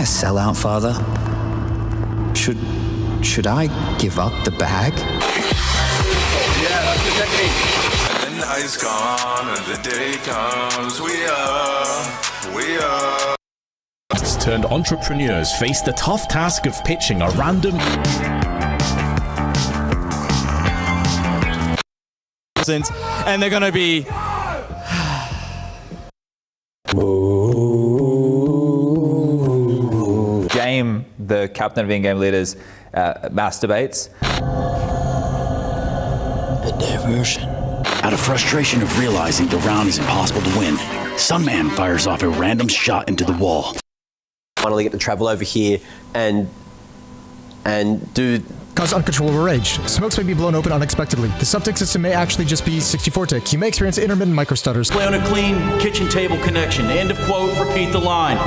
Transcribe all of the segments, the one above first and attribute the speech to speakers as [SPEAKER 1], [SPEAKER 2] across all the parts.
[SPEAKER 1] sellout, Father? Should I give up the bag?
[SPEAKER 2] Yeah, that's the technique. And the night's gone and the day comes. We are.
[SPEAKER 3] Turned entrepreneurs face the tough task of pitching a random
[SPEAKER 4] and they're gonna be
[SPEAKER 5] Game, the captain of in-game leaders, masturbates.
[SPEAKER 1] A diversion.
[SPEAKER 6] Out of frustration of realizing the round is impossible to win, Sunman fires off a random shot into the wall.
[SPEAKER 7] Finally get to travel over here and do...
[SPEAKER 8] Cause uncontrollable rage. Smokes may be blown open unexpectedly. The subtick system may actually just be 64 tick. You may experience intermittent microstutters.
[SPEAKER 9] Play on a clean kitchen table connection. End of quote, repeat the line.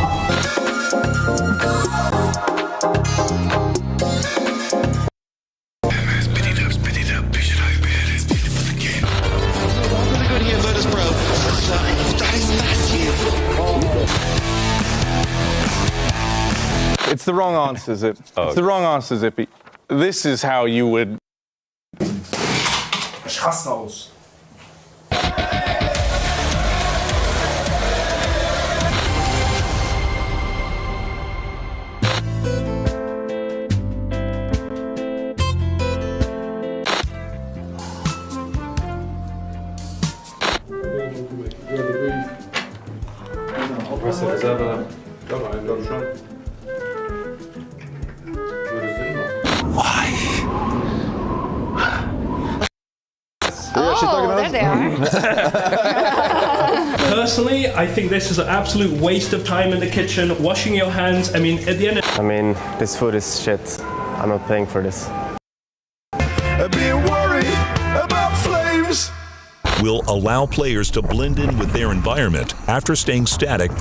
[SPEAKER 10] It's the wrong answer, Zip. It's the wrong answer, Zippy. This is how you would...
[SPEAKER 11] Ich raste aus.
[SPEAKER 1] Why?
[SPEAKER 12] Oh, there they are.
[SPEAKER 13] Personally, I think this is an absolute waste of time in the kitchen, washing your hands. I mean, at the end of...
[SPEAKER 14] I mean, this food is shit. I'm not paying for this.
[SPEAKER 2] Being worried about flames.
[SPEAKER 15] Will allow players to blend in with their environment after staying static.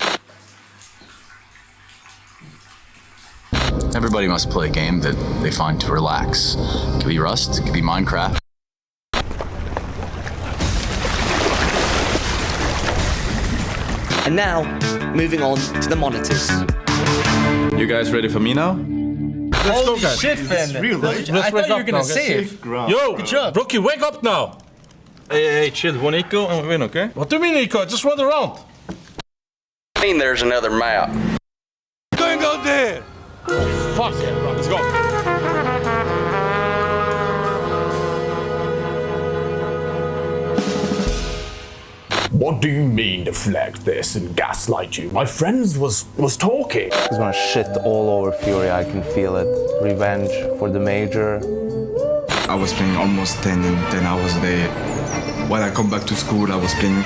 [SPEAKER 16] Everybody must play a game that they find to relax. It could be Rust, it could be Minecraft.
[SPEAKER 17] And now, moving on to the monitors.
[SPEAKER 10] You guys ready for me now?
[SPEAKER 4] Let's go, guys. Shit, Finn. I thought you were gonna save.
[SPEAKER 3] Yo, good job. Rookie, wake up now.
[SPEAKER 4] Hey, chill. One eco and we win, okay?
[SPEAKER 3] What do you mean, Nico? Just run around.
[SPEAKER 7] I mean, there's another map.
[SPEAKER 2] Going go there.
[SPEAKER 3] Fuck yeah, bro. Let's go. What do you mean deflect this and gaslight you? My friends was talking.
[SPEAKER 14] He's gonna shit all over Fury, I can feel it. Revenge for the major.
[SPEAKER 18] I was playing almost 10 hours a day. When I come back to school, I was playing.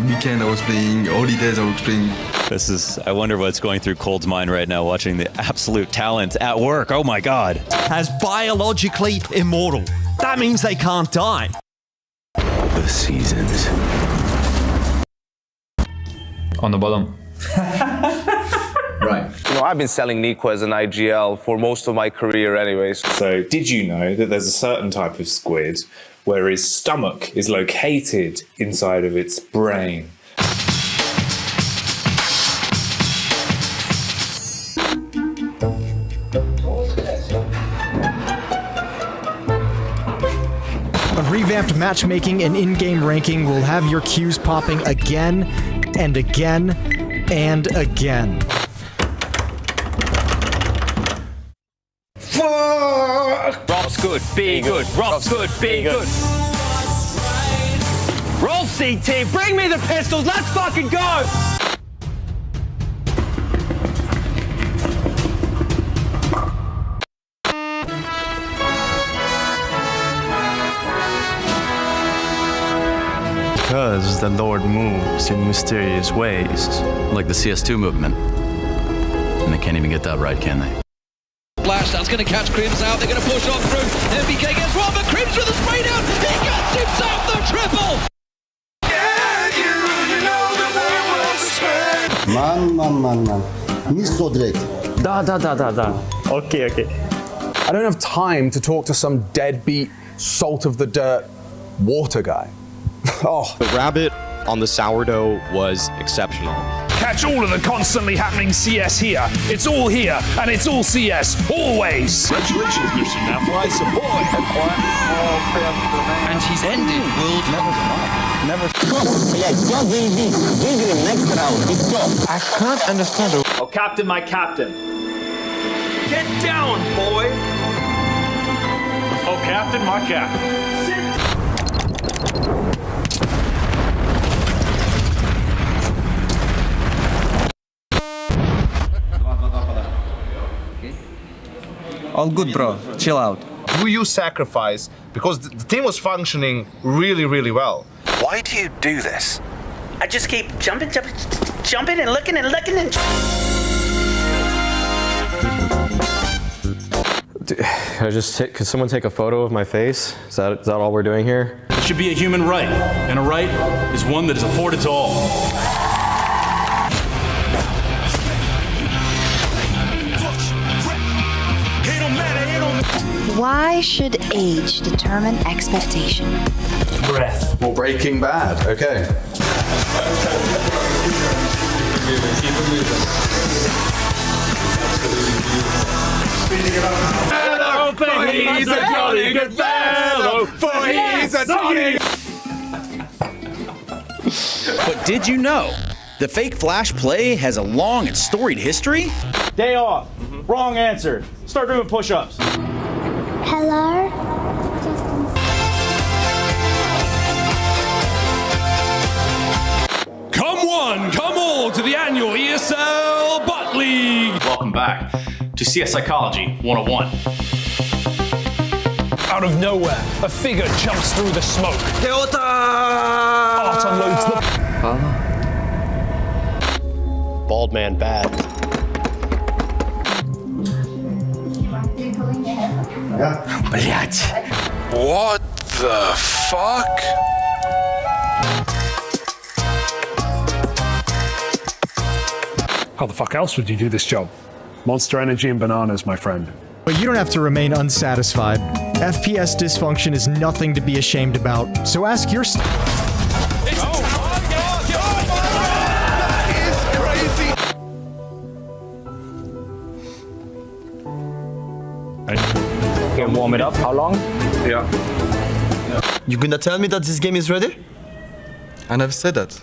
[SPEAKER 18] Weekend, I was playing. Holidays, I was playing.
[SPEAKER 19] This is, I wonder what's going through Cold's mind right now, watching the absolute talent at work. Oh my God.
[SPEAKER 20] As biologically immortal. That means they can't die.
[SPEAKER 1] The seasons.
[SPEAKER 5] On the bottom.
[SPEAKER 14] Right. You know, I've been selling Nico as an IGL for most of my career anyways.
[SPEAKER 7] So, did you know that there's a certain type of squid where his stomach is located inside of its brain?
[SPEAKER 8] A revamped matchmaking and in-game ranking will have your queues popping again and again and again.
[SPEAKER 4] Fuck! Rob's good, be good. Rob's good, be good. Roll CT, bring me the pistols, let's fucking go!
[SPEAKER 14] Because the Lord moves in mysterious ways.
[SPEAKER 16] Like the CS2 movement. And they can't even get that right, can they?
[SPEAKER 8] Flash, that's going to catch Crims out. They're going to push on through. MBK gets one, but Crims with a spray down. He gets himself the triple.
[SPEAKER 2] Man. Nicht so direkt.
[SPEAKER 14] Da. Okay.
[SPEAKER 11] I don't have time to talk to some deadbeat, salt of the dirt water guy. Oh.
[SPEAKER 18] The rabbit on the sourdough was exceptional.
[SPEAKER 3] Catch all of the constantly happening CS here. It's all here, and it's all CS, always.
[SPEAKER 2] Congratulations, Mr. Naflies, boy.
[SPEAKER 9] And he's ended world
[SPEAKER 10] Never.
[SPEAKER 20] I can't understand.
[SPEAKER 4] Oh, Captain, my captain.
[SPEAKER 9] Get down, boy.
[SPEAKER 4] Oh, Captain, my captain.
[SPEAKER 14] All good, bro. Chill out.
[SPEAKER 12] Do you sacrifice? Because the team was functioning really, really well.
[SPEAKER 1] Why do you do this?
[SPEAKER 17] I just keep jumping and looking and looking and...
[SPEAKER 14] Could someone take a photo of my face? Is that all we're doing here?
[SPEAKER 9] It should be a human right, and a right is one that is afforded to all.
[SPEAKER 21] Why should age determine expectation?
[SPEAKER 11] Breath. Well, Breaking Bad. Okay.
[SPEAKER 2] Fellow, for he's a jolly good fellow, for he's a jolly.
[SPEAKER 6] But did you know the fake flash play has a long and storied history?
[SPEAKER 9] Day off. Wrong answer. Start doing push-ups.
[SPEAKER 21] Hello?
[SPEAKER 3] Come one, come all to the annual ESL Bot League.
[SPEAKER 9] Welcome back to CS Psychology 101.
[SPEAKER 3] Out of nowhere, a figure jumps through the smoke. Art unloads the...
[SPEAKER 4] Bald man bad.
[SPEAKER 2] What the fuck?
[SPEAKER 3] How the fuck else would you do this job? Monster Energy and bananas, my friend.
[SPEAKER 8] But you don't have to remain unsatisfied. FPS dysfunction is nothing to be ashamed about, so ask your...
[SPEAKER 4] Can warm it up. How long?
[SPEAKER 18] Yeah.
[SPEAKER 14] You gonna tell me that this game is ready?
[SPEAKER 18] I never said that.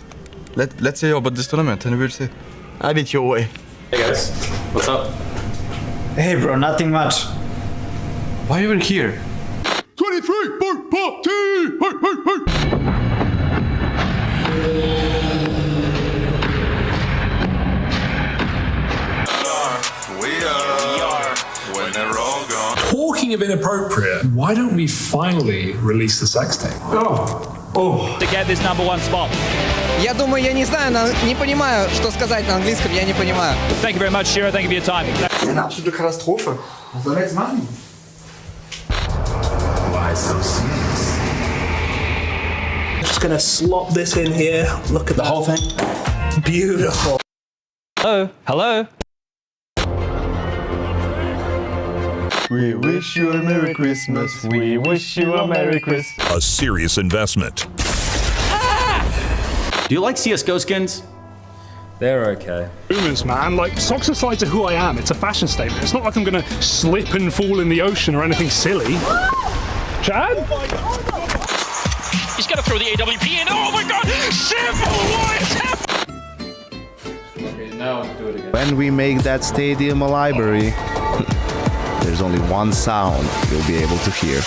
[SPEAKER 18] Let's say about this tournament and we'll see.
[SPEAKER 14] Have it your way.
[SPEAKER 9] Hey guys, what's up?
[SPEAKER 14] Hey bro, nothing much.
[SPEAKER 18] Why are you even here?
[SPEAKER 2] 23 for party! Hey, hey, hey! We are when they're all gone.
[SPEAKER 3] Talking of inappropriate, why don't we finally release the sex tape?
[SPEAKER 5] To get this #1 spot.
[SPEAKER 14] Я думаю, я не знаю, не понимаю, что сказать на английском, я не понимаю.
[SPEAKER 5] Thank you very much, Shiro. Thank you for your time.
[SPEAKER 14] Das ist eine absolute Katastrophe. Was sollen wir jetzt machen?
[SPEAKER 2] Why so serious?
[SPEAKER 4] Just gonna slop this in here. Look at the whole thing. Beautiful.
[SPEAKER 5] Hello? Hello?
[SPEAKER 14] We wish you a Merry Christmas. We wish you a Merry Christmas.
[SPEAKER 15] A serious investment.
[SPEAKER 9] Do you like CSGO skins?
[SPEAKER 5] They're okay.
[SPEAKER 3] Boomers, man. Like, socks aside to who I am, it's a fashion statement. It's not like I'm gonna slip and fall in the ocean or anything silly. Chad?
[SPEAKER 2] He's gonna throw the AWP in. Oh my god! Simple! What is happening?
[SPEAKER 5] Okay, now do it again.
[SPEAKER 12] When we make that stadium a library, there's only one sound you'll be able to hear.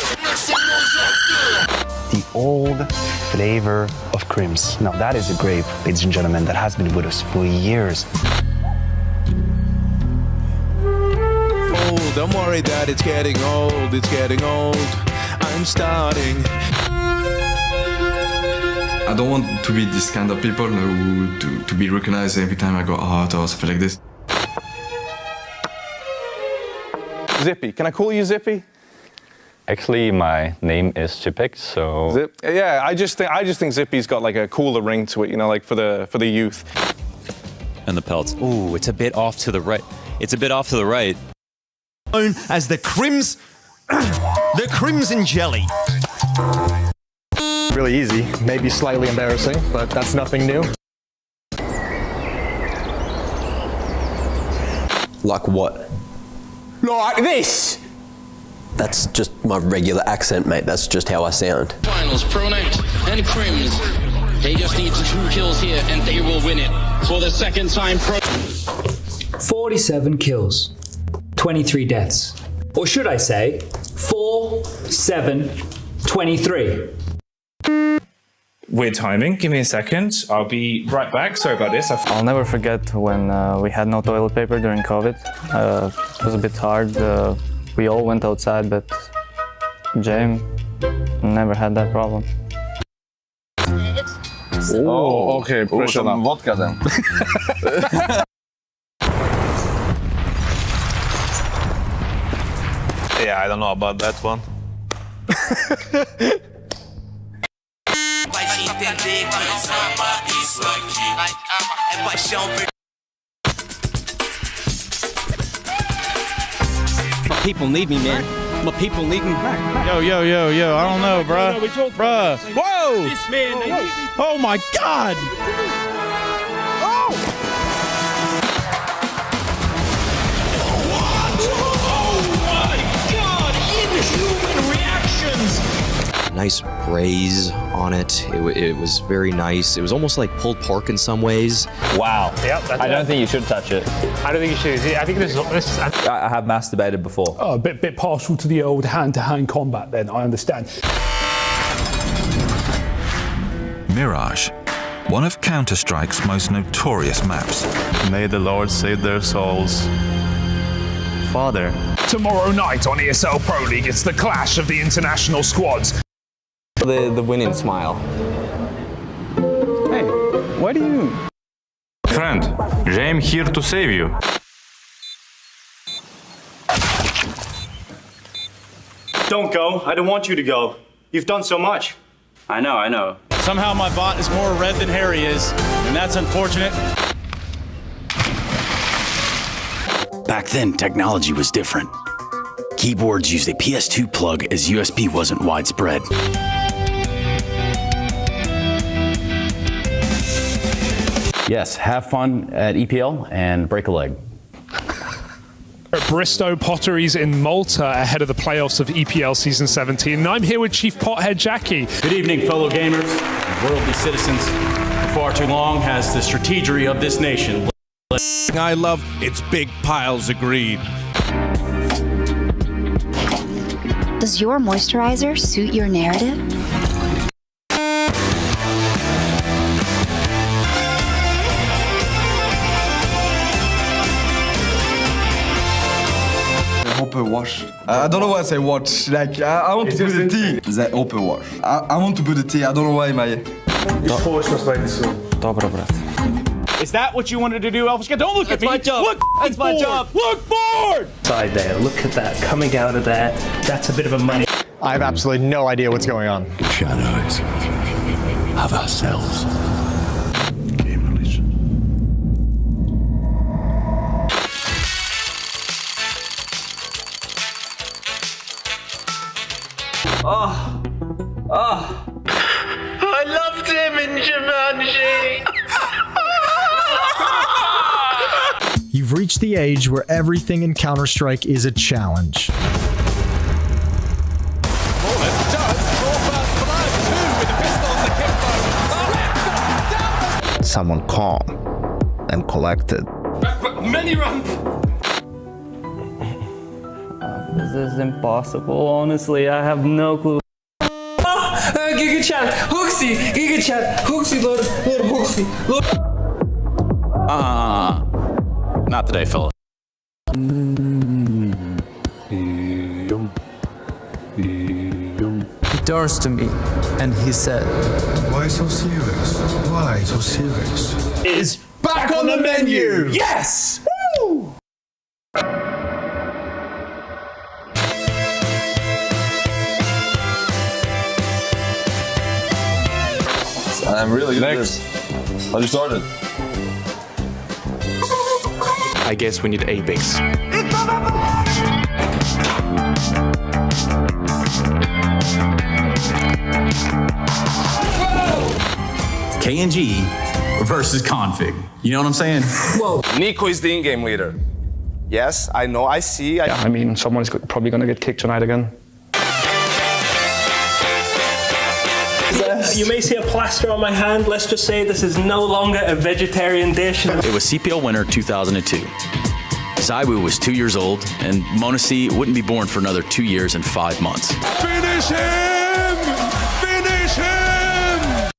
[SPEAKER 22] The old flavor of Crims. Now that is a grape, ladies and gentlemen, that has been with us for years.
[SPEAKER 2] Oh, don't worry that it's getting old, it's getting old. I'm starting.
[SPEAKER 18] I don't want to be this kind of people who to be recognized every time I go out or something like this.
[SPEAKER 10] Zippy. Can I call you Zippy?
[SPEAKER 23] Actually, my name is Chipek, so...
[SPEAKER 10] Zip? Yeah, I just think Zippy's got like a cooler ring to it, you know, like for the youth.
[SPEAKER 19] And the pelts. Ooh, it's a bit off to the right. It's a bit off to the right.
[SPEAKER 20] Known as the the Crimson Jelly.
[SPEAKER 11] Really easy, maybe slightly embarrassing, but that's nothing new.
[SPEAKER 7] Like what?
[SPEAKER 11] Like this!
[SPEAKER 7] That's just my regular accent, mate. That's just how I sound.
[SPEAKER 13] Finals, Pronite and Crims. They just need 2 kills here and they will win it for the second time.
[SPEAKER 16] 47 kills, 23 deaths. Or should I say, 4, 7, 23.
[SPEAKER 24] Weird timing. Give me a second. I'll be right back. Sorry about this.
[SPEAKER 25] I'll never forget when we had no toilet paper during COVID. It was a bit hard. We all went outside, but James never had that problem.
[SPEAKER 10] Oh, okay. Pressure
[SPEAKER 14] some vodka then.
[SPEAKER 26] Yeah, I don't know about that one.
[SPEAKER 9] My people need me, man. My people need me.
[SPEAKER 27] Yo, I don't know, bruh. Bruh. Whoa!
[SPEAKER 9] This man, they need me.
[SPEAKER 27] Oh my God!
[SPEAKER 28] Nice braise on it. It was very nice. It was almost like pulled pork in some ways.
[SPEAKER 23] Wow.
[SPEAKER 3] Yep,
[SPEAKER 23] I don't think you should touch it.
[SPEAKER 3] I don't think you should. I think this is
[SPEAKER 5] I have masturbated before.
[SPEAKER 3] Oh, a bit partial to the old hand-to-hand combat then, I understand.
[SPEAKER 15] Mirage, one of Counter-Strike's most notorious maps.
[SPEAKER 14] May the Lord save their souls. Father.
[SPEAKER 3] Tomorrow night on ESL Pro League, it's the clash of the international squads.
[SPEAKER 28] The winning smile.
[SPEAKER 14] Hey, why do you...
[SPEAKER 26] Friend, James here to save you.
[SPEAKER 9] Don't go. I don't want you to go. You've done so much. I know.
[SPEAKER 27] Somehow my bot is more red than Harry is, and that's unfortunate.
[SPEAKER 6] Back then, technology was different. Keyboards used a PS2 plug as USB wasn't widespread.
[SPEAKER 9] Yes, have fun at EPL and break a leg.
[SPEAKER 3] At Bristow Potteries in Malta ahead of the playoffs of EPL Season 17. And I'm here with Chief Pothead Jackie.
[SPEAKER 9] Good evening, fellow gamers and worldly citizens. For far too long has the strategery of this nation.
[SPEAKER 20] I love its big piles of greed.
[SPEAKER 21] Does your moisturizer suit your narrative?
[SPEAKER 18] Upper wash. I don't know why I say watch. Like I want to put the tea. The upper wash. I want to put the tea. I don't know why my.
[SPEAKER 25] Dobra, brat.
[SPEAKER 27] Is that what you wanted to do, Elfish? Don't look at me.
[SPEAKER 17] That's my job.
[SPEAKER 27] Look
[SPEAKER 17] That's my
[SPEAKER 27] forward.
[SPEAKER 17] job.
[SPEAKER 27] Look forward.
[SPEAKER 4] Side there, look at that, coming out of that. That's a bit of a money.
[SPEAKER 8] I have absolutely no idea what's going on.
[SPEAKER 6] Shadows of ourselves.
[SPEAKER 17] I loved him in Jumanji.
[SPEAKER 8] You've reached the age where everything in Counter-Strike is a challenge.
[SPEAKER 12] Someone calm and collected.
[SPEAKER 13] Many run.
[SPEAKER 25] This is impossible, honestly. I have no clue.
[SPEAKER 17] Giga chat, Hooksy, Giga chat, Hooksy, Lord Hooksy, Lord.
[SPEAKER 9] Not today, fella.
[SPEAKER 16] He turns to me and he said,
[SPEAKER 2] Why so serious? Why so serious?
[SPEAKER 27] Is back on the menu.
[SPEAKER 11] Yes! Woo!
[SPEAKER 14] I'm really good at this. How you started?
[SPEAKER 18] I guess we need a base.
[SPEAKER 9] KNG versus config. You know what I'm saying?
[SPEAKER 10] Nico is the in-game leader.
[SPEAKER 1] Yes, I know, I see.
[SPEAKER 5] Yeah, I mean, someone is probably going to get kicked tonight again.
[SPEAKER 4] You may see a plaster on my hand. Let's just say this is no longer a vegetarian dish.
[SPEAKER 6] It was CPL winter 2002. Zaiwu was 2 years old, and Monasi wouldn't be born for another 2 years and 5 months.
[SPEAKER 2] Finish him! Finish him!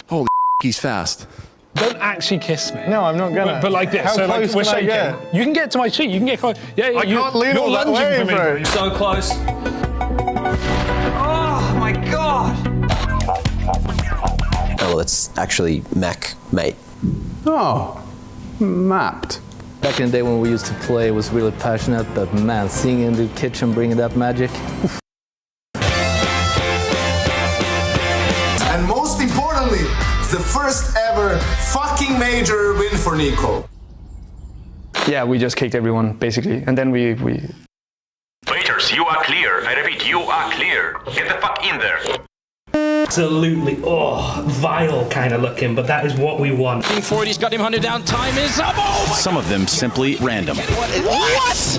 [SPEAKER 7] Holy he's fast.
[SPEAKER 3] Don't actually kiss me.
[SPEAKER 7] No, I'm not gonna.
[SPEAKER 3] But like this.
[SPEAKER 7] How
[SPEAKER 3] so like
[SPEAKER 7] close
[SPEAKER 3] we're
[SPEAKER 7] can I
[SPEAKER 3] shaking.
[SPEAKER 7] get?
[SPEAKER 3] You can get to my cheek. You can get close. Yeah,
[SPEAKER 7] I can't lean all that way, bro.
[SPEAKER 4] So close.
[SPEAKER 17] Oh my god!
[SPEAKER 28] Oh, it's actually Mech, mate.
[SPEAKER 11] Oh, mapped.
[SPEAKER 25] Back in the day when we used to play, it was really passionate, but man, seeing in the kitchen bringing that magic.
[SPEAKER 1] And most importantly, it's the first ever fucking major win for Nico.
[SPEAKER 5] Yeah, we just kicked everyone, basically. And then we...
[SPEAKER 26] Waiters, you are clear. I repeat, you are clear. Get the fuck in there.
[SPEAKER 4] Absolutely, vile kind of looking, but that is what we want.
[SPEAKER 13] King 40's got him hunted down. Time is up. Oh my
[SPEAKER 6] Some of them simply random.
[SPEAKER 13] What?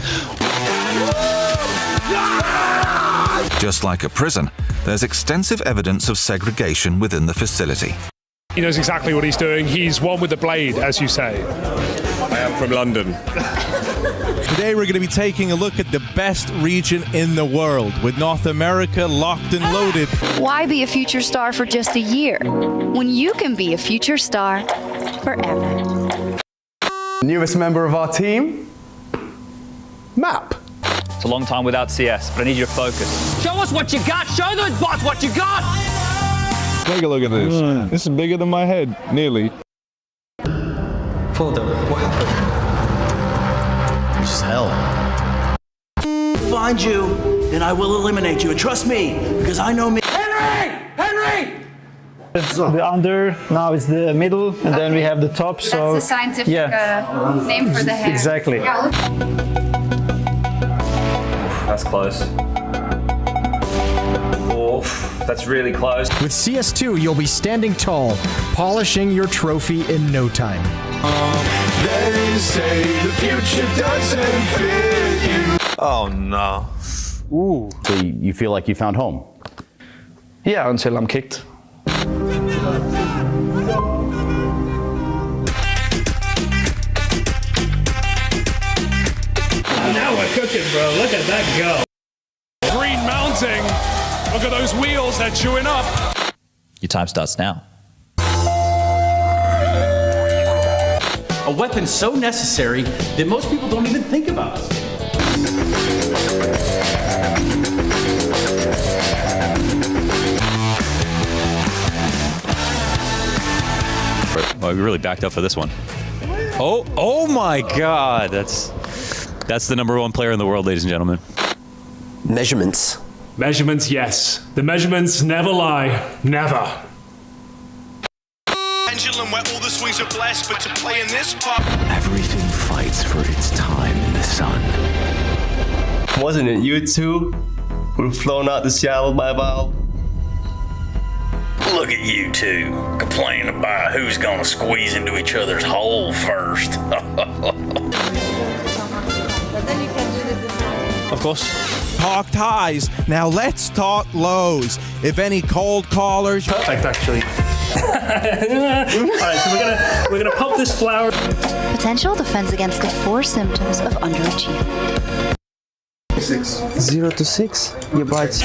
[SPEAKER 2] Just like a prison, there's extensive evidence of segregation within the facility.
[SPEAKER 3] He knows exactly what he's doing. He's one with the blade, as you say.
[SPEAKER 2] I am from London.
[SPEAKER 27] Today we're going to be taking a look at the best region in the world, with North America locked and loaded.
[SPEAKER 21] Why be a future star for just a year when you can be a future star forever?
[SPEAKER 11] Newest member of our team, Map.
[SPEAKER 16] It's a long time without CS, but I need you to focus. Show us what you got. Show those bots what you got.
[SPEAKER 27] Take a look at this. This is bigger than my head, nearly.
[SPEAKER 17] Hold up, what happened?
[SPEAKER 6] It's just hell. Find you, and I will eliminate you. And trust me, because I know me.
[SPEAKER 17] Henry! Henry!
[SPEAKER 15] It's the under, now it's the middle, and then we have the top. So
[SPEAKER 21] That's the scientific name for the hair.
[SPEAKER 15] Exactly.
[SPEAKER 21] Yeah,
[SPEAKER 16] That's close. Oh, that's really close.
[SPEAKER 8] With CS2, you'll be standing tall, polishing your trophy in no time.
[SPEAKER 2] They say the future doesn't fit you.
[SPEAKER 7] Oh no.
[SPEAKER 6] Ooh. So you feel like you found home?
[SPEAKER 5] Yeah, until I'm kicked.
[SPEAKER 4] Now we're cooking, bro. Look at that go.
[SPEAKER 3] Green mounting. Look at those wheels. They're chewing up.
[SPEAKER 16] Your time starts now.
[SPEAKER 9] A weapon so necessary that most people don't even think about it.
[SPEAKER 16] Well, we really backed up for this one. Oh my God! That's the #1 player in the world, ladies and gentlemen.
[SPEAKER 28] Measurements.
[SPEAKER 3] Measurements, yes. The measurements never lie. Never.
[SPEAKER 2] Pendulum where all the swings are blessed, but to play in this pop.
[SPEAKER 6] Everything fights for its time in the sun.
[SPEAKER 14] Wasn't it you two who were flown out to Seattle by about?
[SPEAKER 6] Look at you two, complaining about who's gonna squeeze into each other's hole first.
[SPEAKER 27] Of course. Talked highs, now let's talk lows. If any cold callers...
[SPEAKER 4] Perfect, actually. Alright, so we're gonna pop this flower.
[SPEAKER 21] Potential defense against the 4 symptoms of underachievement.
[SPEAKER 15] 0 to 6, you bite.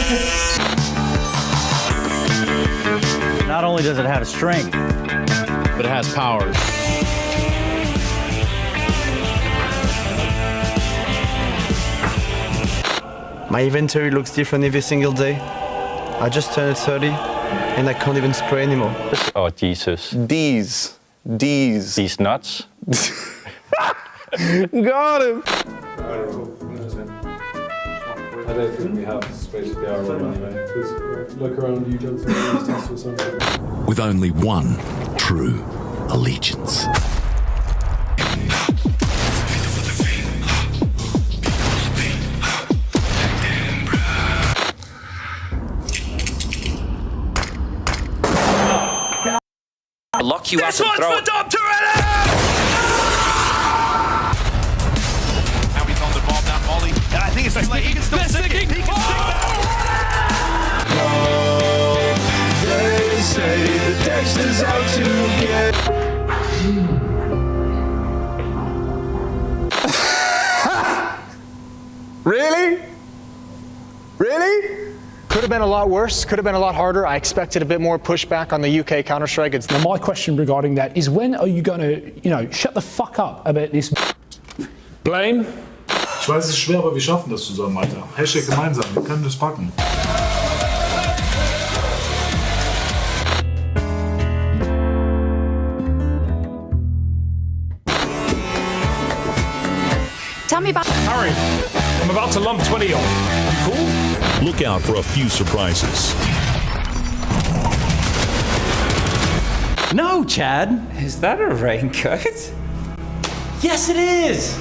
[SPEAKER 16] Not only does it have strength, but it has powers.
[SPEAKER 14] My inventory looks different every single day. I just turned 30 and I can't even spray anymore.
[SPEAKER 26] Oh, Jesus.
[SPEAKER 10] These
[SPEAKER 26] nuts?
[SPEAKER 10] Got him!
[SPEAKER 19] I don't think we have space for the RM anyway. Look around you, Johnson, test or something.
[SPEAKER 6] With only one true allegiance.
[SPEAKER 13] Lock you up and throw it.
[SPEAKER 2] Dom Toretto! can stick it. He can still stick it. He can They say the Dexter's out to get.
[SPEAKER 11] Really? Really?
[SPEAKER 8] Could have been a lot worse, could have been a lot harder. I expected a bit more pushback on the UK Counter-Strike.
[SPEAKER 1] Now my question regarding that is, when are you going to, shut the fuck up about this?
[SPEAKER 19] Blame? Ich weiß, es ist schwer, aber wir schaffen das zusammen, Alter. Hashtag gemeinsam, wir können das packen.
[SPEAKER 21] Tell me about.
[SPEAKER 3] Harry, I'm about to lump 20 on. Cool?
[SPEAKER 12] Look out for a few surprises.
[SPEAKER 17] No, Chad. Is that a raincoat? Yes, it is.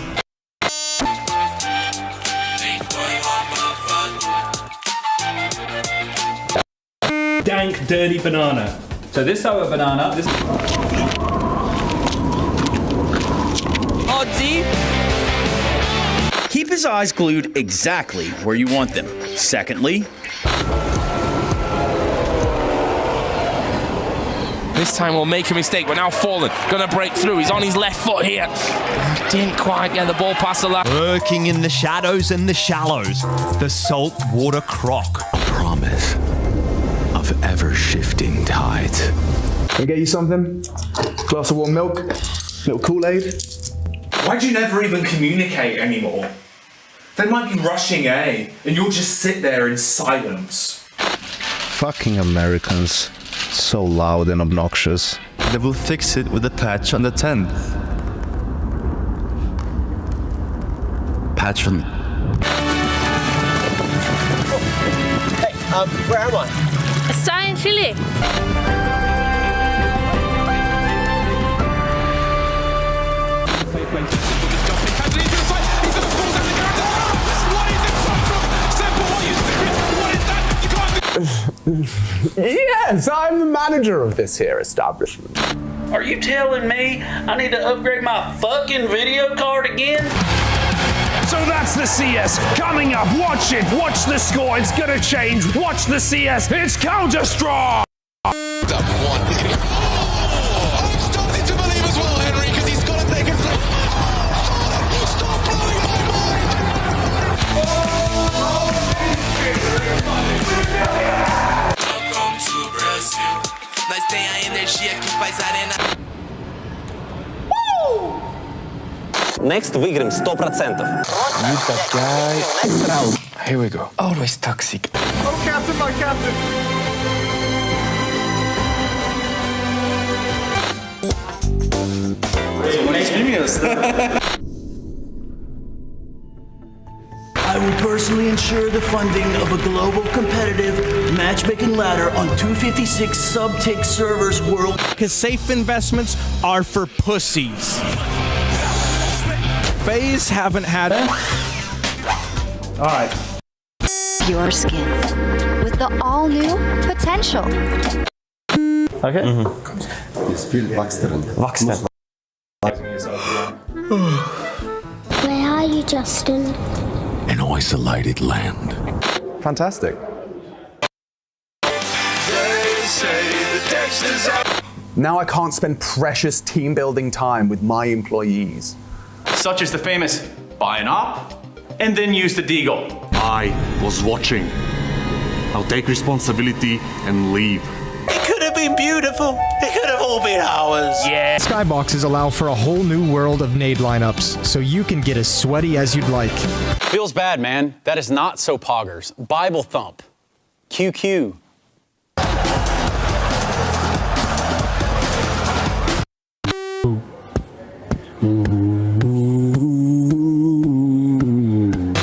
[SPEAKER 3] Dank, dirty banana.
[SPEAKER 17] So this type of banana, this.
[SPEAKER 6] Oddsy. Keep his eyes glued exactly where you want them. Secondly,
[SPEAKER 17] This time we'll make a mistake. We're now falling. Gonna break through. He's on his left foot here. Didn't quite get the ball past the last.
[SPEAKER 18] Lurking in the shadows and the shallows, the saltwater croc.
[SPEAKER 20] A promise of ever-shifting tides.
[SPEAKER 11] Can I get you something? Glass of warm milk? Little Kool-Aid?
[SPEAKER 22] Why do you never even communicate anymore? They might be rushing A, and you'll just sit there in silence.
[SPEAKER 23] Fucking Americans. So loud and obnoxious.
[SPEAKER 20] They will fix it with a patch on the 10th. Patch on...
[SPEAKER 24] Hey, where am I?
[SPEAKER 25] Está in Chile.
[SPEAKER 11] Yes, I'm the manager of this here establishment.
[SPEAKER 29] Are you telling me I need to upgrade my fucking video card again?
[SPEAKER 3] So that's the CS coming up. Watch it. Watch the score. It's gonna change. Watch the CS. It's Counter-Strike.
[SPEAKER 2] I'm starting to believe as well, Henry, because he's got to take it from. Stop blowing my mind! Welcome to Brazil. Nós tem a energia que faz arena.
[SPEAKER 24] Next выиграем 100%.
[SPEAKER 23] You that guy.
[SPEAKER 24] Next round.
[SPEAKER 23] Here we go.
[SPEAKER 17] Always toxic.
[SPEAKER 11] Oh, Captain, my Captain!
[SPEAKER 30] I will personally ensure the funding of a global competitive matchmaking ladder on 256 sub-tick servers world.
[SPEAKER 27] Because safe investments are for pussies. FaZe haven't had it.
[SPEAKER 3] All right.
[SPEAKER 21] Your skin with the all-new potential.
[SPEAKER 17] Okay.
[SPEAKER 20] It's viel wachsen.
[SPEAKER 30] Where are you, Justin?
[SPEAKER 20] An isolated land.
[SPEAKER 11] Fantastic. Now I can't spend precious team building time with my employees.
[SPEAKER 9] Such as the famous buy an op and then use the deagle.
[SPEAKER 31] I was watching. I'll take responsibility and leave.
[SPEAKER 24] It could have been beautiful. It could have all been ours.
[SPEAKER 17] Yeah.
[SPEAKER 8] Skyboxes allow for a whole new world of nade lineups, so you can get as sweaty as you'd like.
[SPEAKER 9] Feels bad, man. That is not so poggers. Bible thump. QQ.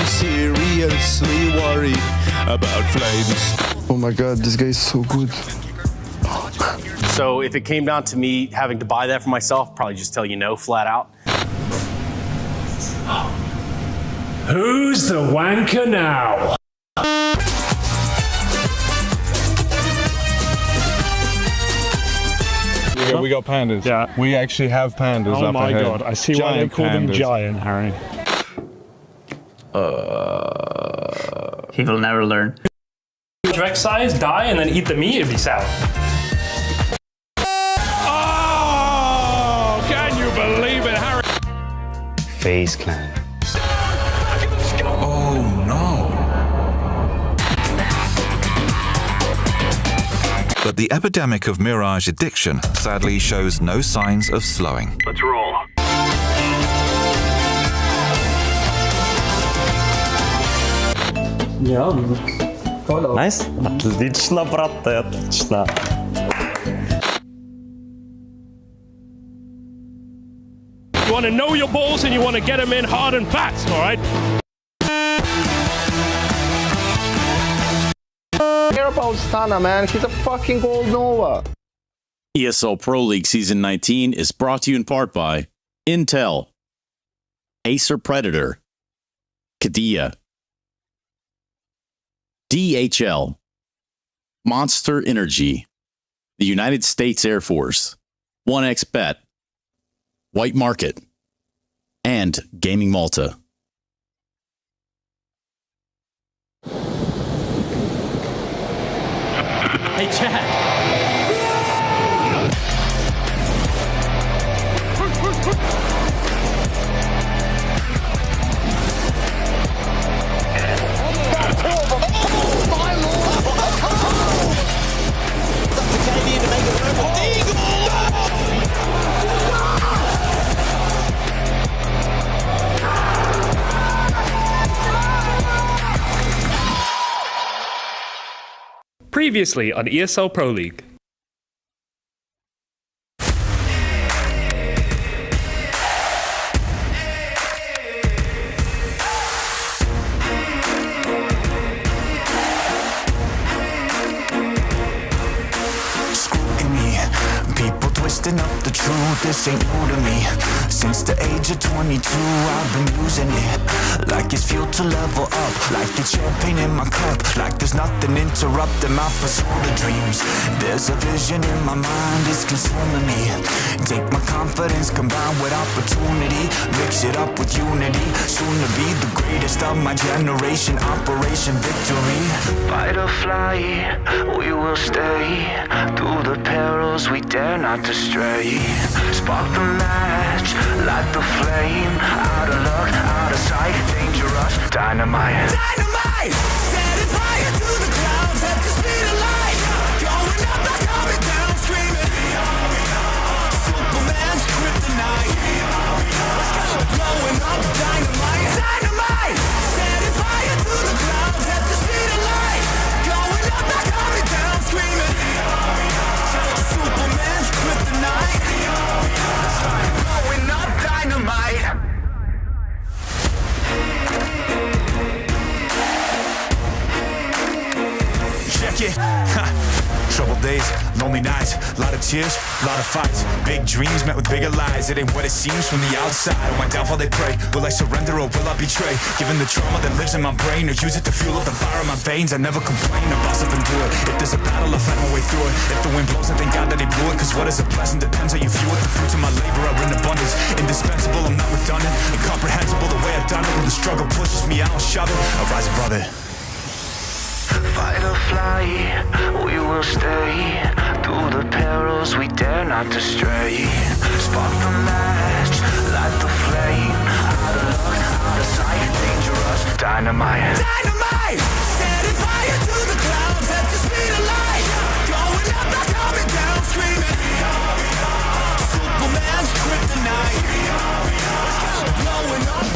[SPEAKER 27] Seriously worried about flames.
[SPEAKER 20] Oh my god, this guy is so good.
[SPEAKER 22] So if it came down to me having to buy that for myself, probably just tell you no, flat out.
[SPEAKER 3] Who's the wanker now?
[SPEAKER 10] We got pandas.
[SPEAKER 3] Yeah.
[SPEAKER 10] We actually have pandas
[SPEAKER 3] Oh
[SPEAKER 10] up
[SPEAKER 3] my
[SPEAKER 10] ahead.
[SPEAKER 3] god, I see why they
[SPEAKER 10] Giant
[SPEAKER 3] call them
[SPEAKER 10] pandas.
[SPEAKER 3] giant, Harry.
[SPEAKER 29] He will never learn.
[SPEAKER 3] Direct size, die, and then eat the meat if he's out.
[SPEAKER 1] Oh, can you believe it, Harry?
[SPEAKER 4] FaZe Clan.
[SPEAKER 2] Oh no.
[SPEAKER 5] But the epidemic of Mirage addiction sadly shows no signs of slowing.
[SPEAKER 31] Let's roll.
[SPEAKER 4] Nice. Отлично, брат, отлично.
[SPEAKER 3] You want to know your balls and you want to get them in hard and fast, all right?
[SPEAKER 23] Care about Stana, man. He's a fucking gold Nova.
[SPEAKER 7] ESL Pro League Season 19 is brought to you in part by Intel, Acer Predator, Kadia, DHL, Monster Energy, the United States Air Force, 1xBet, White Market, and Gaming Malta.
[SPEAKER 9] Hey, Chad.
[SPEAKER 3] Previously on ESL Pro League.
[SPEAKER 13] Twisting up the truth, this ain't new to me. Since the age of 22, I've been using it like it's fuel to level up, like it's champagne in my cup, like there's nothing interrupting my pursuit of dreams. There's a vision in my mind, it's consuming me. Take my confidence combined with opportunity, mix it up with unity, soon to be the greatest of my generation. Operation Victory. Fight or fly, we will stay. Through the perils we dare not to stray. Spark the match, light the flame. Out of luck, out of sight, dangerous, dynamite. Dynamite! Setting fire to the clouds at the speed of light. Going up, not coming down, screaming. Superman's kryptonite. Blowing up, dynamite. Dynamite! Setting fire to the clouds at the speed of light. Going up, not coming down, screaming. Superman's kryptonite. Blowing up, dynamite. Check it. Troubled days, lonely nights, lot of tears, lot of fights. Big dreams met with bigger lies. It ain't what it seems from the outside. On my downfall they pray. Will I surrender or will I betray? Given the trauma that lives in my brain, or use it to fuel up the fire in my veins. I never complain, I boss up and do it. If there's a battle, I fight my way through it. If the wind blows, I thank God that he blew it. Cause what is a blessing depends how you view it. The fruits of my labor are in abundance. Indispensable, I'm not redundant. Incomprehensible the way I've done it. When the struggle pushes me, I don't shove it. I rise above it. Fight or fly, we will stay. Through the perils we dare not to stray. Spark the match, light the flame. Out of luck, out of sight, dangerous, dynamite. Dynamite! Setting fire to the clouds at the speed of light. Going up, not coming down, screaming. Superman's kryptonite. Blowing up.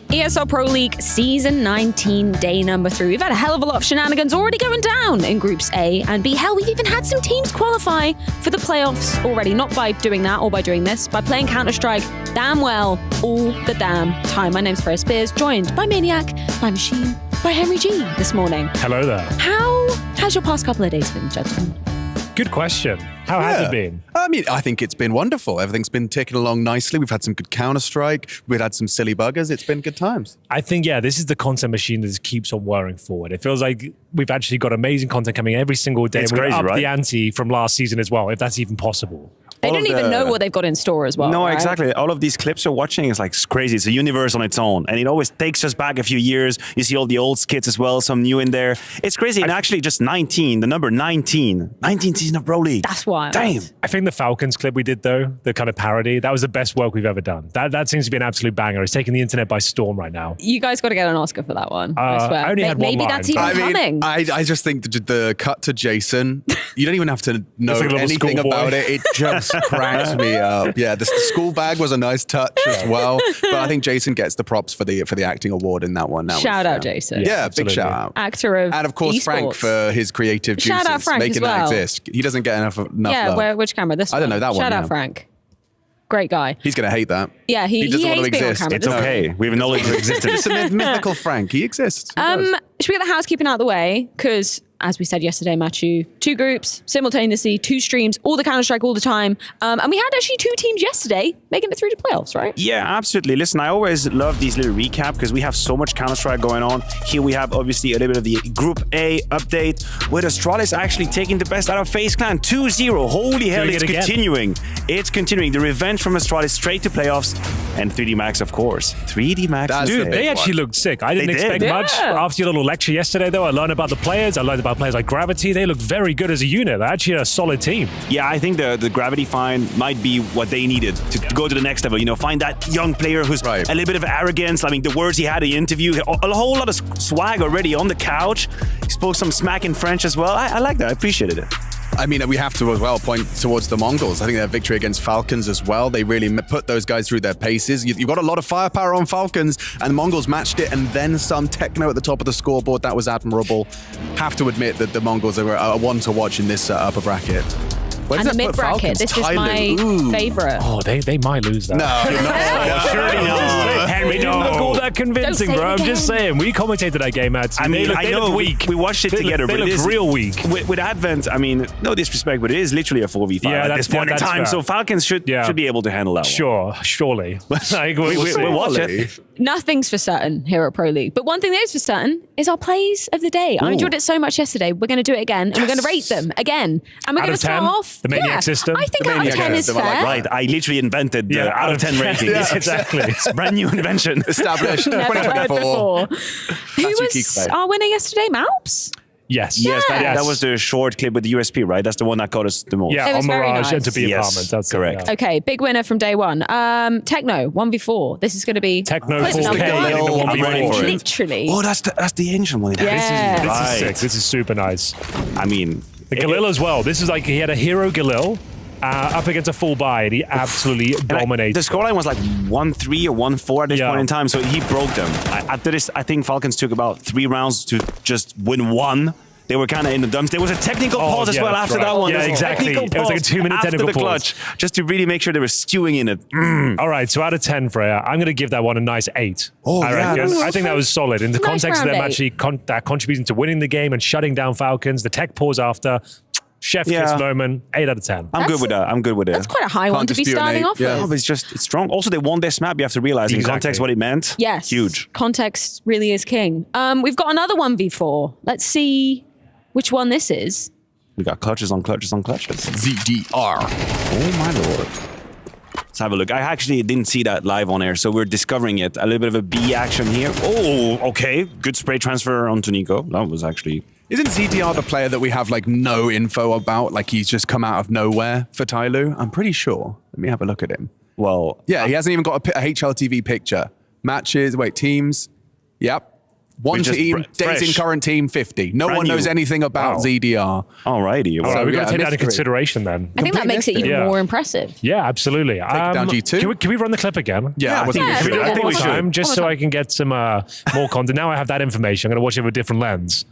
[SPEAKER 14] ESL Pro League Season 19, day number 3. We've had a hell of a lot of shenanigans already going down in Groups A and B. Hell, we've even had some teams qualify for the playoffs already. Not by doing that or by doing this, by playing Counter-Strike damn well all the damn time. My name's Freya Spears, joined by Maniac, by Machine, by Henry G this morning.
[SPEAKER 3] Hello there.
[SPEAKER 14] How has your past couple of days been, gentlemen?
[SPEAKER 3] Good question. How has it been?
[SPEAKER 11] I mean, I think it's been wonderful. Everything's been ticking along nicely. We've had some good Counter-Strike. We've had some silly buggers. It's been good times.
[SPEAKER 3] I think, this is the content machine that just keeps on whirring forward. It feels like we've actually got amazing content coming every single day.
[SPEAKER 7] It's
[SPEAKER 3] We've
[SPEAKER 7] crazy,
[SPEAKER 3] upped
[SPEAKER 7] right?
[SPEAKER 3] the ante from last season as well, if that's even possible.
[SPEAKER 14] They don't even know what they've got in store as well.
[SPEAKER 4] No,
[SPEAKER 14] right?
[SPEAKER 4] exactly. All of these clips you're watching is like crazy. It's a universe on its own. And it always takes us back a few years. You see all the old skits as well, some new in there. It's crazy. And actually just 19, the number 19 season of Pro League.
[SPEAKER 14] That's wild.
[SPEAKER 4] Damn.
[SPEAKER 3] I think the Falcons clip we did though, the kind of parody, that was the best work we've ever done. That seems to be an absolute banger. It's taking the internet by storm right now.
[SPEAKER 14] You guys got to get an Oscar for that one. I swear.
[SPEAKER 3] I only had one
[SPEAKER 14] Maybe
[SPEAKER 3] line,
[SPEAKER 14] that's even
[SPEAKER 3] but-
[SPEAKER 14] coming.
[SPEAKER 11] I just think the cut to Jason, you don't even have to know
[SPEAKER 3] like a little
[SPEAKER 11] anything
[SPEAKER 3] schoolboy.
[SPEAKER 11] about it. It just cracks me up. Yeah, the school bag was a nice touch as well. But I think Jason gets the props for the acting award in that one.
[SPEAKER 14] Shout out Jason.
[SPEAKER 11] Yeah,
[SPEAKER 3] absolutely.
[SPEAKER 11] big shout out.
[SPEAKER 14] Actor of
[SPEAKER 11] And of course,
[SPEAKER 14] esports.
[SPEAKER 11] Frank for his creative juices,
[SPEAKER 14] Shout out Frank
[SPEAKER 11] making
[SPEAKER 14] as well.
[SPEAKER 11] that exist. He doesn't get enough
[SPEAKER 14] Yeah,
[SPEAKER 11] love.
[SPEAKER 14] which camera? This
[SPEAKER 11] I don't
[SPEAKER 14] one.
[SPEAKER 11] know, that one,
[SPEAKER 14] Shout out
[SPEAKER 11] yeah.
[SPEAKER 14] Frank. Great guy.
[SPEAKER 11] He's going to hate that.
[SPEAKER 14] Yeah, he
[SPEAKER 11] doesn't want
[SPEAKER 14] hates
[SPEAKER 11] to
[SPEAKER 14] being on
[SPEAKER 11] exist.
[SPEAKER 14] camera.
[SPEAKER 4] It's okay. We acknowledge your existence.
[SPEAKER 11] It's a mythical Frank. He exists. He does.
[SPEAKER 14] Should we get the housekeeping out of the way? Because, as we said yesterday, Matthew, 2 groups, simultaneously, 2 streams, all the Counter-Strike all the time. And we had actually 2 teams yesterday making it through to playoffs, right?
[SPEAKER 4] Yeah, absolutely. Listen, I always love these little recap because we have so much Counter-Strike going on. Here we have obviously a little bit of the Group A update with Astralis actually taking the best out of FaZe Clan 2-0. Holy hell,
[SPEAKER 3] Doing
[SPEAKER 4] it's
[SPEAKER 3] it again.
[SPEAKER 4] continuing. It's continuing. The revenge from Astralis straight to playoffs and 3D Max, of course. 3D Max.
[SPEAKER 11] That's
[SPEAKER 3] Dude,
[SPEAKER 11] the
[SPEAKER 3] they
[SPEAKER 11] big
[SPEAKER 3] actually
[SPEAKER 11] one.
[SPEAKER 3] looked sick. I didn't
[SPEAKER 4] They
[SPEAKER 3] expect
[SPEAKER 4] did.
[SPEAKER 3] much.
[SPEAKER 14] Yeah.
[SPEAKER 3] After your little lecture yesterday, though, I learned about the players. I learned about players like Gravity. They looked very good as a unit. They're actually a solid team.
[SPEAKER 4] Yeah, I think the Gravity find might be what they needed to go to the next level. You know, find that young player who's
[SPEAKER 11] Right.
[SPEAKER 4] a little bit of arrogance. I mean, the words he had in the interview, a whole lot of swag already on the couch. He spoke some smack in French as well. I like that. I appreciated it.
[SPEAKER 11] I mean, we have to as well point towards the Mongols. I think their victory against Falcons as well. They really put those guys through their paces. You got a lot of firepower on Falcons, and the Mongols matched it, and then some. Techno at the top of the scoreboard. That was admirable. Have to admit that the Mongols are a one to watch in this upper bracket. Where
[SPEAKER 14] And
[SPEAKER 11] does
[SPEAKER 14] the
[SPEAKER 11] that put
[SPEAKER 14] mid-bracket.
[SPEAKER 11] Falcons?
[SPEAKER 14] This is my
[SPEAKER 11] TyLoo. Ooh.
[SPEAKER 14] favourite.
[SPEAKER 3] Oh, they might lose that.
[SPEAKER 11] No.
[SPEAKER 4] Surely not.
[SPEAKER 3] Henry,
[SPEAKER 4] No.
[SPEAKER 3] didn't look all that convincing,
[SPEAKER 14] Don't say
[SPEAKER 3] bro.
[SPEAKER 14] it
[SPEAKER 3] I'm just
[SPEAKER 14] again.
[SPEAKER 3] saying. We commentated that game, Mads.
[SPEAKER 4] I mean, I know
[SPEAKER 3] weak.
[SPEAKER 4] we watched it together,
[SPEAKER 3] They
[SPEAKER 4] but it
[SPEAKER 3] look
[SPEAKER 4] is
[SPEAKER 3] real weak.
[SPEAKER 4] With Advent. I mean, no disrespect, but it is literally a 4v5
[SPEAKER 3] Yeah,
[SPEAKER 4] at
[SPEAKER 3] that's-
[SPEAKER 4] this point in
[SPEAKER 3] that's
[SPEAKER 4] time.
[SPEAKER 3] fair.
[SPEAKER 4] So Falcons should be able to handle that one.
[SPEAKER 3] Sure, surely. Like,
[SPEAKER 4] We'll watch it.
[SPEAKER 14] Nothing's for certain here at Pro League. But one thing that is for certain is our plays of the day. I enjoyed it so much yesterday. We're going to do it again, and we're going to rate them again. And we're
[SPEAKER 3] Out
[SPEAKER 14] going to
[SPEAKER 3] of 10?
[SPEAKER 14] start off.
[SPEAKER 3] The Maniac system?
[SPEAKER 14] I think
[SPEAKER 11] The
[SPEAKER 14] out of
[SPEAKER 11] Maniac
[SPEAKER 14] 10 is
[SPEAKER 11] system, I like
[SPEAKER 14] fair.
[SPEAKER 4] Right, I literally invented the out of 10 rating.
[SPEAKER 3] Yeah, exactly.
[SPEAKER 4] It's a brand new invention.
[SPEAKER 11] Established
[SPEAKER 14] Never heard
[SPEAKER 11] 2024.
[SPEAKER 14] before. Who was our winner yesterday? Malps?
[SPEAKER 3] Yes.
[SPEAKER 4] Yes,
[SPEAKER 14] Yes.
[SPEAKER 4] that was the short clip with the USP, right? That's the one that caught us the most.
[SPEAKER 3] Yeah,
[SPEAKER 14] It was
[SPEAKER 3] on
[SPEAKER 14] very
[SPEAKER 3] Mirage
[SPEAKER 14] nice.
[SPEAKER 3] and to be
[SPEAKER 4] Yes,
[SPEAKER 3] apartments. That's
[SPEAKER 4] correct.
[SPEAKER 3] It, yeah.
[SPEAKER 14] Okay, big winner from day one. Techno, 1v4. This is going to be
[SPEAKER 3] Techno
[SPEAKER 14] clip
[SPEAKER 3] 4K
[SPEAKER 14] number
[SPEAKER 3] winning the
[SPEAKER 14] one.
[SPEAKER 3] 1v4.
[SPEAKER 4] I'm ready for it.
[SPEAKER 14] Literally.
[SPEAKER 4] Oh, that's the ancient one.
[SPEAKER 14] Yeah.
[SPEAKER 3] This
[SPEAKER 4] Right.
[SPEAKER 3] is sick. This is super nice.
[SPEAKER 4] I mean,
[SPEAKER 3] The Galil as well. This is like he had a hero Galil up against a full buy, and he absolutely dominated.
[SPEAKER 4] the scoreline was like 1-3 or 1-4 at this
[SPEAKER 3] Yeah.
[SPEAKER 4] point in time, so he broke them. After this, I think Falcons took about 3 rounds to just win one. They were kind of in the dumps. There was a technical pause as well
[SPEAKER 3] that's
[SPEAKER 4] after
[SPEAKER 3] right.
[SPEAKER 4] that one.
[SPEAKER 3] Yeah,
[SPEAKER 4] There was a
[SPEAKER 3] exactly.
[SPEAKER 4] technical
[SPEAKER 3] It was like a
[SPEAKER 4] pause
[SPEAKER 3] 2-minute
[SPEAKER 4] after
[SPEAKER 3] technical
[SPEAKER 4] the
[SPEAKER 3] pause.
[SPEAKER 4] clutch, just to really make sure they were stewing in it.
[SPEAKER 3] All right, so out of 10, Freya, I'm going to give that one a nice 8.
[SPEAKER 11] Oh,
[SPEAKER 3] I
[SPEAKER 11] yeah,
[SPEAKER 3] reckon.
[SPEAKER 11] that's-
[SPEAKER 3] I think that was solid. In the
[SPEAKER 14] Nice
[SPEAKER 3] context of them
[SPEAKER 14] round
[SPEAKER 3] actually contributing to winning the game and shutting down Falcons, the tech pause after, chef kiss moment, 8 out of 10.
[SPEAKER 4] I'm good with that. I'm good with it.
[SPEAKER 14] That's quite a high one to be starting off
[SPEAKER 4] Yeah,
[SPEAKER 14] with.
[SPEAKER 4] but it's strong. Also, they won this map. You have to realize in context what it meant.
[SPEAKER 14] Yes.
[SPEAKER 4] Huge.
[SPEAKER 14] Context really is king. We've got another 1v4. Let's see which one this is.
[SPEAKER 4] We got clutches on clutches on clutches.
[SPEAKER 11] ZDR.
[SPEAKER 4] Oh my lord. Let's have a look. I actually didn't see that live on air, so we're discovering it. A little bit of a B action here. Oh, okay. Good spray transfer onto Nico. That was actually...
[SPEAKER 11] Isn't ZDR the player that we have like no info about? Like he's just come out of nowhere for TyLoo? I'm pretty sure. Let me have a look at him.
[SPEAKER 4] Well,
[SPEAKER 11] yeah, he hasn't even got a HLTV picture. Matches, teams. Yep. One
[SPEAKER 4] just
[SPEAKER 11] team, days in current team, 50. No
[SPEAKER 4] Brand
[SPEAKER 11] one knows
[SPEAKER 4] new.
[SPEAKER 11] anything about
[SPEAKER 4] Wow.
[SPEAKER 11] ZDR.
[SPEAKER 4] Alrighty.
[SPEAKER 3] All right, we've got
[SPEAKER 11] yeah,
[SPEAKER 3] to take that into
[SPEAKER 11] mystery.
[SPEAKER 3] consideration then.
[SPEAKER 14] I think that makes it even
[SPEAKER 3] Yeah.
[SPEAKER 14] more impressive.
[SPEAKER 3] Yeah, absolutely.
[SPEAKER 11] it down G2.
[SPEAKER 3] Can we run the clip again?
[SPEAKER 11] Yeah, I think we should.
[SPEAKER 3] I think we
[SPEAKER 14] Yeah.
[SPEAKER 3] should. Just
[SPEAKER 14] One
[SPEAKER 3] so
[SPEAKER 14] more
[SPEAKER 3] I can get some more content. Now I have that information. I'm going to watch it with a different lens.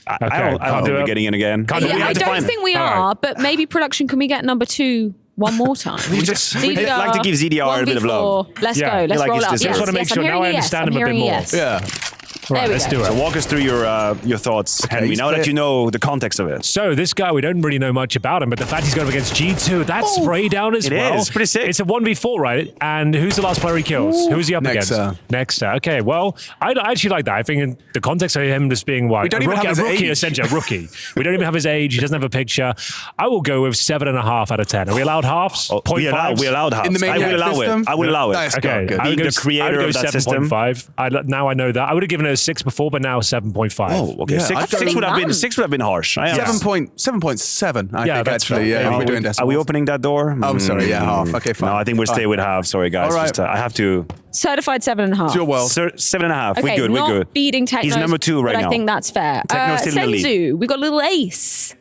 [SPEAKER 4] I don't think we're getting it again.
[SPEAKER 3] Can't do it.
[SPEAKER 14] Yeah, I
[SPEAKER 3] have to
[SPEAKER 14] don't
[SPEAKER 3] find it.
[SPEAKER 14] think we
[SPEAKER 3] All
[SPEAKER 14] are,
[SPEAKER 3] right.
[SPEAKER 14] but maybe production, can we get number 2 one more time?
[SPEAKER 4] We'd like to give ZDR a bit of love.
[SPEAKER 14] 1v4. Let's
[SPEAKER 4] Yeah.
[SPEAKER 14] go. Let's
[SPEAKER 4] Like
[SPEAKER 14] roll
[SPEAKER 4] it's
[SPEAKER 14] out.
[SPEAKER 4] deserved.
[SPEAKER 3] Just want to make
[SPEAKER 14] Yes,
[SPEAKER 3] sure
[SPEAKER 14] I'm
[SPEAKER 3] now I
[SPEAKER 14] hearing
[SPEAKER 3] understand
[SPEAKER 14] yes.
[SPEAKER 3] him a bit
[SPEAKER 14] I'm
[SPEAKER 3] more.
[SPEAKER 14] hearing yes.
[SPEAKER 11] Yeah.
[SPEAKER 14] There we
[SPEAKER 6] let's
[SPEAKER 14] go.
[SPEAKER 6] do it.
[SPEAKER 4] So walk us through your thoughts, Henry, now that you know the context of it.
[SPEAKER 6] So this guy, we don't really know much about him, but the fact he's going up against G2, that spray down as well.
[SPEAKER 4] It is pretty sick.
[SPEAKER 6] It's a 1v4, right? And who's the last player he kills? Who's he up against? Nexter. Okay, well, I actually like that. I think in the context of him just being
[SPEAKER 11] We don't even have his age.
[SPEAKER 6] Essentially a rookie. We don't even have his age. He doesn't have a picture. I will go with 7.5 out of 10. Are we allowed halves?
[SPEAKER 4] We allowed halves.
[SPEAKER 11] In the
[SPEAKER 4] I will allow
[SPEAKER 11] system?
[SPEAKER 4] it. I will allow it.
[SPEAKER 11] Nice.
[SPEAKER 6] Okay,
[SPEAKER 11] Good.
[SPEAKER 6] I would
[SPEAKER 4] Being
[SPEAKER 6] go,
[SPEAKER 4] the creator
[SPEAKER 6] I would go
[SPEAKER 4] of that system.
[SPEAKER 6] 7.5. Now I know that. I would have given it a 6 before, but now 7.5.
[SPEAKER 4] Oh, okay.
[SPEAKER 11] Yeah,
[SPEAKER 4] Six would have been harsh.
[SPEAKER 11] 7.7, I think,
[SPEAKER 6] that's
[SPEAKER 11] actually.
[SPEAKER 6] fair.
[SPEAKER 11] Yeah,
[SPEAKER 6] Are
[SPEAKER 11] we're doing decimals.
[SPEAKER 4] Are we opening that door?
[SPEAKER 11] Oh, sorry, yeah, half. Okay, fine.
[SPEAKER 4] No, I think we'll stay
[SPEAKER 11] Fine.
[SPEAKER 4] with half. Sorry, guys.
[SPEAKER 11] All right.
[SPEAKER 4] Just, I have to.
[SPEAKER 14] Certified 7.5.
[SPEAKER 11] It's your world.
[SPEAKER 4] 7.5.
[SPEAKER 14] Okay,
[SPEAKER 4] We're good.
[SPEAKER 14] not
[SPEAKER 4] We're good.
[SPEAKER 14] beating Techno.
[SPEAKER 4] He's number 2 right
[SPEAKER 14] but
[SPEAKER 4] now.
[SPEAKER 14] I think that's fair.
[SPEAKER 4] Techno's still in the lead.
[SPEAKER 14] Senzu, we've got a little ace.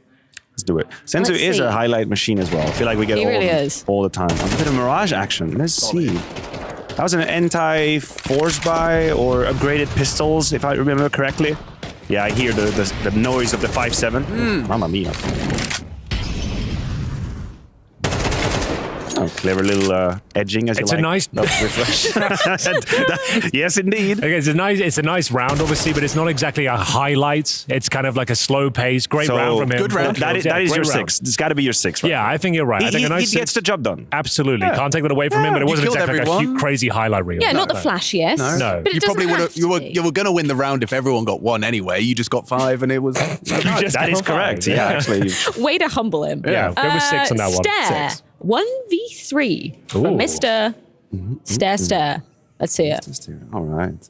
[SPEAKER 4] Let's do it. Senzu
[SPEAKER 14] Let's
[SPEAKER 4] is
[SPEAKER 14] see.
[SPEAKER 4] a highlight machine as well. I feel like we get
[SPEAKER 14] He
[SPEAKER 4] all,
[SPEAKER 14] really
[SPEAKER 4] of them
[SPEAKER 14] is.
[SPEAKER 4] all the time. A bit of Mirage action. Let's see. That was an anti-force buy or upgraded pistols, if I remember correctly. Yeah, I hear the noise of the 5.7. Mamma mia. Oh, clever little edging, as
[SPEAKER 6] It's
[SPEAKER 4] you
[SPEAKER 6] a
[SPEAKER 4] like.
[SPEAKER 6] nice-
[SPEAKER 4] Refresh. Yes, indeed.
[SPEAKER 6] Okay, it's a nice round, obviously, but it's not exactly a highlight. It's kind of like a slow pace. Great
[SPEAKER 4] So,
[SPEAKER 6] round from him.
[SPEAKER 4] good round. That is
[SPEAKER 6] great
[SPEAKER 4] your
[SPEAKER 6] round.
[SPEAKER 4] 6. It's got to be your 6, right?
[SPEAKER 6] Yeah, I think you're right. I think a nice
[SPEAKER 4] he gets the job done.
[SPEAKER 6] Absolutely.
[SPEAKER 4] Yeah.
[SPEAKER 6] Can't take that away from him, but it
[SPEAKER 11] You
[SPEAKER 6] wasn't
[SPEAKER 11] killed
[SPEAKER 6] exactly like a
[SPEAKER 11] everyone.
[SPEAKER 6] crazy highlight reel.
[SPEAKER 14] Yeah, not the flashiest.
[SPEAKER 6] No.
[SPEAKER 14] But it
[SPEAKER 11] You probably
[SPEAKER 14] doesn't
[SPEAKER 11] would
[SPEAKER 14] have
[SPEAKER 11] have. You were going to win the round if everyone got 1 anyway. You just got 5, and it was.
[SPEAKER 4] That is correct. Yeah, actually.
[SPEAKER 14] Way to humble him.
[SPEAKER 6] Yeah, go with 6 on that one.
[SPEAKER 14] Stare.
[SPEAKER 6] 6.
[SPEAKER 14] 1v3 from
[SPEAKER 6] Ooh.
[SPEAKER 14] Mr. Stare. Let's see it.
[SPEAKER 4] All right.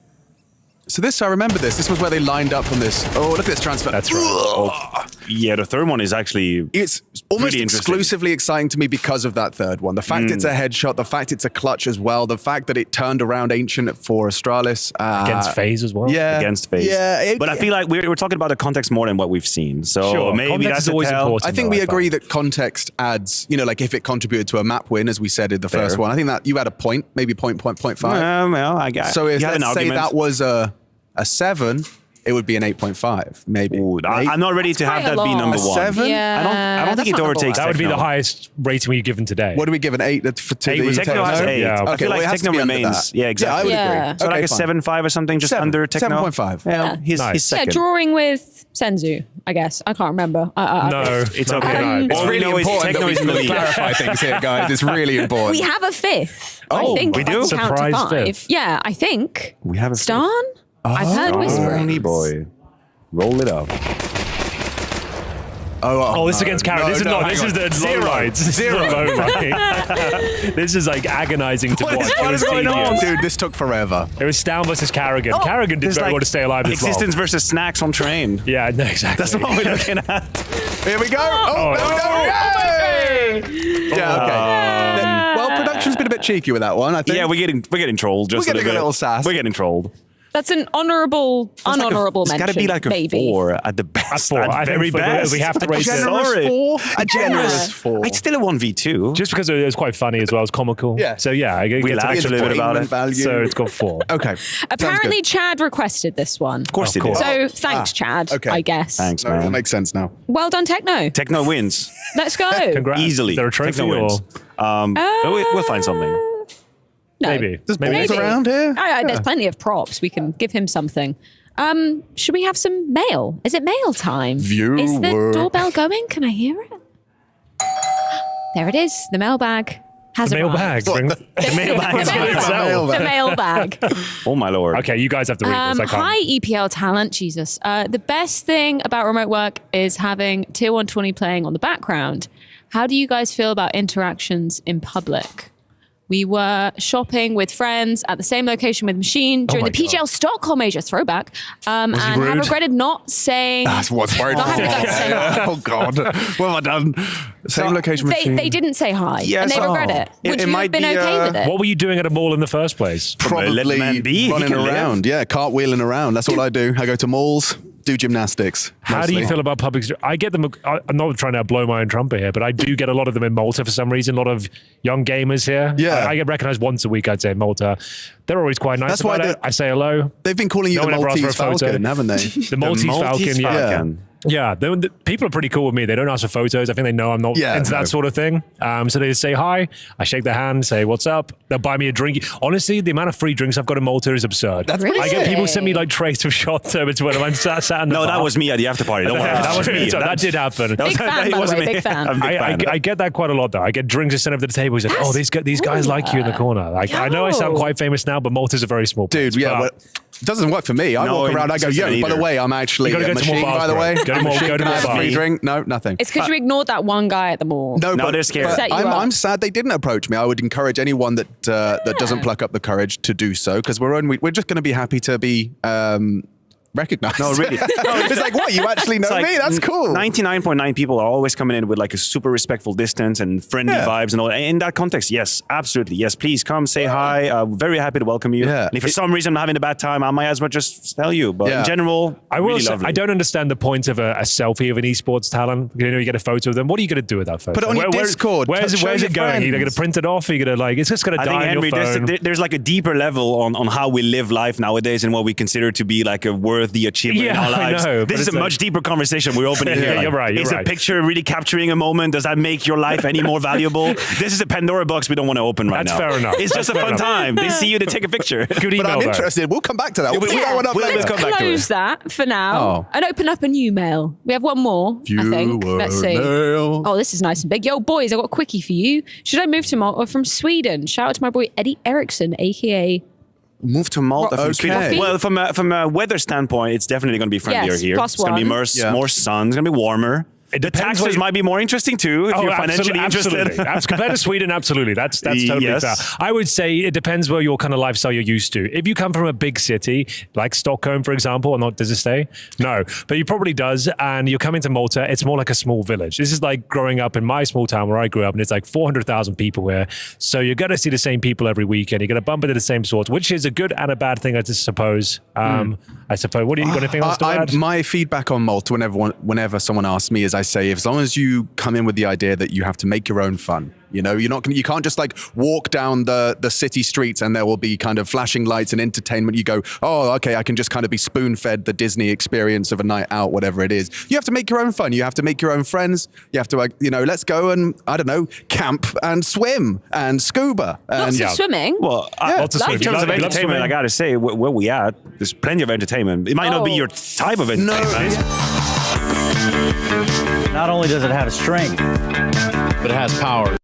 [SPEAKER 11] So this, I remember this. This was where they lined up from this. Oh, look at this transfer.
[SPEAKER 6] That's right.
[SPEAKER 4] Oh, yeah, the third one is actually.
[SPEAKER 11] It's almost
[SPEAKER 4] really interesting.
[SPEAKER 11] exclusively exciting to me because of that third one. The fact it's a headshot, the fact it's a clutch as well, the fact that it turned around Ancient for Astralis.
[SPEAKER 6] Against FaZe as well.
[SPEAKER 11] Yeah.
[SPEAKER 4] Against FaZe.
[SPEAKER 11] Yeah.
[SPEAKER 4] But I feel like we're talking about the context more than what we've seen. So
[SPEAKER 6] Sure,
[SPEAKER 4] maybe
[SPEAKER 6] context
[SPEAKER 4] that's
[SPEAKER 6] is always
[SPEAKER 4] a tell.
[SPEAKER 6] important.
[SPEAKER 11] I think
[SPEAKER 6] though,
[SPEAKER 11] we
[SPEAKER 6] I
[SPEAKER 11] agree
[SPEAKER 6] find.
[SPEAKER 11] that context adds, like if it contributed to a map win, as we said in the
[SPEAKER 4] Fair.
[SPEAKER 11] first one, I think that you had a point, maybe 0.5.
[SPEAKER 4] Well, I guess.
[SPEAKER 11] So if
[SPEAKER 4] you have an
[SPEAKER 11] let's say
[SPEAKER 4] argument.
[SPEAKER 11] that was a 7, it would be an 8.5, maybe.
[SPEAKER 4] Ooh, I'm not ready to have
[SPEAKER 14] quite a
[SPEAKER 4] that be
[SPEAKER 14] lot.
[SPEAKER 4] number
[SPEAKER 11] A
[SPEAKER 4] 1.
[SPEAKER 11] 7?
[SPEAKER 14] Yeah,
[SPEAKER 4] I don't think it
[SPEAKER 14] that's not
[SPEAKER 4] overtakes.
[SPEAKER 6] That would be the
[SPEAKER 4] Techno.
[SPEAKER 6] highest rating we've given today.
[SPEAKER 11] What do we give an 8 for to
[SPEAKER 6] 8
[SPEAKER 11] the
[SPEAKER 6] was
[SPEAKER 4] Techno has
[SPEAKER 11] Techno?
[SPEAKER 4] 8.
[SPEAKER 6] Yeah.
[SPEAKER 4] I
[SPEAKER 11] Okay,
[SPEAKER 4] feel
[SPEAKER 11] well, it
[SPEAKER 4] like
[SPEAKER 11] has to
[SPEAKER 4] Techno
[SPEAKER 11] be under
[SPEAKER 4] remains.
[SPEAKER 11] that.
[SPEAKER 4] Yeah, exactly.
[SPEAKER 11] Yeah, I would
[SPEAKER 14] Yeah.
[SPEAKER 11] agree.
[SPEAKER 4] So like
[SPEAKER 11] Okay,
[SPEAKER 4] a
[SPEAKER 11] fine.
[SPEAKER 4] 7.5 or something, just
[SPEAKER 11] 7,
[SPEAKER 4] under Techno.
[SPEAKER 11] 7.5.
[SPEAKER 4] Yeah, he's
[SPEAKER 6] Nice.
[SPEAKER 4] second.
[SPEAKER 14] Yeah, drawing with Senzu, I guess. I can't remember.
[SPEAKER 6] No,
[SPEAKER 4] It's
[SPEAKER 6] no,
[SPEAKER 4] okay.
[SPEAKER 6] no.
[SPEAKER 11] It's
[SPEAKER 4] All we
[SPEAKER 11] really
[SPEAKER 4] know is
[SPEAKER 11] important
[SPEAKER 4] Techno
[SPEAKER 11] that
[SPEAKER 4] is in the
[SPEAKER 11] we
[SPEAKER 4] lead.
[SPEAKER 11] clarify things here, guys. It's really important.
[SPEAKER 14] We have a 5th.
[SPEAKER 11] Oh,
[SPEAKER 14] I think
[SPEAKER 4] we
[SPEAKER 14] if I
[SPEAKER 4] do?
[SPEAKER 14] can count to
[SPEAKER 6] Surprise
[SPEAKER 14] 5.
[SPEAKER 6] 5th.
[SPEAKER 14] Yeah, I think.
[SPEAKER 4] We have a
[SPEAKER 14] Stan? I've heard whispering.
[SPEAKER 4] Only boy. Roll it up.
[SPEAKER 6] Oh, this is against Karen. This is not. This is the
[SPEAKER 11] Zero.
[SPEAKER 6] low lights. This is the low light. This is like agonizing to watch.
[SPEAKER 11] What
[SPEAKER 6] It
[SPEAKER 11] is
[SPEAKER 6] was
[SPEAKER 11] going on,
[SPEAKER 6] tedious.
[SPEAKER 11] dude? This took forever.
[SPEAKER 6] It was Stan versus Carrigan. Carrigan did
[SPEAKER 4] It's
[SPEAKER 6] very
[SPEAKER 4] like
[SPEAKER 6] well to stay alive as well.
[SPEAKER 4] Existence versus snacks on train.
[SPEAKER 6] Yeah, no, exactly.
[SPEAKER 4] That's what we're looking at.
[SPEAKER 11] Here we go. Oh, there we go. Yay! Yeah, okay. Well, production's been a bit cheeky with that one, I think.
[SPEAKER 4] Yeah, we're getting trolled. Just
[SPEAKER 11] We're getting a
[SPEAKER 4] bit.
[SPEAKER 11] little sass.
[SPEAKER 4] We're getting trolled.
[SPEAKER 14] That's an unhonorable mention.
[SPEAKER 4] It's got to be like a
[SPEAKER 14] maybe.
[SPEAKER 4] 4 at the best.
[SPEAKER 6] A 4.
[SPEAKER 4] At
[SPEAKER 6] I think
[SPEAKER 4] very best.
[SPEAKER 6] we have to
[SPEAKER 11] A
[SPEAKER 6] rate it.
[SPEAKER 11] generous
[SPEAKER 4] Sorry.
[SPEAKER 11] 4? A generous 4.
[SPEAKER 4] It's still a 1v2.
[SPEAKER 6] Just because it was quite funny as well. It's comical.
[SPEAKER 11] Yeah.
[SPEAKER 6] So yeah, I
[SPEAKER 4] We
[SPEAKER 6] get
[SPEAKER 4] laughed a little bit about it.
[SPEAKER 11] Value.
[SPEAKER 6] So it's got 4.
[SPEAKER 11] Okay.
[SPEAKER 14] Apparently, Chad requested this one.
[SPEAKER 4] Of course
[SPEAKER 6] Of
[SPEAKER 4] it
[SPEAKER 6] course.
[SPEAKER 4] is.
[SPEAKER 14] So thanks, Chad,
[SPEAKER 11] okay.
[SPEAKER 14] I guess.
[SPEAKER 4] Thanks,
[SPEAKER 11] No, that
[SPEAKER 4] man.
[SPEAKER 11] makes sense now.
[SPEAKER 14] Well done, Techno.
[SPEAKER 4] Techno wins.
[SPEAKER 14] Let's go.
[SPEAKER 6] Congrats.
[SPEAKER 4] Easily.
[SPEAKER 6] Is there a trophy
[SPEAKER 4] Techno
[SPEAKER 6] or
[SPEAKER 4] wins. But we'll find something.
[SPEAKER 14] No.
[SPEAKER 6] maybe?
[SPEAKER 11] There's
[SPEAKER 6] Maybe.
[SPEAKER 11] balls around here?
[SPEAKER 14] There's plenty of props. We can give him something. Should we have some mail? Is it mail time? Is the
[SPEAKER 11] Viewer.
[SPEAKER 14] doorbell going? Can I hear it? There it is. The mailbag has
[SPEAKER 6] The
[SPEAKER 14] arrived.
[SPEAKER 6] mailbag. Bring the
[SPEAKER 4] mailbag is
[SPEAKER 14] The
[SPEAKER 4] itself.
[SPEAKER 14] The mailbag.
[SPEAKER 4] Oh my lord.
[SPEAKER 6] Okay, you guys have to read this. I can't.
[SPEAKER 14] Hi, EPL talent. Jesus. The best thing about remote work is having Tier 120 playing on the background. How do you guys feel about interactions in public? We were shopping with friends at the same location with Machine during
[SPEAKER 6] my
[SPEAKER 14] the PGL Stockholm Major throwback, and have
[SPEAKER 6] rude?
[SPEAKER 14] regretted not saying.
[SPEAKER 11] That's what's worried.
[SPEAKER 14] Not having guts to say hi.
[SPEAKER 11] Oh, God. What have I done? Same location machine.
[SPEAKER 14] They didn't say hi,
[SPEAKER 4] Yes.
[SPEAKER 14] and they regret it.
[SPEAKER 4] It-
[SPEAKER 14] Would
[SPEAKER 4] it
[SPEAKER 14] you
[SPEAKER 4] might
[SPEAKER 14] have been
[SPEAKER 4] be,
[SPEAKER 14] okay with it?
[SPEAKER 6] What were you doing at a mall in the first place?
[SPEAKER 11] Probably
[SPEAKER 4] Let the man be. He
[SPEAKER 11] running
[SPEAKER 4] can live.
[SPEAKER 11] around. Yeah, cartwheeling around. That's all I do. I go to malls, do gymnastics.
[SPEAKER 6] How do you feel about public? I get them. I'm not trying to blow my own trumpet here, but I do get a lot of them in Malta for some reason. A lot of young gamers here.
[SPEAKER 11] Yeah.
[SPEAKER 6] I get recognized once a week. I'd say in Malta. They're always quite nice.
[SPEAKER 11] That's why
[SPEAKER 6] about it. I say hello.
[SPEAKER 11] They've been calling you
[SPEAKER 6] No
[SPEAKER 11] the
[SPEAKER 6] one ever asked for
[SPEAKER 11] Maltese
[SPEAKER 6] a photo.
[SPEAKER 11] Falcon, haven't they?
[SPEAKER 6] The Maltese Falcon. Yeah.
[SPEAKER 11] Falcon.
[SPEAKER 6] Yeah, people are pretty cool with me. They don't ask for photos. I think they know I'm not into that sort of thing. So they just say hi. I shake their hand, say what's up. They'll buy me a drink. Honestly, the amount of free drinks I've got in Malta is absurd.
[SPEAKER 4] That's
[SPEAKER 6] I get people send me like trays of shot turbans when I'm sat in the bar.
[SPEAKER 4] that was me at the after party. Don't worry.
[SPEAKER 6] That was me. So that did happen.
[SPEAKER 14] Big fan, by the way, big fan.
[SPEAKER 6] I get that quite a lot though. I get drinks sent over to the table. He's like, oh, these guys like you in the corner. Like I know I sound quite famous now, but Malta's a very small place.
[SPEAKER 11] Dude, yeah, but it doesn't work for me. I walk around, I go, yo, by the way, I'm actually a machine, by the way.
[SPEAKER 6] Go to more bars.
[SPEAKER 11] Free drink? No, nothing.
[SPEAKER 14] It's because you ignored that one guy at the mall.
[SPEAKER 11] No,
[SPEAKER 4] they're scared.
[SPEAKER 11] I'm sad they didn't approach me. I would encourage anyone that doesn't pluck up the courage to do so, because we're just going to be happy to be recognized.
[SPEAKER 4] No, really.
[SPEAKER 11] It's like, what? You actually know me? That's cool.
[SPEAKER 4] 99.9 people are always coming in with like a super respectful distance and friendly vibes and all. In that context, yes, absolutely. Yes, please come, say hi. Very happy to welcome you.
[SPEAKER 11] Yeah.
[SPEAKER 4] And if for some reason I'm having a bad time, I might as well just tell you. But in general,
[SPEAKER 6] I will
[SPEAKER 4] really
[SPEAKER 6] say,
[SPEAKER 4] lovely.
[SPEAKER 6] I don't understand the point of a selfie of an esports talent. You know, you get a photo of them. What are you going to do with that photo?
[SPEAKER 11] Put it on your Discord.
[SPEAKER 6] Where's it going? Are you going to print it off? Are you going to like, it's just going to die on your phone?
[SPEAKER 4] There's like a deeper level on how we live life nowadays and what we consider to be like a worthy achievement in our lives.
[SPEAKER 6] I know,
[SPEAKER 4] this is a much deeper conversation we're opening here.
[SPEAKER 6] You're right.
[SPEAKER 4] Is a picture really capturing a moment? Does that make your life any more valuable? This is a Pandora box we don't want to open right now.
[SPEAKER 6] That's fair enough.
[SPEAKER 4] It's just a fun time. They see you, they take a picture.
[SPEAKER 6] Good email,
[SPEAKER 11] but I'm interested. We'll come back to that.
[SPEAKER 14] Let's close that for now and open up a new mail. We have one more, I think. Let's see. Oh, this is nice and big. Yo, boys, I've got a quickie for you. Should I move to Malta from Sweden? Shout out to my boy Eddie Eriksson, a.k.a.
[SPEAKER 4] Move to Malta from Sweden. Well, from a weather standpoint, it's definitely going to be friendlier here.
[SPEAKER 14] Plus
[SPEAKER 4] it's going to be more sun. It's going to be warmer. The taxes might be more interesting too if you're financially interested.
[SPEAKER 6] Compared to Sweden, absolutely. That's totally fair. I would say it depends where your kind of lifestyle you're used to. If you come from a big city, like Stockholm, for example, or not, does it stay? No, but you probably does. And you're coming to Malta, it's more like a small village. This is like growing up in my small town where I grew up, and it's like 400,000 people here. So you're going to see the same people every weekend. You're going to bump into the same sorts, which is a good and a bad thing, I suppose. I suppose. What do you got anything else to add?
[SPEAKER 11] My feedback on Malta, whenever someone asks me, is I say, as long as you come in with the idea that you have to make your own fun, you know, you can't just like walk down the city streets and there will be kind of flashing lights and entertainment. You go, oh, okay, I can just kind of be spoon-fed the Disney experience of a night out, whatever it is. You have to make your own fun. You have to make your own friends. You have to, let's go and, I don't know, camp and swim and scuba.
[SPEAKER 14] Lots of swimming.
[SPEAKER 4] Well, in terms of entertainment, I got to say, where we at, there's plenty of entertainment. It might not be your type of entertainment.
[SPEAKER 12] Not only does it have strength,
[SPEAKER 7] but it has power.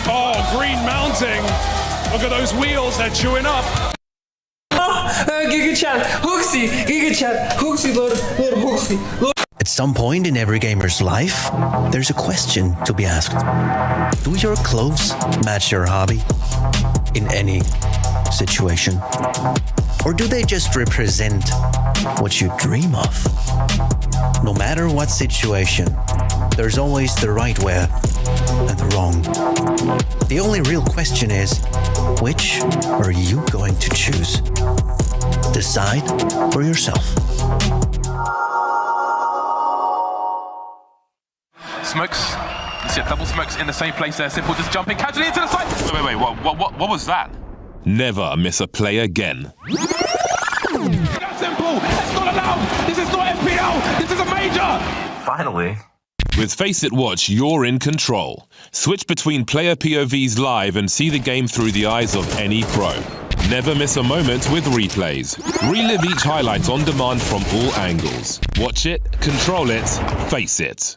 [SPEAKER 1] Oh, green mounting. Look at those wheels, they're chewing up.
[SPEAKER 15] Giga-chan, Hooksy, Giga-chan, Hooksy, Lord Hooksy, Lord.
[SPEAKER 16] At some point in every gamer's life, there's a question to be asked. Do your clothes match your hobby in any situation? Or do they just represent what you dream of? No matter what situation, there's always the right way and the wrong. The only real question is, which are you going to choose? Decide for yourself.
[SPEAKER 18] Smokes. You see double smokes in the same place there. Simple just jumping casually into the side. Wait, what was that?
[SPEAKER 1] Never miss a play again.
[SPEAKER 18] That's Simple. That's not allowed. This is not FPL. This is a major.
[SPEAKER 20] Finally.
[SPEAKER 1] With Faceit Watch, you're in control. Switch between player POVs live and see the game through the eyes of any pro. Never miss a moment with replays. Relive each highlight on demand from all angles. Watch it, control it, face it.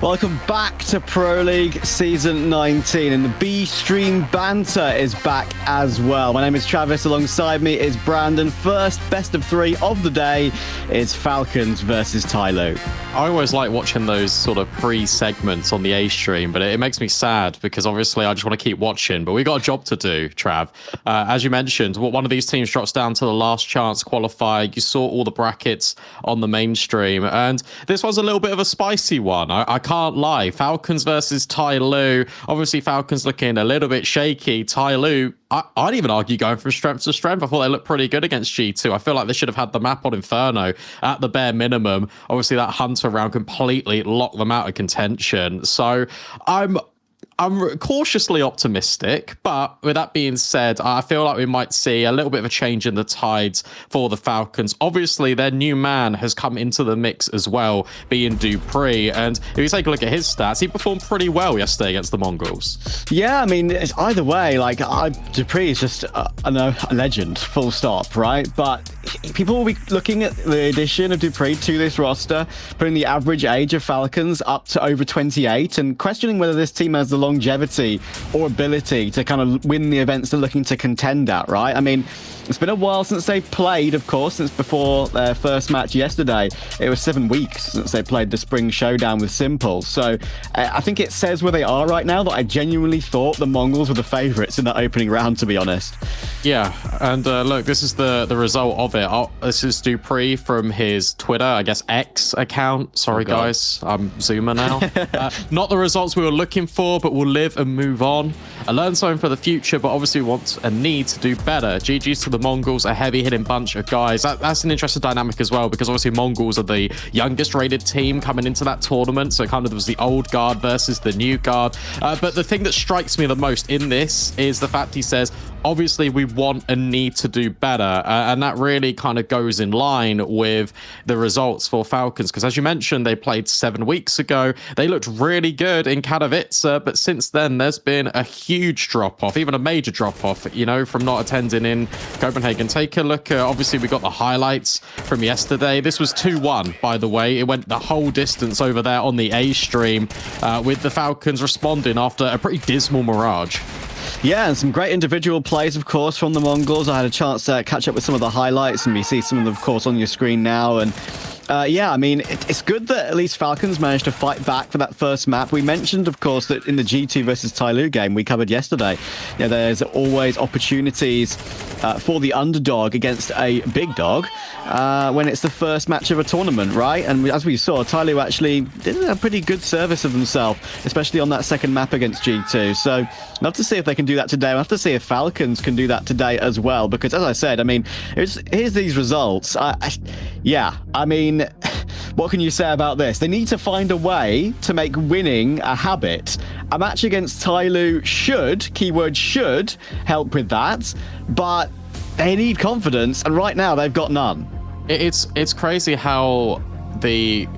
[SPEAKER 8] Welcome back to Pro League Season 19, and the B-Stream banter is back as well. My name is Travis, alongside me is Brandon. First best of 3 of the day is Falcons versus TyLoo.
[SPEAKER 17] I always like watching those sort of pre-segments on the A-Stream, but it makes me sad because obviously I just want to keep watching, but we got a job to do, Trav. As you mentioned, one of these teams drops down to the last chance qualifier. You saw all the brackets on the mainstream, and this was a little bit of a spicy one. I can't lie. Falcons versus TyLoo. Obviously, Falcons looking a little bit shaky. TyLoo, I'd even argue going from strength to strength. I thought they looked pretty good against G2. I feel like they should have had the map on Inferno at the bare minimum. Obviously, that Hunter round completely locked them out of contention. So I'm cautiously optimistic, but with that being said, I feel like we might see a little bit of a change in the tides for the Falcons. Obviously, their new man has come into the mix as well, being Dupree. And if you take a look at his stats, he performed pretty well yesterday against the Mongols.
[SPEAKER 8] Yeah, I mean, it's either way, like, Dupree is just a legend, full stop, right? But people will be looking at the addition of Dupree to this roster, putting the average age of Falcons up to over 28, and questioning whether this team has the longevity or ability to kind of win the events they're looking to contend at, right? I mean, it's been a while since they played, of course, since before their first match yesterday. It was 7 weeks since they played the Spring Showdown with Simple. So I think it says where they are right now that I genuinely thought the Mongols were the favourites in that opening round, to be honest.
[SPEAKER 17] Yeah, and look, this is the result of it. This is Dupree from his Twitter, I guess, X account. Sorry, guys, I'm Zoomer now. Not the results we were looking for, but we'll live and move on. I learned something for the future, but obviously want and need to do better. GG's to the Mongols, a heavy-hitting bunch of guys. That's an interesting dynamic as well, because obviously Mongols are the youngest rated team coming into that tournament, so kind of there was the old guard versus the new guard. But the thing that strikes me the most in this is the fact he says, obviously we want and need to do better, and that really kind of goes in line with the results for Falcons, because as you mentioned, they played 7 weeks ago. They looked really good in Katowice, but since then there's been a huge drop-off, even a major drop-off, you know, from not attending in Copenhagen. Take a look. Obviously, we got the highlights from yesterday. This was 2-1, by the way. It went the whole distance over there on the A stream, with the Falcons responding after a pretty dismal Mirage.
[SPEAKER 8] Yeah, and some great individual plays, of course, from the Mongols. I had a chance to catch up with some of the highlights, and we see some of them, of course, on your screen now. And yeah, I mean, it's good that at least Falcons managed to fight back for that first map. We mentioned, of course, that in the G2 versus TyLoo game we covered yesterday, you know, there's always opportunities for the underdog against a big dog when it's the first match of a tournament, right? And as we saw, TyLoo actually did a pretty good service of themselves, especially on that second map against G2. So I'll have to see if they can do that today. I'll have to see if Falcons can do that today as well, because as I said, I mean, here's these results. Yeah, I mean, what can you say about this? They need to find a way to make winning a habit. A match against TyLoo should, keyword should, help with that, but they need confidence, and right now they've got none.
[SPEAKER 17] It's crazy how the...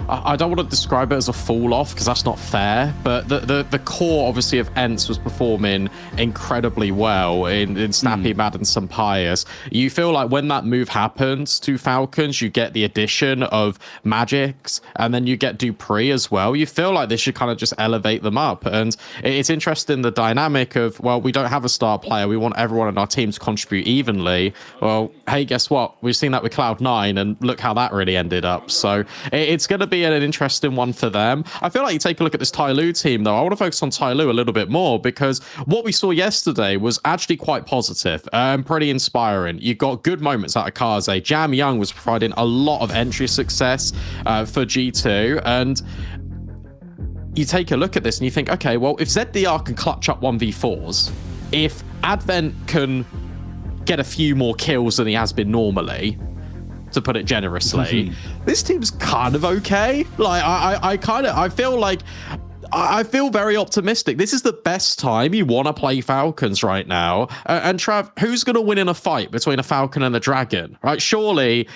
[SPEAKER 17] I don't want to describe it as a fall-off because that's not fair, but the core, obviously, of ENCE was performing incredibly well in Snappy, Mad, and Sampaius. You feel like when that move happens to Falcons, you get the addition of Magix, and then you get Dupree as well. You feel like this should kind of just elevate them up, and it's interesting the dynamic of, well, we don't have a star player. We want everyone in our team to contribute evenly. Well, hey, guess what? We've seen that with Cloud9, and look how that really ended up. So it's going to to be an interesting one for them. I feel like you take a look at this TyLoo team, though. I want to focus on TyLoo a little bit more because what we saw yesterday was actually quite positive and pretty inspiring. You got good moments out of Kaze. Jam Young was providing a lot of entry success for G2, and you take a look at this and you think, okay, well, if ZDR can clutch up 1v4s, if Advent can get a few more kills than he has been normally, to put it generously, this team's kind of okay. Like, I feel very optimistic. This is the best time you want to play Falcons right now. And Trav, who's going to win in a fight between a Falcon and a Dragon? Right? Surely,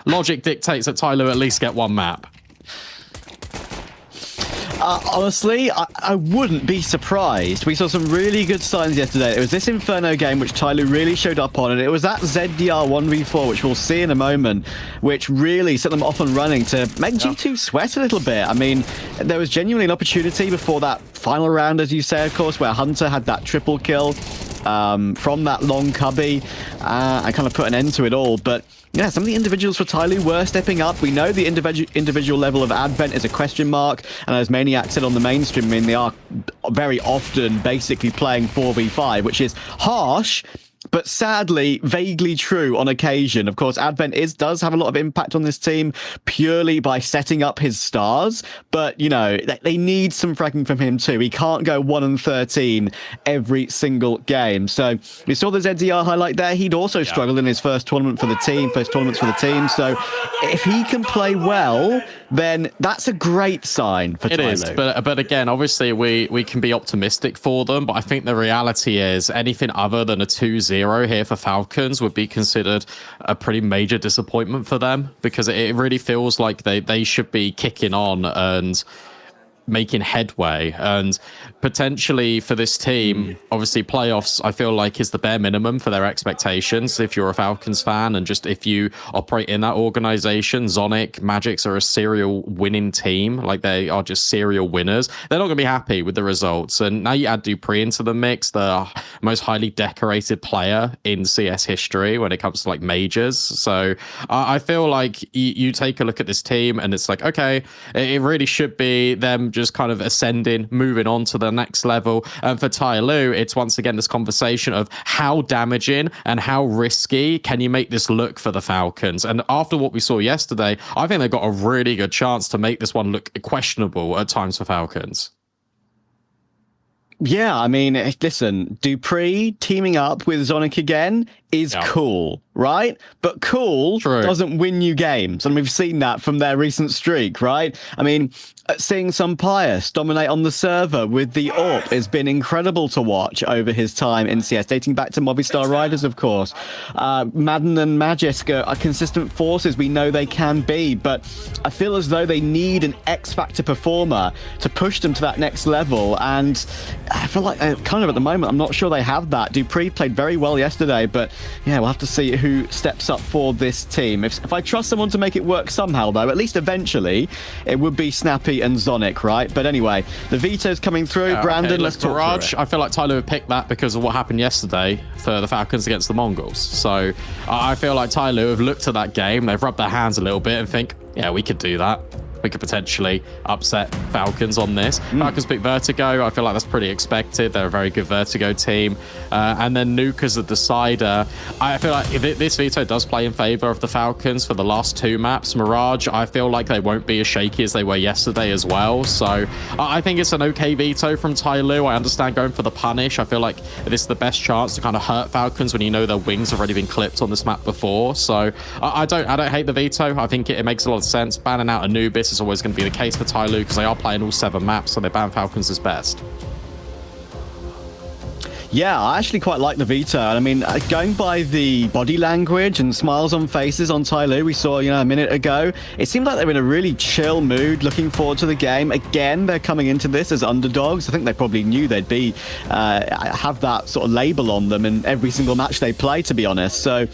[SPEAKER 17] logic dictates that TyLoo at least get one map.
[SPEAKER 8] Honestly, I wouldn't be surprised. We saw some really good signs yesterday. It was this Inferno game which TyLoo really showed up on, and it was that ZDR 1v4, which we'll see in a moment, which really set them off and running to make G2 sweat a little bit. I mean, there was genuinely an opportunity before that final round, as you say, of course, where Hunter had that triple kill from that long cubby and kind of put an end to it all. But yeah, some of the individuals for TyLoo were stepping up. We know the individual level of Advent is a question mark, and as Maniac said on the mainstream, I mean, they are very often basically playing 4v5, which is harsh, but sadly, vaguely true on occasion. Of course, Advent does have a lot of impact on this team purely by setting up his stars, but, you know, they need some fragging from him too. He can't go 1-13 every single game. So we saw the ZDR highlight there. He'd also struggled in his first tournaments for the team. So if he can play well, then that's a great sign for TyLoo. It is,
[SPEAKER 17] but again, obviously we can be optimistic for them, but I think the reality is anything other than a 2-0 here for Falcons would be considered a pretty major disappointment for them, because it really feels like they should be kicking on and making headway, and potentially for this team, obviously playoffs I feel like is the bare minimum for their expectations if you're a Falcons fan, and just if you operate in that organization. Zonic, Magics are a serial winning team, like they are just serial winners. They're not going to be happy with the results, and now you add dupreeh into the mix, the most highly decorated player in CS history when it comes to like majors. So I feel like you take a look at this team and it's like, okay, it really should be them just kind of ascending, moving on to the next level. And for TyLoo, it's once again this conversation of how damaging and how risky can you make this look for the Falcons. And after what we saw yesterday, I think they've got a really good chance to make this one look questionable at times for Falcons.
[SPEAKER 8] Yeah, I mean, listen, dupreeh teaming up with Zonic again is cool, right? But cool doesn't win you games. And we've seen that from their recent streak, right? I mean, seeing some Pius dominate on the server with the AWP has been incredible to watch over his time in CS, dating back to Movistar Riders, of course. Madden and Magisk are consistent forces. We know they can be, but I feel as though they need an X-Factor performer to push them to that next level. And I feel like kind of at the moment, I'm not sure they have that. dupreeh played very well yesterday, but yeah, we'll have to see who steps up for this team. If I trust someone to make it work somehow, though, at least eventually, it would be Snappy and Zonic, right? But anyway, the veto's coming through. Brandon, let's talk
[SPEAKER 17] Mirage, I feel like TyLoo have picked that because of what happened yesterday for the Falcons against the Mongols. So I feel like TyLoo have looked at that game, they've rubbed their hands a little bit and think, yeah, we could do that. We could potentially upset Falcons on this. Falcons pick Vertigo. I feel like that's pretty expected. They're a very good Vertigo team. And then Nuke as a decider. I feel like this veto does play in favor of the Falcons for the last two maps. Mirage, I feel like they won't be as shaky as they were yesterday as well. So I think it's an okay veto from TyLoo. I understand going for the punish. I feel like this is the best chance to kind of hurt Falcons when you know their wings have already been clipped on this map before. So I don't hate the veto. I think it makes a lot of sense. Banning out Anubis is always going to be the case for TyLoo because they are playing all 7 maps, so they ban Falcons as best.
[SPEAKER 8] Yeah, I actually quite like the veto. I mean, going by the body language and smiles on faces on TyLoo we saw, a minute ago, it seemed like they were in a really chill mood, looking forward to the game. Again, they're coming into this as underdogs. I think they probably knew they'd be have that sort of label on them in every single match they play, to be honest. So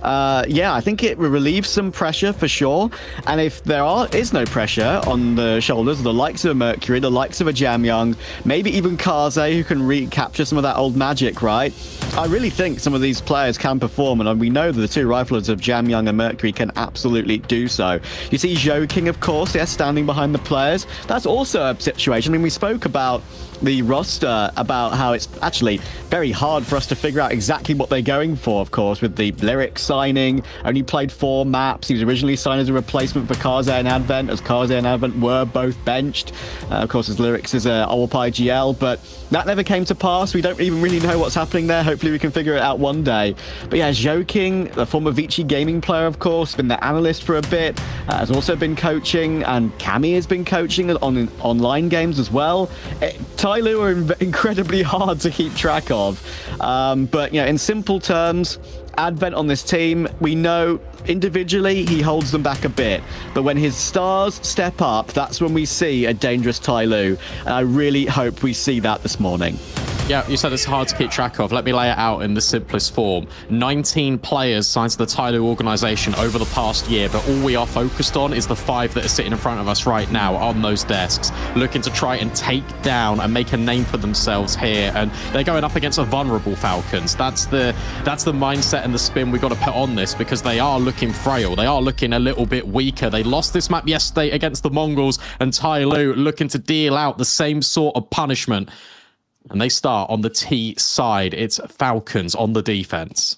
[SPEAKER 8] Yeah, I think it relieves some pressure for sure. And if there is no pressure on the shoulders of the likes of a Mercury, the likes of a Jamyoung, maybe even Kaze, who can recapture some of that old magic, right? I really think some of these players can perform, and we know that the two riflers of Jamyoung and Mercury can absolutely do so. You see Joking, of course, standing behind the players. That's also a situation. I mean, we spoke about the roster, about how it's actually very hard for us to figure out exactly what they're going for, of course, with the Lyric signing. Only played 4 maps. He was originally signed as a replacement for Kaze and Advent, as Kaze and Advent were both benched. Of course, his Lyrics is a AWP IGL, but that never came to pass. We don't even really know what's happening there. Hopefully we can figure it out one day. But yeah, Joking, the former Vici gaming player, of course, been the analyst for a bit, has also been coaching, and Cammy has been coaching on online games as well. TyLoo are incredibly hard to keep track of. But, you know, in simple terms, Advent on this team, we know individually he holds them back a bit. But when his stars step up, that's when we see a dangerous TyLoo. And I really hope we see that this morning.
[SPEAKER 17] Yeah, you said it's hard to keep track of. Let me lay it out in the simplest form. 19 players signed to the TyLoo organization over the past year, but all we are focused on is the 5 that are sitting in front of us right now on those desks, looking to try and take down and make a name for themselves here. And they're going up against a vulnerable Falcons. That's the mindset and the spin we got to put on this, because they are looking frail. They are looking a little bit weaker. They lost this map yesterday against the Mongols, and TyLoo looking to deal out the same sort of punishment. And they start on the T side. It's Falcons on the defense.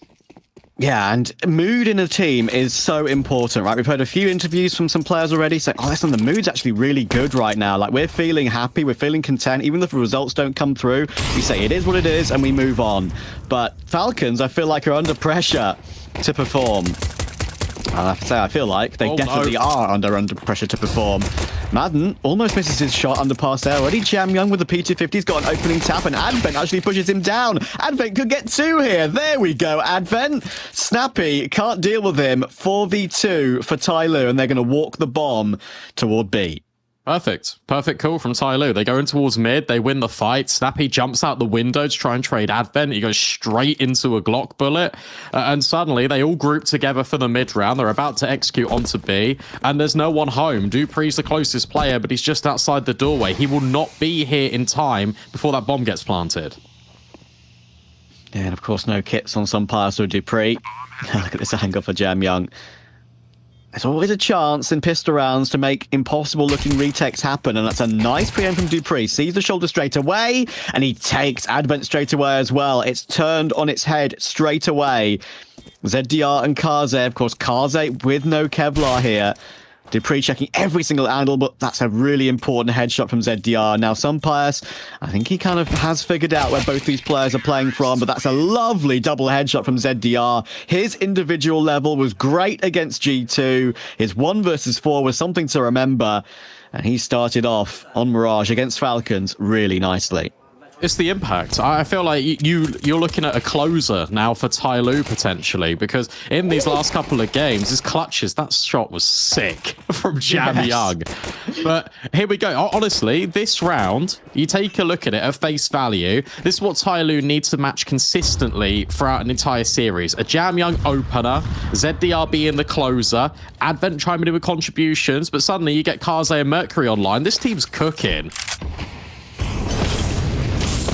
[SPEAKER 8] Yeah, and mood in a team is so important, right? We've heard a few interviews from some players already saying, oh, listen, the mood's actually really good right now. Like, we're feeling happy, we're feeling content. Even if the results don't come through, we say it is what it is and we move on. But Falcons, I feel like, are under pressure to perform. I have to say, I feel like they definitely are under pressure to perform. Madden almost misses his shot under pass there already. Jamyoung with the P250's got an opening tap, and Advent actually pushes him down. Advent could get 2 here. There we go, Advent. Snappy can't deal with him. 4v2 for TyLoo, and they're going to walk the bomb toward B.
[SPEAKER 17] Perfect call from TyLoo. They go in towards mid. They win the fight. Snappy jumps out the window to try and trade Advent. He goes straight into a Glock bullet. And suddenly they all group together for the mid round. They're about to execute onto B. And there's no one home. Dupree's the closest player, but he's just outside the doorway. He will not be here in time before that bomb gets planted.
[SPEAKER 8] Yeah, and of course no kits on some parts of Dupree. Look at this angle for Jamyoung. There's always a chance in pistol rounds to make impossible-looking retakes happen, and that's a nice preempt from Dupree. Sees the shoulder straight away, and he takes Advent straight away as well. It's turned on its head straight away. ZDR and Kaze, of course, Kaze with no Kevlar here. Dupree checking every single angle, but that's a really important headshot from ZDR. Now, some players, I think he kind of has figured out where both these players are playing from, but that's a lovely double headshot from ZDR. His individual level was great against G2. His 1 versus 4 was something to remember, and he started off on Mirage against Falcons really nicely.
[SPEAKER 17] It's the impact. I feel like you're looking at a closer now for TyLoo potentially, because in these last couple of games, his clutches, that shot was sick from Jamyoung. Yes. But here we go. Honestly, this round, you take a look at it at face value. This is what TyLoo needs to match consistently throughout an entire series. A Jamyoung opener, ZDR being the closer, Advent trying to do with contributions, but suddenly you get Kaze and Mercury online. This team's cooking.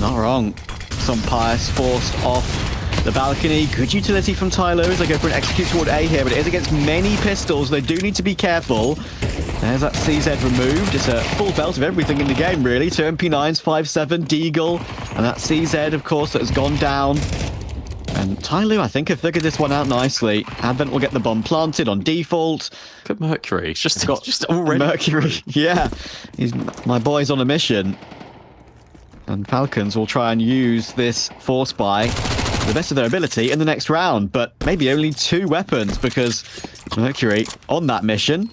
[SPEAKER 8] Not wrong. Some Pious forced off the balcony. Good utility from TyLoo as they go for an execute toward A here, but it is against many pistols. They do need to be careful. There's that CZ removed. It's a full belt of everything in the game, really. 2 MP9s, 5.7, Deagle, and that CZ, of course, that has gone down. And TyLoo, I think, have figured this one out nicely. Advent will get the bomb planted on default.
[SPEAKER 17] Good Mercury. It's just already...
[SPEAKER 8] Mercury, yeah. My boy's on a mission. And Falcons will try and use this force buy to the best of their ability in the next round, but maybe only 2 weapons, because Mercury on that mission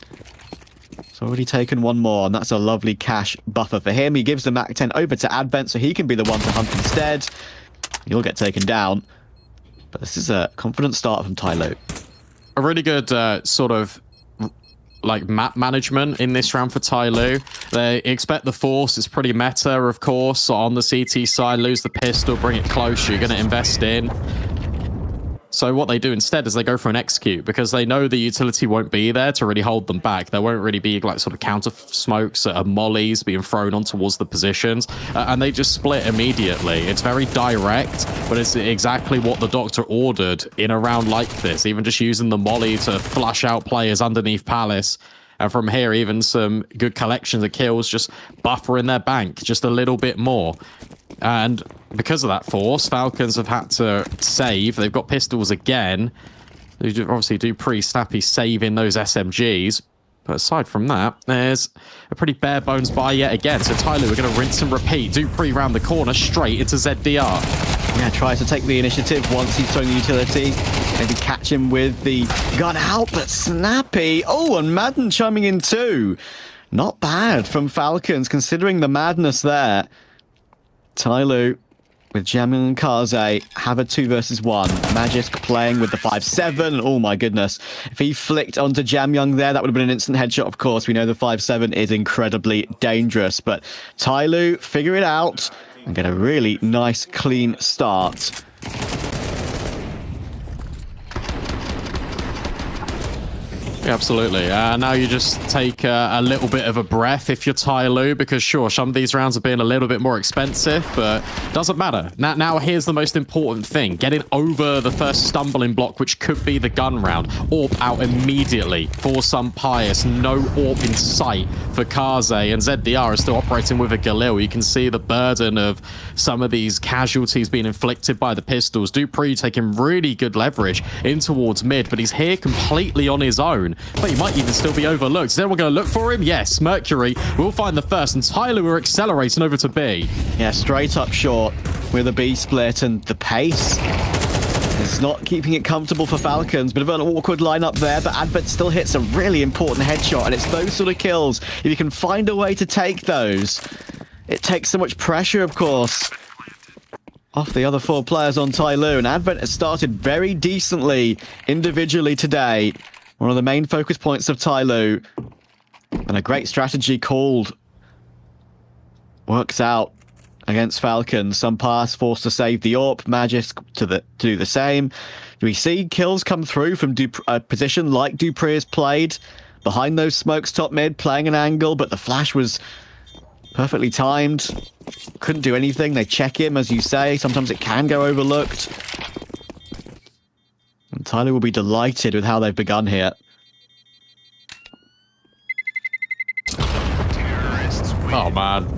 [SPEAKER 8] has already taken 1 more, and that's a lovely cash buffer for him. He gives the Mac 10 over to Advent so he can be the one to hunt instead. He'll get taken down, but this is a confident start from TyLoo.
[SPEAKER 17] A really good sort of like map management in this round for TyLoo. They expect the force. It's pretty meta, of course. On the CT side, lose the pistol, bring it close. You're going to invest in. So what they do instead is they go for an execute because they know the utility won't be there to really hold them back. There won't really be like sort of counter smokes, mollies being thrown on towards the positions, and they just split immediately. It's very direct, but it's exactly what the Doctor ordered in a round like this, even just using the molly to flush out players underneath Palace. And from here, even some good collections of kills, just buffering their bank just a little bit more. And because of that force, Falcons have had to save. They've got pistols again. They obviously do pretty snappy saving those SMGs. But aside from that, there's a pretty bare bones buy yet again. So TyLoo, we're going to rinse and repeat. Dupree round the corner, straight into ZDR.
[SPEAKER 8] Yeah, tries to take the initiative once he's throwing the utility. Maybe catch him with the gun out, but snappy. Oh, and Madden chiming in too. Not bad from Falcons, considering the madness there. TyLoo with Jamyang and Kaze have a 2 versus 1. Magisk playing with the 5-7. Oh my goodness. If he flicked onto Jamyang there, that would have been an instant headshot, of course. We know the 5-7 is incredibly dangerous, but TyLoo figure it out and get a really nice, clean start.
[SPEAKER 17] Yeah, absolutely. Now you just take a little bit of a breath if you're TyLoo, because sure, some of these rounds have been a little bit more expensive, but doesn't matter. Now here's the most important thing. Getting over the first stumbling block, which could be the gun round. AWP out immediately for some Pious. No AWP in sight for Kaze, and ZDR is still operating with a Galil. You can see the burden of some of these casualties being inflicted by the pistols. Dupree taking really good leverage in towards mid, but he's here completely on his own. But he might even still be overlooked. Is anyone going to look for him? Yes, Mercury will find the first, and TyLoo are accelerating over to B.
[SPEAKER 8] Yeah, straight up short with a B split, and the pace is not keeping it comfortable for Falcons. Bit of an awkward lineup there, but Advent still hits a really important headshot, and it's those sort of kills. If you can find a way to take those, it takes so much pressure, of course, off the other 4 players on TyLoo, and Advent has started very decently individually today. One of the main focus points of TyLoo, and a great strategy called works out against Falcons. Some pass forced to save the AWP, Magisk to do the same. Do we see kills come through from a position like Dupree has played? Behind those smokes top mid, playing an angle, but the flash was perfectly timed. Couldn't do anything. They check him, as you say. Sometimes it can go overlooked. And TyLoo will be delighted with how they've begun here.
[SPEAKER 17] Oh man,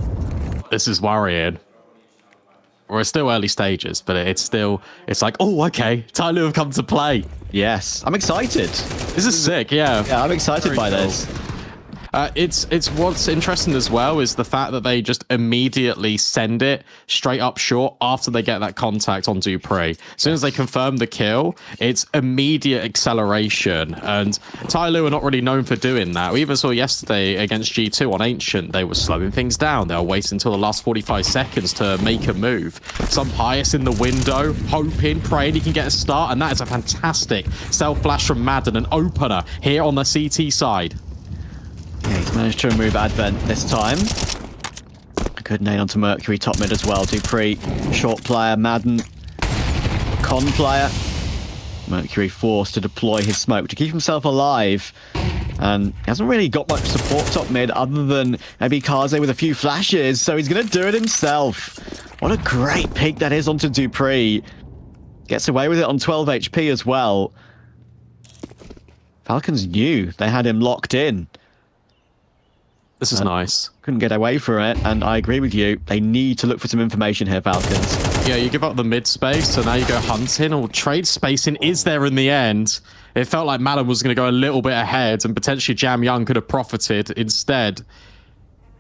[SPEAKER 17] this is worrying. We're still early stages, but it's like, oh, okay, TyLoo have come to play.
[SPEAKER 8] Yes, I'm excited.
[SPEAKER 17] This is sick, yeah.
[SPEAKER 8] Yeah, I'm excited by this.
[SPEAKER 17] It's what's interesting as well is the fact that they just immediately send it straight up short after they get that contact on Dupree. As soon as they confirm the kill, it's immediate acceleration, and TyLoo are not really known for doing that. We even saw yesterday against G2 on Ancient, they were slowing things down. They were waiting until the last 45 seconds to make a move. Some Pious in the window, hoping, praying he can get a start, and that is a fantastic self-flash from Madden, an opener here on the CT side.
[SPEAKER 8] Yeah, he's managed to remove Advent this time. A good nade onto Mercury top mid as well. Dupree, short player, Madden, con player. Mercury forced to deploy his smoke to keep himself alive. And he hasn't really got much support top mid other than maybe Kaze with a few flashes, so he's going to do it himself. What a great pick that is onto Dupree. Gets away with it on 12 HP as well. Falcons knew they had him locked in.
[SPEAKER 17] This is nice.
[SPEAKER 8] Couldn't get away from it, and I agree with you. They need to look for some information here, Falcons.
[SPEAKER 17] Yeah, you give up the mid space, so now you go hunting, or trade spacing is there in the end. It felt like Madden was going to go a little bit ahead, and potentially Jamyang could have profited. Instead,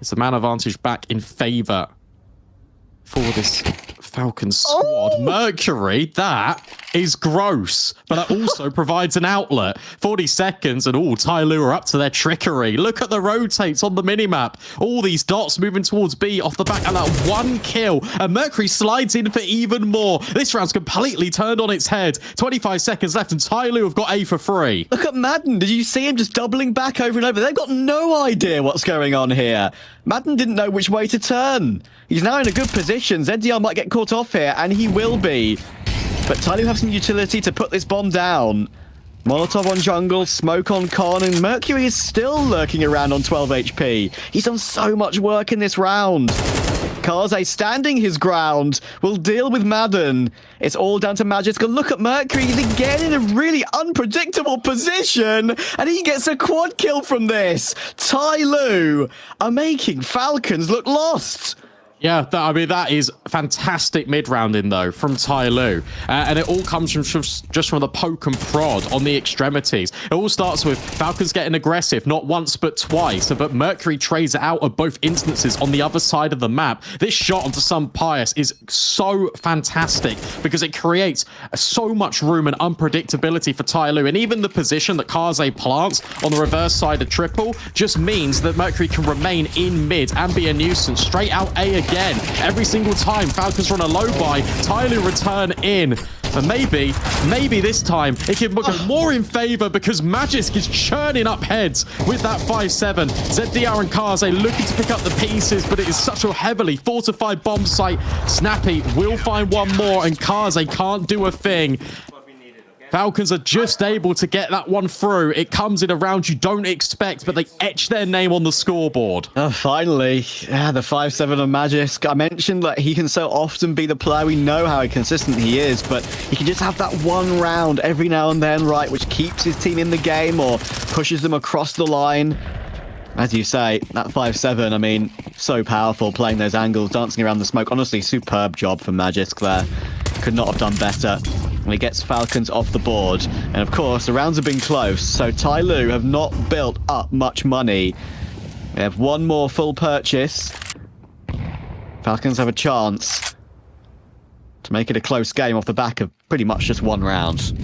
[SPEAKER 17] it's a man advantage back in favor for this Falcons squad. Oh! Mercury, that is gross, but that also provides an outlet. 40 seconds, and all TyLoo are up to their trickery. Look at the rotates on the minimap. All these dots moving towards B off the back of that one kill, and Mercury slides in for even more. This round's completely turned on its head. 25 seconds left, and TyLoo have got A for free.
[SPEAKER 8] Look at Madden. Did you see him just doubling back over and over? They've got no idea what's going on here. Madden didn't know which way to turn. He's now in a good position. ZDR might get caught off here, and he will be. But TyLoo have some utility to put this bomb down. Molotov on jungle, smoke on Con, and Mercury is still lurking around on 12 HP. He's done so much work in this round. Kaze standing his ground will deal with Madden. It's all down to Magic. Look at Mercury. He's again in a really unpredictable position, and he gets a quad kill from this. TyLoo are making Falcons look lost.
[SPEAKER 17] Yeah, I mean, that is fantastic mid-rounding, though, from TyLoo. And it all comes from just from the poke and prod on the extremities. It all starts with Falcons getting aggressive, not once but twice. But Mercury trades it out of both instances on the other side of the map. This shot onto Sun Pius is so fantastic because it creates so much room and unpredictability for TyLoo. And even the position that Kaze plants on the reverse side of triple just means that Mercury can remain in mid and be a nuisance. Straight out A again. Every single time Falcons run a low buy, TyLoo return in. And maybe this time it can go more in favor because Magisk is churning up heads with that 5-7. ZDR and Kaze looking to pick up the pieces, but it is such a heavily fortified bomb site. Snappy will find one more, and Kaze can't do a thing. Falcons are just able to get that one through. It comes in a round you don't expect, but they etch their name on the scoreboard.
[SPEAKER 8] Oh, finally. Yeah, the 5-7 on Magisk. I mentioned that he can so often be the player. We know how consistent he is, but he can just have that one round every now and then, right, which keeps his team in the game or pushes them across the line. As you say, that 5-7, I mean, so powerful playing those angles, dancing around the smoke. Honestly, superb job from Magisk there. Could not have done better. And he gets Falcons off the board. And of course, the rounds have been close, so TyLoo have not built up much money. They have one more full purchase. Falcons have a chance to make it a close game off the back of pretty much just one round.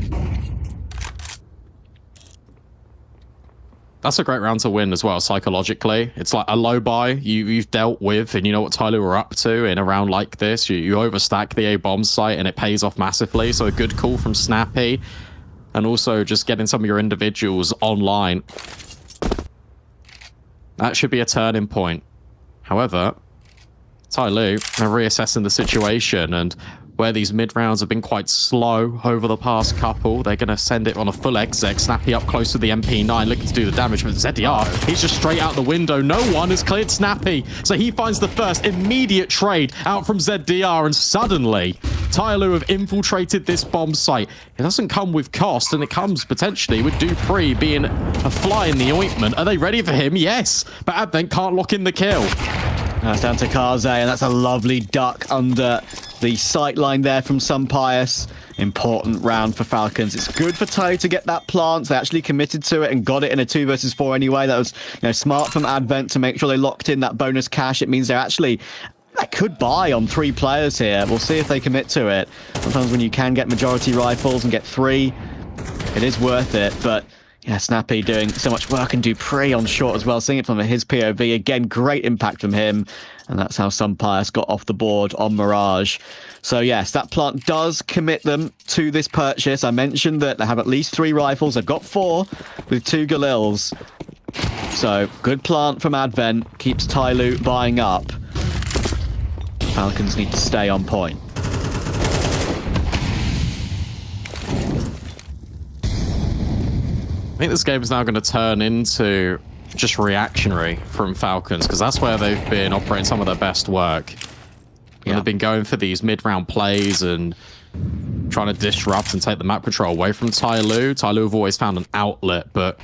[SPEAKER 17] That's a great round to win as well, psychologically. It's like a low buy you've dealt with, and you know what TyLoo are up to in a round like this. You overstack the A bomb site, and it pays off massively. So a good call from Snappy, and also just getting some of your individuals online. That should be a turning point. However, TyLoo are reassessing the situation, and where these mid-rounds have been quite slow over the past couple, they're going to send it on a full exec. Snappy up close to the MP9, looking to do the damage with ZDR. He's just straight out the window. No one has cleared Snappy, so he finds the first immediate trade out from ZDR, and suddenly TyLoo have infiltrated this bomb site. It doesn't come with cost, and it comes potentially with Dupree being a fly in the ointment. Are they ready for him? Yes, but Advent can't lock in the kill.
[SPEAKER 8] That's down to Kaze, and that's a lovely duck under the sight line there from Sun Pius. Important round for Falcons. It's good for TyLoo to get that plant. They actually committed to it and got it in a 2 versus 4 anyway. That was, smart from Advent to make sure they locked in that bonus cash. It means they're actually... They could buy on 3 players here. We'll see if they commit to it. Sometimes when you can get majority rifles and get 3, it is worth it, but... Yeah, Snappy doing so much work, and Dupree on short as well, seeing it from his POV. Again, great impact from him, and that's how Sun Pius got off the board on Mirage. So yes, that plant does commit them to this purchase. I mentioned that they have at least 3 rifles. They've got 4 with 2 Galils. So, good plant from Advent, keeps TyLoo buying up. Falcons need to stay on point.
[SPEAKER 17] I think this game is now going to turn into just reactionary from Falcons, because that's where they've been operating some of their best work. Yeah. They've been going for these mid-round plays and trying to disrupt and take the map control away from TyLoo. TyLoo have always found an outlet, but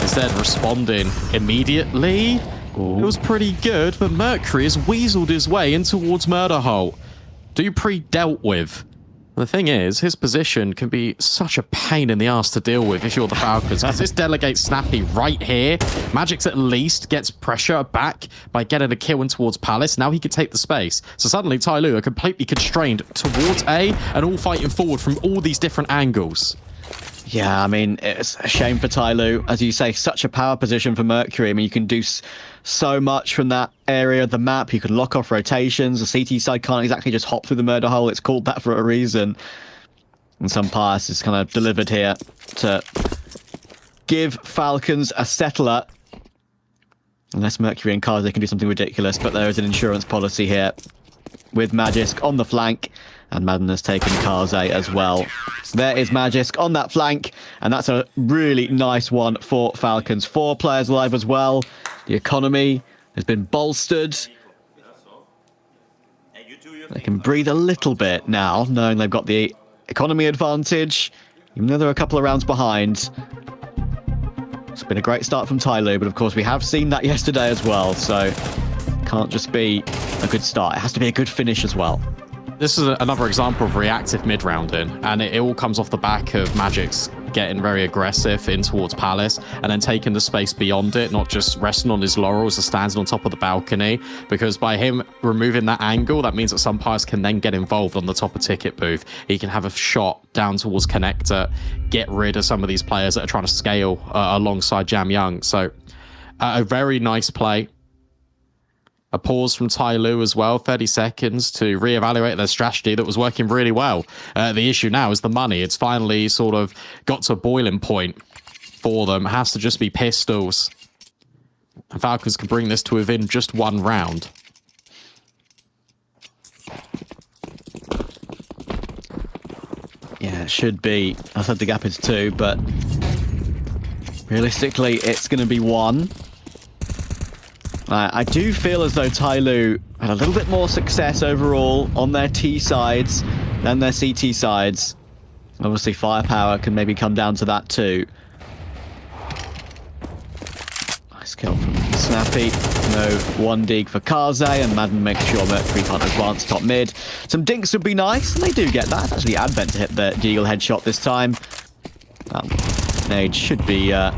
[SPEAKER 17] instead responding immediately, it was pretty good, but Mercury has weaseled his way in towards Murder Hole. Dupree dealt with. The thing is, his position can be such a pain in the ass to deal with if you're the Falcons. As this delegates Snappy right here, Magic's at least gets pressure back by getting a kill in towards Palace. Now he can take the space. So suddenly TyLoo are completely constrained towards A and all fighting forward from all these different angles.
[SPEAKER 8] Yeah, I mean, it's a shame for TyLoo. As you say, such a power position for Mercury. I mean, you can do so much from that area of the map. You can lock off rotations. The CT side can't exactly just hop through the murder hole. It's called that for a reason. And Sun Pius is kind of delivered here to give Falcons a settler. Unless Mercury and Kaze can do something ridiculous, but there is an insurance policy here. with Magisk on the flank. And Madden has taken Kaze as well. So there is Magisk on that flank. And that's a really nice one for Falcons. 4 players alive as well. The economy has been bolstered. They can breathe a little bit now, knowing they've got the economy advantage, even though they're a couple of rounds behind. It's been a great start from TyLoo, but of course we have seen that yesterday as well, so can't just be a good start. It has to be a good finish as well.
[SPEAKER 17] This is another example of reactive mid-rounding, and it all comes off the back of Magic's getting very aggressive in towards Palace and then taking the space beyond it, not just resting on his laurels or standing on top of the balcony, because by him removing that angle, that means that some players can then get involved on the top of ticket booth. He can have a shot down towards connector, get rid of some of these players that are trying to scale alongside Jam Young. So a very nice play. A pause from TyLoo as well, 30 seconds to reevaluate their strategy that was working really well. The issue now is the money. It's finally sort of got to a boiling point for them. It has to just be pistols. And Falcons can bring this to within just 1 round.
[SPEAKER 8] Yeah, it should be. I said the gap is 2, but realistically, it's going to be 1. I do feel as though TyLoo had a little bit more success overall on their T sides than their CT sides. Obviously, firepower can maybe come down to that too. Nice kill from Snappy. No 1 dig for Kaze, and Madden makes sure Mercury can't advance top mid. Some dinks would be nice, and they do get that. It's actually Advent to hit the Deagle headshot this time. Nade should be a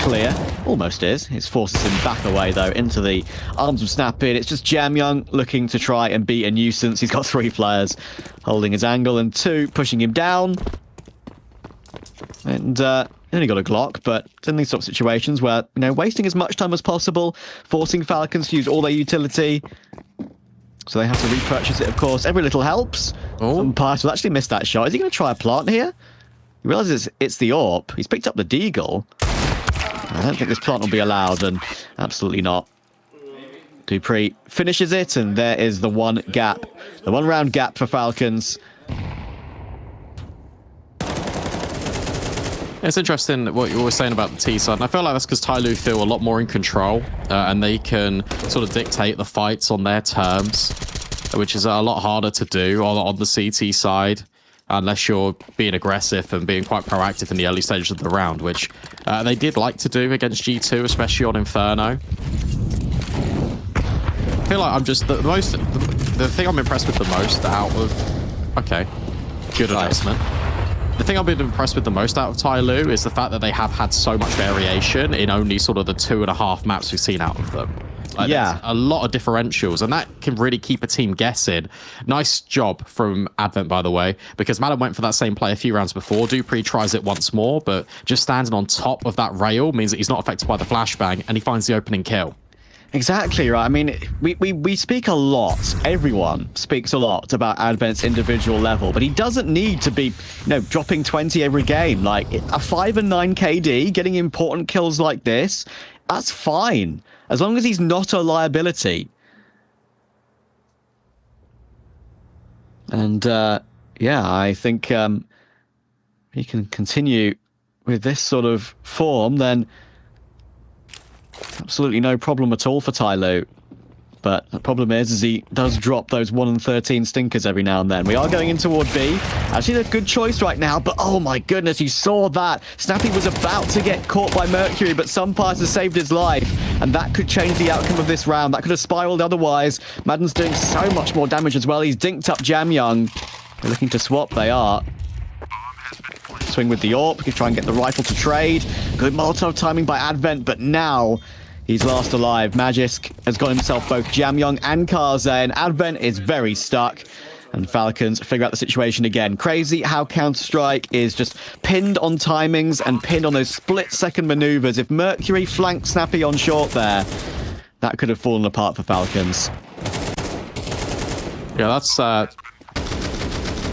[SPEAKER 8] clear. Almost is. It forces him back away, though, into the arms of Snappy. It's just Jam Young looking to try and beat a nuisance. He's got 3 players holding his angle and 2 pushing him down. And he only got a Glock, but it's in these sort of situations where, you know, wasting as much time as possible, forcing Falcons to use all their utility. So they have to repurchase it, of course. Every little helps. Some players will actually miss that shot. Is he going to try a plant here? He realizes it's the AWP. He's picked up the Deagle. I don't think this plant will be allowed, and absolutely not. Dupree finishes it, and there is the 1 gap. The 1 round gap for Falcons.
[SPEAKER 17] It's interesting what you were saying about the T side, and I feel like that's because TyLoo feel a lot more in control, and they can sort of dictate the fights on their terms, which is a lot harder to do on the CT side, unless you're being aggressive and being quite proactive in the early stages of the round, which they did like to do against G2, especially on Inferno. I feel like I'm just the thing I'm impressed with the most out of... Okay, good adjustment. The thing I've been impressed with the most out of TyLoo is the fact that they have had so much variation in only sort of the 2.5 maps we've seen out of them. Like, there's a lot of differentials, and that can really keep a team guessing. Nice job from Advent, by the way, because Madden went for that same play a few rounds before. Dupree tries it once more, but just standing on top of that rail means that he's not affected by the flashbang, and he finds the opening kill.
[SPEAKER 8] Exactly right. I mean, we speak a lot. Everyone speaks a lot about Advent's individual level, but he doesn't need to be, you know, dropping 20 every game. Like a 5 and 9 KD, getting important kills like this, that's fine. As long as he's not a liability. And, yeah, I think he can continue with this sort of form, then absolutely no problem at all for TyLoo. But the problem is he does drop those 1 and 13 stinkers every now and then. We are going in toward B. Actually, a good choice right now, but oh my goodness, you saw that. Snappy was about to get caught by Mercury, but Sunpires has saved his life, and that could change the outcome of this round. That could have spiraled otherwise. Madden's doing so much more damage as well. He's dinked up Jam Young. They're looking to swap, they are. Swing with the AWP, he's trying to get the rifle to trade. Good Molotov timing by Advent, but now he's last alive. Magisk has got himself both Jam Young and Kaze, and Advent is very stuck. And Falcons figure out the situation again. Crazy how Counter-Strike is just pinned on timings and pinned on those split-second maneuvers. If Mercury flanked Snappy on short there, that could have fallen apart for Falcons.
[SPEAKER 17] Yeah, that's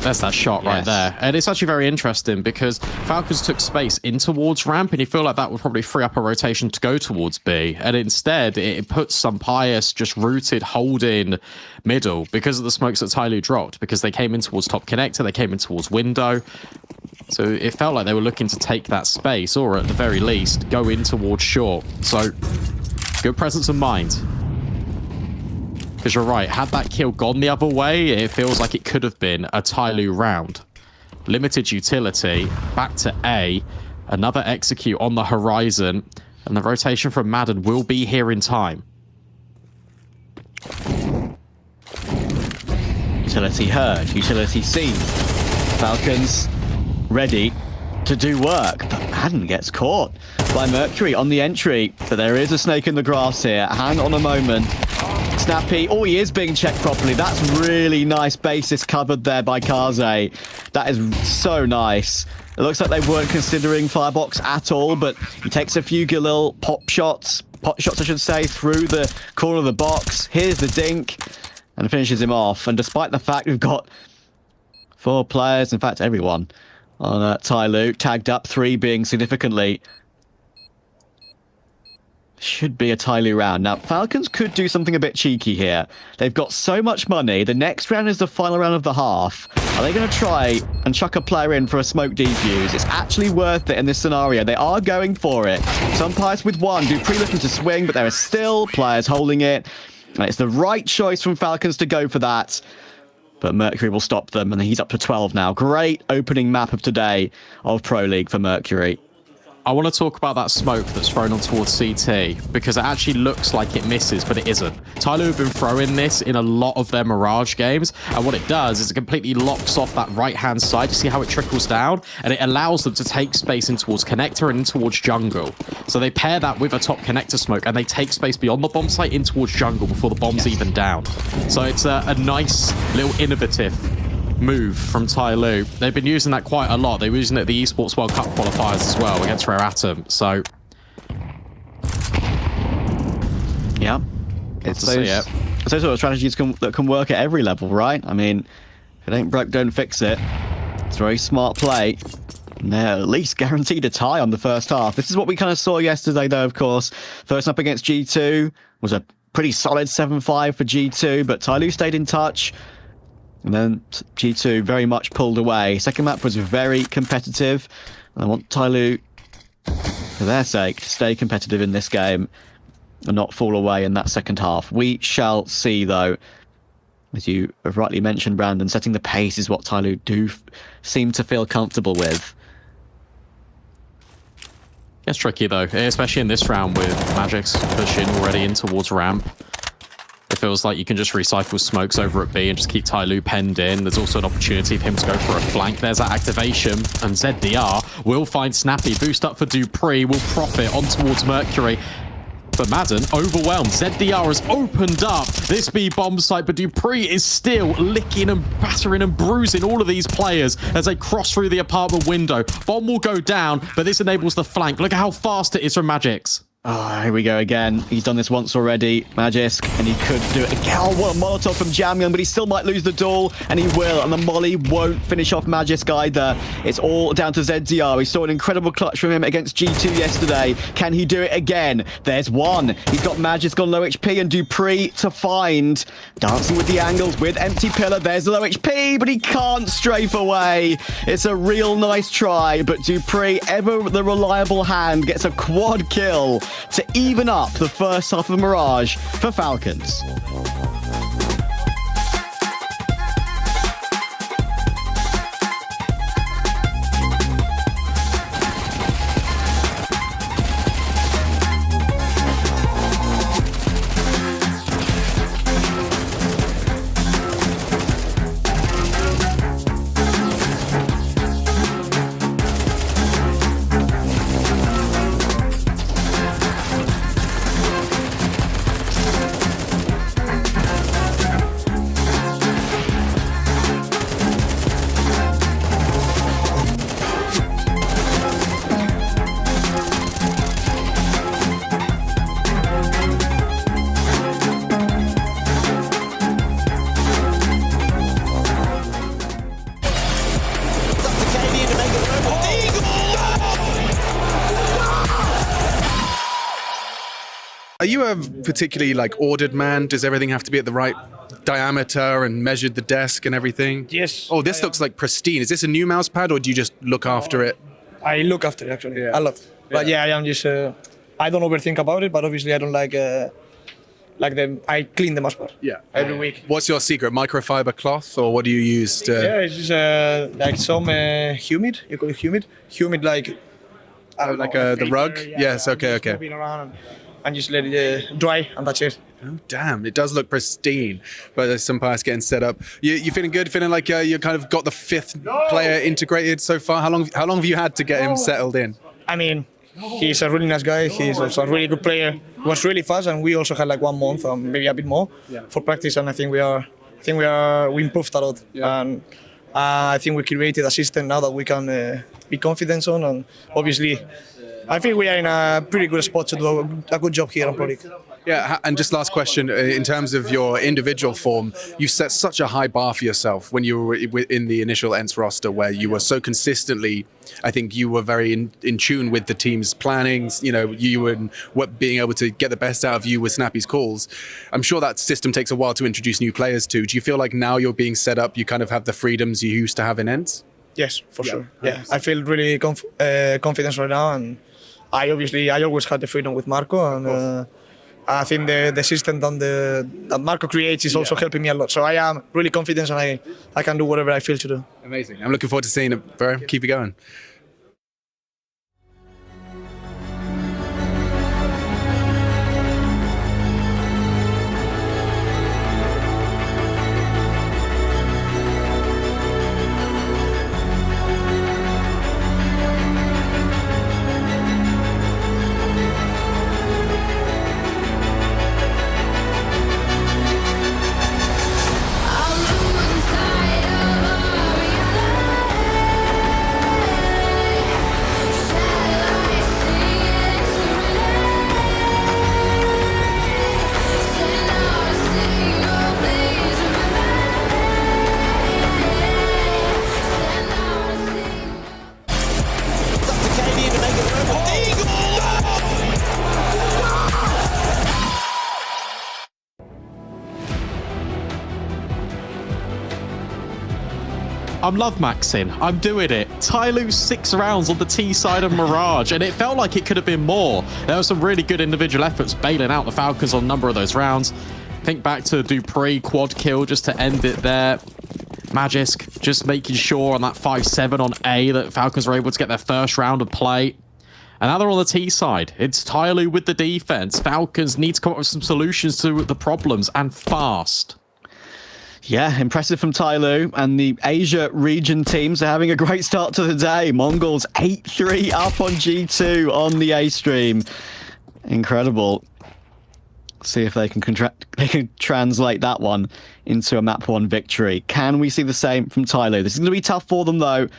[SPEAKER 17] There's that shot right there. And it's actually very interesting because Falcons took space in towards ramp, and you feel like that would probably free up a rotation to go towards B. And instead, it puts some Pious just rooted, holding middle because of the smokes that TyLoo dropped, because they came in towards top connector, they came in towards window. So it felt like they were looking to take that space, or at the very least, go in towards short. So, good presence of mind. Because you're right, had that kill gone the other way, it feels like it could have been a TyLoo round. Limited utility, back to A, another execute on the horizon, and the rotation from Madden will be here in time.
[SPEAKER 8] Utility heard, utility seen. Falcons ready to do work, but Madden gets caught by Mercury on the entry. But there is a snake in the grass here. Hang on a moment. Snappy, oh, he is being checked properly. That's really nice basis covered there by Kaze. That is so nice. It looks like they weren't considering Firebox at all, but he takes a few Galil pot shots I should say, through the corner of the box. Here's the dink, and finishes him off. And despite the fact we've got 4 players, in fact everyone, on TyLoo, tagged up, 3 being significantly. Should be a TyLoo round. Now, Falcons could do something a bit cheeky here. They've got so much money. The next round is the final round of the half. Are they going to try and chuck a player in for a smoke defuse? It's actually worth it in this scenario. They are going for it. Some players with 1. Dupree looking to swing, but there are still players holding it. And it's the right choice from Falcons to go for that. But Mercury will stop them, and he's up to 12 now. Great opening map of today of Pro League for Mercury.
[SPEAKER 17] I want to talk about that smoke that's thrown on towards CT, because it actually looks like it misses, but it isn't. TyLoo have been throwing this in a lot of their Mirage games, and what it does is it completely locks off that right-hand side. You see how it trickles down? And it allows them to take space in towards connector and in towards jungle. So they pair that with a top connector smoke, and they take space beyond the bomb site in towards jungle before the bomb's even down. So it's a nice little innovative move from TyLoo. They've been using that quite a lot. They were using it at the Esports World Cup qualifiers as well against Rare Atom. So
[SPEAKER 8] yeah, it's those sort of strategies that can work at every level, right? I mean, if it ain't broke, don't fix it. It's a very smart play. And they're at least guaranteed a tie on the first half. This is what we kind of saw yesterday, though, of course. First up against G2 was a pretty solid 7-5 for G2, but TyLoo stayed in touch. And then G2 very much pulled away. Second map was very competitive. And I want TyLoo, for their sake, to stay competitive in this game and not fall away in that second half. We shall see, though. As you have rightly mentioned, Brandon, setting the pace is what TyLoo do seem to feel comfortable with.
[SPEAKER 17] It's tricky, though, especially in this round with Magic's pushing already in towards ramp. It feels like you can just recycle smokes over at B and just keep TyLoo penned in. There's also an opportunity for him to go for a flank. There's that activation, and ZDR will find Snappy. Boost up for Dupree, will profit on towards Mercury. But Madden, overwhelmed. ZDR has opened up this B bomb site, but Dupree is still licking and battering and bruising all of these players as they cross through the apartment window. Bomb will go down, but this enables the flank. Look at how fast it is from Magix.
[SPEAKER 8] Oh, here we go again. He's done this once already, Magisk, and he could do it again. Oh, what a Molotov from Jamyon, but he still might lose the duel, and he will, and the molly won't finish off Magisk either. It's all down to ZDR. We saw an incredible clutch from him against G2 yesterday. Can he do it again? There's one. He's got Magisk on low HP, and Dupree to find. Dancing with the angles with Empty Pillar. There's the low HP, but he can't strafe away. It's a real nice try, but Dupree, ever the reliable hand, gets a quad kill to even up the first half of Mirage for Falcons.
[SPEAKER 11] Are you a particularly like ordered man? Does everything have to be at the right diameter and measured the desk and everything?
[SPEAKER 10] Yes.
[SPEAKER 11] Oh, this looks like pristine. Is this a new mouse pad or do you just look after it?
[SPEAKER 10] I look after it actually a lot. But yeah, I am just. I don't overthink about it, but obviously I don't like them. I clean the mouse pad. Every week.
[SPEAKER 11] What's your secret? Microfiber cloth or what do you use to?
[SPEAKER 10] Yeah, it's just like some humid. You call it humid. Humid like.
[SPEAKER 11] The rug? Yes. Okay.
[SPEAKER 10] Move it around and just let it dry, and that's it.
[SPEAKER 11] Oh, damn, it does look pristine, but there's some parts getting set up. You feeling good? Feeling like you kind of got the 5th player integrated so far? How long have you had to get him settled in?
[SPEAKER 10] I mean, he's a really nice guy. He's also a really good player. He was really fast, and we also had like 1 month, or maybe a bit more, for practice. And I think we improved a lot. And I think we created a system now that we can be confident on. And obviously, I think we are in a pretty good spot to do a good job here on Pro League.
[SPEAKER 11] Yeah, and just last question, in terms of your individual form, you set such a high bar for yourself when you were in the initial ENCE roster where you were so consistently, I think you were very in tune with the team's plannings, you and what being able to get the best out of you with Snappy's calls. I'm sure that system takes a while to introduce new players to. Do you feel like now you're being set up, you kind of have the freedoms you used to have in ENCE?
[SPEAKER 10] Yes, for sure. Yeah, I feel really confident right now, and I always had the freedom with Marco, and I think the system that Marco creates is also helping me a lot. So I am really confident, and I can do whatever I feel to do.
[SPEAKER 11] Amazing. I'm looking forward to seeing it, bro. Keep it going.
[SPEAKER 17] I'm love maxing. I'm doing it. TyLoo 6 rounds on the T side of Mirage, and it felt like it could have been more. There were some really good individual efforts bailing out the Falcons on a number of those rounds. Think back to Dupree quad kill just to end it there. Magisk just making sure on that 5-7 on A that Falcons were able to get their first round of play. And now they're on the T side. It's TyLoo with the defense. Falcons need to come up with some solutions to the problems, and fast.
[SPEAKER 8] Yeah, impressive from TyLoo, and the Asia region teams are having a great start to the day. Mongols 8-3 up on G2 on the A stream. Incredible. See if they can translate that one into a map 1 victory. Can we see the same from TyLoo? This is going to be tough for them though.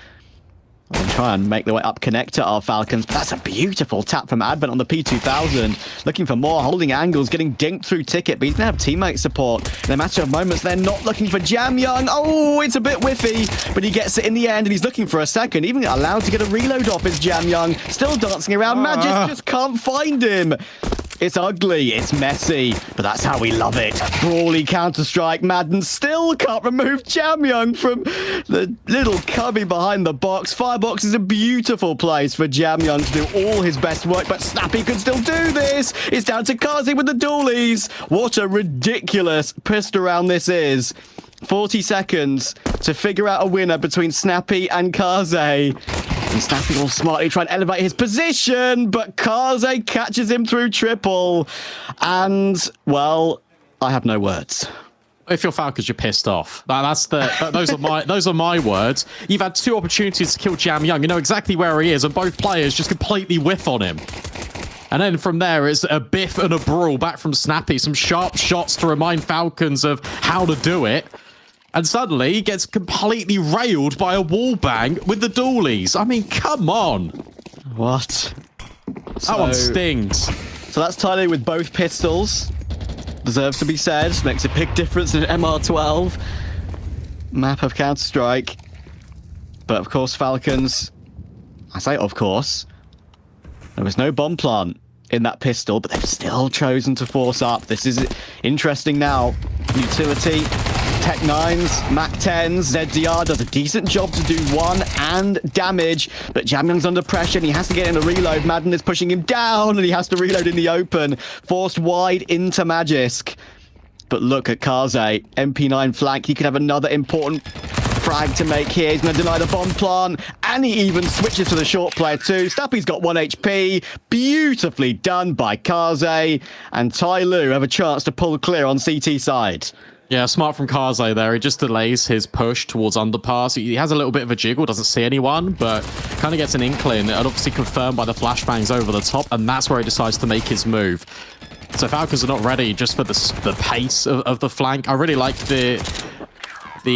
[SPEAKER 8] And try and make their way up connector our Falcons. But that's a beautiful tap from Advent on the P2000. Looking for more, holding angles, getting dinked through Ticket, but he's going to have teammate support. In a matter of moments, they're not looking for Jam Young. Oh, it's a bit whiffy, but he gets it in the end, and he's looking for a second. Even allowed to get a reload off is Jam Young. Still dancing around. Magisk just can't find him. It's ugly, it's messy, but that's how we love it. Brawly Counter-Strike. Madden still can't remove Jam Young from the little cubby behind the box. Firebox is a beautiful place for Jam Young to do all his best work, but Snappy can still do this. It's down to Kazi with the dualies. What a ridiculous pissed around this is. 40 seconds to figure out a winner between Snappy and Kaze. And Snappy will smartly try and elevate his position, but Kaze catches him through triple. And, well, I have no words.
[SPEAKER 17] If you're Falcons, you're pissed off. Those are my words. You've had 2 opportunities to kill Jam Young. You know exactly where he is, and both players just completely whiff on him. And then from there, it's a biff and a brawl back from Snappy. Some sharp shots to remind Falcons of how to do it. And suddenly, he gets completely railed by a wall bang with the dualies. I mean, come on.
[SPEAKER 8] What?
[SPEAKER 17] That one stings.
[SPEAKER 8] So that's TyLoo with both pistols. Deserves to be said. Makes a big difference in MR12. Map of Counter-Strike. But of course, Falcons... I say of course. There was no bomb plant in that pistol, but they've still chosen to force up. This is interesting now. Utility, Tech 9s, Mac 10s, ZDR does a decent job to do 1 and damage, but Jamyoung's under pressure and he has to get in a reload. Madden is pushing him down and he has to reload in the open. Forced wide into Magisk. But look at Kaze, MP9 flank. He could have another important frag to make here. He's going to deny the bomb plant, and he even switches to the short player too. Snappy's got 1 HP. Beautifully done by Kaze, and TyLoo have a chance to pull clear on CT side.
[SPEAKER 17] Yeah, smart from Kaze there. He just delays his push towards underpass. He has a little bit of a jiggle, doesn't see anyone, but kind of gets an inkling, and obviously confirmed by the flashbangs over the top, and that's where he decides to make his move. So Falcons are not ready just for the pace of the flank. I really like the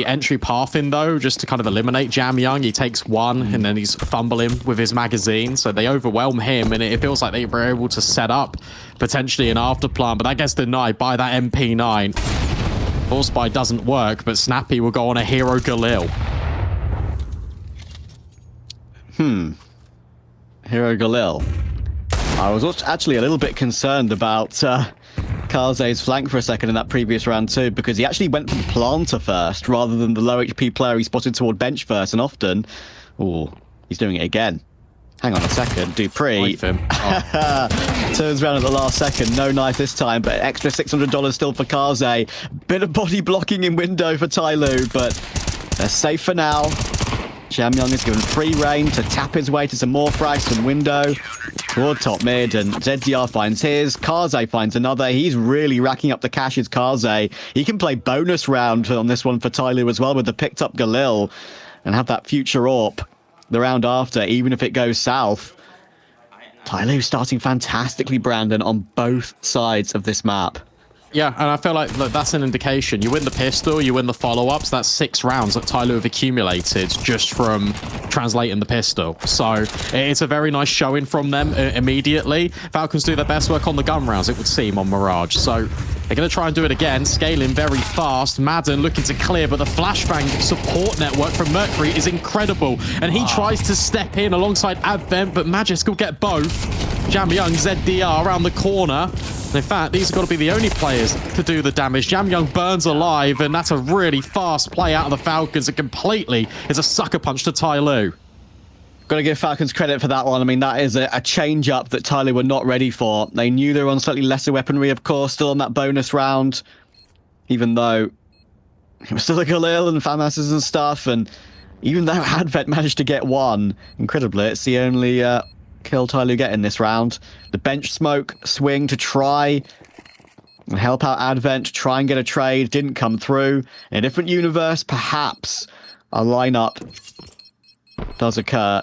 [SPEAKER 17] entry path in, though, just to kind of eliminate Jamyoung. He takes 1, and then he's fumbling with his magazine. So they overwhelm him, and it feels like they were able to set up potentially an afterplan, but that gets denied by that MP9. Force buy doesn't work, but Snappy will go on a hero Galil.
[SPEAKER 8] Hero Galil. I was actually a little bit concerned about Kaze's flank for a second in that previous round too, because he actually went for the planter first rather than the low HP player he spotted toward bench first, and often... Oh, he's doing it again. Hang on a second, Dupree turns around at the last second. No knife this time, but extra $600 still for Kaze. Bit of body blocking in window for TyLoo, but they're safe for now. Jamyoung is given free reign to tap his way to some more frags from window toward top mid, and ZDR finds his. Kaze finds another. He's really racking up the cash as Kaze. He can play bonus round on this one for TyLoo as well with the picked up Galil and have that future AWP the round after, even if it goes south. TyLoo starting fantastically, Brandon, on both sides of this map.
[SPEAKER 17] Yeah, and I feel like that's an indication. You win the pistol, you win the follow-ups. That's 6 rounds that TyLoo have accumulated just from translating the pistol. So it's a very nice showing from them immediately. Falcons do their best work on the gun rounds, it would seem, on Mirage. So they're going to try and do it again, scaling very fast. Madden looking to clear, but the flashbang support network from Mercury is incredible. And he tries to step in alongside Advent, but Magisk will get both. Jamyoung, ZDR around the corner. In fact, these have got to be the only players to do the damage. Jamyoung burns alive, and that's a really fast play out of the Falcons. It completely is a sucker punch to TyLoo.
[SPEAKER 8] Got to give Falcons credit for that one. I mean, that is a change-up that TyLoo were not ready for. They knew they were on slightly lesser weaponry, of course, still on that bonus round, even though it was still a Galil and FAMASs and stuff, and even though Advent managed to get 1, incredibly, it's the only kill TyLoo get in this round. The bench smoke swing to try and help out Advent, try and get a trade, didn't come through. In a different universe, perhaps a lineup does occur,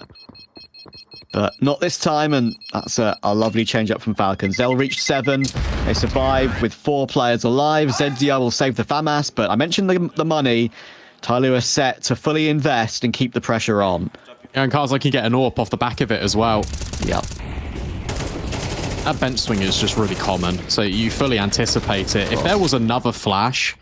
[SPEAKER 8] but not this time, and that's a lovely change up from Falcons. They'll reach 7. They survive with 4 players alive. ZDR will save the FAMAS, but I mentioned the money. TyLoo are set to fully invest and keep the pressure on.
[SPEAKER 17] And Kaze can get an AWP off the back of it as well.
[SPEAKER 8] Yep.
[SPEAKER 17] That bench swing is just really common, so you fully anticipate it. If there was another flash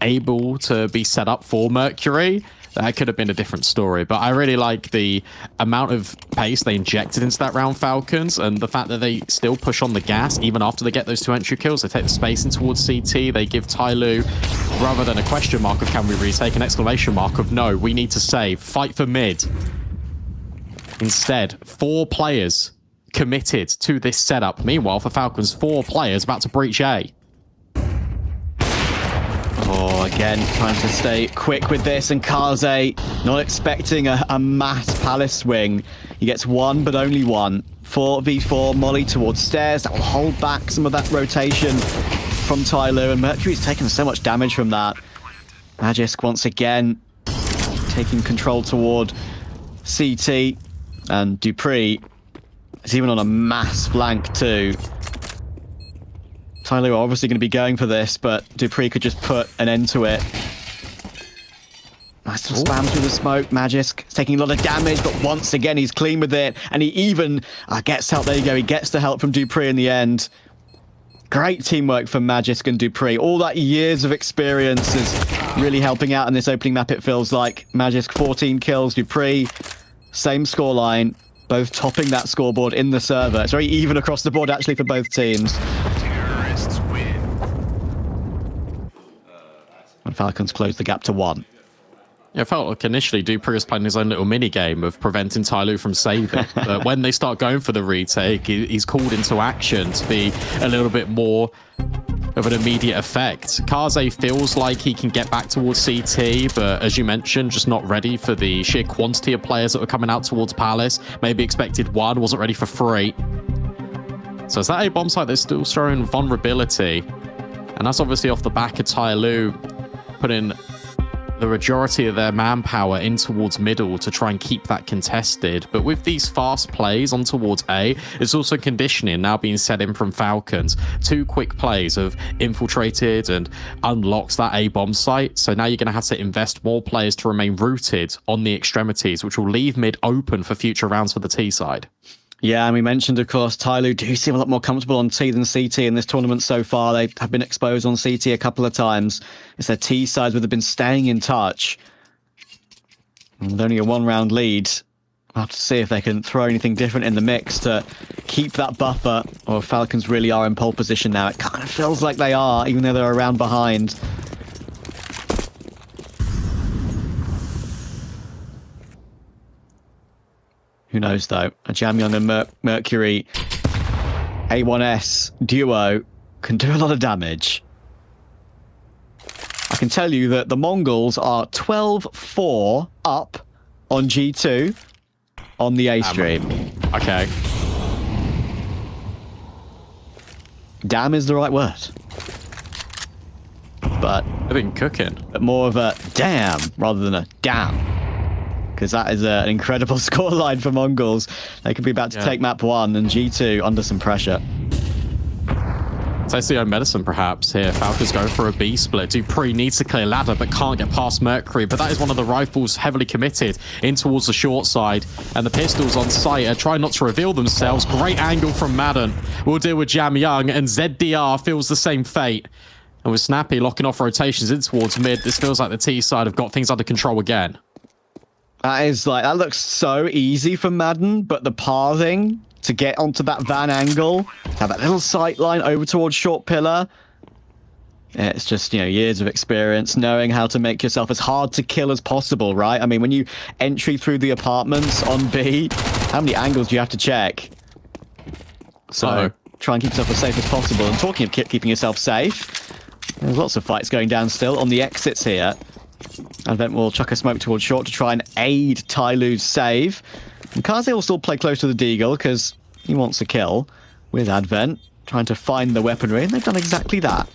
[SPEAKER 17] able to be set up for Mercury, that could have been a different story. But I really like the amount of pace they injected into that round, Falcons, and the fact that they still push on the gas even after they get those 2 entry kills. They take the spacing towards CT. They give TyLoo, rather than a question mark of can we retake, an exclamation mark of no, we need to save, fight for mid. Instead, 4 players committed to this setup. Meanwhile, for Falcons, 4 players about to breach A.
[SPEAKER 8] Oh, again, trying to stay quick with this, and Kaze not expecting a mass palace swing. He gets 1, but only 1. 4v4, Molly towards stairs. That will hold back some of that rotation from TyLoo, and Mercury's taken so much damage from that. Magisk once again taking control toward CT, and Dupree is even on a mass flank too. TyLoo are obviously going to be going for this, but Dupree could just put an end to it. Nice little spam through the smoke. Magisk is taking a lot of damage, but once again he's clean with it, and he even gets help. There you go, he gets the help from Dupree in the end. Great teamwork from Magisk and Dupree. All that years of experience is really helping out in this opening map, it feels like. Magisk 14 kills, Dupree same scoreline, both topping that scoreboard in the server. It's very even across the board, actually, for both teams. And Falcons close the gap to 1.
[SPEAKER 17] Yeah, it felt like initially dupreeh was playing his own little mini game of preventing TyLoo from saving. But when they start going for the retake, he's called into action to be a little bit more of an immediate effect. Kaze feels like he can get back towards CT, but as you mentioned, just not ready for the sheer quantity of players that were coming out towards Palace. Maybe expected 1, wasn't ready for 3. So it's that A bomb site that's still showing vulnerability. And that's obviously off the back of TyLoo putting the majority of their manpower in towards middle to try and keep that contested. But with these fast plays on towards A, it's also conditioning now being set in from Falcons. 2 quick plays have infiltrated and unlocked that A bomb site. So now you're going to have to invest more players to remain rooted on the extremities, which will leave mid open for future rounds for the T side.
[SPEAKER 8] Yeah, and we mentioned, of course, TyLoo do seem a lot more comfortable on T than CT in this tournament so far. They have been exposed on CT a couple of times. It's their T sides where they've been staying in touch. And with only a 1-round lead, we'll have to see if they can throw anything different in the mix to keep that buffer, or if Falcons really are in pole position now. It kind of feels like they are, even though they're a round behind. Who knows, though? A Jamyang and Mercury A1S duo can do a lot of damage. I can tell you that the Mongols are 12-4 up on G2 on the A stream.
[SPEAKER 17] Okay.
[SPEAKER 8] Damn is the right word. But
[SPEAKER 17] they've been cooking.
[SPEAKER 8] But more of a damn rather than a damn. Because that is an incredible scoreline for Mongols. They could be about to take map 1 and G2 under some pressure.
[SPEAKER 17] So it's the own medicine, perhaps, here. Falcons going for a B split. dupreeh needs to clear ladder, but can't get past Mercury. But that is one of the rifles heavily committed in towards the short side. And the pistols on site are trying not to reveal themselves. Great angle from Madden. We'll deal with Jamyang, and ZDR feels the same fate. And with Snappy locking off rotations in towards mid, this feels like the T side have got things under control again.
[SPEAKER 8] That looks so easy for Madden, but the pathing to get onto that van angle, to have that little sight line over towards short pillar, it's just, years of experience, knowing how to make yourself as hard to kill as possible, right? I mean, when you entry through the apartments on B, how many angles do you have to check? So try and keep yourself as safe as possible. And talking of keeping yourself safe, there's lots of fights going down still on the exits here. Advent will chuck a smoke towards short to try and aid TyLoo's save. And Kaze will still play close to the Deagle because he wants a kill with Advent, trying to find the weaponry, and they've done exactly that.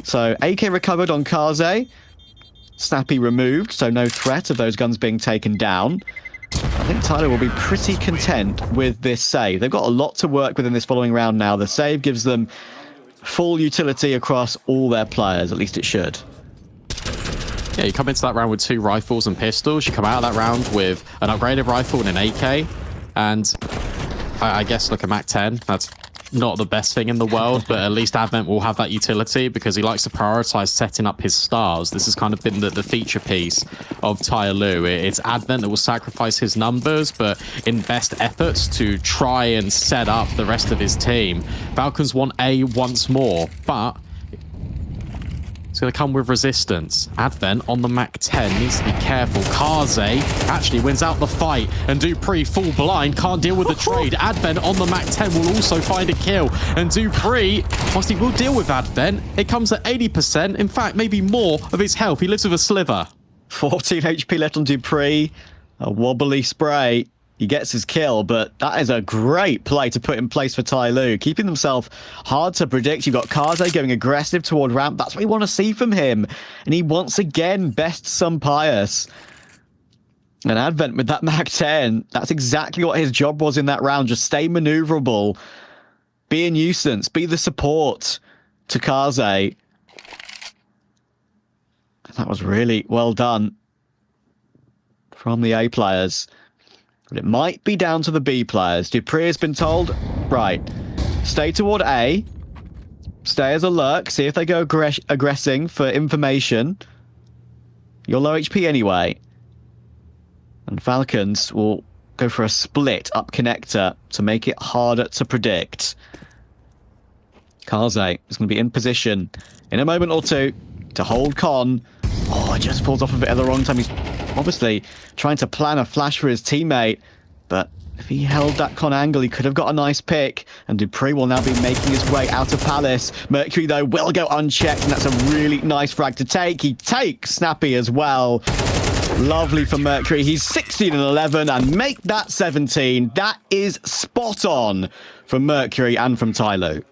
[SPEAKER 8] So AK recovered on Kaze, Snappy removed, so no threat of those guns being taken down. I think TyLoo will be pretty content with this save. They've got a lot to work with in this following round now. The save gives them full utility across all their players, at least it should.
[SPEAKER 17] Yeah, you come into that round with 2 rifles and pistols. You come out of that round with an upgraded rifle and an AK. And I guess, look, a MAC-10. That's not the best thing in the world, but at least Advent will have that utility because he likes to prioritize setting up his stars. This has kind of been the feature piece of TyLoo. It's Advent that will sacrifice his numbers, but in best efforts to try and set up the rest of his team. Falcons want A once more, but it's going to come with resistance. Advent on the MAC-10 needs to be careful. Kaze actually wins out the fight, and dupreeh full blind can't deal with the trade. Advent on the MAC-10 will also find a kill, and dupreeh, whilst he will deal with Advent, it comes at 80%, in fact maybe more of his health. He lives with a sliver.
[SPEAKER 8] 14 HP left on dupreeh, a wobbly spray. He gets his kill, but that is a great play to put in place for TyLoo, keeping themselves hard to predict. You've got Kaze going aggressive toward ramp. That's what we want to see from him. And he once again bests some Pius. And Advent with that MAC-10, that's exactly what his job was in that round. Just stay maneuverable, be a nuisance, be the support to Kaze. That was really well done from the A players. But it might be down to the B players. dupreeh has been told, right, stay toward A, stay as a lurk, see if they go aggressing for information. You're low HP anyway. And Falcons will go for a split up connector to make it harder to predict. Kaze is going to be in position in a moment or two to hold Con. Oh, it just falls off of it at the wrong time. He's obviously trying to plan a flash for his teammate, but if he held that Con angle, he could have got a nice pick, and dupreeh will now be making his way out of Palace. Mercury, though, will go unchecked, and that's a really nice frag to take. He takes Snappy as well. Lovely for Mercury. He's 16 and 11, and make that 17. That is spot on from Mercury and from TyLoo.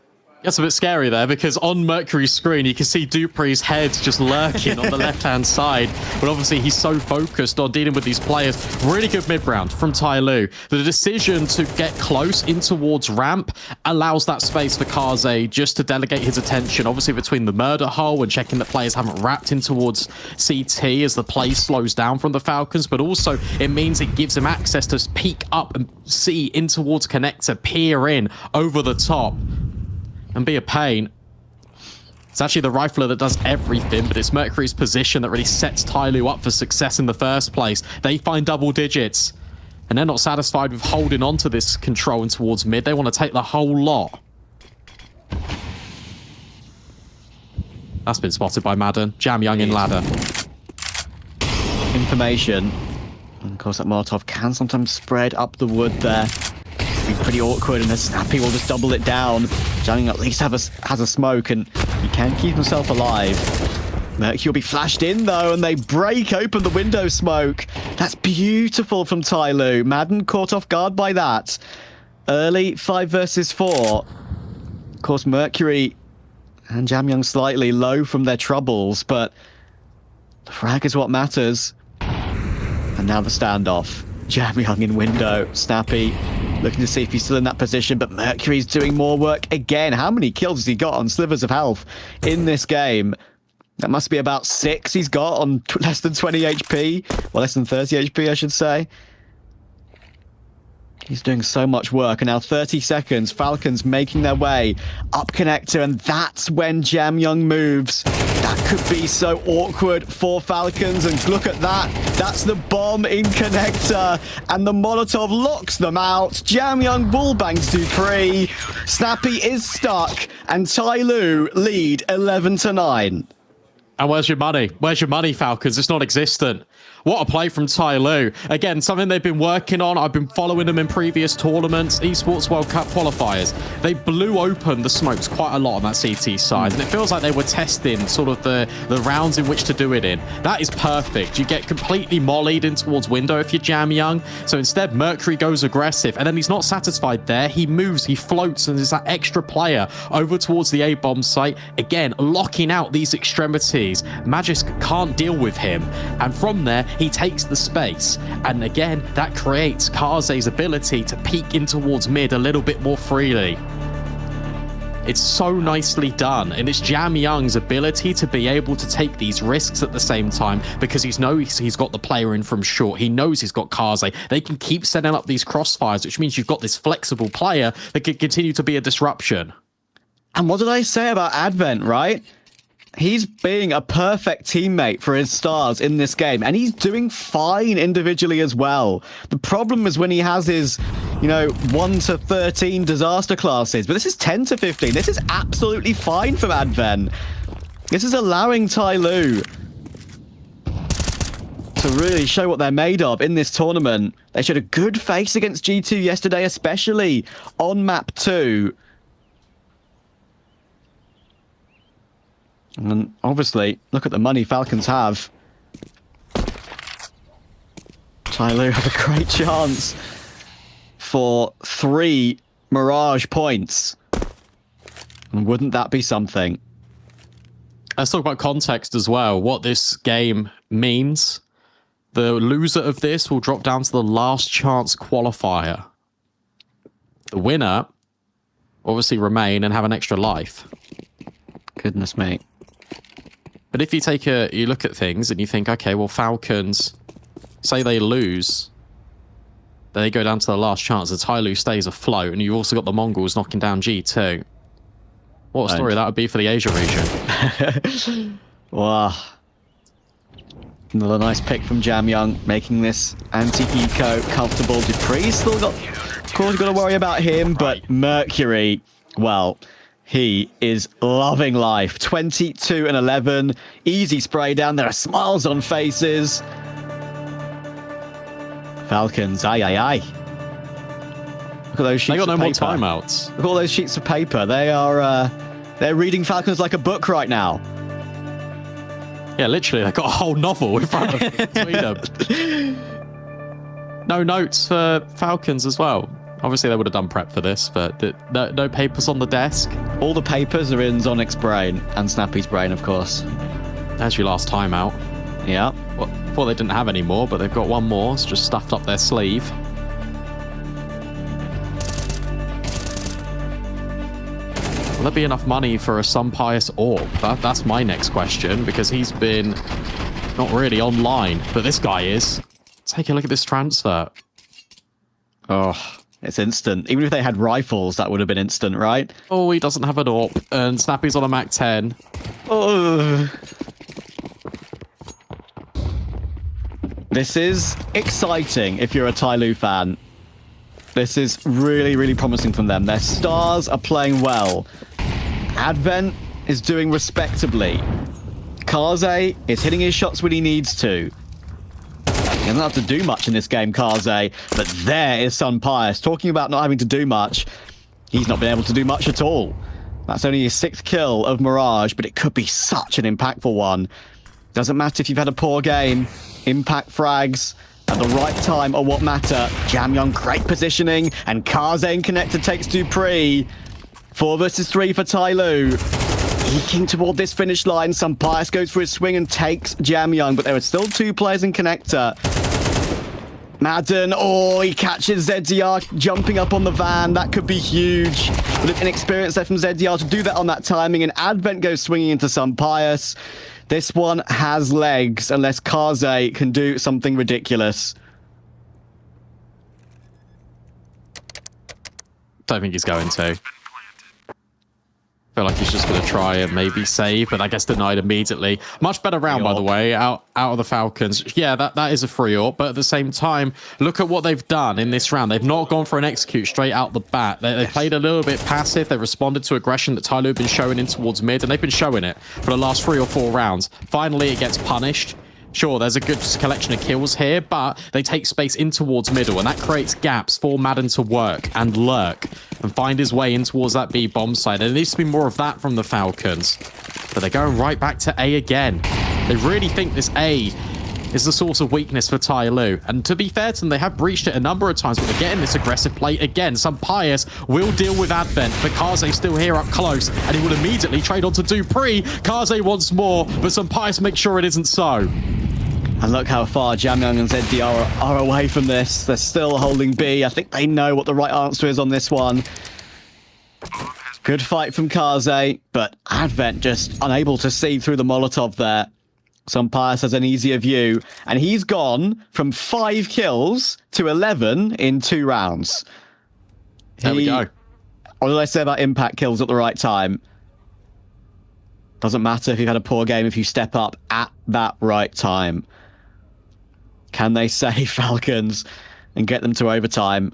[SPEAKER 17] That's a bit scary there, because on Mercury's screen, you can see dupreeh's head just lurking on the left-hand side. But obviously, he's so focused on dealing with these players. Really good mid-round from TyLoo. The decision to get close in towards ramp allows that space for Kaze just to delegate his attention, obviously between the murder hole and checking that players haven't wrapped in towards CT as the play slows down from the Falcons. But also, it means it gives him access to peek up and see in towards connector, peer in over the top, and be a pain. It's actually the rifler that does everything, but it's Mercury's position that really sets TyLoo up for success in the first place. They find double digits, and they're not satisfied with holding on to this control and towards mid. They want to take the whole lot. That's been spotted by Madden. Jamyoung in ladder.
[SPEAKER 8] Information. And of course, that Molotov can sometimes spread up the wood there. Be pretty awkward, and then Snappy will just double it down. Jamyoung at least has a smoke, and he can keep himself alive. Mercury will be flashed in, though, and they break open the window smoke. That's beautiful from TyLoo. Madden caught off guard by that. Early 5 versus 4. Of course, Mercury and Jamyoung slightly low from their troubles, but the frag is what matters. And now the standoff. Jamyoung in window. Snappy looking to see if he's still in that position, but Mercury's doing more work again. How many kills has he got on slivers of health in this game? That must be about 6 he's got on less than 20 HP. Well, less than 30 HP, I should say. He's doing so much work, and now 30 seconds. Falcons making their way up connector, and that's when Jamyoung moves. That could be so awkward for Falcons, and look at that. That's the bomb in connector, and the Molotov locks them out. Jamyoung wallbangs dupreeh. Snappy is stuck, and TyLoo lead 11-9.
[SPEAKER 17] And where's your money? Where's your money, Falcons? It's non-existent. What a play from TyLoo. Again, something they've been working on. I've been following them in previous tournaments, Esports World Cup qualifiers. They blew open the smokes quite a lot on that CT side, and it feels like they were testing sort of the rounds in which to do it in. That is perfect. You get completely mollied in towards window if you're Jamyoung. So instead, Mercury goes aggressive, and then he's not satisfied there. He moves, he floats, and there's that extra player over towards the A-bomb site. Again, locking out these extremities. Magisk can't deal with him, and from there, he takes the space, and again, that creates Kaze's ability to peek in towards mid a little bit more freely. It's so nicely done, and it's Jamyoung's ability to be able to take these risks at the same time, because he knows he's got the player in from short. He knows he's got Kaze. They can keep setting up these crossfires, which means you've got this flexible player that can continue to be a disruption.
[SPEAKER 8] And what did I say about Advent, right? He's being a perfect teammate for his stars in this game, and he's doing fine individually as well. The problem is when he has his, 1 to 13 disaster classes, but this is 10 to 15. This is absolutely fine from Advent. This is allowing TyLoo to really show what they're made of in this tournament. They showed a good face against G2 yesterday, especially on map 2. And obviously, look at the money Falcons have. TyLoo have a great chance for 3 Mirage points. And wouldn't that be something?
[SPEAKER 17] Let's talk about context as well, what this game means. The loser of this will drop down to the last chance qualifier. The winner obviously remain and have an extra life.
[SPEAKER 8] Goodness me.
[SPEAKER 17] But if you look at things and you think, okay, well, Falcons, say they lose, then they go down to the last chance. The TyLoo stays afloat, and you've also got the Mongols knocking down G2. What a story that would be for the Asia region.
[SPEAKER 8] Wow. Another nice pick from Jam Young, making this anti-eco comfortable. Dupree's still got, of course, you've got to worry about him, but Mercury, well, he is loving life. 22 and 11, easy spray down. There are smiles on faces. Falcons, aye, aye, aye. Look at those sheets of paper.
[SPEAKER 17] They got no more timeouts.
[SPEAKER 8] Look at all those sheets of paper. They are, they're reading Falcons like a book right now.
[SPEAKER 17] Yeah, literally, they've got a whole novel in front of them. No notes for Falcons as well. Obviously, they would have done prep for this, but no papers on the desk.
[SPEAKER 8] All the papers are in Zonic's brain and Snappy's brain, of course.
[SPEAKER 17] There's your last timeout.
[SPEAKER 8] Yeah.
[SPEAKER 17] Well, thought they didn't have any more, but they've got one more. It's just stuffed up their sleeve. Will there be enough money for a Sun Pious Orb? That's my next question, because he's been not really online, but this guy is. Take a look at this transfer.
[SPEAKER 8] Oh, it's instant. Even if they had rifles, that would have been instant, right?
[SPEAKER 17] Oh, he doesn't have an AWP, and Snappy's on a Mac 10.
[SPEAKER 8] Oh. This is exciting if you're a TyLoo fan. This is really, really promising from them. Their stars are playing well. Advent is doing respectably. Kaze is hitting his shots when he needs to. He doesn't have to do much in this game, Kaze, but there is Sun Pious. Talking about not having to do much, he's not been able to do much at all. That's only his 6th kill of Mirage, but it could be such an impactful one. Doesn't matter if you've had a poor game. Impact frags at the right time are what matter. Jam Young, great positioning, and Kaze and Connector takes Dupree. 4 versus 3 for TyLoo. Eking toward this finish line. Sun Pious goes for his swing and takes Jam Young, but there are still 2 players in Connector. Madden, oh, he catches ZDR jumping up on the van. That could be huge. But an inexperience there from ZDR to do that on that timing, and Advent goes swinging into Sun Pious. This one has legs, unless Kaze can do something ridiculous.
[SPEAKER 17] Don't think he's going to. Feel like he's just going to try and maybe save, but that gets denied immediately. Much better round, by the way, out of the Falcons. Yeah, that is a free AWP, but at the same time, look at what they've done in this round. They've not gone for an execute straight out the bat. They played a little bit passive. They responded to aggression that TyLoo have been showing in towards mid, and they've been showing it for the last 3 or 4 rounds. Finally, it gets punished. Sure, there's a good collection of kills here, but they take space in towards middle, and that creates gaps for Madden to work and lurk and find his way in towards that B bomb side. And there needs to be more of that from the Falcons. But they're going right back to A again. They really think this A is the source of weakness for TyLoo. And to be fair to them, they have breached it a number of times, but they're getting this aggressive play again. Sun Pious will deal with Advent, but Kaze still here up close, and he will immediately trade on to Dupree. Kaze wants more, but Sun Pious makes sure it isn't so.
[SPEAKER 8] And look how far Jam Young and ZDR are away from this. They're still holding B. I think they know what the right answer is on this one. Good fight from Kaze, but Advent just unable to see through the Molotov there. Sun Pious has an easier view, and he's gone from 5 kills to 11 in 2 rounds.
[SPEAKER 17] There we go.
[SPEAKER 8] What did I say about impact kills at the right time? Doesn't matter if you've had a poor game if you step up at that right time. Can they save Falcons and get them to overtime?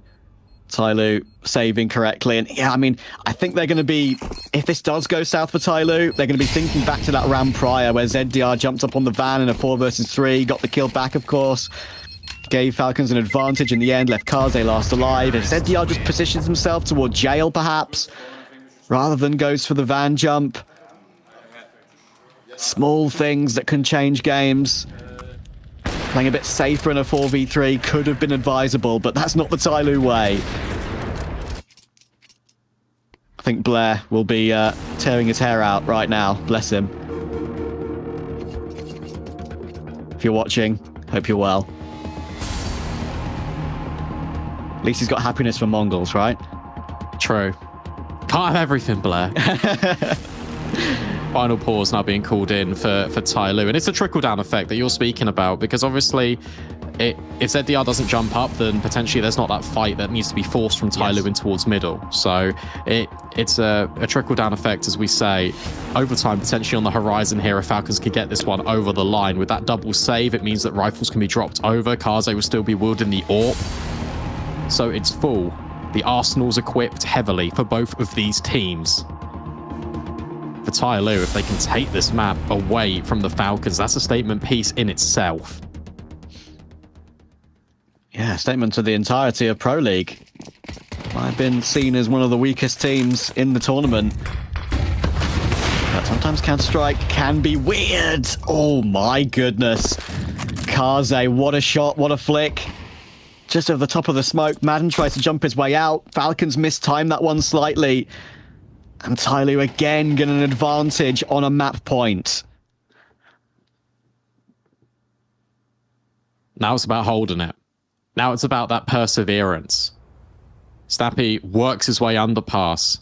[SPEAKER 8] TyLoo saving correctly. And yeah, I mean, I think they're going to be, if this does go south for TyLoo, they're going to be thinking back to that round prior where ZDR jumped up on the van in a 4 versus 3, got the kill back, of course. Gave Falcons an advantage in the end, left Kaze last alive. If ZDR just positions himself toward jail, perhaps, rather than goes for the van jump. Small things that can change games. Playing a bit safer in a 4v3 could have been advisable, but that's not the TyLoo way. I think Blair will be tearing his hair out right now. Bless him. If you're watching, hope you're well. At least he's got happiness from Mongols, right?
[SPEAKER 17] True. Can't have everything, Blair. Final pause now being called in for TyLoo. And it's a trickle-down effect that you're speaking about, because obviously if ZDR doesn't jump up, then potentially there's not that fight that needs to be forced from TyLoo in towards middle. So it's a trickle-down effect, as we say. Overtime potentially on the horizon here if Falcons could get this one over the line. With that double save, it means that rifles can be dropped over. Kaze will still be wielding the AWP. So it's full. The arsenal's equipped heavily for both of these teams. For TyLoo, if they can take this map away from the Falcons, that's a statement piece in itself.
[SPEAKER 8] Yeah, statement to the entirety of Pro League. I've been seen as one of the weakest teams in the tournament. But sometimes Counter-Strike can be weird. Oh my goodness. Kaze, what a shot, what a flick. Just over the top of the smoke, Madden tries to jump his way out. Falcons mistime that one slightly. And TyLoo again getting an advantage on a map point.
[SPEAKER 17] Now it's about holding it. Now it's about that perseverance. Snappy works his way underpass.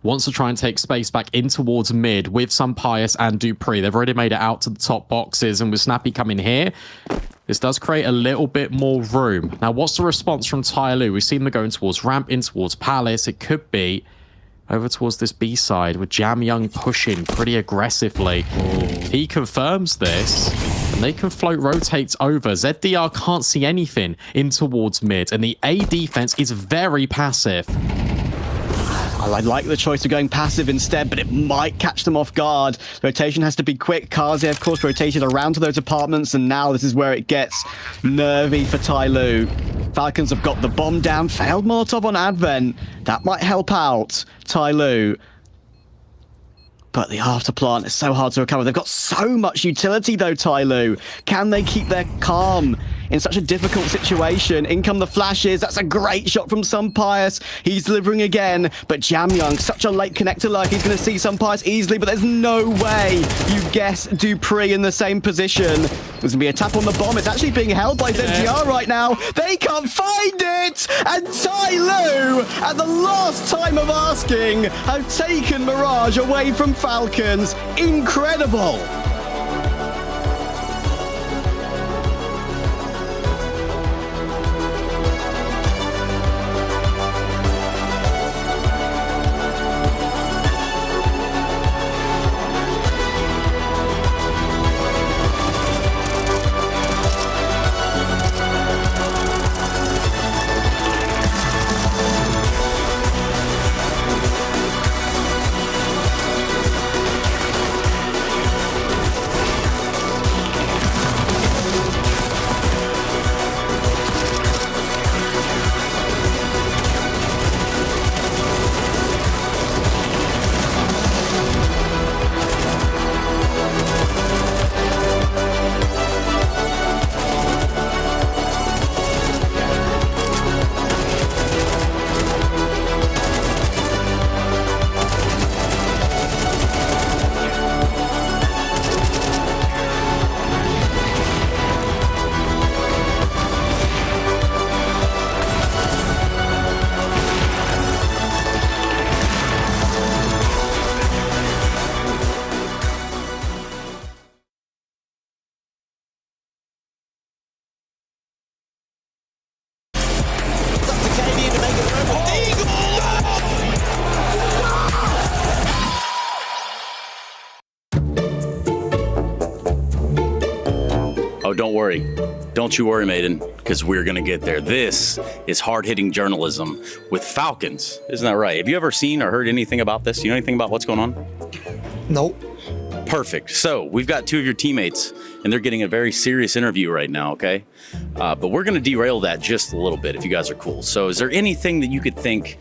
[SPEAKER 17] Wants to try and take space back in towards mid with some Pius and dupreeh. They've already made it out to the top boxes, and with Snappy coming here, this does create a little bit more room. Now, what's the response from TyLoo? We've seen them going towards ramp, in towards Palace. It could be over towards this B side with Jamyoung pushing pretty aggressively. He confirms this, and they can float rotates over. ZDR can't see anything in towards mid, and the A defense is very passive.
[SPEAKER 8] I like the choice of going passive instead, but it might catch them off guard. Rotation has to be quick. Kaze, of course, rotated around to those apartments, and now this is where it gets nervy for TyLoo. Falcons have got the bomb down. Failed Molotov on Advent. That might help out TyLoo. But the afterplant is so hard to recover. They've got so much utility, though, TyLoo. Can they keep their calm in such a difficult situation? In come the flashes. That's a great shot from Pius. He's delivering again. But Jamyoung, such a late connector lurk. He's going to see Pius easily, but there's no way you guess dupreeh in the same position. There's going to be a tap on the bomb. It's actually being held by ZGR right now. They can't find it! And TyLoo, at the last time of asking, have taken Mirage away from Falcons. Incredible!
[SPEAKER 7] Oh, don't worry. Don't you worry, Maiden, because we're going to get there. This is hard-hitting journalism with Falcons. Isn't that right? Have you ever seen or heard anything about this? You know anything about what's going on?
[SPEAKER 10] No.
[SPEAKER 7] Perfect. So we've got two of your teammates, and they're getting a very serious interview right now, okay? But we're going to derail that just a little bit if you guys are cool. So is there anything that you could think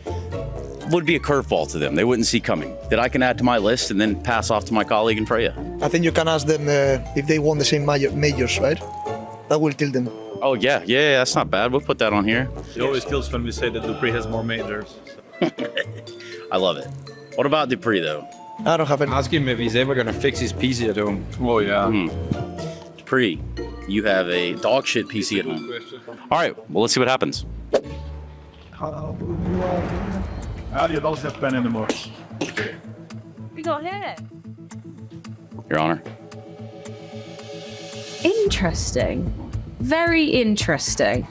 [SPEAKER 7] would be a curveball to them they wouldn't see coming that I can add to my list and then pass off to my colleague and Freya?
[SPEAKER 10] I think you can ask them if they won the same majors, right? That will tilt them.
[SPEAKER 7] Oh, yeah, that's not bad. We'll put that on here.
[SPEAKER 2] It always kills when we say that dupreeh has more majors.
[SPEAKER 7] I love it. What about dupreeh, though?
[SPEAKER 10] I don't have any.
[SPEAKER 2] Ask him if he's ever going to fix his PC at home. Oh, yeah.
[SPEAKER 7] dupreeh, you have a dog shit PC at home. All right, well, let's see what happens.
[SPEAKER 19] You don't have pen anymore.
[SPEAKER 14] We got here.
[SPEAKER 7] Your Honor.
[SPEAKER 14] Interesting. Very interesting.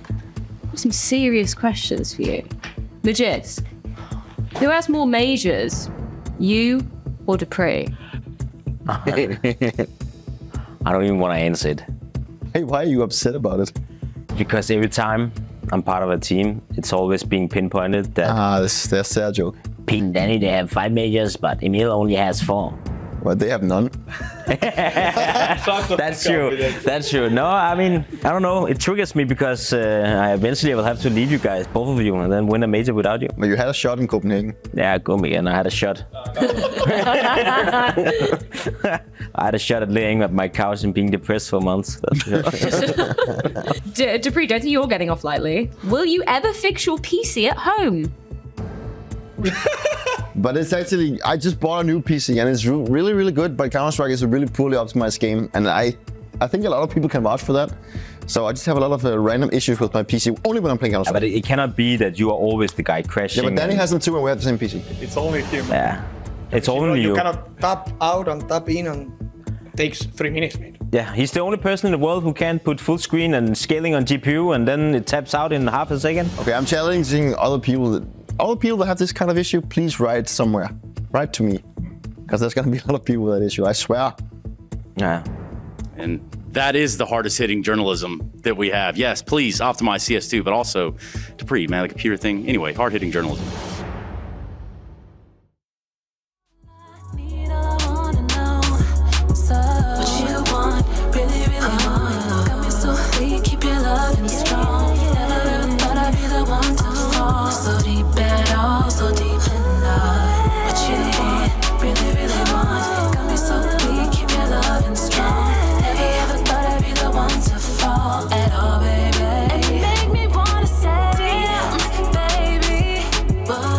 [SPEAKER 14] Some serious questions for you. Legit. Who has more majors, you or Dupree?
[SPEAKER 5] I don't even want to answer it.
[SPEAKER 20] Hey, why are you upset about it?
[SPEAKER 5] Because every time I'm part of a team, it's always being pinpointed that...
[SPEAKER 20] that's a sad joke.
[SPEAKER 5] Pete and Danny, they have 5 majors, but Emil only has 4.
[SPEAKER 20] Well, they have none.
[SPEAKER 5] That's true. That's true. No, I mean, I don't know. It triggers me because I eventually will have to leave you guys, both of you, and then win a major without you.
[SPEAKER 20] But you had a shot in Copenhagen.
[SPEAKER 5] Yeah, Copenhagen. I had a shot. I had a shot at laying at my couch and being depressed for months.
[SPEAKER 14] Dupree, don't think you're getting off lightly. Will you ever fix your PC at home?
[SPEAKER 20] But it's actually, I just bought a new PC and it's really, really good, but Counter-Strike is a really poorly optimized game. And I think a lot of people can vouch for that. So I just have a lot of random issues with my PC, only when I'm playing Counter-Strike.
[SPEAKER 5] But it cannot be that you are always the guy crashing.
[SPEAKER 20] Yeah, but Danny has them too and we have the same PC.
[SPEAKER 2] It's only human.
[SPEAKER 5] Yeah, it's only you.
[SPEAKER 10] You cannot tap out and tap in and it takes 3 minutes, mate.
[SPEAKER 5] Yeah, he's the only person in the world who can put full screen and scaling on GPU and then it taps out in half a second.
[SPEAKER 20] Okay, I'm challenging other people that have this kind of issue, please write somewhere. Write to me. Because there's going to be a lot of people with that issue, I swear.
[SPEAKER 5] Yeah.
[SPEAKER 7] And that is the hardest hitting journalism that we have. Yes, please optimize CS2, but also Dupree, man, the computer thing. Anyway, hard hitting journalism.
[SPEAKER 21] Whoa.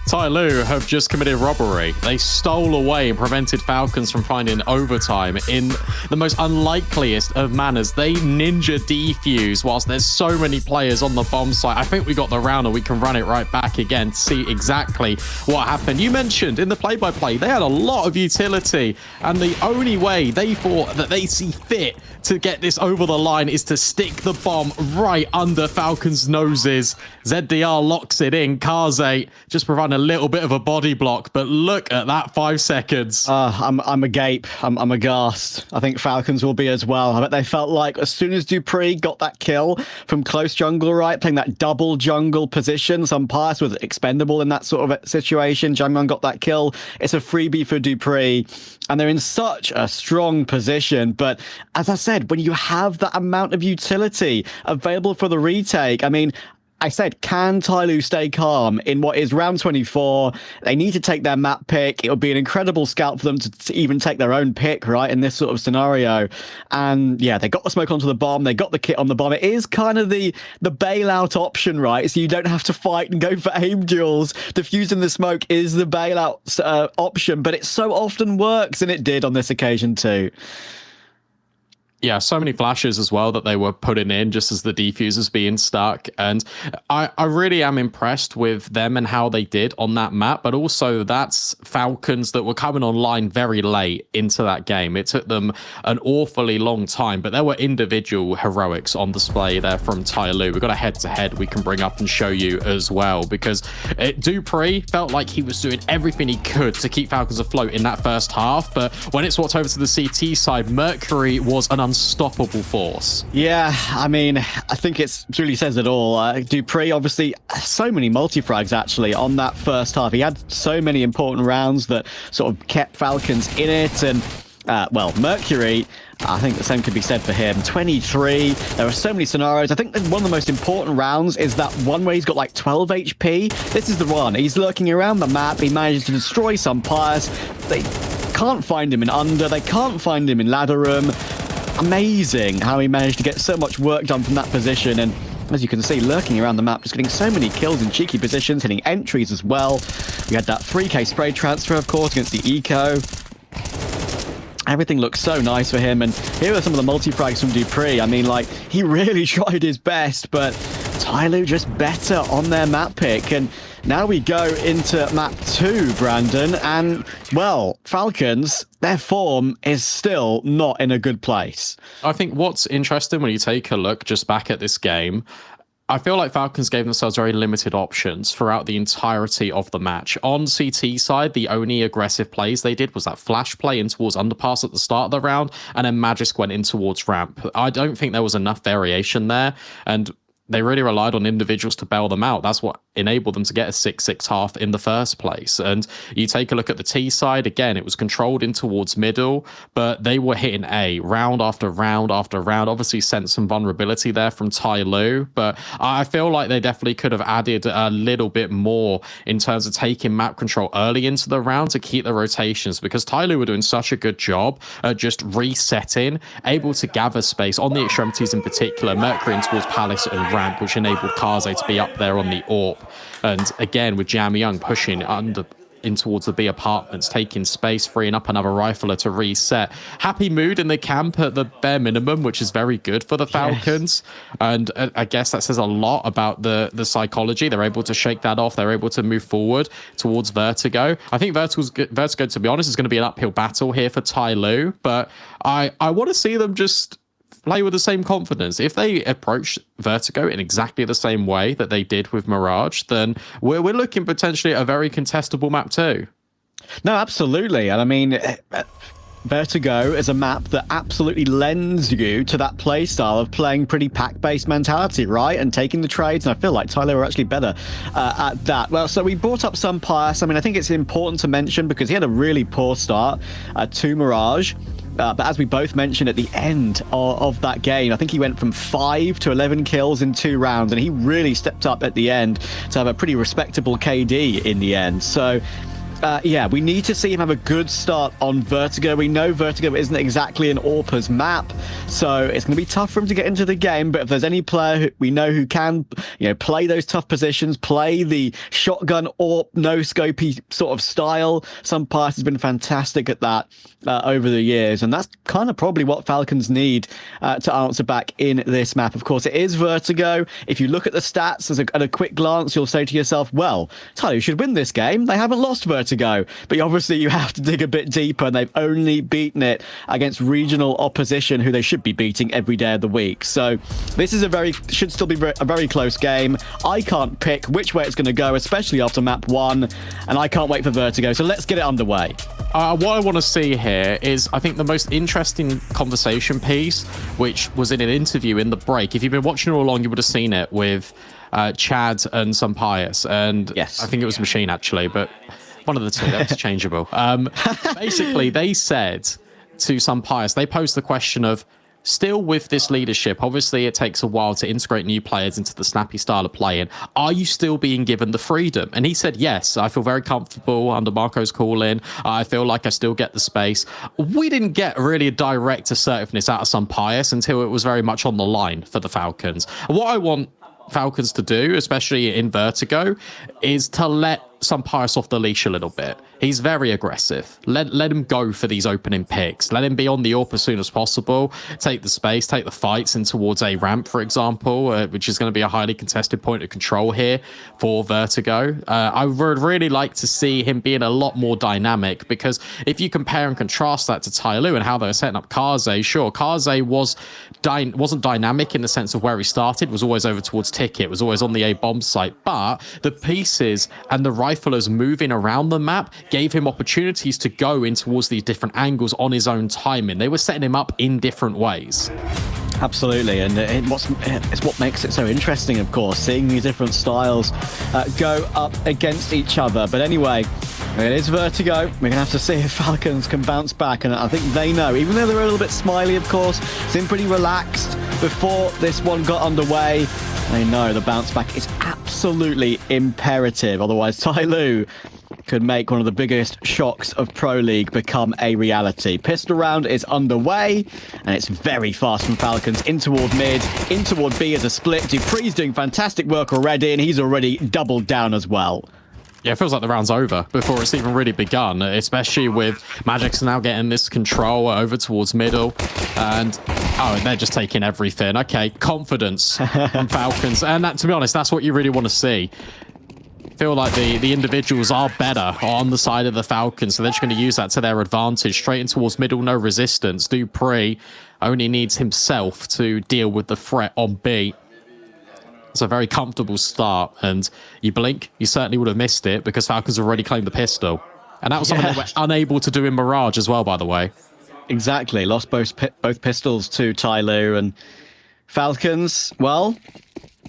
[SPEAKER 17] TyLoo have just committed robbery. They stole away and prevented Falcons from finding overtime in the most unlikeliest of manners. They ninja defuse whilst there's so many players on the bomb site. I think we got the round and we can run it right back again to see exactly what happened. You mentioned in the play-by-play, they had a lot of utility, and the only way they thought that they see fit to get this over the line is to stick the bomb right under Falcons' noses. ZDR locks it in. Kaze just providing a little bit of a body block, but look at that 5 seconds.
[SPEAKER 8] I'm agape. I'm aghast. I think Falcons will be as well. I bet they felt like as soon as Dupree got that kill from close jungle, right, playing that double jungle position, some Pius was expendable in that sort of situation. Jangmyeon got that kill. It's a freebie for Dupree, and they're in such a strong position. But as I said, when you have that amount of utility available for the retake, I mean, I said, can TyLoo stay calm in what is round 24? They need to take their map pick. It would be an incredible scout for them to even take their own pick, right, in this sort of scenario. And yeah, they got the smoke onto the bomb. They got the kit on the bomb. It is kind of the bailout option, right? So you don't have to fight and go for aim duels. Diffusing the smoke is the bailout option, but it so often works, and it did on this occasion too.
[SPEAKER 17] Yeah, so many flashes as well that they were putting in just as the defusers being stuck. And I really am impressed with them and how they did on that map. But also that's Falcons that were coming online very late into that game. It took them an awfully long time, but there were individual heroics on display there from TyLoo. We've got a head-to-head we can bring up and show you as well, because Dupree felt like he was doing everything he could to keep Falcons afloat in that first half. But when it swapped over to the CT side, Mercury was an unstoppable force.
[SPEAKER 8] Yeah, I mean, I think it really says it all. Dupree, obviously, so many multi-frags actually on that first half. He had so many important rounds that sort of kept Falcons in it. And well, Mercury, I think the same could be said for him. 23. There are so many scenarios. I think one of the most important rounds is that one where he's got like 12 HP. This is the one. He's lurking around the map. He manages to destroy some Pius. They can't find him in Under. They can't find him in Ladder Room. Amazing how he managed to get so much work done from that position. And as you can see, lurking around the map, just getting so many kills in cheeky positions, hitting entries as well. We had that 3k spray transfer, of course, against the Eco. Everything looks so nice for him. And here are some of the multi-frags from Dupree. I mean, like, he really tried his best, but TyLoo just better on their map pick. And now we go into map 2, Brandon, and, well, Falcons, their form is still not in a good place.
[SPEAKER 17] I think what's interesting when you take a look just back at this game, I feel like Falcons gave themselves very limited options throughout the entirety of the match. On CT side, the only aggressive plays they did was that flash play in towards underpass at the start of the round, and then Magisk went in towards ramp. I don't think there was enough variation there, and they really relied on individuals to bail them out. That's what enabled them to get a 6-6 half in the first place. And you take a look at the T side, again, it was controlled in towards middle, but they were hitting A round after round after round. Obviously sent some vulnerability there from TyLoo, but I feel like they definitely could have added a little bit more in terms of taking map control early into the round to keep the rotations, because TyLoo were doing such a good job at just resetting, able to gather space on the extremities in particular, Mercury in towards Palace and ramp, which enabled Kaze to be up there on the AWP. And again, with Jangmyeon pushing in towards the B apartments, taking space, freeing up another rifler to reset. Happy mood in the camp at the bare minimum, which is very good for the Falcons. Yes. And I guess that says a lot about the psychology. They're able to shake that off. They're able to move forward towards Vertigo. I think Vertigo, to be honest, is going to be an uphill battle here for TyLoo, but I want to see them just play with the same confidence. If they approach Vertigo in exactly the same way that they did with Mirage, then we're looking potentially at a very contestable map too.
[SPEAKER 8] No, absolutely. And I mean, Vertigo is a map that absolutely lends you to that play style of playing pretty pack-based mentality, right? And taking the trades. And I feel like TyLoo are actually better at that. Well, so we brought up some Pius. I mean, I think it's important to mention because he had a really poor start to Mirage. But as we both mentioned at the end of that game, I think he went from 5 to 11 kills in 2 rounds, and he really stepped up at the end to have a pretty respectable KD in the end. So Yeah, we need to see him have a good start on Vertigo. We know Vertigo isn't exactly an AWPers map, so it's going to be tough for him to get into the game. But if there's any player who we know who can, play those tough positions, play the shotgun AWP, no-scopey sort of style, Sunpius has been fantastic at that over the years, and that's kind of probably what Falcons need to answer back in this map. Of course, it is Vertigo. If you look at the stats at a quick glance, you'll say to yourself, well, TyLoo should win this game. They haven't lost Vertigo. But obviously you have to dig a bit deeper, and they've only beaten it against regional opposition who they should be beating every day of the week. So this is should still be a very close game. I can't pick which way it's going to go, especially after map 1, and I can't wait for Vertigo. So let's get it underway.
[SPEAKER 17] What I want to see here is, I think, the most interesting conversation piece, which was in an interview in the break. If you've been watching all along, you would have seen it with Chad and Sunpius, and yes, I think it was Machine actually, but one of the two, that's changeable. Basically, they said to Sunpius, they posed the question of, still with this leadership, obviously it takes a while to integrate new players into the snappy style of playing. Are you still being given the freedom? And he said, yes, I feel very comfortable under Marco's call-in. I feel like I still get the space. We didn't get really a direct assertiveness out of Sunpius until it was very much on the line for the Falcons. What I want Falcons to do, especially in Vertigo, is to let Sunpius off the leash a little bit. He's very aggressive. Let him go for these opening picks. Let him be on the AWP as soon as possible. Take the space, take the fights in towards a ramp, for example, which is going to be a highly contested point of control here for Vertigo. I would really like to see him being a lot more dynamic, because if you compare and contrast that to TyLoo and how they were setting up Kaze, sure, Kaze wasn't dynamic in the sense of where he started, was always over towards Ticket, was always on the A bomb site, but the pieces and the riflers moving around the map gave him opportunities to go in towards these different angles on his own timing. They were setting him up in different ways.
[SPEAKER 8] Absolutely, and it's what makes it so interesting, of course, seeing these different styles go up against each other. But anyway, it is Vertigo. We're going to have to see if Falcons can bounce back, and I think they know. Even though they're a little bit smiley, of course, seemed pretty relaxed before this one got underway. They know the bounce back is absolutely imperative. Otherwise, TyLoo could make one of the biggest shocks of Pro League become a reality. Pistol round is underway, and it's very fast from Falcons in toward mid, in toward B as a split. dupree's doing fantastic work already, and he's already doubled down as well.
[SPEAKER 17] Yeah, it feels like the round's over before it's even really begun, especially with Magic's now getting this control over towards middle, and they're just taking everything. Okay, confidence from Falcons, and that, to be honest, that's what you really want to see. Feel like the individuals are better on the side of the Falcons, so they're just going to use that to their advantage. Straight in towards middle, no resistance. dupreeh only needs himself to deal with the threat on B. It's a very comfortable start, and you blink, you certainly would have missed it, because Falcons already claimed the pistol. And that was something they were unable to do in Mirage as well, by the way.
[SPEAKER 8] Exactly, lost both pistols to TyLoo, and Falcons, well,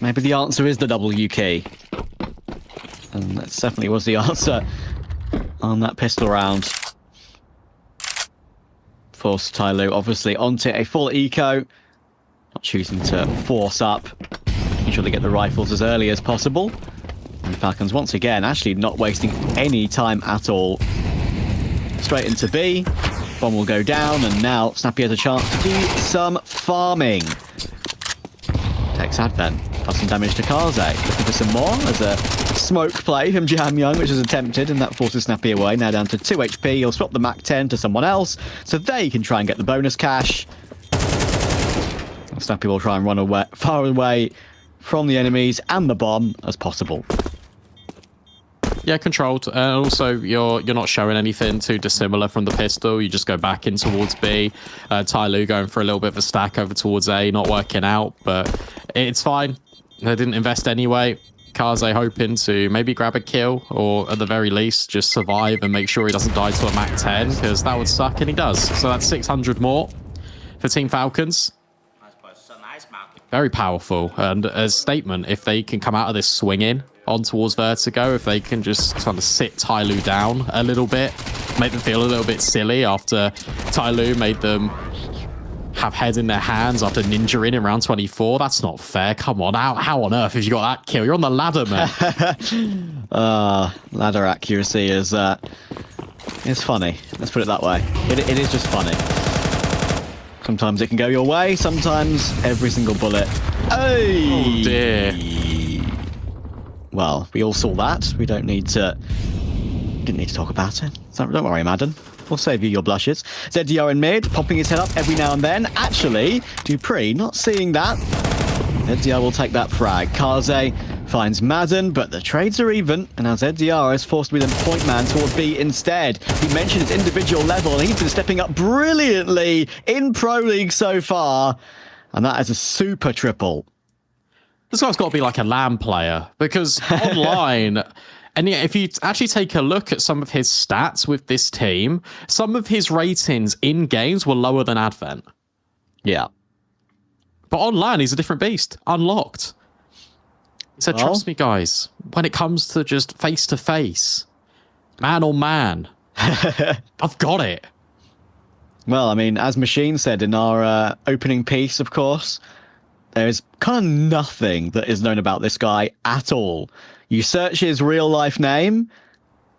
[SPEAKER 8] maybe the answer is the W key. And that definitely was the answer on that pistol round. Forced TyLoo, obviously, onto a full eco. Not choosing to force up. Usually get the rifles as early as possible. And Falcons, once again, actually not wasting any time at all. Straight into B. Bomb will go down, and now Snappy has a chance to do some farming. Takes Advent. Plus some damage to Kaze. Looking for some more as a smoke play from Jam Young, which is attempted, and that forces Snappy away. Now down to 2 HP. He'll swap the Mac 10 to someone else, so they can try and get the bonus cash. Snappy will try and run away, far away from the enemies and the bomb as possible.
[SPEAKER 17] Yeah, controlled. Also, you're not showing anything too dissimilar from the pistol. You just go back in towards B. TyLoo going for a little bit of a stack over towards A, not working out, but it's fine. They didn't invest anyway. Kaze hoping to maybe grab a kill, or at the very least just survive and make sure he doesn't die to a Mac 10, because that would suck, and he does. So that's 600 more for Team Falcons. Very powerful, and a statement if they can come out of this swinging on towards Vertigo, if they can just kind of sit TyLoo down a little bit, make them feel a little bit silly after TyLoo made them have head in their hands after ninja in round 24. That's not fair. Come on, how on earth have you got that kill? You're on the ladder, man.
[SPEAKER 8] Ladder accuracy is funny. Let's put it that way. It is just funny. Sometimes it can go your way. Sometimes every single bullet. Hey!
[SPEAKER 17] Oh dear.
[SPEAKER 8] Well, we all saw that. We didn't need to talk about it. So don't worry, Madden. We'll save you your blushes. ZDR in mid, popping his head up every now and then. Actually, Dupree not seeing that. ZDR will take that frag. Kaze finds Madden, but the trades are even, and now ZDR is forced to be the point man towards B instead. We mentioned his individual level, and he's been stepping up brilliantly in Pro League so far, and that is a super triple.
[SPEAKER 17] This guy's got to be like a LAN player, because online, and yeah, if you actually take a look at some of his stats with this team, some of his ratings in games were lower than Advent.
[SPEAKER 8] Yeah.
[SPEAKER 17] But online, he's a different beast. Unlocked. He said, trust me, guys, when it comes to just face-to-face, man on man, I've got it.
[SPEAKER 8] Well, I mean, as Machine said in our opening piece, of course, there's kind of nothing that is known about this guy at all. You search his real-life name,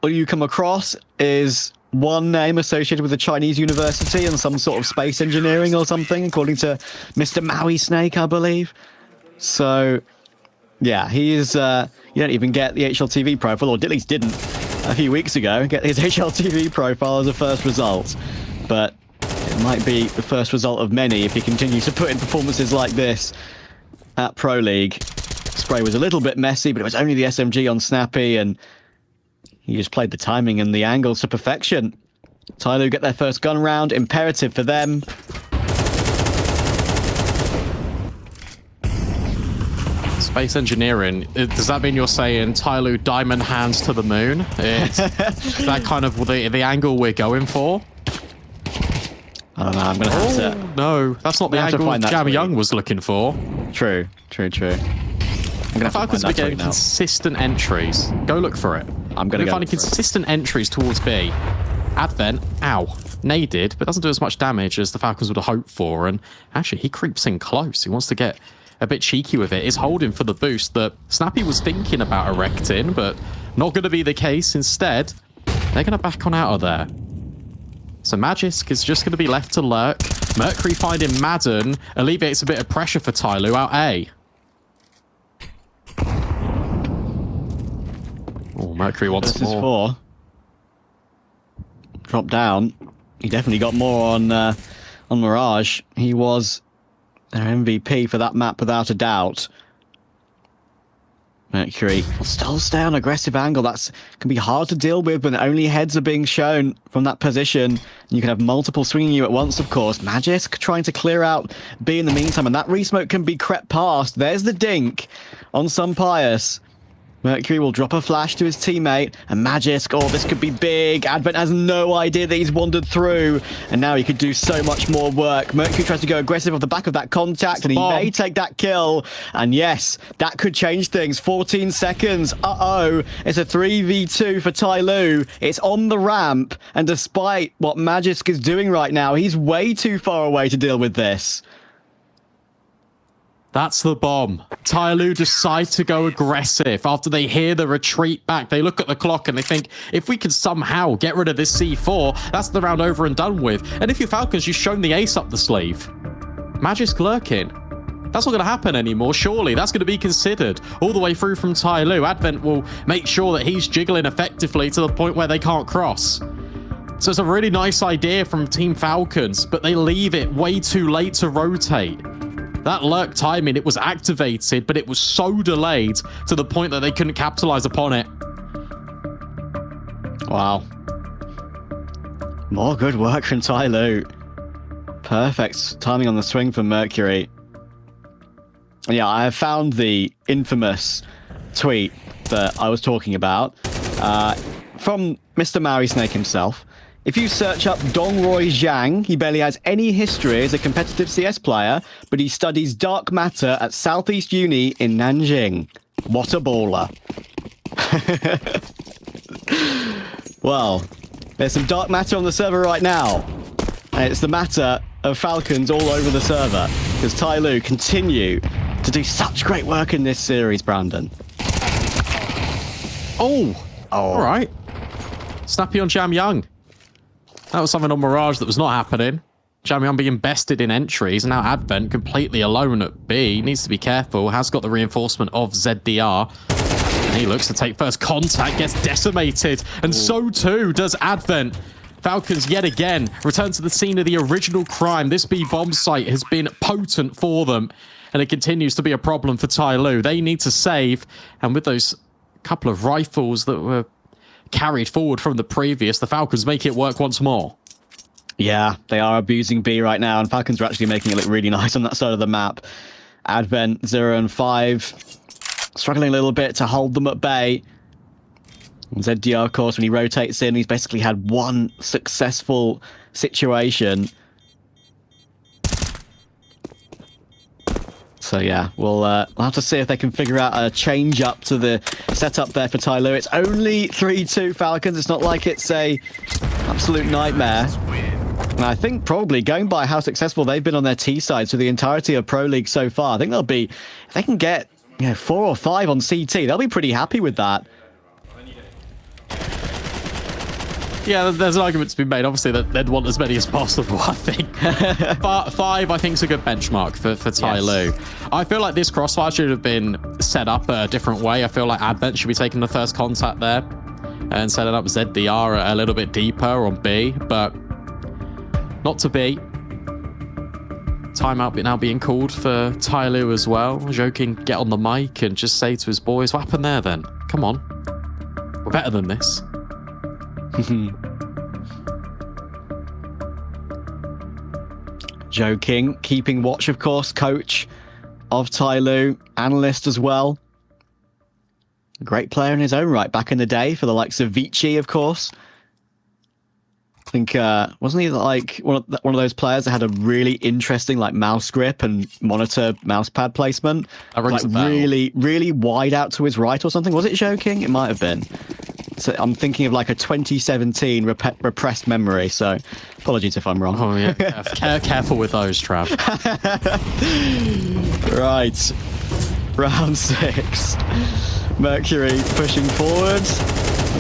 [SPEAKER 8] all you come across is one name associated with a Chinese university and some sort of space engineering or something, according to Mr. Maui Snake, I believe. So, yeah, he is... you don't even get the HLTV profile, or at least didn't a few weeks ago, get his HLTV profile as a first result. But it might be the first result of many if he continues to put in performances like this at Pro League. Spray was a little bit messy, but it was only the SMG on Snappy, and he just played the timing and the angles to perfection. TyLoo get their first gun round. Imperative for them.
[SPEAKER 17] Space engineering, does that mean you're saying TyLoo diamond hands to the moon? Is that kind of the angle we're going for?
[SPEAKER 8] I don't know, I'm going to have to...
[SPEAKER 17] No, that's not the angle Jam Young was looking for.
[SPEAKER 8] True.
[SPEAKER 17] The Falcons are getting consistent entries. Go look for it.
[SPEAKER 8] I'm going to
[SPEAKER 17] find consistent entries towards B. Advent, ow, naded, but doesn't do as much damage as the Falcons would have hoped for. And actually, he creeps in close. He wants to get a bit cheeky with it. Is holding for the boost that Snappy was thinking about erecting, but not going to be the case. Instead, they're going to back on out of there. So Magisk is just going to be left to lurk. Mercury finding Madden alleviates a bit of pressure for TyLoo out A. Oh, Mercury wants more.
[SPEAKER 8] 4. Drop down. He definitely got more on Mirage. He was their MVP for that map without a doubt. Mercury will still stay on aggressive angle. That's can be hard to deal with when only heads are being shown from that position. You can have multiple swinging you at once, of course. Magisk trying to clear out B in the meantime, and that resmoke can be crept past. There's the dink on some Pius. Mercury will drop a flash to his teammate, and Magisk, oh, this could be big. Advent has no idea that he's wandered through, and now he could do so much more work. Mercury tries to go aggressive off the back of that contact, and he may take that kill. And yes, that could change things. 14 seconds. Uh-oh. It's a 3v2 for TyLoo. It's on the ramp, and despite what Magisk is doing right now, he's way too far away to deal with this.
[SPEAKER 17] That's the bomb. TyLoo decide to go aggressive after they hear the retreat back. They look at the clock and they think, if we can somehow get rid of this C4, that's the round over and done with. And if you're Falcons, you've shown the ace up the sleeve. Magisk lurking. That's not going to happen anymore, surely. That's going to be considered all the way through from TyLoo. Advent will make sure that he's jiggling effectively to the point where they can't cross. So it's a really nice idea from Team Falcons, but they leave it way too late to rotate. That lurk timing, it was activated, but it was so delayed to the point that they couldn't capitalize upon it.
[SPEAKER 8] Wow. More good work from TyLoo. Perfect timing on the swing from Mercury. Yeah, I have found the infamous tweet that I was talking about from Mr. Maui Snake himself. If you search up Dongroy Zhang, he barely has any history as a competitive CS player, but he studies dark matter at Southeast Uni in Nanjing. What a baller. Well, there's some dark matter on the server right now. And it's the matter of Falcons all over the server, because TyLoo continue to do such great work in this series, Brandon.
[SPEAKER 17] Oh, all right. Snappy on Jam Young. That was something on Mirage that was not happening. Jam Young being bested in entries, and now Advent completely alone at B. Needs to be careful. Has got the reinforcement of ZDR. And he looks to take first contact, gets decimated, and so too does Advent. Falcons yet again return to the scene of the original crime. This B bomb site has been potent for them, and it continues to be a problem for TyLoo. They need to save, and with those couple of rifles that were carried forward from the previous, the Falcons make it work once more.
[SPEAKER 8] Yeah, they are abusing B right now, and Falcons are actually making it look really nice on that side of the map. Advent 0 and 5, struggling a little bit to hold them at bay. And ZDR, of course, when he rotates in, he's basically had one successful situation. So yeah, we'll have to see if they can figure out a change up to the setup there for TyLoo. It's only 3-2 Falcons. It's not like it's a absolute nightmare. And I think probably going by how successful they've been on their T side through the entirety of Pro League so far, I think they'll be, if they can get 4 or 5 on CT, they'll be pretty happy with that.
[SPEAKER 17] Yeah, there's an argument to be made, obviously, that they'd want as many as possible, I think. 5, I think, is a good benchmark for TyLoo. Yes. I feel like this crossfire should have been set up a different way. I feel like Advent should be taking the first contact there and setting up ZDR a little bit deeper on B, but not to be. Timeout now being called for TyLoo as well. Joking, get on the mic and just say to his boys, what happened there then? Come on. We're better than this.
[SPEAKER 8] Joking, keeping watch, of course, coach of TyLoo, analyst as well. Great player in his own right back in the day for the likes of Vici, of course. I think, wasn't he like one of those players that had a really interesting like mouse grip and monitor mouse pad placement? Like really, really wide out to his right or something. Was it Joking? It might have been. So I'm thinking of like a 2017 repressed memory, so apologies if I'm wrong.
[SPEAKER 17] Oh yeah, careful with those, Trav.
[SPEAKER 8] Right, round 6. Mercury pushing forwards,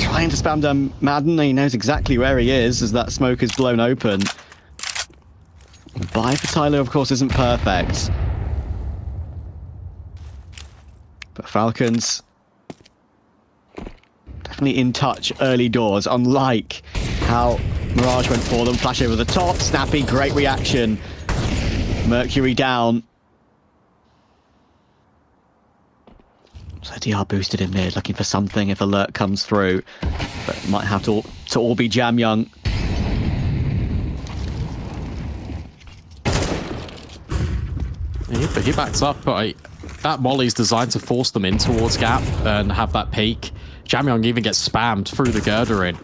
[SPEAKER 8] trying to spam down Madden. He knows exactly where he is as that smoke is blown open. The buy for TyLoo, of course, isn't perfect. But Falcons definitely in touch early doors, unlike how Mirage went for them. Flash over the top, snappy, great reaction. Mercury down. So DR boosted in mid, looking for something if alert comes through. But it might have to all be Jam Young.
[SPEAKER 17] He backs up, but that molly's designed to force them in towards Gap and have that peak. Jam Young even gets spammed through the girder in.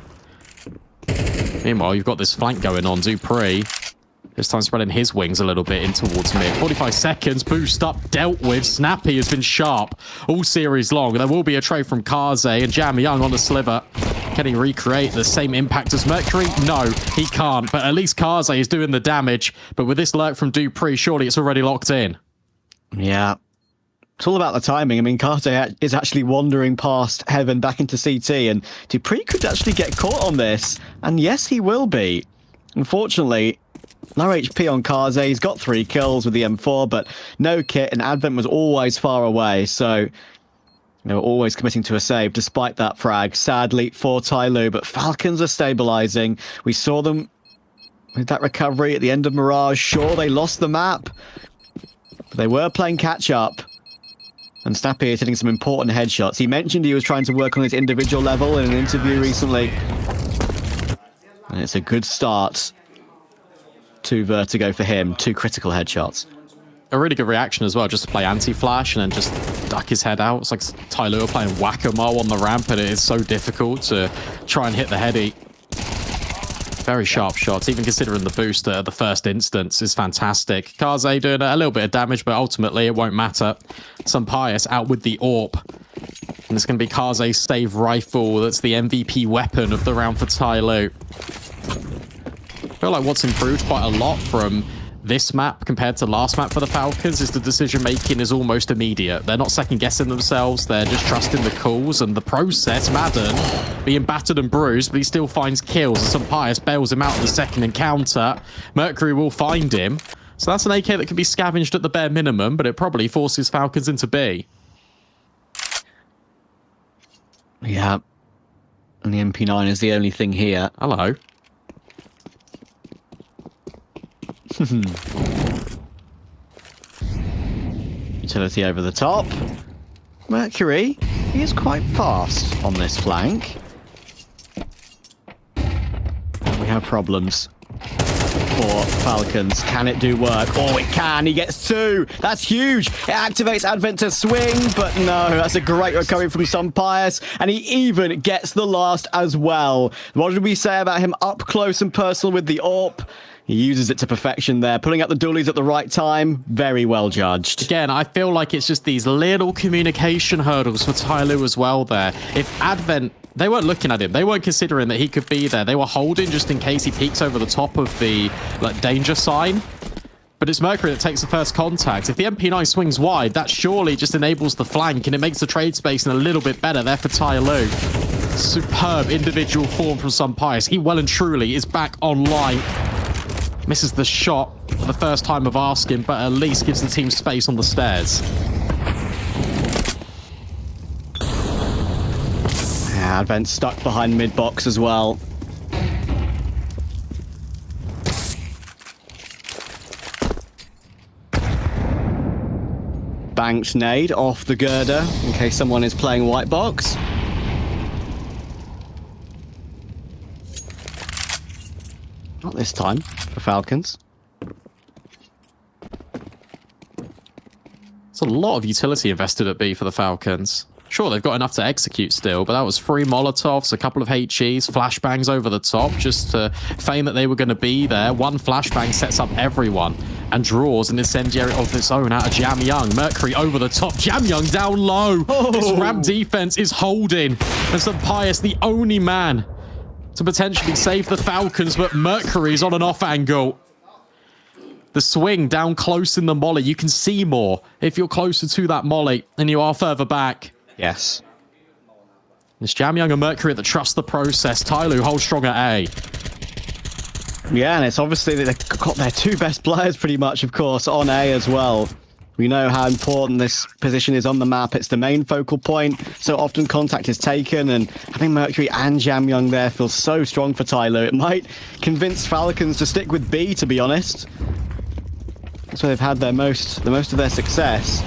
[SPEAKER 17] Meanwhile, you've got this flank going on. Dupree, this time spreading his wings a little bit in towards mid. 45 seconds, boost up, dealt with. Snappy has been sharp all series long. There will be a trade from Kaze and Jam Young on the sliver. Can he recreate the same impact as Mercury? No, he can't. But at least Kaze is doing the damage. But with this lurk from Dupree, surely it's already locked in.
[SPEAKER 8] Yeah. It's all about the timing. I mean, Kaze is actually wandering past Heaven back into CT, and Dupree could actually get caught on this. And yes, he will be. Unfortunately, low HP on Kaze. He's got 3 kills with the M4, but no kit, and Advent was always far away. So, always committing to a save despite that frag. Sadly for TyLoo, but Falcons are stabilizing. We saw them with that recovery at the end of Mirage. Sure, they lost the map, but they were playing catch up. And Snappy is hitting some important headshots. He mentioned he was trying to work on his individual level in an interview recently. And it's a good start to Vertigo for him. 2 critical headshots.
[SPEAKER 17] A really good reaction as well, just to play anti-flash and then just duck his head out. It's like TyLoo playing whack-a-mole on the ramp, and it is so difficult to try and hit the heady. Very sharp shots, even considering the boost at the first instance is fantastic. Kaze doing a little bit of damage, but ultimately it won't matter. Some Pious out with the AWP. And it's going to be Kaze's stave rifle. That's the MVP weapon of the round for TyLoo. I feel like what's improved quite a lot from this map compared to last map for the Falcons is the decision making is almost immediate. They're not second guessing themselves. They're just trusting the calls and the process. Madden being battered and bruised, but he still finds kills. And some Pius bails him out in the second encounter. Mercury will find him. So that's an AK that can be scavenged at the bare minimum, but it probably forces Falcons into B.
[SPEAKER 8] Yeah. And the MP9 is the only thing here.
[SPEAKER 17] Hello.
[SPEAKER 8] Utility over the top. Mercury, he is quite fast on this flank. We have problems for Falcons. Can it do work? Oh, it can. He gets 2. That's huge. It activates Advent to swing, but no, that's a great recovery from Pius, and he even gets the last as well. What did we say about him up close and personal with the AWP? He uses it to perfection there, pulling out the dualies at the right time. Very well judged.
[SPEAKER 17] Again, I feel like it's just these little communication hurdles for TyLoo as well there. If Advent, they weren't looking at him. They weren't considering that he could be there. They were holding just in case he peeks over the top of the danger sign. But it's Mercury that takes the first contact. If the MP9 swings wide, that surely just enables the flank and it makes the trade spacing a little bit better there for TyLoo. Superb individual form from Pius. He well and truly is back online. Misses the shot for the first time of asking, but at least gives the team space on the stairs.
[SPEAKER 8] Yeah, Advent stuck behind mid-box as well. Banked nade off the girder in case someone is playing white box. Not this time for Falcons.
[SPEAKER 17] It's a lot of utility invested at B for the Falcons. Sure, they've got enough to execute still, but that was 3 Molotovs, a couple of HEs, flashbangs over the top, just to feign that they were going to be there. One flashbang sets up everyone and draws an incendiary of its own out of Jamyoung. Mercury over the top, Jamyoung down low. Oh. This ramp defense is holding. And Pius, the only man to potentially save the Falcons, but Mercury's on an off angle. The swing down close in the molly. You can see more if you're closer to that molly and you are further back.
[SPEAKER 8] Yes.
[SPEAKER 17] It's Jamyoung and Mercury that trust the process. TyLoo holds strong at A.
[SPEAKER 8] Yeah, and it's obviously that they've got their 2 best players pretty much, of course, on A as well. We know how important this position is on the map. It's the main focal point, so often contact is taken, and having Mercury and Jamyoung there feels so strong for TyLoo. It might convince Falcons to stick with B, to be honest. That's where they've had the most of their success.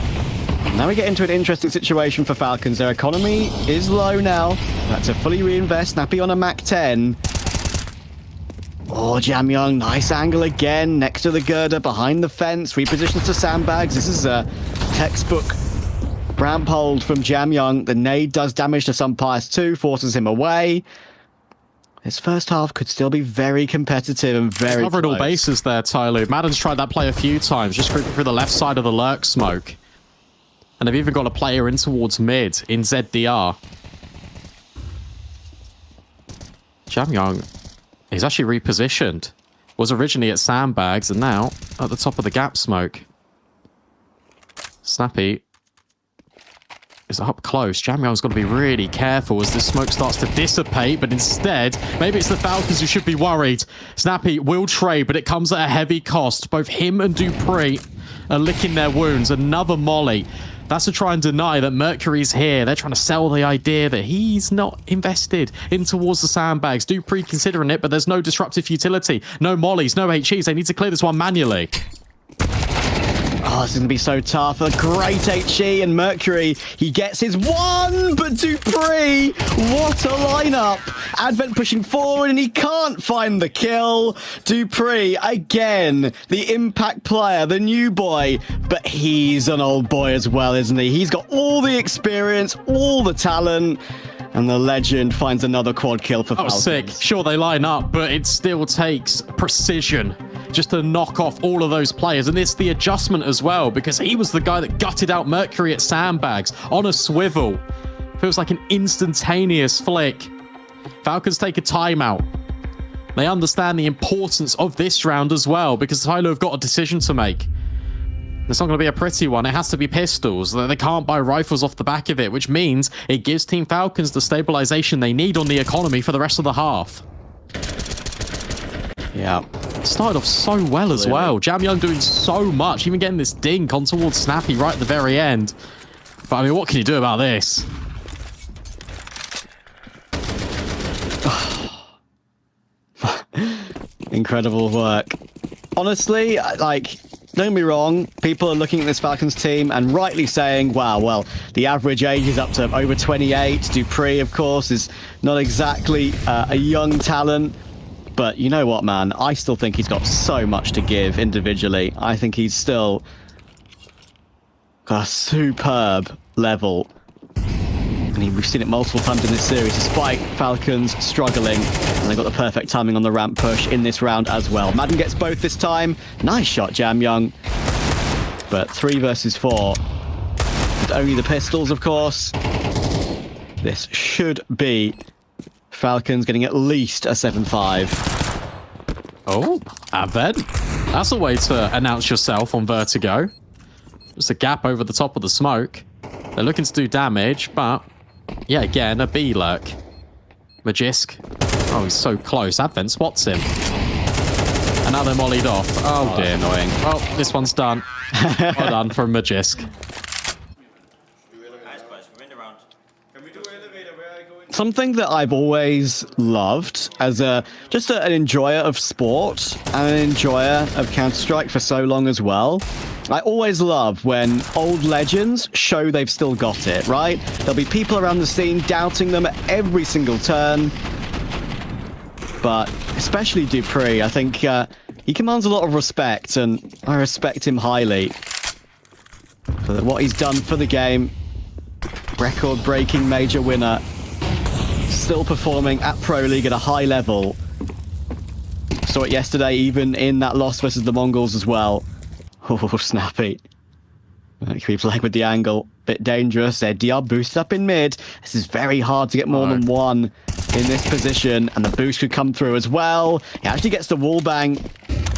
[SPEAKER 8] Now we get into an interesting situation for Falcons. Their economy is low now. That's to fully reinvest. Snappy on a Mac 10. Oh, Jamyoung, nice angle again, next to the girder, behind the fence, repositions to sandbags. This is a textbook ramp hold from Jamyoung. The nade does damage to Pius too, forces him away. This first half could still be very competitive and very
[SPEAKER 17] covered
[SPEAKER 8] close.
[SPEAKER 17] All bases there, TyLoo. Madden's tried that play a few times, just creeping through the left side of the lurk smoke. And they've even got a player in towards mid in ZDR. Jamyoung, he's actually repositioned. Was originally at sandbags and now at the top of the gap smoke. Snappy is up close. Jamyoung's got to be really careful as this smoke starts to dissipate, but instead, maybe it's the Falcons who should be worried. Snappy will trade, but it comes at a heavy cost. Both him and Dupree are licking their wounds. Another molly. That's to try and deny that Mercury's here. They're trying to sell the idea that he's not invested in towards the sandbags. Dupree considering it, but there's no disruptive utility. No mollies, no HEs. They need to clear this one manually.
[SPEAKER 8] Oh, this is going to be so tough. A great HE, and Mercury, he gets his 1, but Dupree, what a lineup. Advent pushing forward, and he can't find the kill. Dupree, again, the impact player, the new boy, but he's an old boy as well, isn't he? He's got all the experience, all the talent, and the legend finds another quad kill for Falcons.
[SPEAKER 17] That was sick. Sure, they line up, but it still takes precision just to knock off all of those players. And it's the adjustment as well, because he was the guy that gutted out Mercury at sandbags on a swivel. Feels like an instantaneous flick. Falcons take a timeout. They understand the importance of this round as well, because TyLoo have got a decision to make. It's not going to be a pretty one. It has to be pistols. They can't buy rifles off the back of it, which means it gives Team Falcons the stabilization they need on the economy for the rest of the half.
[SPEAKER 8] Yeah.
[SPEAKER 17] Started off so well as well. Jamyoung doing so much, even getting this dink on towards Snappy right at the very end. But I mean, what can you do about this?
[SPEAKER 8] Incredible work. Honestly, like, don't get me wrong, people are looking at this Falcons team and rightly saying, wow, well, the average age is up to over 28. Dupree, of course, is not exactly a young talent. But you know what, man? I still think he's got so much to give individually. I think he's still got a superb level. And we've seen it multiple times in this series, despite Falcons struggling. And they got the perfect timing on the ramp push in this round as well. Madden gets both this time. Nice shot, Jamyoung. But 3 versus 4. With only the pistols, of course. This should be Falcons getting at least a 7-5.
[SPEAKER 17] Oh, Advent. That's a way to announce yourself on Vertigo. Just a gap over the top of the smoke. They're looking to do damage, but yeah, again, a B lurk. Magisk. Oh, he's so close. Advent spots him. And now they're mollied off. Oh, dear, annoying. Well, this one's done. Well done from Magisk.
[SPEAKER 8] Something that I've always loved as just an enjoyer of sport and an enjoyer of Counter-Strike for so long as well. I always love when old legends show they've still got it, right? There'll be people around the scene doubting them at every single turn. But especially Dupree, I think he commands a lot of respect, and I respect him highly for what he's done for the game. Record-breaking major winner. Still performing at Pro League at a high level. Saw it yesterday, even in that loss versus the Mongols as well. Oh, Snappy. Could be playing with the angle. Bit dangerous. ZDR boosted up in mid. This is very hard to get more than one in this position, and the boost could come through as well. He actually gets the wall bang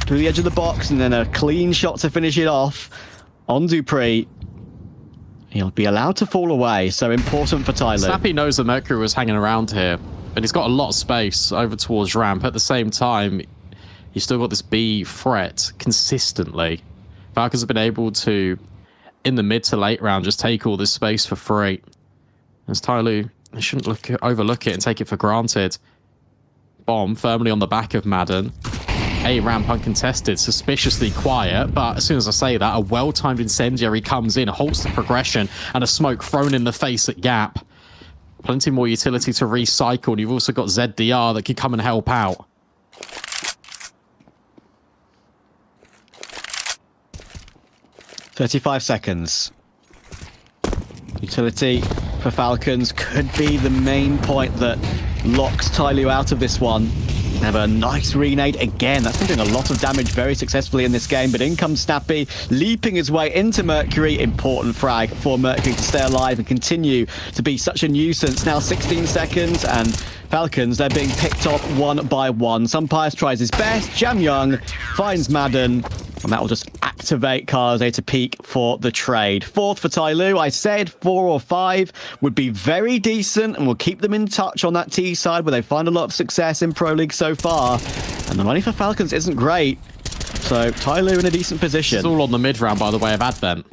[SPEAKER 8] to the edge of the box, and then a clean shot to finish it off on Dupree. He'll be allowed to fall away, so important for TyLoo.
[SPEAKER 17] Snappy knows that Mercury was hanging around here, but he's got a lot of space over towards ramp. At the same time, he's still got this B threat consistently. Falcons have been able to, in the mid to late round, just take all this space for free. As TyLoo, they shouldn't overlook it and take it for granted. Bomb firmly on the back of Madden. A ramp uncontested, suspiciously quiet, but as soon as I say that, a well-timed incendiary comes in, halts the progression, and a smoke thrown in the face at Gap. Plenty more utility to recycle, and you've also got ZDR that can come and help out.
[SPEAKER 8] "35 seconds. Utility for Falcons could be the main point that locks TyLoo out of this one. Have a nice renade again. That's been doing a lot of damage very successfully in this game, but in comes Snappy, leaping his way into Mercury. Important frag for Mercury to stay alive and continue to be such a nuisance. Now 16 seconds, and Falcons, they're being picked off one by one. Sumpires tries his best. Jamyoung finds Madden, and that will just activate Kaze to peak for the trade. 4th for TyLoo. I said 4 or 5 would be very decent, and we'll keep them in touch on that T side where they find a lot of success in Pro League so far. And the money for Falcons isn't great. So TyLoo in a decent position.
[SPEAKER 17] It's all on the mid round, by the way, of Advent.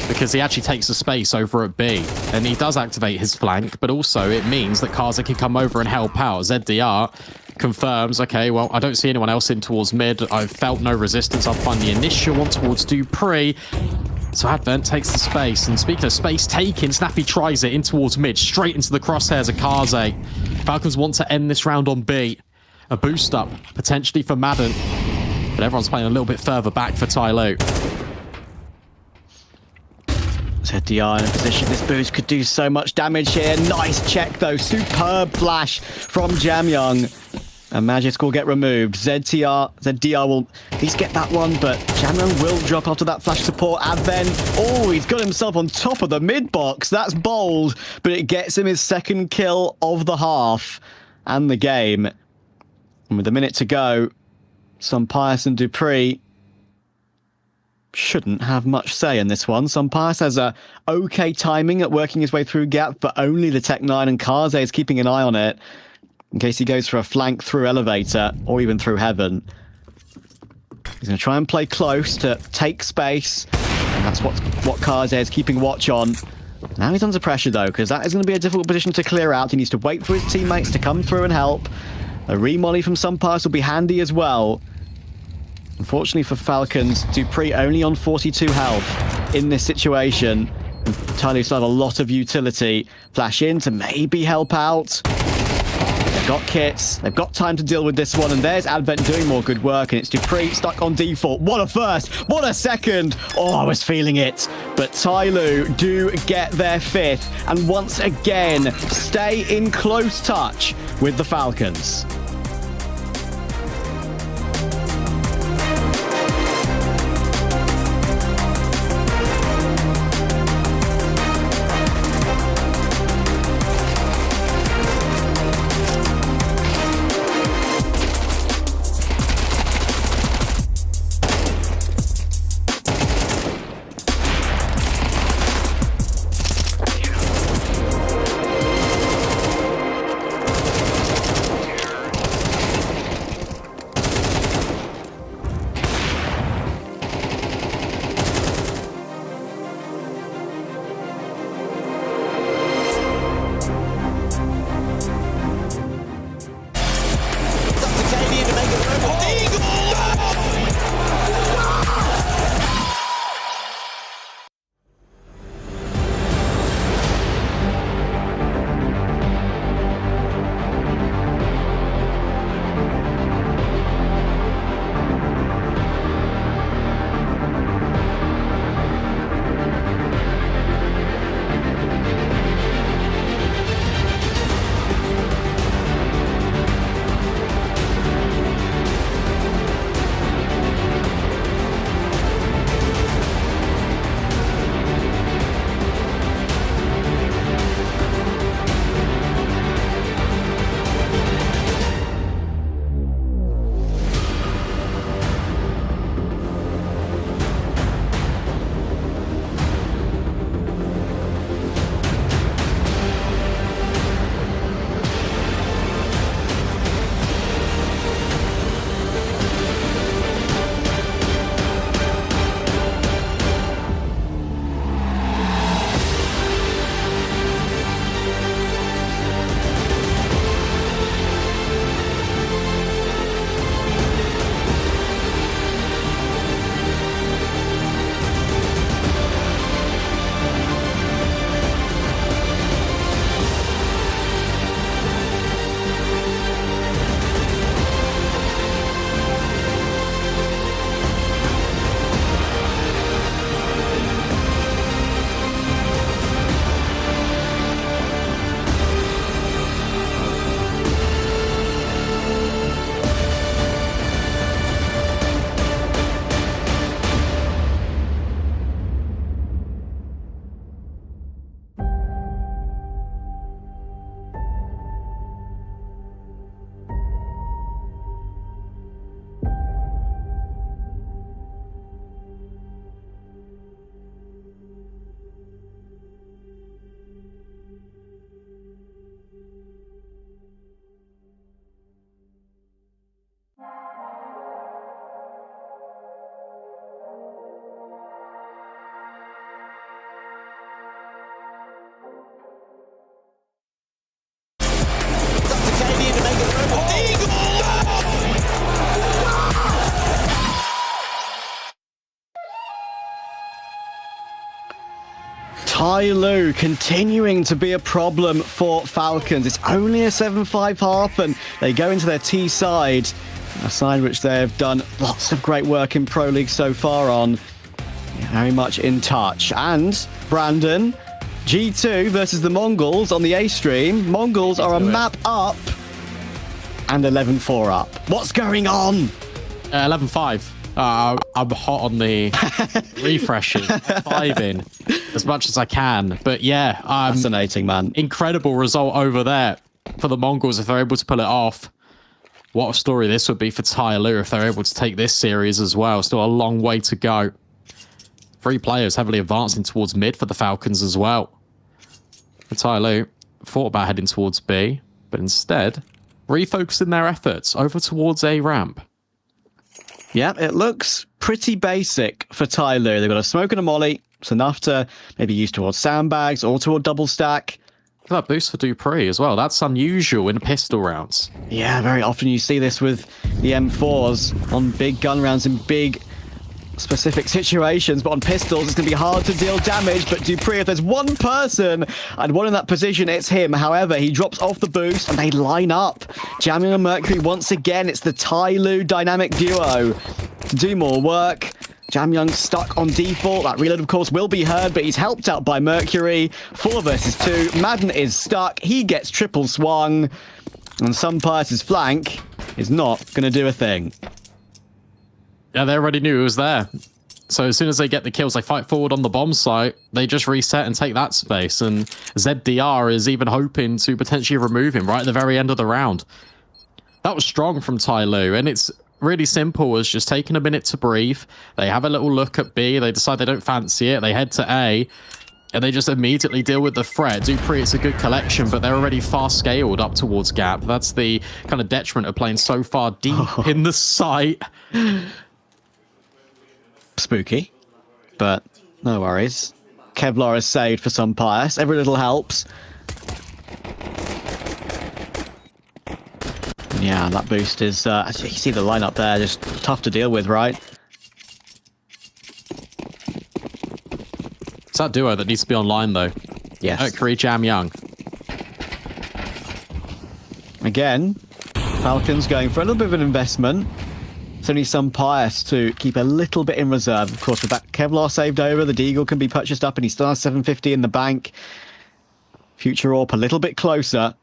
[SPEAKER 17] Because he actually takes the space over at B. And he does activate his flank, but also it means that Kaze can come over and help out. ZDR confirms, okay, well, I don't see anyone else in towards mid. I've felt no resistance. I'll find the initial one towards Dupree. So Advent takes the space. And speaking of space taken, Snappy tries it in towards mid, straight into the crosshairs of Kaze. Falcons want to end this round on B. A boost up, potentially for Madden. But everyone's playing a little bit further back for TyLoo.
[SPEAKER 8] ZDR in a position. This boost could do so much damage here. Nice check, though. Superb flash from Jamyoung. And Magisk will get removed. ZDR will at least get that one, but Jamyoung will drop after that flash support. Advent, oh, he's got himself on top of the mid box. That's bold, but it gets him his 2nd kill of the half and the game. And with a minute to go, Pius and Dupree shouldn't have much say in this one. Pius has a okay timing at working his way through gap, but only the Tech 9, and Kaze is keeping an eye on it in case he goes for a flank through elevator or even through heaven. He's going to try and play close to take space, and that's what Kaze is keeping watch on. Now he's under pressure though, because that is going to be a difficult position to clear out. He needs to wait for his teammates to come through and help. A remolly from Pius will be handy as well. Unfortunately for Falcons, Dupree only on 42 health in this situation. TyLoo still have a lot of utility. Flash in to maybe help out. They've got kits. They've got time to deal with this one. And there's Advent doing more good work. And it's Dupree stuck on default. What a first. What a second. Oh, I was feeling it. But TyLoo do get their 5th. And once again, stay in close touch with the Falcons. TyLoo continuing to be a problem for Falcons. It's only a 7-5 half, and they go into their T side, a side which they've done lots of great work in Pro League so far on. Very much in touch. And Brandon, G2 versus the Mongols on the A stream. Mongols are a map up and 11-4 up. What's going on?
[SPEAKER 17] 11-5. I'm hot on the refreshes, 5 in as much as I can. But yeah,
[SPEAKER 8] fascinating, man.
[SPEAKER 17] Incredible result over there for the Mongols if they're able to pull it off. What a story this would be for TyLoo if they're able to take this series as well. Still a long way to go. 3 players heavily advancing towards mid for the Falcons as well. For TyLoo, thought about heading towards B, but instead refocusing their efforts over towards A ramp.
[SPEAKER 8] Yeah, it looks pretty basic for TyLoo. They've got a smoke and a molly. It's enough to maybe use towards sandbags or toward double stack.
[SPEAKER 17] That boost for Dupree as well. That's unusual in pistol rounds.
[SPEAKER 8] Yeah, very often you see this with the M4s on big gun rounds in big specific situations, but on pistols it's going to be hard to deal damage. But Dupree, if there's one person and one in that position, it's him. However, he drops off the boost and they line up. Jamyang and Mercury once again. It's the TyLoo dynamic duo to do more work. Jamyang stuck on default. That reload, of course, will be heard, but he's helped out by Mercury. 4 versus 2. Madden is stuck. He gets triple swung. And Sunpire's flank is not going to do a thing.
[SPEAKER 17] Yeah, they already knew it was there. So as soon as they get the kills, they fight forward on the bomb site. They just reset and take that space. And ZDR is even hoping to potentially remove him right at the very end of the round. That was strong from TyLoo, and it's really simple as just taking a minute to breathe. They have a little look at B. They decide they don't fancy it. They head to A, and they just immediately deal with the threat. Dupree, it's a good collection, but they're already far scaled up towards Gap. That's the kind of detriment of playing so far deep in the site.
[SPEAKER 8] Spooky, but no worries. Kevlar is saved for Sunpire. Every little helps. Yeah, that boost is, as you can see the lineup there, just tough to deal with, right?
[SPEAKER 17] It's that duo that needs to be online, though.
[SPEAKER 8] Yes.
[SPEAKER 17] Mercury, Jamyang.
[SPEAKER 8] Again, Falcons going for a little bit of an investment. It's only Sunpire to keep a little bit in reserve. Of course, with that Kevlar saved over, the Deagle can be purchased up, and he still has 750 in the bank. Future AWP a little bit closer.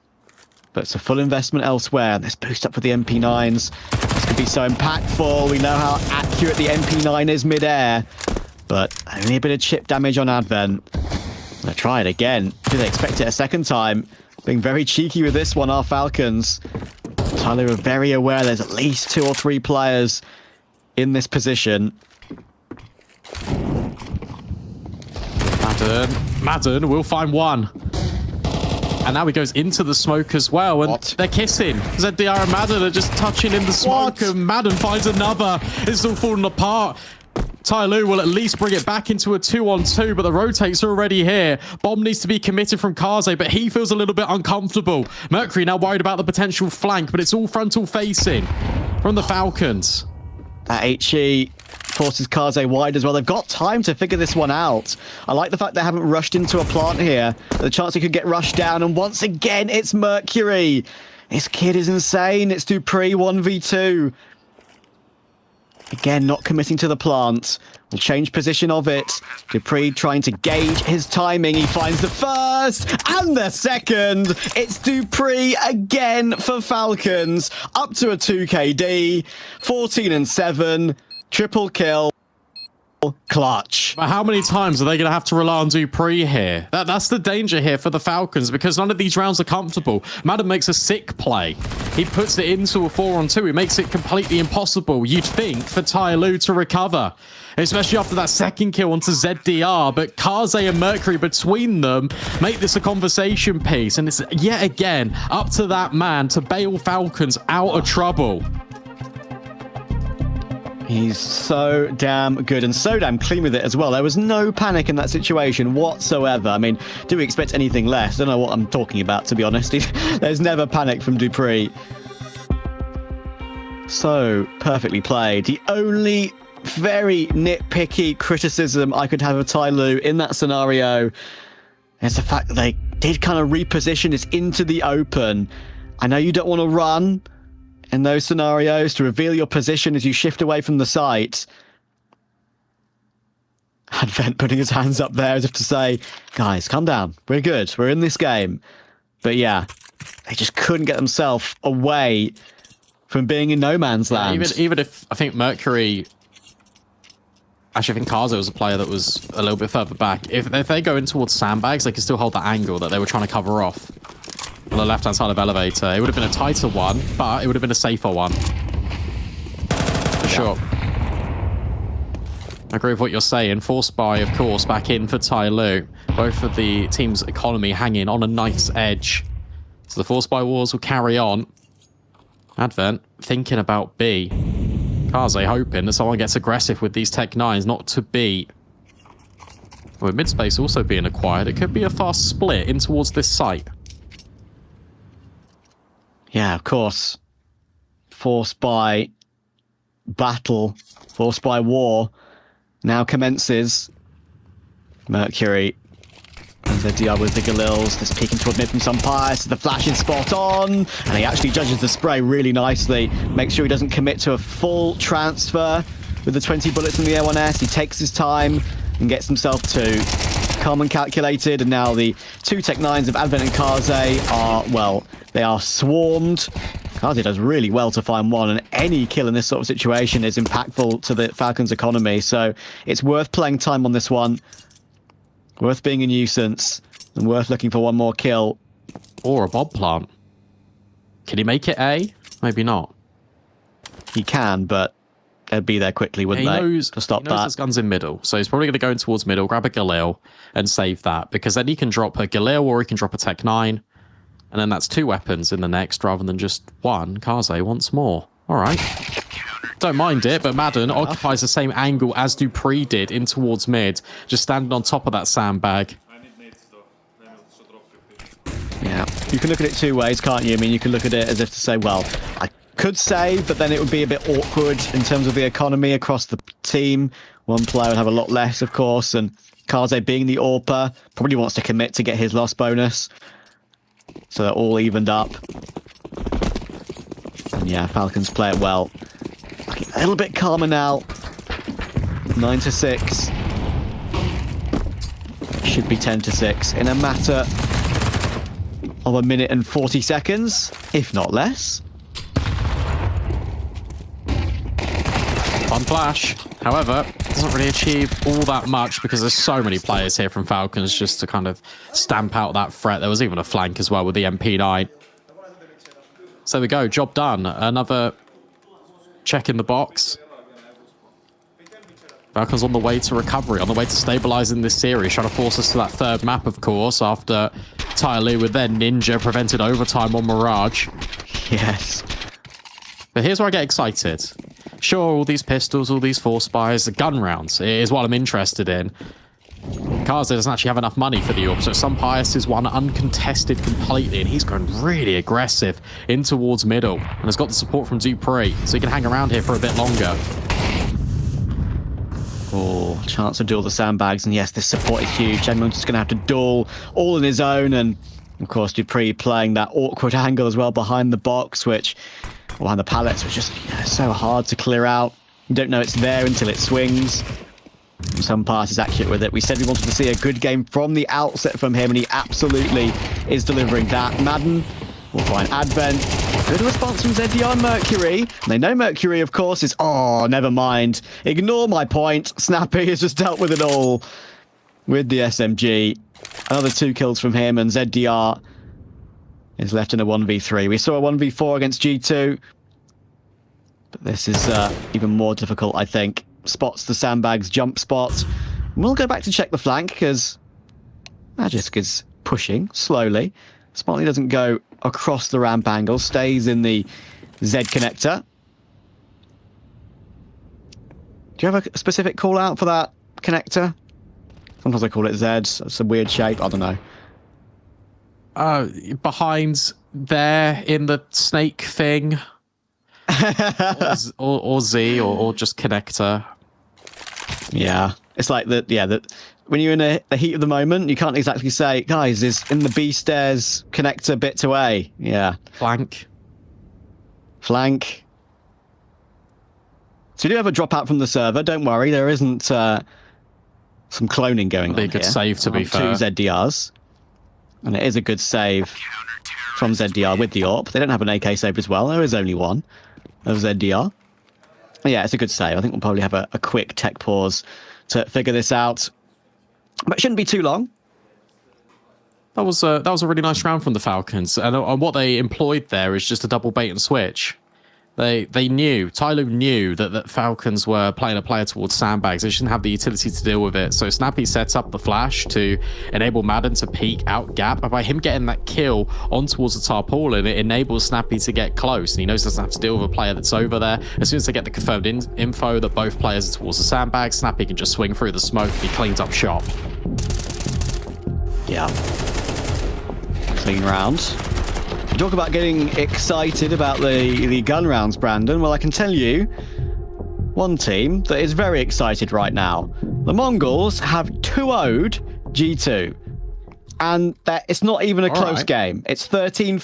[SPEAKER 8] But it's a full investment elsewhere. This boost up for the MP9s. This could be so impactful. We know how accurate the MP9 is mid-air. But only a bit of chip damage on Advent. They'll try it again. Do they expect it a second time? Being very cheeky with this one, our Falcons. TyLoo are very aware there's at least 2 or 3 players in this position.
[SPEAKER 17] Madden will find one. And now he goes into the smoke as well, and they're kissing. ZDR and Madden are just touching in the smoke, and Madden finds another. It's all falling apart. TyLoo will at least bring it back into a 2-on-2, but the rotates are already here. Bomb needs to be committed from Kaze, but he feels a little bit uncomfortable. Mercury now worried about the potential flank, but it's all frontal facing from the Falcons.
[SPEAKER 8] That HE forces Kaze wide as well. They've got time to figure this one out. I like the fact they haven't rushed into a plant here. The chance he could get rushed down, and once again, it's Mercury. This kid is insane. It's Dupree 1v2. Again, not committing to the plant. Will change position of it. Dupree trying to gauge his timing. He finds the first and the second. It's Dupree again for Falcons. Up to a 2KD. 14 and 7. Triple kill. Clutch.
[SPEAKER 17] But how many times are they going to have to rely on Dupree here? That's the danger here for the Falcons, because none of these rounds are comfortable. Madden makes a sick play. He puts it into a 4-on-2. He makes it completely impossible, you'd think, for TyLoo to recover, especially after that second kill onto ZDR. But Kaze and Mercury between them make this a conversation piece, and it's yet again up to that man to bail Falcons out of trouble.
[SPEAKER 8] He's so damn good and so damn clean with it as well. There was no panic in that situation whatsoever. I mean, do we expect anything less? I don't know what I'm talking about, to be honest. There's never panic from Dupree. So perfectly played. The only very nitpicky criticism I could have of TyLoo in that scenario is the fact that they did kind of reposition this into the open. I know you don't want to run in those scenarios to reveal your position as you shift away from the site. Advent putting his hands up there as if to say, guys, calm down. We're good. We're in this game. But yeah, they just couldn't get themselves away from being in no man's land.
[SPEAKER 17] Even if I think Mercury... Actually, I think Kaze was a player that was a little bit further back. If they go in towards sandbags, they can still hold that angle that they were trying to cover off. on the left-hand side of Elevator. It would have been a tighter one, but it would have been a safer one. For sure. I agree with what you're saying. Force buy, of course, back in for TyLoo. Both of the team's economy hanging on a knife's edge. So the force buy wars will carry on. Advent thinking about B. Kaze hoping that someone gets aggressive with these Tech 9s, not to B. With mid-space also being acquired, it could be a fast split in towards this site.
[SPEAKER 8] Yeah, of course. Force by battle, force by war now commences. Mercury and ZDR with the Galils, just peeking toward mid from some pies. The flash is spot on, and he actually judges the spray really nicely. Makes sure he doesn't commit to a full transfer with the 20 bullets in the A1S. He takes his time and gets himself to calm and calculated. And now the two Tech 9s of Advent and Kaze are, well, they are swarmed. Kaze does really well to find one, and any kill in this sort of situation is impactful to the Falcons' economy. So it's worth playing time on this one, worth being a nuisance, and worth looking for one more kill.
[SPEAKER 17] Or a bomb plant. Can he make it A? Maybe not.
[SPEAKER 8] He can, but they'd be there quickly, wouldn't they? To stop
[SPEAKER 17] he knows
[SPEAKER 8] that.
[SPEAKER 17] there's guns in middle, so he's probably going to go in towards middle, grab a Galil, and save that, because then he can drop a Galil or he can drop a Tech 9. And then that's two weapons in the next rather than just one. Kaze wants more. All right. Don't mind it, but Madden occupies the same angle as Dupree did in towards mid, just standing on top of that sandbag.
[SPEAKER 8] Yeah, you can look at it two ways, can't you? I mean, you can look at it as if to say, well, I could save, but then it would be a bit awkward in terms of the economy across the team. One player would have a lot less, of course, and Kaze being the AWPer probably wants to commit to get his loss bonus. So they're all evened up. And yeah, Falcons play it well. Looking a little bit calmer now. 9-6. Should be 10-6 in a matter of a minute and 40 seconds, if not less.
[SPEAKER 17] Fun flash. However, doesn't really achieve all that much because there's so many players here from Falcons just to kind of stamp out that threat. There was even a flank as well with the MP9. So there we go, job done. Another check in the box. Falcons on the way to recovery, on the way to stabilizing this series, trying to force us to that third map, of course, after TyLoo with their Ninja prevented overtime on Mirage.
[SPEAKER 8] Yes.
[SPEAKER 17] But here's where I get excited. Sure, all these pistols, all these force buys, the gun rounds is what I'm interested in. Kaze doesn't actually have enough money for the AWP, so some Pius is one uncontested completely, and he's going really aggressive in towards middle, and has got the support from Dupree, so he can hang around here for a bit longer.
[SPEAKER 8] Oh, chance to duel the sandbags, and yes, this support is huge. Edmund's just going to have to duel all on his own, and of course Dupree playing that awkward angle as well behind the box, which behind the pallets, which is so hard to clear out. You don't know it's there until it swings. Some pass is accurate with it. We said we wanted to see a good game from the outset from him, and he absolutely is delivering that. Madden will find Advent. Good response from ZDR and Mercury. And they know Mercury, of course, is... Oh, never mind. Ignore my point. Snappy has just dealt with it all with the SMG. Another 2 kills from him, and ZDR is left in a 1v3. We saw a 1v4 against G2, but this is even more difficult, I think. Spots the sandbags jump spot. We'll go back to check the flank, because Magisk is pushing slowly. Smartly doesn't go across the ramp angle, stays in the Z connector. Do you have a specific call out for that connector? Sometimes I call it Z. It's a weird shape. I don't know.
[SPEAKER 17] Behind there in the snake thing. or Z or just connector.
[SPEAKER 8] Yeah. It's like that. Yeah. That when you're in the heat of the moment, you can't exactly say, guys, is in the B stairs connector bit to A. Yeah.
[SPEAKER 17] Flank.
[SPEAKER 8] So you do have a dropout from the server. Don't worry. There isn't some cloning going on.
[SPEAKER 17] Be a good save, to be fair.
[SPEAKER 8] 2 ZDRs. And it is a good save from ZDR with the AWP. They don't have an AK save as well. There is only one of ZDR. But yeah, it's a good save. I think we'll probably have a quick tech pause to figure this out. But it shouldn't be too long.
[SPEAKER 17] That was a really nice round from the Falcons, and what they employed there is just a double bait and switch. They knew, TyLoo knew that Falcons were playing a player towards sandbags. They shouldn't have the utility to deal with it. So Snappy sets up the flash to enable Madden to peek out gap. And by him getting that kill on towards the tarpaulin, it enables Snappy to get close. And he knows he doesn't have to deal with a player that's over there. As soon as they get the confirmed info that both players are towards the sandbag, Snappy can just swing through the smoke and he cleans up shop.
[SPEAKER 8] Yeah. Clean round. Talk about getting excited about the gun rounds, Brandon. Well, I can tell you one team that is very excited right now. The Mongols have 2-0'd G2. And it's not even a close game. It's 13-4,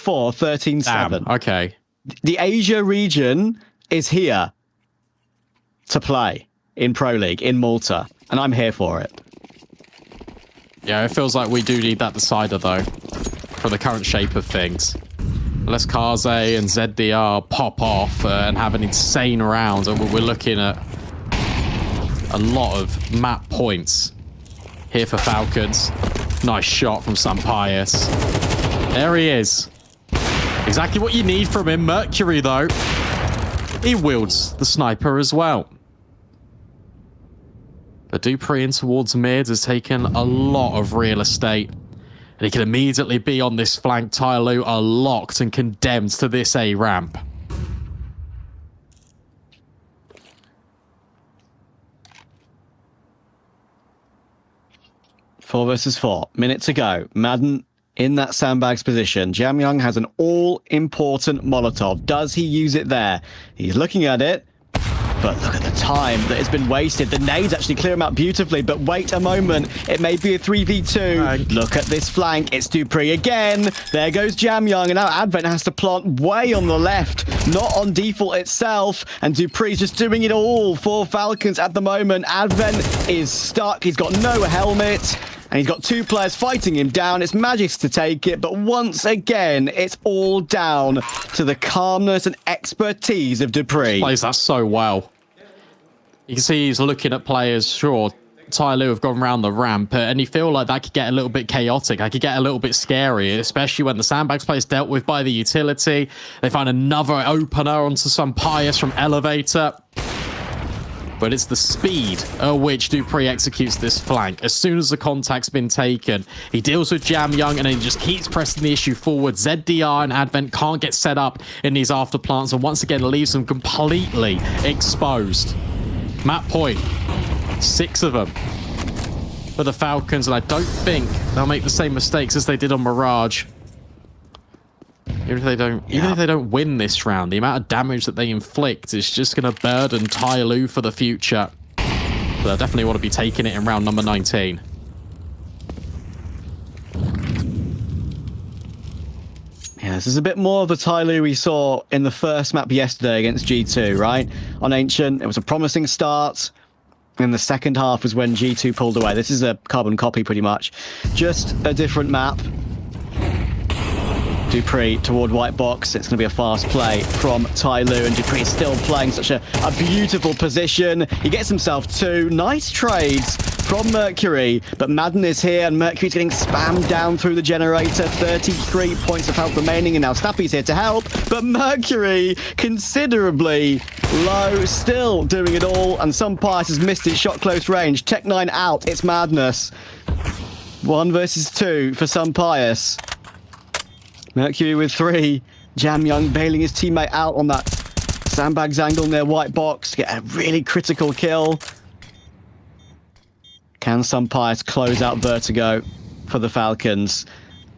[SPEAKER 8] 13-7.
[SPEAKER 17] Okay.
[SPEAKER 8] The Asia region is here to play in Pro League, in Malta. And I'm here for it.
[SPEAKER 17] Yeah, it feels like we do need that decider, though, for the current shape of things. Unless Kaze and ZDR pop off and have an insane round, and we're looking at a lot of map points here for Falcons. Nice shot from Sampius. There he is. Exactly what you need from him. Mercury, though, he wields the sniper as well. But Dupree in towards mid has taken a lot of real estate. And he can immediately be on this flank. TyLoo are locked and condemned to this A ramp.
[SPEAKER 8] Four versus 4. Minute to go. Madden in that sandbags position. Jamyoung has an all-important Molotov. Does he use it there? He's looking at it. But look at the time that has been wasted. The nades actually clear him out beautifully, but wait a moment. It may be a 3v2. Look at this flank. It's Dupree again. There goes Jamyoung, and now Advent has to plant way on the left, not on default itself. And Dupree's just doing it all for Falcons at the moment. Advent is stuck. He's got no helmet. And he's got two players fighting him down. It's Magic's to take it, but once again, it's all down to the calmness and expertise of Dupree.
[SPEAKER 17] Plays that so well. You can see he's looking at players. Sure, TyLoo have gone around the ramp, and you feel like that could get a little bit chaotic. That could get a little bit scary, especially when the sandbags player is dealt with by the utility. They find another opener onto some Pius from Elevator. But it's the speed at which Dupree executes this flank. As soon as the contact's been taken, he deals with Jamyoung and then he just keeps pressing the issue forward. ZDR and Advent can't get set up in these after plants and once again leaves them completely exposed. Map point, 6 of them for the Falcons, and I don't think they'll make the same mistakes as they did on Mirage. Even if they don't win this round, the amount of damage that they inflict is just going to burden TyLoo for the future. But they'll definitely want to be taking it in round number 19.
[SPEAKER 8] Yeah, this is a bit more of the TyLoo we saw in the first map yesterday against G2, right? On Ancient, it was a promising start. And the second half was when G2 pulled away. This is a carbon copy, pretty much. Just a different map. Dupree toward white box. It's going to be a fast play from TyLoo, and Dupree is still playing such a beautiful position. He gets himself 2 nice trades from Mercury, but Madden is here, and Mercury's getting spammed down through the generator. 33 points of health remaining, and now Snappy's here to help, but Mercury considerably low, still doing it all, and some Pius has missed his shot close range. Tech9 out. It's madness. 1 versus 2 for some Pius. Mercury with 3. Jamyoung bailing his teammate out on that sandbags angle near white box to get a really critical kill. Can Sampius close out Vertigo for the Falcons?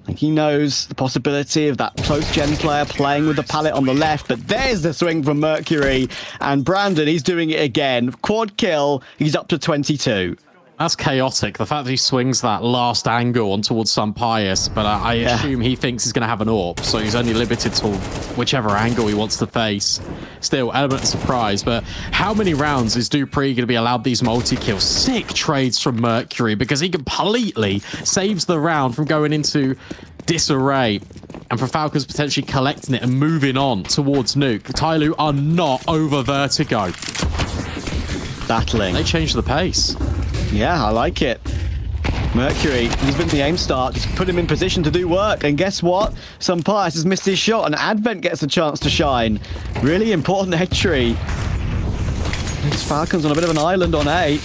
[SPEAKER 8] I think he knows the possibility of that close gen player playing with the pallet on the left, but there's the swing from Mercury. And Brandon, he's doing it again. Quad kill, he's up to 22.
[SPEAKER 17] That's chaotic. The fact that he swings that last angle on towards some Pius, but I assume he thinks he's going to have an AWP, so he's only limited to whichever angle he wants to face. Still, element of surprise, but how many rounds is Dupree going to be allowed these multi-kills? Sick trades from Mercury, because he completely saves the round from going into disarray. And for Falcons potentially collecting it and moving on towards Nuke. TyLoo are not over Vertigo.
[SPEAKER 8] Battling.
[SPEAKER 17] They changed the pace.
[SPEAKER 8] Yeah, I like it. Mercury, he's been the aim start, just put him in position to do work, and guess what? Pius has missed his shot, and Advent gets a chance to shine. Really important entry. It's Falcons on a bit of an island on A.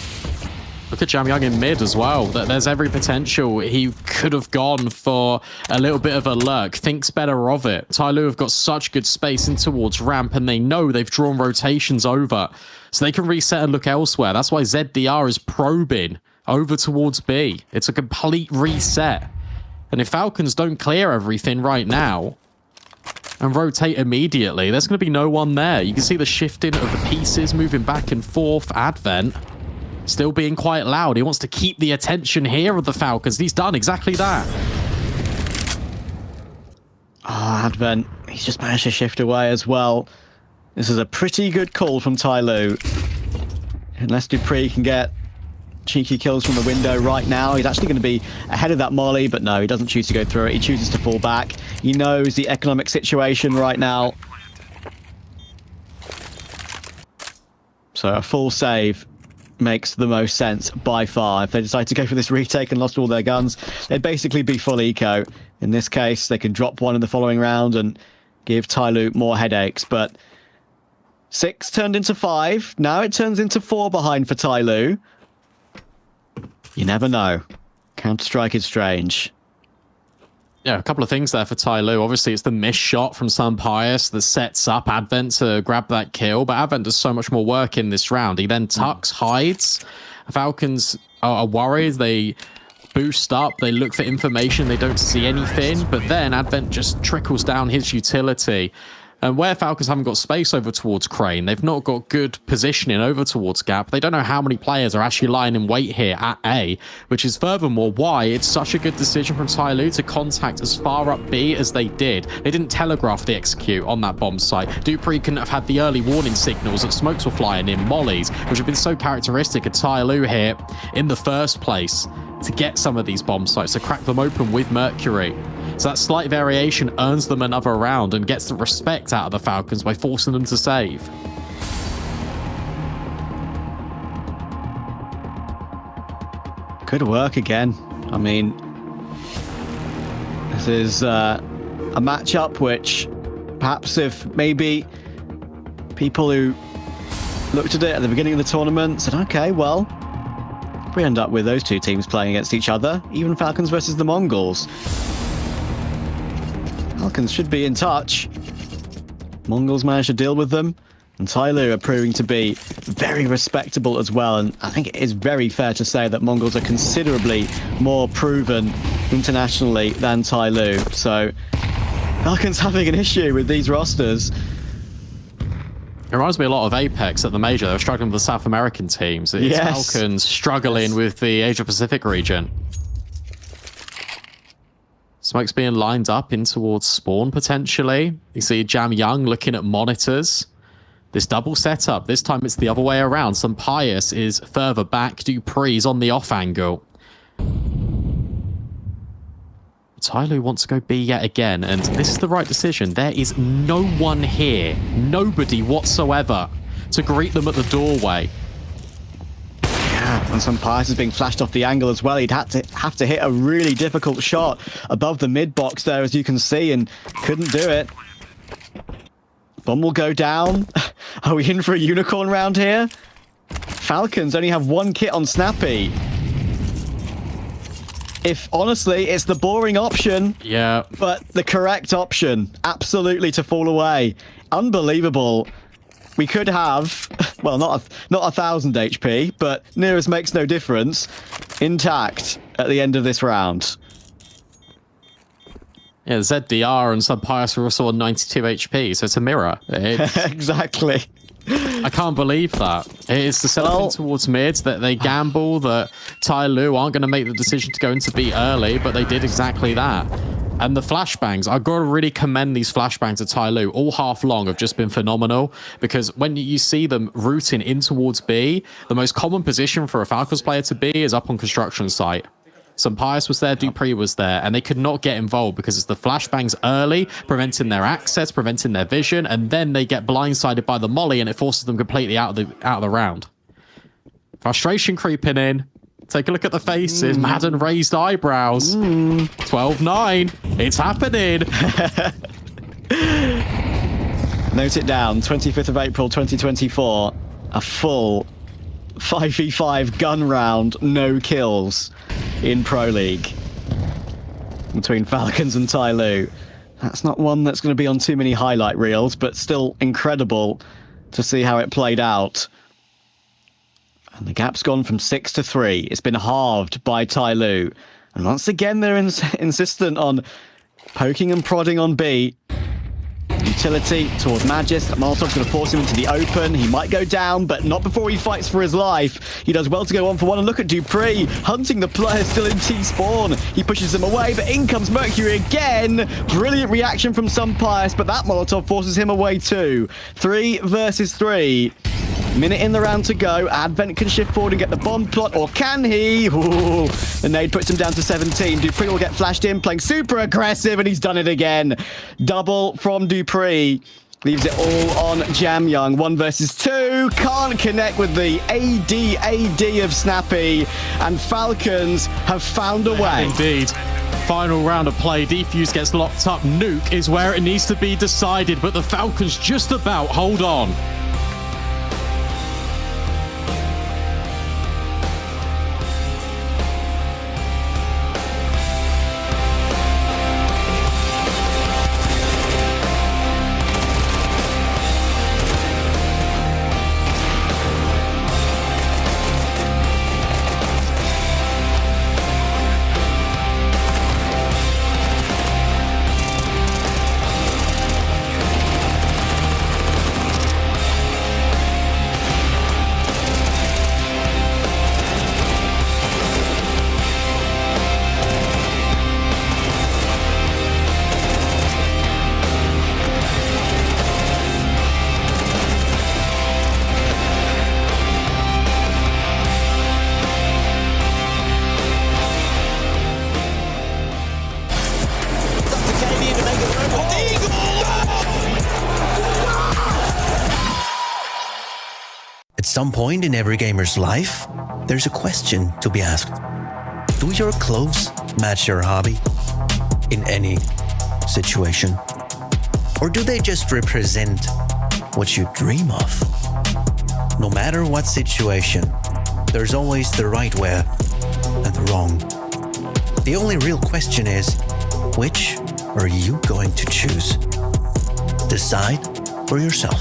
[SPEAKER 17] Look at Jam Young in mid as well. There's every potential. He could have gone for a little bit of a lurk. Thinks better of it. TyLoo have got such good space in towards ramp, and they know they've drawn rotations over. So they can reset and look elsewhere. That's why ZDR is probing over towards B. It's a complete reset. And if Falcons don't clear everything right now and rotate immediately, there's going to be no one there. You can see the shifting of the pieces moving back and forth. Advent still being quite loud. He wants to keep the attention here of the Falcons. He's done exactly that.
[SPEAKER 8] Oh, Advent, he's just managed to shift away as well. This is a pretty good call from TyLoo. Unless Dupree can get cheeky kills from the window right now, he's actually going to be ahead of that molly, but no, he doesn't choose to go through it. He chooses to fall back. He knows the economic situation right now. So a full save makes the most sense by far. If they decide to go for this retake and lost all their guns, they'd basically be full eco. In this case, they can drop one in the following round and give TyLoo more headaches, but 6 turned into 5. Now it turns into 4 behind for TyLoo. You never know. Counter-Strike is strange.
[SPEAKER 17] Yeah, a couple of things there for TyLoo. Obviously, it's the missed shot from Pius that sets up Advent to grab that kill, but Advent does so much more work in this round. He then tucks, hides. Falcons are worried. They boost up, they look for information, they don't see anything, but then Advent just trickles down his utility. And where Falcons haven't got space over towards Crane, they've not got good positioning over towards Gap. They don't know how many players are actually lying in wait here at A, which is furthermore why it's such a good decision from TyLoo to contact as far up B as they did. They didn't telegraph the execute on that bomb site. Dupree couldn't have had the early warning signals that smokes were flying in, mollies, which have been so characteristic of TyLoo here in the first place to get some of these bomb sites, to crack them open with Mercury. So that slight variation earns them another round and gets the respect out of the Falcons by forcing them to save.
[SPEAKER 8] Good work again. I mean, this is a matchup which perhaps if maybe people who looked at it at the beginning of the tournament said, okay, well, if we end up with those two teams playing against each other, even Falcons versus the Mongols, Falcons should be in touch. Mongols managed to deal with them, and TyLoo are proving to be very respectable as well. And I think it is very fair to say that Mongols are considerably more proven internationally than TyLoo. So Falcons having an issue with these rosters.
[SPEAKER 17] It reminds me a lot of Apex at the major. They were struggling with the South American teams. It's Falcons struggling with the Asia-Pacific region. Smoke's being lined up in towards spawn, potentially. You see Jam Young looking at monitors. This double setup, this time it's the other way around. Pius is further back. Dupree's on the off angle. TyLoo wants to go B yet again, and this is the right decision. There is no one here, nobody whatsoever, to greet them at the doorway.
[SPEAKER 8] Yeah, and Pius is being flashed off the angle as well. He'd have to hit a really difficult shot above the mid box there, as you can see, and couldn't do it. Bomb will go down. Are we in for a unicorn round here? Falcons only have 1 kit on Snappy. If, honestly, it's the boring option.
[SPEAKER 17] Yeah.
[SPEAKER 8] But the correct option. Absolutely to fall away. Unbelievable. We could have, well, not 1,000 HP, but nearest makes no difference, intact at the end of this round.
[SPEAKER 17] Yeah, ZDR and Pius are also on 92 HP, so it's a mirror.
[SPEAKER 8] Exactly.
[SPEAKER 17] I can't believe that. It's the setup towards mid that they gamble that TyLoo aren't going to make the decision to go into B early, but they did exactly that. And the flashbangs, I've got to really commend these flashbangs at TyLoo. All half long have just been phenomenal, because when you see them rooting in towards B, the most common position for a Falcons player to be is up on construction site. Pius was there, Dupree was there, and they could not get involved because it's the flashbangs early, preventing their access, preventing their vision, and then they get blindsided by the molly and it forces them completely out of the round. Frustration creeping in, Take a look at the faces. Madden raised eyebrows. 12-9. It's happening.
[SPEAKER 8] Note it down. 25th of April, 2024. A full 5v5 gun round, no kills in Pro League between Falcons and TyLoo. That's not one that's going to be on too many highlight reels, but still incredible to see how it played out. And the gap's gone from 6 to 3. It's been halved by TyLoo. And once again, they're insistent on poking and prodding on B. Utility towards Magis. Molotov's going to force him into the open. He might go down, but not before he fights for his life. He does well to go 1-for-1, and look at Dupree hunting the player still in T-spawn. He pushes him away, but in comes Mercury again. Brilliant reaction from Sunpius, but that Molotov forces him away too. 3 versus 3. Minute in the round to go. Advent can shift forward and get the bomb plot, or can he? Ooh, the nade puts him down to 17. Dupree will get flashed in, playing super aggressive, and he's done it again. Double from Dupree. Leaves it all on Jamyoung. 1 versus 2. Can't connect with the AD of Snappy. And Falcons have found a way.
[SPEAKER 17] Indeed. Final round of play. Defuse gets locked up. Nuke is where it needs to be decided, but the Falcons just about hold on.
[SPEAKER 16] At some point in every gamer's life, there's a question to be asked. Do your clothes match your hobby in any situation? Or do they just represent what you dream of? No matter what situation, there's always the right way and the wrong. The only real question is, which are you going to choose? Decide for yourself.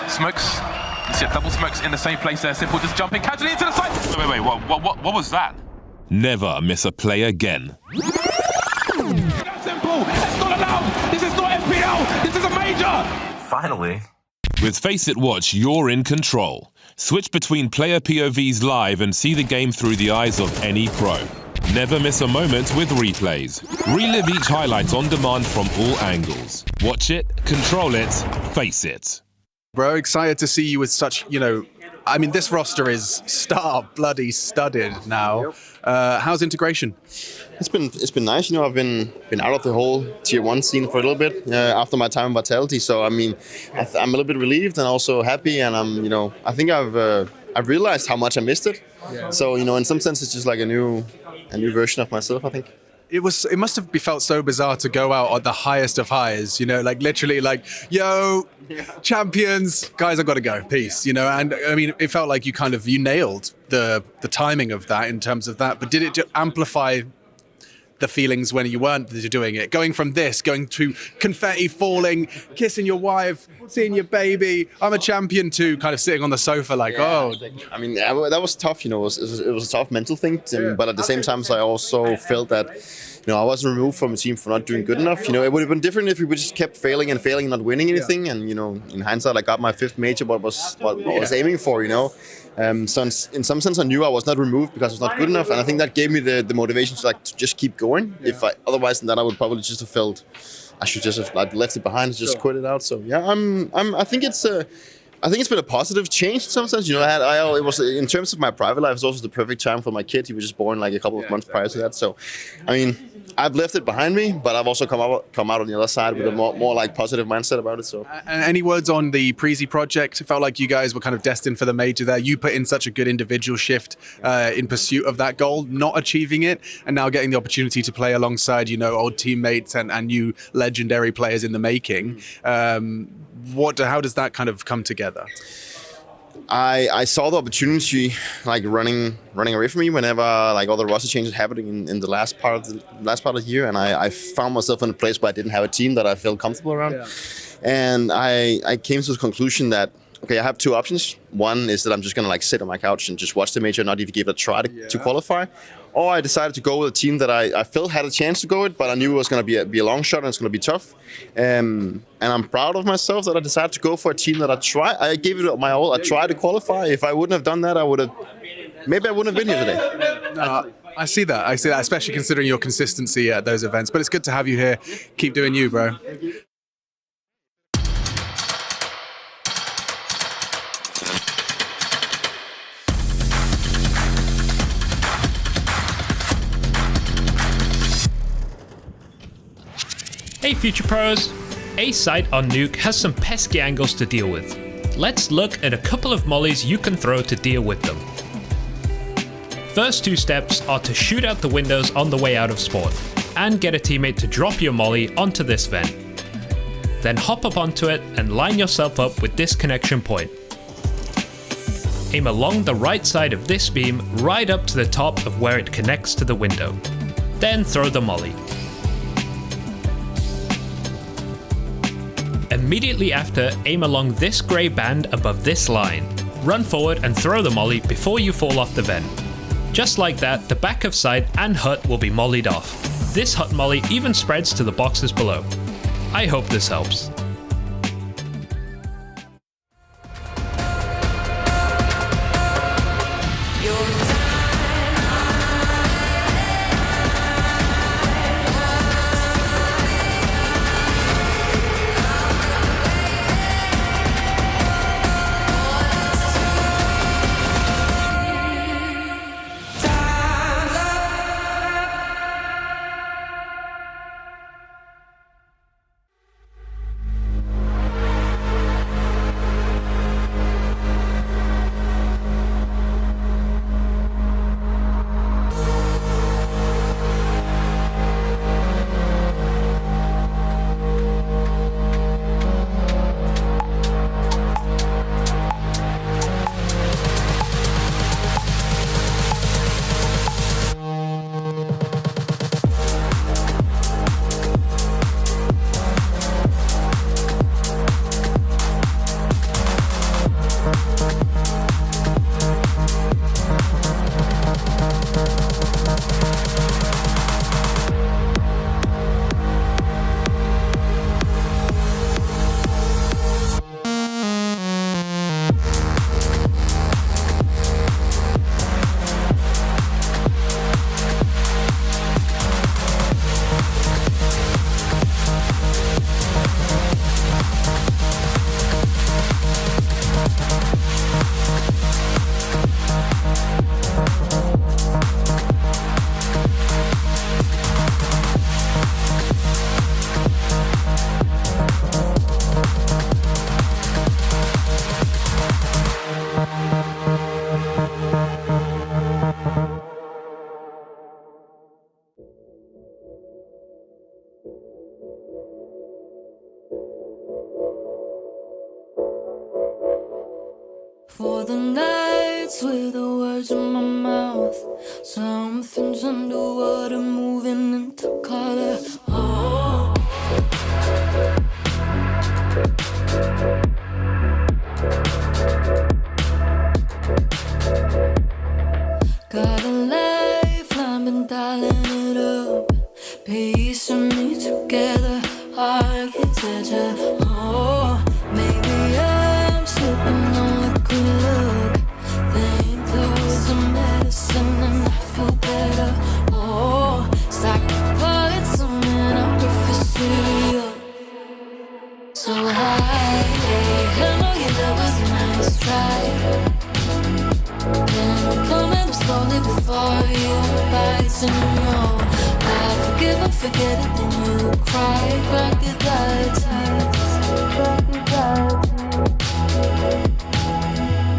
[SPEAKER 18] Smokes. You see a double smokes in the same place there. Simple just jumping casually into the side. Wait. What was that?
[SPEAKER 1] Never miss a play again.
[SPEAKER 18] That's simple. That's not allowed. This is not FPL. This is a major.
[SPEAKER 1] Finally. With Face It Watch, you're in control. Switch between player POVs live and see the game through the eyes of any pro. Never miss a moment with replays. Relive each highlight on demand from all angles. Watch it, control it, face it.
[SPEAKER 11] Bro, excited to see you with such, I mean, this roster is bloody studded now. How's integration?
[SPEAKER 20] It's been nice. I've been out of the whole tier 1 scene for a little bit after my time in Vitality. So I mean, I'm a little bit relieved and also happy. And I'm, I think I've realized how much I missed it. Yeah. So in some sense, it's just like a new version of myself, I think.
[SPEAKER 11] It must have felt so bizarre to go out on the highest of highs, like literally yo, champions, guys, I've got to go, peace, and I mean, it felt like you nailed the timing of that in terms of that, but did it amplify the feelings when you weren't doing it? Going from this, going to confetti falling, kissing your wife, seeing your baby, I'm a champion, to kind of sitting on the sofa
[SPEAKER 20] I mean, that was tough, it was a tough mental thing, but at the same time, I also felt that, I wasn't removed from a team for not doing good enough. It would have been different if we just kept failing and not winning anything. And, in hindsight, I got my 5th major, what I was aiming for, So in some sense, I knew I was not removed because I was not good enough. And I think that gave me the motivation to just keep going. Otherwise than that, I would probably just have felt I should just have left it behind and just quit it out. So yeah, I think it's I think it's been a positive change in some sense. You know, it was in terms of my private life, it's also the perfect time for my kid. He was just born like a couple of months prior to that. So, I mean, I've left it behind me, but I've also come out on the other side with a more like positive mindset about it. So,
[SPEAKER 11] and any words on the Prezi project? It felt like you guys were kind of destined for the major there. You put in such a good individual shift in pursuit of that goal, not achieving it, and now getting the opportunity to play alongside, you know, old teammates and new legendary players in the making. How does that kind of come together?
[SPEAKER 20] I saw the opportunity like running away from me whenever like all the roster changes happening in the last part of the year, and I found myself in a place where I didn't have a team that I felt comfortable around. Yeah. And I came to the conclusion that okay, I have two options. One is that I'm just gonna like sit on my couch and just watch the major, not even give it a try to qualify. Or I decided to go with a team that I felt had a chance to go with, but I knew it was going to be a long shot and it's going to be tough. And I'm proud of myself that I decided to go for a team that I gave it my all. I tried to qualify. If I wouldn't have done that, I wouldn't have been here today.
[SPEAKER 11] No, I see that, especially considering your consistency at those events. But it's good to have you here. Keep doing you, bro.
[SPEAKER 21] Hey Future Pros! A site on Nuke has some pesky angles to deal with. Let's look at a couple of mollies you can throw to deal with them. First two steps are to shoot out the windows on the way out of spawn, and get a teammate to drop your molly onto this vent. Then hop up onto it and line yourself up with this connection point. Aim along the right side of this beam right up to the top of where it connects to the window. Then throw the molly. Immediately after, aim along this grey band above this line. Run forward and throw the molly before you fall off the vent. Just like that, the back of side and hut will be mollied off. This hut molly even spreads to the boxes below. I hope this helps.
[SPEAKER 22] For the nights with the words in my mouth, something's underwater moving into color. Oh. Got a lifeline, been dialing it up, piecing me together, architecture. Oh, maybe I'm slipping on liquid look. Think those are medicine and I feel better. Oh, it's like the parts on an upper cereal. So high, I know you you that was a nice try. Then coming up slowly before you bites and you know I forgive and forget it, then you cry, crocodile tears.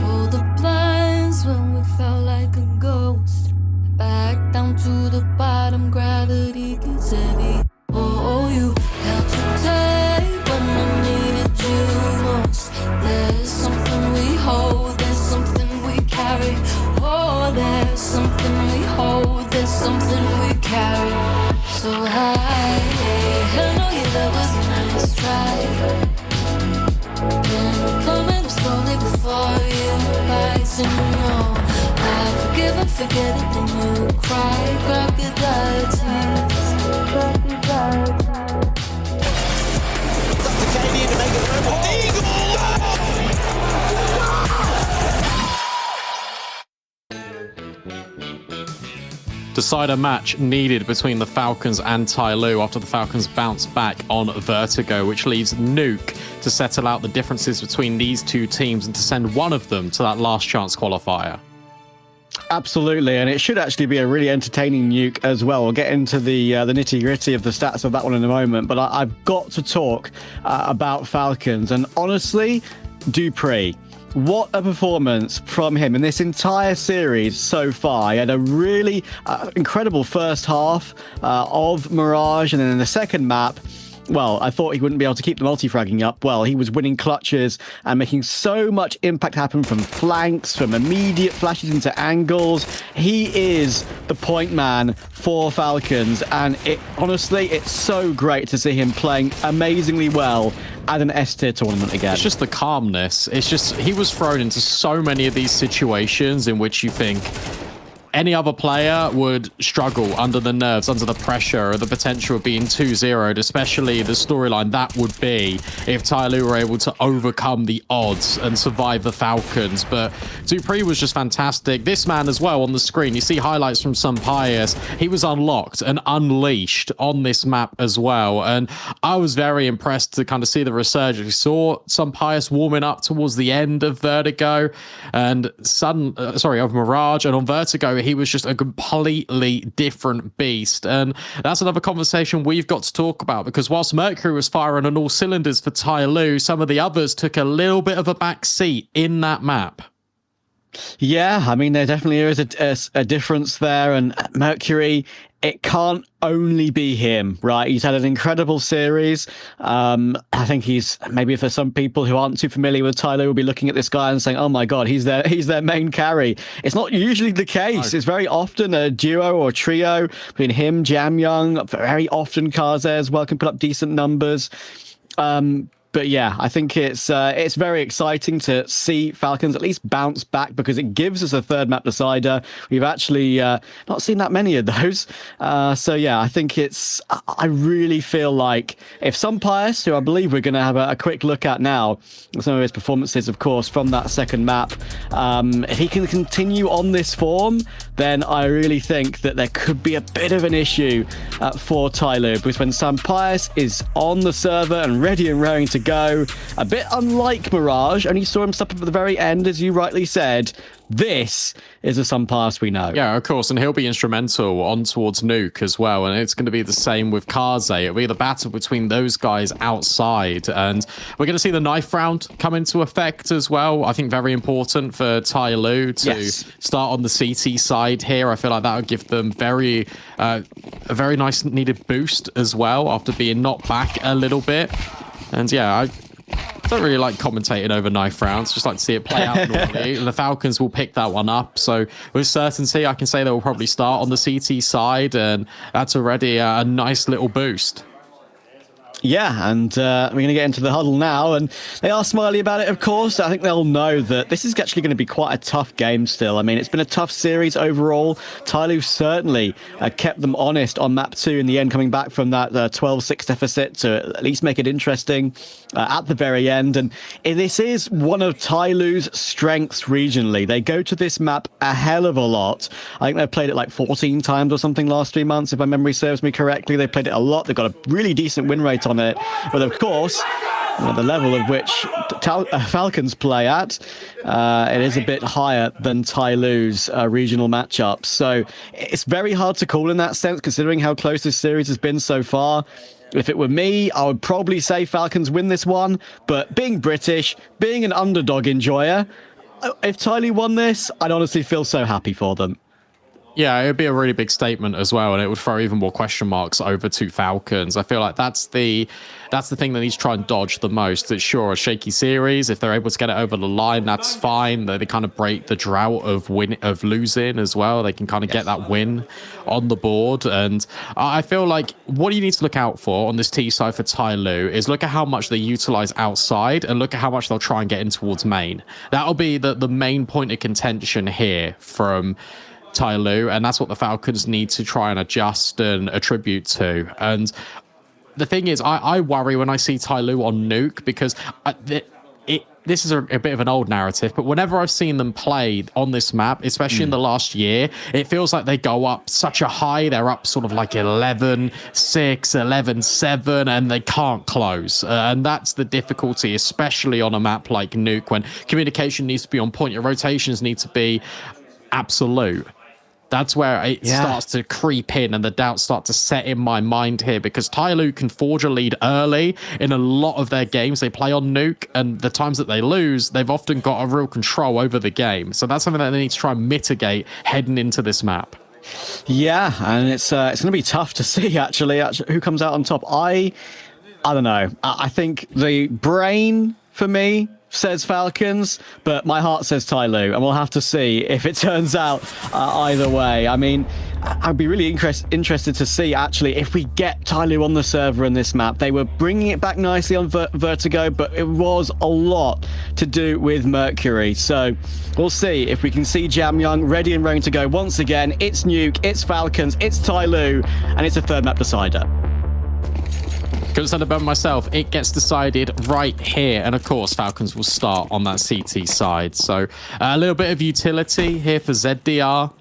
[SPEAKER 22] Pull the blinds when we felt like a ghost. Back down to the bottom, gravity gets heavy. Oh, you held too tight when I needed you most. There's something we hold, there's something we carry. Oh, there's something we hold, there's something we carry. So high, I know you that was a nice try. Then coming up slowly before you bites and you know I forgive and forget it, then you cry, crocodile tears.
[SPEAKER 17] Decider match needed between the Falcons and TyLoo after the Falcons bounced back on Vertigo, which leaves Nuke to settle out the differences between these two teams and to send one of them to that last chance qualifier.
[SPEAKER 8] Absolutely, and it should actually be a really entertaining Nuke as well. We'll get into the nitty-gritty of the stats of that one in a moment, but I've got to talk about Falcons, and honestly, Dupree. What a performance from him in this entire series so far. He had a really incredible first half of Mirage, and then in the second map, well, I thought he wouldn't be able to keep the multi-fragging up. Well, he was winning clutches and making so much impact happen from flanks, from immediate flashes into angles. He is the point man for Falcons, and honestly, it's so great to see him playing amazingly well at an S-tier tournament again.
[SPEAKER 17] It's just the calmness. It's just, he was thrown into so many of these situations in which you think any other player would struggle under the nerves, under the pressure, or the potential of being 2-0'd, especially the storyline that would be if TyLoo were able to overcome the odds and survive the Falcons. But Dupree was just fantastic. This man as well on the screen, you see highlights from Pius. He was unlocked and unleashed on this map as well. And I was very impressed to kind of see the resurgence. We saw Pius warming up towards the end of Vertigo and of Mirage, and on Vertigo, he was just a completely different beast. And that's another conversation we've got to talk about, because whilst Mercury was firing on all cylinders for TyLoo, some of the others took a little bit of a back seat in that map.
[SPEAKER 8] Yeah, I mean, there definitely is a difference there, and Mercury, it can't only be him, right? He's had an incredible series. I think he's, maybe for some people who aren't too familiar with TyLoo, will be looking at this guy and saying, oh my God, he's their main carry. It's not usually the case. It's very often a duo or a trio between him, Jamyoung, very often Kaze as well, can put up decent numbers. But yeah, I think it's very exciting to see Falcons at least bounce back, because it gives us a third map decider. We've actually not seen that many of those. So yeah, I think I really feel like if Pius, who I believe we're going to have a quick look at now, some of his performances, of course, from that second map, if he can continue on this form, then I really think that there could be a bit of an issue for TyLoo, because when Pius is on the server and ready and raring to go, a bit unlike Mirage, only saw him stop up at the very end, as you rightly said. This is a Pius we know.
[SPEAKER 17] Yeah, of course, and he'll be instrumental on towards Nuke as well, and it's going to be the same with Kaze. It'll be the battle between those guys outside, and we're going to see the knife round come into effect as well. I think very important for TyLoo to start on the CT side here. I feel like that would give them a very nice needed boost as well after being knocked back a little bit. And yeah, I don't really like commentating over knife rounds, just like to see it play out normally. The Falcons will pick that one up, so with certainty I can say they will probably start on the CT side, and that's already a nice little boost.
[SPEAKER 8] Yeah, and we're going to get into the huddle now, and they are smiley about it, of course. I think they'll know that this is actually going to be quite a tough game still. I mean, it's been a tough series overall. TyLoo certainly kept them honest on map 2 in the end, coming back from that 12-6 deficit to at least make it interesting at the very end. And this is one of TyLoo's strengths regionally. They go to this map a hell of a lot. I think they've played it like 14 times or something last 3 months, if my memory serves me correctly. They played it a lot. They've got a really decent win rate on it, but of course the level at which Falcons play at, it is a bit higher than TyLoo's regional matchups. So it's very hard to call in that sense, considering how close this series has been so far. If it were me, I would probably say Falcons win this one. But being British, being an underdog enjoyer, if TyLoo won this, I'd honestly feel so happy for them.
[SPEAKER 17] Yeah, it would be a really big statement as well, and it would throw even more question marks over to Falcons. I feel like that's the thing that needs to try and dodge the most. It's sure a shaky series. If they're able to get it over the line, that's fine. They kind of break the drought of losing as well. They can kind of get that win on the board. And I feel like what you need to look out for on this T side for TyLoo is look at how much they utilize outside and look at how much they'll try and get in towards main. That'll be the main point of contention here from TyLoo, and that's what the Falcons need to try and adjust and attribute to. And the thing is, I worry when I see TyLoo on Nuke, because this is a bit of an old narrative, but whenever I've seen them play on this map, especially in the last year, it feels like they go up such a high. They're up sort of like 11-6, 11-7, and they can't close. And that's the difficulty, especially on a map like Nuke, when communication needs to be on point, your rotations need to be absolute. That's where it starts to creep in and the doubts start to set in my mind here, because TyLoo can forge a lead early in a lot of their games. They play on Nuke, and the times that they lose, they've often got a real control over the game. So that's something that they need to try and mitigate heading into this map.
[SPEAKER 8] Yeah, and it's going to be tough to see, actually, who comes out on top. I don't know. I think the brain, for me, says Falcons, but my heart says TyLoo, and we'll have to see if it turns out either way. I mean, I'd be really interested to see, actually, if we get TyLoo on the server in this map. They were bringing it back nicely on Vertigo, but it was a lot to do with Mercury. So we'll see if we can see Jam Young ready and raring to go once again. It's Nuke, it's Falcons, it's TyLoo, and it's a third map decider.
[SPEAKER 17] Couldn't say it about myself. It gets decided right here. And of course, Falcons will start on that CT side. So a little bit of utility here for ZDR,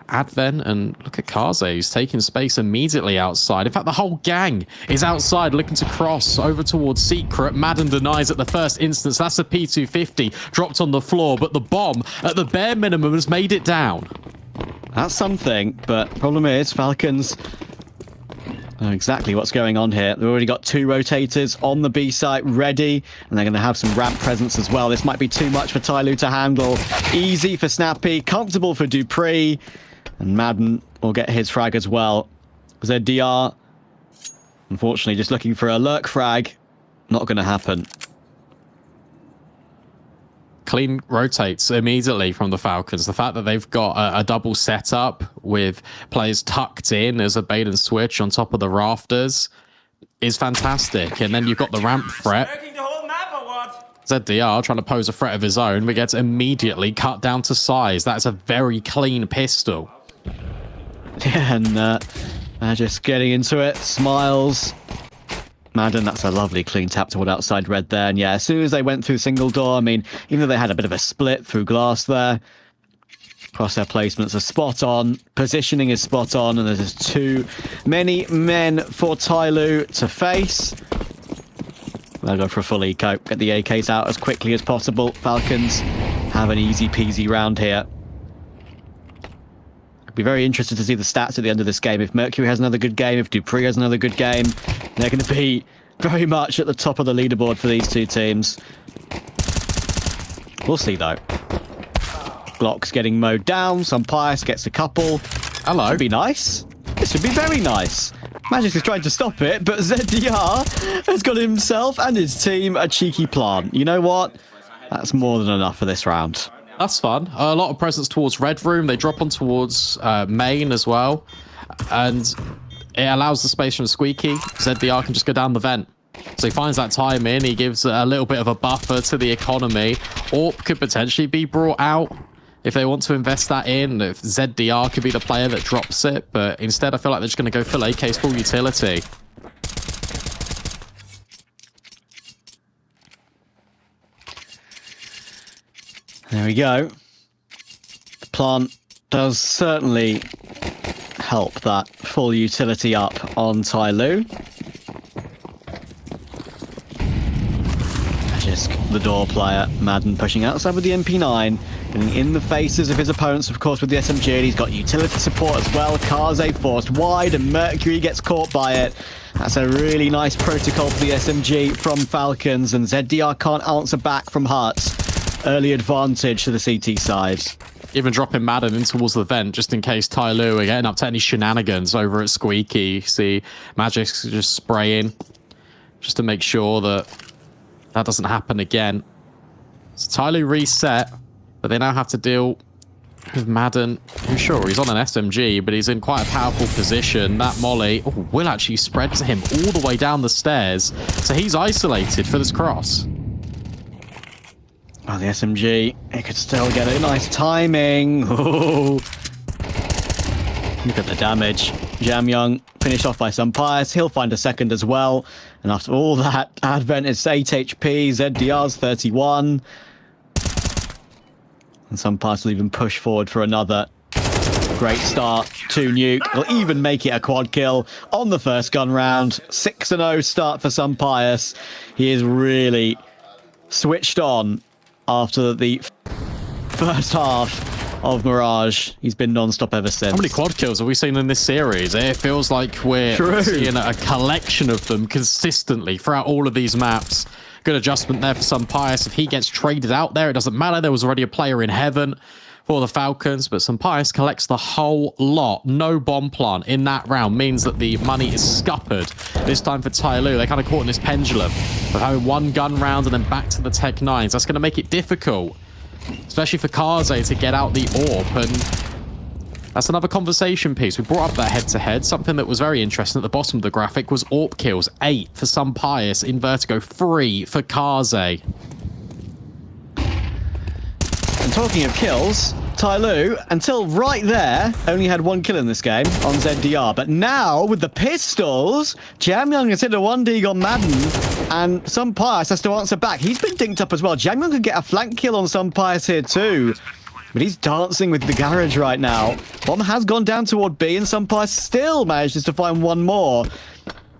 [SPEAKER 17] Advent, and look at Kaze, who's taking space immediately outside. In fact, the whole gang is outside looking to cross over towards Secret. Madden denies at the first instance. That's a P250 dropped on the floor, but the bomb at the bare minimum has made it down.
[SPEAKER 8] That's something, but problem is Falcons know exactly what's going on here. They've already got 2 rotators on the B site ready, and they're going to have some ramp presence as well. This might be too much for TyLoo to handle. Easy for Snappy, comfortable for Dupree, and Madden will get his frag as well. ZDR, unfortunately, just looking for a lurk frag. Not going to happen.
[SPEAKER 17] Clean rotates immediately from the Falcons. The fact that they've got a double setup with players tucked in as a bait and switch on top of the rafters is fantastic. And then you've got the ramp threat. ZDR trying to pose a threat of his own, but gets immediately cut down to size. That's a very clean pistol.
[SPEAKER 8] Yeah, and just getting into it. Smiles. Madden, that's a lovely clean tap toward outside red there. And yeah, as soon as they went through single door, I mean, even though they had a bit of a split through glass there, crosshair placements are spot on, positioning is spot on, and there's just too many men for TyLoo to face. They'll go for a full eco, get the AKs out as quickly as possible. Falcons have an easy peasy round here. Be very interested to see the stats at the end of this game. If Mercury has another good game, if Dupree has another good game, they're going to be very much at the top of the leaderboard for these two teams. We'll see, though. Glock's getting mowed down. Some Pius gets a couple.
[SPEAKER 17] Hello.
[SPEAKER 8] Should be nice. This should be very nice. Magic is trying to stop it, but ZDR has got himself and his team a cheeky plant. You know what? That's more than enough for this round.
[SPEAKER 17] That's fun. A lot of presence towards Red Room. They drop on towards main as well. And it allows the space from Squeaky. ZDR can just go down the vent. So he finds that time in. He gives a little bit of a buffer to the economy. AWP could potentially be brought out if they want to invest that in. If ZDR could be the player that drops it. But instead, I feel like they're just going to go full AK's full utility.
[SPEAKER 8] There we go. The plant does certainly help that full utility up on TyLoo. Magisk, the door player. Madden pushing outside with the MP9, getting in the faces of his opponents, of course, with the SMG. And he's got utility support as well. Kaze forced wide, and Mercury gets caught by it. That's a really nice protocol for the SMG from Falcons, and ZDR can't answer back from Hearts. Early advantage to the CT side.
[SPEAKER 17] Even dropping Madden in towards the vent just in case TyLoo are getting up to any shenanigans over at Squeaky. See Magic's just spraying just to make sure that that doesn't happen again. So TyLoo reset, but they now have to deal with Madden. I'm sure he's on an SMG, but he's in quite a powerful position. That molly will actually spread to him all the way down the stairs. So he's isolated for this cross.
[SPEAKER 8] Oh, the SMG, it could still get a nice timing. Ooh. Look at the damage. Jamyoung finished off by Sunpius. He'll find a second as well. And after all that, Advent is 8 HP. ZDR's 31. And Sunpius will even push forward for another. Great start to Nuke. Will even make it a quad kill on the first gun round. 6-0 start for Sunpius. He is really switched on after the first half of Mirage. He's been non-stop ever since.
[SPEAKER 17] How many quad kills have we seen in this series? It feels like we're seeing a collection of them consistently throughout all of these maps. Good adjustment there for Sunpius. If he gets traded out there, it doesn't matter. There was already a player in heaven for the Falcons, but Sunpius collects the whole lot. No bomb plant in that round means that the money is scuppered. This time for TyLoo, they're kind of caught in this pendulum of having one gun round and then back to the Tech 9s. That's going to make it difficult, especially for Kaze to get out the AWP, and that's another conversation piece. We brought up that head-to-head. Something that was very interesting at the bottom of the graphic was AWP kills. 8 for Sunpius in Vertigo, 3 for Kaze.
[SPEAKER 8] And talking of kills, TyLoo, until right there, only had 1 kill in this game on ZDR. But now, with the pistols, Jamyoung has hit a 1D on Madden, and Sunpius has to answer back. He's been dinked up as well. Jamyoung could get a flank kill on Sunpius here too. But he's dancing with the garage right now. Bomb has gone down toward B, and Sunpius still manages to find one more.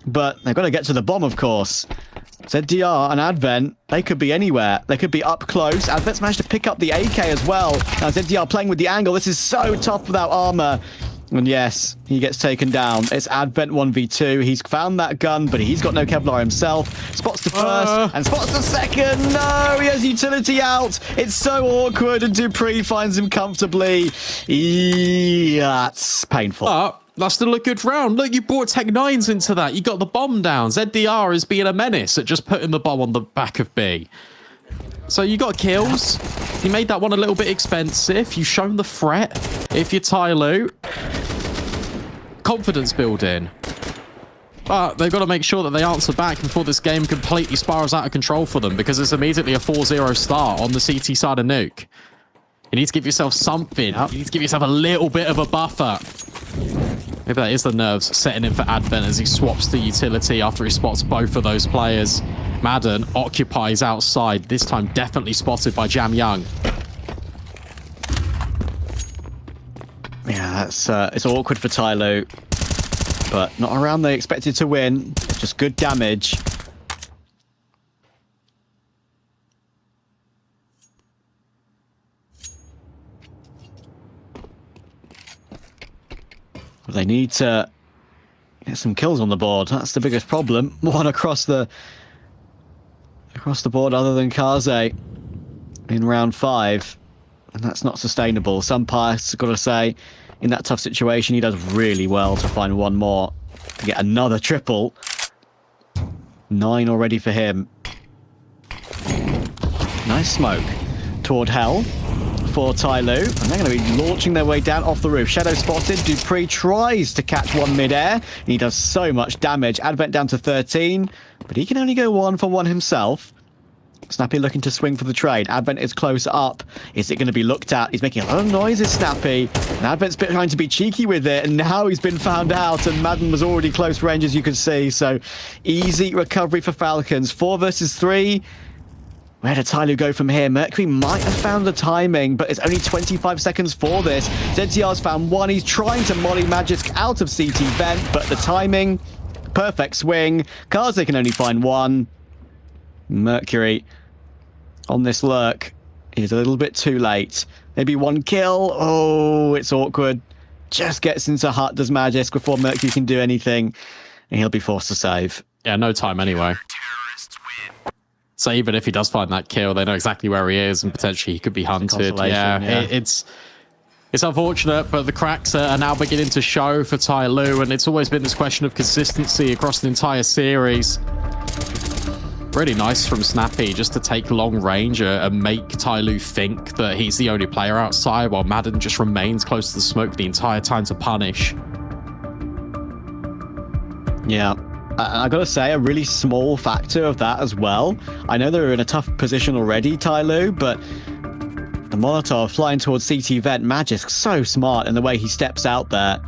[SPEAKER 8] But they've got to get to the bomb, of course. ZDR and Advent, they could be anywhere. They could be up close. Advent's managed to pick up the AK as well. Now ZDR playing with the angle. This is so tough without armor. And yes, he gets taken down. It's Advent 1v2. He's found that gun, but he's got no Kevlar himself. Spots the first and spots the second. No, he has utility out. It's so awkward, and Dupree finds him comfortably. That's painful.
[SPEAKER 17] That's still a good round. Look, you brought Tech 9s into that. You got the bomb down. ZDR is being a menace at just putting the bomb on the back of B. So you got kills. You made that one a little bit expensive. You've shown the threat. If you're TyLoo, confidence building. But they've got to make sure that they answer back before this game completely spirals out of control for them, because it's immediately a 4-0 start on the CT side of Nuke. You need to give yourself something. You need to give yourself a little bit of a buffer. Maybe that is the nerves setting in for Advent as he swaps the utility after he spots both of those players. Madden occupies outside, this time definitely spotted by Jamyoung.
[SPEAKER 8] Yeah, that's it's awkward for TyLoo, but not a round they expected to win. Just good damage. They need to get some kills on the board. That's the biggest problem. One across the board other than Kaze in round 5. And that's not sustainable. Sunpius, got to say, in that tough situation, he does really well to find one more to get another triple. 9 already for him. Nice smoke toward Hell for TyLoo, and they're going to be launching their way down off the roof. Shadow spotted. Dupree tries to catch one mid-air, and he does so much damage. Advent down to 13, but he can only go 1 for 1 himself. Snappy looking to swing for the trade. Advent is close up. Is it going to be looked at? He's making a lot of noises, Snappy. And Advent's trying to be cheeky with it, and now he's been found out, and Madden was already close range, as you can see. So easy recovery for Falcons. 4 versus 3. Where did TyLoo go from here? Mercury might have found the timing, but it's only 25 seconds for this. ZTR's found one. He's trying to molly Magisk out of CT vent, but the timing, perfect swing. Kaze can only find one. Mercury on this lurk. He's a little bit too late. Maybe one kill. Oh, it's awkward. Just gets into hut, does Magisk before Mercury can do anything, and he'll be forced to save.
[SPEAKER 17] Yeah, no time anyway. So even if he does find that kill, they know exactly where he is, and potentially he could be hunted. Yeah. It's unfortunate, but the cracks are now beginning to show for TyLoo, and it's always been this question of consistency across the entire series. Really nice from Snappy just to take long range and make TyLoo think that he's the only player outside, while Madden just remains close to the smoke the entire time to punish.
[SPEAKER 8] Yeah. I gotta say, a really small factor of that as well. I know they're in a tough position already, TyLoo, but the Molotov flying towards CT Vent, Magisk so smart in the way he steps out there.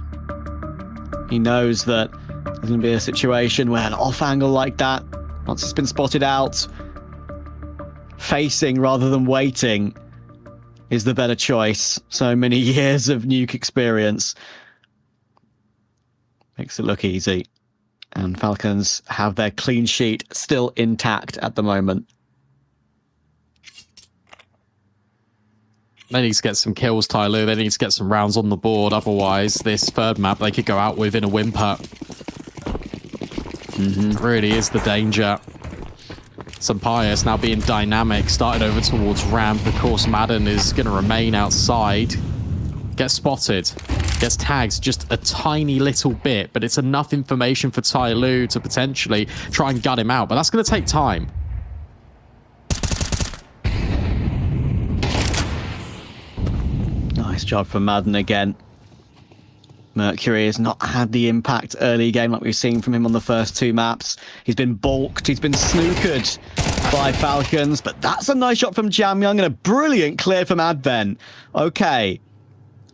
[SPEAKER 8] He knows that there's gonna be a situation where an off angle like that, once it's been spotted out, facing rather than waiting is the better choice. So many years of Nuke experience. Makes it look easy. And Falcons have their clean sheet still intact at the moment.
[SPEAKER 17] They need to get some kills, TyLoo. They need to get some rounds on the board. Otherwise, this third map they could go out with in a whimper. Really is the danger. Sampaius now being dynamic, started over towards ramp. Of course, Madden is going to remain outside. Gets spotted. Gets tagged just a tiny little bit, but it's enough information for TyLoo to potentially try and gut him out. But that's going to take time.
[SPEAKER 8] Nice job from Madden again. Mercury has not had the impact early game like we've seen from him on the first two maps. He's been balked, he's been snookered by Falcons, but that's a nice shot from Jamyoung and a brilliant clear from Advent. Okay,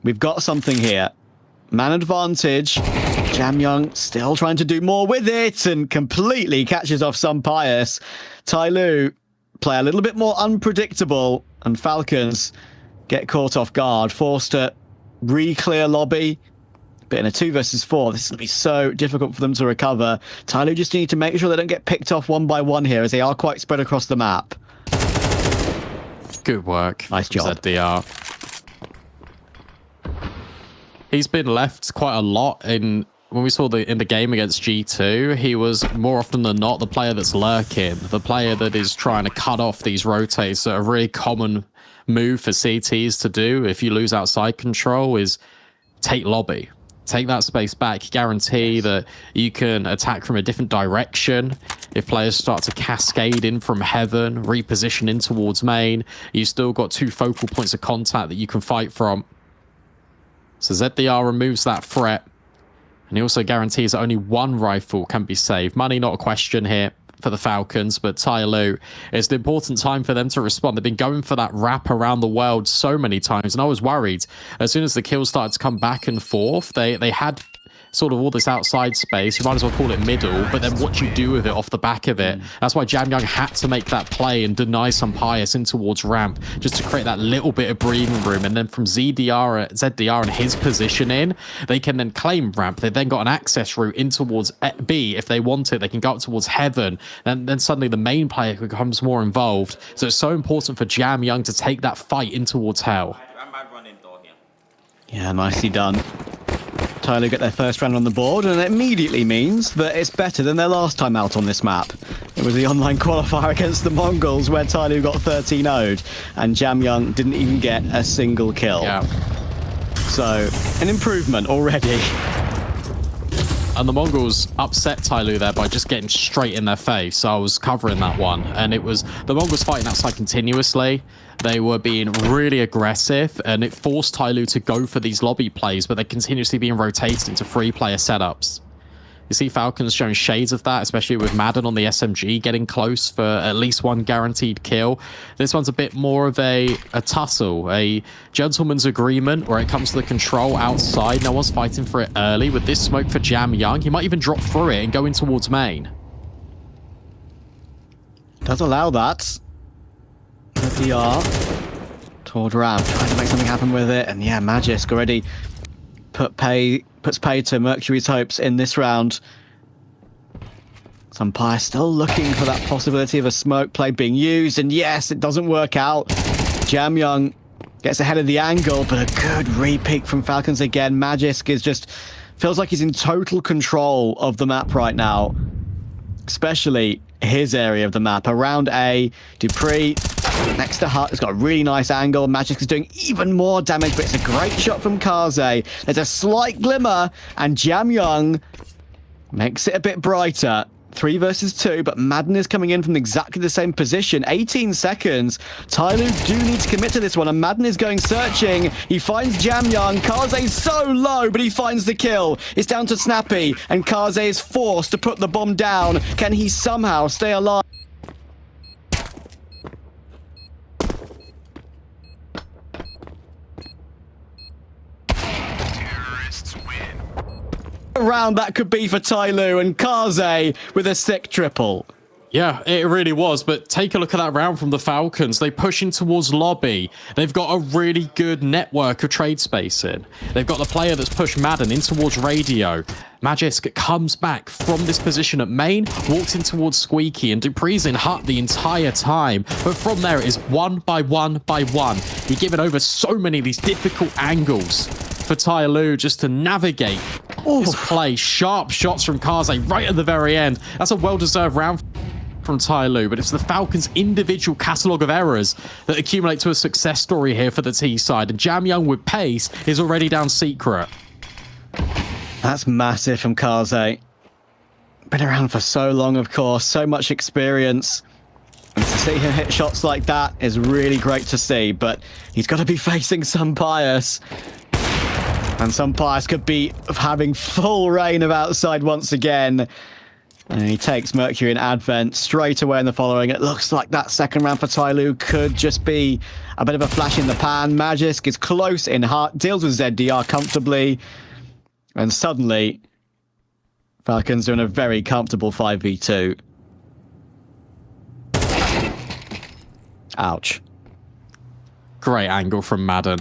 [SPEAKER 8] we've got something here. Man advantage. Jamyoung still trying to do more with it and completely catches off Sampaius. TyLoo play a little bit more unpredictable and Falcons get caught off guard, forced to re-clear lobby. But in a 2 versus 4, this is going to be so difficult for them to recover. TyLoo just need to make sure they don't get picked off one by one here, as they are quite spread across the map.
[SPEAKER 17] Good work.
[SPEAKER 8] Nice job.
[SPEAKER 17] ZDR. He's been left quite a lot in... When we saw in the game against G2, he was more often than not the player that's lurking, the player that is trying to cut off these rotates. So a really common move for CTs to do if you lose outside control is take lobby. Take that space back, guarantee that you can attack from a different direction. If players start to cascade in from heaven, reposition in towards main, you've still got 2 focal points of contact that you can fight from. So ZDR removes that threat. And he also guarantees that only 1 rifle can be saved. Money not a question here for the Falcons, but TyLoo, it's an important time for them to respond. They've been going for that wrap around the world so many times, and I was worried. As soon as the kills started to come back and forth, they had sort of all this outside space. You might as well call it middle, but then what you do with it off the back of it. That's why Jamyoung had to make that play and deny Sampaius in towards ramp, just to create that little bit of breathing room. And then from ZDR and his position in, they can then claim ramp. They've then got an access route in towards B if they want it. They can go up towards heaven, and then suddenly the main player becomes more involved. So it's so important for Jamyoung to take that fight in towards hell.
[SPEAKER 8] Yeah, nicely done. TyLoo get their first round on the board, and it immediately means that it's better than their last time out on this map. It was the online qualifier against the Mongols where TyLoo got 13-0'd, and Jamyoung didn't even get a single kill.
[SPEAKER 17] Yeah.
[SPEAKER 8] So, an improvement already.
[SPEAKER 17] And the Mongols upset TyLoo there by just getting straight in their face. So I was covering that one. And it was the Mongols fighting outside continuously. They were being really aggressive, and it forced TyLoo to go for these lobby plays, but they're continuously being rotated into 3-player setups. You see Falcons showing shades of that, especially with Madden on the SMG getting close for at least 1 guaranteed kill. This one's a bit more of a tussle, a gentleman's agreement where it comes to the control outside. No one's fighting for it early. With this smoke for Jamyoung, he might even drop through it and go in towards main.
[SPEAKER 8] Does allow that. DR toward ramp, trying to make something happen with it. And yeah, Magisk already puts pay to Mercury's hopes in this round. Sumpire still looking for that possibility of a smoke play being used, and yes, it doesn't work out. Jamyoung gets ahead of the angle, but a good re-peek from Falcons again. Magisk is just feels like he's in total control of the map right now, especially his area of the map. Around A, Dupree next to Hut has got a really nice angle. Magisk is doing even more damage, but it's a great shot from Kaze. There's a slight glimmer, and Jamyoung makes it a bit brighter. 3 versus 2, but Madden is coming in from exactly the same position. 18 seconds. TyLoo do need to commit to this one, and Madden is going searching. He finds Jamyoung. Kaze's so low, but he finds the kill. It's down to Snappy, and Kaze is forced to put the bomb down. Can he somehow stay alive? Round that could be for TyLoo, and Kaze with a sick triple.
[SPEAKER 17] Yeah, it really was, but take a look at that round from the Falcons. They push in towards lobby. They've got a really good network of trade spacing. They've got the player that's pushed Madden in towards radio. Magisk comes back from this position at main, walks in towards Squeaky, and Dupree's in Hut the entire time. But from there, it is one by one by one. You're giving over so many of these difficult angles for TyLoo just to navigate his play. Sharp shots from Kaze right at the very end. That's a well-deserved round from TyLoo, but it's the Falcons' individual catalogue of errors that accumulate to a success story here for the T side. And Jamyoung with pace is already down secret.
[SPEAKER 8] That's massive from Kaze. Been around for so long, of course, so much experience. And to see him hit shots like that is really great to see, but he's got to be facing some bias. And some bias could be having full reign of outside once again. And he takes Mercury and Advent straight away in the following. It looks like that second round for TyLoo could just be a bit of a flash in the pan. Magisk is close in Heart, deals with ZDR comfortably. And suddenly, Falcons are in a very comfortable 5v2. Ouch.
[SPEAKER 17] Great angle from Madden.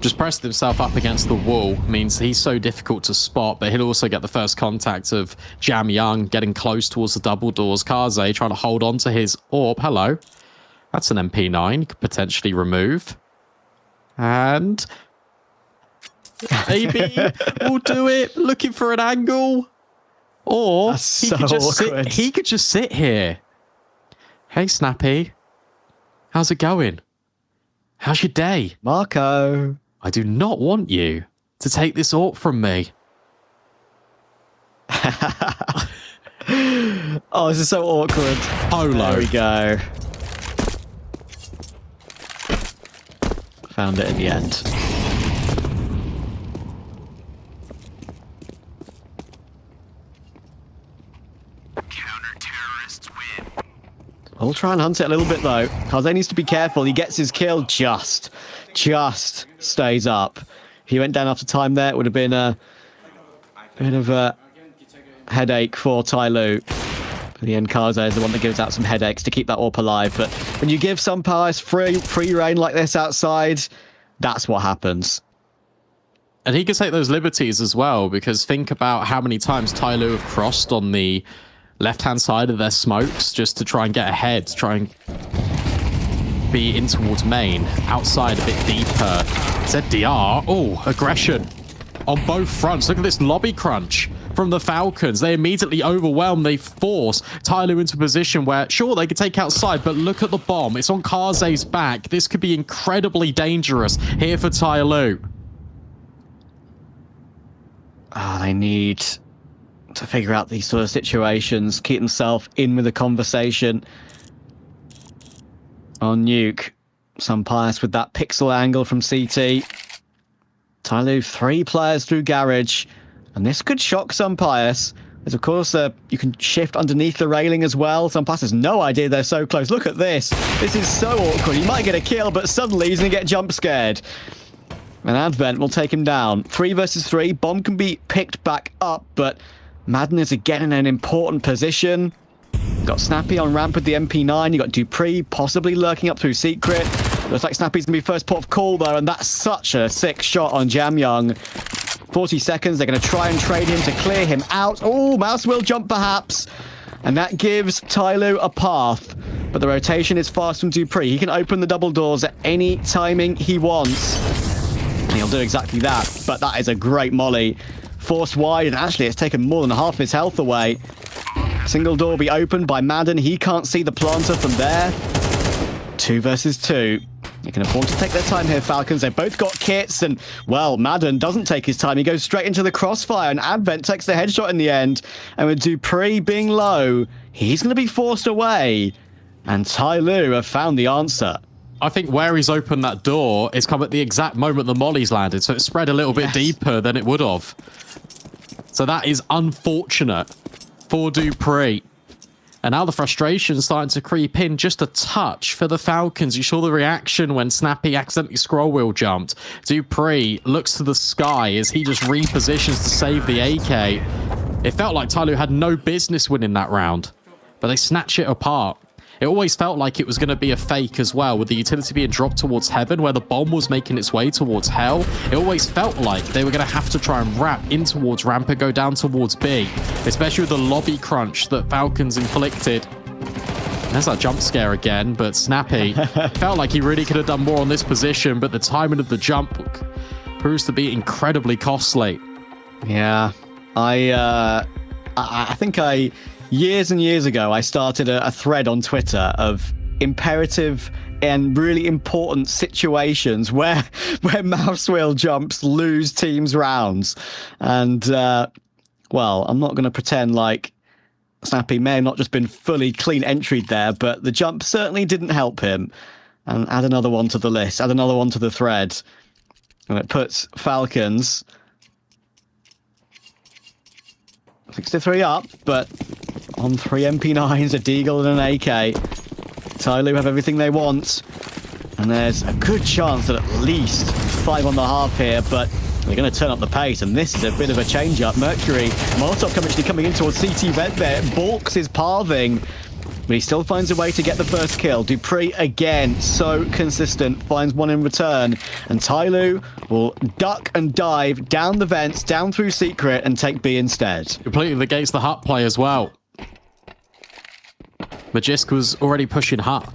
[SPEAKER 17] Just pressed himself up against the wall means he's so difficult to spot, but he'll also get the first contact of Jamyoung getting close towards the double doors. Kaze trying to hold on to his orb. Hello. That's an MP9 you could potentially remove. And maybe we'll do it looking for an angle. Or he could just sit here. Hey, Snappy. How's it going? How's your day?
[SPEAKER 8] Marco.
[SPEAKER 17] I do not want you to take this AWP from me.
[SPEAKER 8] Oh, this is so awkward.
[SPEAKER 17] Polo.
[SPEAKER 8] There we go. Found it in the end. We'll try and hunt it a little bit, though. Kaze needs to be careful. He gets his kill, just stays up. He went down after time there. It would have been a bit of a headache for TyLoo. In the end, Kaze is the one that gives out some headaches to keep that AWP alive. But when you give some players free reign like this outside, that's what happens.
[SPEAKER 17] And he can take those liberties as well, because think about how many times TyLoo have crossed on the left-hand side of their smokes just to try and get ahead, to try and be in towards main. Outside a bit deeper. ZDR. Oh, aggression on both fronts. Look at this lobby crunch from the Falcons. They immediately overwhelm. They force TyLoo into a position where, sure, they could take outside, but look at the bomb. It's on Kaze's back. This could be incredibly dangerous here for TyLoo.
[SPEAKER 8] They need to figure out these sort of situations, keep themselves in with the conversation. On Nuke, some bias with that pixel angle from CT. TyLoo, 3 players through Garage, and this could shock some bias. There's, of course, you can shift underneath the railing as well. Some bias has no idea they're so close. Look at this. This is so awkward. He might get a kill, but suddenly he's going to get jump scared. And Advent will take him down. 3 versus 3. Bomb can be picked back up, but Madden is again in an important position. Got Snappy on ramp with the MP9. You got Dupree possibly lurking up through Secret. Looks like Snappy's going to be first port of call, though, and that's such a sick shot on Jamyoung. 40 seconds. They're going to try and trade him to clear him out. Oh, Mouse will jump, perhaps. And that gives TyLoo a path. But the rotation is fast from Dupree. He can open the double doors at any timing he wants. And he'll do exactly that. But that is a great molly. Forced wide, and actually it's taken more than half his health away. Single door will be opened by Madden. He can't see the planter from there. 2 versus 2. They can afford to take their time here, Falcons. They've both got kits, and, well, Madden doesn't take his time. He goes straight into the crossfire, and Advent takes the headshot in the end. And with Dupree being low, he's going to be forced away. And TyLoo have found the answer.
[SPEAKER 17] I think where he's opened that door is come at the exact moment the molly's landed, so it spread a little bit deeper than it would have. So that is unfortunate for Dupree. And now the frustration's starting to creep in just a touch for the Falcons. You saw the reaction when Snappy accidentally scroll wheel jumped. Dupree looks to the sky as he just repositions to save the AK. It felt like TyLoo had no business winning that round, but they snatch it apart. It always felt like it was going to be a fake as well, with the utility being dropped towards heaven where the bomb was making its way towards hell. It always felt like they were going to have to try and wrap in towards ramp and go down towards B, especially with the lobby crunch that Falcons inflicted. There's that jump scare again, but Snappy felt like he really could have done more on this position, but the timing of the jump proves to be incredibly costly.
[SPEAKER 8] Yeah, I think years and years ago, I started a thread on Twitter of imperative and really important situations where mouse wheel jumps lose teams rounds. And, well, I'm not going to pretend like Snappy may have not just been fully clean entry there, but the jump certainly didn't help him. And add another one to the list, add another one to the thread. And it puts Falcons 6-3 up, but on 3 MP9s, a Deagle and an AK. TyLoo have everything they want. And there's a good chance that at least 5.5 here, but they're going to turn up the pace, and this is a bit of a change-up. Mercury, Molotov actually coming in towards CT vent there, balks his pathing, but he still finds a way to get the first kill. Dupree, again, so consistent, finds one in return, and TyLoo will duck and dive down the vents, down through Secret, and take B instead.
[SPEAKER 17] Completely negates the Hut play as well. Magisk was already pushing Hut,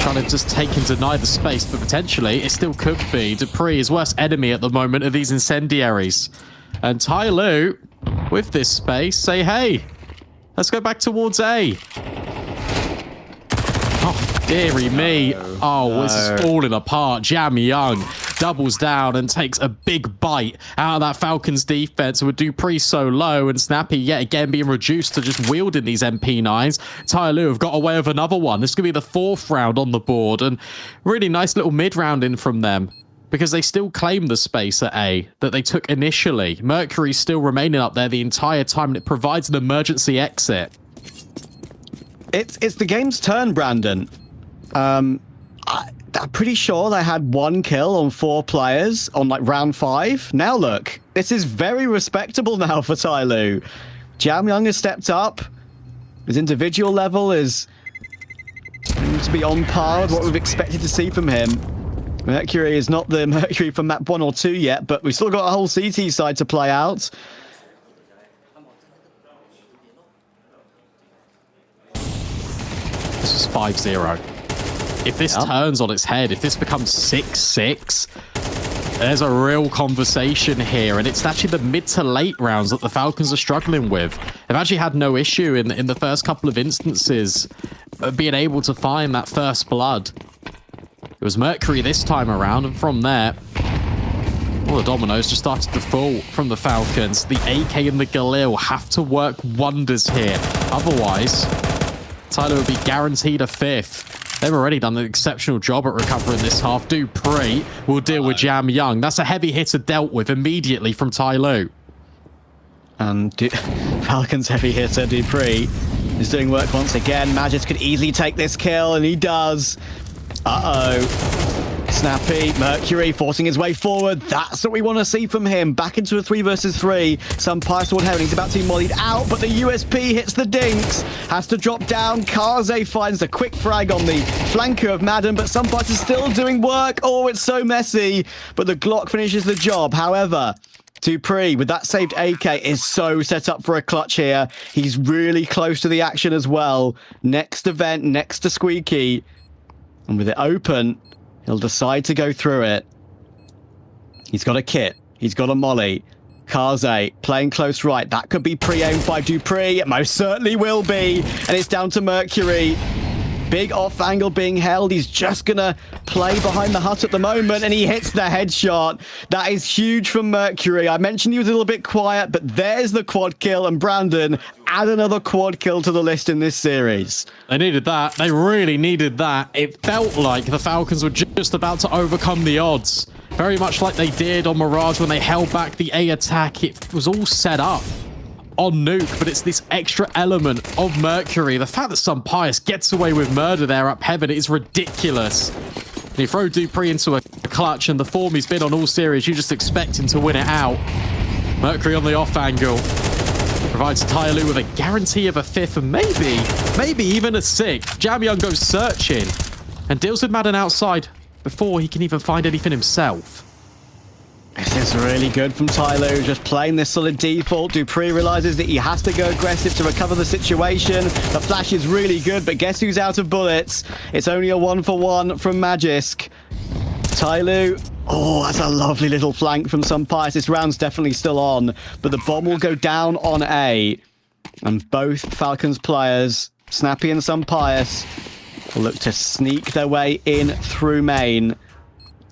[SPEAKER 17] trying to just take and deny the space, but potentially it still could be. Dupree, his worst enemy at the moment, are these incendiaries. And TyLoo, with this space, say, hey, let's go back towards A. Oh, dearie me. Oh, this is falling apart. Jam Young doubles down and takes a big bite out of that Falcons defense with Dupree so low, and Snappy yet again being reduced to just wielding these MP9s. TyLoo have got away with another one. This could be the 4th round on the board, and really nice little mid-round in from them, because they still claim the space at A that they took initially. Mercury's still remaining up there the entire time, and it provides an emergency exit.
[SPEAKER 8] It's the game's turn, Brandon. I'm pretty sure they had 1 kill on 4 players on like round 5. Now look, this is very respectable now for TyLoo. Jam Young has stepped up. His individual level is seems to be on par with what we've expected to see from him. Mercury is not the Mercury from map 1 or 2 yet, but we've still got a whole CT side to play out.
[SPEAKER 17] This is 5-0. If this turns on its head, if this becomes 6-6, there's a real conversation here, and it's actually the mid to late rounds that the Falcons are struggling with. They've actually had no issue in the first couple of instances of being able to find that first blood. It was Mercury this time around, and from there, all the dominoes just started to fall from the Falcons. The AK and the Galil have to work wonders here. Otherwise, TyLoo would be guaranteed a 5th. They've already done an exceptional job at recovering this half. Dupree will deal with Jam Young. That's a heavy hitter dealt with immediately from TyLoo.
[SPEAKER 8] And Falcons heavy hitter Dupree is doing work once again. Magis could easily take this kill, and he does. Uh-oh. Snappy, Mercury forcing his way forward. That's what we want to see from him. Back into a 3 versus 3. Some pass toward heaven. He's about to be mollied out, but the USP hits the dinks. Has to drop down. Kaze finds a quick frag on the flanker of Madden, but some parts is still doing work. Oh, it's so messy. But the Glock finishes the job. However, Dupree, with that saved AK, is so set up for a clutch here. He's really close to the action as well. Next event, next to Squeaky. And with it open, he'll decide to go through it. He's got a kit. He's got a molly. Kaze playing close right. That could be pre-aimed by Dupree. It most certainly will be. And it's down to Mercury. Big off angle being held. He's just going to play behind the hut at the moment, and he hits the headshot. That is huge from Mercury. I mentioned he was a little bit quiet, but there's the quad kill, and Brandon, add another quad kill to the list in this series.
[SPEAKER 17] They needed that. They really needed that. It felt like the Falcons were just about to overcome the odds. Very much like they did on Mirage when they held back the A attack. It was all set up on Nuke, but it's this extra element of Mercury. The fact that some Pius gets away with murder there up heaven is ridiculous. And you throw Dupree into a clutch, and the form he's been on all series, you just expect him to win it out. Mercury on the off angle provides TyLoo with a guarantee of a 5th and maybe even a 6th. Jamyoung goes searching and deals with Madden outside before he can even find anything himself.
[SPEAKER 8] This is really good from TyLoo, just playing this solid default. Dupree realizes that he has to go aggressive to recover the situation. The flash is really good, but guess who's out of bullets? It's only a 1-for-1 from Magisk. TyLoo, oh, that's a lovely little flank from some Pius. This round's definitely still on, but the bomb will go down on A. And both Falcons players, Snappy and some Pius, will look to sneak their way in through main,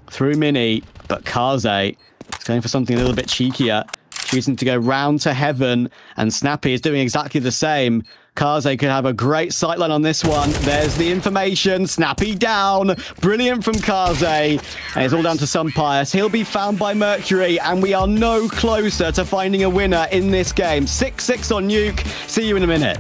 [SPEAKER 8] through mini, but Kaze is going for something a little bit cheekier, choosing to go round to heaven, and Snappy is doing exactly the same. Kaze could have a great sightline on this one. There's the information. Snappy down. Brilliant from Kaze. And it's all down to some Pius. He'll be found by Mercury, and we are no closer to finding a winner in this game. 6-6 on Nuke. See you in a minute.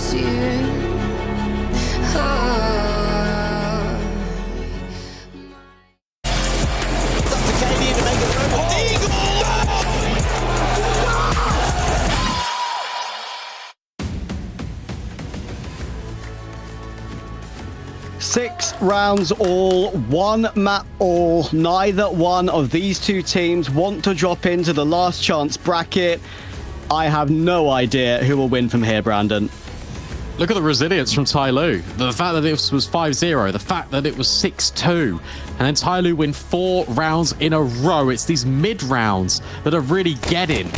[SPEAKER 22] searing.
[SPEAKER 8] Six rounds all, one map all. Neither one of these two teams want to drop into the last chance bracket. I have no idea who will win from here, Brandon.
[SPEAKER 17] Look at the resilience from TyLoo. The fact that this was 5-0, the fact that it was 6-2, and then TyLoo win 4 rounds in a row. It's these mid rounds that are really getting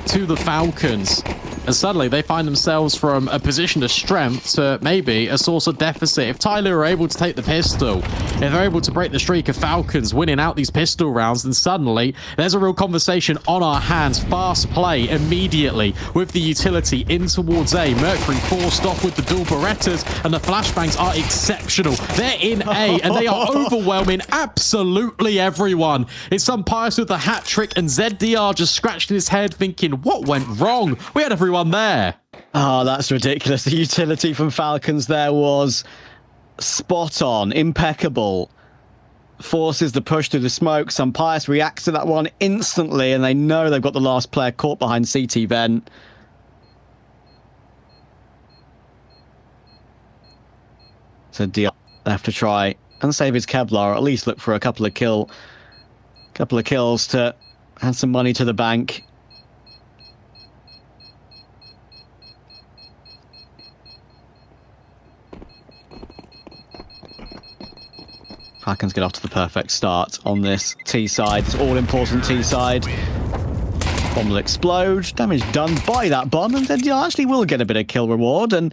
[SPEAKER 17] to the Falcons. And suddenly they find themselves from a position of strength to maybe a source of deficit. If TyLoo are able to take the pistol, if they're able to break the streak of Falcons winning out these pistol rounds, then suddenly there's a real conversation on our hands. Fast play immediately with the utility in towards A. Mercury forced off with the dual Berettas, and the flashbangs are exceptional. They're in A, and they are overwhelming absolutely everyone. It's some Pius with a hat trick, and ZDR just scratching his head thinking, what went wrong? We had everyone there.
[SPEAKER 8] Oh, that's ridiculous. The utility from Falcons there was spot on, impeccable. Forces the push through the smoke. Some Pius reacts to that one instantly, and they know they've got the last player caught behind CT vent. So DR have to try and save his Kevlar, or at least look for a couple of kills to add some money to the bank. Falcons get off to the perfect start on this T side, this all-important T side. Bomb will explode, damage done by that bomb, and then actually will get a bit of kill reward, and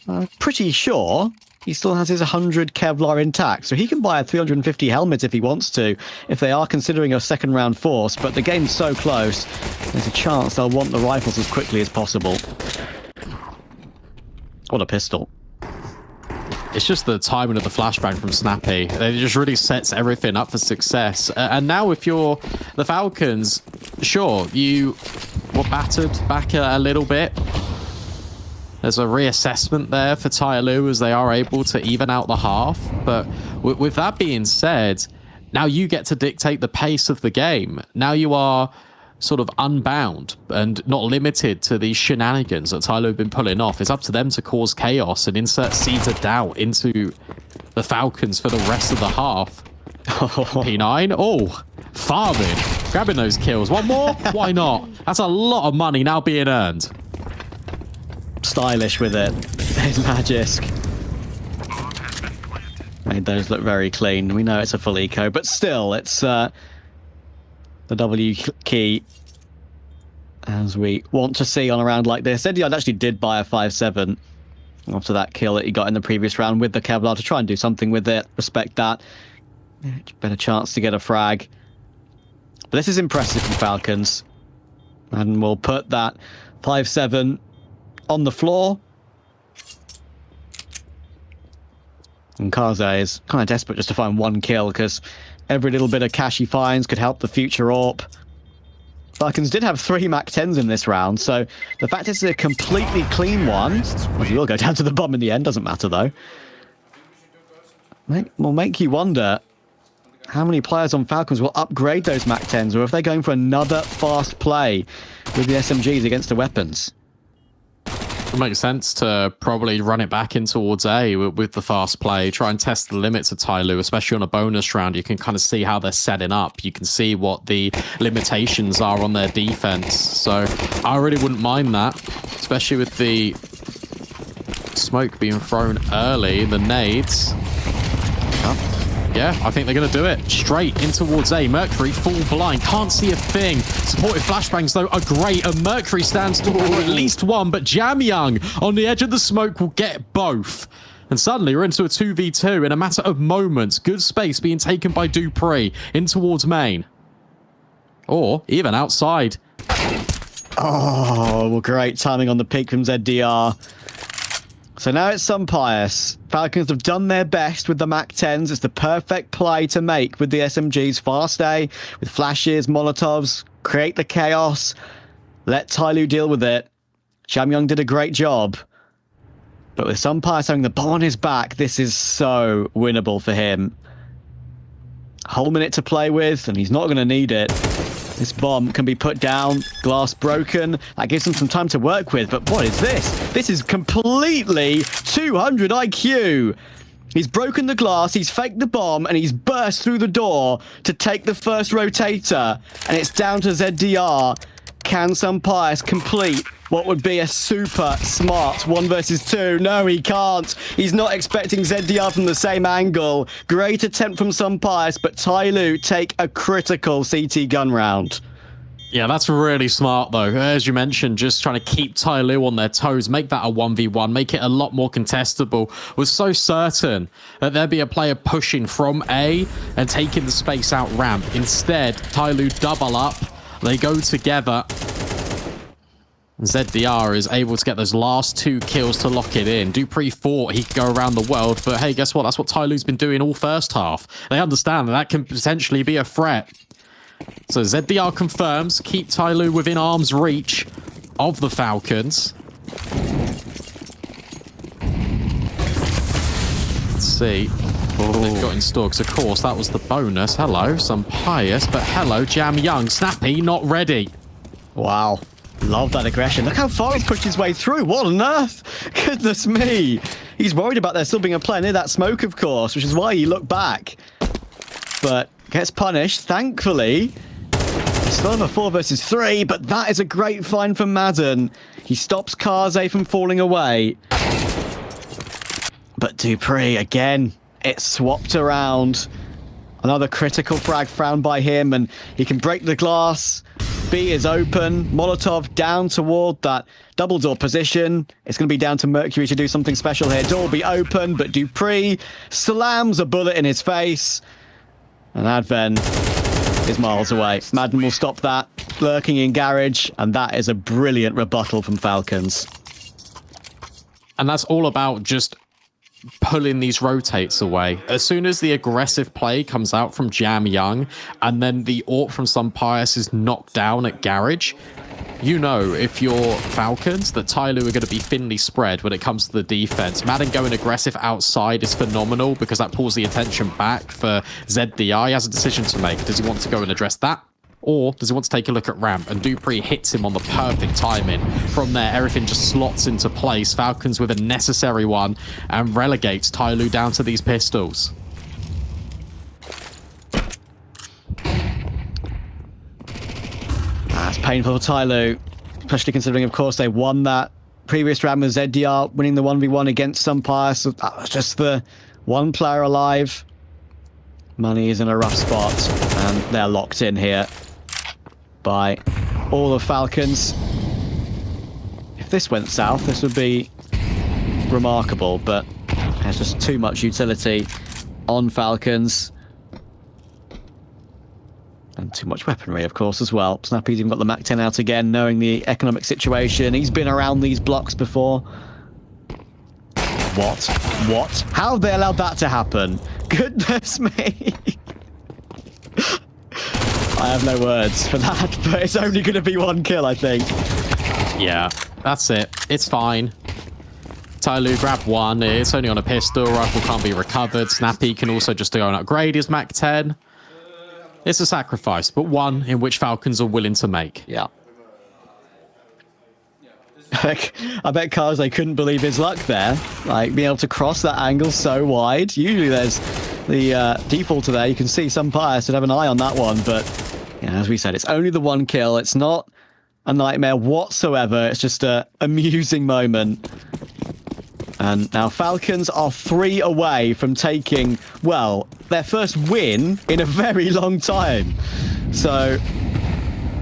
[SPEAKER 8] I'm pretty sure he still has his 100 Kevlar intact, so he can buy a 350 helmet if he wants to, if they are considering a second round force, but the game's so close, there's a chance they'll want the rifles as quickly as possible. What a pistol.
[SPEAKER 17] It's just the timing of the flashbang from Snappy. It just really sets everything up for success. And now if you're the Falcons, sure, you were battered back a little bit. There's a reassessment there for TyLoo as they are able to even out the half. But with that being said, now you get to dictate the pace of the game. Now you are sort of unbound and not limited to these shenanigans that TyLoo have been pulling off. It's up to them to cause chaos and insert seeds of doubt into the Falcons for the rest of the half. P9, oh, Farming, grabbing those kills. One more? Why not? That's a lot of money now being earned.
[SPEAKER 8] Stylish with it. Magisk. Made those look very clean. We know it's a full eco, but still, it's the W key, as we want to see on a round like this. Eddie actually did buy a 5-7 after that kill that he got in the previous round with the Kevlar to try and do something with it. Respect that. Better chance to get a frag. But this is impressive from Falcons. And we'll put that 5-7 on the floor. And Kaze is kind of desperate just to find one kill, because every little bit of cash he finds could help the future AWP. Falcons did have 3 MAC-10s in this round, so the fact it's a completely clean one, well, he will go down to the bomb in the end, doesn't matter though, will make you wonder how many players on Falcons will upgrade those MAC-10s, or if they're going for another fast play with the SMGs against the weapons.
[SPEAKER 17] It makes sense to probably run it back in towards A with the fast play, try and test the limits of TyLoo, especially on a bonus round. You can kind of see how they're setting up. You can see what the limitations are on their defense. So I really wouldn't mind that, especially with the smoke being thrown early, the nades. Yeah, I think they're going to do it. Straight in towards A. Mercury, full blind. Can't see a thing. Supportive flashbangs, though, are great. And Mercury stands tall for at least one. But Jamyang on the edge of the smoke will get both. And suddenly we're into a 2v2 in a matter of moments. Good space being taken by Dupree in towards main. Or even outside.
[SPEAKER 8] Oh, well, great timing on the peak from ZDR. So now it's some Pius. Falcons have done their best with the MAC-10s. It's the perfect play to make with the SMGs. Fast A, with flashes, Molotovs, create the chaos. Let TyLoo deal with it. Jamyang did a great job. But with Sunpius having the bomb on his back, this is so winnable for him. Whole minute to play with, and he's not going to need it. This bomb can be put down, glass broken. That gives him some time to work with, but what is this? This is completely 200 IQ. He's broken the glass, he's faked the bomb, and he's burst through the door to take the first rotator. And it's down to ZDR. Can Sunpius complete what would be a super smart 1 versus 2? No, he can't. He's not expecting ZDR from the same angle. Great attempt from Sunpius, but TyLoo take a critical CT gun round.
[SPEAKER 17] Yeah, that's really smart, though. As you mentioned, just trying to keep TyLoo on their toes, make that a 1v1, make it a lot more contestable. Was so certain that there'd be a player pushing from A and taking the space out ramp. Instead, TyLoo double up. They go together. ZDR is able to get those last 2 kills to lock it in. dupreeh thought he could go around the world, but hey, guess what? That's what TyLoo's been doing all first half. They understand that can potentially be a threat. So ZDR confirms, keep TyLoo within arm's reach of the Falcons. Let's see what they've got in store, because of course that was the bonus. Hello, Sunpius, but hello, Jam Young. Snappy, not ready.
[SPEAKER 8] Wow. Love that aggression. Look how far he's pushed his way through. What on earth? Goodness me. He's worried about there still being a player near that smoke, of course, which is why he looked back. But gets punished, thankfully. Still have a 4 versus 3, but that is a great find from Madden. He stops Kaze from falling away. But dupreeh, again, it's swapped around. Another critical frag found by him, and he can break the glass. B is open. Molotov down toward that double door position. It's going to be down to Mercury to do something special here. Door will be open, but dupreeh slams a bullet in his face. And Adven is miles away. Madden will stop that. Lurking in garage, and that is a brilliant rebuttal from Falcons.
[SPEAKER 17] And that's all about just pulling these rotates away. As soon as the aggressive play comes out from Jam Young, and then the AWP from Sunpius is knocked down at garage, you know, if you're Falcons, that TyLoo are going to be thinly spread when it comes to the defense. Madden going aggressive outside is phenomenal because that pulls the attention back for ZDR. He has a decision to make. Does he want to go and address that? Or does he want to take a look at ramp? And dupreeh hits him on the perfect timing. From there, everything just slots into place. Falcons with a necessary one and relegates TyLoo down to these pistols.
[SPEAKER 8] That's painful for TyLoo, especially considering, of course, they won that previous round with ZDR, winning the 1v1 against Sunpius. So that was just the one player alive. Money is in a rough spot, and they're locked in here by all the Falcons. If this went south, this would be remarkable, but there's just too much utility on Falcons. And too much weaponry, of course, as well. Snappy's even got the MAC-10 out again, knowing the economic situation. He's been around these blocks before. What? What? How have they allowed that to happen? Goodness me. I have no words for that, but it's only going to be 1 kill, I think.
[SPEAKER 17] Yeah, that's it. It's fine. TyLoo grabbed 1. It's only on a pistol. Rifle can't be recovered. Snappy can also just go and upgrade his MAC-10. It's a sacrifice, but one in which Falcons are willing to make.
[SPEAKER 8] Yeah. I bet Kaze couldn't believe his luck there. Like, being able to cross that angle so wide. Usually there's the default there. You can see Sunpius would have an eye on that one, but yeah, as we said, it's only the 1 kill. It's not a nightmare whatsoever. It's just a amusing moment. And now Falcons are 3 away from taking, well, their first win in a very long time. So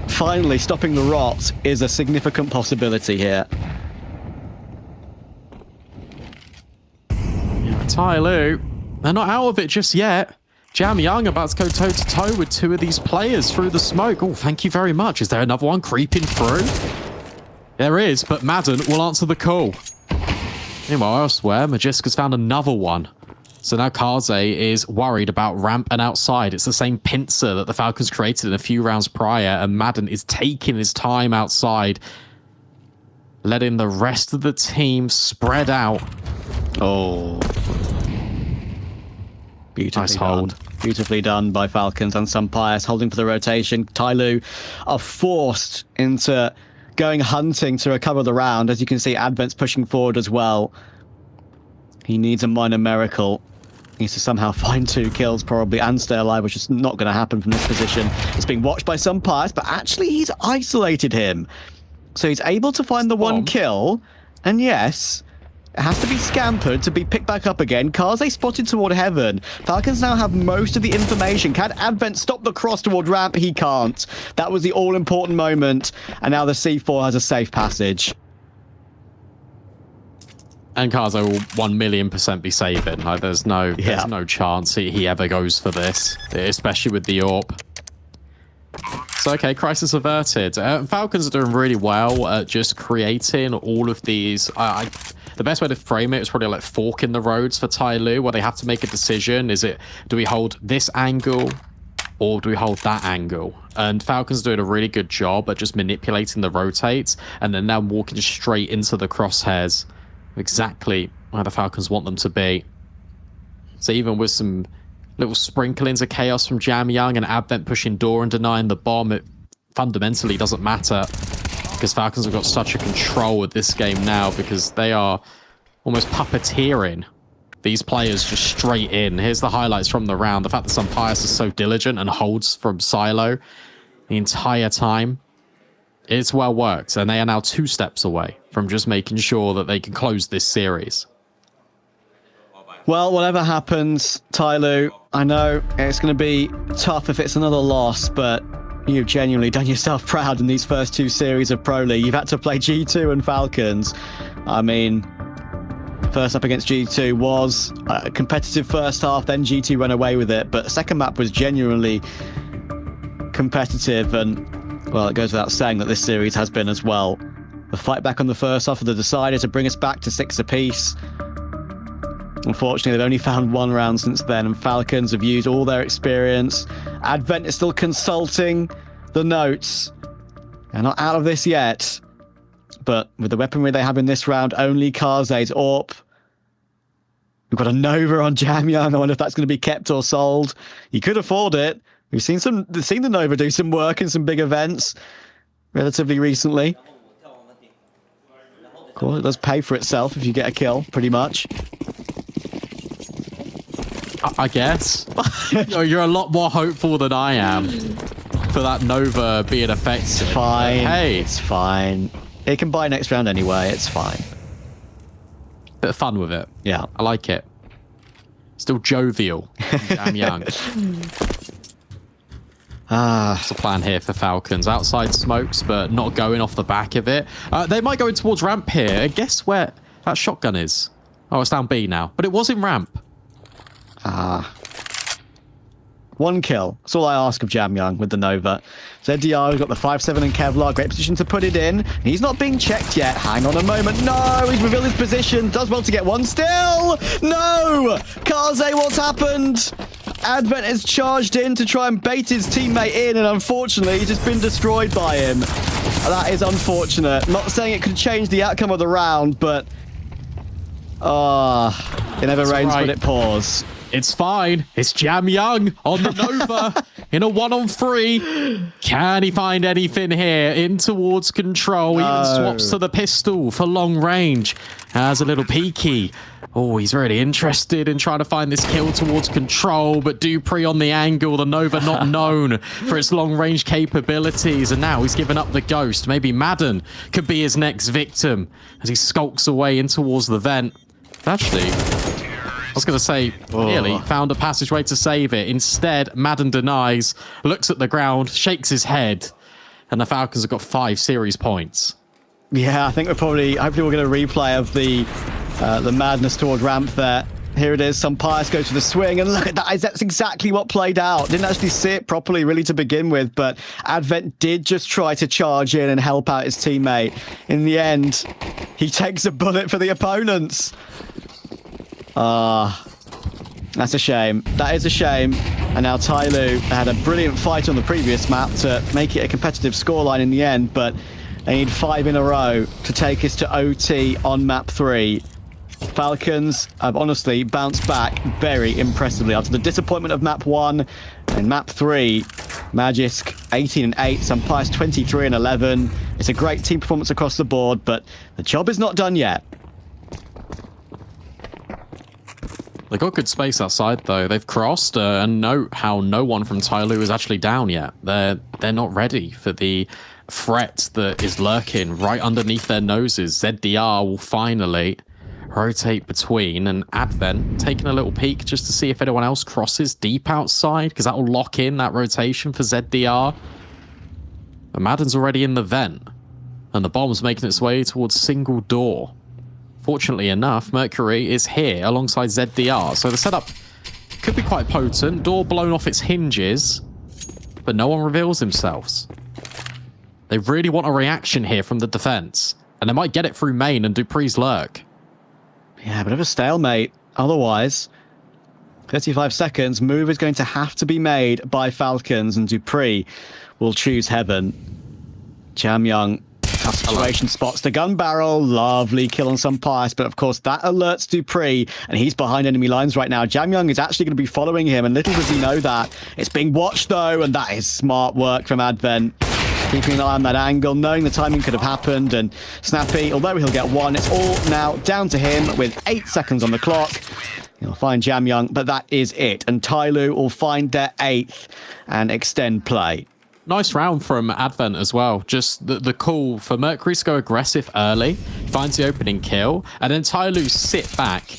[SPEAKER 8] finally stopping the rot is a significant possibility here.
[SPEAKER 17] TyLoo, they're not out of it just yet. Jam Young about to go toe-to-toe with 2 of these players through the smoke. Oh, thank you very much. Is there another one creeping through? There is, but Madden will answer the call. Meanwhile, elsewhere, Magiska's found another one. So now Kaze is worried about ramp and outside. It's the same pincer that the Falcons created in a few rounds prior, and Madden is taking his time outside, letting the rest of the team spread out
[SPEAKER 8] Oh. Beautifully
[SPEAKER 17] Nice
[SPEAKER 8] done.
[SPEAKER 17] hold.
[SPEAKER 8] Beautifully done by Falcons and some Pius holding for the rotation. TyLoo are forced into going hunting to recover the round. As you can see, Advent's pushing forward as well. He needs a minor miracle. He needs to somehow find 2 kills probably and stay alive, which is not going to happen from this position. It's being watched by some Pius, but actually he's isolated him. So he's able to find the 1 kill. And yes, it has to be scampered to be picked back up again. Kaze spotted toward heaven. Falcons now have most of the information. Can Advent stop the cross toward ramp? He can't. That was the all-important moment. And now the C4 has a safe passage.
[SPEAKER 17] And Kaze will 1,000,000% be saving. Like, there's no chance he ever goes for this, especially with the AWP. So, okay, crisis averted. Falcons are doing really well at just creating all of these. The best way to frame it is probably like fork in the roads for TyLoo, where they have to make a decision. Do we hold this angle or do we hold that angle? And Falcons are doing a really good job at just manipulating the rotates and then now walking straight into the crosshairs, exactly where the Falcons want them to be. So even with some little sprinklings of chaos from Jamyoung and Advent pushing door and denying the bomb, it fundamentally doesn't matter, because Falcons have got such a control of this game now, because they are almost puppeteering these players just straight in. Here's the highlights from the round. The fact that some Pius is so diligent and holds from Silo the entire time. It's well worked, and they are now 2 steps away from just making sure that they can close this series.
[SPEAKER 8] Well, whatever happens, TyLoo, I know it's going to be tough if it's another loss, but you've genuinely done yourself proud in these first 2 series of Pro League. You've had to play G2 and Falcons. I mean, first up against G2 was a competitive first half, then G2 ran away with it, but second map was genuinely competitive, and, well, it goes without saying that this series has been as well. The fight back on the first half of the decider to bring us back to 6 apiece. Unfortunately, they've only found 1 round since then, and Falcons have used all their experience. Advent is still consulting the notes. They're not out of this yet. But with the weaponry they have in this round, only Kaze's AWP. We've got a Nova on Jamyoung. I wonder if that's going to be kept or sold. He could afford it. We've seen the Nova do some work in some big events relatively recently. Cool, it does pay for itself if you get a kill, pretty much.
[SPEAKER 17] I guess. You're a lot more hopeful than I am for that Nova being effective.
[SPEAKER 8] It's fine.
[SPEAKER 17] Hey,
[SPEAKER 8] it's fine. It can buy next round anyway. It's fine.
[SPEAKER 17] Bit of fun with it.
[SPEAKER 8] Yeah.
[SPEAKER 17] I like it. Still jovial. Jamyoung. What's the plan here for Falcons? Outside smokes, but not going off the back of it. They might go in towards ramp here. Guess where that shotgun is? Oh, it's down B now. But it was in ramp.
[SPEAKER 8] 1 kill. That's all I ask of Jamyoung with the Nova. ZDR has got the 5-7 and Kevlar. Great position to put it in. He's not being checked yet. Hang on a moment. No, he's revealed his position. Does well to get 1 still. No! Kaze, what's happened? Advent has charged in to try and bait his teammate in, and unfortunately, he's just been destroyed by him. That is unfortunate. Not saying it could change the outcome of the round, but... it never rains when it pours.
[SPEAKER 17] It's fine. It's Jamyoung on the Nova in a 1-on-3. Can he find anything here? In towards control. Even swaps to the pistol for long range. Has a little peeky. Oh, he's really interested in trying to find this kill towards control, but Dupree on the angle. The Nova not known for its long-range capabilities, and now he's given up the ghost. Maybe Madden could be his next victim as he skulks away in towards the vent. Actually, I was going to say, nearly found a passageway to save it. Instead, Madden denies, looks at the ground, shakes his head, and the Falcons have got 5 series points.
[SPEAKER 8] Yeah, I think hopefully we'll get a replay of the madness toward ramp there. Here it is, some Pius goes for the swing, and look at that, that's exactly what played out. Didn't actually see it properly really to begin with, but Advent did just try to charge in and help out his teammate. In the end, he takes a bullet for the opponents. That's a shame. That is a shame. And now TyLoo had a brilliant fight on the previous map to make it a competitive scoreline in the end, but they need 5 in a row to take us to OT on map 3. Falcons have honestly bounced back very impressively after the disappointment of map 1 and map 3. Magisk 18-8, Sunpire's 23-11. It's a great team performance across the board, but the job is not done yet.
[SPEAKER 17] They got good space outside though. They've crossed, and note how no one from TyLoo is actually down yet. They're not ready for the threat that is lurking right underneath their noses. ZDR will finally rotate between, and Advent taking a little peek just to see if anyone else crosses deep outside, because that will lock in that rotation for ZDR. But Madden's already in the vent, and the bomb's making its way towards single door. Fortunately enough, Mercury is here alongside ZDR, so the setup could be quite potent. Door blown off its hinges, but no one reveals themselves. They really want a reaction here from the defense, and they might get it through main and Dupree's lurk.
[SPEAKER 8] Yeah, a bit of a stalemate. Otherwise, 35 seconds. Move is going to have to be made by Falcons, and Dupree will choose Heaven. Jamyoung, tough situation, spots the gun barrel. Lovely kill on Sunpire's, but of course that alerts Dupree, and he's behind enemy lines right now. Jamyoung is actually going to be following him, and little does he know that. It's being watched though, and that is smart work from Advent. Keeping an eye on that angle, knowing the timing could have happened, and Snappy, although he'll get one, it's all now down to him with 8 seconds on the clock. He'll find Jamyoung, but that is it. And TyLoo will find their 8th and extend play.
[SPEAKER 17] Nice round from Advent as well. Just the call for Mercury to go aggressive early, finds the opening kill, and then TyLoo sit back.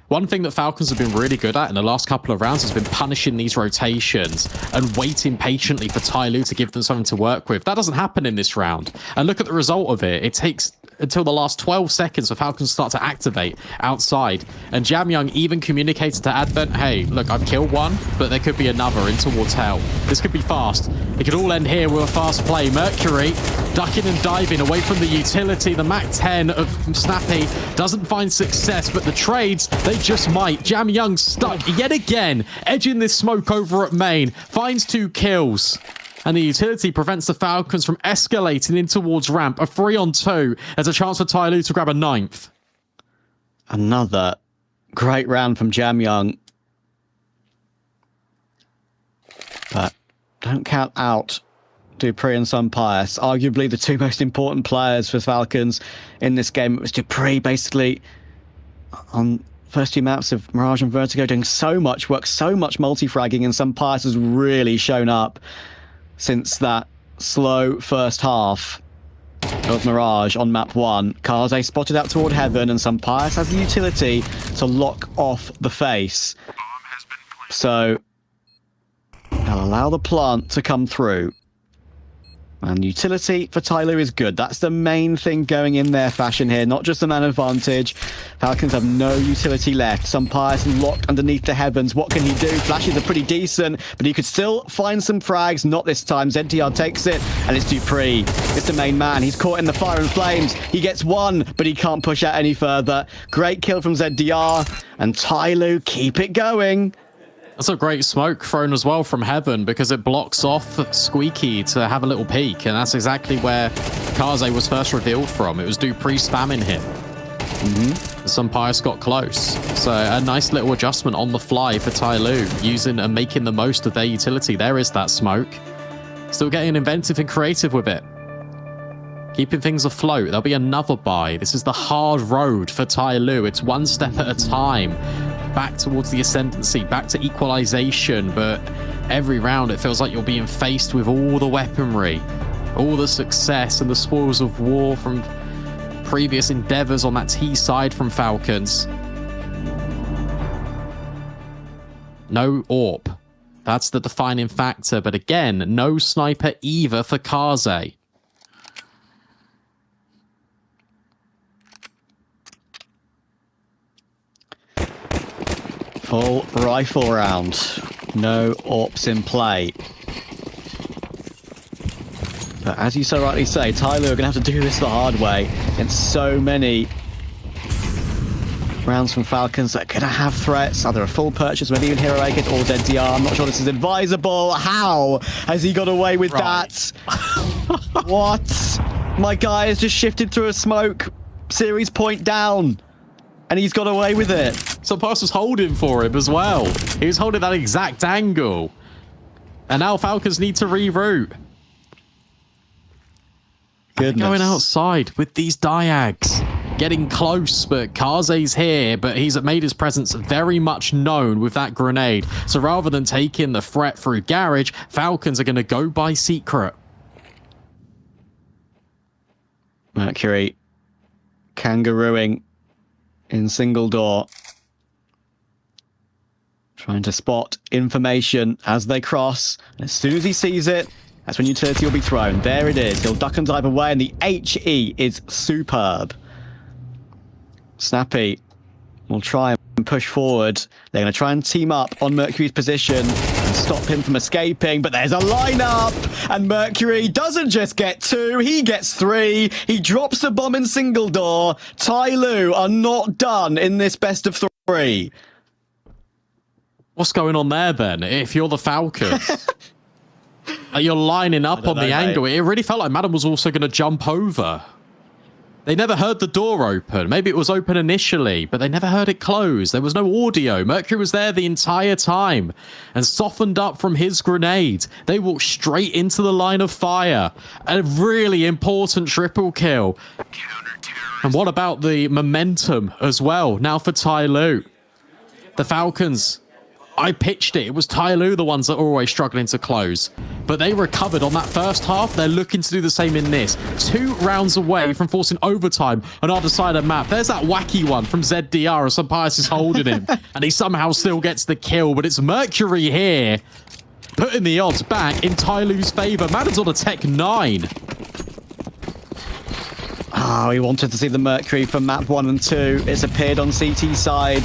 [SPEAKER 17] One thing that Falcons have been really good at in the last couple of rounds has been punishing these rotations and waiting patiently for TyLoo to give them something to work with. That doesn't happen in this round. And look at the result of it. It takes until the last 12 seconds for Falcons to start to activate outside. And Jamyoung even communicated to Advent, hey, look, I've killed one, but there could be another in towards hell. This could be fast. It could all end here with a fast play. Mercury ducking and diving away from the utility. The Mac 10 of Snappy doesn't find success, but the trades, they just might. Jamyoung stuck yet again, edging this smoke over at main, finds 2 kills. And the utility prevents the Falcons from escalating in towards ramp. A 3-on-2. There's a chance for TyLoo to grab a 9th.
[SPEAKER 8] Another great round from Jamyoung. But don't count out Dupree and Sunpire. Arguably the 2 most important players for Falcons in this game. It was Dupree basically on first 2 maps of Mirage and Vertigo doing so much work, so much multi-fragging, and Sunpire has really shown up since that slow first half of Mirage on map 1. Kaze spotted out toward Heaven, and Sunpire has the utility to lock off the face. So they'll allow the plant to come through. And utility for TyLoo is good. That's the main thing going in their fashion here, not just the man advantage. Falcons have no utility left. Sunpire's locked underneath the heavens. What can he do? Flashes are pretty decent, but he could still find some frags. Not this time. ZDR takes it, and it's Dupree. It's the main man. He's caught in the fire and flames. He gets one, but he can't push out any further. Great kill from ZDR, and TyLoo keep it going.
[SPEAKER 17] That's a great smoke thrown as well from Heaven, because it blocks off Squeaky to have a little peek, and that's exactly where Kaze was first revealed from. It was Dupree spamming him. Sunpire's got close. So a nice little adjustment on the fly for TyLoo, using and making the most of their utility. There is that smoke. Still getting inventive and creative with it. Keeping things afloat. There'll be another buy. This is the hard road for TyLoo. It's one step at a time. Back towards the ascendancy, back to equalization, but every round it feels like you're being faced with all the weaponry, all the success and the spoils of war from previous endeavors on that T side from Falcons. No AWP. That's the defining factor, but again, no sniper either for Kaze.
[SPEAKER 8] Full rifle round. No AWPs in play. But as you so rightly say, TyLoo are going to have to do this the hard way. Against so many rounds from Falcons that are going to have threats. Either a full purchase, maybe even Hero Agent or ZDR. I'm not sure this is advisable. How has he got away with that? What? My guy has just shifted through a smoke. Series point down. and he's got away with it.
[SPEAKER 17] Surpass was holding for him as well. He was holding that exact angle. And now Falcons need to reroute.
[SPEAKER 8] Goodness.
[SPEAKER 17] Going outside with these diags. Getting close, but Kaze's here, but he's made his presence very much known with that grenade. So rather than taking the threat through Garage, Falcons are going to go by Secret.
[SPEAKER 8] Mercury kangarooing in single door. Trying to spot information as they cross. And as soon as he sees it, that's when utility will be thrown. There it is. He'll duck and dive away, and the HE is superb. Snappy will try and push forward. They're going to try and team up on Mercury's position and stop him from escaping. But there's a lineup, and Mercury doesn't just get 2, he gets 3. He drops the bomb in single door. TyLoo are not done in this best of 3.
[SPEAKER 17] What's going on there then? If you're the Falcons, you're lining up on the angle. It really felt like Madden was also going to jump over. They never heard the door open. Maybe it was open initially, but they never heard it close. There was no audio. Mercury was there the entire time and softened up from his grenade. They walked straight into the line of fire. A really important triple kill. And what about the momentum as well? Now for TyLoo. The Falcons, I pitched it. It was TyLoo, the ones that are always struggling to close. But they recovered on that first half. They're looking to do the same in this. 2 rounds away from forcing overtime on either side of the map. There's that wacky one from ZDR as Sabias is holding him. And he somehow still gets the kill. But it's Mercury here, putting the odds back in TyLoo's favor. Madden's on a Tech 9.
[SPEAKER 8] Oh, he wanted to see the Mercury from map 1 and 2. It's appeared on CT side.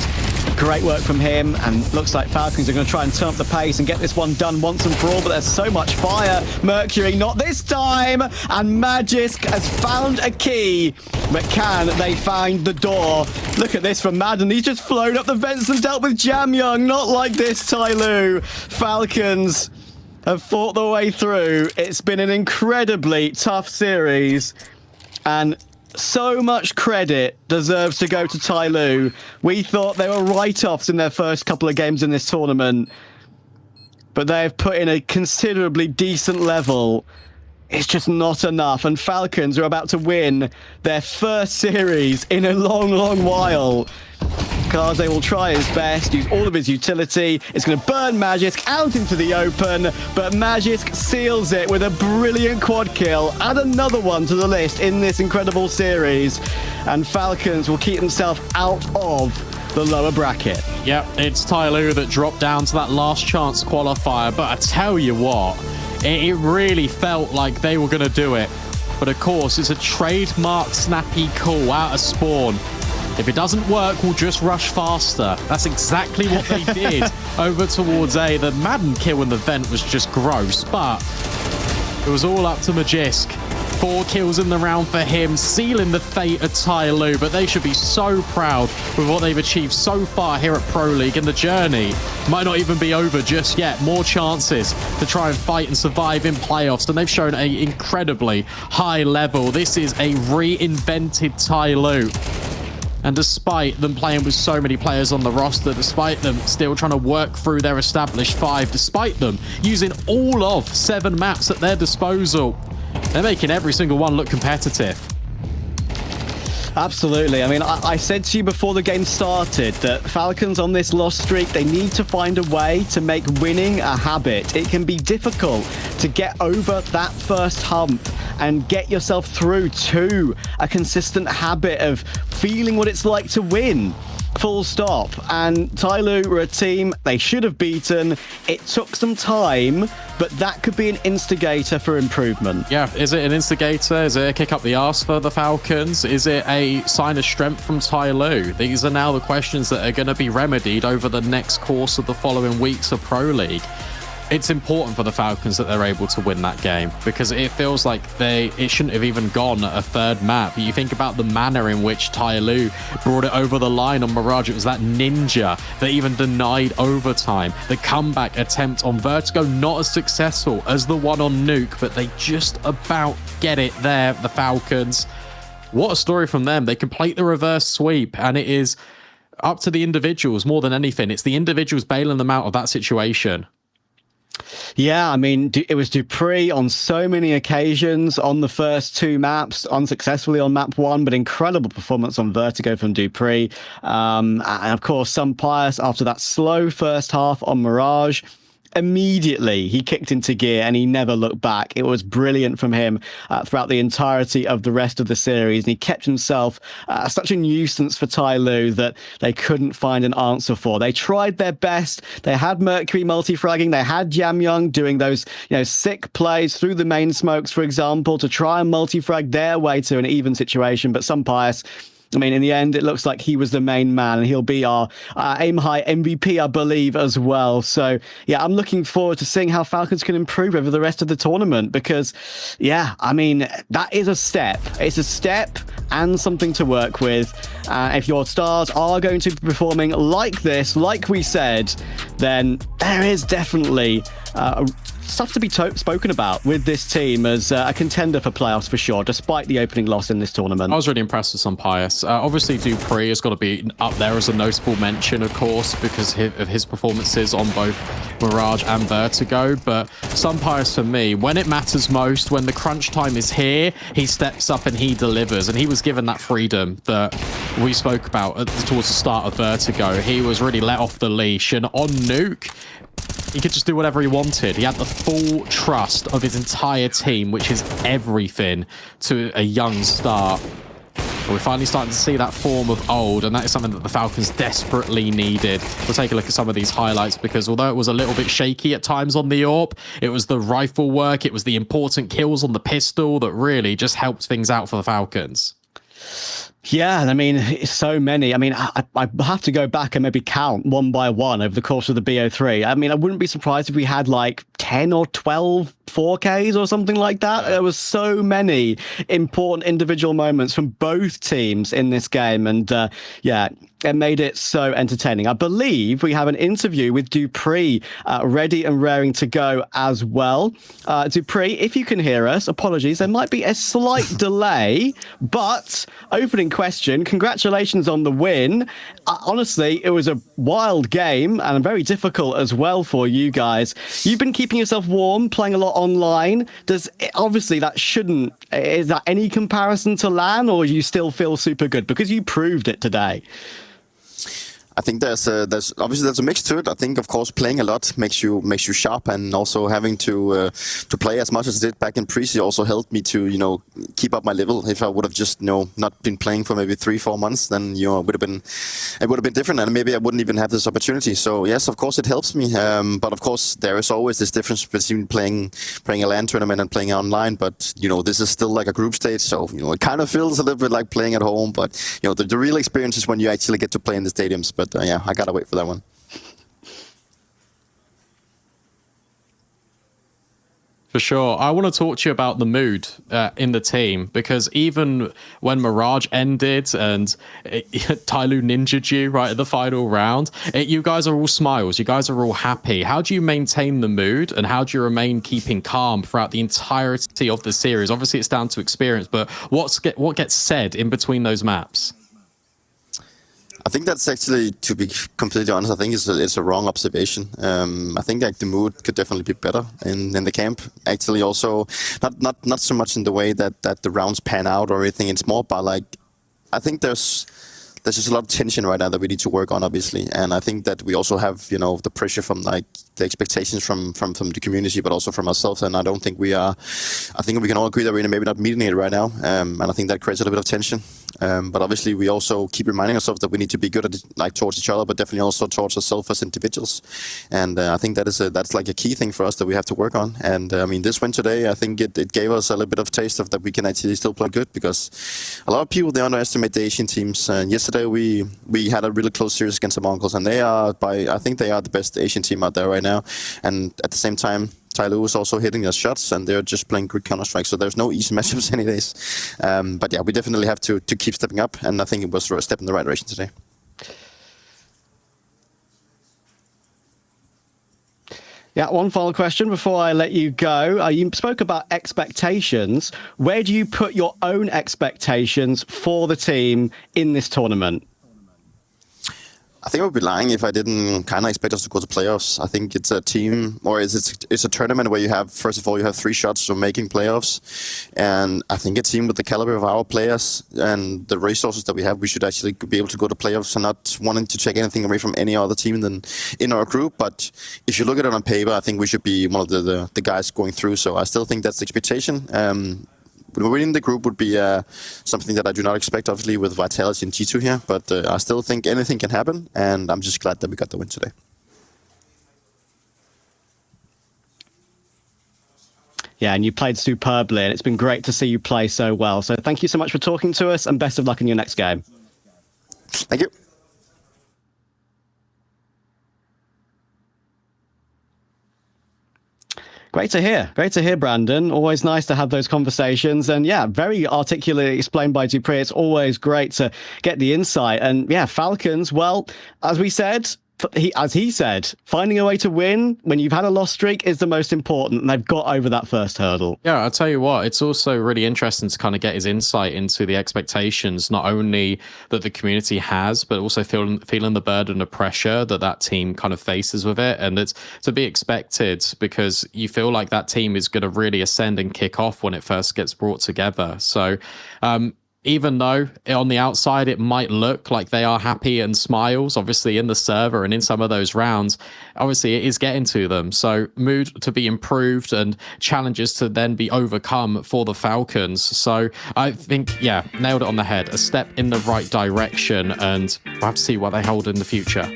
[SPEAKER 8] Great work from him, and looks like Falcons are going to try and turn up the pace and get this one done once and for all, but there's so much fire. Mercury, not this time, and Magisk has found a key, but can they find the door? Look at this from Madden. He's just flown up the vents and dealt with Jamyoung. Not like this, TyLoo. Falcons have fought their way through. It's been an incredibly tough series, and so much credit deserves to go to TyLoo. We thought they were write-offs in their first couple of games in this tournament, but they have put in a considerably decent level. It's just not enough, and Falcons are about to win their first series in a long, long while. Kaze will try his best, use all of his utility. It's going to burn Magisk out into the open, but Magisk seals it with a brilliant quad kill. Add another one to the list in this incredible series, and Falcons will keep themselves out of the lower bracket.
[SPEAKER 17] Yep, it's TyLoo that dropped down to that last chance qualifier, but I tell you what, it really felt like they were going to do it. But of course, it's a trademark snappy call out of spawn. If it doesn't work, we'll just rush faster. That's exactly what they did over towards A. The Madden kill in the vent was just gross, but it was all up to Magisk. 4 kills in the round for him, sealing the fate of TyLoo, but they should be so proud with what they've achieved so far here at Pro League, and the journey might not even be over just yet. More chances to try and fight and survive in playoffs, and they've shown an incredibly high level. This is a reinvented TyLoo. And despite them playing with so many players on the roster, despite them still trying to work through their established 5, despite them using all of 7 maps at their disposal, they're making every single one look competitive.
[SPEAKER 8] Absolutely. I mean, I said to you before the game started that Falcons on this loss streak, they need to find a way to make winning a habit. It can be difficult to get over that first hump and get yourself through to a consistent habit of feeling what it's like to win. Full stop. And TyLoo were a team they should have beaten. It took some time, but that could be an instigator for improvement.
[SPEAKER 17] Yeah, is it an instigator? Is it a kick up the arse for the Falcons? Is it a sign of strength from TyLoo? These are now the questions that are going to be remedied over the next course of the following weeks of Pro League. It's important for the Falcons that they're able to win that game, because it feels like it shouldn't have even gone a 3rd map. You think about the manner in which TyLoo brought it over the line on Mirage. It was that ninja that even denied overtime. The comeback attempt on Vertigo, not as successful as the one on Nuke, but they just about get it there, the Falcons. what a story from them. They complete the reverse sweep, and it is up to the individuals more than anything. It's the individuals bailing them out of that situation.
[SPEAKER 8] Yeah, I mean, it was dupreeh on so many occasions on the first 2 maps, unsuccessfully on map 1, but incredible performance on Vertigo from dupreeh. And of course, Pius after that slow first half on Mirage. Immediately, he kicked into gear and he never looked back. It was brilliant from him throughout the entirety of the rest of the series. And he kept himself such a nuisance for TyLoo that they couldn't find an answer for. They tried their best. They had Mercury multi-fragging. They had Jamyoung doing those, sick plays through the main smokes, for example, to try and multi-frag their way to an even situation. But Pius, I mean, in the end, it looks like he was the main man, and he'll be our aim high MVP, I believe, as well. So, yeah, I'm looking forward to seeing how Falcons can improve over the rest of the tournament because, yeah, I mean, that is a step. It's a step and something to work with. If your stars are going to be performing like this, like we said, then there is definitely stuff to be spoken about with this team as a contender for playoffs for sure, despite the opening loss in this tournament.
[SPEAKER 17] I was really impressed with some Pius. Obviously, dupreeh has got to be up there as a notable mention, of course, because of his performances on both Mirage and Vertigo. But some Pius for me, when it matters most, when the crunch time is here, he steps up and he delivers. And he was given that freedom that we spoke about towards the start of Vertigo. He was really let off the leash. And on Nuke, he could just do whatever he wanted. He had the full trust of his entire team, which is everything to a young start. We're finally starting to see that form of old, and that is something that the Falcons desperately needed. We'll take a look at some of these highlights, because although it was a little bit shaky at times on the AWP, it was the rifle work, it was the important kills on the pistol that really just helped things out for the Falcons.
[SPEAKER 8] Yeah, I mean, so many. I mean, I have to go back and maybe count one by one over the course of the BO3. I mean, I wouldn't be surprised if we had like 10 or 12 4Ks or something like that. There was so many important individual moments from both teams in this game. And yeah, it made it so entertaining. I believe we have an interview with dupreeh ready and raring to go as well. dupreeh, if you can hear us, apologies. There might be a slight delay, but opening question, congratulations on the win. Honestly, it was a wild game and very difficult as well for you guys. You've been keeping yourself warm, playing a lot online. Obviously that shouldn't, is that any comparison to LAN, or do you still feel super good? Because you proved it today.
[SPEAKER 20] I think there's obviously a mix to it. I think, of course, playing a lot makes you sharp, and also having to play as much as I did back in pre-season also helped me to keep up my level. If I would have just not been playing for maybe 3-4 months, then it would have been different, and maybe I wouldn't even have this opportunity. So yes, of course it helps me. But of course there is always this difference between playing a LAN tournament and playing online. But this is still like a group stage, so it kind of feels a little bit like playing at home. But the real experience is when you actually get to play in the stadiums. But yeah, I gotta wait for that one.
[SPEAKER 17] For sure. I want to talk to you about the mood in the team, because even when Mirage ended and TyLoo ninja'd you right at the final round, you guys are all smiles. You guys are all happy. How do you maintain the mood, and how do you remain keeping calm throughout the entirety of the series? Obviously, it's down to experience, but what gets said in between those maps?
[SPEAKER 20] I think that's actually, to be completely honest, I think it's a wrong observation. I think like the mood could definitely be better in the camp. Actually, also not so much in the way that the rounds pan out or anything. It's more about like, I think there's just a lot of tension right now that we need to work on, obviously. And I think that we also have the pressure from like the expectations from the community, but also from ourselves. And I don't think we are. I think we can all agree that we're maybe not meeting it right now. And I think that creates a little bit of tension. But obviously, we also keep reminding ourselves that we need to be good at it, like towards each other, but definitely also towards ourselves as individuals. And I think that's like a key thing for us that we have to work on. And I mean, this win today, I think it gave us a little bit of taste of that we can actually still play good, because a lot of people, they underestimate the Asian teams. And yesterday we had a really close series against the Mongols, and I think they are the best Asian team out there right now. And at the same time, TyLoo is also hitting their shots, and they're just playing good Counter-Strike, so there's no easy matchups any days. But yeah, we definitely have to keep stepping up, and I think it was a step in the right direction today.
[SPEAKER 8] Yeah, one final question before I let you go. You spoke about expectations. Where do you put your own expectations for the team in this tournament?
[SPEAKER 20] I think I would be lying if I didn't kind of expect us to go to playoffs. I think it's a team, or it's a tournament where you have, first of all, you have 3 shots of making playoffs. And I think a team with the caliber of our players and the resources that we have, we should actually be able to go to playoffs and not wanting to take anything away from any other team than in our group. But if you look at it on paper, I think we should be one of the guys going through. So I still think that's the expectation. Winning the group would be something that I do not expect, obviously, with Vitality and G2 here. But I still think anything can happen, and I'm just glad that we got the win today.
[SPEAKER 8] Yeah, and you played superbly, and it's been great to see you play so well. So thank you so much for talking to us, and best of luck in your next game.
[SPEAKER 20] Thank you.
[SPEAKER 8] Great to hear. Great to hear, Brandon. Always nice to have those conversations. And yeah, very articulately explained by Dupree. It's always great to get the insight. And yeah, Falcons, well, as we said, as he said, finding a way to win when you've had a loss streak is the most important, and they've got over that first hurdle.
[SPEAKER 17] Yeah, I'll tell you what, it's also really interesting to kind of get his insight into the expectations, not only that the community has, but also feeling the burden of pressure that team kind of faces with it. And it's to be expected, because you feel like that team is going to really ascend and kick off when it first gets brought together. So, even though on the outside it might look like they are happy and smiles, obviously in the server and in some of those rounds, obviously it is getting to them. So mood to be improved and challenges to then be overcome for the Falcons. So I think, yeah, nailed it on the head. A step in the right direction, and we'll have to see what they hold in the future.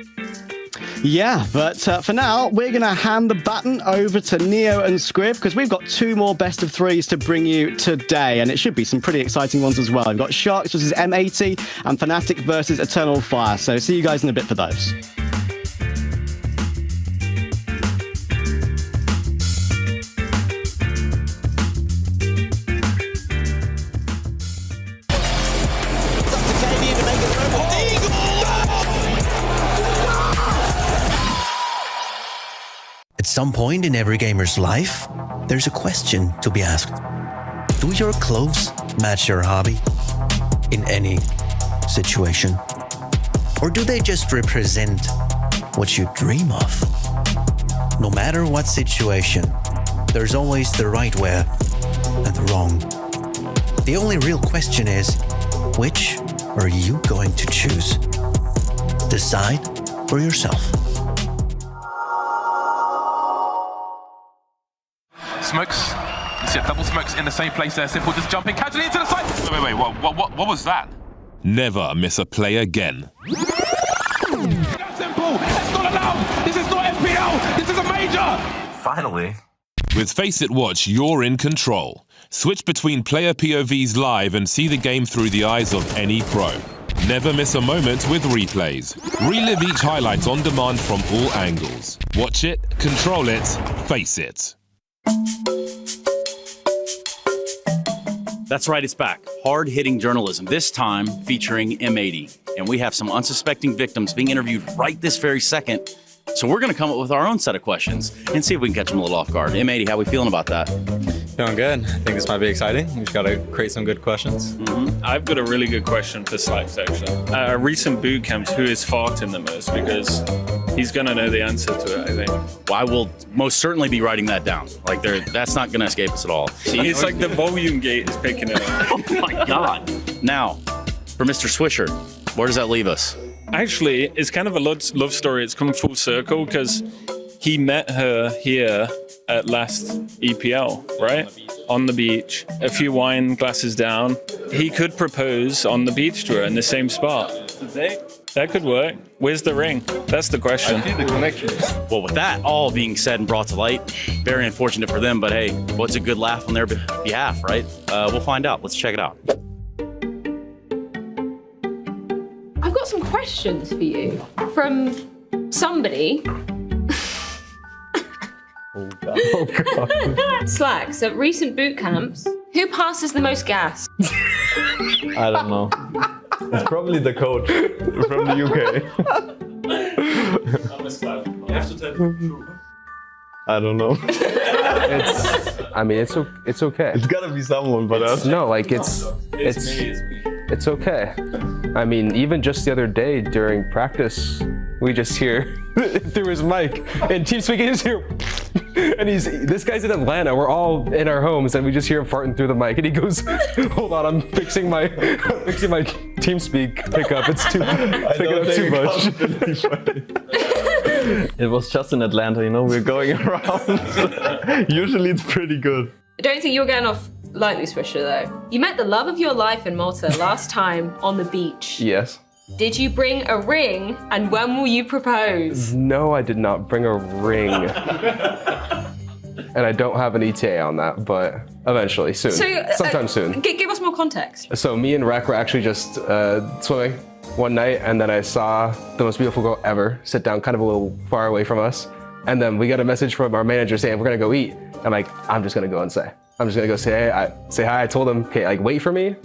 [SPEAKER 8] Yeah, but for now, we're going to hand the baton over to Neo and Scriv, because we've got 2 more best of 3s to bring you today, and it should be some pretty exciting ones as well. We've got Sharks versus M80 and Fnatic versus Eternal Fire. So see you guys in a bit for those.
[SPEAKER 16] At some point in every gamer's life, there's a question to be asked. Do your clothes match your hobby in any situation? Or do they just represent what you dream of? No matter what situation, there's always the right way and the wrong. The only real question is, which are you going to choose? Decide for yourself.
[SPEAKER 18] Smokes. You see a double smokes in the same place there. Simple just jumping casually into the side. Wait, what was that?
[SPEAKER 1] Never miss a play again.
[SPEAKER 18] That's simple. That's not allowed. This is not FPL. This is a major.
[SPEAKER 1] Finally. With Face It Watch, you're in control. Switch between player POVs live and see the game through the eyes of any pro. Never miss a moment with replays. Relive each highlight on demand from all angles. Watch it, control it, face it.
[SPEAKER 7] That's right, it's back. Hard-hitting journalism, this time featuring M80. And we have some unsuspecting victims being interviewed right this very second. So we're going to come up with our own set of questions and see if we can catch them a little off guard. M80, how are we feeling about that?
[SPEAKER 2] Feeling good. I think this might be exciting. We just got to create some good questions.
[SPEAKER 9] I've got a really good question for Slacks, actually. Recent boot camps, who is farting the most? Because he's going to know the answer to it, I think.
[SPEAKER 7] Well, I will most certainly be writing that down. Like, that's not going to escape us at all.
[SPEAKER 9] It's like the volume gate is picking it up.
[SPEAKER 7] Oh, my God. Now, for Mr. Swisher, where does that leave us?
[SPEAKER 9] Actually, it's kind of a love story. It's come full circle because he met her here at last EPL, right? On the beach, a few wine glasses down. He could propose on the beach to her in the same spot. That could work. Where's the ring? That's the question.
[SPEAKER 2] I see the connection.
[SPEAKER 7] Well, with that all being said and brought to light, very unfortunate for them, but hey, what's a good laugh on their behalf, right? We'll find out. Let's check it out.
[SPEAKER 14] I've got some questions for you from somebody.
[SPEAKER 2] Oh God.
[SPEAKER 14] Slacks, at recent boot camps, who passes the most gas?
[SPEAKER 2] I don't know. It's probably the coach from the UK. I don't know.
[SPEAKER 3] I mean, it's okay.
[SPEAKER 2] It's gotta be someone, but
[SPEAKER 3] no, like it's okay. I mean, even just the other day during practice, we just hear through his mic and TeamSpeak is here. And this guy's in Atlanta. We're all in our homes, and we just hear him farting through the mic. And he goes, "Hold on, I'm fixing my TeamSpeak pickup. It's too much."
[SPEAKER 2] It was just in Atlanta, you know. We're going around. Usually, it's pretty good.
[SPEAKER 13] I don't think you're getting off lightly, Swisher, though. You met the love of your life in Malta last time on the beach.
[SPEAKER 3] Yes.
[SPEAKER 13] Did you bring a ring, and when will you propose?
[SPEAKER 3] No, I did not bring a ring. And I don't have an ETA on that, but eventually, soon. Sometime soon.
[SPEAKER 13] Give us more context.
[SPEAKER 3] So me and Rek were actually just swimming one night, and then I saw the most beautiful girl ever sit down kind of a little far away from us. And then we got a message from our manager saying, we're gonna go eat. I'm like, I'm just gonna go and say. I'm just gonna go say hi. I told him, okay, like wait for me.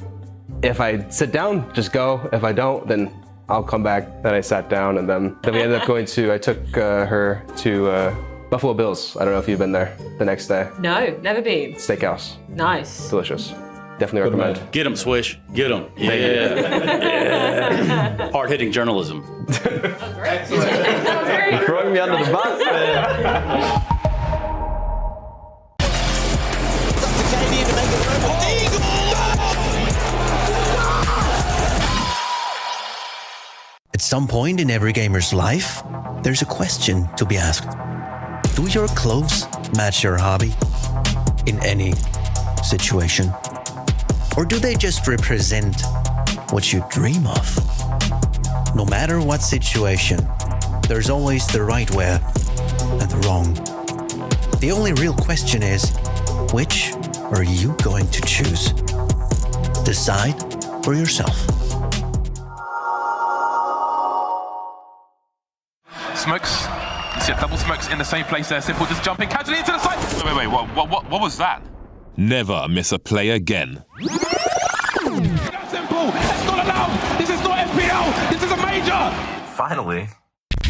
[SPEAKER 3] If I sit down, just go. If I don't, then I'll come back. Then I sat down, and then we ended up I took her to Buffalo Bill's. I don't know if you've been there the next day.
[SPEAKER 13] No, never been.
[SPEAKER 3] Steakhouse.
[SPEAKER 13] Nice.
[SPEAKER 3] Delicious. Definitely recommend.
[SPEAKER 7] Get him, Swish. Get him. Yeah. Hard-hitting journalism.
[SPEAKER 2] You're throwing me under the bus, man.
[SPEAKER 16] At some point in every gamer's life, there's a question to be asked. Do your clothes match your hobby in any situation? Or do they just represent what you dream of? No matter what situation, there's always the right wear and the wrong. The only real question is, which are you going to choose? Decide for yourself.
[SPEAKER 18] Smokes. You see a double smokes in the same place there. Simple just jumping casually into the side. Wait. What was that?
[SPEAKER 1] Never miss a play again.
[SPEAKER 18] Simple. It's not allowed. This is not FPL. This is a major.
[SPEAKER 1] Finally.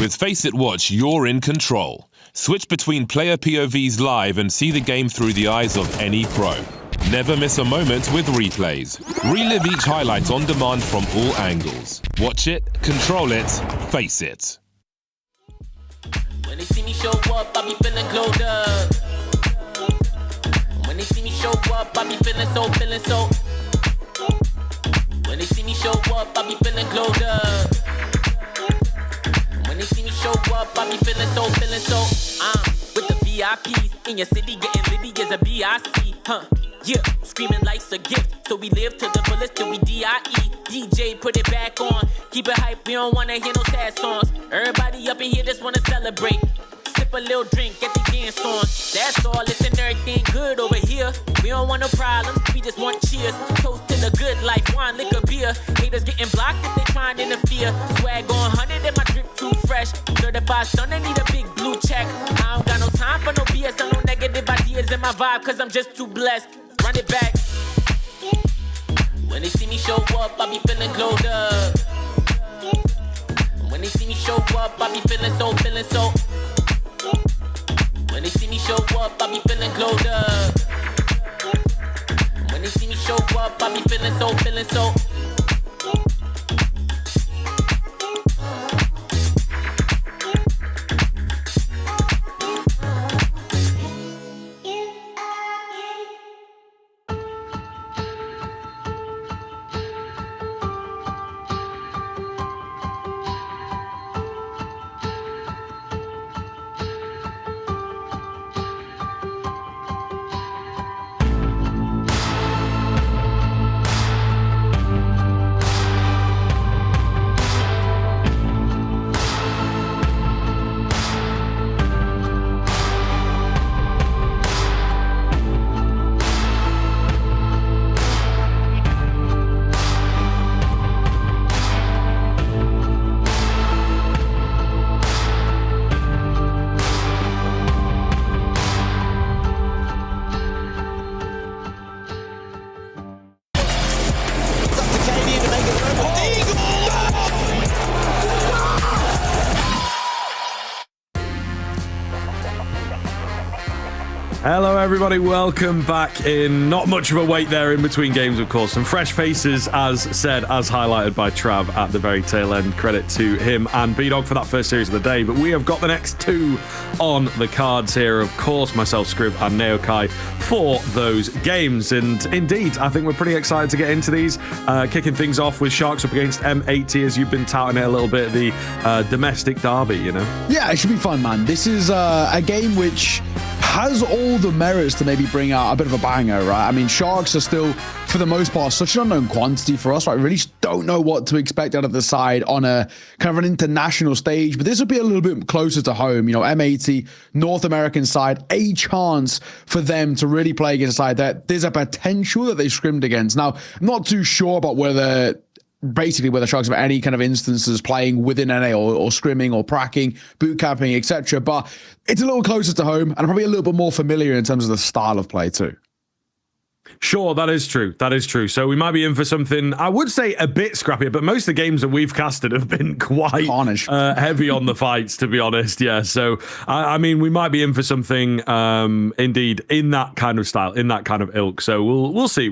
[SPEAKER 1] With Face It Watch, you're in control. Switch between player POVs live and see the game through the eyes of any pro. Never miss a moment with replays. Relive each highlight on demand from all angles. Watch it, control it, face it.
[SPEAKER 23] When they see me show up, I be feeling glowed up. When they see me show up, I be feeling so. When they see me show up, I be feeling glowed up. When they see me show up, I be feeling so. With the VIPs in your city, getting litty as a BIC, huh? Yeah, screaming life's a gift, so we live to the fullest till we DIE. DJ, put it back on, keep it hype, we don't wanna hear no sad songs. Everybody up in here just wanna celebrate. Sip a little drink, get the dance on. That's all, listen, everything good over here. We don't want no problems, we just want cheers. Toast to the good life, wine, liquor, beer. Haters getting blocked if they trying to interfere. Swag on 100 and my drip too fresh. Certified stunner, need a big blue check. I don't got no time for no BS, I no negative ideas in my vibe, cause I'm just too blessed. Run it back. When they see me show up, I be feeling glowed up. When they see me show up, I be feeling so. When they see me show up, I be feeling glowed up. When they see me show up, I be feeling so.
[SPEAKER 4] Hello, everybody. Welcome back in. Not much of a wait there in between games, of course. Some fresh faces, as said, as highlighted by Trav at the very tail end. Credit to him and B-Dog for that first series of the day. But we have got the next two on the cards here. Of course, myself, Scriv, and Neokai for those games. And indeed, I think we're pretty excited to get into these. Kicking things off with Sharks up against M80, as you've been touting it a little bit, the domestic derby, you know?
[SPEAKER 6] Yeah, it should be fun, man. This is a game which has all the merits to maybe bring out a bit of a banger, right? I mean, Sharks are still, for the most part, such an unknown quantity for us, right? We really don't know what to expect out of the side on a kind of an international stage, but this will be a little bit closer to home. You know, M80, North American side, a chance for them to really play against a side that there's a potential that they've scrimmed against. Now, I'm not too sure about whether Sharks have any kind of instances playing within NA or scrimming or pracking, boot camping, etc. But it's a little closer to home and probably a little bit more familiar in terms of the style of play too.
[SPEAKER 4] Sure, that is true. That is true. So we might be in for something, I would say, a bit scrappier, but most of the games that we've casted have been quite heavy on the fights, to be honest. Yeah, so, I mean, we might be in for something, indeed, in that kind of style, in that kind of ilk. So we'll see.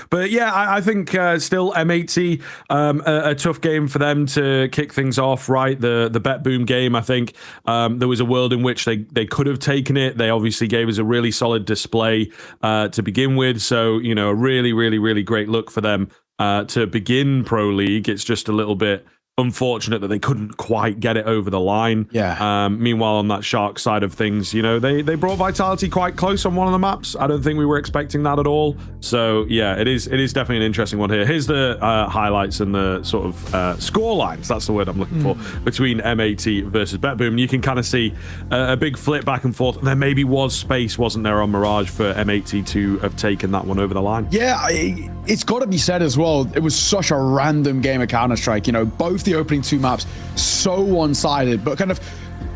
[SPEAKER 4] But yeah, I think still M80, a tough game for them to kick things off, right? The Bet Boom game, I think there was a world in which they could have taken it. They obviously gave us a really solid display to begin with. So, you know, a really, really, really great look for them to begin Pro League. It's just a little bit unfortunate that they couldn't quite get it over the line.
[SPEAKER 6] Yeah.
[SPEAKER 4] Meanwhile, on that Shark side of things, you know, they brought Vitality quite close on one of the maps. I don't think we were expecting that at all. So yeah, it is definitely an interesting one here. Here's the highlights and the sort of score lines. That's the word I'm looking for between M80 versus BetBoom. You can kind of see a big flip back and forth. There maybe was space, wasn't there, on Mirage for M80 to have taken that one over the line.
[SPEAKER 6] Yeah, it's got to be said as well. It was such a random game of Counter-Strike. You know, both the opening two maps so one-sided, but kind of,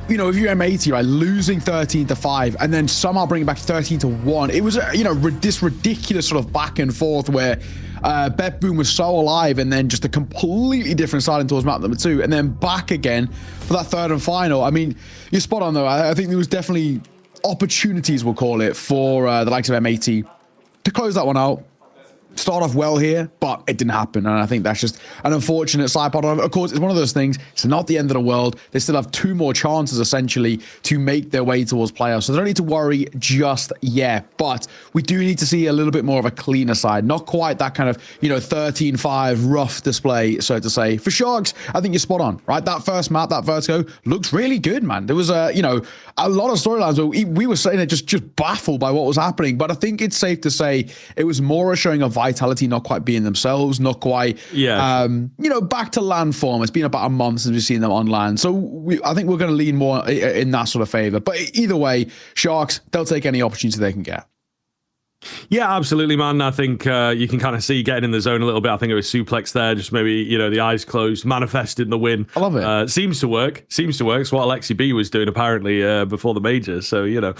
[SPEAKER 6] you know, if you're M80, right, losing 13-5 and then somehow bringing back 13-1, it was, you know, this ridiculous sort of back and forth where Bet Boom was so alive and then just a completely different side towards map number 2 and then back again for that third and final. I mean, you're spot on though. I think there was definitely opportunities, we'll call it, for the likes of M80 to close that one out. Start off well here, but it didn't happen. And I think that's just an unfortunate side part. Of course, it's one of those things. It's not the end of the world. They still have 2 more chances, essentially, to make their way towards playoffs. So they don't need to worry just yet. But we do need to see a little bit more of a cleaner side. Not quite that kind of, you know, 13-5 rough display, so to say. For Sharks, I think you're spot on, right? That first map, that Vertigo, looked really good, man. There was, you know, a lot of storylines where we were saying it just baffled by what was happening. But I think it's safe to say it was more a showing of Vitality not quite being themselves, not quite, you know, back to land form. It's been about a month since we've seen them on land. So I think we're going to lean more in that sort of favor. But either way, Sharks, they'll take any opportunity they can get.
[SPEAKER 4] Yeah, absolutely, man. I think you can kind of see getting in the zone a little bit. I think it was suplex there, just maybe, you know, the eyes closed, manifesting the win.
[SPEAKER 6] I love it.
[SPEAKER 4] Seems to work. It's what Alexi B was doing apparently before the majors. So, you know,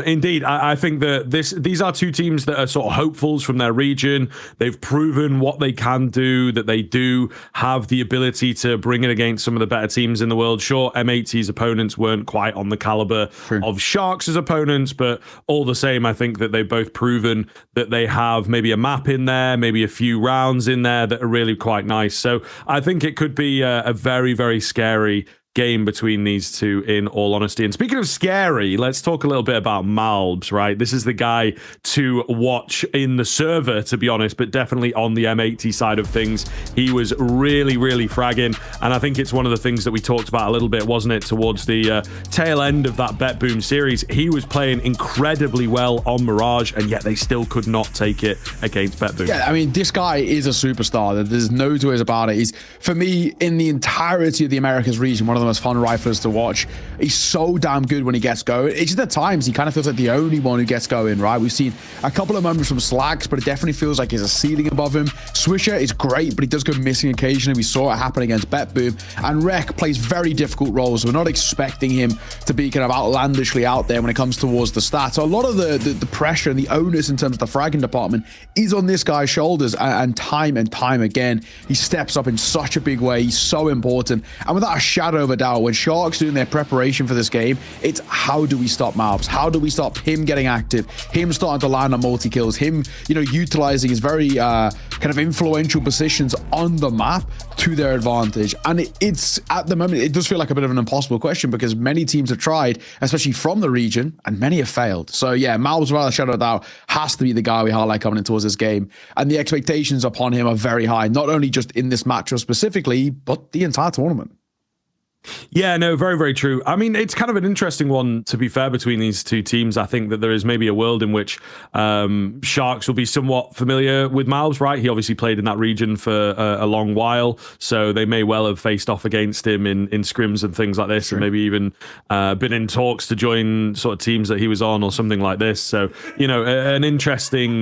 [SPEAKER 4] indeed, I think that these are 2 teams that are sort of hopefuls from their region. They've proven what they can do, that they do have the ability to bring it against some of the better teams in the world. Sure, M80's opponents weren't quite on the caliber of Sharks' opponents, but all the same, I think that they both proven that they have maybe a map in there, maybe a few rounds in there that are really quite nice. So I think it could be a very, very scary game between these two, in all honesty. And speaking of scary, let's talk a little bit about Malbs, right? This is the guy to watch in the server, to be honest, but definitely on the M80 side of things. He was really, really fragging, and I think it's one of the things that we talked about a little bit, wasn't it, towards the tail end of that Bet Boom series. He was playing incredibly well on Mirage, and yet they still could not take it against Bet Boom.
[SPEAKER 6] Yeah, I mean, this guy is a superstar. There's no two ways about it. He's, for me, in the entirety of the Americas region, one of the most fun riflers to watch. He's so damn good when he gets going. It's just at times he kind of feels like the only one who gets going, right? We've seen a couple of moments from Slacks, but it definitely feels like there's a ceiling above him. Swisher is great, but he does go missing occasionally. We saw it happen against Bet Boom. And Rek plays very difficult roles. We're not expecting him to be kind of outlandishly out there when it comes towards the stats. So a lot of the pressure and the onus in terms of the fragging department is on this guy's shoulders, and time again, he steps up in such a big way. He's so important. And without a shadow of of a doubt, when Sharks doing their preparation for this game, it's how do we stop Malbs? How do we stop him getting active? Him starting to land on multi-kills? Him, utilizing his very kind of influential positions on the map to their advantage. And it's, at the moment, it does feel like a bit of an impossible question because many teams have tried, especially from the region, and many have failed. So yeah, Malbs, without a shadow of a doubt, has to be the guy we highlight coming in towards this game. And the expectations upon him are very high, not only just in this matchup specifically, but the entire tournament.
[SPEAKER 4] Yeah, no, very, very true. I mean, it's kind of an interesting one, to be fair, between these two teams. I think that there is maybe a world in which Sharks will be somewhat familiar with Malbs, right? He obviously played in that region for a long while, so they may well have faced off against him in scrims and things like this, and maybe even been in talks to join sort of teams that he was on or something like this. So, an interesting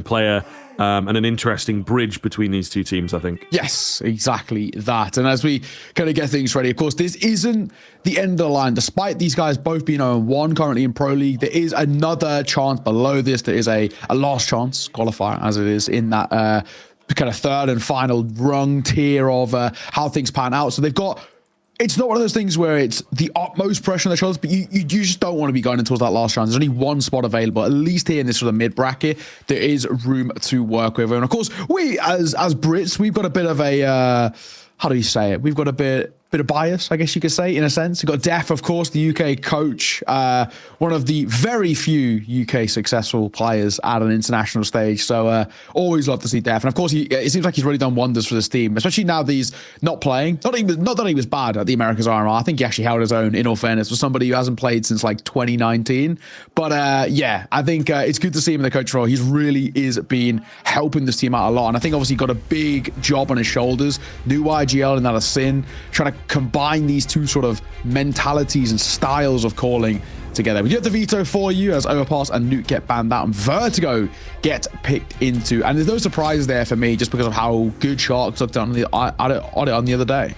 [SPEAKER 4] player. And an interesting bridge between these two teams, I think.
[SPEAKER 6] Yes, exactly that. And as we kind of get things ready, of course, this isn't the end of the line. Despite these guys both being 0-1 currently in Pro League, there is another chance below this. There is a last chance qualifier, as it is in that kind of third and final rung tier of how things pan out. So they've got... It's not one of those things where it's the utmost pressure on their shoulders, but you just don't want to be going towards that last round. There's only one spot available, at least here in this sort of mid-bracket. There is room to work with. And of course, we, as Brits, we've got a bit of a, how do you say it? We've got a bit of bias, I guess you could say, in a sense. We've got Def, of course, the UK coach, one of the very few UK successful players at an international stage. So always love to see Def. And of course, it seems like he's really done wonders for this team, especially now that he's not playing. Not that he was bad at the Americas RMR. I think he actually held his own, in all fairness, for somebody who hasn't played since like 2019. But yeah, I think it's good to see him in the coach role. He's really is been helping this team out a lot. And I think obviously got a big job on his shoulders. New YGL and that a sin, trying to combine these two sort of mentalities and styles of calling together. We do have the veto for you as Overpass and Nuke get banned out and Vertigo get picked into. And there's no surprises there for me just because of how good Sharks looked on it on the other day.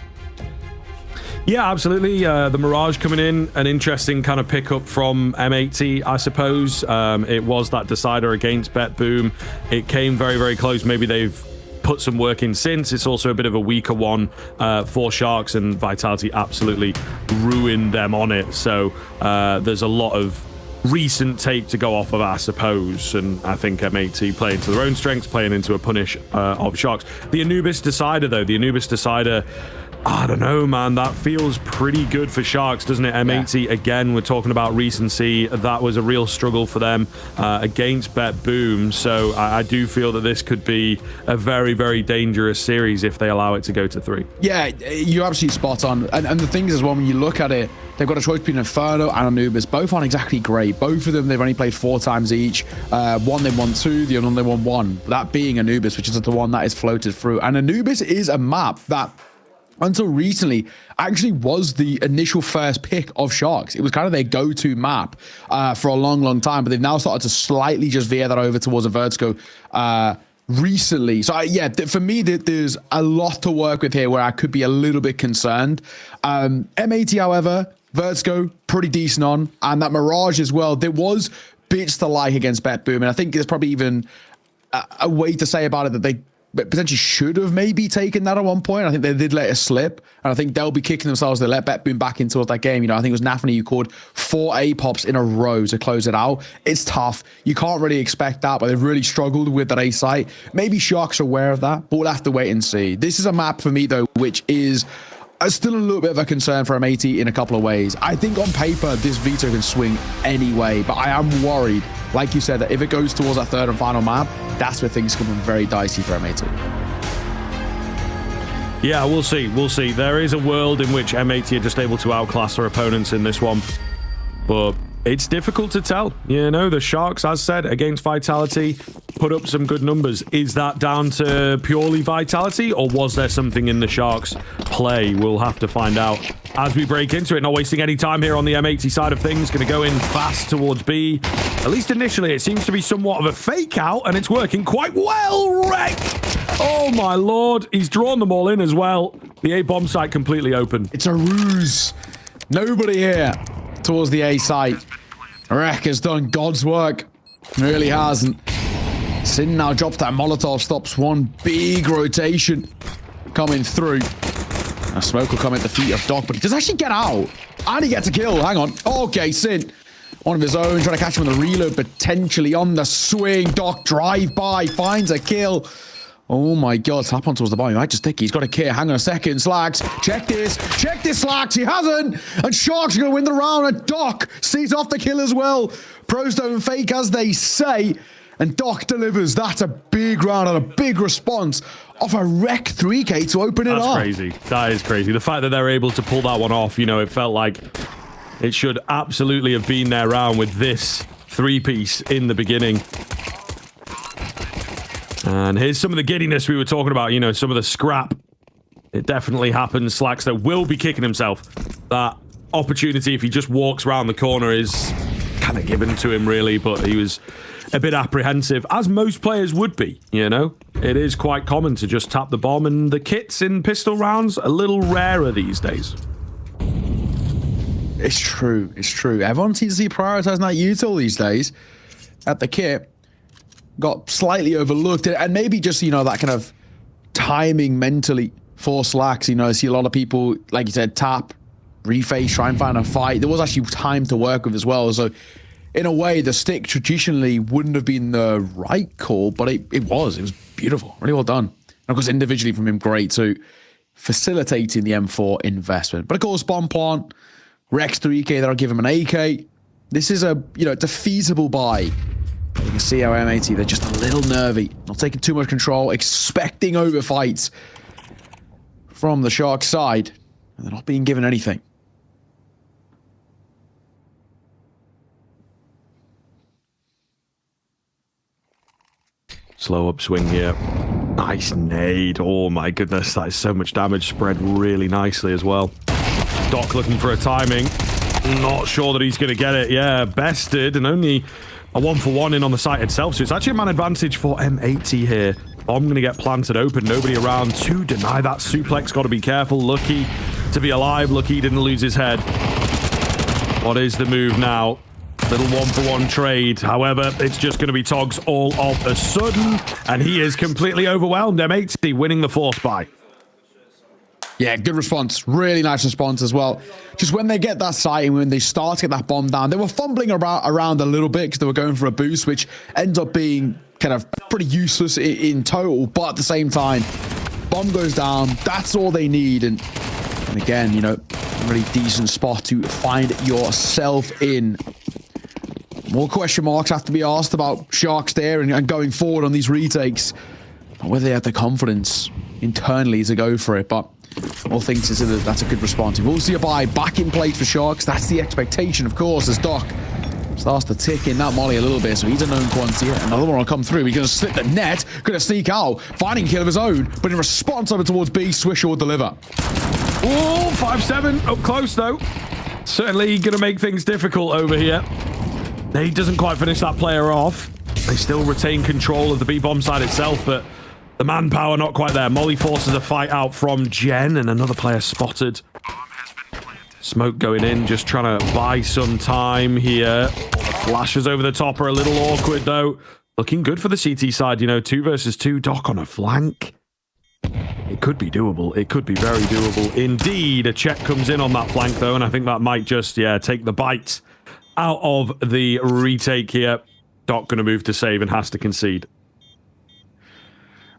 [SPEAKER 4] Yeah, absolutely. The Mirage coming in, an interesting kind of pickup from M80, I suppose. It was that decider against Bet Boom. It came very, very close. Maybe they've put some work in since. It's also a bit of a weaker one for Sharks, and Vitality absolutely ruined them on it. So there's a lot of recent tape to go off of, I suppose, and I think M80 playing to their own strengths, playing into a punish of Sharks. The Anubis decider, though, the Anubis decider, I don't know, man. That feels pretty good for Sharks, doesn't it? M80, yeah. Again, we're talking about recency. That was a real struggle for them against Bet Boom. So I do feel that this could be a very, very dangerous series if they allow it to go to 3.
[SPEAKER 6] Yeah, you're absolutely spot on. And the thing is as well, when you look at it, they've got a choice between Inferno and Anubis. Both aren't exactly great. Both of them, they've only played 4 times each. One they won 2, the other one they won 1. That being Anubis, which is the one that is floated through. And Anubis is a map that, until recently, actually was the initial first pick of Sharks. It was kind of their go-to map for a long, long time, but they've now started to slightly just veer that over towards a Vertigo recently. So yeah, for me, there's a lot to work with here where I could be a little bit concerned. M80, however, Vertigo, pretty decent on, and that Mirage as well. There was bits to like against Bet Boom, and I think there's probably even a way to say about it that they potentially should have maybe taken that at one point. I think they did let it slip, and I think they'll be kicking themselves. They let Bet Boom back into that game. I think it was Nafany who called 4 A-pops in a row to close it out. It's tough. You can't really expect that, but they've really struggled with that A site. Maybe Sharks are aware of that, but we'll have to wait and see. This is a map for me, though, which is still a little bit of a concern for M80 in a couple of ways. I think on paper, this veto can swing anyway, but I am worried, like you said, that if it goes towards that third and final map, that's where things come very dicey for M80.
[SPEAKER 4] Yeah, we'll see. We'll see. There is a world in which M80 are just able to outclass their opponents in this one, but it's difficult to tell. The Sharks, as said, against Vitality, put up some good numbers. Is that down to purely Vitality, or was there something in the Sharks' play? We'll have to find out as we break into it. Not wasting any time here on the M80 side of things. Going to go in fast towards B. At least initially, it seems to be somewhat of a fake out, and it's working quite well. Wreck! Oh, my lord. He's drawn them all in as well. The A-bomb site completely open.
[SPEAKER 6] It's a ruse. Nobody here towards the A site. Wreck has done God's work. Really hasn't. Sin now drops that Molotov, stops one big rotation coming through. A smoke will come at the feet of Doc, but he does actually get out. And he gets a kill. Hang on. Okay, Sin. One of his own, trying to catch him with a reload, potentially on the swing. Doc drive by, finds a kill. Oh my god, tap on towards the bottom. He might just think he's got a kill. Hang on a second, Slacks. Check this, Slacks. He hasn't. And Sharks are going to win the round. And Doc sees off the kill as well. Pros don't fake, as they say. And Doc delivers. That's a big round and a big response off a wreck 3K to open it up.
[SPEAKER 4] That's crazy. That is crazy. The fact that they're able to pull that one off, you know, it felt like it should absolutely have been their round with this 3-piece in the beginning. And here's some of the giddiness we were talking about, you know, some of the scrap. It definitely happens. Slacks that will be kicking himself. That opportunity, if he just walks around the corner, is kind of given to him, really, but he was a bit apprehensive, as most players would be, you know? It is quite common to just tap the bomb, and the kits in pistol rounds a little rarer these days.
[SPEAKER 6] It's true. It's true. Everyone seems to be prioritizing that util these days. At the kit, got slightly overlooked, and maybe just, you know, that kind of timing mentally for Slacks. You know, I see a lot of people, like you said, tap, reface, try and find a fight. There was actually time to work with as well, so in a way, the stick traditionally wouldn't have been the right call, but it was. It was beautiful. Really well done. And of course, individually from him, great too. Facilitating the M4 investment. But of course, bomb plant, Rex 3K, that'll give him an AK. This is a, you know, it's a feasible buy. You can see how M80, they're just a little nervy. Not taking too much control, expecting overfights from the Shark side. And they're not being given anything.
[SPEAKER 4] Slow upswing here. Nice nade. Oh my goodness, that is so much damage spread really nicely as well. Doc looking for a timing. Not sure that he's going to get it. Yeah, bested, and only a 1-for-1 in on the site itself. So it's actually a man advantage for M80 here. Bomb going to get planted open. Nobody around to deny that suplex. Got to be careful. Lucky to be alive. Lucky he didn't lose his head. What is the move now? Little 1-for-1 trade. However, it's just going to be Togs all of a sudden, and he is completely overwhelmed. M80 winning the force buy.
[SPEAKER 6] Yeah, good response. Really nice response as well. Just when they get that sight and when they start to get that bomb down, they were fumbling around a little bit because they were going for a boost, which ends up being kind of pretty useless in total. But at the same time, bomb goes down. That's all they need. And again, you know, a really decent spot to find yourself in. More question marks have to be asked about Sharks there and going forward on these retakes. Whether they have the confidence internally to go for it, but all things considered, that's a good response. We'll see a buy back in place for Sharks. That's the expectation, of course, as Doc starts to tick in that molly a little bit, so he's a known quantity. Another one will come through. He's going to slip the net, going to sneak out, finding a kill of his own, but in response over towards B, Swisher will deliver.
[SPEAKER 4] Oh, 5-7, up close though. Certainly going to make things difficult over here. He doesn't quite finish that player off. They still retain control of the B-bomb side itself, but the manpower not quite there. Molly forces a fight out from Jen, and another player spotted. Smoke going in, just trying to buy some time here. Flashes over the top are a little awkward, though. Looking good for the CT side, you know, 2 versus 2. Doc on a flank. It could be doable. It could be very doable. Indeed, a check comes in on that flank, though, and I think that might just, yeah, take the bite out of the retake here. Doc going to move to save and has to concede.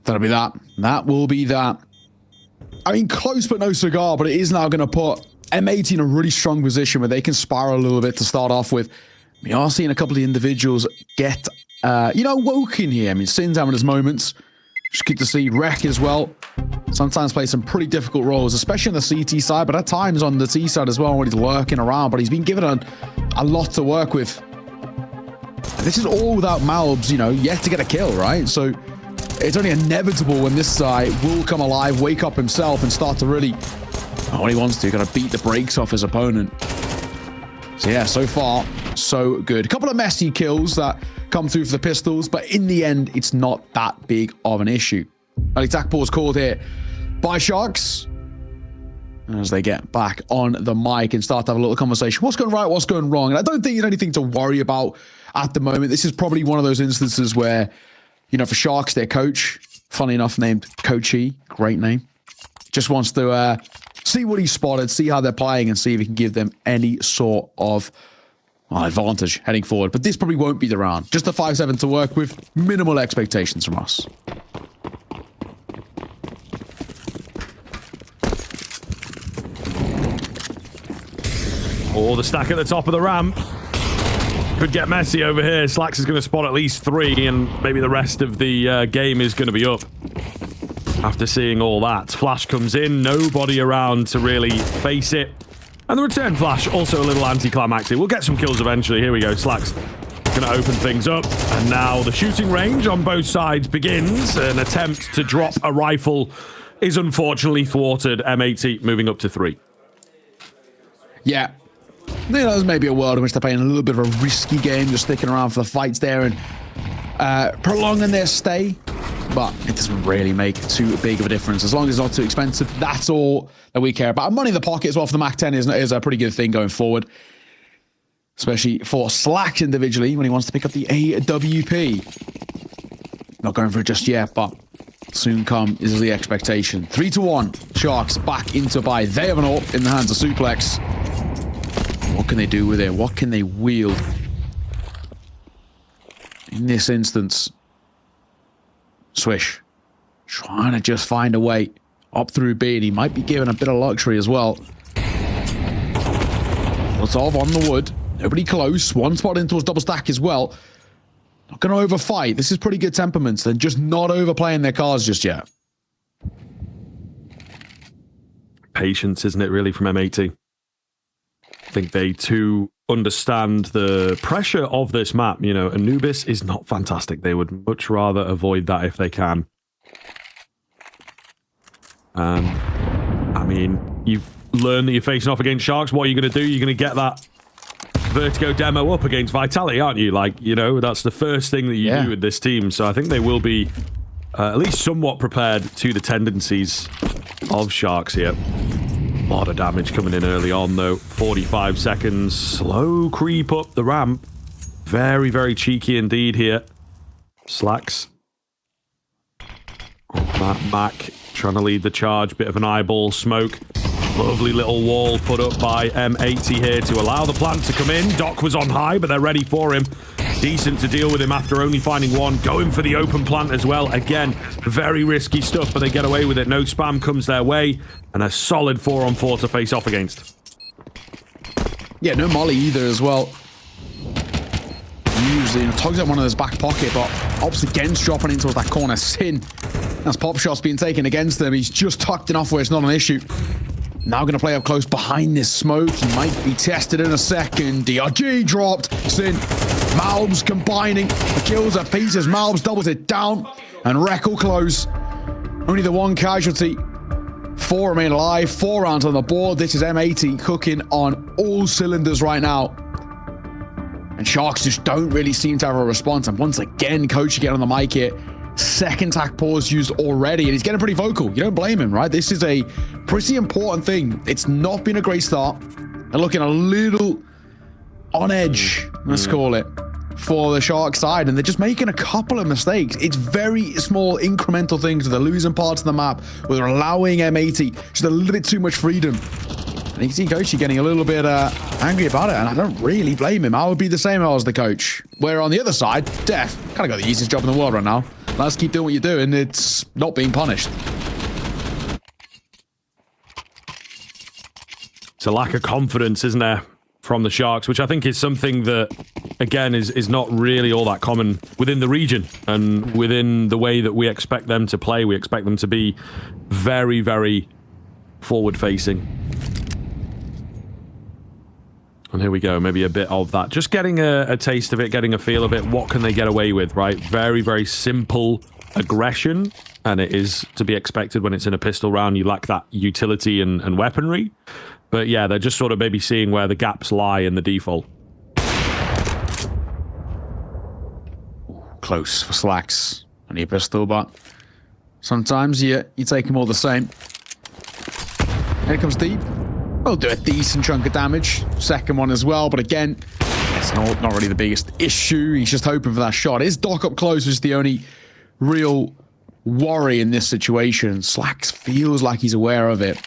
[SPEAKER 6] That'll be that. That will be that. I mean, close but no cigar, but it is now going to put M80 in a really strong position where they can spiral a little bit to start off with. We are seeing a couple of individuals get, you know, woken here. I mean, Sin's having his moments. Just good to see Wreck as well. Sometimes plays some pretty difficult roles, especially on the CT side, but at times on the T side as well when he's lurking around. But he's been given a lot to work with. This is all without Malbs, you know, yet to get a kill, right? So it's only inevitable when this side will come alive, wake up himself, and start to really, what he wants to, kind of beat the brakes off his opponent. So yeah, so far, so good. A couple of messy kills that come through for the pistols, but in the end, it's not that big of an issue. Early attack pause called here by Sharks. As they get back on the mic and start to have a little conversation. What's going right, what's going wrong? And I don't think there's anything to worry about at the moment. This is probably one of those instances where, you know, for Sharks, their coach, funny enough, named Coachy, great name, just wants to see what he's spotted, see how they're playing, and see if he can give them any sort of advantage heading forward. But this probably won't be the round. Just a 5-7 to work with, minimal expectations from us.
[SPEAKER 4] Oh, the stack at the top of the ramp. Could get messy over here. Slacks is going to spot at least 3, and maybe the rest of the game is going to be up. After seeing all that, Flash comes in, nobody around to really face it. And the return Flash, also a little anticlimactic. We'll get some kills eventually. Here we go, Slacks going to open things up. And now the shooting range on both sides begins. An attempt to drop a rifle is unfortunately thwarted. M80 moving up to 3.
[SPEAKER 6] Yeah. There's maybe a world in which they're playing a little bit of a risky game, just sticking around for the fights there and prolonging their stay. But it doesn't really make too big of a difference. As long as it's not too expensive, that's all that we care about. And money in the pocket as well for the Mac 10 is a pretty good thing going forward. Especially for Slacks individually when he wants to pick up the AWP. Not going for it just yet, but soon come is the expectation. 3-1. Sharks back into buy. They have an ult in the hands of Suplex. What can they do with it? What can they wield? In this instance, Swish trying to just find a way up through B, and he might be given a bit of luxury as well. Molotov on the wood. Nobody close. One spot into his double stack as well. Not going to overfight. This is pretty good temperaments. They're just not overplaying their cards just yet.
[SPEAKER 4] Patience, isn't it, really, from M80? I think they too understand the pressure of this map. You know, Anubis is not fantastic. They would much rather avoid that if they can. I mean, you learn that you're facing off against Sharks. What are you going to do? You're going to get that Vertigo demo up against Vitality, aren't you? Like, you know, that's the first thing that you do with this team. So I think they will be at least somewhat prepared to the tendencies of Sharks here. A lot of damage coming in early on, though. 45 seconds. Slow creep up the ramp. Very, very cheeky indeed here. Slacks. Mac trying to lead the charge. Bit of an eyeball smoke. Lovely little wall put up by M80 here to allow the plant to come in. Doc was on high, but they're ready for him. Decent to deal with him after only finding one. Going for the open plant as well. Again, very risky stuff, but they get away with it. No spam comes their way. And a solid 4-on-4 to face off against.
[SPEAKER 6] Yeah, no molly either as well. Usually, tugs at one of those back pocket, but opts against dropping into that corner. Sin. As pop shots being taken against them, he's just tucked enough where it's not an issue. Now going to play up close behind this smoke. He might be tested in a second. DRG dropped. Sin. Malbs combining. The kills are pieces. Malbs doubles it down. And Reckle close. Only the one casualty. 4 remain alive. 4 rounds on the board. This is M80 cooking on all cylinders right now. And Sharks just don't really seem to have a response. And once again, Coach again on the mic here. Second tack pause used already, and he's getting pretty vocal. You don't blame him, right? This is a pretty important thing. It's not been a great start. They're looking a little on edge, let's call it, for the Shark side, and they're just making a couple of mistakes. It's very small incremental things. They're losing parts of the map, where they're allowing M80 just a little bit too much freedom. And you can see Coach getting a little bit angry about it, and I don't really blame him. I would be the same as the coach. Where on the other side, Def kind of got the easiest job in the world right now. Let's keep doing what you're doing. It's not being punished.
[SPEAKER 4] It's a lack of confidence, isn't there, from the Sharks, which I think is something that, again, is not really all that common within the region and within the way that we expect them to play. We expect them to be very, very forward-facing. And here we go, maybe a bit of that. Just getting a taste of it, getting a feel of it. What can they get away with, right? Very, very simple aggression. And it is to be expected when it's in a pistol round. You lack that utility and weaponry. But yeah, they're just sort of maybe seeing where the gaps lie in the default.
[SPEAKER 6] Close for Slacks. I need a pistol, but sometimes you take them all the same. Here it comes deep. We'll do a decent chunk of damage. Second one as well, but again, it's not really the biggest issue. He's just hoping for that shot. His Doc up close is the only real worry in this situation. Slacks feels like he's aware of it.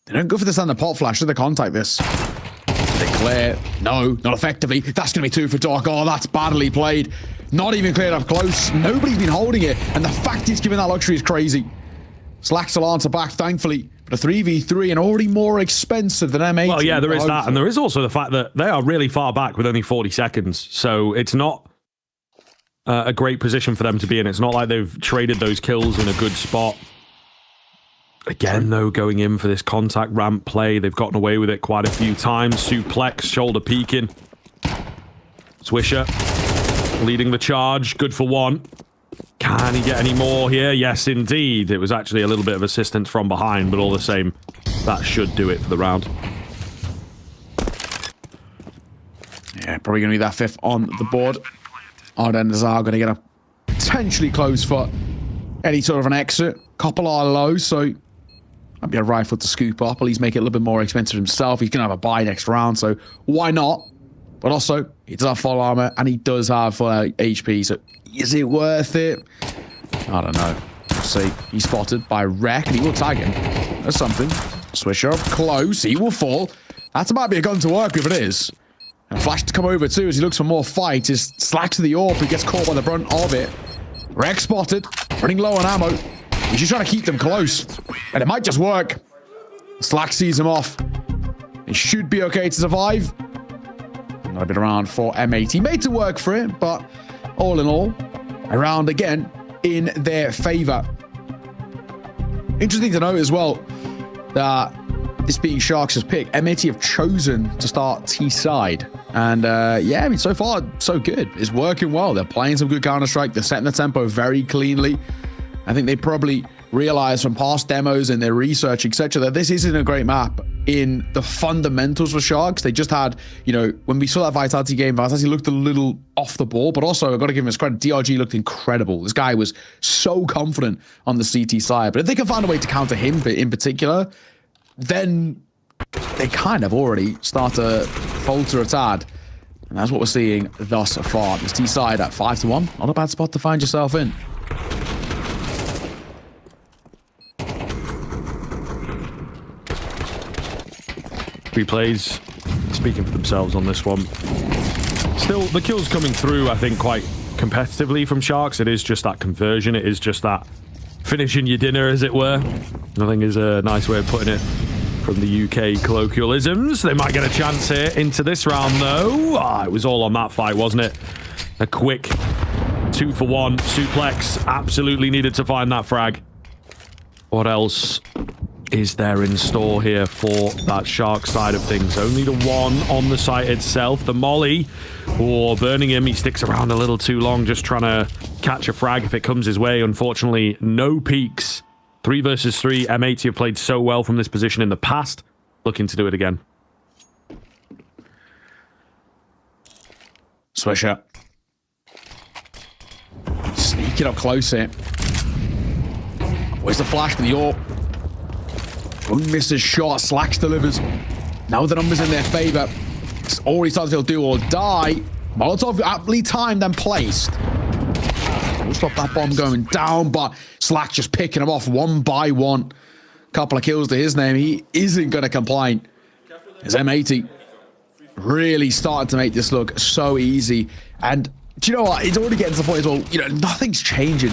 [SPEAKER 6] They don't go for the standard pot flash, so they contact this. They clear. No, not effectively. That's going to be 2 for Doc. Oh, that's badly played. Not even cleared up close. Nobody's been holding it, and the fact he's given that luxury is crazy. Slack still answer back, thankfully. But a 3v3 and already more expensive than M80.
[SPEAKER 4] Well, yeah, there is that. And there is also the fact that they are really far back with only 40 seconds. So it's not a great position for them to be in. It's not like they've traded those kills in a good spot. Again, though, going in for this contact ramp play. They've gotten away with it quite a few times. Suplex, shoulder peeking. Swisher leading the charge. Good for 1. Can he get any more here? Yes, indeed. It was actually a little bit of assistance from behind, but all the same, that should do it for the round.
[SPEAKER 6] Yeah, probably going to be that 5th on the board. Ardenners are going to get a potentially close for any sort of an exit. Couple are low, so might be a rifle to scoop up. At least make it a little bit more expensive himself. He's going to have a buy next round, so why not? But also, he does have full armor, and he does have HP, so is it worth it? I don't know. We'll see. He's spotted by Wreck, and he will tag him. That's something. Swisher up close. He will fall. That might be a gun to work if it is. And Flash to come over too as he looks for more fight. His Slack to the AWP. He gets caught by the brunt of it. Wreck spotted. Running low on ammo. He's just trying to keep them close. And it might just work. Slack sees him off. He should be okay to survive. I've been around for M80. Made to work for it, but all in all, a round again in their favor. Interesting to note as well that this being Sharks' pick, M80 have chosen to start T-side. And yeah, I mean, so far, so good. It's working well. They're playing some good Counter-Strike. They're setting the tempo very cleanly. I think they probably realized from past demos and their research, etc., that this isn't a great map in the fundamentals for Sharks. They just had, you know, when we saw that Vitality game, Vitality looked a little off the ball, but also I've got to give him his credit. DRG looked incredible. This guy was so confident on the CT side. But if they can find a way to counter him in particular, then they kind of already start to falter a tad. And that's what we're seeing thus far. This T side at 5-1. Not a bad spot to find yourself in.
[SPEAKER 4] Replays speaking for themselves on this one. Still, the kills coming through, I think, quite competitively from Sharks. It is just that conversion. It is just that finishing your dinner, as it were. I think is a nice way of putting it from the UK colloquialisms. They might get a chance here into this round, though. It was all on that fight, wasn't it? A quick 2-for-1 suplex. Absolutely needed to find that frag. What else is there in store here for that Shark side of things? Only the one on the site itself. The molly, burning him. He sticks around a little too long, just trying to catch a frag if it comes his way. Unfortunately, no peaks. 3 versus 3. M80 have played so well from this position in the past. Looking to do it again.
[SPEAKER 6] Swisher. Sneaking up close here. Where's the flash for the AWP? Won't miss his shot. Slacks delivers. Now the numbers in their favor. It's already started to feel do or die. Molotov aptly timed and placed. We'll stop that bomb going down, but Slack just picking them off one by one. Couple of kills to his name. He isn't going to complain. As M80 really starting to make this look so easy. And do you know what? It's already getting to the point as well, you know, nothing's changing.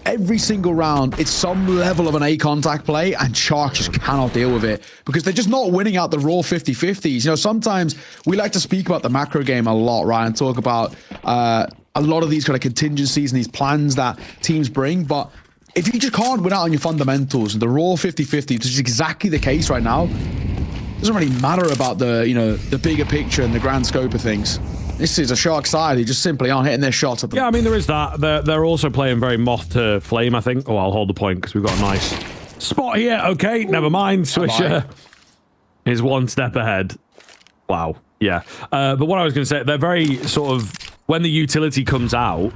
[SPEAKER 6] Every single round, it's some level of an A contact play, and Sharks just cannot deal with it because they're just not winning out the raw 50-50s. You know, sometimes we like to speak about the macro game a lot, right? And talk about a lot of these kind of contingencies and these plans that teams bring. But if you just can't win out on your fundamentals, the raw 50-50, which is exactly the case right now, it doesn't really matter about the, you know, the bigger picture and the grand scope of things. This is a Shark side who just simply aren't hitting their shots at them.
[SPEAKER 4] Yeah, I mean, there is that. They're also playing very moth to flame, I think. Oh, I'll hold the point because we've got a nice spot here. Okay, never mind. Swisher is one step ahead. Wow. Yeah. But what I was going to say, they're very sort of, when the utility comes out,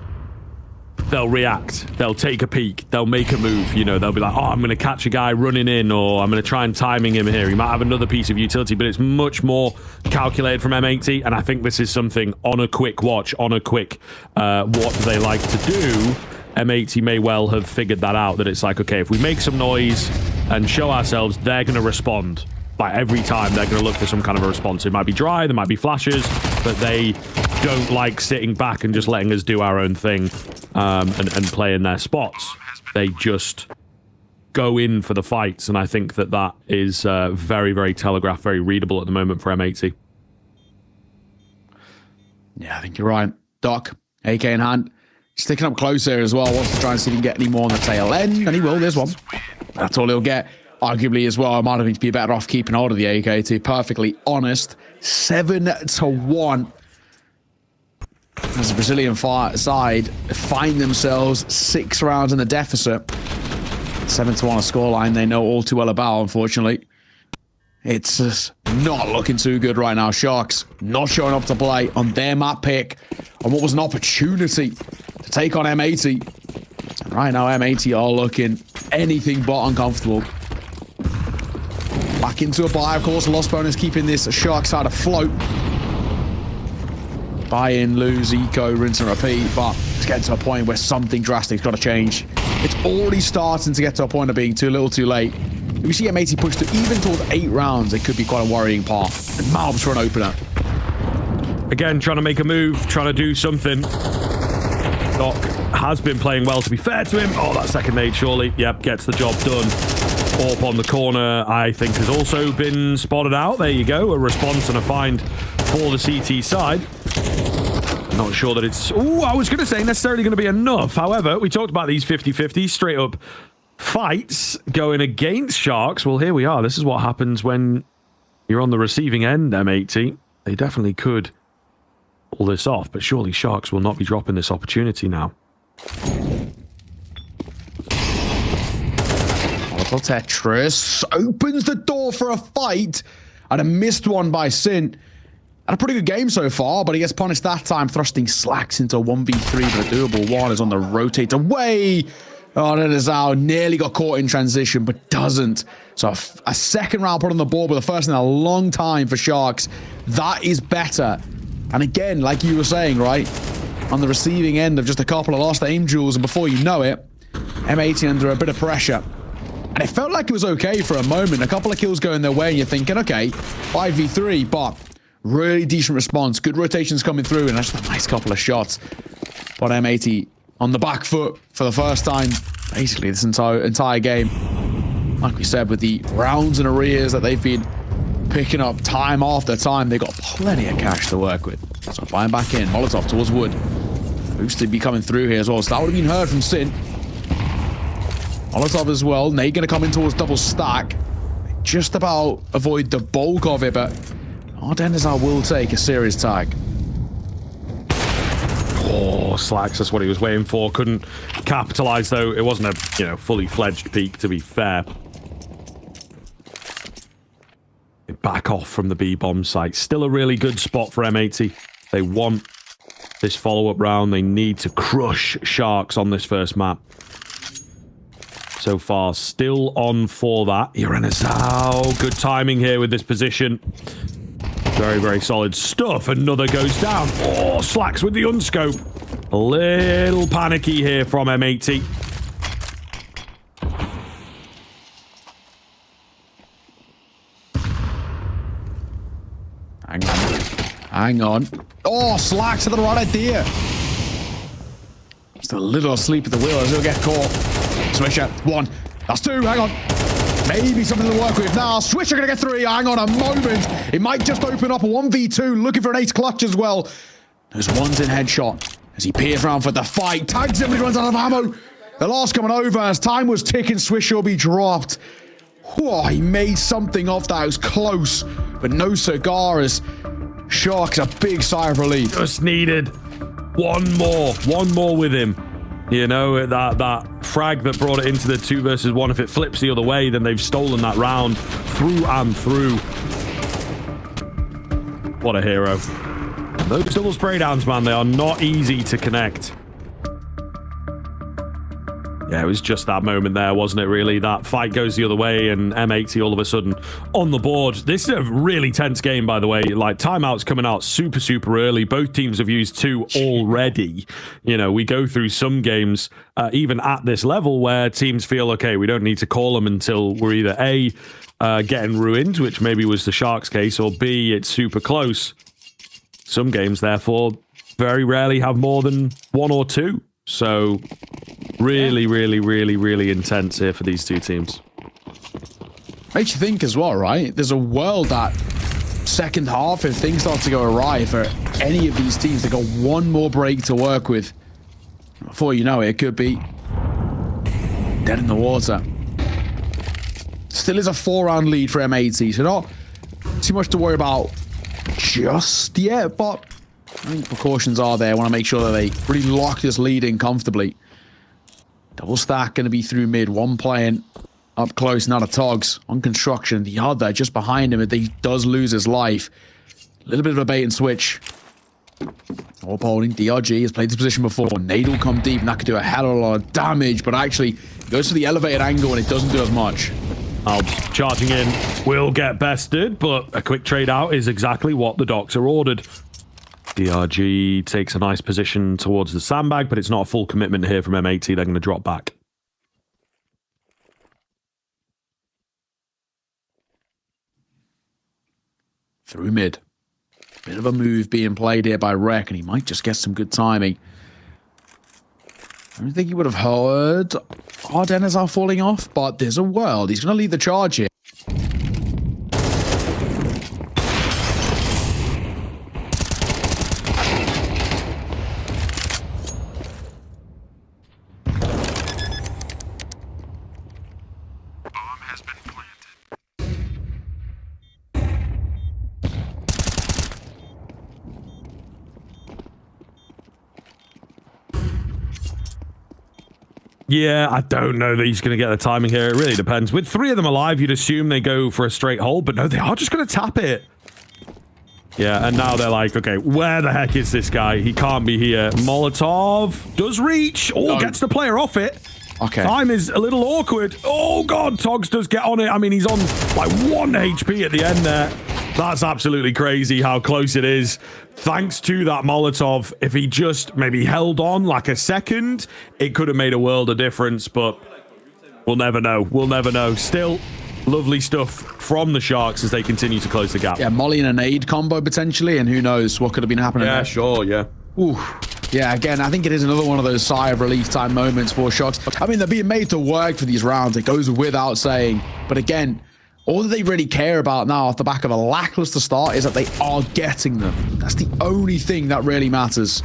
[SPEAKER 4] they'll react. They'll take a peek. They'll make a move. You know, they'll be like, oh, I'm going to catch a guy running in, or I'm going to try and timing him here. He might have another piece of utility, but it's much more calculated from M80. And I think this is something on a quick watch, on a quick what they like to do. M80 may well have figured that out, that it's like, okay, if we make some noise, and show ourselves, they're going to respond. Like every time, they're going to look for some kind of a response. It might be dry, there might be flashes, but they don't like sitting back and just letting us do our own thing and play in their spots. They just go in for the fights, and I think that is very, very telegraphed, very readable at the moment for M80.
[SPEAKER 6] Yeah, I think you're right. Doc, AK in hand, sticking up close here as well. Wants to try and see if he can get any more on the tail end, and he will. There's one. That's all he'll get. Arguably as well, I might have been better off keeping hold of the AK, to be perfectly honest. 7-1. As the Brazilian side find themselves 6 rounds in the deficit. 7-1 a scoreline they know all too well about, unfortunately. It's just not looking too good right now. Sharks not showing up to play on their map pick on what was an opportunity to take on M80. And right now, M80 are looking anything but uncomfortable. Back into a buy, of course. Lost bonus keeping this Shark side afloat. Buy in, lose, eco, rinse and repeat. But it's getting to a point where something drastic's got to change. It's already starting to get to a point of being too little too late. If we see M80 push to even towards 8 rounds, it could be quite a worrying path. And Malbs for an opener.
[SPEAKER 4] Again, trying to make a move, trying to do something. Doc has been playing well, to be fair to him. Oh, that second nade, surely. Yep, gets the job done. Orp on the corner, I think, has also been spotted out. There you go, a response and a find for the CT side. Not sure that it's... Ooh, I was going to say necessarily going to be enough. However, we talked about these 50-50 straight up fights going against Sharks. Well, here we are. This is what happens when you're on the receiving end, M80. They definitely could pull this off, but surely Sharks will not be dropping this opportunity now.
[SPEAKER 6] Tetris opens the door for a fight, and a missed one by Sin. And a pretty good game so far, but he gets punished that time, thrusting Slacks into a 1v3, but a doable one is on the rotate away. Oh, that is out. Nearly got caught in transition, but doesn't. So a second round put on the board, but the first in a long time for Sharks. That is better. And again, like you were saying, right? On the receiving end of just a couple of lost aim duels, and before you know it, M80 under a bit of pressure. And it felt like it was okay for a moment. A couple of kills going their way, and you're thinking, okay, 5v3, but really decent response. Good rotations coming through, and that's a nice couple of shots. But M80 on the back foot for the first time, basically, this entire game. Like we said, with the rounds and arrears that they've been picking up time after time, they've got plenty of cash to work with. So flying back in, Molotov towards Wood. Boosted be coming through here as well, so that would have been heard from Sin. Molotov as well. Nate going to come in towards double stack. Just about avoid the bulk of it, but Ardenzar will take a serious tag.
[SPEAKER 4] Oh, Slacks, that's what he was waiting for. Couldn't capitalize, though. It wasn't a, fully fledged peak, to be fair. Back off from the B-bomb site. Still a really good spot for M80. They want this follow-up round. They need to crush Sharks on this first map. So far, still on for that. Irenazao, good timing here with this position. Very, very solid stuff. Another goes down. Oh, Slacks with the unscope. A little panicky here from M80.
[SPEAKER 6] Hang on. Oh, Slacks had the right idea. Just a little asleep at the wheel as he'll get caught. Swisher, 1. That's 2. Hang on. Maybe something to work with now. Swisher gonna get 3. Hang on a moment. It might just open up a 1v2. Looking for an ace clutch as well. There's one's in headshot as he peers around for the fight. Tags him, but he runs out of ammo. The last coming over as time was ticking. Swisher will be dropped. Whoa, he made something of that. It was close, but no cigar as Sharks a big sigh of relief.
[SPEAKER 4] Just needed one more with him. You know, that frag that brought it into the 2 versus 1. If it flips the other way, then they've stolen that round through and through. What a hero. Those double spray downs, man, they are not easy to connect. Yeah, it was just that moment there, wasn't it, really? That fight goes the other way, and M80 all of a sudden on the board. This is a really tense game, by the way. Like, timeouts coming out super, super early. Both teams have used 2 already. You know, we go through some games, even at this level, where teams feel, okay, we don't need to call them until we're either A, getting ruined, which maybe was the Sharks case, or B, it's super close. Some games, therefore, very rarely have more than 1 or 2. So really, really, really, really intense here for these two teams.
[SPEAKER 6] Makes you think as well, right? There's a world that second half, if things start to go awry for any of these teams, they got one more break to work with. Before you know it, it could be dead in the water. Still is a 4-round lead for M80, so not too much to worry about just yet, but I think precautions are there. I want to make sure that they really lock this lead in comfortably. Double stack going to be through mid. One playing up close, not a Togs. On construction, the other just behind him. He does lose his life. A little bit of a bait and switch. All holding. DRG has played this position before. Nade will come deep, and that could do a hell of a lot of damage, but actually goes for the elevated angle, and it doesn't do as much.
[SPEAKER 4] Alps charging in will get bested, but a quick trade out is exactly what the Docs are ordered. DRG takes a nice position towards the sandbag, but it's not a full commitment here from M80. They're going to drop back.
[SPEAKER 6] Through mid. Bit of a move being played here by Rek, and he might just get some good timing. I don't think he would have heard Ardennes falling off, but there's a world. He's going to lead the charge here.
[SPEAKER 4] Yeah, I don't know that he's going to get the timing here. It really depends. With 3 of them alive, you'd assume they go for a straight hold, but no, they are just going to tap it. Yeah, and now they're like, okay, where the heck is this guy? He can't be here. Molotov does reach. Oh, gets the player off it.
[SPEAKER 6] Okay.
[SPEAKER 4] Time is a little awkward. Oh, God, Togs does get on it. I mean, he's on like 1 HP at the end there. That's absolutely crazy how close it is. Thanks to that Molotov, if he just maybe held on like a second, it could have made a world of difference, but we'll never know. We'll never know. Still, lovely stuff from the Sharks as they continue to close the gap.
[SPEAKER 6] Yeah, Molly and a nade combo potentially, and who knows what could have been happening
[SPEAKER 4] Yeah,
[SPEAKER 6] there.
[SPEAKER 4] sure, yeah.
[SPEAKER 6] Ooh. Yeah, again, I think it is another one of those sigh of relief time moments for Sharks. I mean, they're being made to work for these rounds. It goes without saying. But again, all that they really care about now off the back of a lackluster start is that they are getting them. That's the only thing that really matters.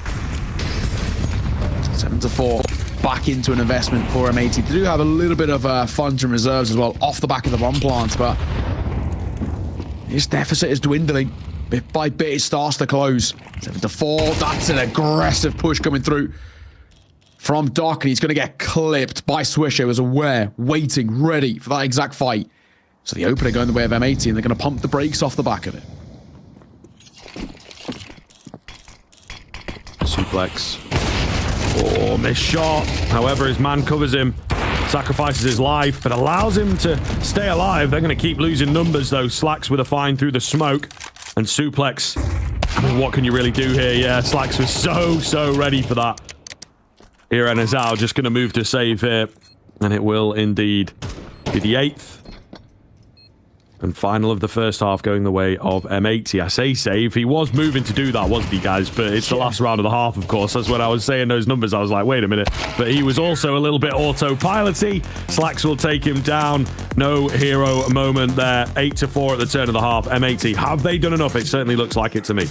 [SPEAKER 6] 7-4, back into an investment for M80. They do have a little bit of funds and reserves as well off the back of the bomb plant, but his deficit is dwindling. Bit by bit, it starts to close. 7-4, that's an aggressive push coming through from Doc, and he's going to get clipped by Swisher, who was aware, waiting, ready for that exact fight. So the opener going the way of M80, and they're going to pump the brakes off the back of it.
[SPEAKER 4] Suplex. Oh, missed shot. However, his man covers him, sacrifices his life, but allows him to stay alive. They're going to keep losing numbers, though. Slacks with a find through the smoke. And Suplex. I mean, what can you really do here? Yeah, Slacks was so ready for that. Here, Enezao just going to move to save here. And it will indeed be the 8th. And final of the first half going the way of M80. I say save. He was moving to do that, wasn't he, guys? But it's the last round of the half, of course. That's when I was saying those numbers. I was like, wait a minute. But he was also a little bit autopilot-y. Slacks will take him down. No hero moment there. 8-4 at the turn of the half. M80, have they done enough? It certainly looks like it to me.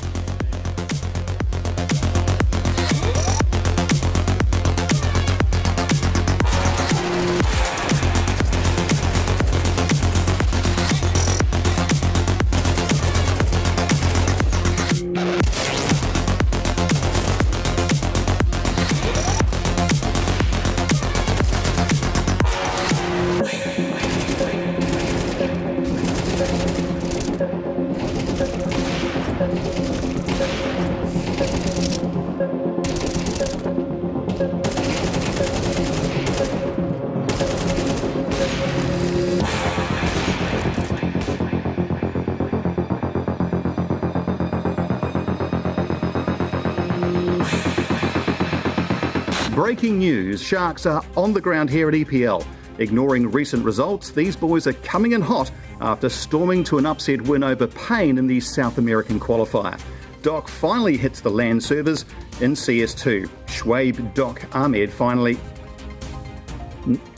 [SPEAKER 12] Breaking news, Sharks are on the ground here at EPL. Ignoring recent results, these boys are coming in hot after storming to an upset win over Pain in the South American qualifier. Doc finally hits the LAN servers in CS2. Schwabe Doc Ahmed finally...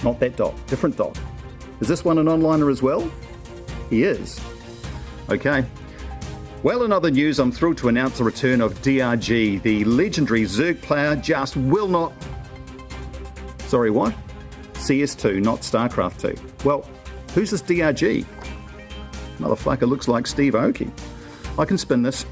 [SPEAKER 12] Not that Doc, different Doc. Is this one an onliner as well? He is. Okay. Well, in other news, I'm thrilled to announce the return of DRG. The legendary Zerg player just will not... Sorry, what? CS2, not StarCraft 2. Well, who's this DRG? Motherfucker looks like Steve Aoki. I can spin this.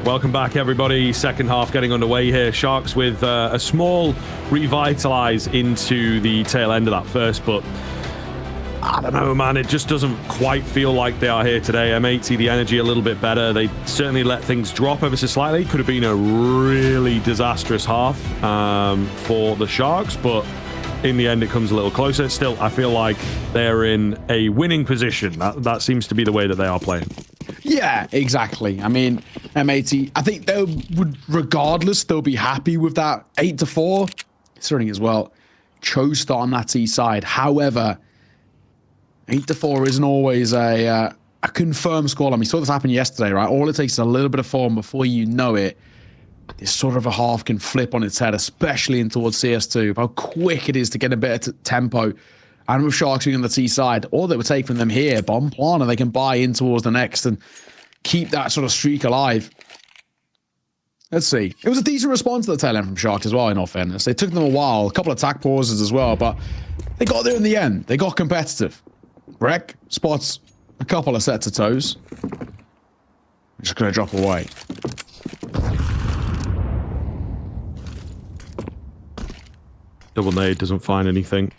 [SPEAKER 4] Welcome back, everybody. Second half getting underway here. Sharks with a small revitalize into the tail end of that first, but I don't know, man. It just doesn't quite feel like they are here today. M80, the energy a little bit better. They certainly let things drop ever so slightly. Could have been a really disastrous half for the Sharks, but in the end, it comes a little closer. Still, I feel like they're in a winning position. That seems to be the way that they are playing.
[SPEAKER 6] Yeah, exactly. I mean, M80, I think they would, regardless, they'll be happy with that 8-4. Considering as well, chose start on that T side. However, 8-4 isn't always a confirmed scoreline. We saw this happen yesterday, right? All it takes is a little bit of form before you know it. This sort of a half can flip on its head, especially in towards CS2. How quick it is to get a bit of tempo. And with Sharks being on the T side, all that would take from them here, bomb plan, and they can buy in towards the next and keep that sort of streak alive. Let's see. It was a decent response to the tail end from Sharks as well, in all fairness. It took them a while, a couple of attack pauses as well, but they got there in the end. They got competitive. Wreck spots a couple of sets of toes. Just going to drop away.
[SPEAKER 4] Double nade doesn't find anything.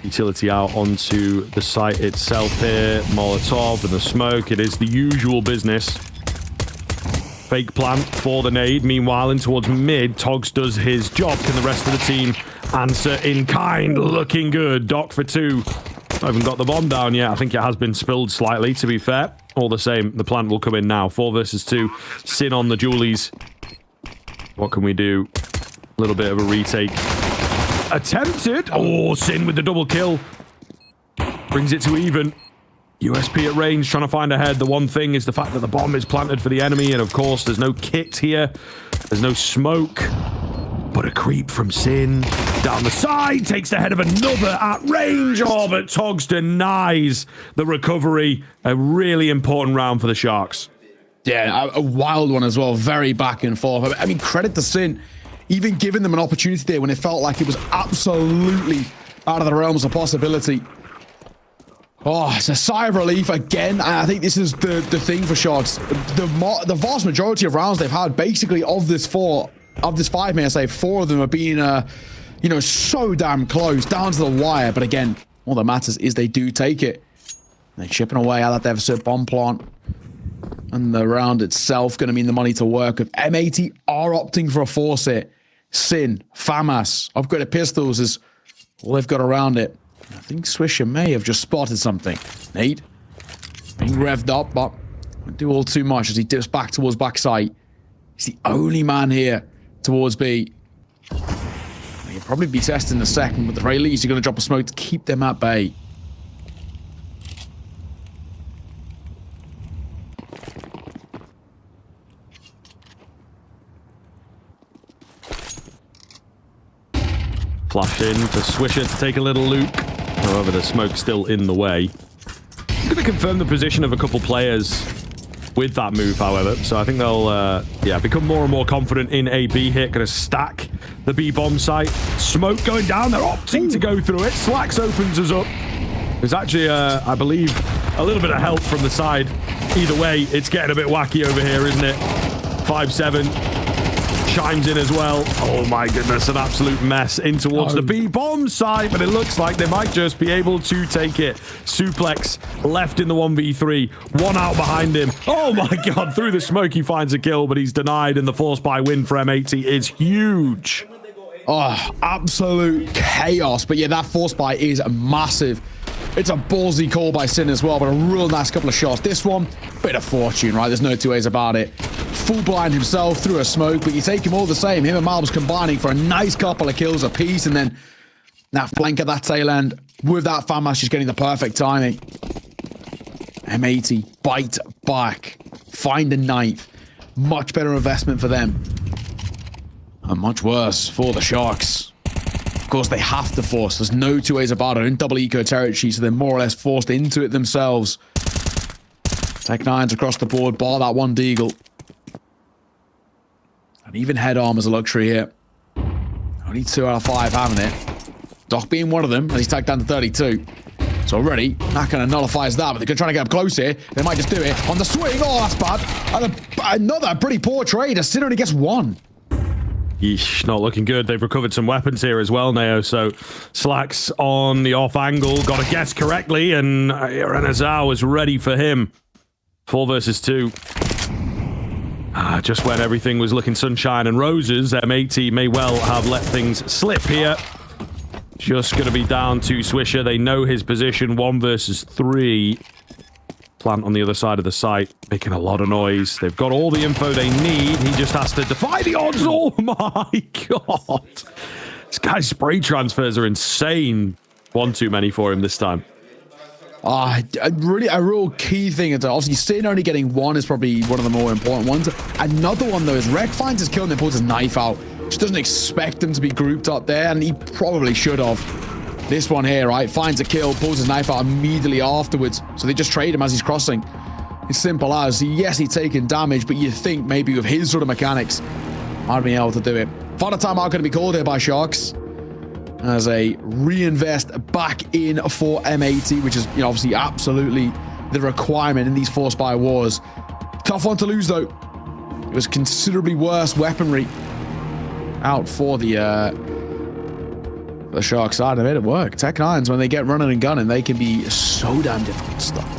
[SPEAKER 4] Utility out onto the site itself here. Molotov and the smoke. It is the usual business. Fake plant for the nade. Meanwhile, in towards mid, Togs does his job. Can the rest of the team answer in kind? Looking good. Doc for 2. I haven't got the bomb down yet. I think it has been spilled slightly, to be fair. All the same, the plant will come in now. 4 versus 2. Sin on the Julies. What can we do? A little bit of a retake. Attempted. Oh, Sin with the double kill. Brings it to even. USP at range, trying to find a head. The one thing is the fact that the bomb is planted for the enemy, and of course, there's no kit here. There's no smoke. But a creep from Sin. Down the side, takes the head of another at range. Oh, but Togs denies the recovery. A really important round for the Sharks.
[SPEAKER 6] Yeah, a wild one as well. Very back and forth. I mean, credit to Sin. Even giving them an opportunity there when it felt like it was absolutely out of the realms of possibility. Oh, it's a sigh of relief again. And I think this is the thing for Sharks. The vast majority of rounds they've had, basically of this 5, may I say, 4 of them have been, you know, so damn close, down to the wire. But again, all that matters is they do take it. They're chipping away at that deficit bomb plant. And the round itself going to mean the money to work with. M80 are opting for a force hit. Sin, FAMAS, upgraded pistols is all they've got around it. I think Swisher may have just spotted something. Nate being revved up, but won't do all too much as he dips back towards backside. He's the only man here towards B. He'll probably be testing the second, but at the very least, you're going to drop a smoke to keep them at bay.
[SPEAKER 4] Flash in for Swisher to take a little look. However, the smoke's still in the way. I'm going to confirm the position of a couple players with that move, however. So I think they'll, become more and more confident in a B hit. Going to stack the B bomb site. Smoke going down. They're opting to go through it. Slacks opens us up. There's actually, I believe, a little bit of help from the side. Either way, it's getting a bit wacky over here, isn't it? 5-7. Chimes in as well. Oh my goodness, an absolute mess in towards the B bomb side, but it looks like they might just be able to take it. Suplex left in the 1v3, one out behind him. Oh my god, through the smoke he finds a kill, but he's denied, and the force buy win for M80 is huge.
[SPEAKER 6] Oh, absolute chaos. But yeah, that force buy is massive. It's a ballsy call by Sin as well, but a real nice couple of shots. This one, bit of fortune, right? There's no two ways about it. Full blind himself through a smoke, but you take him all the same. Him and Malbs combining for a nice couple of kills apiece, and then that flank at that tail end with that FAMAS just getting the perfect timing. M80 bite back, find a knife. Much better investment for them. And much worse for the Sharks. Of course, they have to force. There's no two ways about it. In double eco territory, so they're more or less forced into it themselves. Tech-9s across the board, bar that one Deagle. And even head arm is a luxury here. Only 2 out of 5 having it. Doc being one of them, and he's tagged down to 32. So already, that kind of nullifies that, but they're trying to get up close here. They might just do it on the swing. Oh, that's bad. And another pretty poor trade. Sin only gets 1.
[SPEAKER 4] Yeesh, not looking good. They've recovered some weapons here as well, Neo. So Slacks on the off angle, got to guess correctly, and Renazar was ready for him. 4 versus 2. Just when everything was looking sunshine and roses, M80 may well have let things slip here. Just going to be down to Swisher. They know his position. 1 versus 3. Plant on the other side of the site, making a lot of noise. They've got all the info they need. He just has to defy the odds. Oh my god. This guy's spray transfers are insane. 1 too many for him this time.
[SPEAKER 6] A real key thing is obviously Sin only getting 1 is probably one of the more important ones. Another one though is Rek finds his kill and then pulls his knife out. Just doesn't expect him to be grouped up there, and he probably should have. This one here, right, finds a kill, pulls his knife out immediately afterwards. So they just trade him as he's crossing. It's simple as, yes, he's taking damage, but you think maybe with his sort of mechanics, might be able to do it. Final timeout going to be called here by Sharks. As a reinvest back in for M80, which is, you know, obviously absolutely the requirement in these force buy wars. Tough one to lose, though. It was considerably worse weaponry out for the Sharks side. They made it work. Tech-9s, when they get running and gunning, they can be so damn difficult to stop.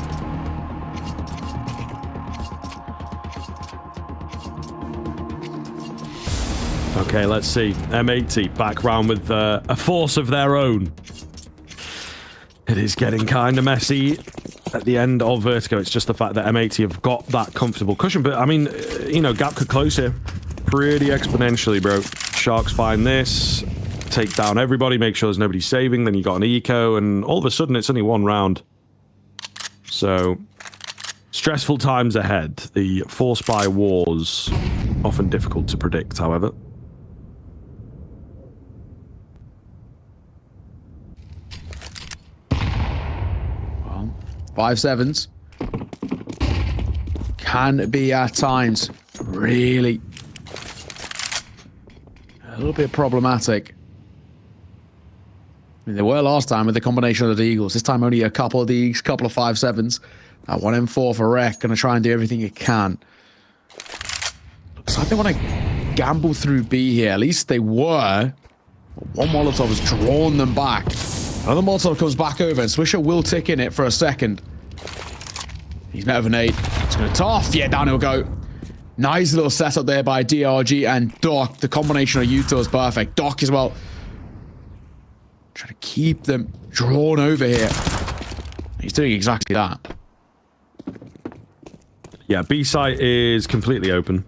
[SPEAKER 4] Okay, let's see. M80 back round with a force of their own. It is getting kind of messy at the end of Vertigo. It's just the fact that M80 have got that comfortable cushion. But, I mean, you know, gap could close here pretty exponentially, bro. Sharks find this, take down everybody, make sure there's nobody saving. Then you got an eco, and all of a sudden it's only 1 round. So, stressful times ahead. The force buy wars, often difficult to predict, however.
[SPEAKER 6] 5-7s can be at times really a little bit problematic. mean, they were last time with the combination of the Eagles. This time only a couple of Deags, couple of 5-7s. One M4 for Rek. Going to try and do everything it can. Looks like they want to gamble through B here. At least they were. One Molotov has drawn them back. Another Molotov comes back over, and Swisher will tick in it for a second. He's met with an 8. It's going to tough. Yeah, down he'll go. Nice little setup there by DRG and Doc. The combination of Utah is perfect. Doc as well. Trying to keep them drawn over here. He's doing exactly that.
[SPEAKER 4] Yeah, B site is completely open.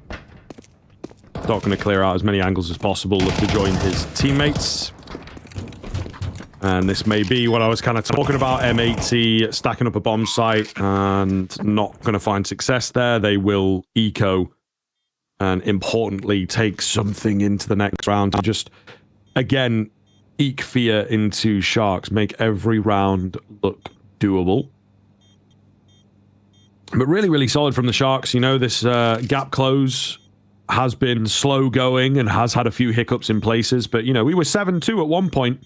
[SPEAKER 4] Doc going to clear out as many angles as possible, look to join his teammates. And this may be what I was kind of talking about, M80 stacking up a bomb site and not going to find success there. They will eco and importantly take something into the next round to just, again, eke fear into Sharks, make every round look doable. But really, really solid from the Sharks. You know, this gap close has been slow going and has had a few hiccups in places. But, you know, we were 7-2 at one point.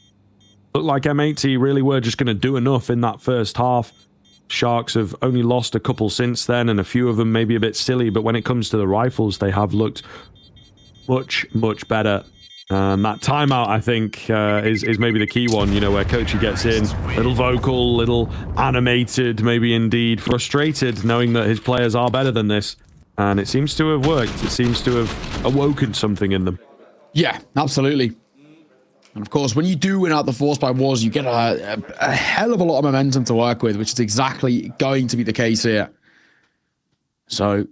[SPEAKER 4] Looked like M80 really were just going to do enough in that first half. Sharks have only lost a couple since then, and a few of them maybe a bit silly. But when it comes to the rifles, they have looked much, much better. That timeout, I think, is maybe the key one, you know, where Coachy gets in, little vocal, little animated, maybe indeed frustrated, knowing that his players are better than this. And it seems to have worked. It seems to have awoken something in them.
[SPEAKER 6] Yeah, absolutely. And of course, when you do win out the Force by Wars, you get a hell of a lot of momentum to work with, which is exactly going to be the case here. So,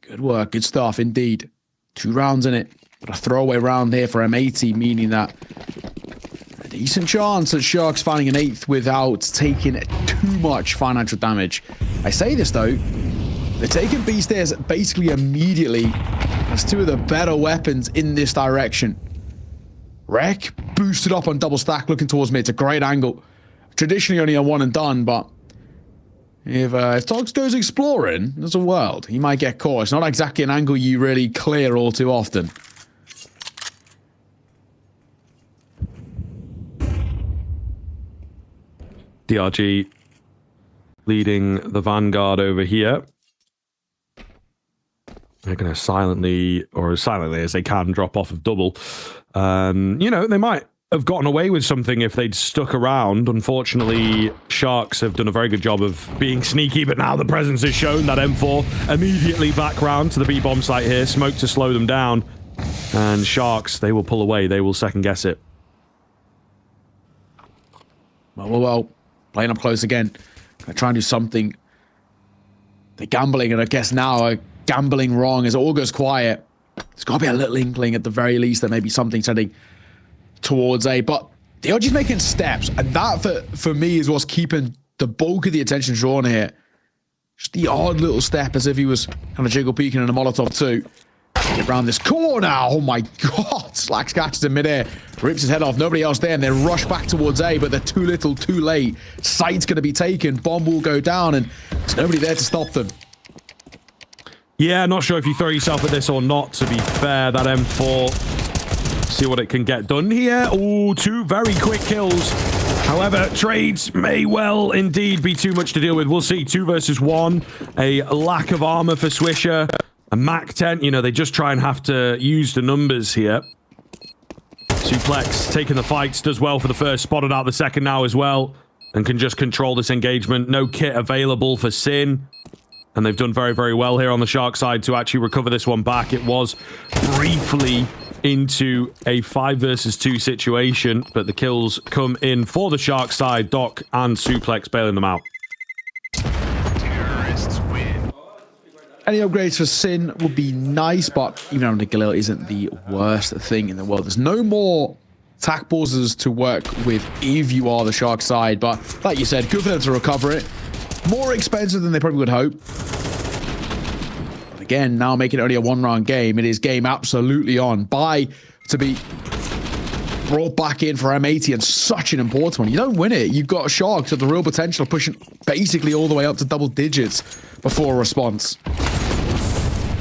[SPEAKER 6] good work, good stuff indeed. 2 rounds in it. But a throwaway round here for M80, meaning that a decent chance at Sharks finding an 8th without taking too much financial damage. I say this though, they're taking B stairs basically immediately. That's 2 of the better weapons in this direction. Rek boosted up on double stack looking towards me. It's a great angle. Traditionally only a 1 and done, but if Tox goes exploring, there's a world. He might get caught. It's not exactly an angle you really clear all too often.
[SPEAKER 4] DRG leading the Vanguard over here. They're going to silently, or as silently as they can, drop off of double. You know, they might have gotten away with something if they'd stuck around. Unfortunately, Sharks have done a very good job of being sneaky, but now the presence is shown. That M4 immediately back round to the B-bomb site here. Smoke to slow them down. And Sharks, they will pull away. They will second guess it.
[SPEAKER 6] Well. Playing up close again. Gonna try and do something. They're gambling, and I guess now are gambling wrong as it all goes quiet. There's got to be a little inkling at the very least that maybe something's heading towards A. But the OG's making steps, and that for me is what's keeping the bulk of the attention drawn here. Just the odd little step as if he was kind of jiggle peeking in a Molotov too. Get around this corner. Oh my god. Slacks catches in midair. Rips his head off. Nobody else there. And they rush back towards A, but they're too little, too late. Site's going to be taken. Bomb will go down, and there's nobody there to stop them.
[SPEAKER 4] Yeah, not sure if you throw yourself at this or not, to be fair. That M4. See what it can get done here. Oh, 2 very quick kills. However, trades may well indeed be too much to deal with. We'll see. 2 versus 1. A lack of armor for Swisher. A Mac 10, you know, they just try and have to use the numbers here. Suplex taking the fights, does well for the first, spotted out the second now as well, and can just control this engagement. No kit available for Sin, and they've done very, very well here on the Shark side to actually recover this one back. It was briefly into a 5 versus 2 situation, but the kills come in for the Shark side. Doc and Suplex bailing them out.
[SPEAKER 6] Any upgrades for Sin would be nice, but even having a Galil isn't the worst thing in the world. There's no more tack pauses to work with if you are the Shark side, but like you said, good for them to recover it. More expensive than they probably would hope. But again, now making it only a 1-round game, it is game absolutely on. Buy to be brought back in for M80, and such an important one. You don't win it, you've got Sharks with the real potential of pushing basically all the way up to double digits before a response.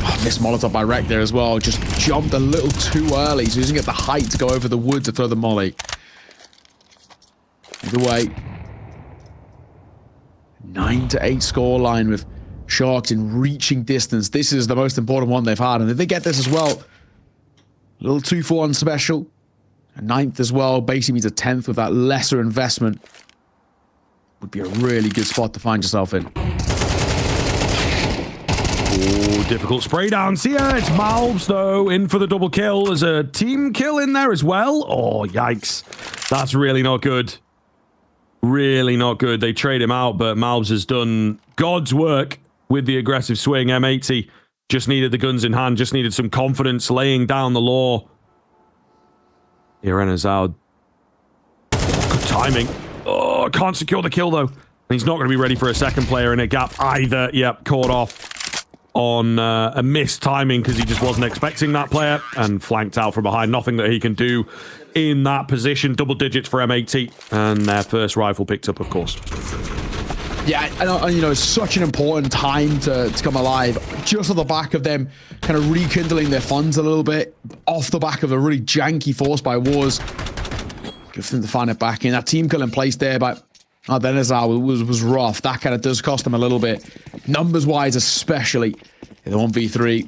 [SPEAKER 6] Oh, missed Molotov by Rek there as well. Just jumped a little too early. He's using it the height to go over the wood to throw the molly. Either way, 9-8 scoreline with Sharks in reaching distance. This is the most important one they've had, and if they get this as well, a little 2-for-1 special, a 9th as well, basically means a 10th with that lesser investment. Would be a really good spot to find yourself in.
[SPEAKER 4] Oh, difficult spray down. See ya, it's Malbs though, in for the double kill. There's a team kill in there as well. Oh, yikes. That's really not good. Really not good. They trade him out, but Malbs has done God's work with the aggressive swing. M80 just needed the guns in hand, just needed some confidence, laying down the law. Irena's out. Good timing. Oh, can't secure the kill though. He's not going to be ready for a second player in a gap either. Yep, caught off on a missed timing because he just wasn't expecting that player and flanked out from behind. Nothing that he can do in that position. Double digits for M80 and their first rifle picked up, of course.
[SPEAKER 6] Yeah, and you know, it's such an important time to come alive. Just on the back of them kind of rekindling their funds a little bit, off the back of a really janky force by Wars. Good for them to find it back in. That team kill in place there, but Denizar was rough. That kind of does cost them a little bit. Numbers-wise, especially in the 1v3.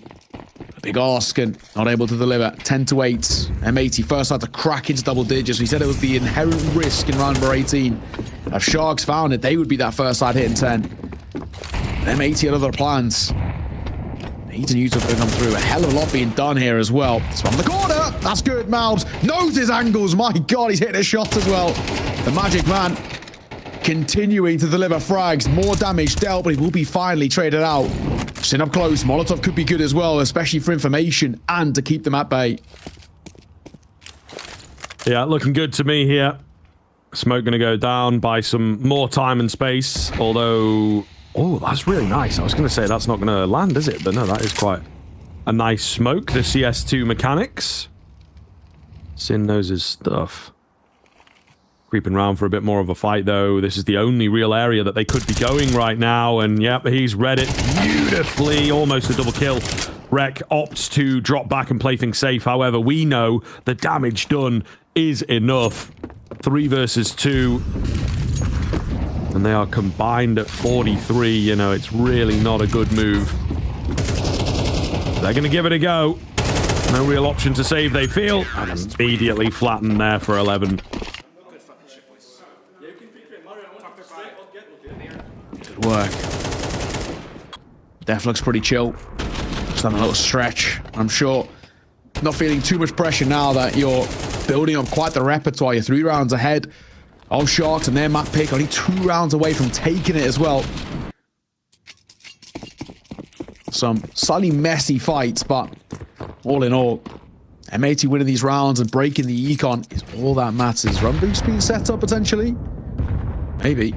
[SPEAKER 6] Big Arskin not able to deliver. 10-8. M80 first had to crack into double digits. We said it was the inherent risk in round number 18. If Sharks found it, they would be that first side hitting 10. M80 had other plans. Need to use to come through. A hell of a lot being done here as well. It's on the corner. That's good. Malbs knows his angles. My God, he's hitting a shot as well. The Magic Man continuing to deliver frags. More damage dealt, but he will be finally traded out. Sitting up close. Molotov could be good as well, especially for information and to keep them at bay.
[SPEAKER 4] Yeah, looking good to me here. Smoke going to go down by some more time and space, although... Oh, that's really nice. I was going to say that's not going to land, is it? But no, that is quite a nice smoke. The CS2 mechanics. Sin knows his stuff. Creeping around for a bit more of a fight, though. This is the only real area that they could be going right now. And, yep, he's read it beautifully. Almost a double kill. Rek opts to drop back and play things safe. However, we know the damage done is enough. 3 versus 2. And they are combined at 43. You know, it's really not a good move. They're going to give it a go. No real option to save, they feel. And immediately flattened there for 11.
[SPEAKER 6] Good work. Def looks pretty chill. Just having a little stretch, I'm sure. Not feeling too much pressure now that you're building up quite the repertoire. You're 3 rounds ahead of Sharks and their map pick. Only 2 rounds away from taking it as well. Some slightly messy fights, but all in all, M80 winning these rounds and breaking the econ is all that matters. Run boost being set up potentially? Maybe.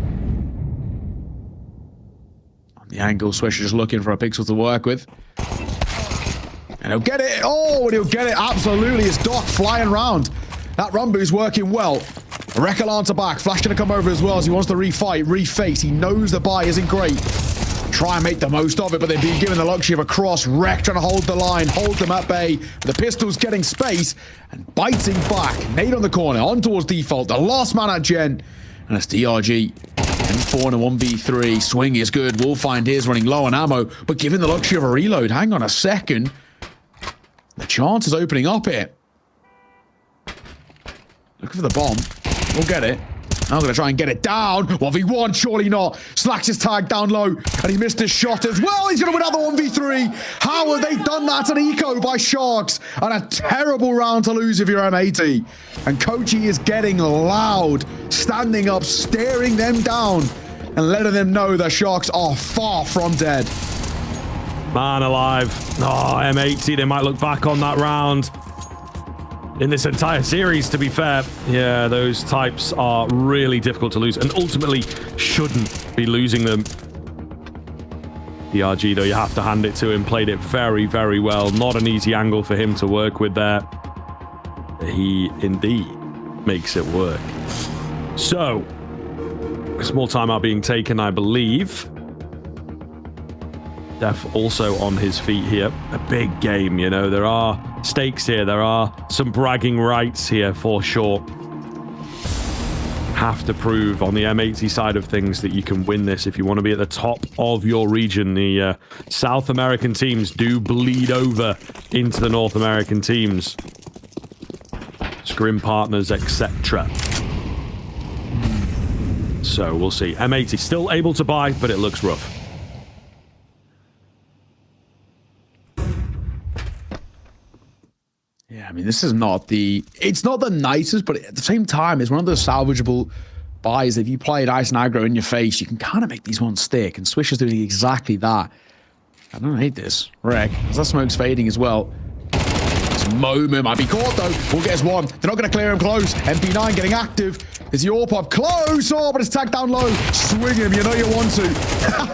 [SPEAKER 6] On the angle, Swisher just looking for a pixel to work with. And he'll get it. Oh, and he'll get it. Absolutely. It's Doc flying around. That run boost working well. Rek alarms are back. Flash gonna come over as well as he wants to refight, reface. He knows the buy isn't great. Try and make the most of it, but they're being given the luxury of a cross. Rek trying to hold the line, hold them at bay. The pistol's getting space and biting back. Nade on the corner, on towards default. The last man at Gen. And it's DRG. M4 and a 1v3. Swing is good. We'll find his running low on ammo, but given the luxury of a reload. Hang on a second. The chance is opening up here. Looking for the bomb. We'll get it. I'm going to try and get it down. 1v1, surely not. Slacks his tag down low, and he missed his shot as well. He's going to win another 1v3. How have they done that? An eco by Sharks, and a terrible round to lose if you're M80. And Kochi is getting loud, standing up, staring them down, and letting them know that Sharks are far from dead.
[SPEAKER 4] Man alive. Oh, M80, they might look back on that round. In this entire series, to be fair. Yeah, those types are really difficult to lose and ultimately shouldn't be losing them. DRG, though, you have to hand it to him. Played it very, very well. Not an easy angle for him to work with there. He indeed makes it work. So, a small timeout being taken, I believe. Def also on his feet here. A big game, you know. There are stakes here. There are some bragging rights here for sure. have to prove on the M80 side of things that you can win this if you want to be at the top of your region. The South American teams do bleed over into the North American teams. Scrim partners, etc. So we'll see. M80 still able to buy, but it looks rough.
[SPEAKER 6] Yeah, I mean, this is not the... It's not the nicest, but at the same time, it's one of those salvageable buys. If you play nice and aggro in your face, you can kind of make these ones stick, and Swish is doing exactly that. I don't hate this. Wreck. As that smoke's fading as well. This moment might be caught, though. We'll get us one. They're not going to clear him close. MP9 getting active. Is the AWP up close? Oh, but it's tagged down low. Swing him. You know you want to.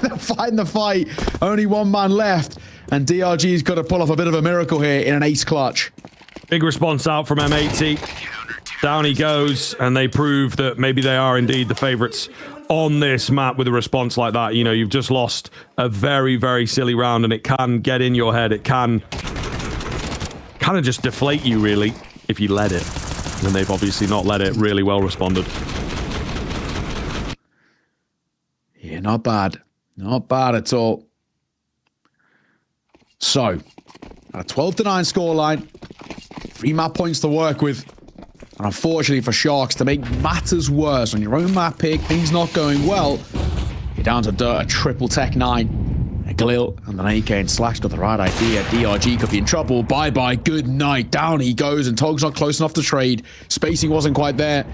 [SPEAKER 6] They're fighting the fight. Only one man left. And DRG's got to pull off a bit of a miracle here in an ace clutch.
[SPEAKER 4] Big response out from M80. Down he goes, and they prove that maybe they are indeed the favorites on this map with a response like that. You know, you've just lost a very, very silly round, and it can get in your head. It can kind of just deflate you, really, if you let it. And they've obviously not let it. Really well responded.
[SPEAKER 6] Yeah, not bad. Not bad at all. So, a 12-9 scoreline. 3 map points to work with. And unfortunately for Sharks, to make matters worse on your own map pick, things not going well, you're down to a triple tech 9. A Glil and an AK, and Slack's got the right idea. DRG could be in trouble. Bye-bye, good night. Down he goes, and Tog's not close enough to trade. Spacing wasn't quite there.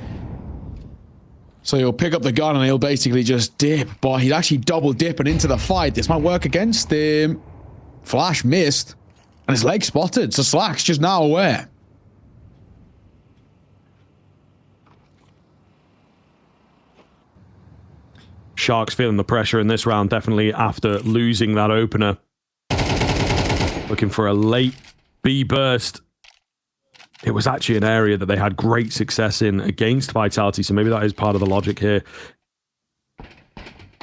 [SPEAKER 6] So he'll pick up the gun and he'll basically just dip. But he's actually double dipping into the fight. This might work against him. Flash missed. And his leg spotted, so Slack's just now aware.
[SPEAKER 4] Sharks feeling the pressure in this round, definitely after losing that opener. Looking for a late B burst. It was actually an area that they had great success in against Vitality, so maybe that is part of the logic here.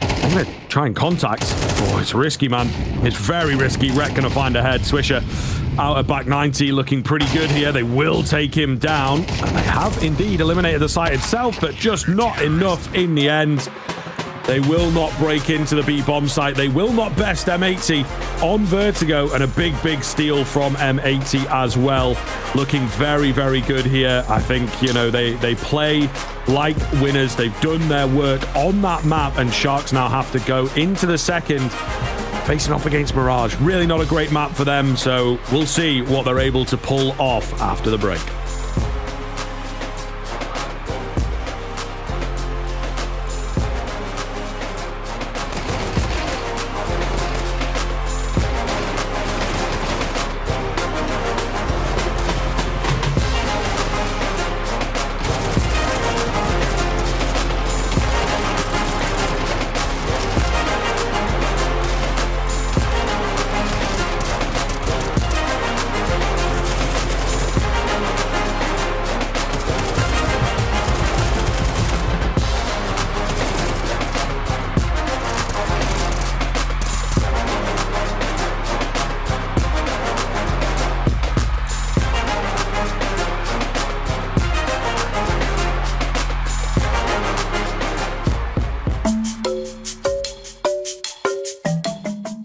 [SPEAKER 4] I'm going to try and contact. Oh, it's risky, man. It's very risky. Rek going to find a head. Swisher out at back 90, looking pretty good here. They will take him down. And they have indeed eliminated the site itself, but just not enough in the end. They will not break into the B bomb site. They will not best M80 on Vertigo, and a big, big steal from M80 as well. Looking very, very good here. I think, you know, they play like winners. They've done their work on that map, and Sharks now have to go into the second facing off against Mirage. Really not a great map for them, so we'll see what they're able to pull off after the break.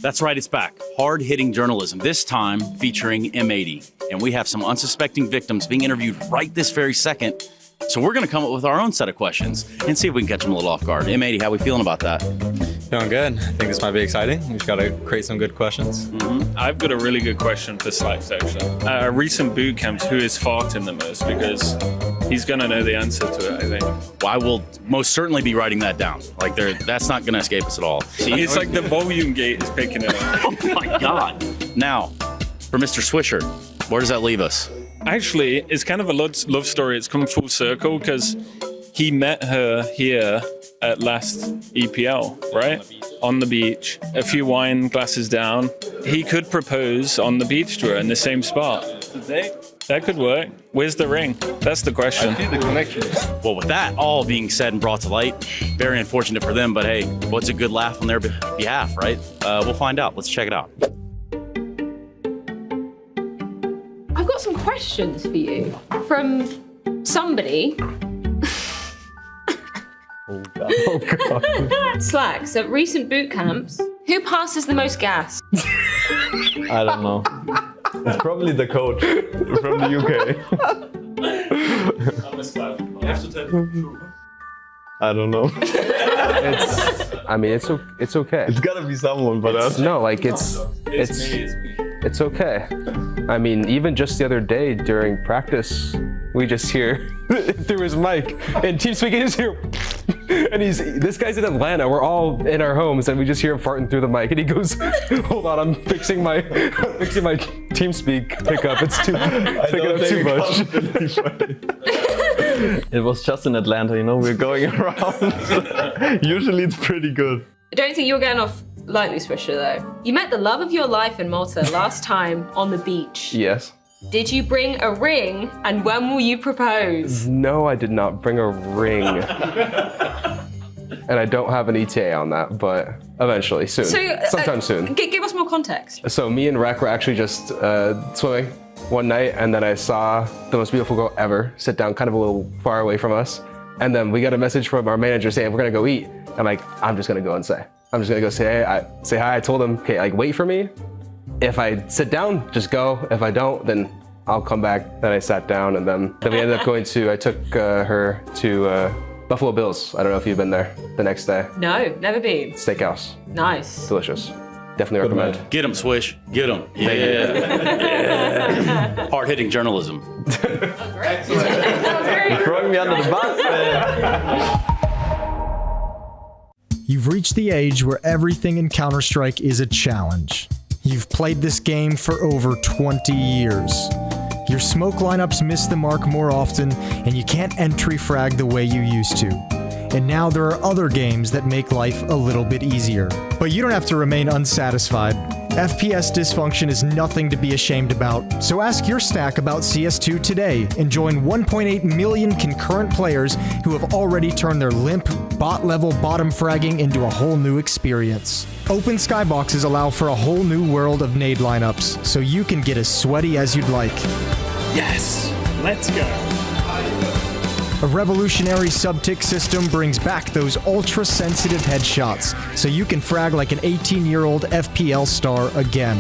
[SPEAKER 7] That's right, it's back. Hard-hitting journalism, this time featuring M80. And we have some unsuspecting victims being interviewed right this very second. So we're going to come up with our own set of questions and see if we can catch them a little off guard. M80, how we feeling about that?
[SPEAKER 2] Feeling good. I think this might be exciting. We just got to create some good questions.
[SPEAKER 9] I've got a really good question for Slacks, actually. At a recent boot camps, who is farting the most? Because he's going to know the answer to it, I think.
[SPEAKER 7] Well, I will most certainly be writing that down. Like, that's not going to escape us at all.
[SPEAKER 9] It's like the volume gate is picking it up.
[SPEAKER 7] Oh my God. Now, for Mr. Swisher, where does that leave us?
[SPEAKER 9] Actually, it's kind of a love story. It's come full circle because he met her here at last EPL, right? On the beach, a few wine glasses down. He could propose on the beach to her in the same spot. That could work. Where's the ring? That's the question.
[SPEAKER 7] I see the connection. Well, with that all being said and brought to light, very unfortunate for them, but hey, what's a good laugh on their behalf, right? We'll find out. Let's check it out.
[SPEAKER 13] I've got some questions for you from somebody.
[SPEAKER 3] Oh god.
[SPEAKER 13] Slack, so recent boot camps, who passes the most gas?
[SPEAKER 2] I don't know. It's probably the coach from the UK.
[SPEAKER 9] You have to tell the truth.
[SPEAKER 2] I don't know.
[SPEAKER 3] I mean, it's okay.
[SPEAKER 2] It's gotta be someone but us.
[SPEAKER 3] No, like it's okay. I mean, even just the other day during practice, we just hear through his mic and TeamSpeak is here. And this guy's in Atlanta. We're all in our homes, and we just hear him farting through the mic. And he goes, "Hold on, I'm fixing my TeamSpeak pickup. It's taking up too much."
[SPEAKER 2] It was just in Atlanta, you know. We're going around. Usually, it's pretty good.
[SPEAKER 13] I don't think you're getting off lightly, Swisher, though. You met the love of your life in Malta last time on the beach.
[SPEAKER 3] Yes.
[SPEAKER 13] Did you bring a ring, and when will you propose?
[SPEAKER 3] No, I did not bring a ring. And I don't have an ETA on that, but eventually, soon. Sometime soon.
[SPEAKER 13] Give us more context.
[SPEAKER 3] So me and Rek were actually just swimming one night, and then I saw the most beautiful girl ever sit down kind of a little far away from us. And then we got a message from our manager saying, we're gonna go eat. I'm like, I'm just gonna go and say. I'm just gonna go say hi. I told him, okay, like wait for me. If I sit down, just go. If I don't, then I'll come back. Then I sat down, and then we ended up I took her to Buffalo Bill's. I don't know if you've been there the next day.
[SPEAKER 13] No, never been.
[SPEAKER 3] Steakhouse.
[SPEAKER 13] Nice.
[SPEAKER 3] Delicious. Definitely recommend.
[SPEAKER 7] Get him, Swish. Get him. Yeah. Hard-hitting journalism.
[SPEAKER 2] You're throwing me under the bus, man.
[SPEAKER 10] You've reached the age where everything in Counter-Strike is a challenge. You've played this game for over 20 years. Your smoke lineups miss the mark more often, and you can't entry frag the way you used to. And now there are other games that make life a little bit easier. But you don't have to remain unsatisfied. FPS dysfunction is nothing to be ashamed about, so ask your stack about CS2 today and join 1.8 million concurrent players who have already turned their limp, bot-level bottom fragging into a whole new experience. Open skyboxes allow for a whole new world of nade lineups, so you can get as sweaty as you'd like.
[SPEAKER 15] Yes, let's go.
[SPEAKER 10] A revolutionary sub-tick system brings back those ultra-sensitive headshots, so you can frag like an 18-year-old FPL star again.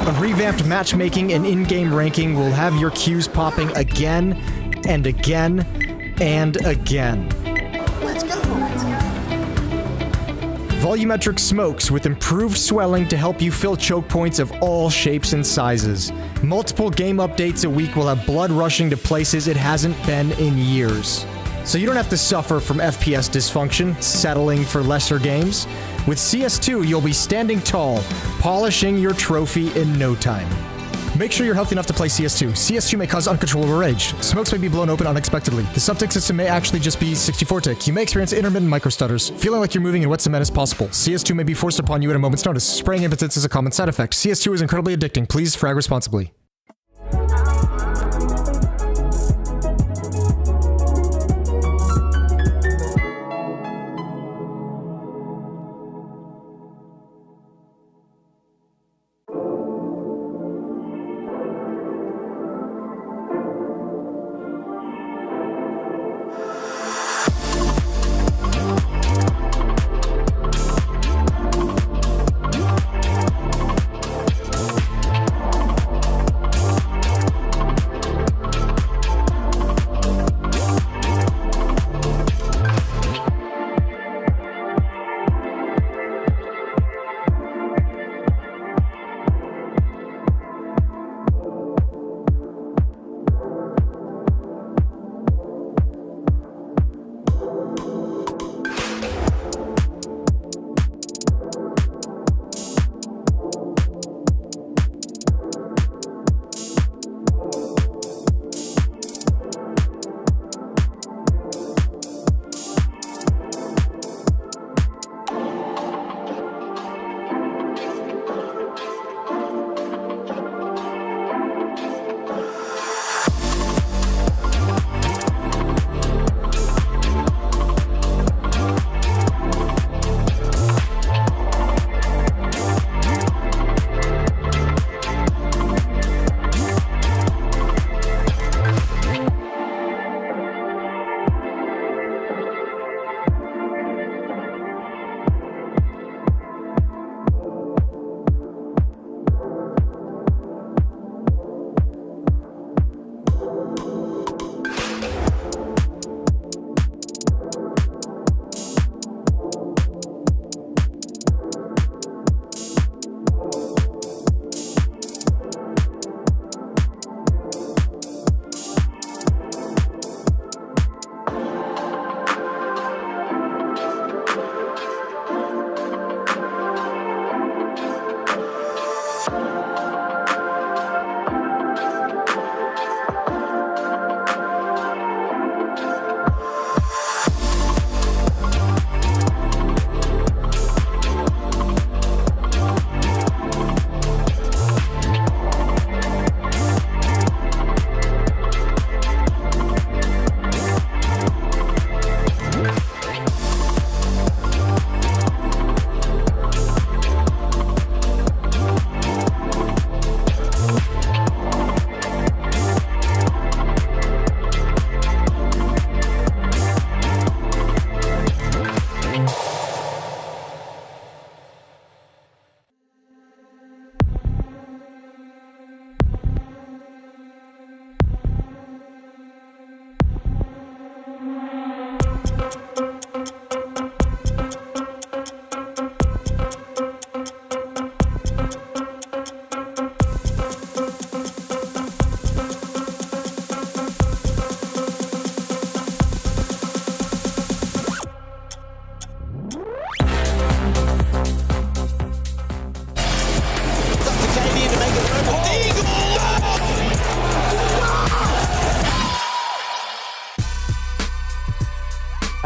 [SPEAKER 10] A revamped matchmaking and in-game ranking will have your queues popping again, and again, and again.
[SPEAKER 15] Let's go.
[SPEAKER 10] Volumetric smokes with improved swelling to help you fill choke points of all shapes and sizes. Multiple game updates a week will have blood rushing to places it hasn't been in years. So you don't have to suffer from FPS dysfunction, settling for lesser games. With CS2, you'll be standing tall, polishing your trophy in no time. Make sure you're healthy enough to play CS2. CS2 may cause uncontrollable rage. Smokes may be blown open unexpectedly. The sub-tick system may actually just be 64-tick. You may experience intermittent micro-stutters. Feeling like you're moving in wet cement is possible. CS2 may be forced upon you at a moment's notice. Spraying impotence is a common side effect. CS2 is incredibly addicting. Please frag responsibly.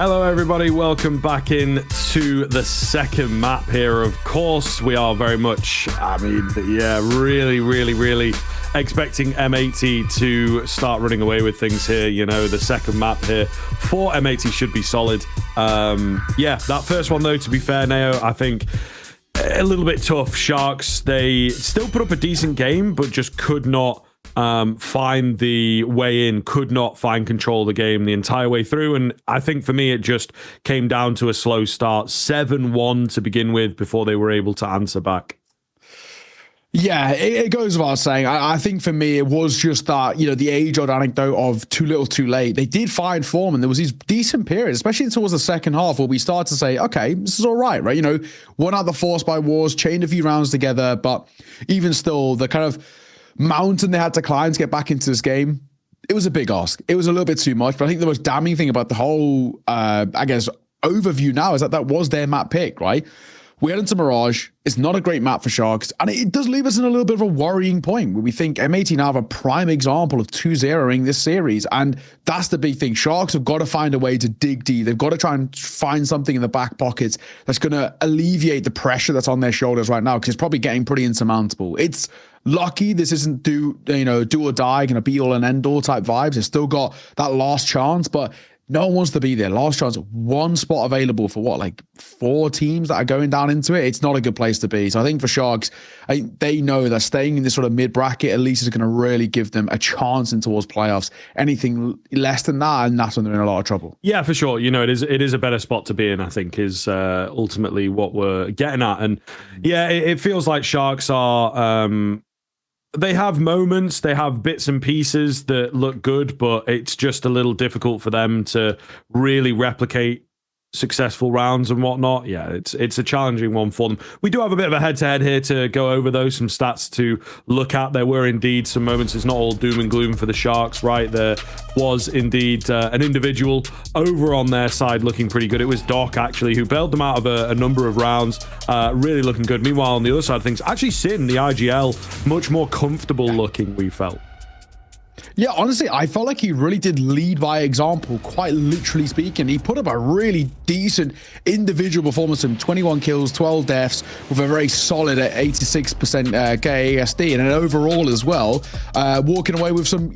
[SPEAKER 4] Hello, everybody. Welcome back in to the second map here. Of course, we are very much, really expecting M80 to start running away with things here. You know, the second map here for M80 should be solid. That first one, though, to be fair, Neo, I think a little bit tough. Sharks, they still put up a decent game, but just could not find the way in, could not find control of the game the entire way through. And I think for me, it just came down to a slow start. 7-1 to begin with before they were able to answer back.
[SPEAKER 6] Yeah, it goes without saying. I think for me, it was just that, the age-old anecdote of too little, too late. They did find form, and there was these decent periods, especially towards the second half, where we started to say, okay, this is all right? Won out the Force by Wars, chained a few rounds together, but even still, the kind of mountain they had to climb to get back into this game, it was a big ask. It was a little bit too much, but I think the most damning thing about the whole, overview now is that was their map pick, right? We head into Mirage. It's not a great map for Sharks, and it does leave us in a little bit of a worrying point where we think M80 now have a prime example of 2-0ing this series, and that's the big thing. Sharks have got to find a way to dig deep. They've got to try and find something in the back pockets that's going to alleviate the pressure that's on their shoulders right now, because it's probably getting pretty insurmountable. It's lucky this isn't do or die, going to be all and end all type vibes. They've still got that last chance, but no one wants to be there. Last chance, one spot available for 4 teams that are going down into it. It's not a good place to be. So I think for Sharks, they know that staying in this sort of mid-bracket at least is going to really give them a chance in towards playoffs. Anything less than that, and that's when they're in a lot of trouble. Yeah, for sure. It is a better spot to be in, I think, is ultimately what we're getting at. And yeah, it feels like Sharks are... they have moments, they have bits and pieces that look good, but it's just a little difficult for them to really replicate successful rounds and whatnot. Yeah, it's a challenging one for them. We do have a bit of a head-to-head here to go over, though, some stats to look at. There were indeed some moments. It's not all doom and gloom for the Sharks, right? There was indeed an individual over on their side looking pretty good. It was Doc, actually, who bailed them out of a number of rounds, really looking good. Meanwhile, on the other side of things, actually Sin, the IGL, much more comfortable looking, we felt. Yeah, honestly, I felt like he really did lead by example, quite literally speaking. He put up a really decent individual performance, from 21 kills, 12 deaths, with a very solid 86% KASD, and an overall as well, walking away with some,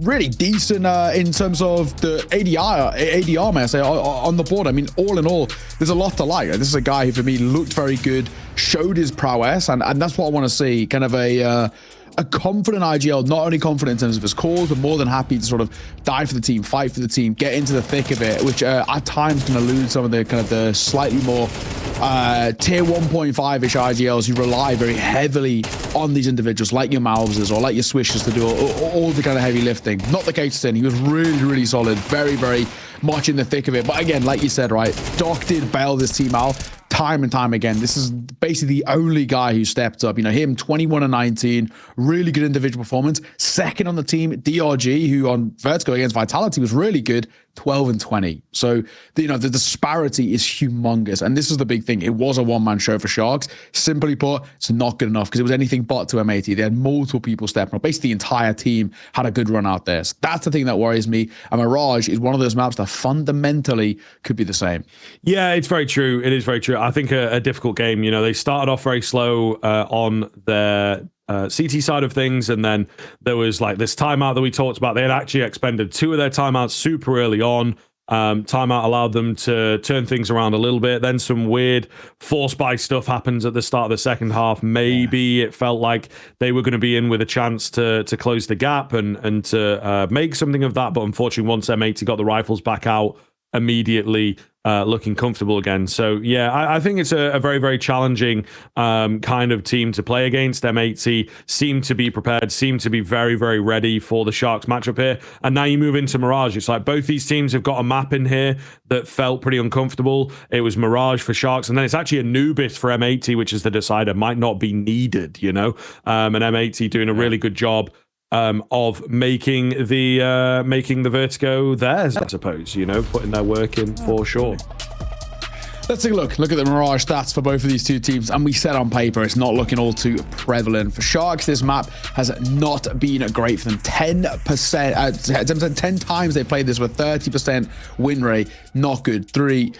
[SPEAKER 6] really decent in terms of the ADR, may I say, on the board. I mean, all in all, there's a lot to like. This is a guy who, for me, looked very good, showed his prowess, and that's what I want to see, kind of a confident IGL, not only confident in terms of his cause, but more than happy to sort of die for the team, fight for the team, get into the thick of it, which at times can elude some of the kind of the slightly more tier 1.5-ish IGLs who rely very heavily on these individuals, like your Mouses or like your Swishers, to do all the kind of heavy lifting. Not the case today. He was really, really solid, very, very much in the thick of it. But again, like you said, right, Doc did bail this team out time and time again. This is basically the only guy who stepped up. Him, 21-19, really good individual performance. Second on the team, DRG, who on Vertigo against Vitality was really good, 12-20. So, the disparity is humongous. And this is the big thing. It was a one-man show for Sharks. Simply put, it's not good enough, because it was anything but to M80. They had multiple people stepping up. Basically, the entire team had a good run out there. So that's the thing that worries me. And Mirage is one of those maps that fundamentally could be the same. Yeah, it's very true. It is very true. I think a difficult game. They started off very slow on their CT side of things, and then there was this timeout that we talked about. They had actually expended 2 of their timeouts super early on. Timeout allowed them to turn things around a little bit. Then some weird force buy stuff happens at the start of the second half. Maybe it felt like they were going to be in with a chance to close the gap and to make something of that. But unfortunately, once M80 got the rifles back out, immediately looking comfortable again. So yeah, I think it's a very, very challenging kind of team to play against. M80 seem to be prepared, seem to be very, very ready for the Sharks matchup here. And now you move into Mirage. It's like both these teams have got a map in here that felt pretty uncomfortable. It was Mirage for Sharks, and then it's actually a Nubis for M80, which is the decider. Might not be needed, and M80 doing a really good job of making the Vertigo theirs, I suppose, putting their work in for sure. Let's take a look. Look at the Mirage stats for both of these two teams. And we said on paper, it's not looking all too prevalent. For Sharks, this map has not been great for them. 10%, 10 times they played this with 30% win rate. Not good. 3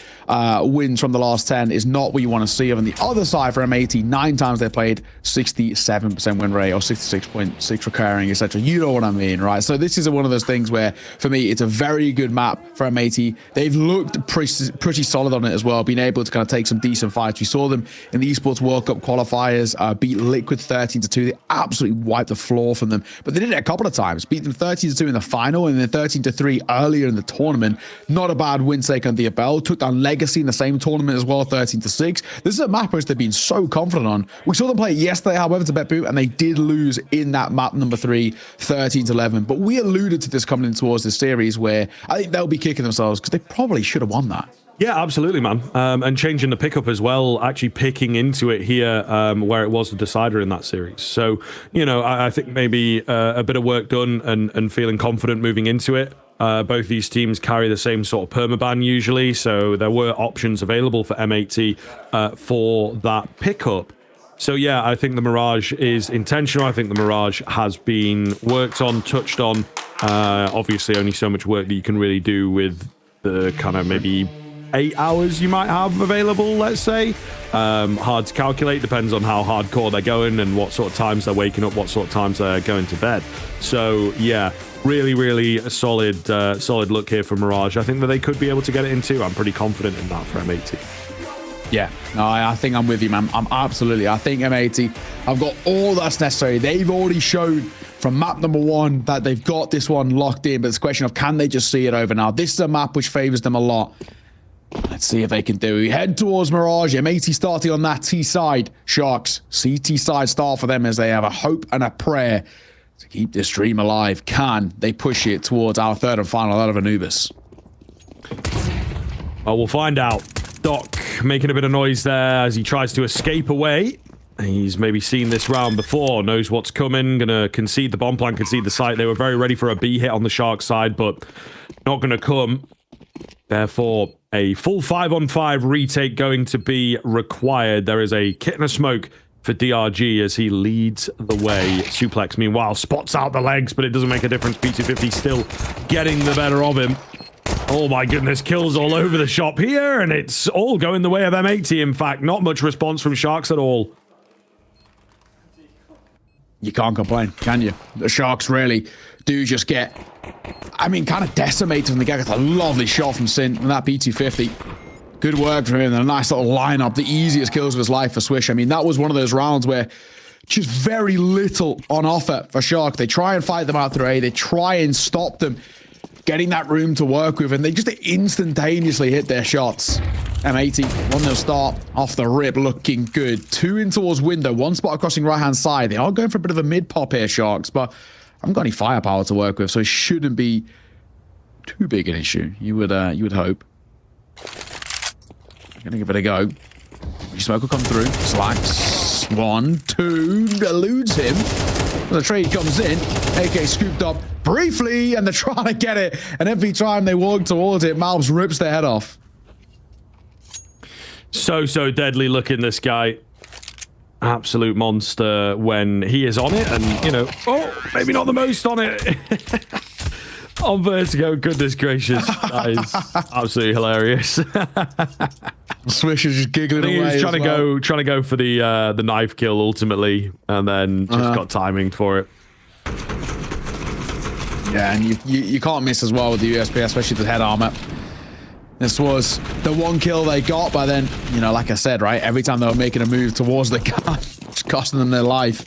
[SPEAKER 6] wins from the last 10 is not what you want to see. On the other side, for M80, 9 times they played, 67% win rate or 66.6 recurring, etc. You know what I mean, right? So this is one of those things where, for me, it's a very good map for M80. They've looked pretty solid on it as well, being able to kind of take some decent fights. We saw them in the Esports World Cup qualifiers, beat Liquid 13-2. They absolutely wiped the floor from them, but they did it a couple of times, beat them 13-2 in the final and then 13-3 earlier in the tournament. Not a bad win stake on the apparel. Took down Legacy in the same tournament as well, 13-6. This is a map which they've been so confident on. We saw them play yesterday, however, to BetBoot, and they did lose in that map number 3, 13-11. But we alluded to this coming in towards this series where I think they'll be kicking themselves because they probably should have won that.
[SPEAKER 4] Yeah, absolutely, man. And changing the pickup as well, actually picking into it here where it was the decider in that series. So, you know, I think maybe a bit of work done and feeling confident moving into it. Both these teams carry the same sort of permaban usually, so there were options available for M80 for that pickup. So yeah, I think the Mirage is intentional. I think the Mirage has been worked on, touched on. Obviously, only so much work that you can really do with the kind of maybe 8 hours you might have available, let's say. Hard to calculate, depends on how hardcore they're going and what sort of times they're waking up, what sort of times they're going to bed. So yeah, really a solid look here for Mirage. I think that they could be able to get it in too. I'm pretty confident in that for M80.
[SPEAKER 6] Yeah, no, I think I'm with you, man. I think M80 have got all that's necessary. They've already showed from map number 1 that they've got this one locked in, but it's a question of can they just see it over now. This is a map which favors them a lot. Let's see if they can do it. We head towards Mirage. M80 starting on that T side. Sharks, CT side start for them as they have a hope and a prayer to keep this dream alive. Can they push it towards our third and final out of Anubis?
[SPEAKER 4] Well, we'll find out. Doc making a bit of noise there as he tries to escape away. He's maybe seen this round before, knows what's coming, gonna concede the bomb plant, concede the site. They were very ready for a B hit on the Shark side, but not gonna come. Therefore, a full 5-on-5 retake going to be required. There is a kit and a smoke for DRG as he leads the way. Suplex, meanwhile, spots out the legs, but it doesn't make a difference. P250 still getting the better of him. Oh my goodness, kills all over the shop here, and it's all going the way of M80, in fact. Not much response from Sharks at all.
[SPEAKER 6] You can't complain, can you? The Sharks really do just get, I mean, kind of decimated from the get. It's a lovely shot from Sin from that P250. Good work from him, and a nice little lineup. The easiest kills of his life for Swish. I mean, that was one of those rounds where just very little on offer for Shark. They try and fight them out through A. They try and stop them getting that room to work with, and they just instantaneously hit their shots. M80, 1-0 start off the rip, looking good. 2 in towards window, 1 spot crossing right-hand side. They are going for a bit of a mid-pop here, Sharks, but I haven't got any firepower to work with, so it shouldn't be too big an issue. You would hope. I'm gonna give it a go. Smoke will come through. Slacks. 1, 2, eludes him. The trade comes in. AK scooped up briefly, and they're trying to get it. And every time they walk towards it, Malbs rips their head off.
[SPEAKER 4] So deadly looking, this guy. Absolute monster when he is on it, and, you know, oh, maybe not the most on it. On Vertigo, goodness gracious. That is absolutely hilarious.
[SPEAKER 6] Swish is just giggling away.
[SPEAKER 4] He was trying to go for the knife kill ultimately, and then just got timing for it.
[SPEAKER 6] Yeah, and you can't miss as well with the USP, especially the head armor. This was the one kill they got, but then, you know, like I said, right, every time they were making a move towards the gun, it's costing them their life.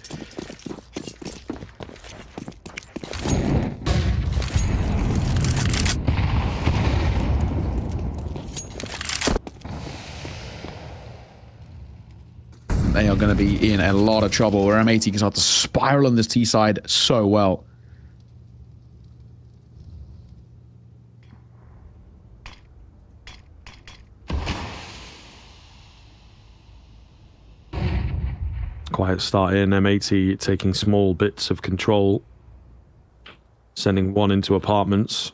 [SPEAKER 6] They are going to be in a lot of trouble, where M80 can start to spiral on this T side so well.
[SPEAKER 4] Quiet start in, M80 taking small bits of control, sending one into apartments.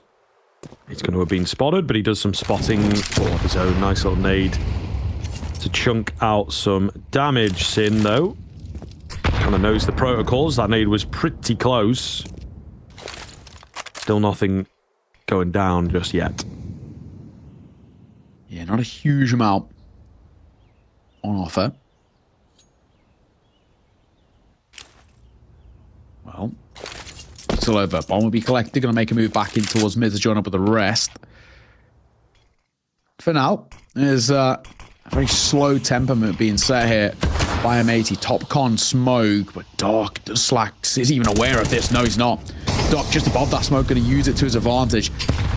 [SPEAKER 4] He's going to have been spotted, but he does some spotting of his own. Nice little nade to chunk out some damage. Sin, though, kind of knows the protocols. That nade was pretty close. Still nothing going down just yet.
[SPEAKER 6] Yeah, not a huge amount on offer. Well, still over. Bomb will be collected. Going to make a move back in towards mid to join up with the rest. For now, there's a very slow temperament being set here by M80. Top con smoke, but Doc does slack. Is he even aware of this? No, he's not. Doc just above that smoke, going to use it to his advantage.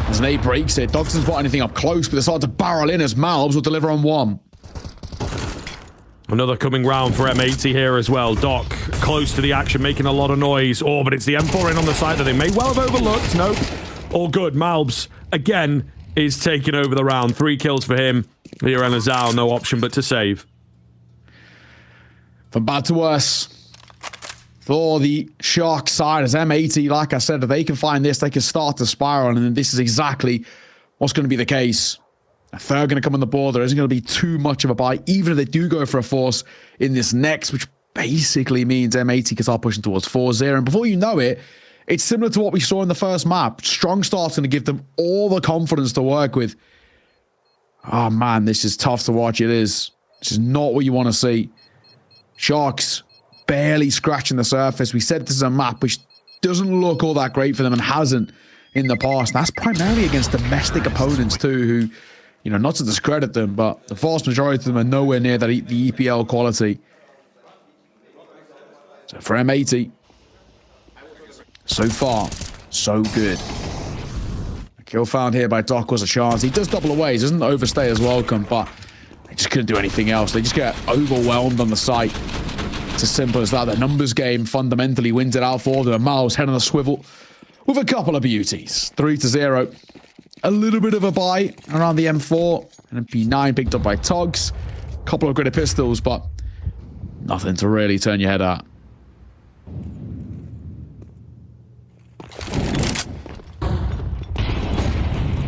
[SPEAKER 6] As Nate breaks it, Doc doesn't spot anything up close, but they start to barrel in as Malbs will deliver on one.
[SPEAKER 4] Another coming round for M80 here as well. Doc close to the action, making a lot of noise. Oh, but it's the M4 in on the side that they may well have overlooked. Nope. All good. Malbs, again, is taking over the round. 3 kills for him. Here and Azal, no option but to save.
[SPEAKER 6] From bad to worse for the Shark side, as M80, like I said, if they can find this, they can start to spiral, and this is exactly what's going to be the case. A third going to come on the board. There isn't going to be too much of a buy, even if they do go for a force in this next, which basically means M80 can start pushing towards 4-0. And before you know it, it's similar to what we saw in the first map. Strong start's going to give them all the confidence to work with. Oh man, this is tough to watch. It is. This is not what you want to see. Sharks barely scratching the surface. We said this is a map which doesn't look all that great for them and hasn't in the past. That's primarily against domestic opponents too, who, you know, not to discredit them, but the vast majority of them are nowhere near the EPL quality. So for M80, so far, so good. A kill found here by Doc was a chance. He does double away. He doesn't overstay his welcome, but they just couldn't do anything else. They just get overwhelmed on the site. It's as simple as that. The numbers game fundamentally wins it out for them. Miles head on a swivel with a couple of beauties. 3-0. A little bit of a buy around the M4. And P9 picked up by Togs. A couple of gritted pistols, but nothing to really turn your head at.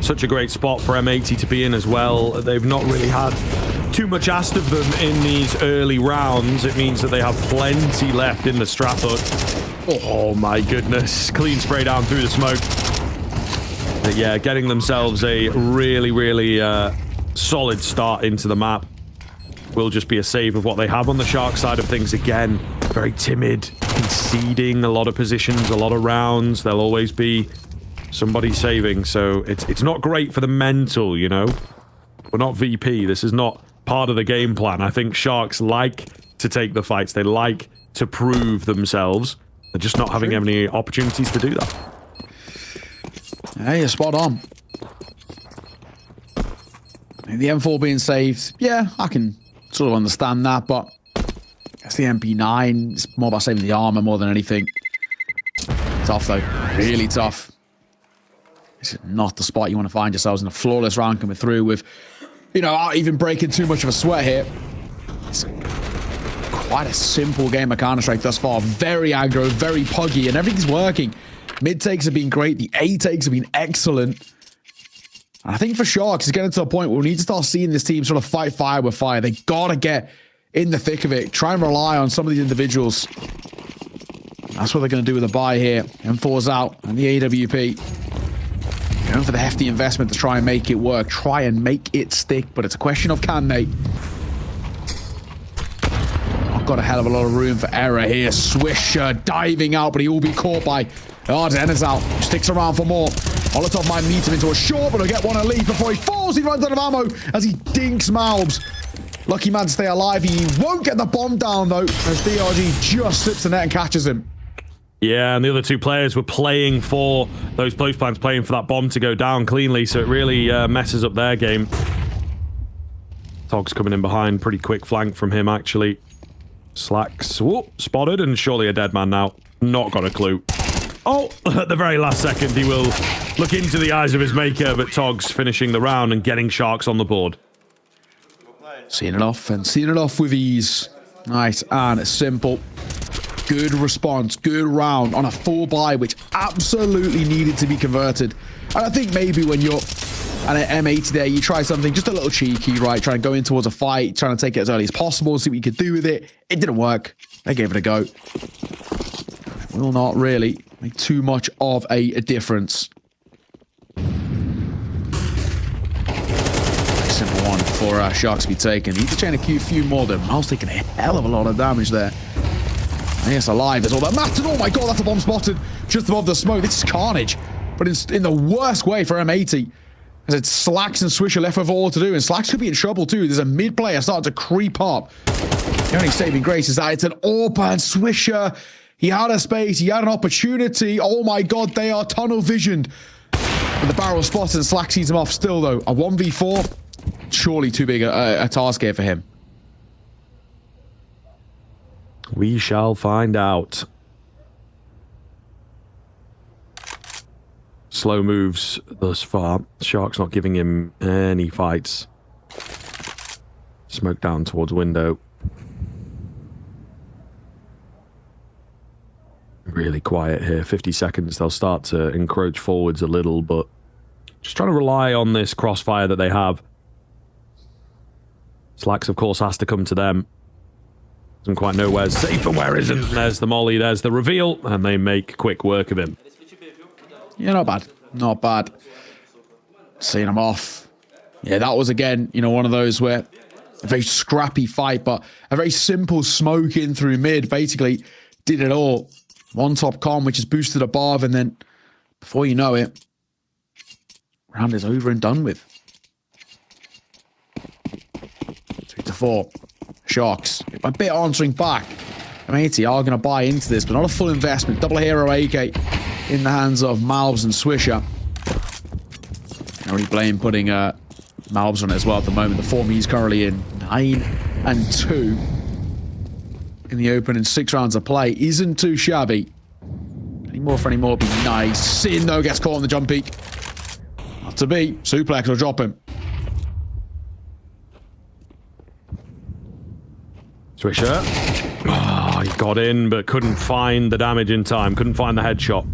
[SPEAKER 4] Such a great spot for M80 to be in as well. They've not really had too much asked of them in these early rounds. It means that they have plenty left in the strap hook. Oh my goodness. Clean spray down through the smoke. But yeah, getting themselves a really, really solid start into the map. Will just be a save of what they have on the Shark side of things. Again, very timid, conceding a lot of positions, a lot of rounds. There'll always be somebody saving, so it's not great for the mental, you know. We're not VP. This is not part of the game plan. I think Sharks like to take the fights. They like to prove themselves. They're just not having any opportunities to do that.
[SPEAKER 6] Hey, you're spot on. And the M4 being saved, yeah, I can sort of understand that, but I guess the MP9 is more about saving the armor more than anything. Tough though, really tough. This is not the spot you want to find yourselves in a flawless round coming through with, you know, not even breaking too much of a sweat here. It's quite a simple game of Counter-Strike thus far. Very aggro, very puggy, and everything's working. Mid takes have been great. The A takes have been excellent. And I think for Sharks, it's getting to a point where we need to start seeing this team sort of fight fire with fire. They got to get in the thick of it. Try and rely on some of these individuals. That's what they're going to do with a buy here. M4's out and the AWP. Going for the hefty investment to try and make it work. Try and make it stick. But it's a question of can they? I've got a hell of a lot of room for error here. Swisher diving out, but he will be caught by... Oh, Dennis out. Sticks around for more. Molotov might meet him into a short, but he'll get one elite before he falls. He runs out of ammo as he dinks Malbs. Lucky man to stay alive. He won't get the bomb down, though, as DRG just slips the net and catches him.
[SPEAKER 4] Yeah, and the other two players were playing for those post plants, playing for that bomb to go down cleanly, so it really messes up their game. Tog's coming in behind. Pretty quick flank from him, actually. Slacks. Whoop, spotted, and surely a dead man now. Not got a clue. Oh, at the very last second, he will look into the eyes of his maker, but Togs finishing the round and getting Sharks on the board.
[SPEAKER 6] Seeing it off and seeing it off with ease. Nice and simple. Good response, good round on a full buy, which absolutely needed to be converted. And I think maybe when you're And at M80 there, you try something just a little cheeky, right? Trying to go in towards a fight, trying to take it as early as possible, see what you could do with it. It didn't work. They gave it a go. Will not really make too much of a difference. Simple one for Sharks to be taken. Need to chain a few more. The mouse taking a hell of a lot of damage there. And yes, alive is all that matters. Oh my god, that's a bomb spotted just above the smoke. This is carnage, but in the worst way for M80. As it's Slacks and Swisher left with all to do, and Slacks could be in trouble too. There's a mid player starting to creep up. The only saving grace is that it's an AWP, and Swisher, he had a space, he had an opportunity. Oh my god, they are tunnel visioned. But the barrel spots and Slack sees him off still though. A 1v4, surely too big a task here for him.
[SPEAKER 4] We shall find out. Slow moves thus far. Shark's not giving him any fights. Smoke down towards window. Really quiet here. 50 seconds. They'll start to encroach forwards a little, but just trying to rely on this crossfire that they have. Slacks, of course, has to come to them. Doesn't quite know where's safe and where isn't. There's the molly, there's the reveal, and they make quick work of him.
[SPEAKER 6] Yeah, not bad. Not bad. Seeing him off. Yeah, that was, again, you know, one of those where a very scrappy fight, but a very simple smoke in through mid. Basically, did it all. One top com, which is boosted above, and then before you know it, round is over and done with. 3-4. Sharks. A bit answering back. M80 are going to buy into this, but not a full investment. Double hero AK in the hands of Malbs and Swisher. I already blame putting Malbs on it as well at the moment. The form he's currently in, 9-2 in the open and 6 rounds of play isn't too shabby. Any more for any more would be nice. Sin though gets caught on the jump peak. Not to be. Suplex will drop him.
[SPEAKER 4] Swisher. Oh, he got in, but couldn't find the damage in time. Couldn't find the headshot.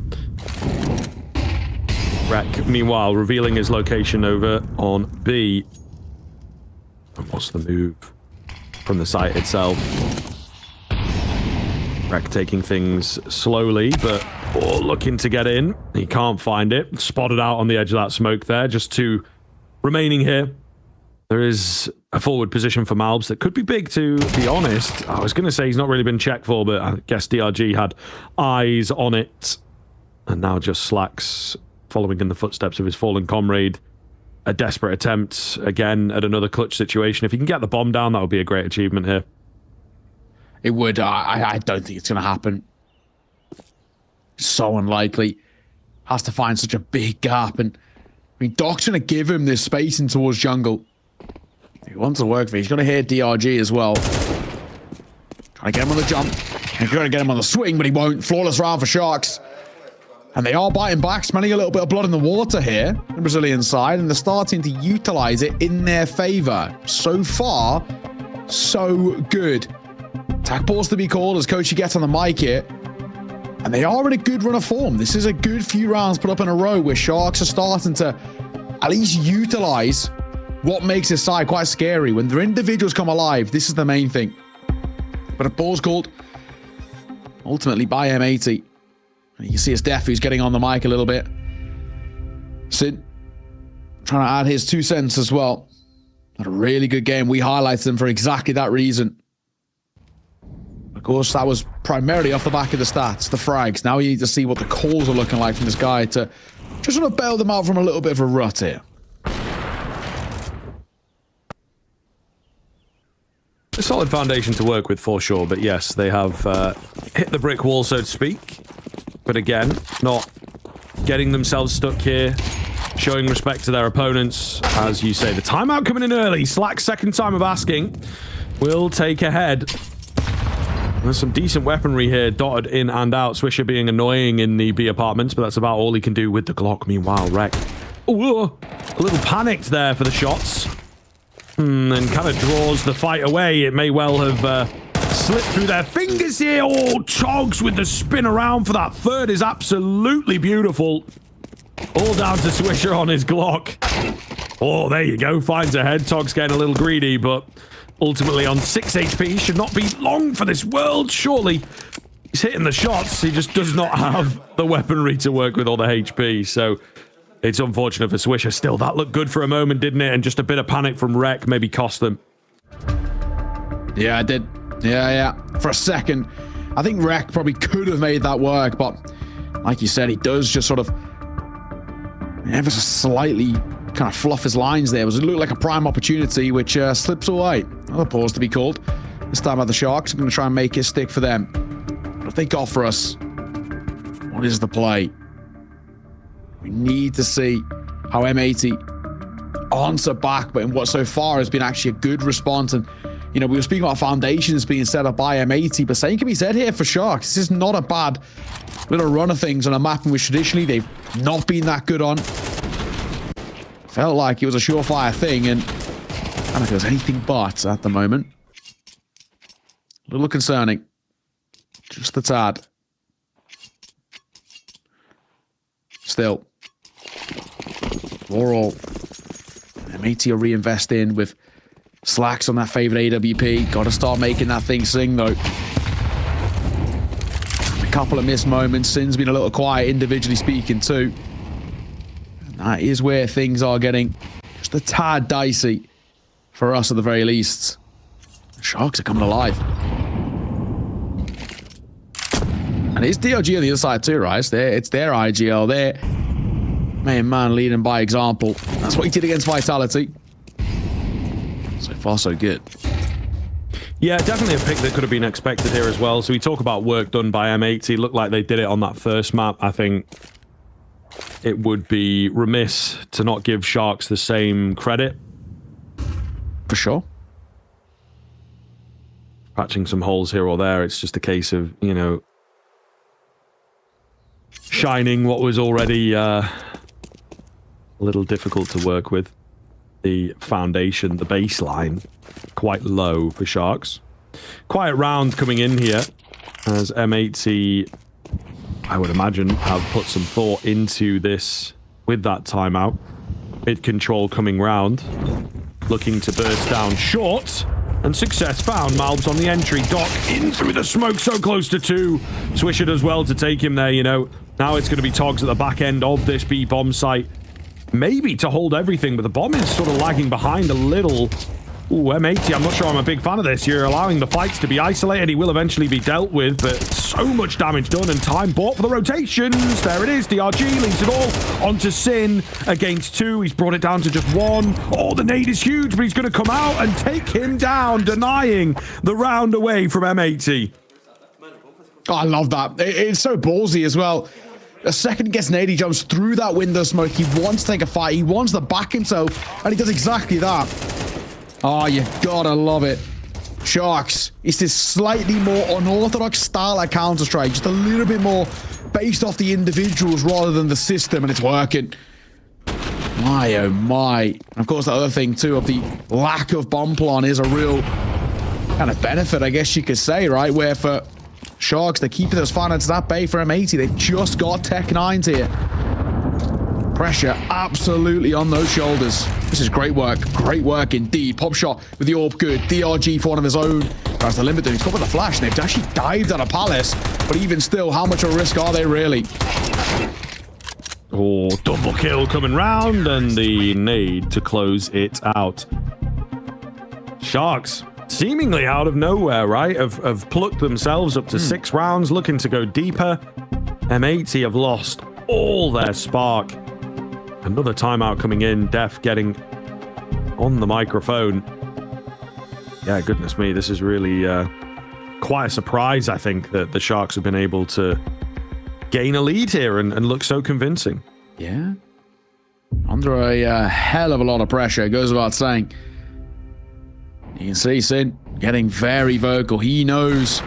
[SPEAKER 4] Rek, meanwhile, revealing his location over on B. And what's the move from the site itself? Rek taking things slowly, but looking to get in. He can't find it. Spotted out on the edge of that smoke there. Just 2 remaining here. There is a forward position for Malbs that could be big, to be honest. I was going to say he's not really been checked for, but I guess DRG had eyes on it. And now just Slacks following in the footsteps of his fallen comrade. A desperate attempt, again, at another clutch situation. If he can get the bomb down, that would be a great achievement here.
[SPEAKER 6] It would. I don't think it's going to happen. So unlikely. Has to find such a big gap. And I mean, Doc's going to give him this space in towards jungle. He wants to work for it. He's going to hit DRG as well. Trying to get him on the jump. He's going to get him on the swing, but he won't. Flawless round for Sharks. And they are biting back, smelling a little bit of blood in the water here, the Brazilian side, and they're starting to utilize it in their favor. So far, so good. Attack pause to be called as Kochi gets on the mic here. And they are in a good run of form. This is a good few rounds put up in a row where Sharks are starting to at least utilize what makes this side quite scary. When their individuals come alive, this is the main thing. But a pause called ultimately by M80. And you can see it's Def who's getting on the mic a little bit. Sid trying to add his 2 cents as well. Had a really good game. We highlighted them for exactly that reason. Of course, that was primarily off the back of the stats, the frags. Now you need to see what the calls are looking like from this guy to just want to bail them out from a little bit of a rut here.
[SPEAKER 4] A solid foundation to work with for sure, but yes, they have hit the brick wall, so to speak. But again, not getting themselves stuck here, showing respect to their opponents. As you say, the timeout coming in early. Slack's second time of asking will take ahead. There's some decent weaponry here, dotted in and out. Swisher being annoying in the B apartments, but that's about all he can do with the Glock. Meanwhile, Rek, ooh, a little panicked there for the shots. And kind of draws the fight away. It may well have slipped through their fingers here. Oh, Chogs with the spin around for that third is absolutely beautiful. All down to Swisher on his Glock. Oh, there you go. Finds a head. Tog's getting a little greedy, but ultimately on 6 HP. Should not be long for this world, surely. He's hitting the shots. He just does not have the weaponry to work with all the HP, so it's unfortunate for Swisher. Still, that looked good for a moment, didn't it? And just a bit of panic from Rek maybe cost them.
[SPEAKER 6] Yeah, it did. Yeah. For a second, I think Rek probably could have made that work, but like you said, he does just sort of ever so slightly kind of fluff his lines there. It looked like a prime opportunity, which slips away. Another pause to be called. This time by the Sharks are going to try and make it stick for them. What have they got for us? What is the play? We need to see how M80 answer back, but in what so far has been actually a good response. And, you know, we were speaking about foundations being set up by M80, but same can be said here for Sharks. This is not a bad little run of things on a map in which traditionally they've not been that good on. Felt like it was a surefire thing, and I don't know if it was anything but at the moment. A little concerning. Just a tad. Still. Overall, M80 are reinvesting with slacks on that favorite AWP. Got to start making that thing sing, though. A couple of missed moments. Sin's been a little quiet, individually speaking, too. And that is where things are getting just a tad dicey for us, at the very least. The Sharks are coming alive. And it's DRG on the other side too, right? It's their IGL. They're man leading by example. That's what he did against Vitality. So far, so good.
[SPEAKER 4] Yeah, definitely a pick that could have been expected here as well. So we talk about work done by M80. Looked like they did it on that first map. I think it would be remiss to not give Sharks the same credit.
[SPEAKER 6] For sure.
[SPEAKER 4] Patching some holes here or there. It's just a case of, you know, shining what was already a little difficult to work with. The foundation, the baseline, quite low for Sharks. Quiet round coming in here, as M80, I would imagine, have put some thought into this with that timeout. Mid control coming round, looking to burst down short, and success found. Malbs on the entry, Doc in through the smoke, so close to 2. Swisher does well to take him there, you know. Now it's going to be Togs at the back end of this B bomb site. Maybe to hold everything, but the bomb is sort of lagging behind a little. Ooh, M80, I'm not sure I'm a big fan of this. You're allowing the fights to be isolated. He will eventually be dealt with, but so much damage done and time bought for the rotations. There it is. DRG leaves it all onto Sin against 2. He's brought it down to just 1. Oh, the nade is huge, but he's going to come out and take him down, denying the round away from M80.
[SPEAKER 6] Oh, I love that. It's so ballsy as well. A second guess nade, he jumps through that window smoke. He wants to take a fight. He wants to back himself, and he does exactly that. Oh, you gotta love it. Sharks, it's this slightly more unorthodox style of Counter-Strike, just a little bit more based off the individuals rather than the system, and it's working. My, oh my. And of course, the other thing, too, of the lack of bomb plan is a real kind of benefit, I guess you could say, right? Where for Sharks, they're keeping those finances at bay for M80. They've just got Tech 9s here. Pressure absolutely on those shoulders. This is great work. Great work indeed. Pop shot with the AWP good. DRG for one of his own. That's the limit. He's got with the flash. They've actually dived at a Palace. But even still, how much of a risk are they really?
[SPEAKER 4] Oh, double kill coming round, and the nade to close it out. Sharks, seemingly out of nowhere, right? Have plucked themselves up to 6 rounds, looking to go deeper. M80 have lost all their spark. Another timeout coming in. Def getting on the microphone. Yeah, goodness me, this is really quite a surprise, I think, that the Sharks have been able to gain a lead here and look so convincing.
[SPEAKER 6] Yeah. Under a hell of a lot of pressure, goes without saying. You can see Sin getting very vocal. He knows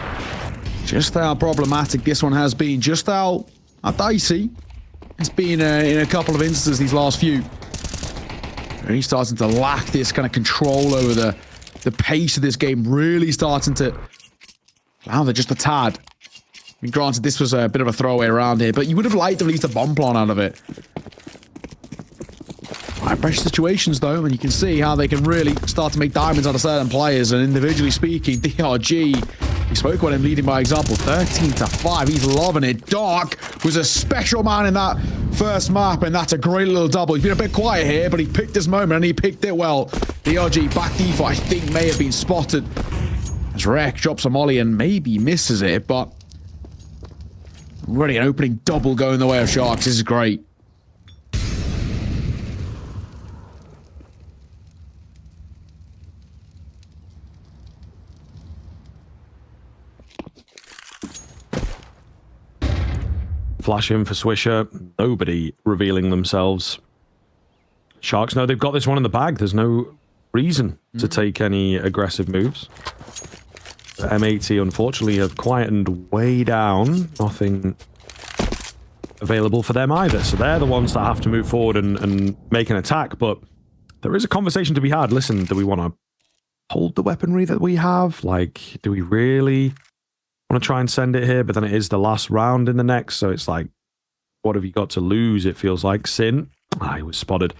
[SPEAKER 6] just how problematic this one has been, just how dicey it's been in a couple of instances these last few. He's starting to lack this kind of control over the pace of this game, really starting to flounder just a tad. I mean, granted, this was a bit of a throwaway around here, but you would have liked at least a bomb plan out of it. high-pressure situations, though, and you can see how they can really start to make diamonds out of certain players. And individually speaking, DRG, we spoke about him leading by example, 13-5. He's loving it. Dark was a special man in that first map, and that's a great little double. He's been a bit quiet here, but he picked his moment, and he picked it well. DRG back default, I think, may have been spotted. As Rek drops a molly and maybe misses it, but already an opening double going the way of Sharks. This is great.
[SPEAKER 4] Flash in for Swisher. Nobody revealing themselves. Sharks know they've got this one in the bag. There's no reason to take any aggressive moves. The M80, unfortunately, have quietened way down. Nothing available for them either. So they're the ones that have to move forward and make an attack. But there is a conversation to be had. Listen, do we want to hold the weaponry that we have? Like, do we really want to try and send it here? But then it is the last round in the next. So it's like, what have you got to lose? It feels like. Sin. He was spotted.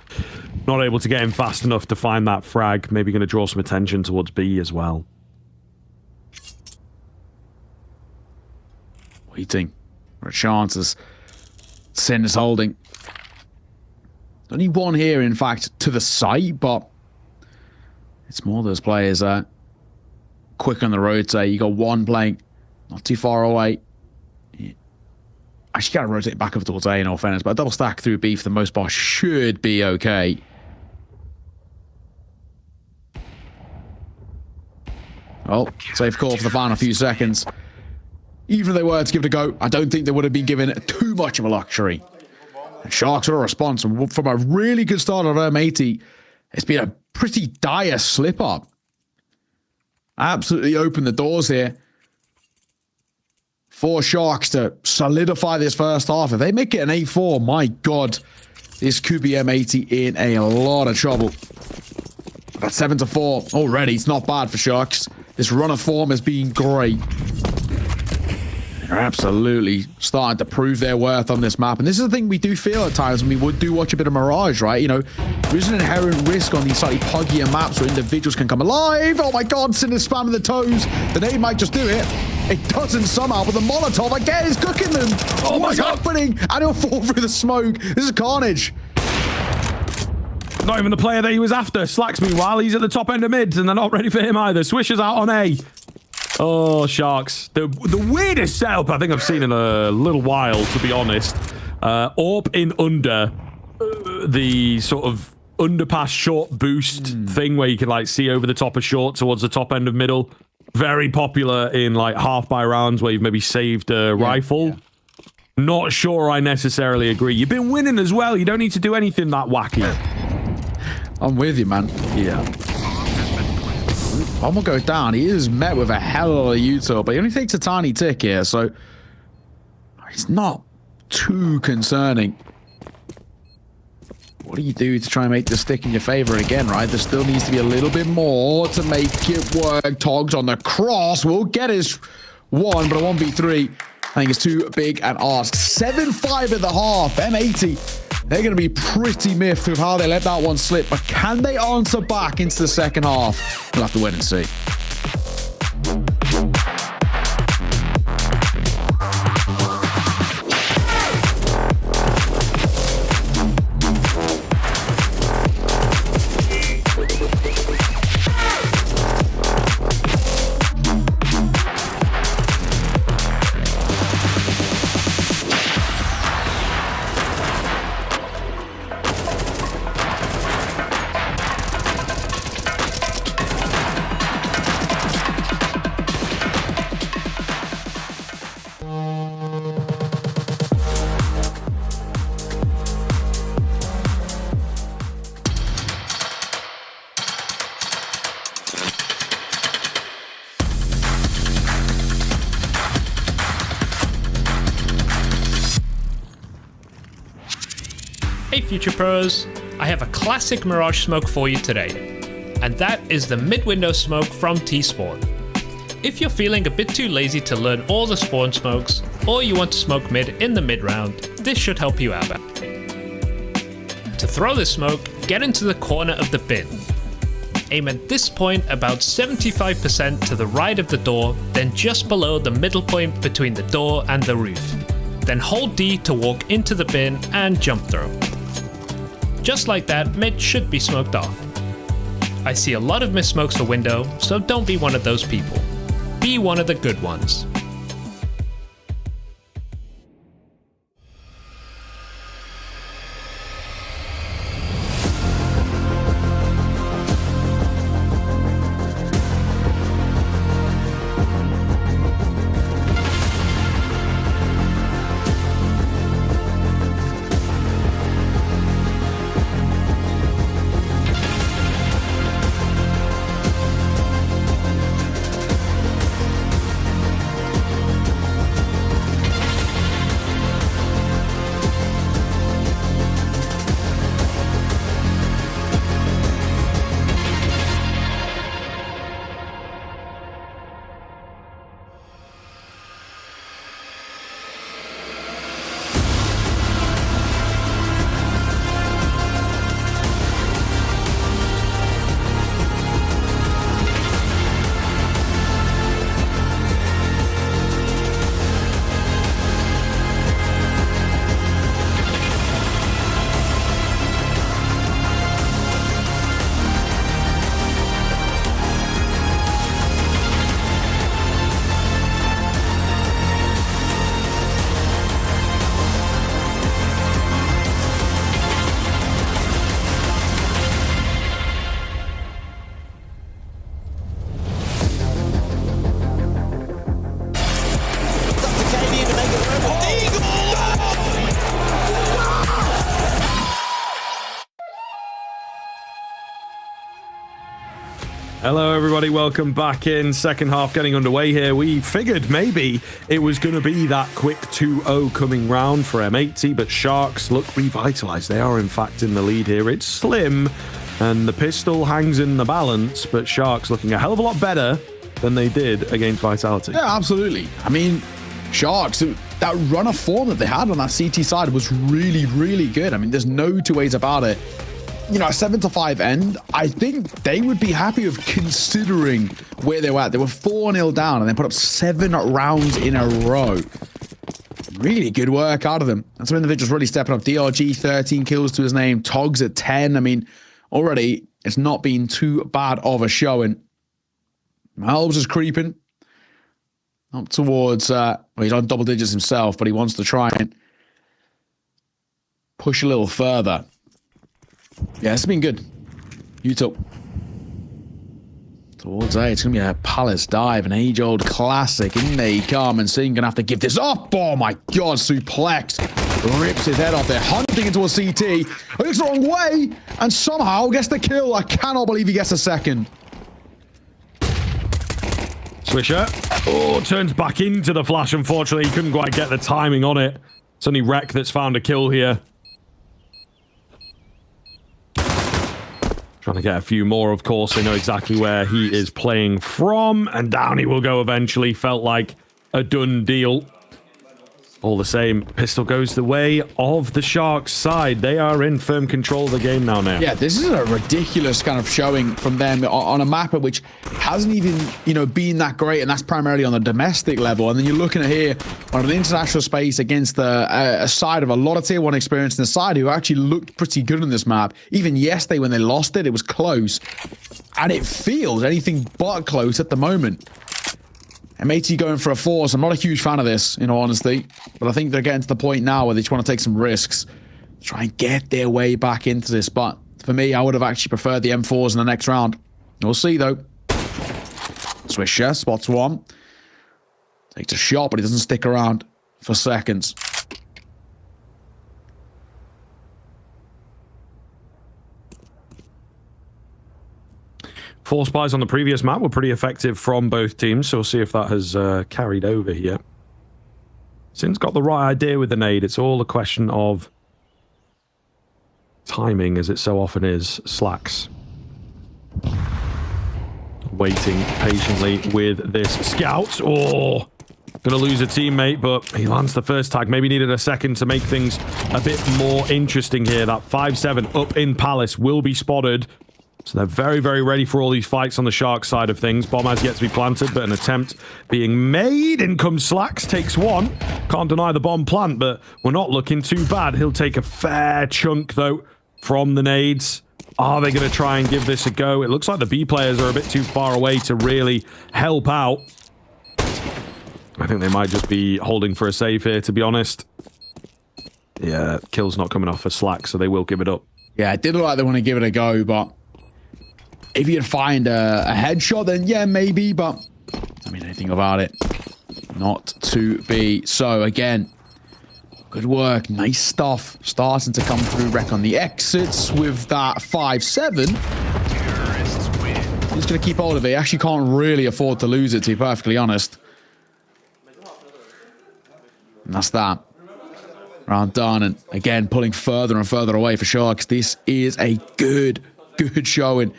[SPEAKER 4] Not able to get him fast enough to find that frag. Maybe going to draw some attention towards B as well.
[SPEAKER 6] Waiting for a chance as Sin is holding. Only one here, in fact, to the site, but it's more those players quick on the rotate. You got one playing not too far away. Actually, got to rotate back over towards A in all fairness, but a double stack through B for the most part should be okay. Well, safe call for the final few seconds. Even if they were to give it a go, I don't think they would have been given too much of a luxury. And Sharks are a response from a really good start of M80. It's been a pretty dire slip-up. Absolutely opened the doors here for Sharks to solidify this first half. If they make it an 8-4, my God, this could be M80 in a lot of trouble. That's 7-4 already. It's not bad for Sharks. This run of form has been great. They're absolutely starting to prove their worth on this map. And this is the thing we do feel at times when we do watch a bit of Mirage, right? You know, there is an inherent risk on these slightly puggier maps where individuals can come alive. Oh my God, Sin is spamming the toes. The nade might just do it. It doesn't somehow, but the Molotov again is cooking them. Oh my God. What's happening? And he'll fall through the smoke. This is carnage.
[SPEAKER 4] Not even the player that he was after. Slacks, meanwhile, he's at the top end of mids, and they're not ready for him either. Swisher's out on A. Oh, Sharks. The weirdest setup I think I've seen in a little while, to be honest. AWP in under the sort of underpass short boost thing where you can like see over the top of short towards the top end of middle. Very popular in like half by rounds where you've maybe saved a rifle. Yeah. Not sure I necessarily agree. You've been winning as well. You don't need to do anything that wacky.
[SPEAKER 6] I'm with you, man.
[SPEAKER 4] Yeah.
[SPEAKER 6] One will go down. He is met with a hell of a util, but he only takes a tiny tick here, so it's not too concerning. What do you do to try and make this stick in your favor again, right? There still needs to be a little bit more to make it work. Togs on the cross will get his one, but a 1v3 I think it's too big an ask. 7-5 at the half. M80. They're going to be pretty miffed with how they let that one slip, but can they answer back into the second half? We'll have to wait and see.
[SPEAKER 21] Hey Future Pros, I have a classic Mirage smoke for you today, and that is the mid-window smoke from T-Spawn. If you're feeling a bit too lazy to learn all the spawn smokes, or you want to smoke mid in the mid-round, this should help you out. To throw this smoke, get into the corner of the bin. Aim at this point about 75% to the right of the door, then just below the middle point between the door and the roof. Then hold D to walk into the bin and jump throw. Just like that, mid should be smoked off. I see a lot of missed smokes for window, so don't be one of those people. Be one of the good ones.
[SPEAKER 4] Hello everybody, welcome back in. Second half getting underway here. We figured maybe it was going to be that quick 2-0 coming round for M80, but Sharks look revitalized. They are in fact in the lead here. It's slim and the pistol hangs in the balance, but Sharks looking a hell of a lot better than they did against Vitality.
[SPEAKER 6] Yeah, absolutely. I mean, Sharks, that run of form that they had on that CT side was really, really good. I mean, there's no two ways about it. You know, a 7-5 end, I think they would be happy with considering where they were at. They were 4-0 down and then put up 7 rounds in a row. Really good work out of them. And some individuals really stepping up. DRG, 13 kills to his name. Togs at 10. I mean, already it's not been too bad of a showing. Malbs is creeping up towards, well, he's on double digits himself, but he wants to try and push a little further. Yeah, it's been good. Utah. Towards A, it's going to be a Palace dive, an age-old classic. In they come, and Singh going to have to give this up. Oh my god, suplex. Rips his head off there, hunting into a CT. Looks the wrong way, and somehow gets the kill. I cannot believe he gets a second.
[SPEAKER 4] Swisher. Oh, turns back into the flash, unfortunately. He couldn't quite get the timing on it. It's only Rek that's found a kill here. Trying to get a few more, of course. They know exactly where he is playing from. And down he will go eventually. Felt like a done deal. All the same, pistol goes the way of the Sharks side. They are in firm control of the game now.
[SPEAKER 6] Yeah, this is a ridiculous kind of showing from them on a map which hasn't even, you know, been that great, and that's primarily on the domestic level. And then you're looking at here on an international space against a side of a lot of tier 1 experience in the side who actually looked pretty good on this map. Even yesterday when they lost it, it was close. And it feels anything but close at the moment. M80 going for a force. I'm not a huge fan of this, in all honesty. But I think they're getting to the point now where they just want to take some risks. Try and get their way back into this. But for me, I would have actually preferred the M4s in the next round. We'll see, though. Swisher spots one. Takes a shot, but he doesn't stick around for seconds.
[SPEAKER 4] Force buys on the previous map were pretty effective from both teams, so we'll see if that has carried over here. Sin's got the right idea with the nade. It's all a question of timing, as it so often is. Slacks. Waiting patiently with this scout. Oh, Gonna lose a teammate, but he lands the first tag. Maybe needed a second to make things a bit more interesting here. That 5-7 up in Palace will be spotted. So they're very, very ready for all these fights on the Shark side of things. Bomb has yet to be planted, but an attempt being made. In comes Slacks, takes one. Can't deny the bomb plant, but we're not looking too bad. He'll take a fair chunk, though, from the nades. Are they going to try and give this a go? It looks like the B players are a bit too far away to really help out. I think they might just be holding for a save here, to be honest. Yeah, kill's not coming off for Slack, so they will give it up.
[SPEAKER 6] Yeah, it did look like they want to give it a go, but if you'd find a headshot, then yeah, maybe, but I mean, anything about it. Not to be. So, again, good work. Nice stuff. Starting to come through. Wreck on the exits with that 5-7. He's going to keep hold of it. He actually can't really afford to lose it, to be perfectly honest. And that's that. Round done. And again, pulling further and further away for Sharks. This is a good showing.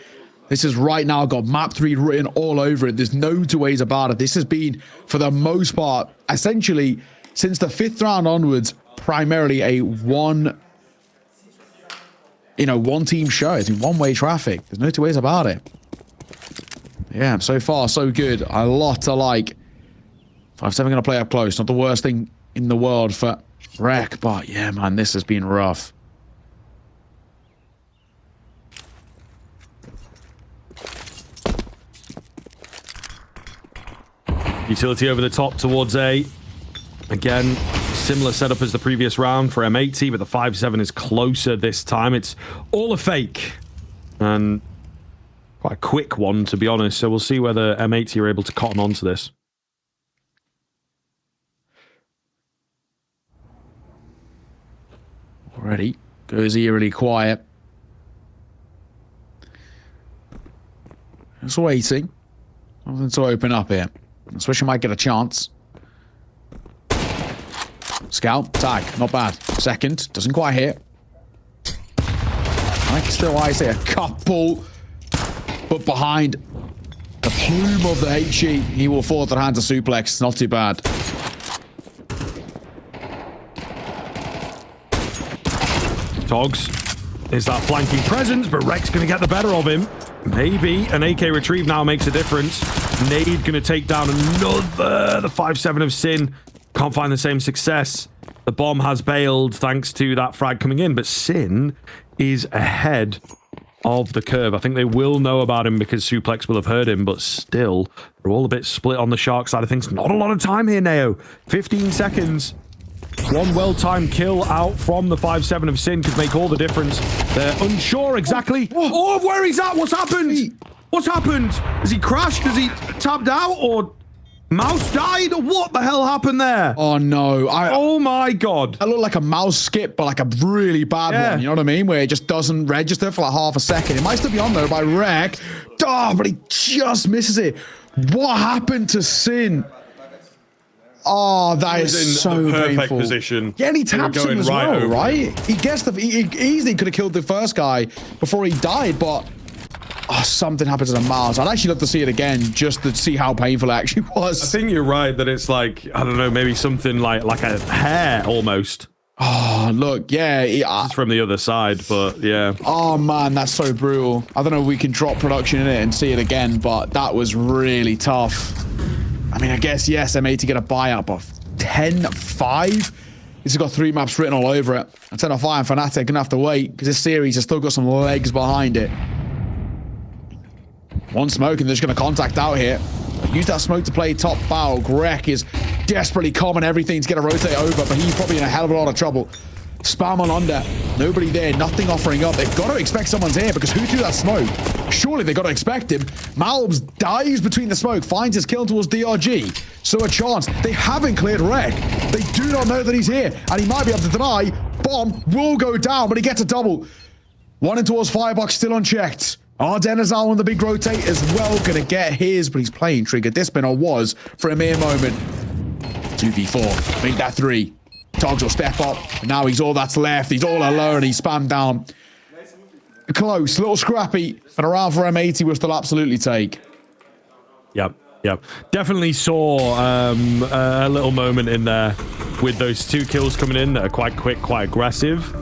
[SPEAKER 6] This has right now got map 3 written all over it. There's no two ways about it. This has been, for the most part, essentially, since the 5th round onwards, primarily a one team show. It's in one-way traffic. There's no two ways about it. Yeah, so far, so good. A lot to like. 5-7 going to play up close. Not the worst thing in the world for Wreck, but yeah, man, this has been rough.
[SPEAKER 4] Utility over the top towards A. Again, similar setup as the previous round for M80, but the 5-7 is closer this time. It's all a fake. And quite a quick one, to be honest. So we'll see whether M80 are able to cotton onto this.
[SPEAKER 6] Already goes eerily quiet. Just waiting. Nothing to open up here. Swisher might get a chance. Scout, tag, not bad. Second, doesn't quite hit. I can still, I say, a couple. But behind the plume of the HE, he will fall to the hands of Suplex. Not too bad.
[SPEAKER 4] Togs is that flanking presence, but Rex going to get the better of him. Maybe an AK retrieve now makes a difference. Nade going to take down another. The 5-7 of Sin can't find the same success. The bomb has bailed thanks to that frag coming in, but Sin is ahead of the curve. I think they will know about him because Suplex will have heard him, but still, they're all a bit split on the Shark side of things. Not a lot of time here, Neo. 15 seconds. One well-timed kill out from the 5-7 of Sin could make all the difference. They're unsure exactly of where he's at. What's happened? What's happened? Has he crashed? Has he tapped out? Or mouse died? What the hell happened there?
[SPEAKER 6] Oh, no.
[SPEAKER 4] Oh, my God.
[SPEAKER 6] That looked like a mouse skip, but like a really bad one. You know what I mean? Where it just doesn't register for like half a second. It might still be on there by Rek. Oh, but he just misses it. What happened to Sin? Oh, that is so painful.
[SPEAKER 4] Perfect position.
[SPEAKER 6] Yeah, and he taps him as well, right? He easily could have killed the first guy before he died, but something happened to the mouse. I'd actually love to see it again just to see how painful it actually was.
[SPEAKER 4] I think you're right that it's like, I don't know, maybe something like a hair almost.
[SPEAKER 6] Oh, look, yeah.
[SPEAKER 4] It's from the other side, but yeah.
[SPEAKER 6] Oh, man, that's so brutal. I don't know if we can drop production in it and see it again, but that was really tough. I mean, I guess, yes, M80 get a buyout, but 10-5? This has got 3 maps written all over it. And 10-5 and Fnatic gonna have to wait, because this series has still got some legs behind it. One smoke, and they're just gonna contact out here. Use that smoke to play top foul. Greg is desperately common everything to get a rotate over, but he's probably in a hell of a lot of trouble. Spam on under. Nobody there. Nothing offering up. They've got to expect someone's here because who threw that smoke? Surely they've got to expect him. Malbs dives between the smoke, finds his kill towards DRG. So a chance. They haven't cleared Rek. They do not know that he's here, and he might be able to deny. Bomb will go down, but he gets a double. One in towards Firebox, still unchecked. Ardenazal on the big rotate as well. Gonna get his, but he's playing trigger. This spin was for a mere moment. 2v4. Make that 3. Togs will step up. And now he's all that's left. He's all alone. He's spammed down. Close. A little scrappy. But around for M80 will still absolutely take.
[SPEAKER 4] Yep. Yeah, definitely saw a little moment in there with those 2 kills coming in that are quite quick, quite aggressive.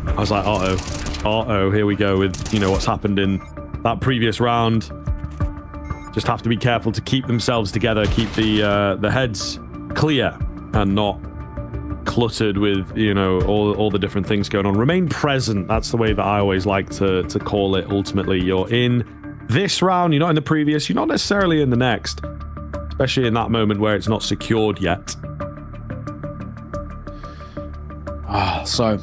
[SPEAKER 4] I was like, uh-oh, here we go with, you know, what's happened in that previous round. Just have to be careful to keep themselves together, keep the heads clear and not cluttered with, you know, all the different things going on. Remain present. That's the way that I always like to call it. Ultimately, you're in this round, you're not in the previous, you're not necessarily in the next, especially in that moment where it's not secured yet.
[SPEAKER 6] So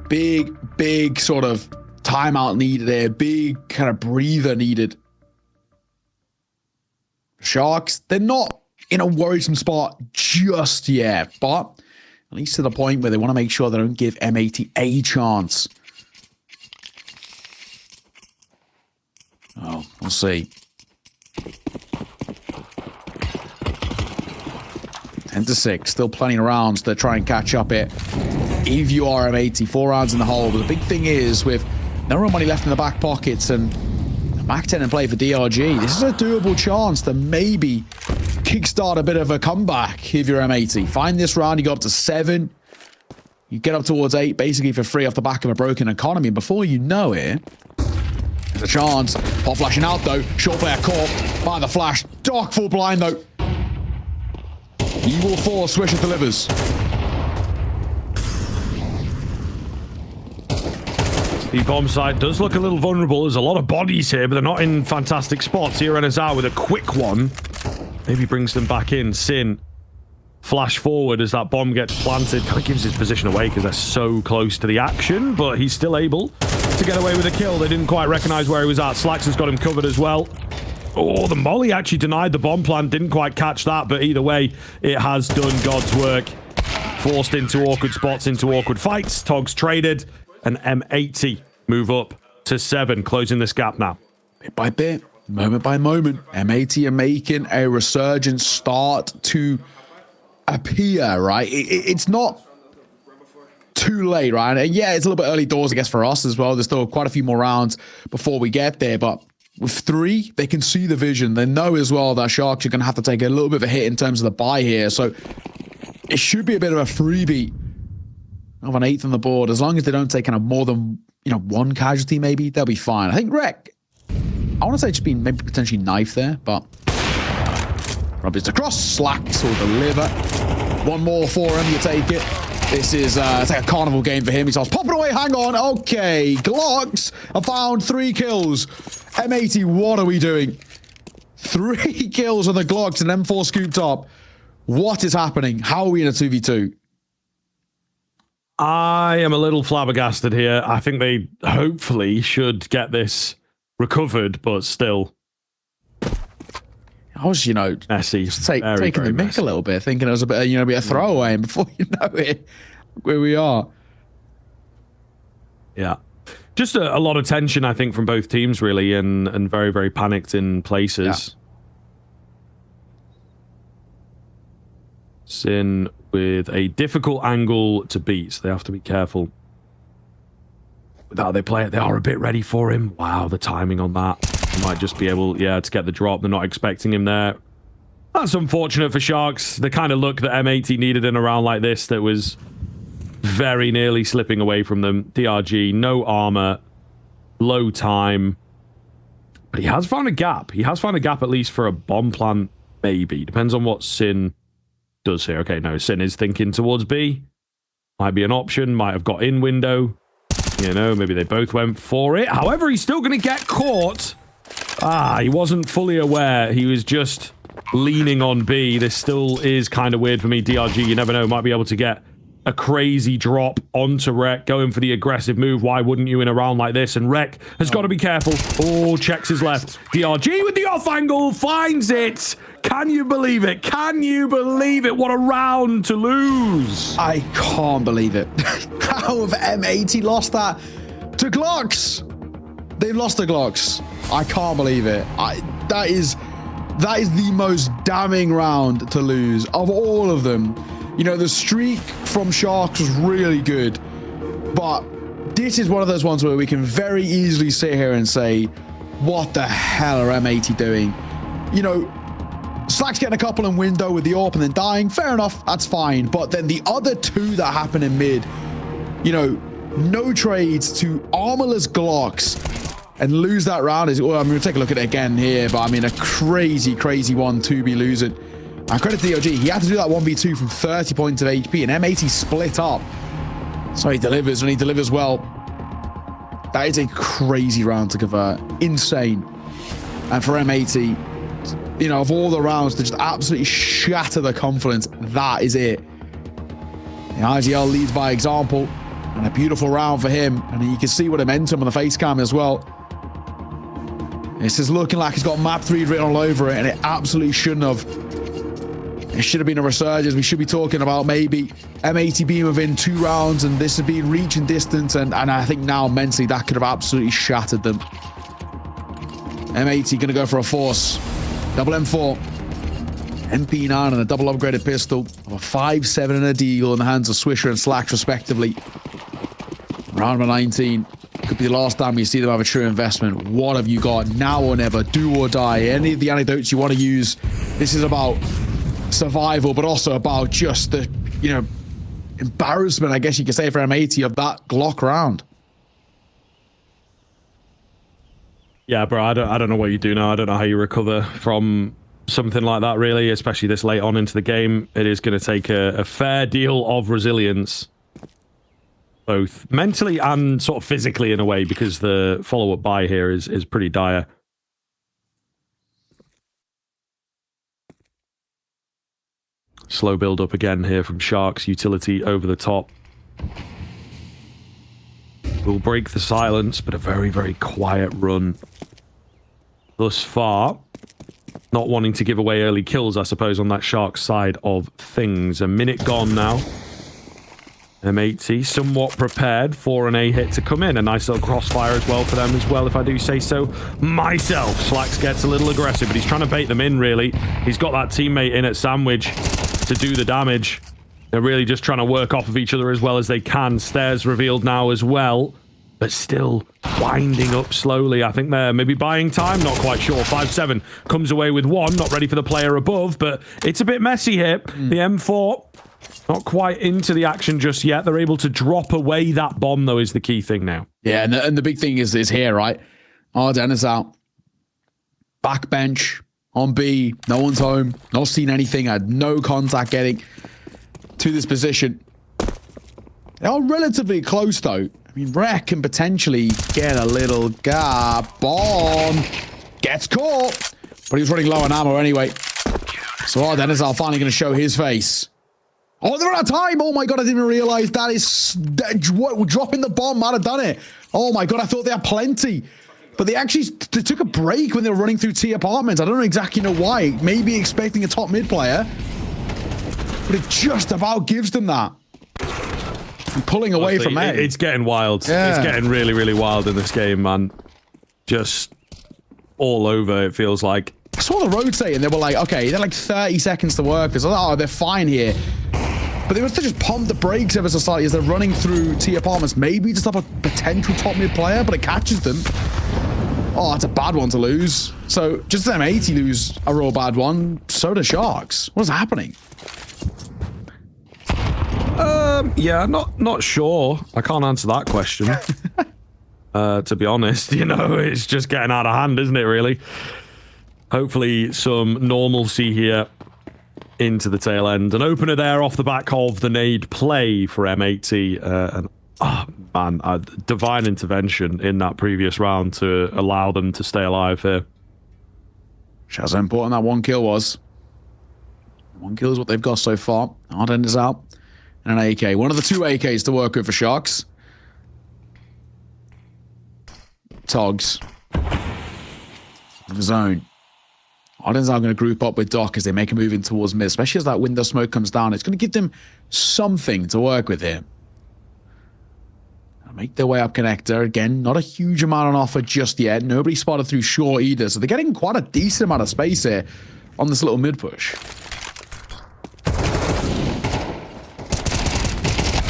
[SPEAKER 6] big sort of timeout needed there, big kind of breather needed. Sharks, they're not in a worrisome spot just yet, but at least to the point where they want to make sure they don't give M80 a chance. Oh, we'll see. 10-6, still plenty of rounds to try and catch up it. If you are M80, 4 rounds in the hole, but the big thing is with no real money left in the back pockets and Mac 10 and play for DRG, this is a doable chance to maybe kickstart a bit of a comeback if you're M80. Find this round, you go up to 7, you get up towards 8 basically for free off the back of a broken economy. Before you know it, there's a chance. Hot flashing out though, short player caught by the flash. Dark full blind though. Evil 4, Swisher delivers.
[SPEAKER 4] The bomb site does look a little vulnerable. There's a lot of bodies here, but they're not in fantastic spots. Here Renazar with a quick one. Maybe brings them back in. Sin, flash forward as that bomb gets planted. Kind of gives his position away because they're so close to the action, but he's still able to get away with a kill. They didn't quite recognize where he was at. Slacks has got him covered as well. Oh, the molly actually denied the bomb plant. Didn't quite catch that, but either way, it has done God's work. Forced into awkward spots, into awkward fights. Togs traded, and M80 move up to 7, closing this gap now.
[SPEAKER 6] Bit by bit, moment by moment, M80 are making a resurgent start to appear, right? It's not too late, right? And yeah, it's a little bit early doors, I guess, for us as well. There's still quite a few more rounds before we get there, but with 3, they can see the vision. They know as well that Sharks are going to have to take a little bit of a hit in terms of the buy here, so it should be a bit of a freebie of an 8th on the board. As long as they don't take kind of more than, you know, 1 casualty, maybe they'll be fine. I think Rek, I want to say just been maybe potentially knife there, but Robbie's across. Slacks will deliver. 1 more for him. You take it. This is it's like a carnival game for him. He starts popping away. Hang on. Okay, Glocks have found 3 kills. M80, what are we doing? 3 kills on the Glocks and M4 scoop top. What is happening? How are we in a 2v2?
[SPEAKER 4] I am a little flabbergasted here. I think they hopefully should get this recovered, but still.
[SPEAKER 6] I was, you know,
[SPEAKER 4] messy.
[SPEAKER 6] Taking the mick a little bit, thinking it was a bit, you know, a throwaway, and before you know it, where we are.
[SPEAKER 4] Yeah. Just a lot of tension, I think, from both teams, really, and very, very panicked in places. Yeah. Sin with a difficult angle to beat, so they have to be careful with how they play it. They are a bit ready for him. Wow, the timing on that. They might just be able, yeah, to get the drop. They're not expecting him there. That's unfortunate for Sharks. The kind of look that M80 needed in a round like this that was very nearly slipping away from them. DRG, no armor, low time. But he has found a gap. He has found a gap at least for a bomb plant, maybe. Depends on what Sin does here. Okay, no, Sin is thinking towards B. Might be an option. Might have got in window. You know, maybe they both went for it. However, he's still going to get caught. Ah, he wasn't fully aware. He was just leaning on B. This still is kind of weird for me. DRG, you never know, might be able to get a crazy drop onto Rek, going for the aggressive move. Why wouldn't you in a round like this? And Rek has got to be careful. Oh, checks his left. DRG with the off angle, finds it. Can you believe it? Can you believe it? What a round to lose.
[SPEAKER 6] I can't believe it. How have M80 lost that to Glocks? They've lost to Glocks. I can't believe it. That is the most damning round to lose of all of them. You know, the streak from Sharks was really good, but this is one of those ones where we can very easily sit here and say, what the hell are M80 doing? You know, Slack's getting a couple in window with the AWP and then dying. Fair enough, that's fine. But then the other two that happen in mid, you know, no trades to armorless Glocks and lose that round is, well, I'm going to take a look at it again here, but I mean, a crazy, crazy one to be losing. And credit to the OG, he had to do that 1v2 from 30 points of HP, and M80 split up. So he delivers, and he delivers well. That is a crazy round to convert. Insane. And for M80, you know, of all the rounds to just absolutely shatter the confidence, that is it. The IGL leads by example, and a beautiful round for him. And you can see what it meant to him on the face cam as well. This is looking like it's got map 3 written all over it, and it absolutely shouldn't have. It should have been a resurgence. We should be talking about maybe M80 being within 2 rounds, and this has been reaching distance, and I think now mentally that could have absolutely shattered them. M80 going to go for a force. Double M4. MP9 and a double upgraded pistol. A 5.7 and a deagle in the hands of Swisher and Slacks respectively. Round number 19. Could be the last time you see them have a true investment. What have you got? Now or never. Do or die. Any of the anecdotes you want to use. This is about survival, but also about just the, you know, embarrassment, I guess you could say, for M80 of that Glock round.
[SPEAKER 4] Yeah, bro, I don't know what you do now. I don't know how you recover from something like that, really, especially this late on into the game. It is going to take a fair deal of resilience, both mentally and sort of physically in a way, because the follow-up buy here is pretty dire. Slow build up again here from Sharks. Utility over the top. Will break the silence, but a very, very quiet run thus far. Not wanting to give away early kills, I suppose, on that Sharks side of things. A minute gone now. M80 somewhat prepared for an A hit to come in. A nice little crossfire as well for them as well, if I do say so myself. Slacks gets a little aggressive, but he's trying to bait them in, really. He's got that teammate in at Sandwich to do the damage. They're really just trying to work off of each other as well as they can. Stairs revealed now as well, but still winding up slowly. I think they're maybe buying time, not quite sure. 5-7 comes away with one, not ready for the player above, but it's a bit messy here. The M4 not quite into the action just yet. They're able to drop away that bomb, though, is the key thing now.
[SPEAKER 6] Yeah, and the big thing is here, right? Arden is out. Backbench on B. No one's home. Not seen anything. Had no contact getting to this position. They are relatively close, though. I mean, Rek can potentially get a little gap. Bomb gets caught, but he was running low on ammo anyway. So Arden is finally going to show his face. Oh, they're out of time. Oh my god, I didn't even realize that is dropping the bomb might have done it. Oh my god, I thought they had plenty. But they took a break when they were running through T apartments. I don't exactly know why. Maybe expecting a top mid player. But it just about gives them that. And pulling away from A.
[SPEAKER 4] It's getting wild. Yeah. It's getting really, really wild in this game, man. Just all over, it feels like.
[SPEAKER 6] I saw the rotate and they were like, okay, they're like 30 seconds to work. It's like, oh, they're fine here. But they must have just pumped the brakes ever so slightly as they're running through T apartments. Maybe to stop a potential top mid player, but it catches them. Oh, that's a bad one to lose. So just as M80 lose a real bad one, so do Sharks. What's happening?
[SPEAKER 4] Yeah, not sure. I can't answer that question. To be honest, you know, it's just getting out of hand, isn't it, really? Hopefully some normalcy here into the tail end. An opener there off the back of the nade play for M80. And, oh, man, divine intervention in that previous round to allow them to stay alive here.
[SPEAKER 6] Shows how important that one kill was. One kill is what they've got so far. Arden is out. And an AK. One of the two AKs to work with for Sharks. Togs. In the zone. Arden's now going to group up with Doc as they make a move in towards mid, especially as that window smoke comes down. It's going to give them something to work with here. Make their way up connector. Again, not a huge amount on offer just yet. Nobody spotted through short either, so they're getting quite a decent amount of space here on this little mid push.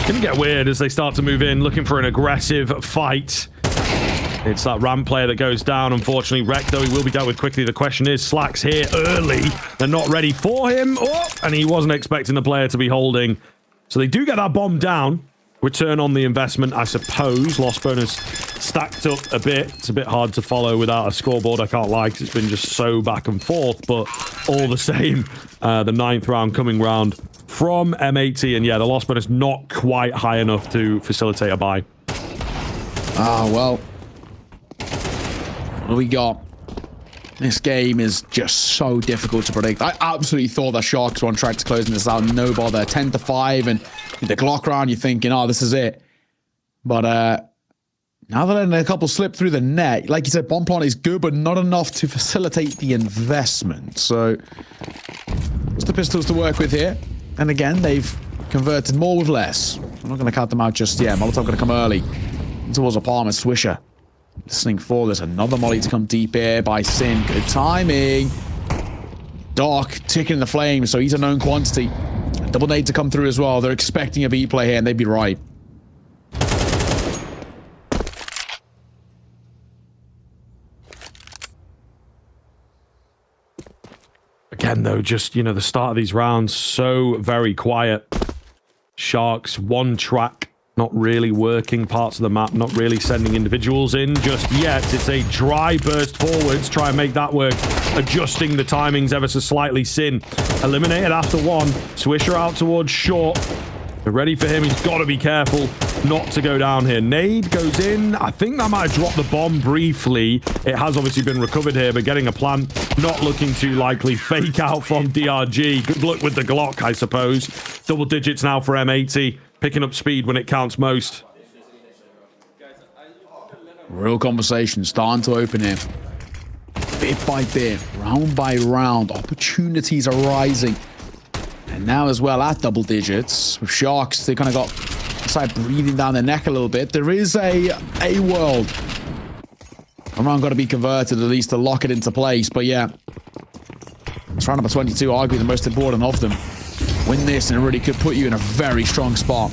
[SPEAKER 4] Gonna get weird as they start to move in, looking for an aggressive fight. It's that ramp player that goes down. Unfortunately, Rek, though, he will be dealt with quickly. The question is, Slack's here early. They're not ready for him. Oh, and he wasn't expecting the player to be holding. So they do get that bomb down. Return on the investment, I suppose. Loss bonus stacked up a bit. It's a bit hard to follow without a scoreboard, I can't lie, 'cause it's been just so back and forth. But all the same, the 9th round coming round from M80. And yeah, the loss bonus not quite high enough to facilitate a buy.
[SPEAKER 6] Ah, well. What do we got? This game is just so difficult to predict. I absolutely thought that Sharks were on track to closing this out. No bother. 10-5, and the Glock round, you're thinking, oh, this is it. But now they're letting a couple slip through the net. Like you said, bomb plant is good, but not enough to facilitate the investment. So, it's the pistols to work with here. And again, they've converted more with less. I'm not going to count them out just yet. Molotov going to come early towards apartment. Swisher listening for this. Another molly to come deep here by Sin. Good timing. Doc ticking the flames, so he's a known quantity. Double nade to come through as well. They're expecting a B play here, and they'd be right.
[SPEAKER 4] Again, though, just, you know, the start of these rounds, so very quiet. Sharks, one track, not really working parts of the map, not really sending individuals in just yet. It's a dry burst forwards, try and make that work. Adjusting the timings ever so slightly. Sin eliminated after one. Swisher out towards short. They're ready for him. He's got to be careful not to go down here. Nade goes in. I think that might have dropped the bomb briefly. It has obviously been recovered here, but getting a plant not looking too likely. Fake out from DRG. Good luck with the Glock, I suppose. Double digits now for M80. Picking up speed when it counts most.
[SPEAKER 6] Real conversation starting to open here. Bit by bit, round by round, opportunities are rising. And now as well at double digits, with Sharks, they kind of got side breathing down their neck a little bit. There is a world. Around got to be converted at least to lock it into place. But yeah, it's round number 22, arguably the most important of them. Win this and it really could put you in a very strong spot.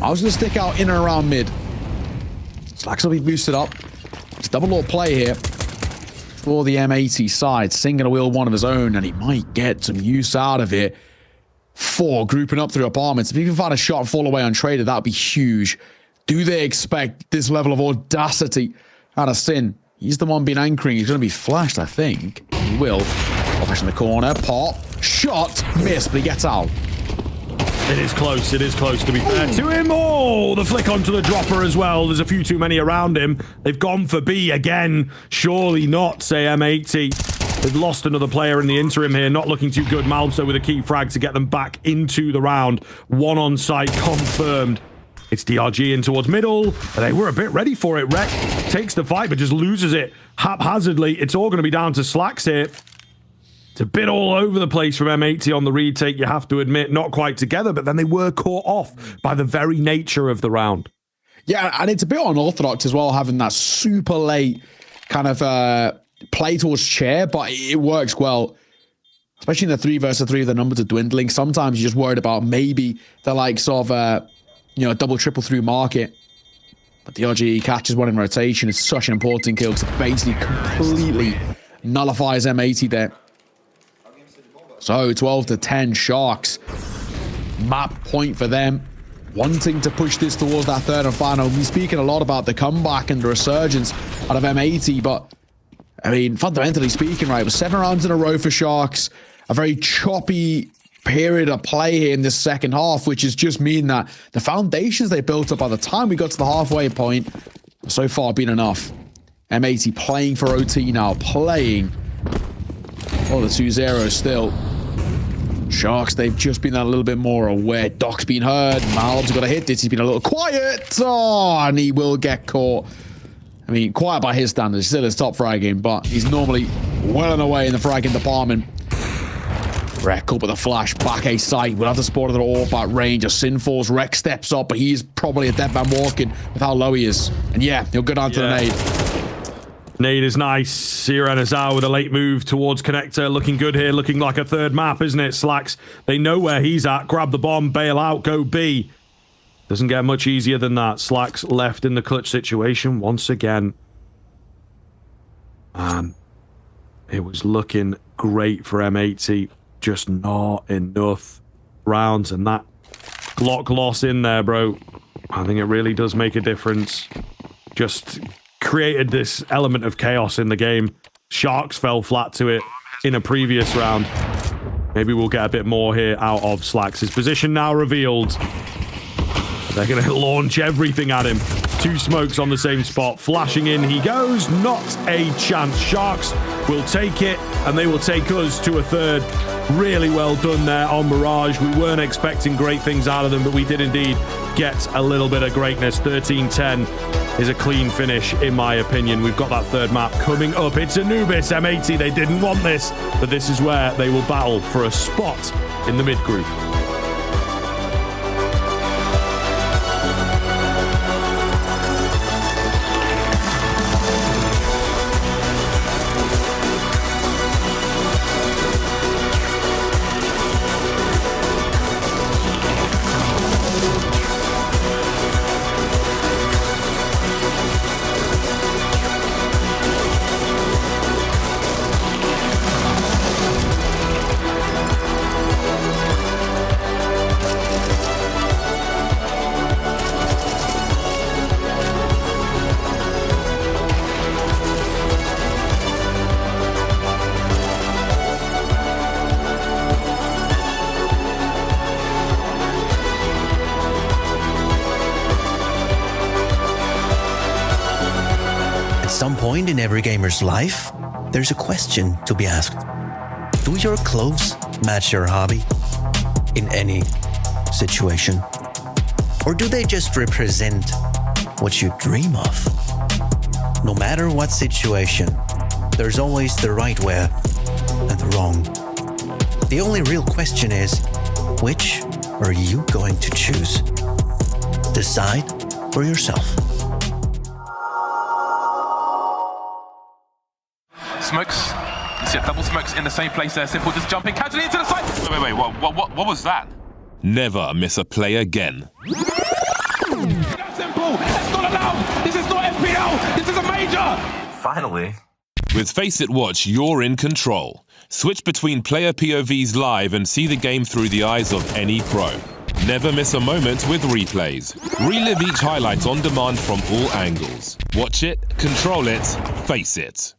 [SPEAKER 6] I was going to stick out in and around mid. Slacks will be boosted up. It's double or play here for the M80 side. Sing gonna wheel one of his own, and he might get some use out of it. 4 grouping up through apartments. If he can find a shot and fall away untraded, that would be huge. Do they expect this level of audacity out of Sin? He's the one being anchoring. He's going to be flashed, I think. He will. Flash in the corner. Pop. Shot. Miss, but he gets out.
[SPEAKER 4] It is close to be fair to him. Oh, the flick onto the dropper as well. There's a few too many around him. They've gone for B again. Surely not, say M80. They've lost another player in the interim here. Not looking too good. Malzo with a key frag to get them back into the round. One on site confirmed. It's DRG in towards middle. They were a bit ready for it. Rek takes the fight, but just loses it haphazardly. It's all going to be down to Slacks here. It's a bit all over the place from M80 on the retake, you have to admit. Not quite together, but then they were caught off by the very nature of the round.
[SPEAKER 6] Yeah, and it's a bit unorthodox as well, having that super late kind of play towards chair, but it works well. Especially in the 3 versus 3, the numbers are dwindling. Sometimes you're just worried about maybe the likes of, double, triple through market. But the RGE catches one in rotation. It's such an important kill because it basically completely nullifies M80 there. So 12-10 Sharks. Map point for them. Wanting to push this towards that third and final. We're speaking a lot about the comeback and the resurgence out of M80, but I mean, fundamentally speaking, right, it was 7 rounds in a row for Sharks. A very choppy period of play here in this second half, which is just mean that the foundations they built up by the time we got to the halfway point so far been enough. M80 playing for OT now, playing. Oh, the 2-0 still. Sharks, they've just been a little bit more aware. Doc's been heard. Mal's got a hit this. He's been a little quiet. Oh, and he will get caught. I mean, quiet by his standards. Still his top fragging, but he's normally well and away in the fragging department. Rek up with a flash. Back a sight. We'll have to support it at all about range. As Sin falls, Rek steps up, but he's probably a dead man walking with how low he is. And yeah, he'll go down to the nade.
[SPEAKER 4] Nade is nice. Siren Azar with a late move towards connector. Looking good here. Looking like a third map, isn't it? Slacks, they know where he's at. Grab the bomb, bail out, go B. Doesn't get much easier than that. Slacks left in the clutch situation once again. It was looking great for M80, just not enough rounds, and that Glock loss in there, bro. I think it really does make a difference. Just created this element of chaos in the game. Sharks fell flat to it in a previous round. Maybe we'll get a bit more here out of Slacks. His position now revealed. They're going to launch everything at him. 2 smokes on the same spot. Flashing in he goes. Not a chance. Sharks will take it, and they will take us to a third. Really well done there on Mirage. We weren't expecting great things out of them, but we did indeed get a little bit of greatness. 13-10 is a clean finish, in my opinion. We've got that third map coming up. It's Anubis, M80. They didn't want this, but this is where they will battle for a spot in the mid group.
[SPEAKER 16] At some point in every gamer's life, there's a question to be asked. Do your clothes match your hobby in any situation? Or do they just represent what you dream of? No matter what situation, there's always the right way and the wrong. The only real question is, which are you going to choose? Decide for yourself.
[SPEAKER 18] Smokes. You see double smokes in the same place there. Simple just jumping casually into the side. Wait, what was that?
[SPEAKER 1] Never miss a play again.
[SPEAKER 18] Simple, that's not allowed. This is not FPL. This is a major.
[SPEAKER 1] Finally. With Face It Watch, you're in control. Switch between player POVs live and see the game through the eyes of any pro. Never miss a moment with replays. Relive each highlight on demand from all angles. Watch it, control it, face it.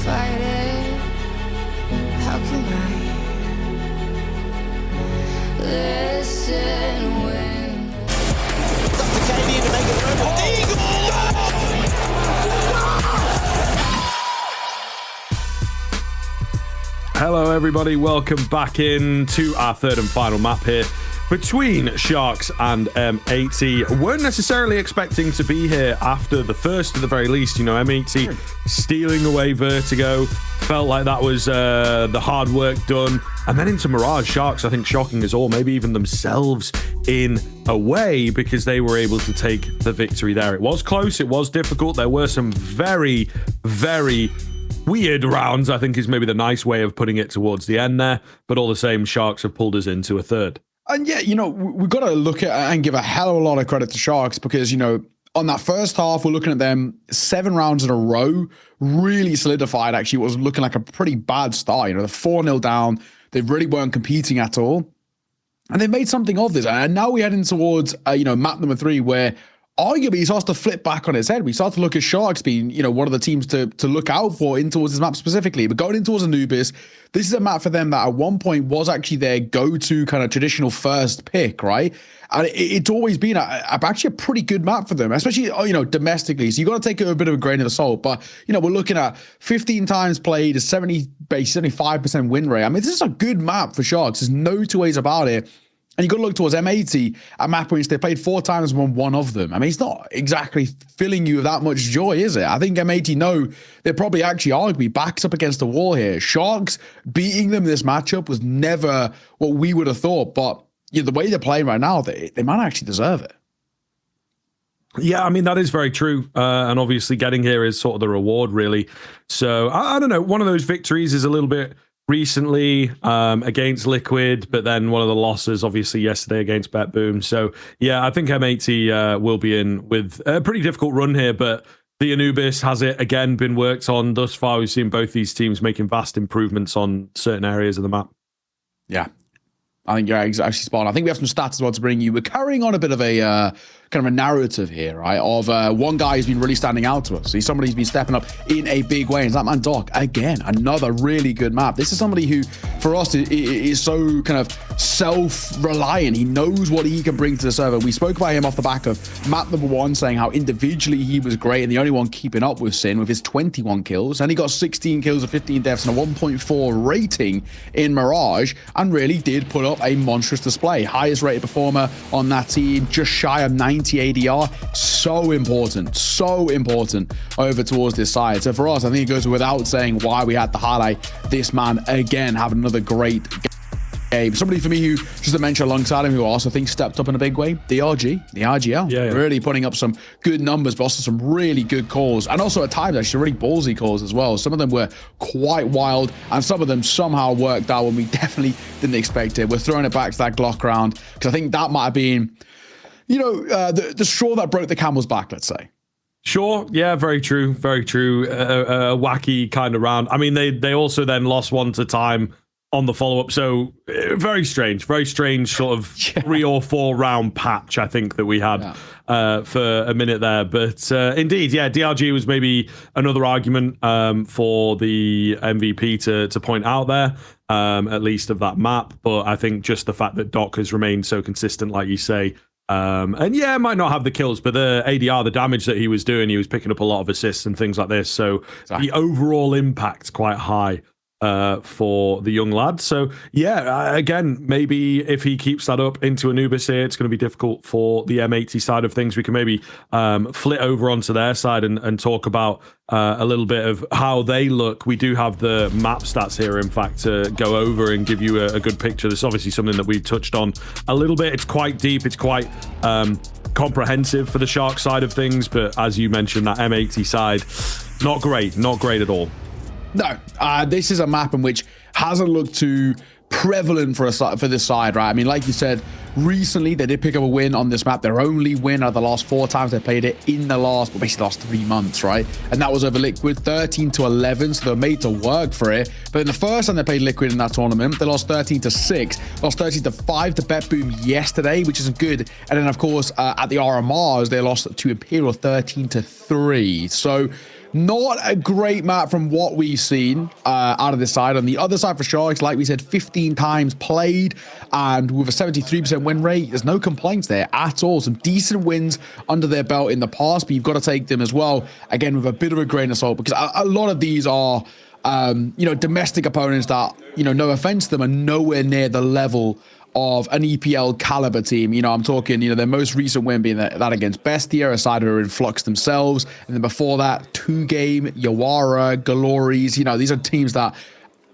[SPEAKER 22] fight it? How can I listen when
[SPEAKER 15] Dr. KD to make it through.
[SPEAKER 4] Hello, everybody. Welcome back into our third and final map here between Sharks and M80. Weren't necessarily expecting to be here after the first, at the very least. You know, M80 stealing away Vertigo. Felt like that was the hard work done. And then into Mirage. Sharks, I think, shocking us all, maybe even themselves in a way, because they were able to take the victory there. It was close. It was difficult. There were some very, very weird rounds, I think, is maybe the nice way of putting it towards the end there. But all the same, Sharks have pulled us into a third.
[SPEAKER 6] And yeah, you know, we've got to look at and give a hell of a lot of credit to Sharks because, you know, on that first half, we're looking at them 7 rounds in a row, really solidified. Actually, it was looking like a pretty bad start. You know, they're 4-0 down. They really weren't competing at all. And they made something of this. And now we're heading towards, you know, map number 3, where arguably he starts to flip back on his head. We start to look at Sharks being, you know, one of the teams to look out for in towards this map specifically. But going in towards Anubis, this is a map for them that at one point was actually their go-to kind of traditional first pick, right? And it's always been actually a pretty good map for them, especially, you know, domestically. So you got to take it with a bit of a grain of salt. But, you know, we're looking at 15 times played, a 75% win rate. I mean, this is a good map for Sharks. There's no two ways about it. And you got to look towards M80, a map which they played 4 times and won 1 of them. I mean, it's not exactly filling you with that much joy, is it? I think M80 know they're probably actually arguably backs up against the wall here. Sharks beating them in this matchup was never what we would have thought. But you know, the way they're playing right now, they might actually deserve it.
[SPEAKER 4] Yeah, I mean, that is very true. And obviously getting here is sort of the reward, really. So, I don't know. One of those victories is a little bit recently against Liquid, but then one of the losses obviously yesterday against Bet Boom. So yeah, I think M80 will be in with a pretty difficult run here, but the Anubis has it again been worked on thus far. We've seen both these teams making vast improvements on certain areas of the map.
[SPEAKER 6] Yeah, I think you're actually spot on. I think we have some stats as well to bring you. We're carrying on a bit of a kind of a narrative here, right? Of one guy who's been really standing out to us. He's somebody who's been stepping up in a big way. And that man Doc, again, another really good map. This is somebody who, for us, is so kind of self-reliant. He knows what he can bring to the server. We spoke about him off the back of map number 1, saying how individually he was great and the only one keeping up with Sin with his 21 kills. And he got 16 kills and 15 deaths and a 1.4 rating in Mirage, and really did put up a monstrous display. Highest rated performer on that team, just shy of 90 ADR. So important over towards this side. So for us, I think it goes without saying why we had to highlight this man again, having another great game. Somebody for me who, just to mention alongside him, who I also think stepped up in a big way, the RGL. Yeah. Really putting up some good numbers, but also some really good calls. And also at times, actually, really ballsy calls as well. Some of them were quite wild, and some of them somehow worked out when we definitely didn't expect it. We're throwing it back to that Glock round, because I think that might have been, you know, the straw that broke the camel's back, let's say.
[SPEAKER 4] Sure. Yeah, very true. Very true. A wacky kind of round. I mean, they also then lost 1 to time on the follow-up. So very strange sort of 3 or 4 round patch, I think, that we had for a minute there. But indeed, yeah, DRG was maybe another argument for the MVP to point out there, at least of that map. But I think just the fact that Doc has remained so consistent, like you say, and yeah, might not have the kills, but the ADR, the damage that he was doing, he was picking up a lot of assists and things like this. So the overall impact's quite high for the young lad. So yeah, again, maybe if he keeps that up into Anubis here, it's going to be difficult for the M80 side of things. We can maybe flit over onto their side and talk about a little bit of how they look. We do have the map stats here, in fact, to go over and give you a good picture. This is obviously something that we touched on a little bit. It's quite deep. It's quite comprehensive for the Shark side of things. But as you mentioned, that M80 side, not great at all.
[SPEAKER 6] No, this is a map in which hasn't looked too prevalent for this side, right? I mean, like you said, recently they did pick up a win on this map. Their only win out of the last 4 times they played it in the last, well, basically the last 3 months, right? And that was over Liquid, 13-11, so they were made to work for it. But in the first time they played Liquid in that tournament, they lost 13-6, lost 13-5 to Bet Boom yesterday, which isn't good. And then, of course, at the RMRs, they lost to Imperial 13-3. So not a great map from what we've seen out of this side. On the other side for Sharks, like we said, 15 times played, and with a 73% win rate, there's no complaints there at all. Some decent wins under their belt in the past, but you've got to take them as well, again, with a bit of a grain of salt, because a lot of these are, domestic opponents that, no offense to them, are nowhere near the level of an EPL caliber team. I'm talking, their most recent win being that against Bestia, a side who are in flux themselves. And then before that, 2-game, Yawara, Glories. These are teams that,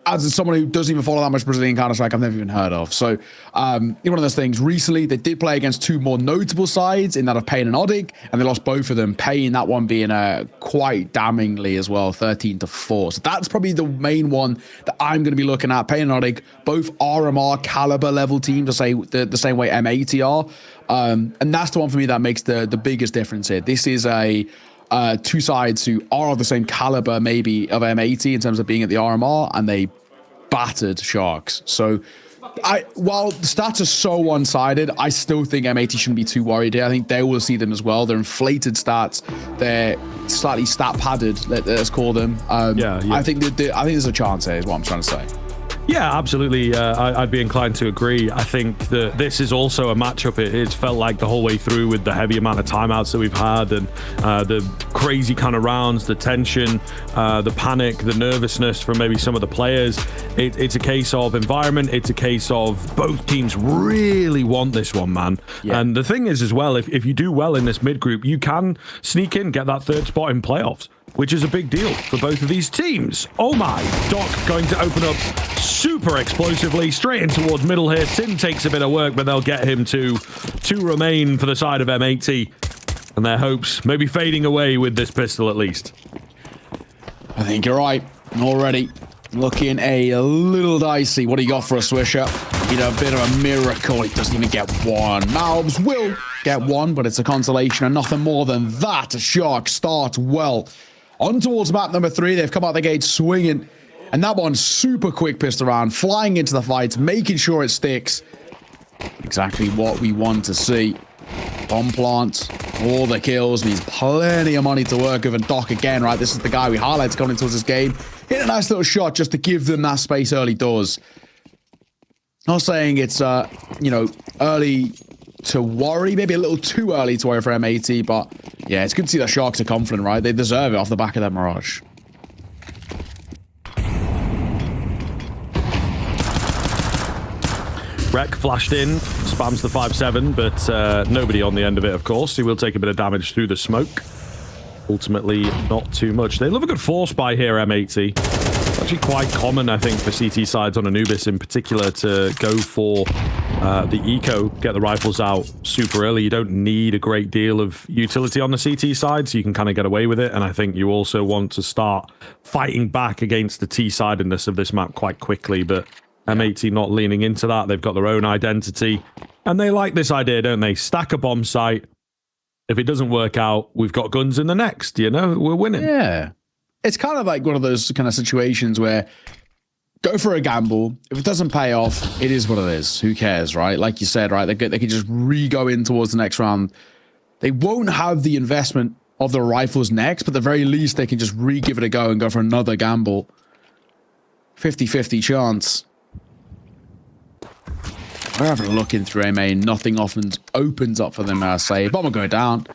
[SPEAKER 6] as someone who doesn't even follow that much Brazilian Counter-Strike, I've never even heard of. So, one of those things. Recently, they did play against two more notable sides in that of Payne and Odig, and they lost both of them. Payne, that one being quite damningly as well, 13-4. So that's probably the main one that I'm going to be looking at. Payne and Odig, both RMR caliber level teams, to say the same way M80 are. And that's the one for me that makes the biggest difference here. This is two sides who are of the same caliber maybe of M80 in terms of being at the RMR, and they battered Sharks. So while the stats are so one-sided, I still think M80 shouldn't be too worried here. I think they will see them as well. They're inflated stats. They're slightly stat padded, let's call them. I think there's a chance here is what I'm trying to say.
[SPEAKER 4] Yeah, absolutely. I'd be inclined to agree. I think that this is also a matchup. It's felt like the whole way through with the heavy amount of timeouts that we've had and the crazy kind of rounds, the tension, the panic, the nervousness from maybe some of the players. It's a case of environment. It's a case of both teams really want this one, man. Yeah. And the thing is as well, if you do well in this mid group, you can sneak in, get that third spot in playoffs, which is a big deal for both of these teams. Oh my, Doc going to open up super explosively straight in towards middle here. Sin takes a bit of work, but they'll get him to remain for the side of M80. And their hopes maybe fading away with this pistol at least.
[SPEAKER 6] I think you're right. Already looking a little dicey. What do you got for a Swisher? A bit of a miracle. He doesn't even get one. Malbs will get one, but it's a consolation and nothing more than that. Shark starts well. On towards map number 3, they've come out the gate swinging, and that one super quick pistol round, flying into the fight, making sure it sticks. Exactly what we want to see. Bomb plant, all the kills, means plenty of money to work with, and Doc again, right, this is the guy we highlighted coming towards this game. Hit a nice little shot just to give them that space early doors. Not saying it's, early to worry, maybe a little too early to worry for M80, but yeah, it's good to see that Sharks are confident, right? They deserve it off the back of that Mirage.
[SPEAKER 4] Rek flashed in, spams the 5-7, but nobody on the end of it, of course. He will take a bit of damage through the smoke. Ultimately, not too much. They love a good force buy here, M80. It's actually quite common, I think, for CT sides on Anubis in particular to go for the eco, get the rifles out super early. You don't need a great deal of utility on the CT side, so you can kind of get away with it. And I think you also want to start fighting back against the T-sidedness of this map quite quickly. But M80 not leaning into that. They've got their own identity. And they like this idea, don't they? Stack a bomb site. If it doesn't work out, we've got guns in the next, we're winning.
[SPEAKER 6] Yeah. It's kind of like one of those kind of situations where go for a gamble. If it doesn't pay off, it is what it is. Who cares, right? Like you said, right? They can just re-go in towards the next round. They won't have the investment of the rifles next, but at the very least, they can just re-give it a go and go for another gamble. 50-50 chance. We're having a look in through MA. Nothing often opens up for them, I say. Bomb will go down.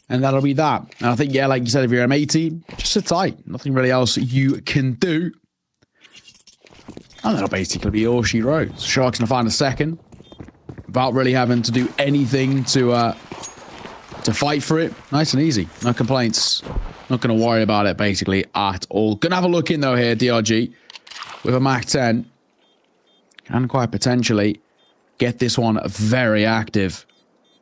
[SPEAKER 6] And that'll be that. And I think, yeah, like you said, if you're M80, just sit tight. Nothing really else you can do. And that'll basically be all she wrote. Sharks gonna find a second without really having to do anything to fight for it. Nice and easy. No complaints. Not gonna worry about it basically at all. Gonna have a look in though here, DRG, with a Mach 10. Can quite potentially get this one very active.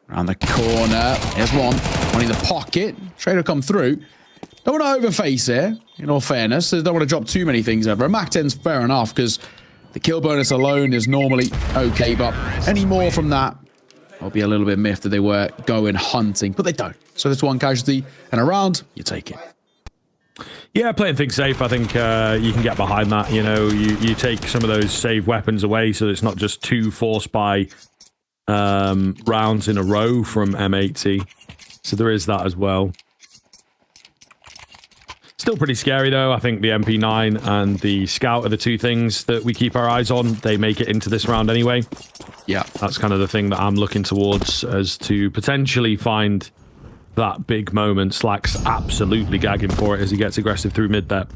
[SPEAKER 6] Around the corner. Here's one. One in the pocket. Straight will come through. Don't want to overface here, in all fairness. Don't want to drop too many things over. A Mach 10's fair enough, because the kill bonus alone is normally okay, but any more from that, I'll be a little bit miffed that they were going hunting, but they don't. So there's one casualty, and around, you take it.
[SPEAKER 4] Yeah, playing things safe, I think you can get behind that. You take some of those save weapons away, so it's not just 2 force buy rounds in a row from M80. So there is that as well. Still pretty scary, though. I think the MP9 and the Scout are the two things that we keep our eyes on. They make it into this round anyway.
[SPEAKER 6] Yeah.
[SPEAKER 4] That's kind of the thing that I'm looking towards, as to potentially find that big moment. Slack's absolutely gagging for it as he gets aggressive through mid there.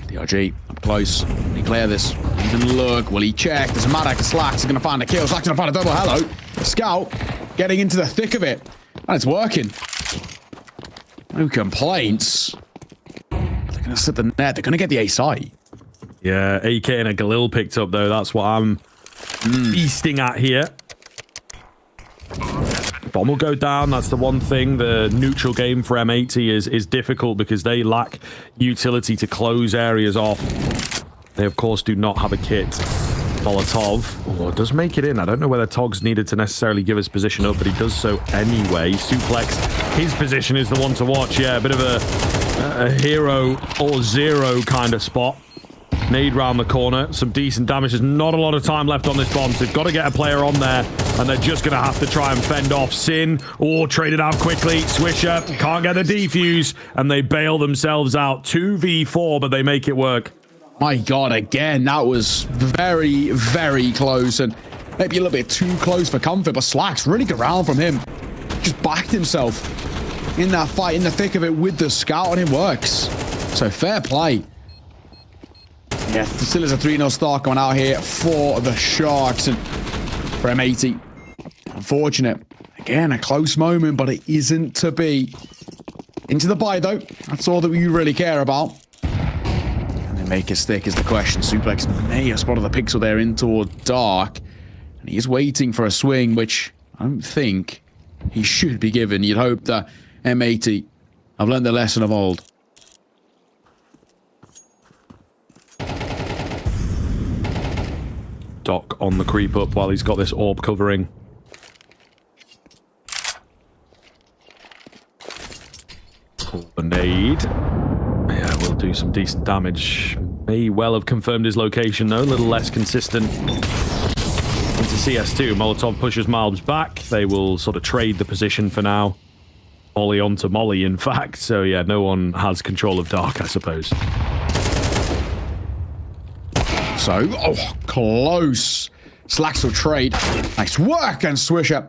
[SPEAKER 6] DRG, up close. Will he clear this? Even look. Will he check? Doesn't matter. Slack's going to find a kill. Slack's going to find a double. Hello. Scout getting into the thick of it. And it's working. No complaints. They're going to set the net. They're going to get the A-site.
[SPEAKER 4] Yeah, AK and a Galil picked up, though. That's what I'm feasting at here. Bomb will go down. That's the one thing. The neutral game for M80 is difficult because they lack utility to close areas off. They, of course, do not have a kit. Molotov. Oh, does make it in. I don't know whether Togs needed to necessarily give his position up, but he does so anyway. Suplex. His position is the one to watch. Yeah, a bit of a hero or zero kind of spot. Nade round the corner. Some decent damage. There's not a lot of time left on this bomb, so they've got to get a player on there, and they're just going to have to try and fend off Sin. Or trade it out quickly. Swisher can't get the defuse, and they bail themselves out. 2v4, but they make it work.
[SPEAKER 6] My God, again, that was very, very close, and maybe a little bit too close for comfort, but Slack's really good round from him. Just backed himself in that fight, in the thick of it with the Scout, and it works. So fair play. Yeah, still is a 3-0 start coming out here for the Sharks, and for M80. Unfortunate. Again, a close moment, but it isn't to be. Into the buy, though. That's all that we really care about. Make it stick is the question. Suplex may have spotted the pixel there in toward Dark, and he is waiting for a swing, which I don't think he should be given. You'd hope that M80 have learned the lesson of old.
[SPEAKER 4] Doc on the creep up while he's got this orb covering. Pull the nade. Yeah, we'll do some decent damage. May well have confirmed his location, though. A little less consistent into CS2. Molotov pushes Malbs back. They will sort of trade the position for now. Molly onto Molly, in fact. So, yeah, no one has control of Dark, I suppose.
[SPEAKER 6] So, oh, close. Slacks will trade. Nice work, and Swisher.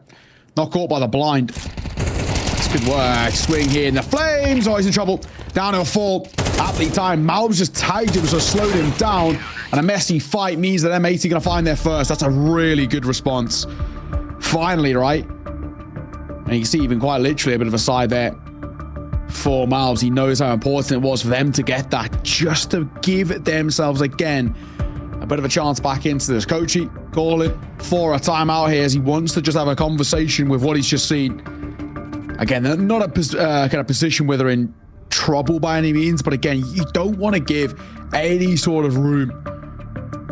[SPEAKER 6] Not caught by the blind. That's good work. Swing here in the flames. Oh, he's in trouble. Downhill fall. Aptly timed. Malbs just tagged him, so slowed him down. And a messy fight means that M80 are going to find their first. That's a really good response. Finally, right? And you can see even quite literally a bit of a side there for Malbs. He knows how important it was for them to get that, just to give themselves again a bit of a chance back into this. Kochi calling for a timeout here as he wants to just have a conversation with what he's just seen. Again, they're not a kind of position where they're in trouble by any means, but again, you don't want to give any sort of room.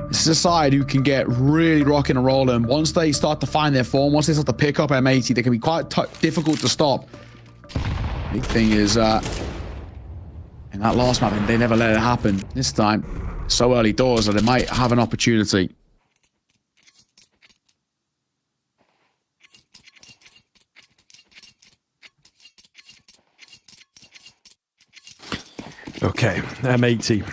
[SPEAKER 6] This is a side who can get really rocking and rolling. Once they start to find their form, once they start to pick up M80, they can be quite difficult to stop. Big thing is, in that last map, they never let it happen. This time, so early doors that they might have an opportunity.
[SPEAKER 4] Okay, M80.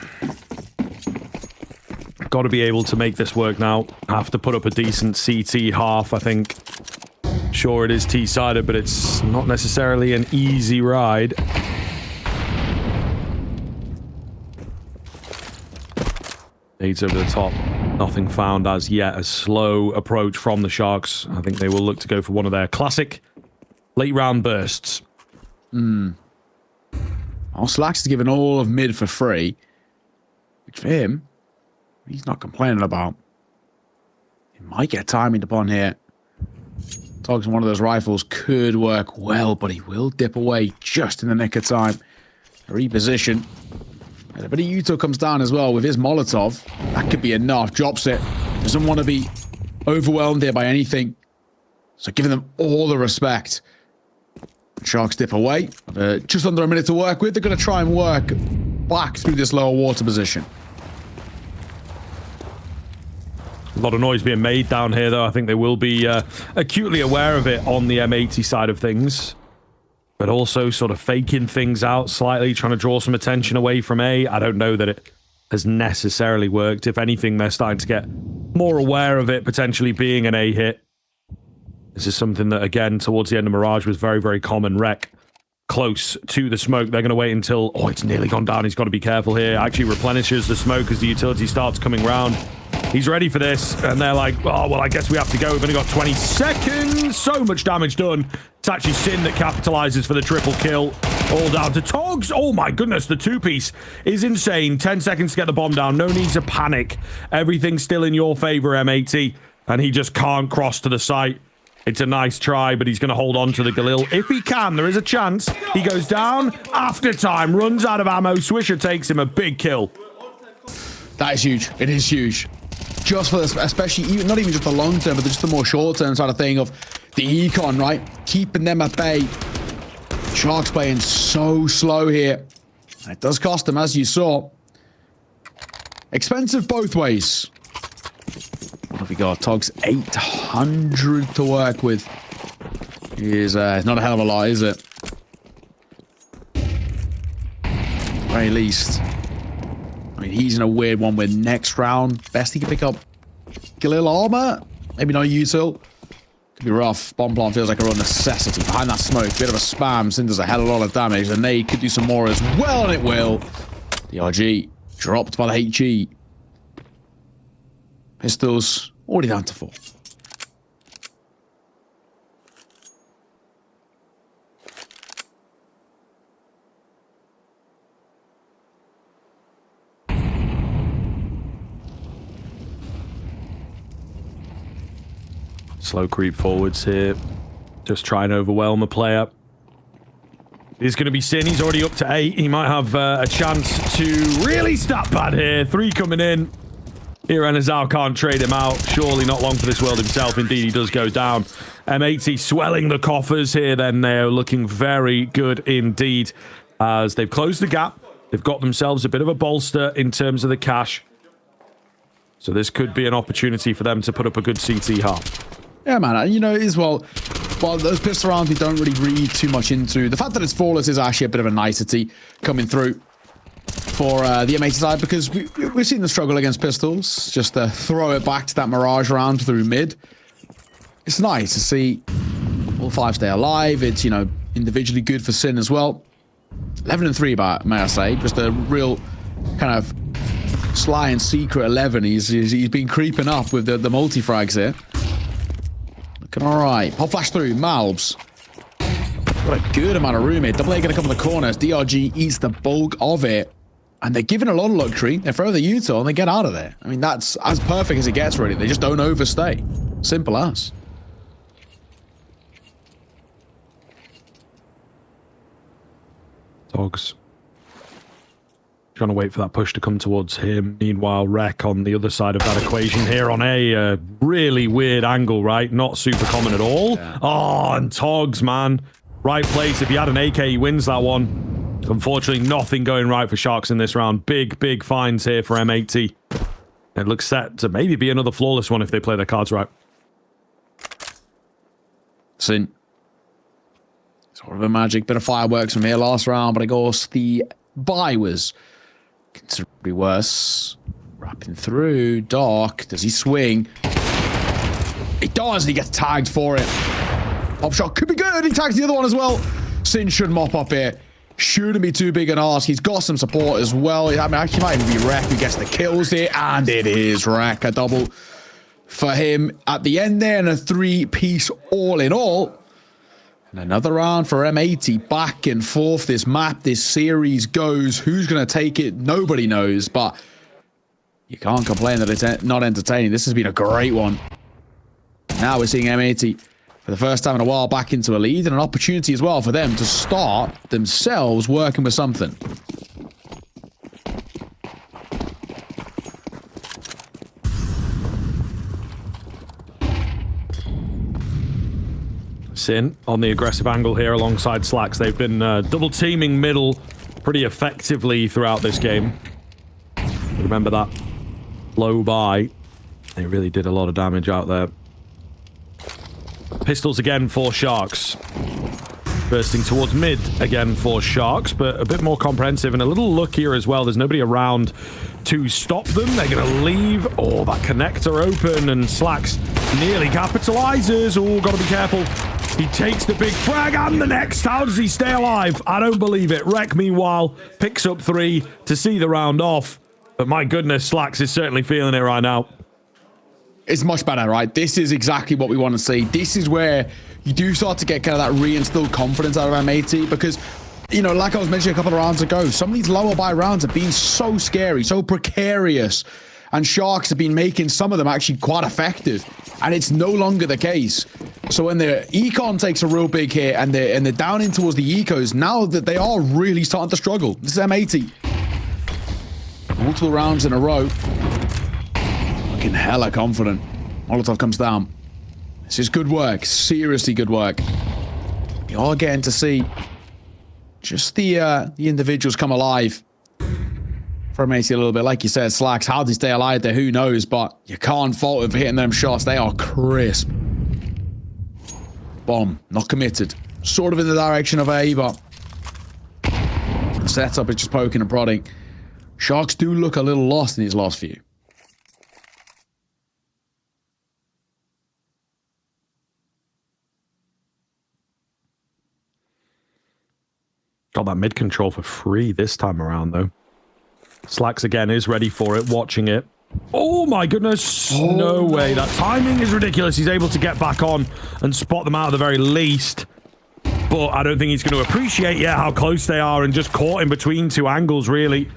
[SPEAKER 4] Got to be able to make this work now. Have to put up a decent CT half, I think. Sure, it is T-sided, but it's not necessarily an easy ride. Nades over the top. Nothing found as yet. A slow approach from the Sharks. I think they will look to go for one of their classic late round bursts.
[SPEAKER 6] Oh, Slacks is given all of mid for free, which for him, he's not complaining about. He might get timing upon here. Togs on one of those rifles could work well, but he will dip away just in the nick of time. Reposition. And a bit of Yuto comes down as well with his Molotov. That could be enough. Drops it. Doesn't want to be overwhelmed here by anything. So giving them all the respect. Sharks dip away. Just under a minute to work with. They're going to try and work back through this lower water position.
[SPEAKER 4] A lot of noise being made down here, though. I think they will be acutely aware of it on the M80 side of things. but also sort of faking things out slightly, trying to draw some attention away from A. I don't know that it has necessarily worked. If anything, they're starting to get more aware of it potentially being an A hit. This is something that, again, towards the end of Mirage was very, very common. Rec close to the smoke. They're going to wait until... Oh, it's nearly gone down. He's got to be careful here. Actually replenishes the smoke as the utility starts coming round. He's ready for this. And they're like, oh, well, I guess we have to go. We've only got 20 seconds. So much damage done. It's actually Sin that capitalizes for the triple kill. All down to Togs. Oh, my goodness. The two-piece is insane. 10 seconds to get the bomb down. No need to panic. Everything's still in your favor, M80. And he just can't cross to the site. It's a nice try, but he's going to hold on to the Galil. If he can, there is a chance. He goes down. After time, runs out of ammo. Swisher takes him a big kill.
[SPEAKER 6] That is huge. It is huge. Just for this, especially, not even just the long term, but just the more short term side of thing of the econ, right? Keeping them at bay. Sharks playing so slow here. It does cost them, as you saw. Expensive both ways. What have we got? Togs 800 to work with. Is not a hell of a lot, is it? Very least. I mean, he's in a weird one where next round, best he can pick up Galil armor. Maybe not util. Could be rough. Bomb plant feels like a real necessity. Behind that smoke, bit of a spam. Sin does a hell of a lot of damage, and they could do some more as well, and it will. The RG dropped by the HE. Pistols already down to 4.
[SPEAKER 4] Slow creep forwards here. Just try and overwhelm a player. It's going to be Sin. He's already up to 8. He might have a chance to really stat pad here. 3 coming in. Here, Enazao can't trade him out. Surely not long for this world himself. Indeed, he does go down. M80 swelling the coffers here. Then they're looking very good indeed as they've closed the gap. They've got themselves a bit of a bolster in terms of the cash. So this could be an opportunity for them to put up a good CT half.
[SPEAKER 6] Yeah, man. You know, as well, while those pistol rounds we don't really read too much into, the fact that it's flawless is actually a bit of a nicety coming through for the M80 side, because we've seen the struggle against pistols. Just to throw it back to that Mirage round through mid. It's nice to see all 5 stay alive. It's, you know, individually good for Sin as well. 11 and 3, may I say. Just a real kind of sly and secret 11. He's been creeping up with the multi-frags here. Looking all right. Pop flash through. Malbs. Got a good amount of room here. Double A going to come in the corners. DRG eats the bulk of it. And they're given a lot of luxury. They throw the util and they get out of there. I mean, that's as perfect as it gets, really. They just don't overstay. Simple as.
[SPEAKER 4] Dogs. Trying to wait for that push to come towards him. Meanwhile, Rec on the other side of that equation here on a really weird angle, right? Not super common at all. Yeah. Oh, and Togs, man. Right place. If he had an AK, he wins that one. Unfortunately, nothing going right for Sharks in this round. Big finds here for M80. It looks set to maybe be another flawless one if they play their cards right.
[SPEAKER 6] Sin. Sort of a magic bit of fireworks from here last round, but of course the buy was considerably worse. Wrapping through. Dark. Does he swing? He does, and he gets tagged for it. Pop shot could be good. He tags the other one as well. Sin should mop up here. Shouldn't be too big an ask. He's got some support as well. I mean, actually might even be Rec who gets the kills here. And it is Rec. A double for him at the end there. And a 3-piece all in all. And another round for M80. Back and forth. This map, this series goes. Who's going to take it? Nobody knows. But you can't complain that it's not entertaining. This has been a great one. Now we're seeing M80 for the first time in a while back into a lead, and an opportunity as well for them to start themselves working with something.
[SPEAKER 4] Sin on the aggressive angle here alongside Slacks. They've been double teaming middle pretty effectively throughout this game. Remember that low buy. They really did a lot of damage out there. Pistols again for Sharks. Bursting towards mid again for Sharks, but a bit more comprehensive and a little luckier as well. There's nobody around to stop them. They're going to leave. Oh, that connector open, and Slacks nearly capitalizes. Oh, got to be careful. He takes the big frag and the next. How does he stay alive? I don't believe it. Rek, meanwhile, picks up 3 to see the round off. But my goodness, Slacks is certainly feeling it right now.
[SPEAKER 6] It's much better, right? This is exactly what we want to see. This is where you do start to get kind of that reinstilled confidence out of M80 because, you know, like I was mentioning a couple of rounds ago, some of these lower buy rounds have been so scary, so precarious, and Sharks have been making some of them actually quite effective, and it's no longer the case. So when the econ takes a real big hit and they're down in towards the ecos, now that they are really starting to struggle. This is M80. Multiple rounds in a row. Looking hella confident. Molotov comes down. This is good work. Seriously good work. You are getting to see just the individuals come alive from M80 a little bit. Like you said, Slacks, how they stay alive there, who knows, but you can't fault them for hitting them shots. They are crisp. Bomb. Not committed. Sort of in the direction of A, but the setup is just poking and prodding. Sharks do look a little lost in these last few.
[SPEAKER 4] Got that mid control for free this time around, though. Slacks again is ready for it, watching it. Oh my goodness. Oh. No way. That timing is ridiculous. He's able to get back on and spot them out at the very least. But I don't think he's going to appreciate yet how close they are and just caught in between 2 angles, really.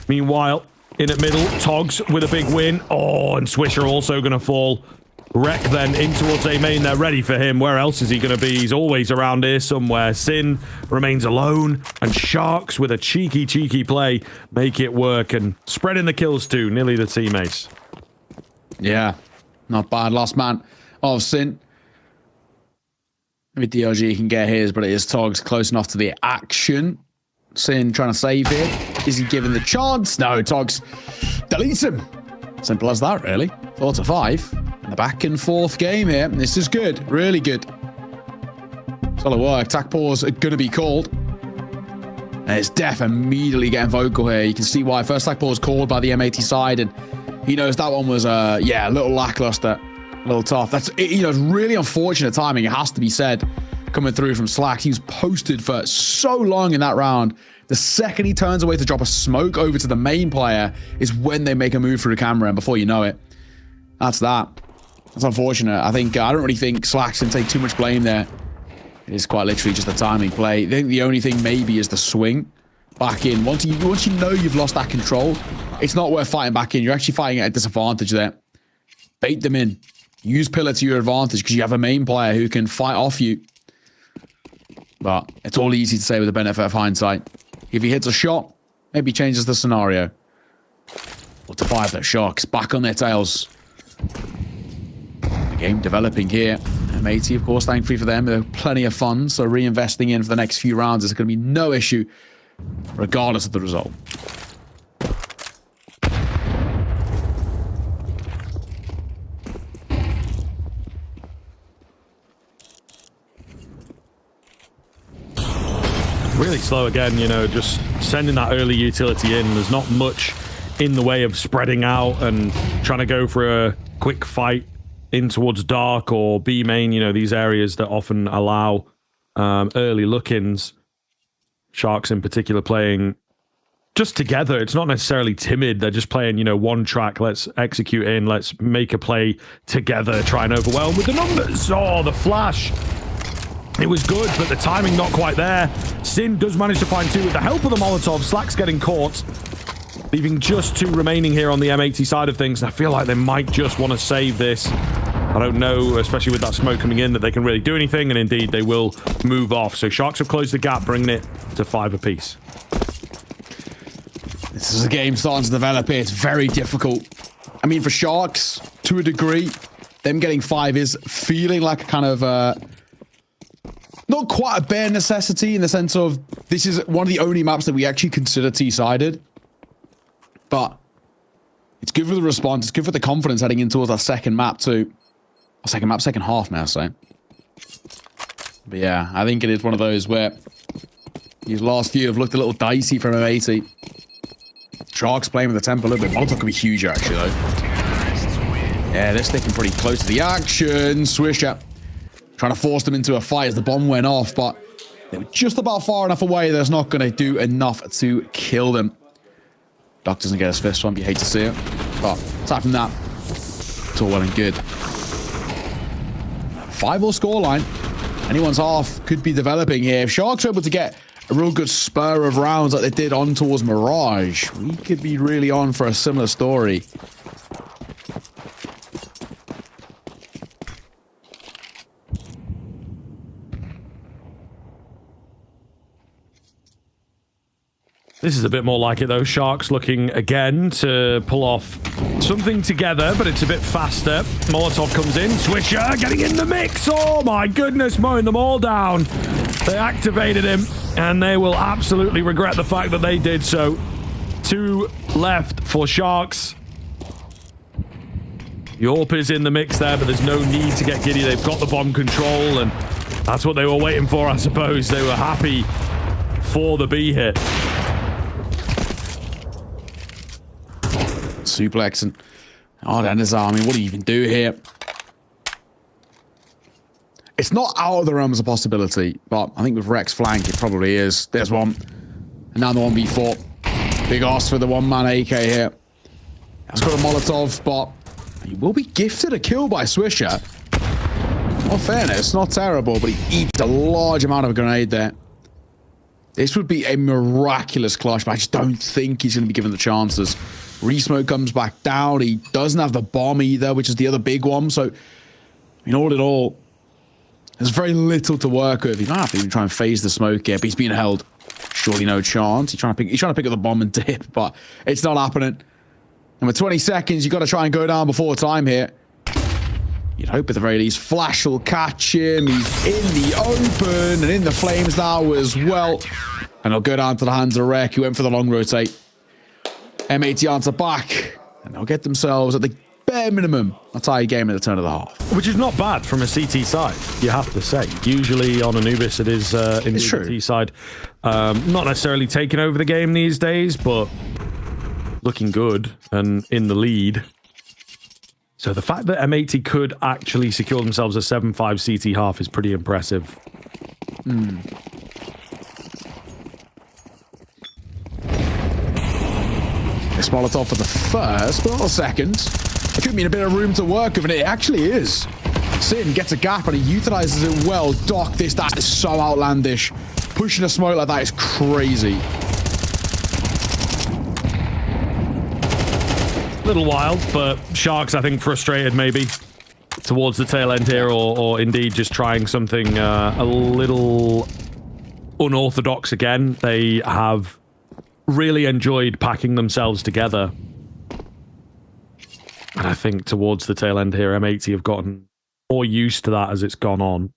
[SPEAKER 4] Meanwhile, in at middle, Togs with a big win. Oh, and Swisher also going to fall. Rek then in towards A main. They're ready for him. Where else is he going to be? He's always around here somewhere. Sin remains alone. And Sharks with a cheeky play make it work. And spreading the kills too. Nearly the teammates.
[SPEAKER 6] Yeah. Not bad. Last man of Sin. Maybe DRG can get his, but it is Togs close enough to the action. Sin trying to save it. Is he given the chance? No, Togs deletes him. Simple as that, really. 4-5. The back and forth game here. This is good. Really good. Solid work. Attack pause are going to be called. And it's Def immediately getting vocal here. You can see why. First attack pause called by the M80 side. And he knows that one was, yeah, a little lackluster. A little tough. That's, you know, it's really unfortunate timing. It has to be said. Coming through from Slack. He was posted for so long in that round. The second he turns away to drop a smoke over to the main player is when they make a move through the camera. And before you know it, that's that. That's unfortunate. I don't really think Slacks can take too much blame there. It is quite literally just a timing play. I think the only thing maybe is the swing back in. Once you know you've lost that control, it's not worth fighting back in. You're actually fighting at a disadvantage there. Bait them in. Use pillar to your advantage because you have a main player who can fight off you. But it's all easy to say with the benefit of hindsight. If he hits a shot, maybe changes the scenario. 4-5, those Sharks back on their tails. The game developing here. M80, of course, thankfully for them, there are plenty of funds, so reinvesting in for the next few rounds is going to be no issue, regardless of the result.
[SPEAKER 4] Really slow again, you know, just sending that early utility in. There's not much in the way of spreading out and trying to go for a quick fight in towards dark or B main, you know, these areas that often allow early look-ins. Sharks in particular playing just together. It's not necessarily timid. They're just playing, you know, one track. Let's execute in. Let's make a play together. Try and overwhelm with the numbers. Oh, the flash. It was good, but the timing not quite there. Sin does manage to find 2 with the help of the Molotov. Slack's getting caught, leaving just 2 remaining here on the M80 side of things. And I feel like they might just want to save this. I don't know, especially with that smoke coming in, that they can really do anything, and indeed they will move off. So Sharks have closed the gap, bringing it to 5 apiece.
[SPEAKER 6] This is a game starting to develop here. It's very difficult. I mean, for Sharks, to a degree, them getting 5 is feeling like a kind of... not quite a bare necessity in the sense of this is one of the only maps that we actually consider T-sided. But it's good for the response. It's good for the confidence heading in towards our second map too. Second half now, so. But yeah, I think it is one of those where these last few have looked a little dicey from M80. Sharks playing with the tempo a little bit. Molotov could be huge, actually, though. Yeah, they're sticking pretty close to the action. Swisher trying to force them into a fight as the bomb went off, but they were just about far enough away that it's not going to do enough to kill them. Doc doesn't get his first one, but you hate to see it. But aside from that, it's all well and good. 5-all scoreline. Anyone's half could be developing here. If Sharks are able to get a real good spur of rounds like they did on towards Mirage, we could be really on for a similar story.
[SPEAKER 4] This is a bit more like it, though. Sharks looking again to pull off something together, but it's a bit faster. Molotov comes in. Swisher getting in the mix. Oh, my goodness, mowing them all down. They activated him, and they will absolutely regret the fact that they did so. 2 left for Sharks. Yorp is in the mix there, but there's no need to get giddy. They've got the bomb control, and that's what they were waiting for, I suppose. They were happy for the B hit.
[SPEAKER 6] Suplex and I mean, what do you even do here? It's not out of the realms of possibility, but I think with Rex flank, it probably is. There's one. And now the 1v4. Big ask for the one-man AK here. That's got a Molotov, but he will be gifted a kill by Swisher. Well, fairness, not terrible, but he eats a large amount of a grenade there. This would be a miraculous clutch, but I just don't think he's going to be given the chances. Resmoke comes back down. He doesn't have the bomb either, which is the other big one. So, I mean, all in all, there's very little to work with. You don't have to even try and phase the smoke here, but he's being held. Surely no chance. He's trying to pick up the bomb and dip, but it's not happening. And with 20 seconds, you've got to try and go down before time here. You'd hope at the very least Flash will catch him. He's in the open and in the flames now as well. And he'll go down to the hands of Rek, who went for the long rotate. M80 answer back, and they'll get themselves at the bare minimum a tie game at the turn of the half.
[SPEAKER 4] Which is not bad from a CT side, you have to say. Usually on Anubis it is in the CT side. Not necessarily taking over the game these days, but looking good and in the lead. So the fact that M80 could actually secure themselves a 7-5 CT half is pretty impressive.
[SPEAKER 6] This Molotov for the first, but not the second. It could mean a bit of room to work with, and it actually is. Sin gets a gap, and he utilizes it well. Doc, that is so outlandish. Pushing a smoke like that is crazy.
[SPEAKER 4] A little wild, but Sharks, I think, frustrated maybe towards the tail end here, or indeed just trying something a little unorthodox again. They have really enjoyed packing themselves together. And I think towards the tail end here, M80 have gotten more used to that as it's gone on.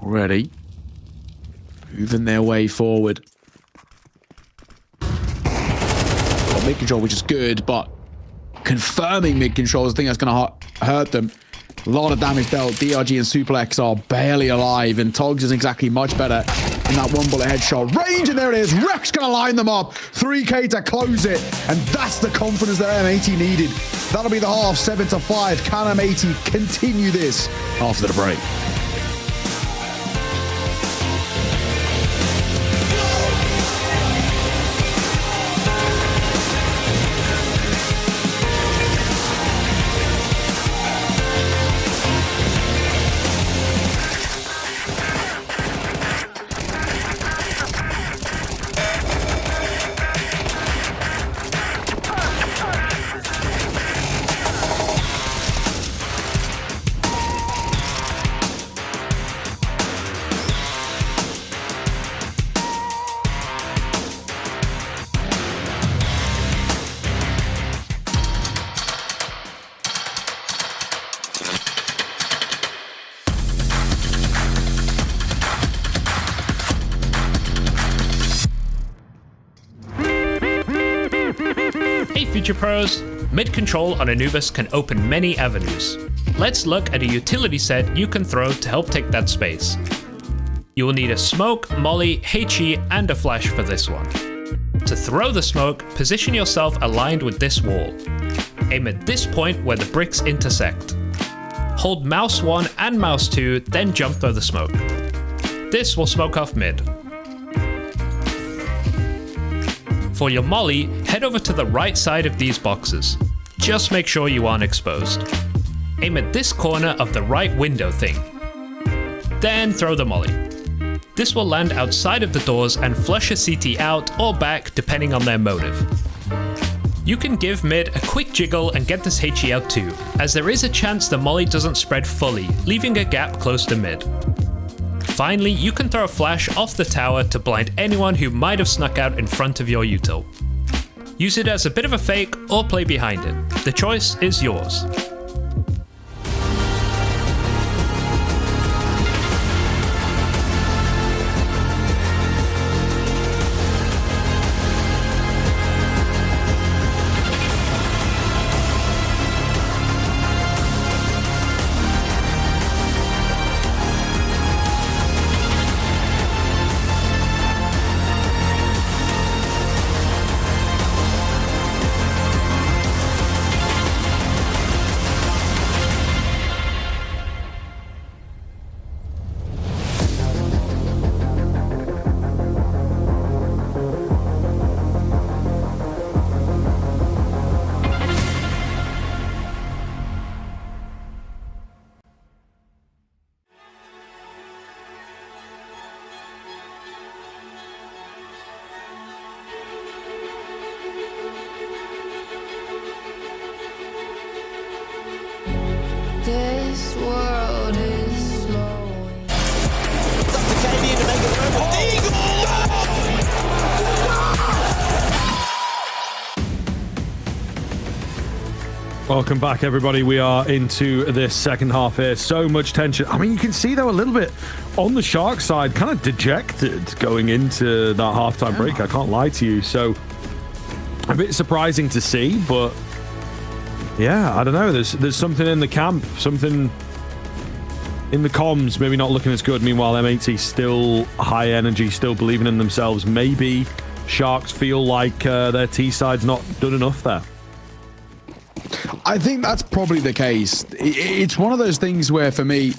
[SPEAKER 6] Already moving their way forward. Got mid control, which is good, but confirming mid control is the thing that's going to hurt them. A lot of damage dealt. DRG and Suplex are barely alive, and Togs isn't exactly much better in that one bullet headshot range, and there it is. Rek's gonna line them up. 3K to close it, and that's the confidence that M80 needed. That'll be the half, 7-5. Can M80 continue this after the break?
[SPEAKER 21] Future Pros, mid control on Anubis can open many avenues. Let's look at a utility set you can throw to help take that space. You will need a smoke, molly, HE, and a flash for this one. To throw the smoke, position yourself aligned with this wall. Aim at this point where the bricks intersect. Hold mouse 1 and mouse 2, then jump through the smoke. This will smoke off mid. For your molly, head over to the right side of these boxes. Just make sure you aren't exposed. Aim at this corner of the right window thing. Then throw the molly. This will land outside of the doors and flush a CT out or back depending on their motive. You can give mid a quick jiggle and get this HE out too, as there is a chance the molly doesn't spread fully, leaving a gap close to mid. Finally, you can throw a flash off the tower to blind anyone who might have snuck out in front of your util. Use it as a bit of a fake or play behind it. The choice is yours.
[SPEAKER 22] This world is slowing. Dr. KD to make it through. Vertigo!
[SPEAKER 4] Welcome back, everybody. We are into this second half here. So much tension. I mean, you can see, though, a little bit on the Shark side, kind of dejected going into that halftime break. I can't lie to you. So, a bit surprising to see, but yeah, I don't know. There's something in the camp, something in the comms, maybe not looking as good. Meanwhile, M80 still high energy, still believing in themselves. Maybe Sharks feel like their T side's not done enough there.
[SPEAKER 6] I think that's probably the case. It's one of those things where, for me,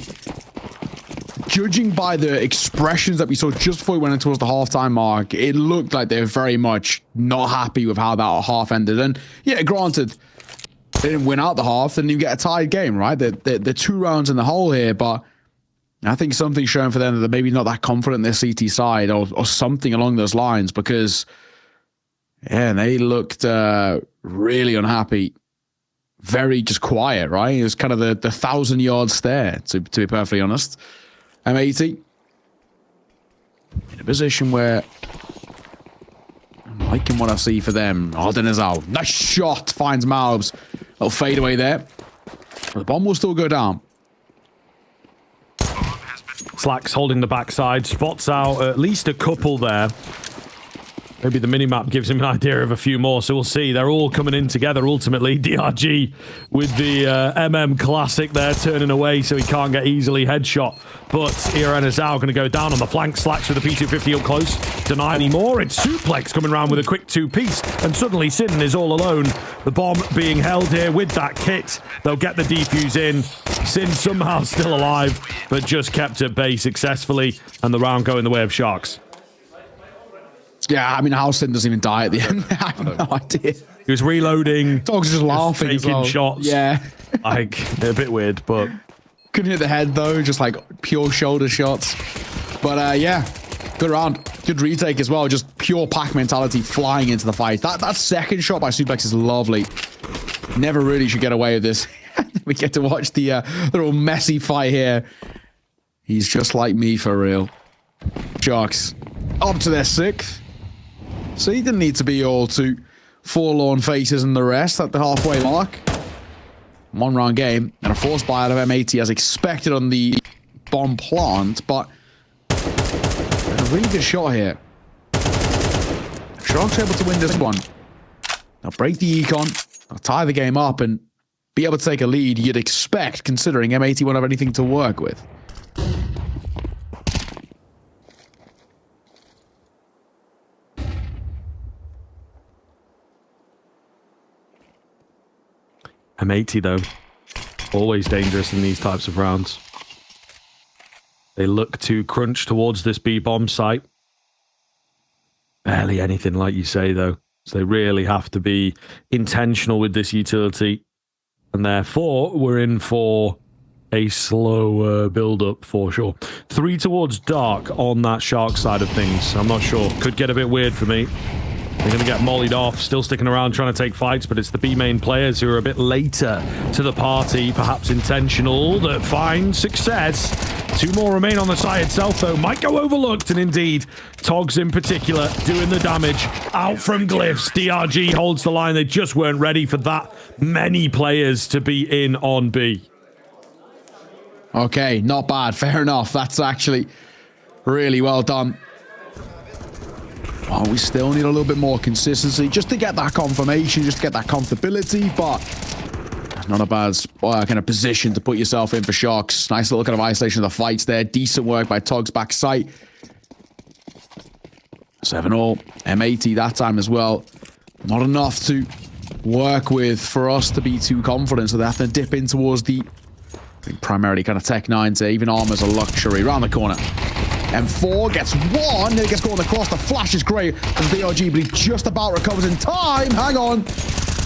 [SPEAKER 6] judging by the expressions that we saw just before we went in towards the halftime mark, it looked like they were very much not happy with how that half ended. And yeah, granted, they didn't win out the half, they didn't even get a tied game, right? They're 2 rounds in the hole here, but I think something's showing for them that they're maybe not that confident in their CT side or something along those lines, because yeah, they looked really unhappy. Very just quiet, right? It was kind of the 1,000-yard stare, to be perfectly honest. M80 in a position where I'm liking what I see for them. Arden is out. Nice shot. Finds Malbs. Little fade away there. But the bomb will still go down.
[SPEAKER 4] Slack's holding the backside. Spots out at least a couple there. Maybe the minimap gives him an idea of a few more, so we'll see. They're all coming in together ultimately. DRG with the MM Classic there, turning away so he can't get easily headshot. But Iran is now going to go down on the flank. Slacks with the P250 up close. Deny anymore. It's Suplex coming around with a quick 2-piece. And suddenly Sin is all alone. The bomb being held here with that kit. They'll get the defuse in. Sin somehow still alive, but just kept at bay successfully. And the round going the way of Sharks.
[SPEAKER 6] Yeah, I mean, how Sin doesn't even die at the end. I have no idea.
[SPEAKER 4] He was reloading.
[SPEAKER 6] Dog's just laughing as well.
[SPEAKER 4] Shots.
[SPEAKER 6] Yeah.
[SPEAKER 4] Like, they're a bit weird, but
[SPEAKER 6] couldn't hit the head though, just like pure shoulder shots. But yeah, good round. Good retake as well. Just pure pack mentality flying into the fight. That second shot by Suplex is lovely. Never really should get away with this. We get to watch the little messy fight here. He's just like me for real. Sharks up to their 6th. So he didn't need to be all too forlorn faces and the rest at the halfway mark. 1-round game and a forced buyout of M80 as expected on the bomb plant, but a really good shot here. Sharks able to win this one. They'll break the econ, they'll tie the game up, and be able to take a lead you'd expect, considering M80 won't have anything to work with.
[SPEAKER 4] M80, though, always dangerous in these types of rounds. They look to crunch towards this B-bomb site. Barely anything, like you say, though. So they really have to be intentional with this utility. And therefore, we're in for a slower build-up for sure. 3 towards Dark on that Shark side of things. I'm not sure. Could get a bit weird for me. They're going to get mollied off, still sticking around trying to take fights, but it's the B main players who are a bit later to the party, perhaps intentional, that find success. 2 more remain on the site itself, though. Might go overlooked, and indeed, Togs in particular doing the damage. Out from Glyphs, DRG holds the line. They just weren't ready for that many players to be in on B.
[SPEAKER 6] Okay, not bad. Fair enough. That's actually really well done. Well, we still need a little bit more consistency just to get that confirmation, just to get that comfortability, but not a bad kind of position to put yourself in for Sharks. Nice little kind of isolation of the fights there. Decent work by Togs back site. 7-all. M80 that time as well. Not enough to work with for us to be too confident, so they have to dip in towards the, I think, primarily kind of Tech 9 to even armor's a luxury. Around the corner. M4 gets 1, then it gets going across. The flash is great as the DRG, but he just about recovers in time. Hang on.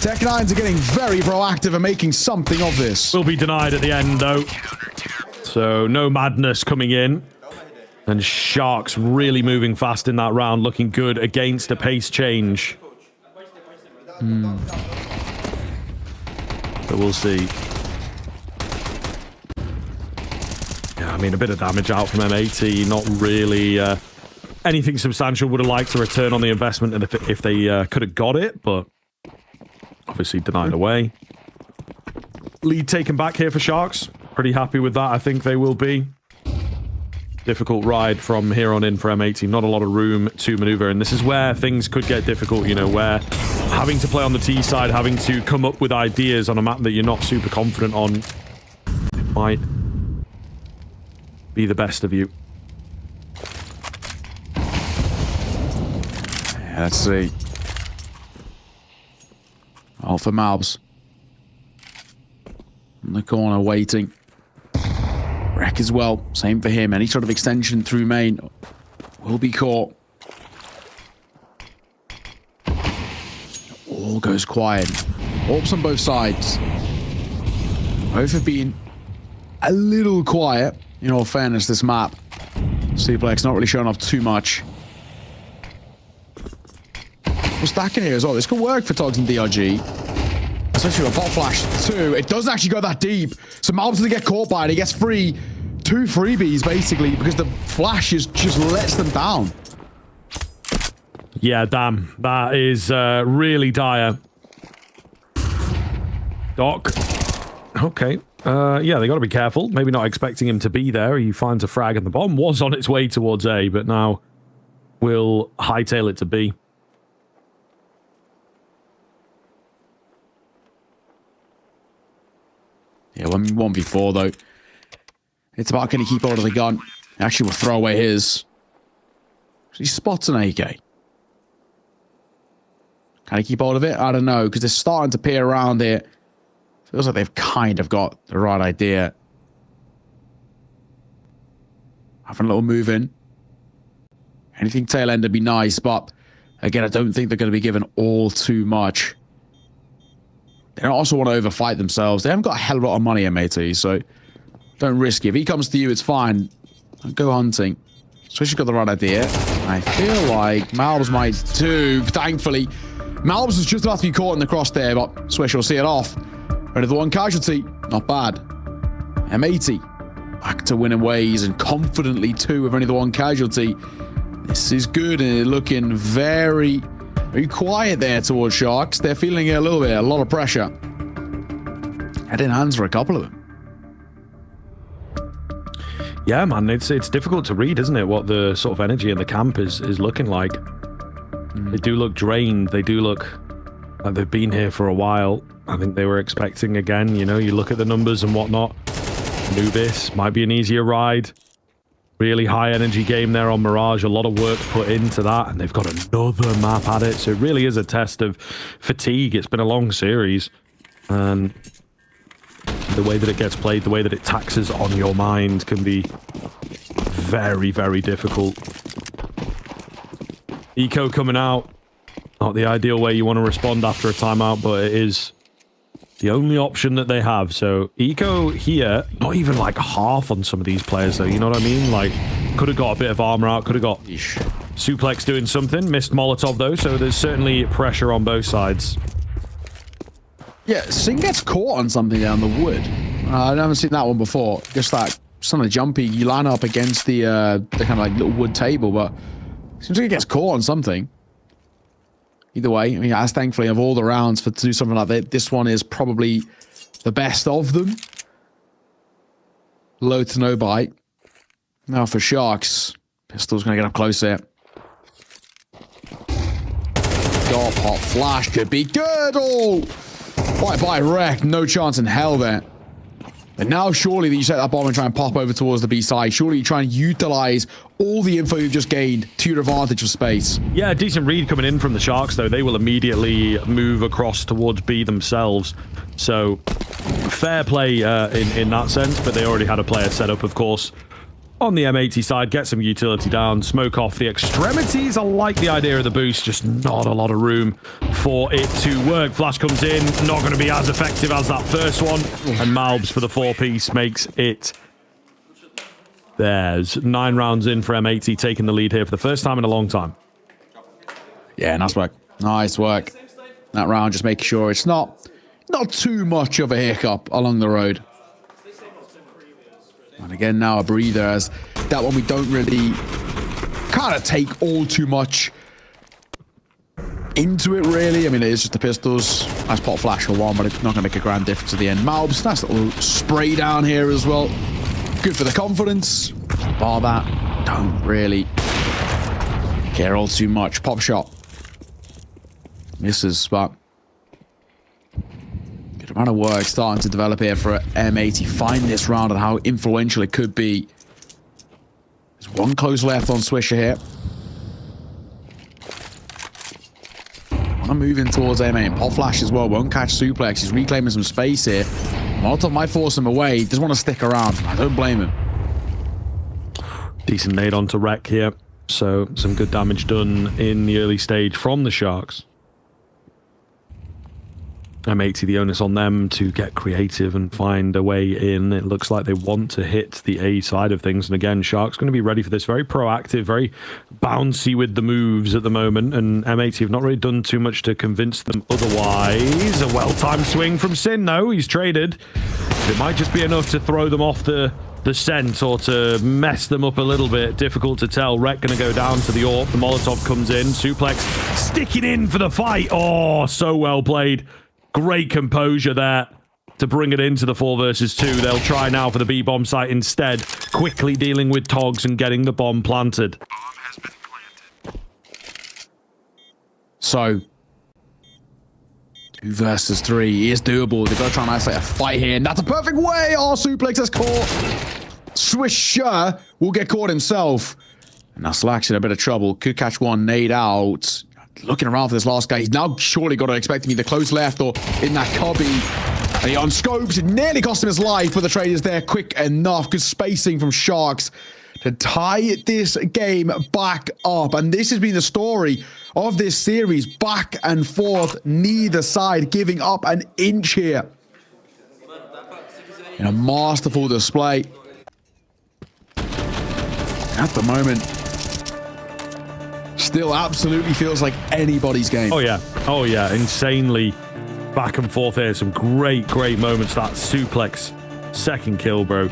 [SPEAKER 6] Tech 9s are getting very proactive and making something of this.
[SPEAKER 4] Will be denied at the end, though. So no madness coming in. And Sharks really moving fast in that round, looking good against a pace change. But we'll see. Yeah, I mean, a bit of damage out from M80. Not really anything substantial. Would have liked to return on the investment if they could have got it, but obviously denied away. Lead taken back here for Sharks. Pretty happy with that. I think they will be. Difficult ride from here on in for M80. Not a lot of room to maneuver, and this is where things could get difficult, you know, where having to play on the T side, having to come up with ideas on a map that you're not super confident on, it might be the best of you.
[SPEAKER 6] Yeah, let's see. All for Malbs. In the corner, waiting. Wreck as well. Same for him. Any sort of extension through main will be caught. All goes quiet. Orbs on both sides. Both have been a little quiet. In all fairness, this map. Suplex not really showing off too much. We're stacking here as well. This could work for Togs and DRG. Especially with a pop flash too. It doesn't actually go that deep. So Malbs doesn't get caught by it. He gets free. 2 freebies basically because the flash just lets them down.
[SPEAKER 4] Yeah, damn. That is really dire. Doc. Okay. Yeah, they got to be careful. Maybe not expecting him to be there. He finds a frag and the bomb was on its way towards A, but now will hightail it to B.
[SPEAKER 6] Yeah, 1v4 though. It's about can he keep hold of the gun. Actually, we'll throw away his. He spots an AK. Can he keep hold of it? I don't know, because they're starting to peer around here. Feels like they've kind of got the right idea. Having a little move in. Anything tail end would be nice, but again, I don't think they're going to be given all too much. They don't also want to overfight themselves. They haven't got a hell of a lot of money, M80, so don't risk it. If he comes to you, it's fine. Don't go hunting. Swish has got the right idea. I feel like Malbs might too, thankfully. Malbs is just about to be caught in the crosshair, but Swish will see it off. Ready the 1 casualty. Not bad. M80 back to winning ways and confidently too with only the 1 casualty. This is good and looking very quiet there towards Sharks. They're feeling a lot of pressure. Head in hands for a couple of them.
[SPEAKER 4] Yeah, man, it's difficult to read, isn't it, what the sort of energy in the camp is looking like. They do look drained. They do look They've been here for a while. I think they were expecting again, you know, you look at the numbers and whatnot. Nubis might be an easier ride. Really high energy game there on Mirage. A lot of work put into that, and they've got another map at it. So it really is a test of fatigue. It's been a long series, and the way that it gets played, the way that it taxes on your mind can be very, very difficult. Eco coming out. Not the ideal way you want to respond after a timeout, but it is the only option that they have. So Eco here, not even like half on some of these players though, you know what I mean? Like, could have got a bit of armor out, could have got Suplex doing something, missed Molotov though, so there's certainly pressure on both sides.
[SPEAKER 6] Yeah, Sing gets caught on something down the wood. I haven't seen that one before. Just like something jumpy, you line up against the kind of like little wood table, but seems like it gets caught on something. Either way, I mean, as thankfully of all the rounds to do something like that, this one is probably the best of them. Low to no bite. Now for Sharks. Pistol's going to get up close here. Got pop flash, could be good. Oh, bye wreck. No chance in hell there. But now surely that you set that bomb and try and pop over towards the B side, surely you try and utilize all the info you've just gained to your advantage of space.
[SPEAKER 4] Yeah, decent read coming in from the Sharks, though. They will immediately move across towards B themselves. So, fair play in that sense, but they already had a player set up, of course. On the M80 side, get some utility down, smoke off the extremities. I like the idea of the boost, just not a lot of room for it to work. Flash comes in, not going to be as effective as that first one. And Malbs for the 4-piece makes it theirs. 9 rounds in for M80, taking the lead here for the first time in a long time.
[SPEAKER 6] Yeah, nice work. Nice work. That round, just making sure it's not too much of a hiccup along the road. And again, now a breather, as that one we don't really kind of take all too much into it, really. I mean, it is just the pistols. Nice pop flash for one, but it's not going to make a grand difference at the end. Malbs, nice little spray down here as well. Good for the confidence. Bar that, don't really care all too much. Pop shot. Misses, but good amount of work starting to develop here for M80. Find this round and how influential it could be. There's one close left on Swisher here. I'm moving towards M8 and pop flash as well. Won't catch Suplex. He's reclaiming some space here. Molotov might force him away. He doesn't want to stick around. I don't blame him.
[SPEAKER 4] Decent nade onto Wreck here. So some good damage done in the early stage from the Sharks. M80, the onus on them to get creative and find a way in. It looks like they want to hit the A side of things. And again, Shark's going to be ready for this. Very proactive, very bouncy with the moves at the moment. And M80 have not really done too much to convince them otherwise. A well-timed swing from Sin, though. He's traded. It might just be enough to throw them off the scent or to mess them up a little bit. Difficult to tell. Wreck going to go down to the AWP. The Molotov comes in. Suplex sticking in for the fight. Oh, so well played. Great composure there to bring it into the 4 versus 2. They'll try now for the B-bomb site instead. Quickly dealing with Togs and getting the bomb planted.
[SPEAKER 6] So, 2 versus 3 is doable. They've got to try and isolate a fight here, and that's a perfect way. Oh, Suplex has caught. Swisher will get caught himself. And now Slack's in a bit of trouble. Could catch one nade out. Looking around for this last guy. He's now surely got to expect him either close left or in that cubby. And he unscopes. It nearly cost him his life, but the trade is there quick enough. Good spacing from Sharks to tie this game back up. And this has been the story of this series. Back and forth, neither side giving up an inch here. In a masterful display. At the moment, still absolutely feels like anybody's game.
[SPEAKER 4] Oh yeah, insanely back and forth here. Some great moments. That Suplex second kill, bro.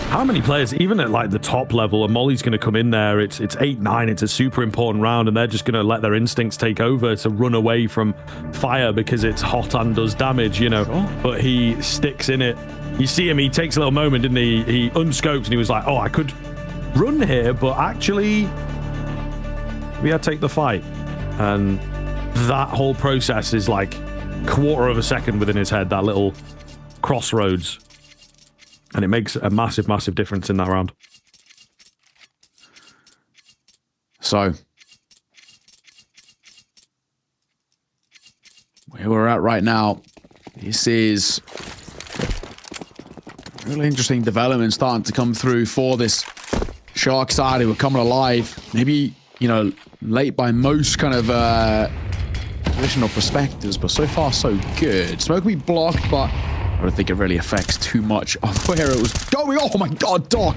[SPEAKER 4] How many players, even at like the top level, and Molly's going to come in there. It's 8-9. It's a super important round, and they're just going to let their instincts take over to run away from fire because it's hot and does damage, you know. Sure. But he sticks in it. You see him, he takes a little moment, didn't he? He unscopes and he was like, oh, I could run here, but actually we had to take the fight. And that whole process is like quarter of a second within his head, that little crossroads. And it makes a massive, massive difference in that round.
[SPEAKER 6] So, where we're at right now, this is a really interesting development starting to come through for this Shark side who are coming alive. Maybe, you know, late by most kind of traditional perspectives, but so far so good. Smoke will be blocked, but I don't think it really affects too much of where it was going. Oh my god, Doc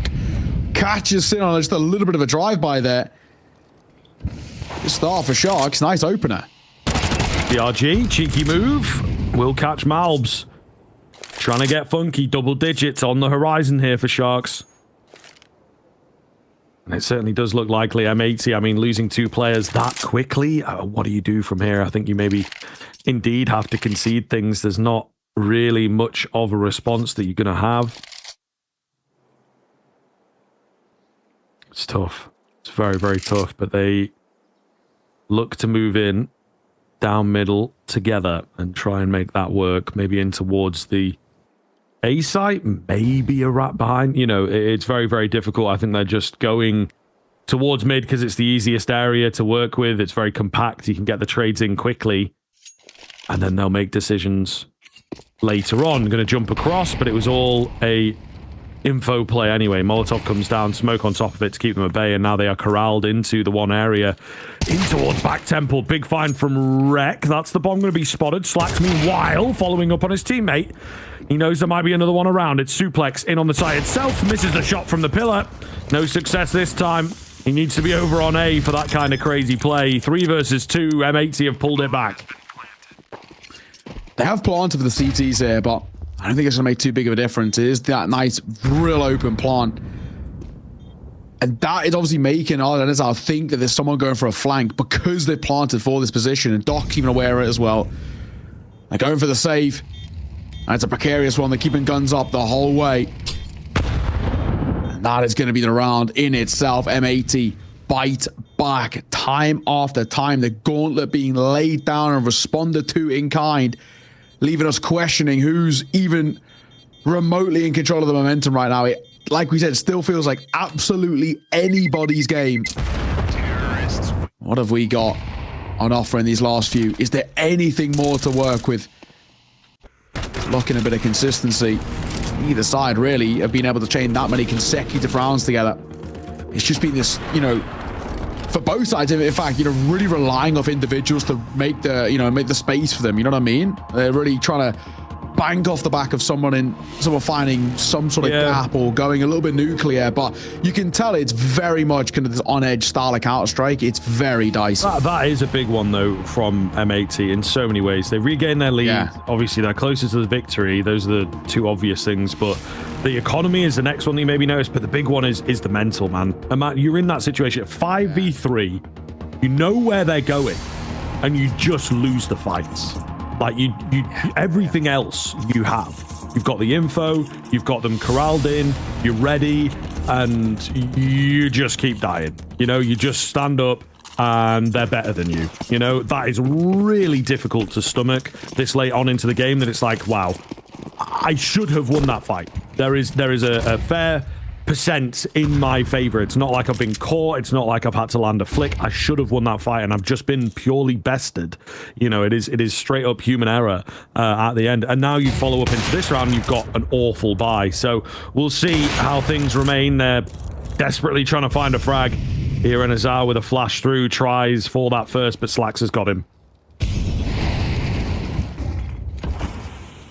[SPEAKER 6] catches Sin on just a little bit of a drive-by there. Good start for Sharks. Nice opener.
[SPEAKER 4] BRG, cheeky move. Will catch Malbs. Trying to get funky. Double digits on the horizon here for Sharks. And it certainly does look likely. M80, I mean, losing 2 players that quickly. What do you do from here? I think you maybe indeed have to concede things. There's not really much of a response that you're going to have. It's tough. It's very, very tough. But they look to move in down middle together and try and make that work. Maybe in towards the A site, maybe a rat behind. You know, it's very, very difficult. I think they're just going towards mid because it's the easiest area to work with. It's very compact. You can get the trades in quickly. And then they'll make decisions later on. Going to jump across, but it was all a info play anyway. Molotov comes down, smoke on top of it to keep them at bay, and now they are corralled into the one area. In towards back temple. Big find from Rek. That's the bomb going to be spotted. Slacks, meanwhile, following up on his teammate. He knows there might be another one around. It's Suplex in on the site itself. Misses a shot from the pillar. No success this time. He needs to be over on A for that kind of crazy play. 3 versus 2. M80 have pulled it back.
[SPEAKER 6] They have planted for the CTs here, but I don't think it's going to make too big of a difference. It is that nice, real open plant. And that is obviously making I think that there's someone going for a flank because they've planted for this position. And Doc even aware of it as well. They're going for the save. And it's a precarious one. They're keeping guns up the whole way. And that is going to be the round in itself. M80 bite back time after time. The gauntlet being laid down and responded to in kind, leaving us questioning who's even remotely in control of the momentum right now. It, like we said, still feels like absolutely anybody's game. What have we got on offer in these last few? Is there anything more to work with? Looking a bit of consistency. Either side, really, have been able to chain that many consecutive rounds together. It's just been this, you know, for both sides, in fact, you know, really relying off individuals to make the, you know, make the space for them. You know what I mean? They're really trying to bank off the back of someone finding some sort of gap or going a little bit nuclear. But you can tell it's very much kind of this on-edge style of Counter-Strike. It's very dicey.
[SPEAKER 4] That is a big one, though, from M80 in so many ways. They regain their lead. Yeah. Obviously, they're closer to the victory. Those are the 2 obvious things. But the economy is the next one that you maybe notice. But the big one is the mental, man. And Matt, you're in that situation. 5v3, you know where they're going, and you just lose the fights. Like, you everything else you have. You've got the info, you've got them corralled in, you're ready, and you just keep dying. You know, you just stand up and they're better than you. You know, that is really difficult to stomach this late on into the game, that it's like, wow, I should have won that fight. There is a fair percent in my favor. It's not like I've been caught. It's not like I've had to land a flick. I should have won that fight, and I've just been purely bested. You know, it is straight up human error at the end. And now you follow up into this round, you've got an awful bye. So we'll see how things remain. They're desperately trying to find a frag here, and Azar with a flash through tries for that first, but Slacks has got him.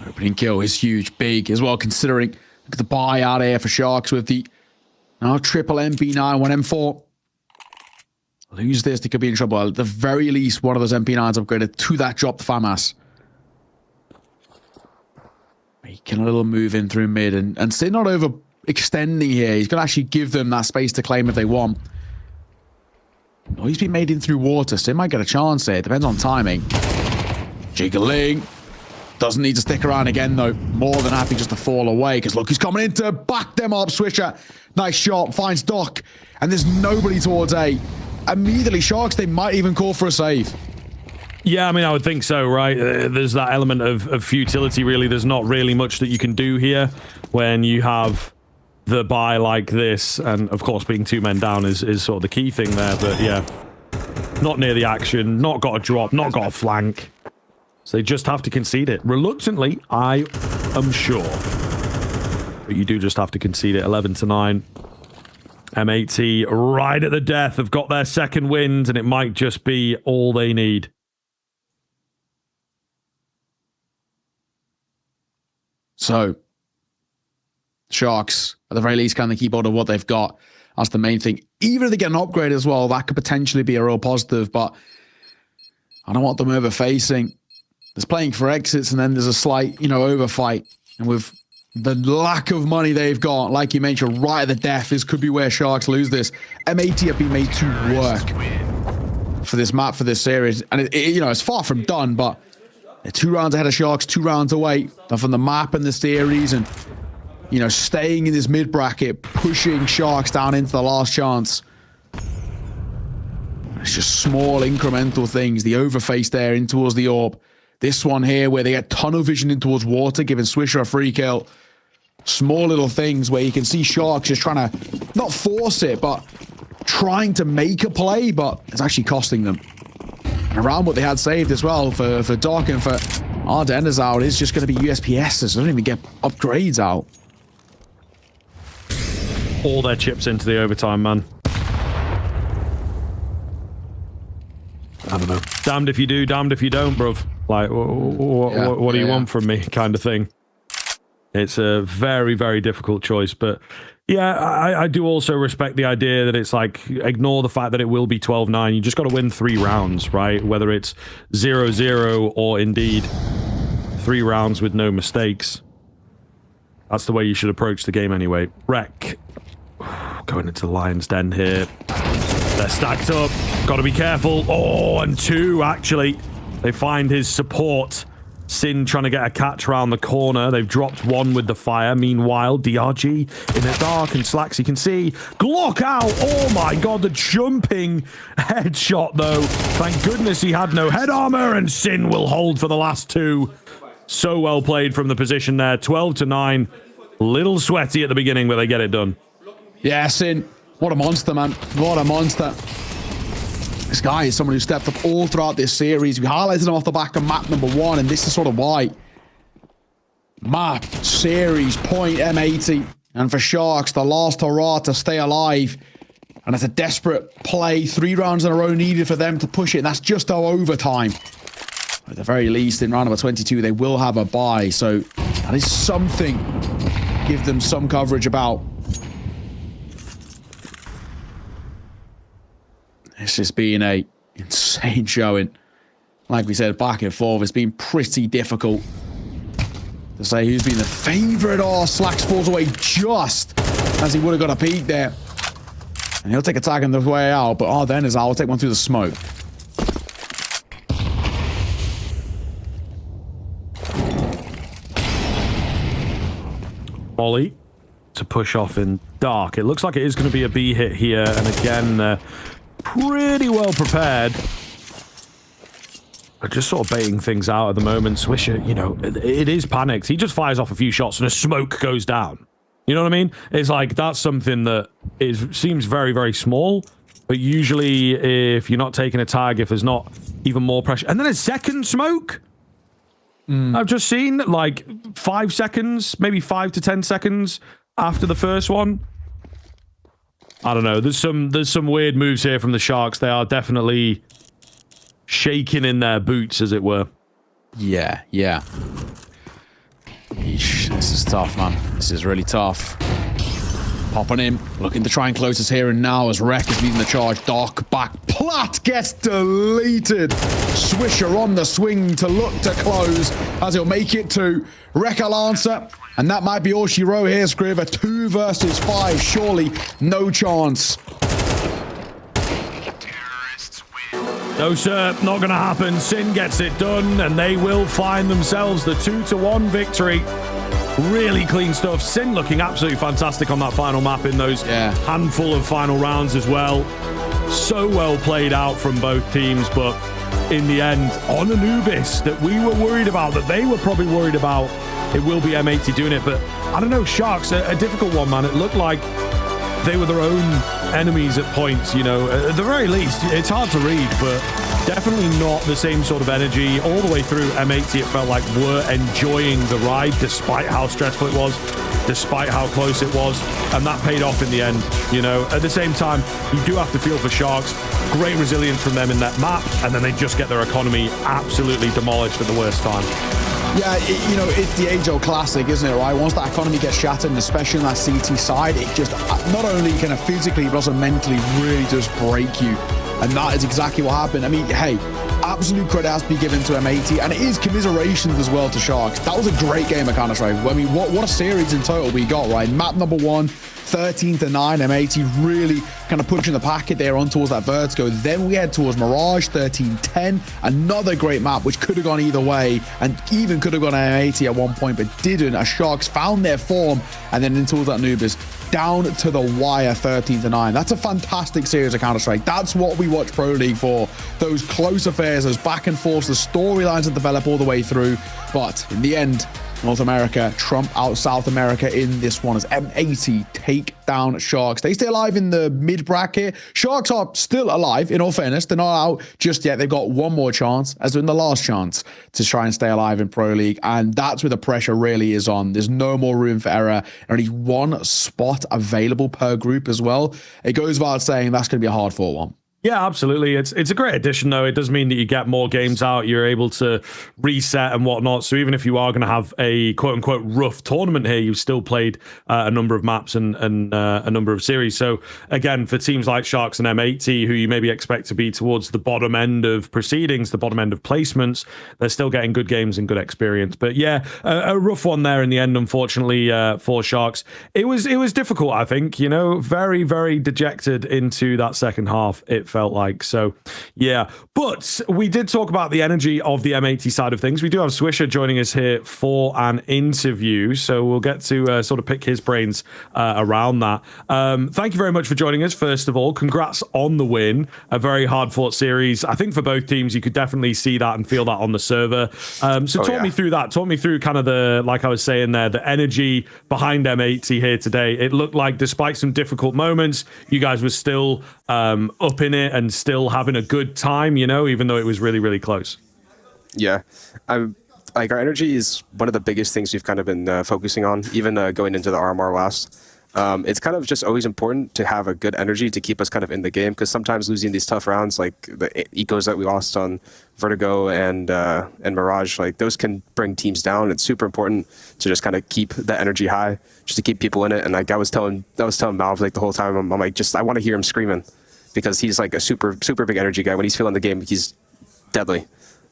[SPEAKER 6] Opening kill is huge, big as well, considering look at the buy out here for Sharks with the triple MP9, 1 M4. Lose this, they could be in trouble. At the very least, one of those MP9s upgraded to that drop FAMAS. Making a little move in through mid, and Sid not overextending here. He's going to actually give them that space to claim if they want. Oh, he's been made in through water. Sid might get a chance here. Depends on timing. Jiggling. Doesn't need to stick around again, though. More than happy just to fall away, because look, he's coming in to back them up. Swisher, nice shot, finds Doc, and there's nobody towards A. Immediately, Sharks, they might even call for a save.
[SPEAKER 4] Yeah, I mean, I would think so, right? There's that element of futility, really. There's not really much that you can do here when you have the buy like this. And, of course, being 2 men down is sort of the key thing there. But, yeah, not near the action, not got a drop, not got a flank. So they just have to concede it. Reluctantly, I am sure. But you do just have to concede it. 11-9. M80 right at the death have got their second wind, and it might just be all they need.
[SPEAKER 6] So, Sharks, at the very least, can they keep hold of what they've got? That's the main thing. Even if they get an upgrade as well, that could potentially be a real positive, but I don't want them over-facing. There's playing for exits, and then there's a slight, overfight. And with the lack of money they've got, like you mentioned, right at the death, this could be where Sharks lose this. M80 have been made to work for this map, for this series. And, it's far from done, but they're 2 rounds ahead of Sharks, 2 rounds away from the map and the series, and staying in this mid bracket, pushing Sharks down into the last chance. It's just small incremental things. The overface there in towards the orb. This one here where they get tunnel vision in towards water, giving Swisher a free kill. Small little things where you can see Sharks just trying to not force it, but trying to make a play, but it's actually costing them. Around what they had saved as well for Doc and for Ardennes out is just going to be USPSs. They don't even get upgrades out.
[SPEAKER 4] All their chips into the overtime, man. I don't know. Damned if you do, damned if you don't, bruv. Like, what do you want from me, kind of thing. It's a very, very difficult choice, but yeah, I do also respect the idea that it's like, ignore the fact that it will be 12-9. You just got to win 3 rounds, right? Whether it's 0-0 or indeed 3 rounds with no mistakes. That's the way you should approach the game anyway. Wreck. Going into the Lion's Den here. They're stacked up. Got to be careful. Oh, and 2, actually. They find his support. Sin trying to get a catch around the corner. They've dropped 1 with the fire. Meanwhile, DRG in the dark, and Slacks, you can see. Glock out! Oh my god, the jumping headshot, though. Thank goodness he had no head armor, and Sin will hold for the last 2. So well played from the position there. 12-9. Little sweaty at the beginning, but they get it done.
[SPEAKER 6] Yeah, Sin. What a monster, man. What a monster. This guy is someone who stepped up all throughout this series. We highlighted him off the back of map number 1, and this is sort of why. Map, series, point, M80. And for Sharks, the last hurrah to stay alive. And it's a desperate play. 3 rounds in a row needed for them to push it. And that's just our overtime. At the very least, in round number 22, they will have a bye. So that is something to give them some coverage about. This has been a insane showing. Like we said, back and forth, it's been pretty difficult to say who's been the favourite. Oh, Slacks falls away just as he would have got a peek there. And he'll take a tag on the way out, but Ardennes will take one through the smoke.
[SPEAKER 4] Ollie to push off in dark. It looks like it is going to be a B hit here, and again, pretty well prepared. But just sort of baiting things out at the moment. Swisher, it is panicked. He just fires off a few shots and a smoke goes down. You know what I mean? It's like, that's something that seems very, very small. But usually, if you're not taking a tag, if there's not even more pressure. And then a second smoke? I've just seen, like, 5 seconds, maybe 5 to 10 seconds after the first one. I don't know. There's some weird moves here from the Sharks. They are definitely shaking in their boots, as it were.
[SPEAKER 6] Yeah. Eesh, this is tough, man. This is really tough. Popping in, looking to try and close us here and now as Wreck is leading the charge. Dark back. Platt gets deleted. Swisher on the swing to look to close as he'll make it to Wreck will answer. And that might be all she wrote here, Scriver. 2 versus 5. Surely no chance.
[SPEAKER 4] No, sir. Not going to happen. Sin gets it done, and they will find themselves the 2-1 victory. Really clean stuff. Sin looking absolutely fantastic on that final map in those handful of final rounds as well. So well played out from both teams, but in the end on Anubis that we were worried about, that they were probably worried about. It will be M80 doing it, but I don't know, Sharks, a difficult one, man. It looked like they were their own enemies at points, you know. At the very least, it's hard to read, but definitely not the same sort of energy. All the way through M80, it felt like we're enjoying the ride, despite how stressful it was, despite how close it was, and that paid off in the end, you know. At the same time, you do have to feel for Sharks. Great resilience from them in that map, and then they just get their economy absolutely demolished at the worst time.
[SPEAKER 6] Yeah, you know, it's the age-old classic, isn't it, right? Once that economy gets shattered, and especially on that CT side, it just not only kind of physically, but also mentally really does break you. And that is exactly what happened. I mean, hey, absolute credit has to be given to M80, and it is commiserations as well to Sharks. That was a great game of Counter-Strike. I mean, what a series in total we got, right? Map number 1, 13-9, M80 really kind of pushing the packet there on towards that Vertigo. Then we head towards Mirage, 13-10, another great map, which could have gone either way, and even could have gone M80 at one point, but didn't, as Sharks found their form, and then into that Anubis, down to the wire, 13-9. That's a fantastic series of Counter-Strike. That's what we watch Pro League for. Those close affairs, those back and forths, the storylines that develop all the way through. But in the end, North America trump out South America in this one as M80 take down Sharks. They stay alive in the mid bracket. Sharks are still alive, in all fairness. They're not out just yet. They've got one more chance, as in the last chance, to try and stay alive in Pro League. And that's where the pressure really is on. There's no more room for error. Only one spot available per group as well. It goes without saying that's going to be a hard-fought one.
[SPEAKER 4] Yeah, absolutely. It's a great addition, though. It does mean that you get more games out. You're able to reset and whatnot. So even if you are going to have a quote-unquote rough tournament here, you've still played a number of maps and a number of series. So again, for teams like Sharks and M80, who you maybe expect to be towards the bottom end of proceedings, the bottom end of placements, they're still getting good games and good experience. But yeah, a rough one there in the end, unfortunately, for Sharks. It was difficult, I think. You know, very, very dejected into that second half. It felt like. So yeah, but we did talk about the energy of the M80 side of things. We do have Swisher joining us here for an interview, so we'll get to sort of pick his brains around that. Thank you very much for joining us. First of all, congrats on the win. A very hard fought series. I think for both teams, you could definitely see that and feel that on the server. So talk me through that. Talk me through kind of the, like I was saying there, the energy behind M80 here today. It looked like despite some difficult moments, you guys were still up in it and still having a good time, you know, even though it was really, really close.
[SPEAKER 3] Yeah. Like our energy is one of the biggest things we've kind of been focusing on, even going into the RMR last. It's kind of just always important to have a good energy to keep us kind of in the game, because sometimes losing these tough rounds, like the ecos that we lost on Vertigo and Mirage, like those can bring teams down. It's super important to just kind of keep the energy high, just to keep people in it. And like I was telling Valve like the whole time, I'm like, I want to hear him screaming, because he's like a super big energy guy. When he's feeling the game, he's deadly.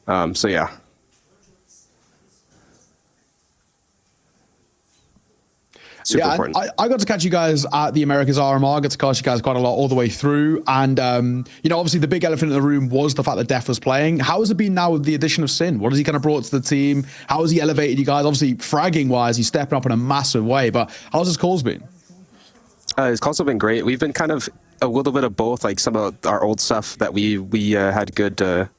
[SPEAKER 3] So yeah. Super important.
[SPEAKER 6] I got to catch you guys at the Americas RMR. I got to catch you guys quite a lot all the way through. And, you know, obviously the big elephant in the room was the fact that Def was playing. How has it been now with the addition of Sin? What has he kind of brought to the team? How has he elevated you guys? Obviously, fragging-wise, he's stepping up in a massive way. But how's his calls been?
[SPEAKER 3] His calls have been great. We've been kind of a little bit of both, like some of our old stuff that we had good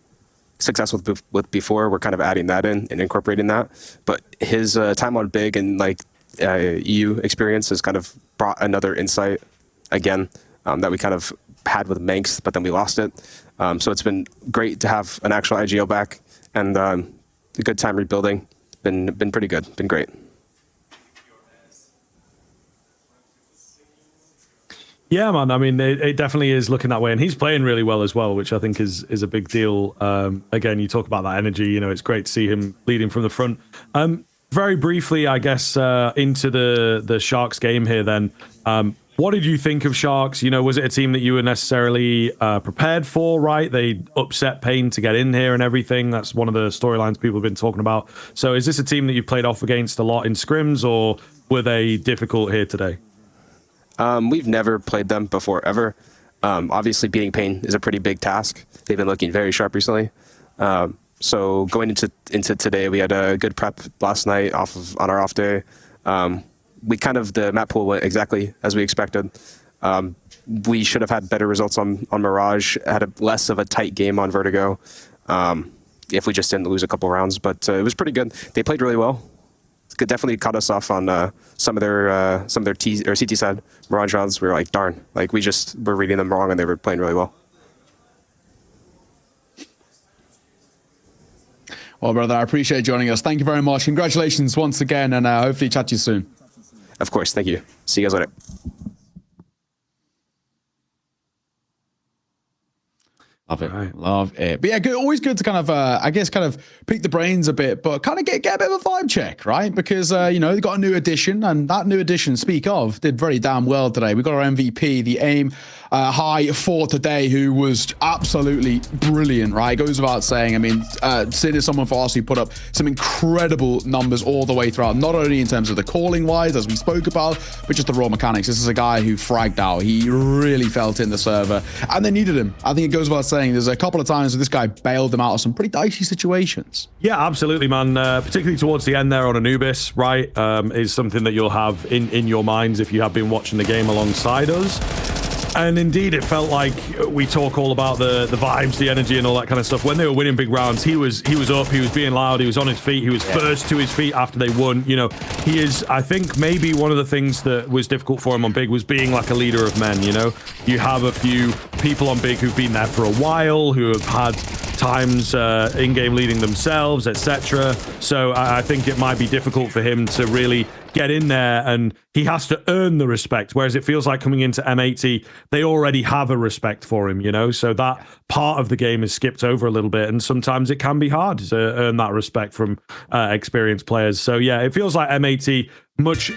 [SPEAKER 3] success with before. We're kind of adding that in and incorporating that. But his time on big and like EU experience has kind of brought another insight again that we kind of had with Manx, but then we lost it. So it's been great to have an actual IGL back, and a good time rebuilding. Been pretty good. Been great.
[SPEAKER 4] Yeah, man. I mean, it definitely is looking that way, and he's playing really well as well, which I think is a big deal. Again, you talk about that energy. You know, it's great to see him leading from the front. Very briefly, I guess, into the Sharks game here. Then, what did you think of Sharks? You know, was it a team that you were necessarily prepared for? Right, they upset Pain to get in here and everything. That's one of the storylines people have been talking about. So, is this a team that you've played off against a lot in scrims, or were they difficult here today?
[SPEAKER 3] We've never played them before, ever. Obviously, beating Pain is a pretty big task. They've been looking very sharp recently. So going into today, we had a good prep last night on our off day. We kind of, the map pool went exactly as we expected. We should have had better results on Mirage, had less of a tight game on Vertigo. if we just didn't lose a couple rounds. But it was pretty good. They played really well. Could definitely cut us off on some of their T or CT side Mirage rounds. We were like, darn, like we just were reading them wrong, and they were playing really well.
[SPEAKER 6] Well, brother, I appreciate joining us. Thank you very much. Congratulations once again, and hopefully chat to you soon.
[SPEAKER 3] Of course, thank you. See you guys later.
[SPEAKER 6] Love it. Love it. But yeah, good, always good to kind of, I guess, kind of pick the brains a bit, but kind of get a bit of a vibe check, right? Because, you know, they got a new addition, and that new addition, speak of, did very damn well today. We got our MVP, the aim high for today, who was absolutely brilliant, right? Goes without saying. I mean, Sid is someone for us who put up some incredible numbers all the way throughout, not only in terms of the calling wise, as we spoke about, but just the raw mechanics. This is a guy who fragged out. He really felt in the server, and they needed him. I think it goes without saying. There's a couple of times where this guy bailed them out of some pretty dicey situations.
[SPEAKER 4] Yeah, absolutely, man. Particularly towards the end there on Anubis, right, is something that you'll have in your minds if you have been watching the game alongside us. And indeed, it felt like we talk all about the vibes, the energy, and all that kind of stuff. When they were winning big rounds, he was up, he was being loud, he was on his feet, he was first to his feet after they won. You know, he is, I think, maybe one of the things that was difficult for him on Big was being like a leader of men, you know? You have a few people on Big who've been there for a while, who have had times in-game leading themselves, etc. So I think it might be difficult for him to really get in there, and he has to earn the respect, whereas it feels like coming into M80, they already have a respect for him, you know? So that part of the game is skipped over a little bit, and sometimes it can be hard to earn that respect from experienced players. So yeah, it feels like M80, much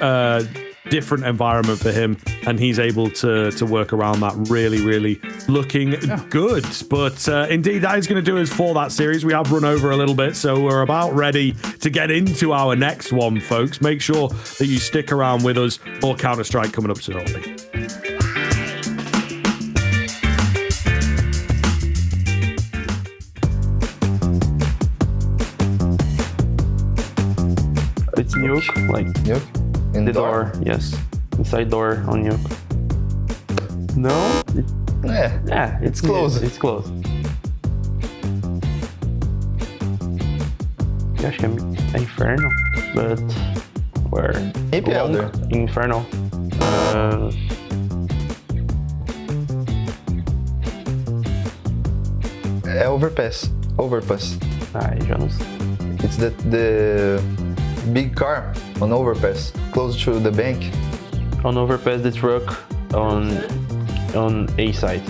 [SPEAKER 4] different environment for him, and he's able to work around that really looking good. But indeed, that is going to do us for that series. We have run over a little bit, so we're about ready to get into our next one, folks. Make sure that you stick around with us. More Counter-Strike coming up shortly.
[SPEAKER 5] It's Nuke, like
[SPEAKER 20] Nuke in
[SPEAKER 5] the door. Yes, inside door on Nuke. No, yeah, it's close. It's close. Eu acho que é Inferno, but where?
[SPEAKER 20] EPL
[SPEAKER 5] Inferno.
[SPEAKER 20] É Overpass.
[SPEAKER 5] Ai, já não sei.
[SPEAKER 20] It's the big car on Overpass, close to the bank.
[SPEAKER 5] On Overpass, the truck on A side.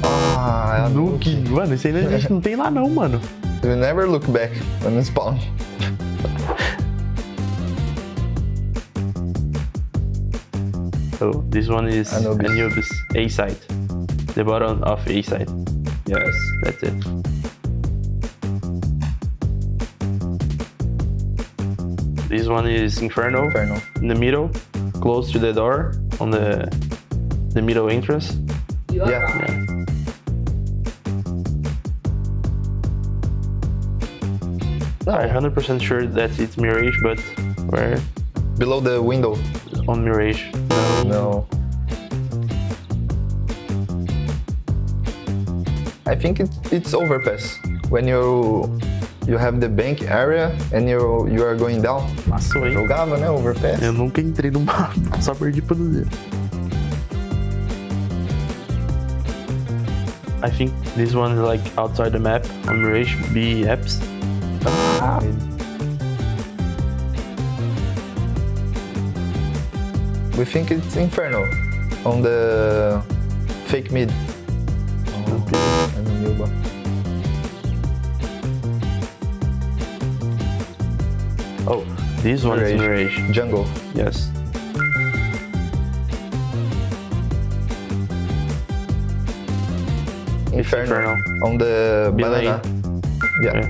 [SPEAKER 20] Ah,
[SPEAKER 5] Nuke. Mano, isso aí a gente não tem lá não, mano.
[SPEAKER 20] You never look back when you spawn.
[SPEAKER 5] So this one is Anubis A side. The bottom of A side. Yes, that's it. This one is Inferno. In the middle, close to the door on the middle entrance.
[SPEAKER 20] Yeah.
[SPEAKER 5] I'm 100% sure that it's Mirage, but where?
[SPEAKER 20] Below the window.
[SPEAKER 5] On Mirage.
[SPEAKER 20] No. I think it's Overpass. When you have the bank area and you are going down.
[SPEAKER 5] Passou aí.
[SPEAKER 20] Jogava, né? Overpass.
[SPEAKER 5] Eu nunca entrei no mapa, só perdi pra dizer. I think this one is like outside the map on Mirage, B apps.
[SPEAKER 20] We think it's Inferno on the fake mid.
[SPEAKER 5] Oh, this one is Mirage.
[SPEAKER 20] Jungle.
[SPEAKER 5] Yes.
[SPEAKER 20] Inferno. On the banana. Yeah.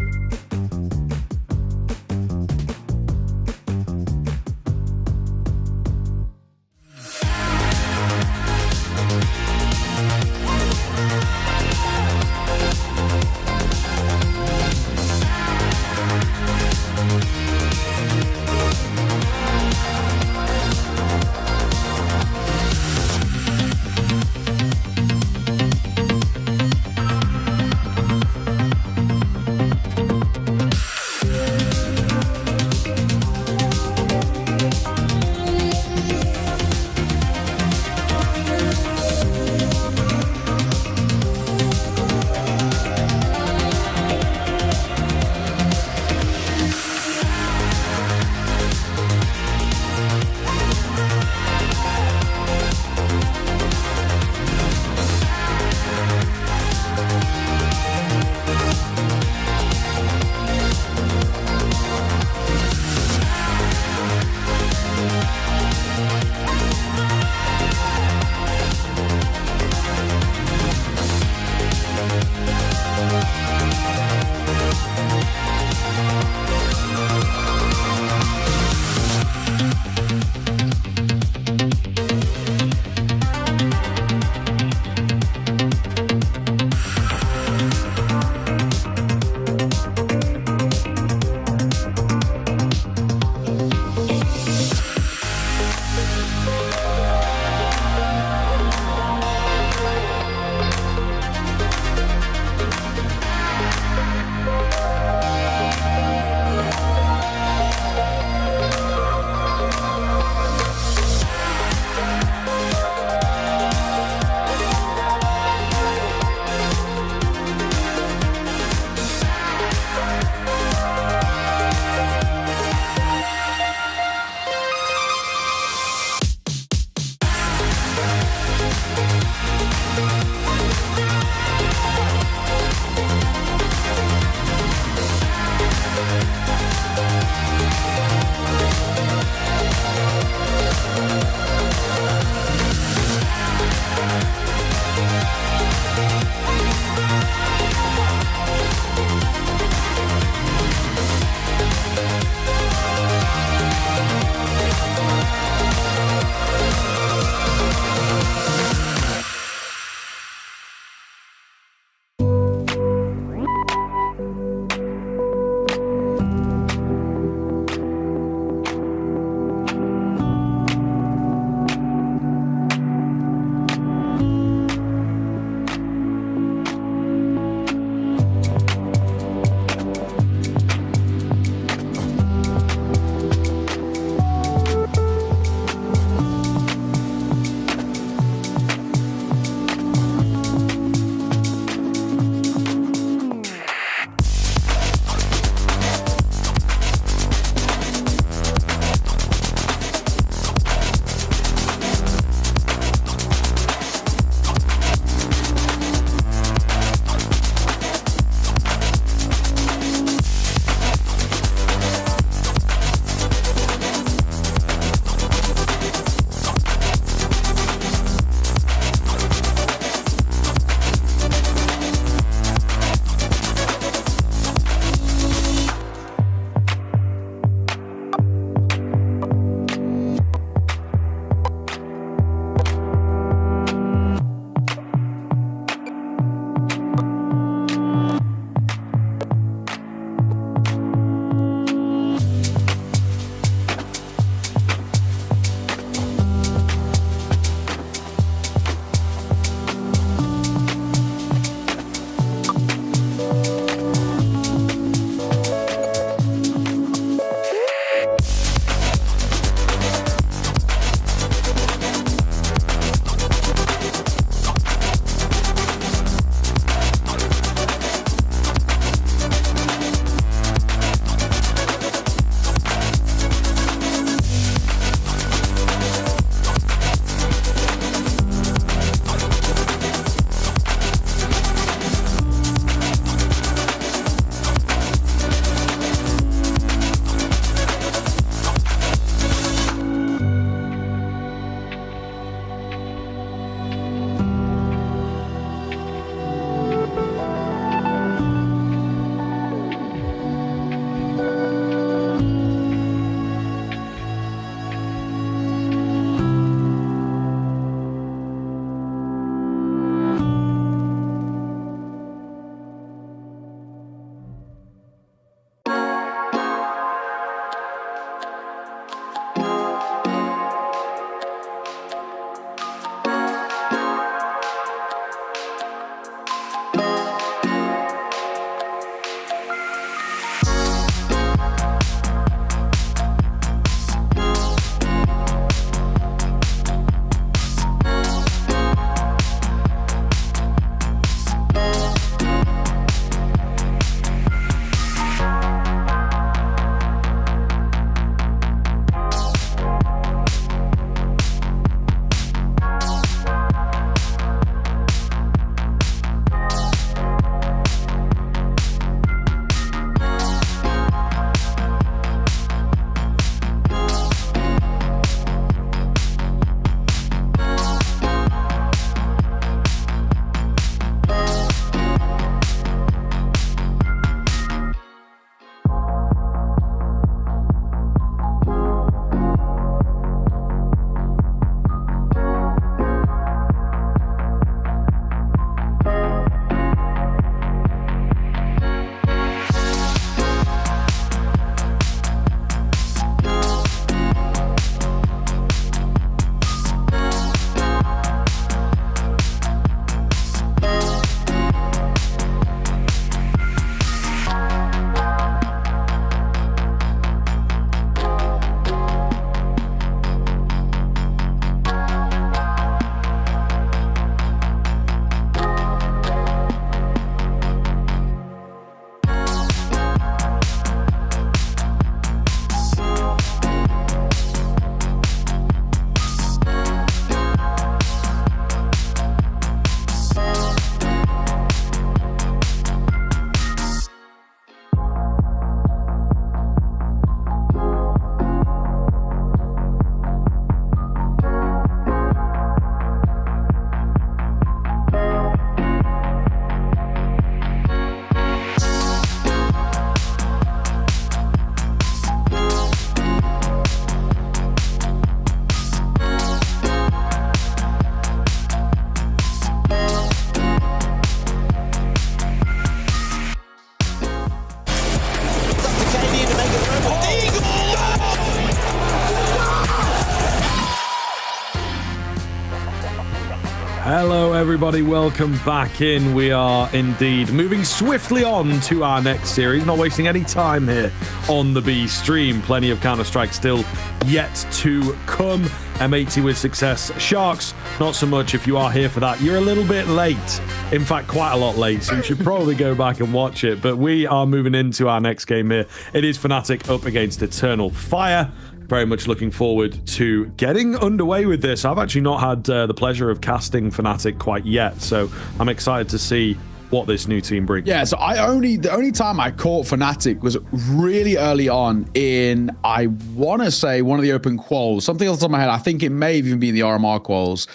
[SPEAKER 4] Hello, everybody. Welcome back in. We are indeed moving swiftly on to our next series. Not wasting any time here on the B stream. Plenty of Counter-Strike still yet to come. M80 with success. Sharks, not so much. If you are here for that, you're a little bit late. In fact, quite a lot late. So you should probably go back and watch it. But we are moving into our next game here. It is Fnatic up against Eternal Fire. Very much looking forward to getting underway with this. I've actually not had the pleasure of casting Fnatic quite yet, so I'm excited to see what this new team brings.
[SPEAKER 6] Yeah, so the only time I caught Fnatic was really early on in, I want to say, one of the open quals. Something else on my head. I think it may have even been the RMR quals,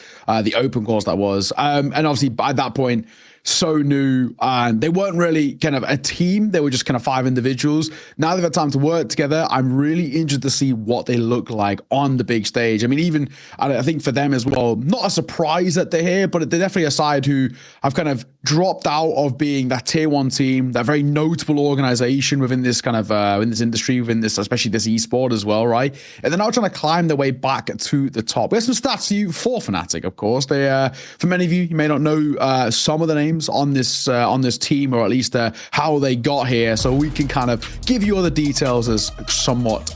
[SPEAKER 6] the open quals that was. And obviously by that point, so new, and they weren't really kind of a team. They were just kind of 5 individuals. Now they've had time to work together. I'm really interested to see what they look like on the big stage. I mean, even I think for them as well, not a surprise that they're here, but they're definitely a side who have kind of dropped out of being that tier 1 team, that very notable organization within this kind of in this industry, within this, especially this esport as well, right? And they're now trying to climb their way back to the top. We have some stats for you for Fnatic, of course. They, for many of you, you may not know some of the names on this team, or at least how they got here, so we can kind of give you all the details as somewhat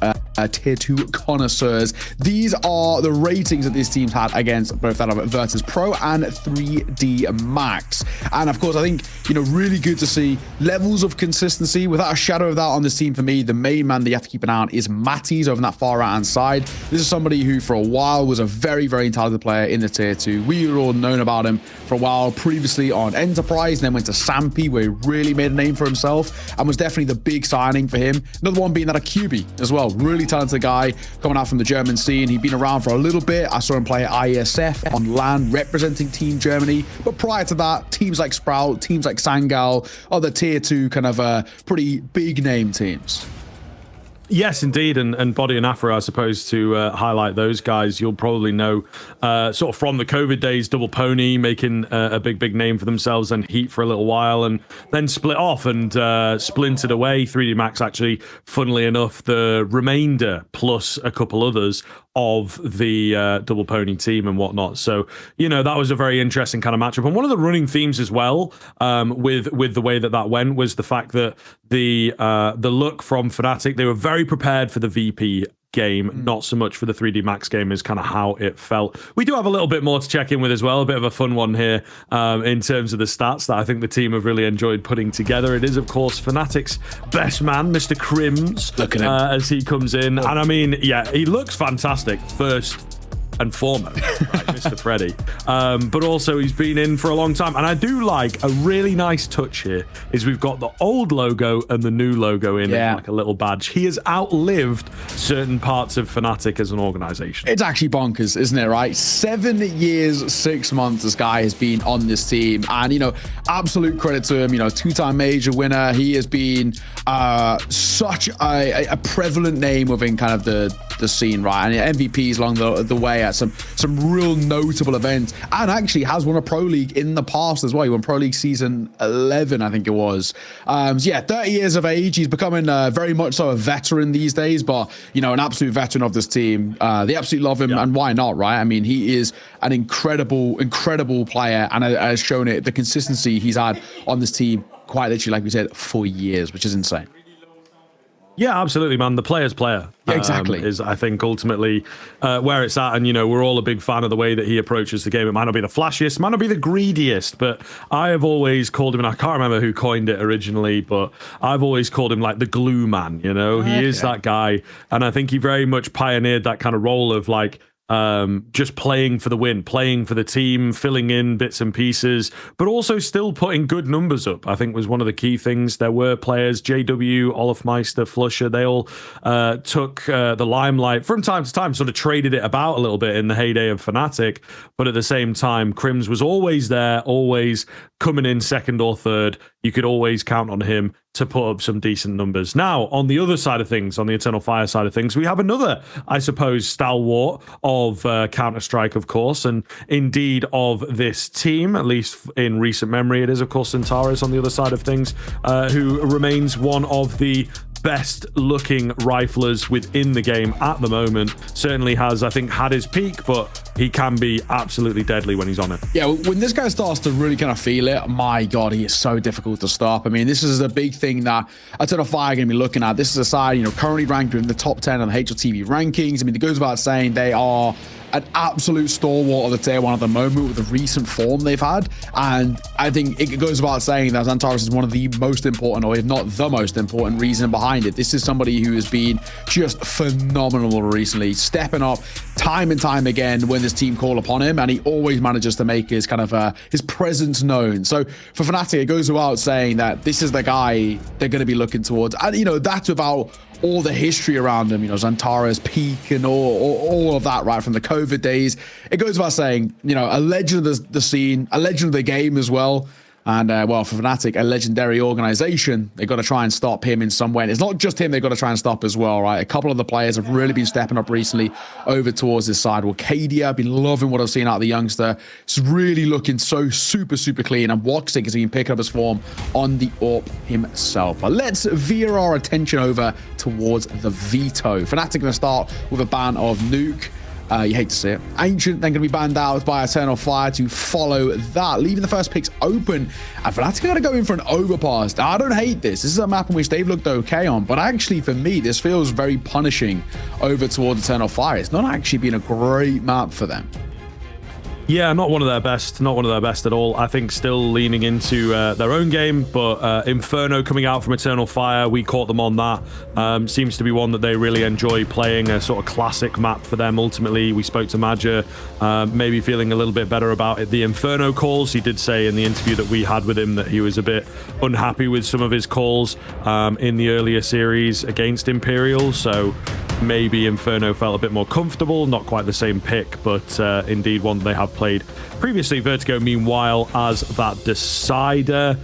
[SPEAKER 6] tier 2 connoisseurs. These are the ratings that these teams had against both that of Virtus Pro and 3D Max. And of course, I think, you know, really good to see levels of consistency. Without a shadow of doubt on this team, for me, the main man that you have to keep an eye on is Matties over on that far right hand side. This is somebody who for a while was a very, very talented player in the tier 2. We were all known about him for a while previously on Enterprise, and then went to Sampi, where he really made a name for himself and was definitely the big signing for him. Another one being that of QB as well. Really talented guy coming out from the German scene. He'd been around for a little bit. I saw him play at ISF on LAN representing Team Germany. But prior to that, teams like Sprout, teams like Sangal, other tier 2 kind of pretty big name teams.
[SPEAKER 4] Yes, indeed, and Body and Afro, I suppose, to highlight those guys. You'll probably know sort of from the COVID days, Double Pony making a big name for themselves, and Heat for a little while, and then split off and splintered away. 3D Max, actually, funnily enough, the remainder, plus a couple others, of the Double Pony team and whatnot. So, you know, that was a very interesting kind of matchup. And one of the running themes as well, with the way that went, was the fact that the look from Fnatic, they were very prepared for the VP game, not so much for the 3D Max game, is kind of how it felt. We do have a little bit more to check in with as well, a bit of a fun one here in terms of the stats that I think the team have really enjoyed putting together. It is, of course, Fnatic's best man, Mr. Crims, as he comes in. And I mean, yeah, he looks fantastic first and foremost, right, Mr. Freddy. But also he's been in for a long time. And I do like a really nice touch here is we've got the old logo and the new logo in like a little badge. He has outlived certain parts of Fnatic as an organization.
[SPEAKER 6] It's actually bonkers, isn't it, right? 7 years, 6 months this guy has been on this team. And, you know, absolute credit to him, you know, 2-time major winner. He has been such a prevalent name within kind of the scene, right? And MVPs along the way at some real notable events, and actually has won a Pro League in the past as well. He won Pro League season 11, I think it was. So yeah, 30 years of age. He's becoming very much so a veteran these days, but, you know, an absolute veteran of this team. They absolutely love him, and why not, right? I mean, he is an incredible player, and has shown it, the consistency he's had on this team, quite literally, like we said, for years, which is insane.
[SPEAKER 4] Yeah, absolutely, man. The player's player.
[SPEAKER 6] Yeah, exactly.
[SPEAKER 4] Is, I think, ultimately where it's at. And, you know, we're all a big fan of the way that he approaches the game. It might not be the flashiest, might not be the greediest, but I have always called him, and I can't remember who coined it originally, but I've always called him like the glue man, you know? He is that guy. And I think he very much pioneered that kind of role of like, just playing for the win, playing for the team, filling in bits and pieces, but also still putting good numbers up, I think was one of the key things. There were players, JW, Olafmeister, Flusher, they all took the limelight from time to time, sort of traded it about a little bit in the heyday of Fnatic, but at the same time, Crims was always there, always coming in second or third. You could always count on him to put up some decent numbers. Now, on the other side of things, on the Eternal Fire side of things, we have another, I suppose, stalwart of Counter-Strike, of course, and indeed of this team, at least in recent memory. It is, of course, Centaurus on the other side of things, who remains one of the best looking riflers within the game at the moment. Certainly has, I think, had his peak, but he can be absolutely deadly when he's on it.
[SPEAKER 6] Yeah, when this guy starts to really kind of feel it, my God, he is so difficult to stop. I mean, this is a big thing that Eternal Fire are going to be looking at. This is a side, you know, currently ranked in the top 10 on the HLTV rankings. I mean, it goes without saying they are an absolute stalwart of the tier 1 at the moment with the recent form they've had. And I think it goes without saying that Xantares is one of the most important, or if not the most important reason behind it. This is somebody who has been just phenomenal recently, stepping up time and time again when this team call upon him, and he always manages to make his kind of his presence known. So for Fnatic, it goes without saying that this is the guy they're going to be looking towards. And, you know, that's without all the history around him, you know, Xantares peak and all of that, right, from the COVID days. It goes without saying, you know, a legend of the scene, a legend of the game as well. And, well, for Fnatic, a legendary organization, they've got to try and stop him in some way. And it's not just him they've got to try and stop as well, right? A couple of the players have really been stepping up recently over towards this side. Well, Kadia, I've been loving what I've seen out of the youngster. It's really looking so super clean. And Woxic has been picking up his form on the AWP himself. But let's veer our attention over towards the veto. Fnatic going to start with a ban of Nuke. You hate to see it. Ancient then going to be banned out by Eternal Fire to follow that, leaving the first picks open. And Fnatic are going to go in for an overpass. Now, I don't hate this. This is a map in which they've looked okay on, but actually for me, this feels very punishing over towards Eternal Fire. It's not actually been a great map for them.
[SPEAKER 4] Yeah, not one of their best. Not one of their best at all. I think still leaning into their own game, but Inferno coming out from Eternal Fire, we caught them on that. Seems to be one that they really enjoy playing, a sort of classic map for them. Ultimately, we spoke to Madger, maybe feeling a little bit better about it. The Inferno calls, he did say in the interview that we had with him that he was a bit unhappy with some of his calls in the earlier series against Imperial, so maybe Inferno felt a bit more comfortable. Not quite the same pick, but indeed one they have played previously. Vertigo, meanwhile, as that decider.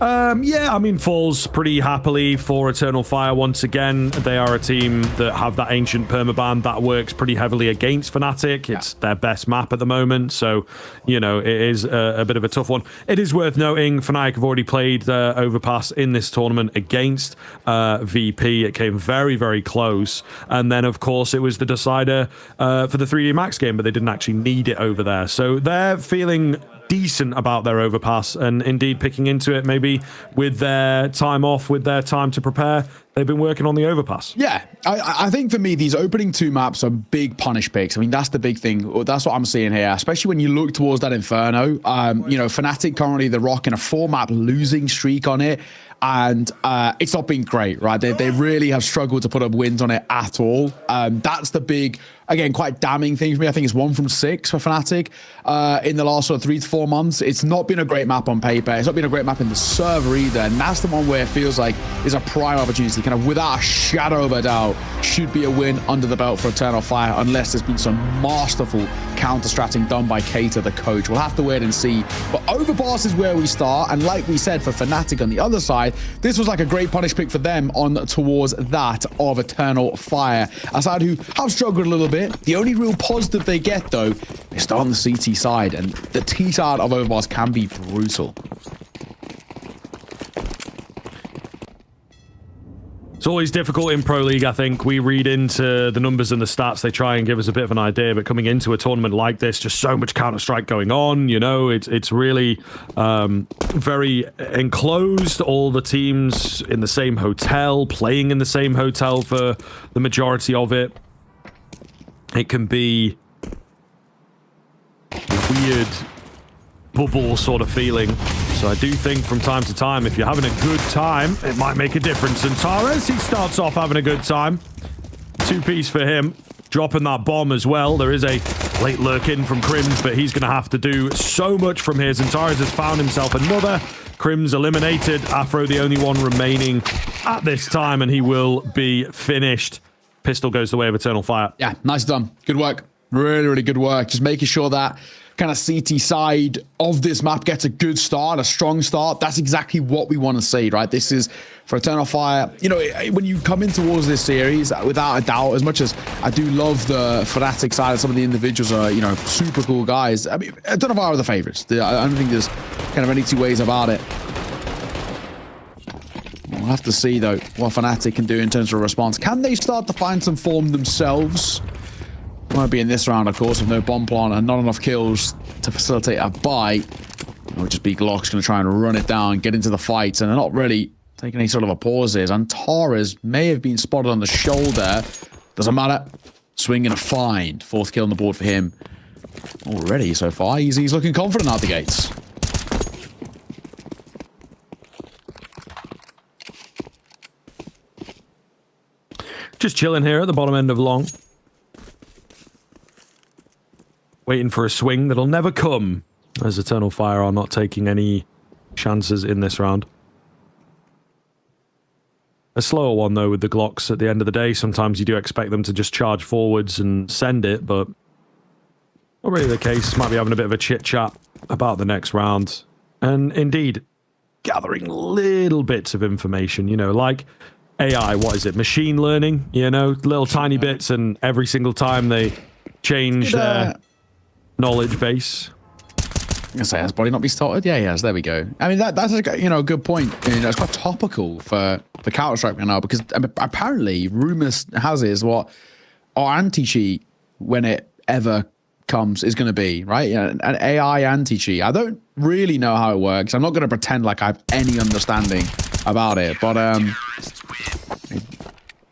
[SPEAKER 4] Yeah, I mean, falls pretty happily for Eternal Fire once again. They are a team that have that ancient permaban that works pretty heavily against Fnatic. It's their best map at the moment, so, you know, it is a bit of a tough one. It is worth noting, Fnatic have already played Overpass in this tournament against VP. It came very close, and then, of course, it was the decider for the 3D Max game, but they didn't actually need it over there. So they're feeling decent about their overpass, and indeed picking into it maybe with their time off, with their time to prepare. They've been working on the overpass.
[SPEAKER 6] Yeah, I think for me, these opening 2 maps are big punish picks. I mean, that's the big thing. That's what I'm seeing here, especially when you look towards that Inferno. You know, Fnatic currently, they're rocking a 4-map losing streak on it. And it's not been great, right? They really have struggled to put up wins on it at all. That's the big, again, quite damning thing for me. I think it's 1 from 6 for Fnatic in the last sort of 3 to 4 months. It's not been a great map on paper. It's not been a great map in the server either. And that's the one where it feels like is a prime opportunity, kind of without a shadow of a doubt, should be a win under the belt for Eternal Fire, unless there's been some masterful counter-stratting done by Kater, the coach. We'll have to wait and see. But overpass is where we start. And like we said, for Fnatic on the other side, this was like a great punish pick for them on towards that of Eternal Fire. A side who have struggled a little bit. The only real positive they get, though, is still on the CT side, and the T side of Overpass can be brutal.
[SPEAKER 4] It's always difficult in Pro League, I think. We read into the numbers and the stats, they try and give us a bit of an idea, but coming into a tournament like this, just so much Counter-Strike going on, you know, it's really very enclosed. All the teams in the same hotel, playing in the same hotel for the majority of it. It can be a weird bubble sort of feeling. So I do think from time to time, if you're having a good time, it might make a difference. And Torres, he starts off having a good time. 2-piece for him. Dropping that bomb as well. There is a late lurk in from Crims, but he's going to have to do so much from here. Xantares has found himself another. Crims eliminated. Afro the only one remaining at this time, and he will be finished. Pistol goes the way of Eternal Fire.
[SPEAKER 6] Yeah, nice done. Good work. Really good work. Just making sure that kind of CT side of this map gets a good start, a strong start. That's exactly what we want to see, right? This is for Eternal Fire. You know, when you come in towards this series, without a doubt, as much as I do love the Fnatic side, some of the individuals are, you know, super cool guys. I mean, Eternal Fire are the favorites. I don't think there's kind of any two ways about it. We'll have to see, though, what Fnatic can do in terms of response. Can they start to find some form themselves? Won't be in this round, of course, with no bomb plant and not enough kills to facilitate a buy. It'll just be Glock's going to try and run it down, get into the fight, and they're not really taking any sort of a pause here. And Torres may have been spotted on the shoulder. Doesn't matter. Swing and a find. 4th kill on the board for him. Already so far, he's looking confident out the gates.
[SPEAKER 4] Just chilling here at the bottom end of long. Waiting for a swing that'll never come, as Eternal Fire are not taking any chances in this round. A slower one, though, with the Glocks at the end of the day. Sometimes you do expect them to just charge forwards and send it, but not really the case. Might be having a bit of a chit-chat about the next round. And indeed, gathering little bits of information, you know, like AI, what is it? Machine learning, you know, little tiny bits, and every single time they change their knowledge base.
[SPEAKER 6] I'm gonna say, has body not be started? Yeah, he has. There we go. I mean, that's a good point. You know, it's quite topical for Counter-Strike right now, because apparently rumors has it is what our anti-cheat, when it ever comes, is going to be, right? Yeah, an AI anti-cheat. I don't really know how it works. I'm not going to pretend like I have any understanding about it, but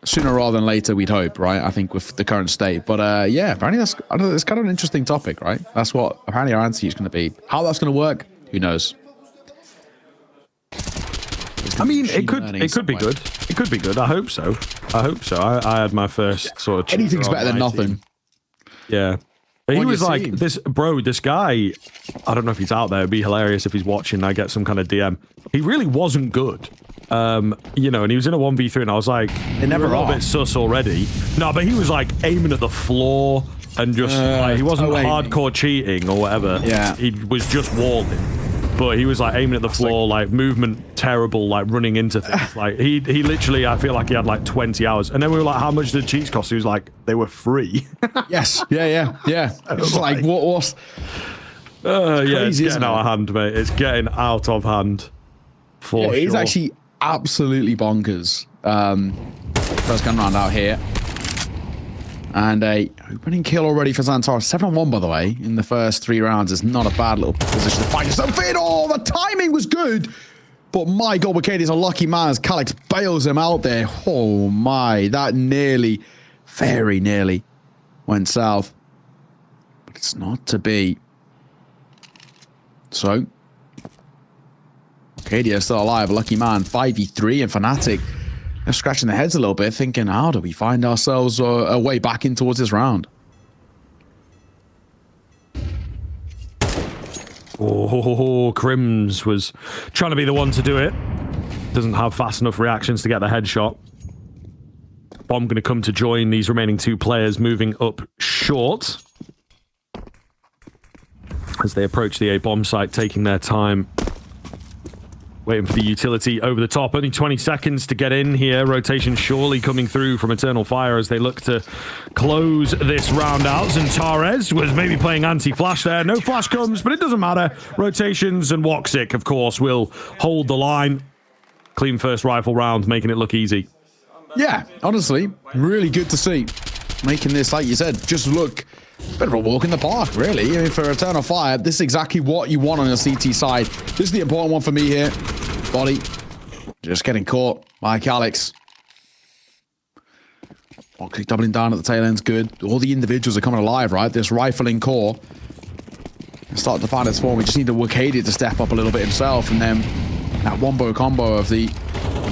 [SPEAKER 6] sooner rather than later, we'd hope, right? I think with the current state. But yeah, apparently that's kind of an interesting topic, right? That's what apparently our anti-cheat is going to be. How that's going to work, who knows?
[SPEAKER 4] I mean, it could be good. It could be good. I hope so. I had my first sort of...
[SPEAKER 6] Anything's better than nothing.
[SPEAKER 4] Yeah. But he was like, this guy, I don't know if he's out there. It'd be hilarious if he's watching. I get some kind of DM. He really wasn't good. You know, and he was in a 1v3, and I was like,
[SPEAKER 6] they never
[SPEAKER 4] a little bit sus already. No, but he was like aiming at the floor and just like, he wasn't hardcore cheating or whatever.
[SPEAKER 6] Yeah.
[SPEAKER 4] He was just walling. But he was like aiming at the floor, like movement terrible, like running into things. Like he literally, I feel like he had like 20 hours. And then we were like, how much did cheats cost? He was like, they were free.
[SPEAKER 6] Yes. Yeah. It's like, what?
[SPEAKER 4] Yeah, it's getting out of hand, mate. It's getting out of hand. For sure.
[SPEAKER 6] It's actually absolutely bonkers. First gun round out here. And a opening kill already for Xantara. 7-on-1, by the way, in the first 3 rounds. Is not a bad little position to find yourself in. Oh, the timing was good. But my God, Wakadi's a lucky man as Calix bails him out there. Oh my, that nearly, very nearly went south. But it's not to be. So, Arcadia still alive, lucky man. 5v3 and Fnatic. They're scratching their heads a little bit, thinking, how do we find ourselves a way back in towards this round?
[SPEAKER 4] Oh, Crims was trying to be the one to do it. Doesn't have fast enough reactions to get the headshot. Bomb going to come to join these remaining 2 players, moving up short. As they approach the A bomb site, taking their time. Waiting for the utility over the top. Only 20 seconds to get in here. Rotation surely coming through from Eternal Fire as they look to close this round out. Xantares was maybe playing anti-flash there. No flash comes, but it doesn't matter. Rotations and Woxic, of course, will hold the line. Clean first rifle round, making it look easy.
[SPEAKER 6] Yeah, honestly, really good to see. Making this, like you said, just look a bit of a walk in the park, really. I mean, for Eternal Fire, this is exactly what you want on your CT side. This is the important one for me here. Body just getting caught by Calix. Woxic doubling down at the tail end's good. All the individuals are coming alive, right? This rifling core starting to find its form. We just need the Wakadia to step up a little bit himself, and then that wombo combo of the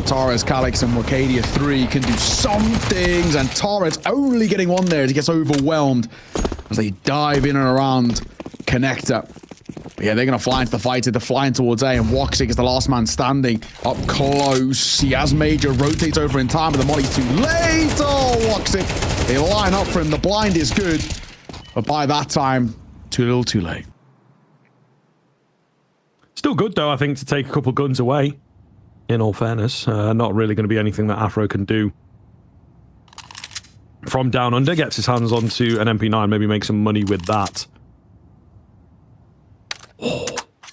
[SPEAKER 6] Torres, Calix, and Wakadia 3 can do some things, and Torres only getting one there as he gets overwhelmed as they dive in and around Connector. But yeah, they're going to fly into the fight. They're flying towards A, and Woxic is the last man standing up close. He has Major, rotates over in time, but the molly's too late. Oh, Woxic. They line up for him. The blind is good, but by that time, too little, too late.
[SPEAKER 4] Still good, though, I think, to take a couple guns away. In all fairness, not really going to be anything that Afro can do. From down under, gets his hands onto an MP9, maybe make some money with that. Oh,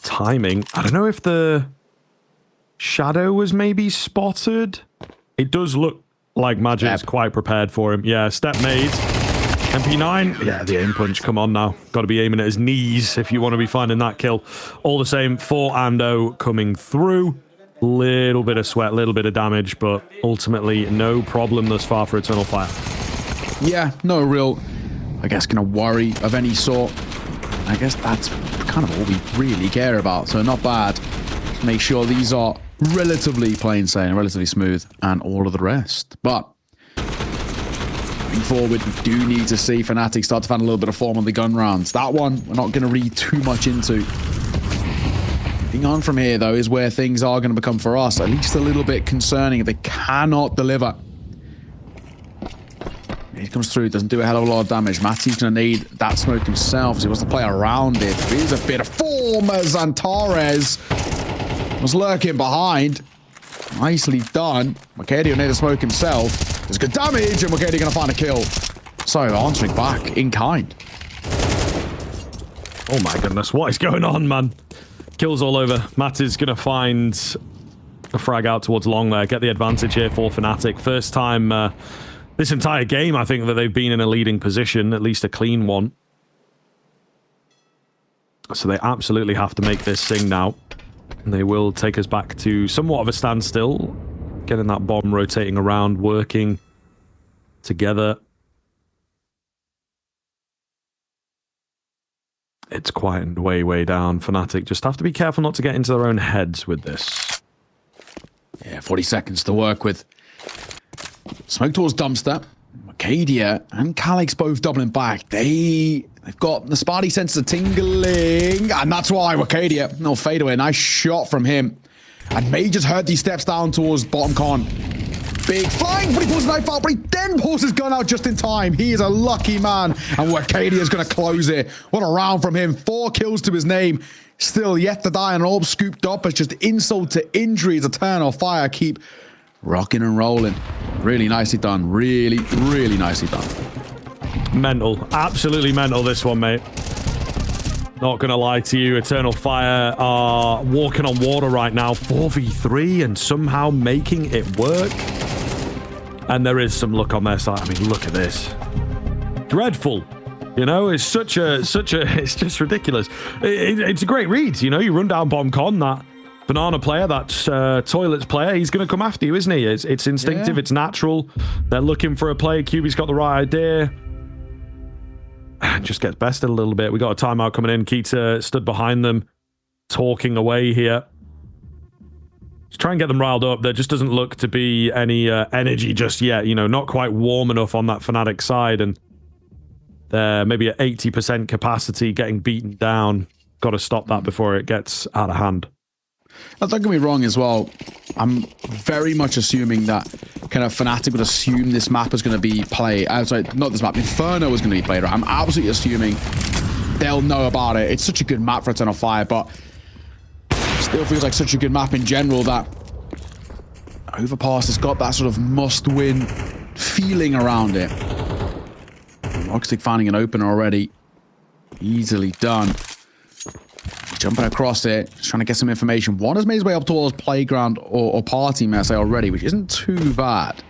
[SPEAKER 4] timing. I don't know if the shadow was maybe spotted. It does look like Magic's quite prepared for him. Yeah, step made. MP9, yeah, the aim punch, come on now. Got to be aiming at his knees if you want to be finding that kill. All the same, 4 Ando coming through. Little bit of sweat, little bit of damage, but ultimately no problem thus far for Eternal Fire.
[SPEAKER 6] Yeah, no real, I guess, kind of worry of any sort. I guess that's kind of all we really care about, so not bad. Make sure these are relatively plain sailing, relatively smooth, and all of the rest. But moving forward, we do need to see Fnatic start to find a little bit of form on the gun rounds. That one, we're not going to read too much into. Moving on from here, though, is where things are going to become, for us, at least a little bit concerning if they cannot deliver. He comes through, doesn't do a hell of a lot of damage. Matty's going to need that smoke himself as he wants to play around it. There is a bit of form as Antares was lurking behind. Nicely done. Mercadio need to smoke himself. There's good damage, and Mercadio going to find a kill. So, answering back in kind.
[SPEAKER 4] Oh my goodness, what is going on, man? Kills all over. Matt is going to find a frag out towards long there. Get the advantage here for Fnatic. First time this entire game, I think, that they've been in a leading position, at least a clean one. So they absolutely have to make this sing now. And they will take us back to somewhat of a standstill. Getting that bomb rotating around, working together. It's quietened way, way down. Fnatic just have to be careful not to get into their own heads with this.
[SPEAKER 6] Yeah, 40 seconds to work with. Smoke towards Dumpster. Mercadia and Calix both doubling back. They've got the Spidey sensor tingling. And that's why Mercadia, no fadeaway. Nice shot from him. And May just heard these steps down towards bottom con. Big flying, but he pulls the knife out, but he then pulls his gun out just in time. He is a lucky man. And Mercadia is going to close it. What a round from him. 4 kills to his name. Still yet to die. And all scooped up. It's just insult to injury as Eternal Fire keep rocking and rolling. Really nicely done. Really, really nicely done.
[SPEAKER 4] Mental. Absolutely mental, this one, mate. Not gonna lie to you. Eternal Fire are walking on water right now. 4v3 and somehow making it work. And there is some luck on their side. I mean, look at this. Dreadful. You know, it's such a, it's just ridiculous. It's a great read. You know, you run down bomb con, that banana player, that toilets player, he's going to come after you, isn't he? It's instinctive, it's natural. They're looking for a play. QB's got the right idea. Just gets bested a little bit. We got a timeout coming in. Keita stood behind them, talking away here. Just try and get them riled up. There just doesn't look to be any energy just yet. You know, not quite warm enough on that Fnatic side. And they're maybe at 80% capacity, getting beaten down. Got to stop that before it gets out of hand.
[SPEAKER 6] Now, don't get me wrong as well. I'm very much assuming that kind of Fnatic would assume this map is going to be played. Sorry, not this map. Inferno is going to be played. Right? I'm absolutely assuming they'll know about it. It's such a good map for Eternal Fire, but still feels like such a good map in general that Overpass has got that sort of must-win feeling around it. Rockstick finding an opener already. Easily done. Jumping across it, just trying to get some information. One has made his way up towards playground or party, may I say, already, which isn't too bad.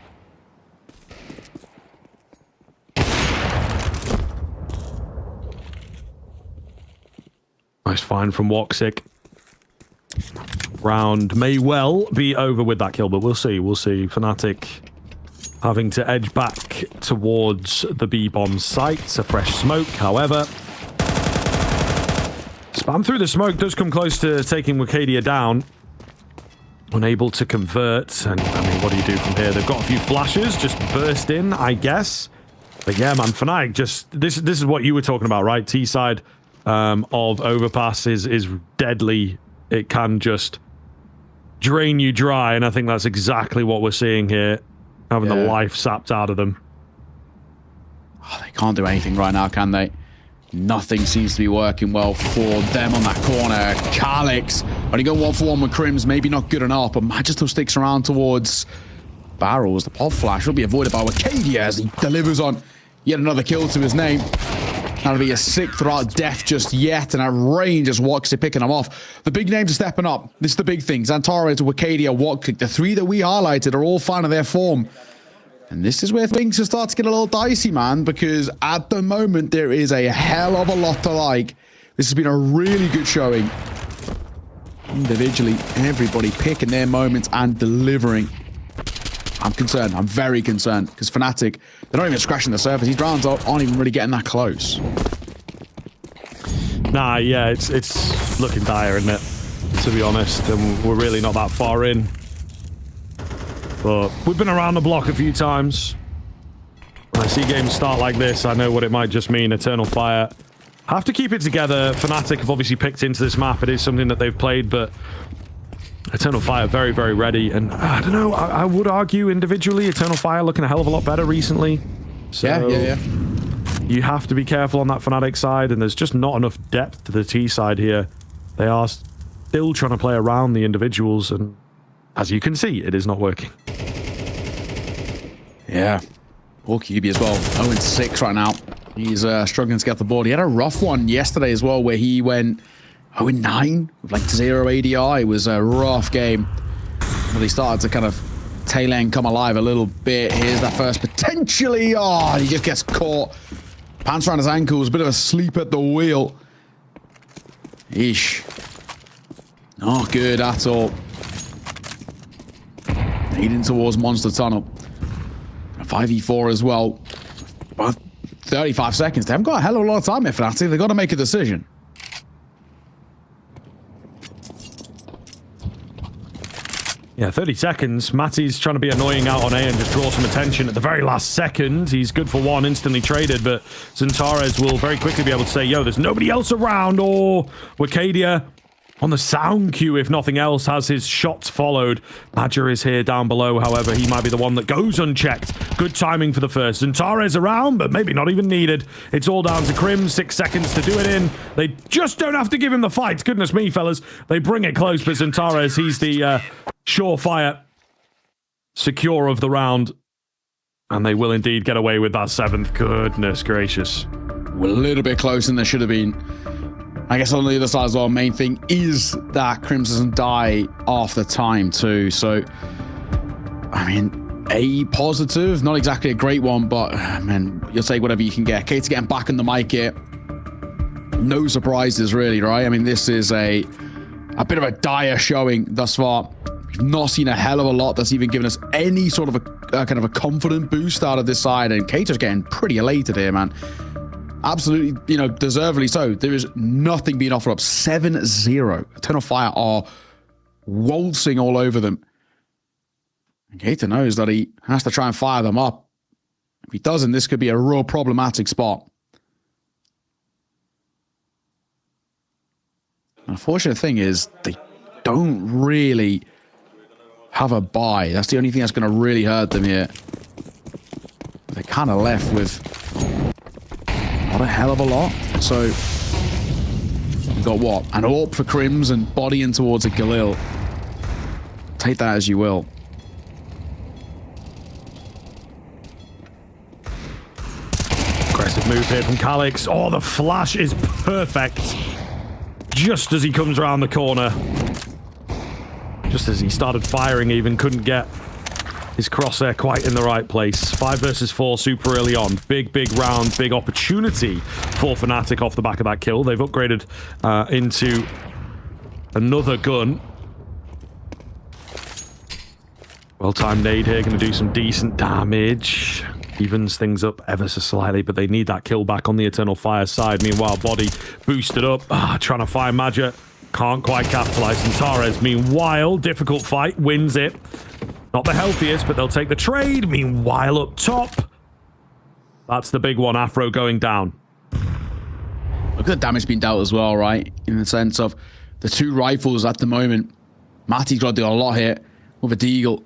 [SPEAKER 4] Nice find from Woxic. Round may well be over with that kill, but we'll see. We'll see. Fnatic having to edge back towards the B-bomb site. A fresh smoke, however. Spam through the smoke does come close to taking Mercadia down. Unable to convert. And, I mean, what do you do from here? They've got a few flashes. Just burst in, I guess. But yeah, man, Fnatic just... This is what you were talking about, right? T-side of Overpass is deadly. It can just drain you dry. And I think that's exactly what we're seeing here. Having the life sapped out of them.
[SPEAKER 6] Oh, they can't do anything right now, can they? Nothing seems to be working well for them on that corner. Calix only got 1-for-1 with Crims. Maybe not good enough, but Magister sticks around towards Barrels. The pod flash will be avoided by Mercadia as he delivers on yet another kill to his name. That'll be a 6th without death just yet, and at range as Woxic picking them off. The big names are stepping up. This is the big thing. Xantares, Mercadia, Woxic, the 3 that we highlighted are all finding their form. And this is where things will start to get a little dicey, man, because at the moment, there is a hell of a lot to like. This has been a really good showing. Individually, everybody picking their moments and delivering. I'm concerned. I'm very concerned because Fnatic, they're not even scratching the surface. These rounds aren't even really getting that close.
[SPEAKER 4] Nah, yeah, it's looking dire, isn't it? To be honest, and we're really not that far in. But we've been around the block a few times. When I see games start like this, I know what it might just mean. Eternal Fire have to keep it together. Fnatic have obviously picked into this map. It is something that they've played, but Eternal Fire very, very ready. And I don't know, I would argue individually, Eternal Fire looking a hell of a lot better recently. So
[SPEAKER 6] yeah.
[SPEAKER 4] You have to be careful on that Fnatic side, and there's just not enough depth to the T side here. They are still trying to play around the individuals, and as you can see, it is not working.
[SPEAKER 6] Yeah. Poor QB as well. 0-6 right now. He's struggling to get the board. He had a rough one yesterday as well, where he went 0-9 with like 0 ADI. It was a rough game. Well, he started to kind of tail end come alive a little bit. Here's that first potentially. Oh, he just gets caught. Pants around his ankles. A bit of a sleep at the wheel. Eesh. Not good at all. Heading towards Monster Tunnel. A 5v4 as well. About 35 seconds. They haven't got a hell of a lot of time here, Fnatic. They've got to make a decision.
[SPEAKER 4] Yeah, 30 seconds. Matty's trying to be annoying out on A and just draw some attention at the very last second. He's good for one, instantly traded, but Xantares will very quickly be able to say, yo, there's nobody else around, or Wakadia on the sound cue, if nothing else, has his shots followed. Badger is here down below, however, he might be the one that goes unchecked. Good timing for the first. Xantares around, but maybe not even needed. It's all down to Crim, 6 seconds to do it in. They just don't have to give him the fight. Goodness me, fellas. They bring it close, but Xantares, he's the surefire secure of the round. And they will indeed get away with that 7th. Goodness gracious.
[SPEAKER 6] We're a little bit closer than they should have been. I guess on the other side as well, main thing is that Crimson doesn't die after time too. So, I mean, a positive, not exactly a great one, but man, you'll take whatever you can get. Kate's getting back in the mic here. No surprises really, right? I mean, this is a bit of a dire showing thus far. We've not seen a hell of a lot that's even given us any sort of a kind of a confident boost out of this side, and Kate's getting pretty elated here, man. Absolutely, you know, deservedly so. There is nothing being offered up. 7-0. Eternal Fire are waltzing all over them. And Gator knows that he has to try and fire them up. If he doesn't, this could be a real problematic spot. Unfortunate thing is, they don't really have a buy. That's the only thing that's going to really hurt them here. They're kind of left with not a hell of a lot. So we've got what? An AWP for Crims and bodying towards a Galil. Take that as you will.
[SPEAKER 4] Aggressive move here from Calix. Oh, the flash is perfect. Just as he comes around the corner. Just as he started firing, even couldn't get his crosshair quite in the right place. 5 versus 4 super early on. Big round, big opportunity for Fnatic off the back of that kill. They've upgraded into another gun. Well-timed nade here, going to do some decent damage. Evens things up ever so slightly, but they need that kill back on the Eternal Fire side. Meanwhile, Body boosted up, trying to find Madja. Can't quite capitalize. Xantares, meanwhile, difficult fight, wins it. Not the healthiest, but they'll take the trade. Meanwhile, up top, that's the big one. Afro going down.
[SPEAKER 6] Look at the damage being dealt as well, right? In the sense of the 2 rifles at the moment. Matty's got to do a lot here with a Deagle.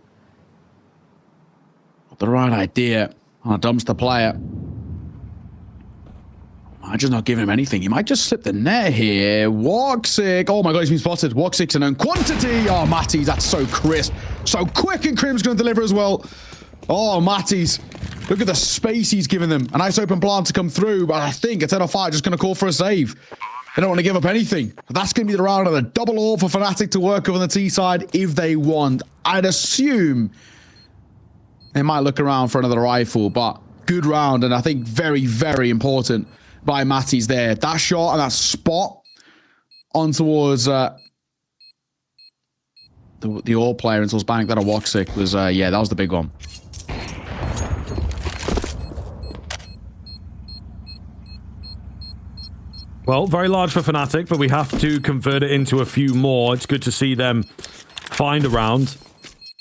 [SPEAKER 6] Got the right idea on a dumpster player. I'm just not giving him anything. He might just slip the net here. Woxic. Oh my god, he's been spotted. Woxic's a known quantity. Oh, Matty's, that's so crisp. So quick, and Crim's going to deliver as well. Oh, Matty's. Look at the space he's given them. A nice open plan to come through, but I think Eternal Fire just going to call for a save. They don't want to give up anything. That's going to be the round of the double all for Fnatic to work with on the T side if they want. I'd assume They might look around for another rifle, but good round, and I think very, very important by Matty's there. That shot and that spot on towards the all player until bank that a Woxic was, yeah, that was the big one.
[SPEAKER 4] Well, very large for Fnatic, but we have to convert it into a few more. It's good to see them find a round.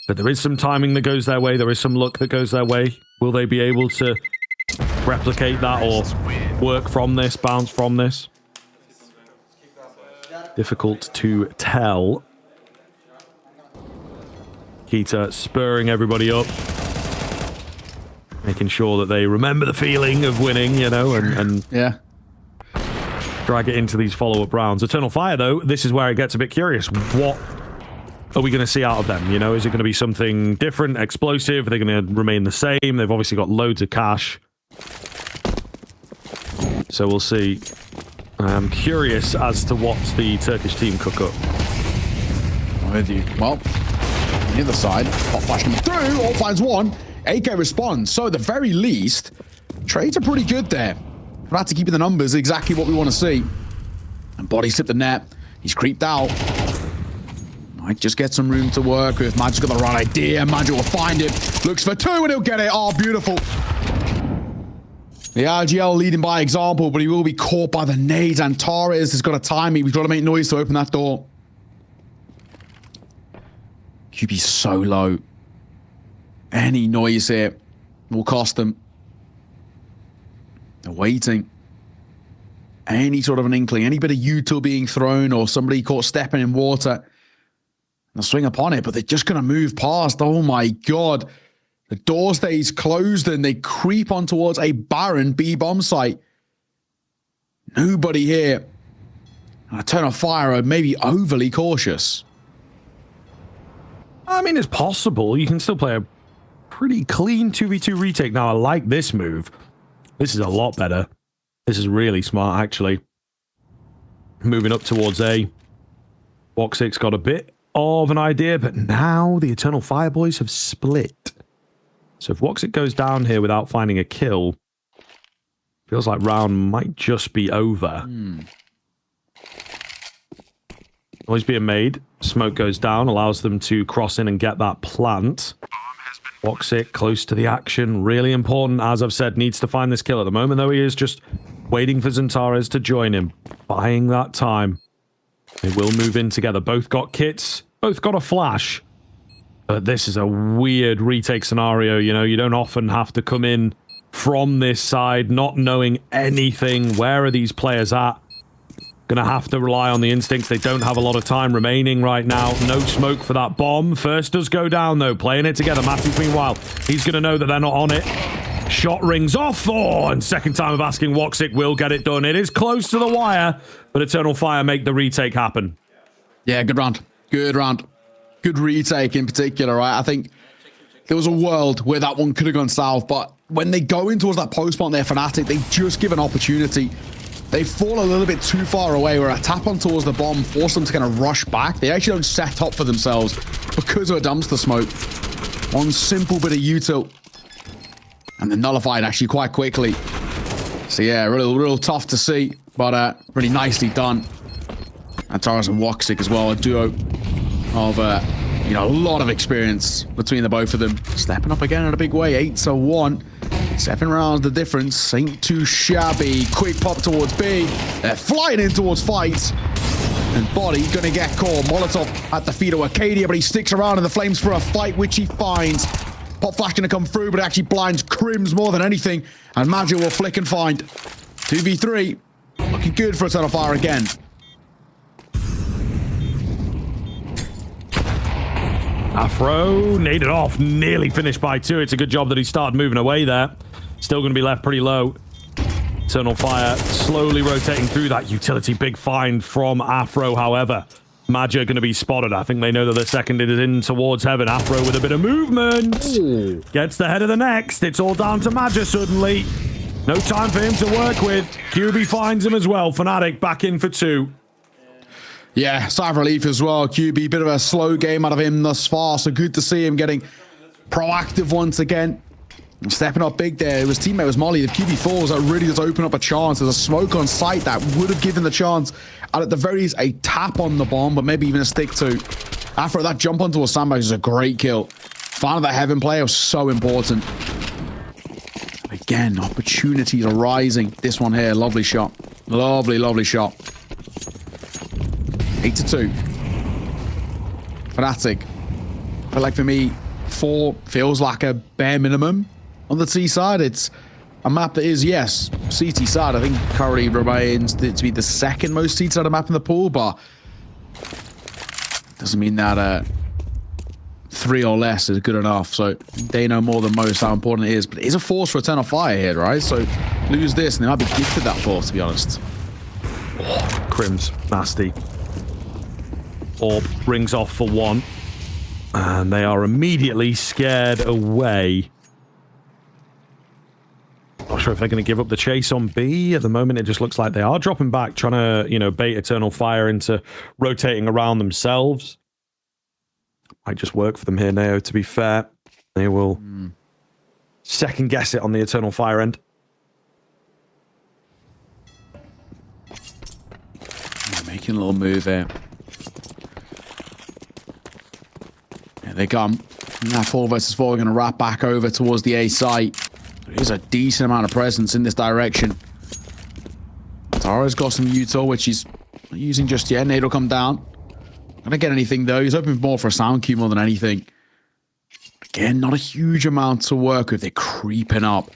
[SPEAKER 4] But there is some timing that goes their way. There is some luck that goes their way. Will they be able to replicate that or work from this, bounce from this? Difficult to tell. Keita spurring everybody up. Making sure that they remember the feeling of winning, you know, and
[SPEAKER 6] yeah.
[SPEAKER 4] Drag it into these follow-up rounds. Eternal Fire, though, this is where it gets a bit curious. What are we going to see out of them? You know, is it going to be something different, explosive? Are they going to remain the same? They've obviously got loads of cash. So we'll see. I'm curious as to what the Turkish team cook up.
[SPEAKER 6] I'm with you. Well, on the other side, hot flash coming through. All finds one. AK responds. So at the very least, trades are pretty good there. Fnatic keeping the numbers exactly what we want to see. And body slipped the net. He's creeped out. Might just get some room to work with. Magic's got the right idea. Magic will find it. Looks for two and he'll get it. Oh, beautiful. The RGL leading by example, but he will be caught by the nades. And Torres has got to time it. We've got to make noise to open that door. QB's so low. Any noise here will cost them. They're waiting. Any sort of an inkling, any bit of util being thrown or somebody caught stepping in water. They'll swing upon it, but they're just going to move past. Oh my God. The door stays closed and they creep on towards a barren B bomb site. Nobody here. And Eternal Fire are maybe overly cautious.
[SPEAKER 4] I mean, it's possible. You can still play a pretty clean 2v2 retake. Now, I like this move. This is a lot better. This is really smart, actually. Moving up towards A. Woxic's got a bit of an idea, but now the Eternal Fire boys have split. So if Woxic goes down here without finding a kill, feels like round might just be over. Noise being made. Smoke goes down, allows them to cross in and get that plant. Woxic close to the action. Really important, as I've said, needs to find this kill. At the moment, though, he is just waiting for Xantares to join him. Buying that time. They will move in together. Both got kits. Both got a flash. But this is a weird retake scenario, you know. You don't often have to come in from this side, not knowing anything. Where are these players at? Gonna have to rely on the instincts. They don't have a lot of time remaining right now. No smoke for that bomb. First does go down, though. Playing it together. Matthews, meanwhile, he's gonna know that they're not on it. Shot rings off. Oh, and second time of asking, Woxic will get it done. It is close to the wire, but Eternal Fire make the retake happen.
[SPEAKER 6] Yeah, good round. Good round. Good retake in particular, right? I think there was a world where that one could have gone south, but when they go in towards that post point there, Fnatic, they just give an opportunity. They fall a little bit too far away where a tap on towards the bomb forced them to kind of rush back. They actually don't set up for themselves because of a dumpster smoke. One simple bit of util. And then nullified actually quite quickly. So yeah, real tough to see, but really nicely done. And Taras and Woxic as well, a duo of, you know, a lot of experience between the both of them. Stepping up again in a big way, 8-1. 7 rounds, the difference ain't too shabby. Quick pop towards B. They're flying in towards fight. And Body gonna get caught. Molotov at the feet of Arcadia, but he sticks around in the flames for a fight, which he finds. Pop flash gonna come through, but it actually blinds Crims more than anything. And Magic will flick and find. 2v3. Looking good for Eternal Fire again.
[SPEAKER 4] Afro naded off, nearly finished by 2. It's a good job that he started moving away there. Still going to be left pretty low. Eternal Fire slowly rotating through that utility. Big find from Afro, however. Magia going to be spotted. I think they know that the second is in towards heaven. Afro with a bit of movement. Ooh. Gets the head of the next. It's all down to Magia suddenly. No time for him to work with. QB finds him as well. Fnatic back in for 2.
[SPEAKER 6] Yeah, sigh of relief as well. QB, bit of a slow game out of him thus far, so good to see him getting proactive once again. Stepping up big there. His teammate was Molly. The QB falls, that really does open up a chance. There's a smoke on site that would have given the chance. And at the very least, a tap on the bomb, but maybe even a stick too. After that jump onto a sandbag is a great kill. Finding that heaven play was so important. Again, opportunities are rising. This one here, lovely shot. Lovely, lovely shot. 8-2. Fnatic. I feel like for me, 4 feels like a bare minimum. On the T side, it's a map that is, yes, CT side. I think currently remains to be the second most CT side map in the pool, but doesn't mean that 3 or less is good enough. So they know more than most how important it is. But it is a force for Eternal Fire here, right? So lose this, and they might be gifted that force, to be honest.
[SPEAKER 4] Oh, Crim's nasty. Orb rings off for 1. And they are immediately scared away. Not sure if they're going to give up the chase on B. At the moment, it just looks like they are dropping back, trying to, you know, bait Eternal Fire into rotating around themselves. Might just work for them here, Neo, to be fair. They will second guess it on the Eternal Fire end.
[SPEAKER 6] Making a little move here. Here they come. Now 4 versus 4 are going to wrap back over towards the A site. There's a decent amount of presence in this direction. Tara's got some util, which he's not using just yet. Nade will come down. Not gonna get anything though. He's hoping more for a sound cue more than anything. Again, not a huge amount to work with. They're creeping up.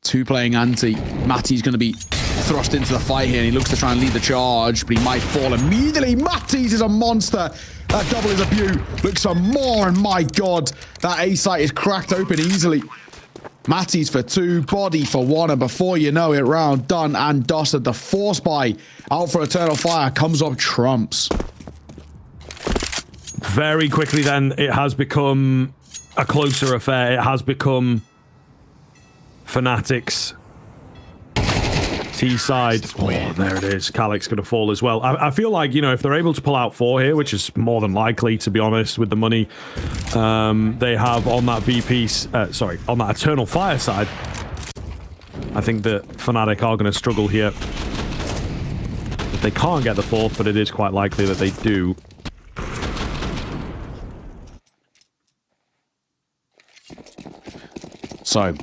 [SPEAKER 6] 2 playing anti. Matty's gonna be thrust into the fight here, and he looks to try and lead the charge, but he might fall immediately. Matty's is a monster. That double is a view. Looks for more, and my god, that A site is cracked open easily. Matty's for 2, body for 1, and before you know it, round done and dusted. The force buy out for Eternal Fire comes up trumps.
[SPEAKER 4] Very quickly then, it has become a closer affair. It has become Fnatic's T side. Oh, there it is. Calyx going to fall as well. I feel like, you know, if they're able to pull out 4 here, which is more than likely, to be honest, with the money they have on that on that Eternal Fire side, I think that Fnatic are going to struggle here. If they can't get the 4th, but it is quite likely that they do.
[SPEAKER 6] So,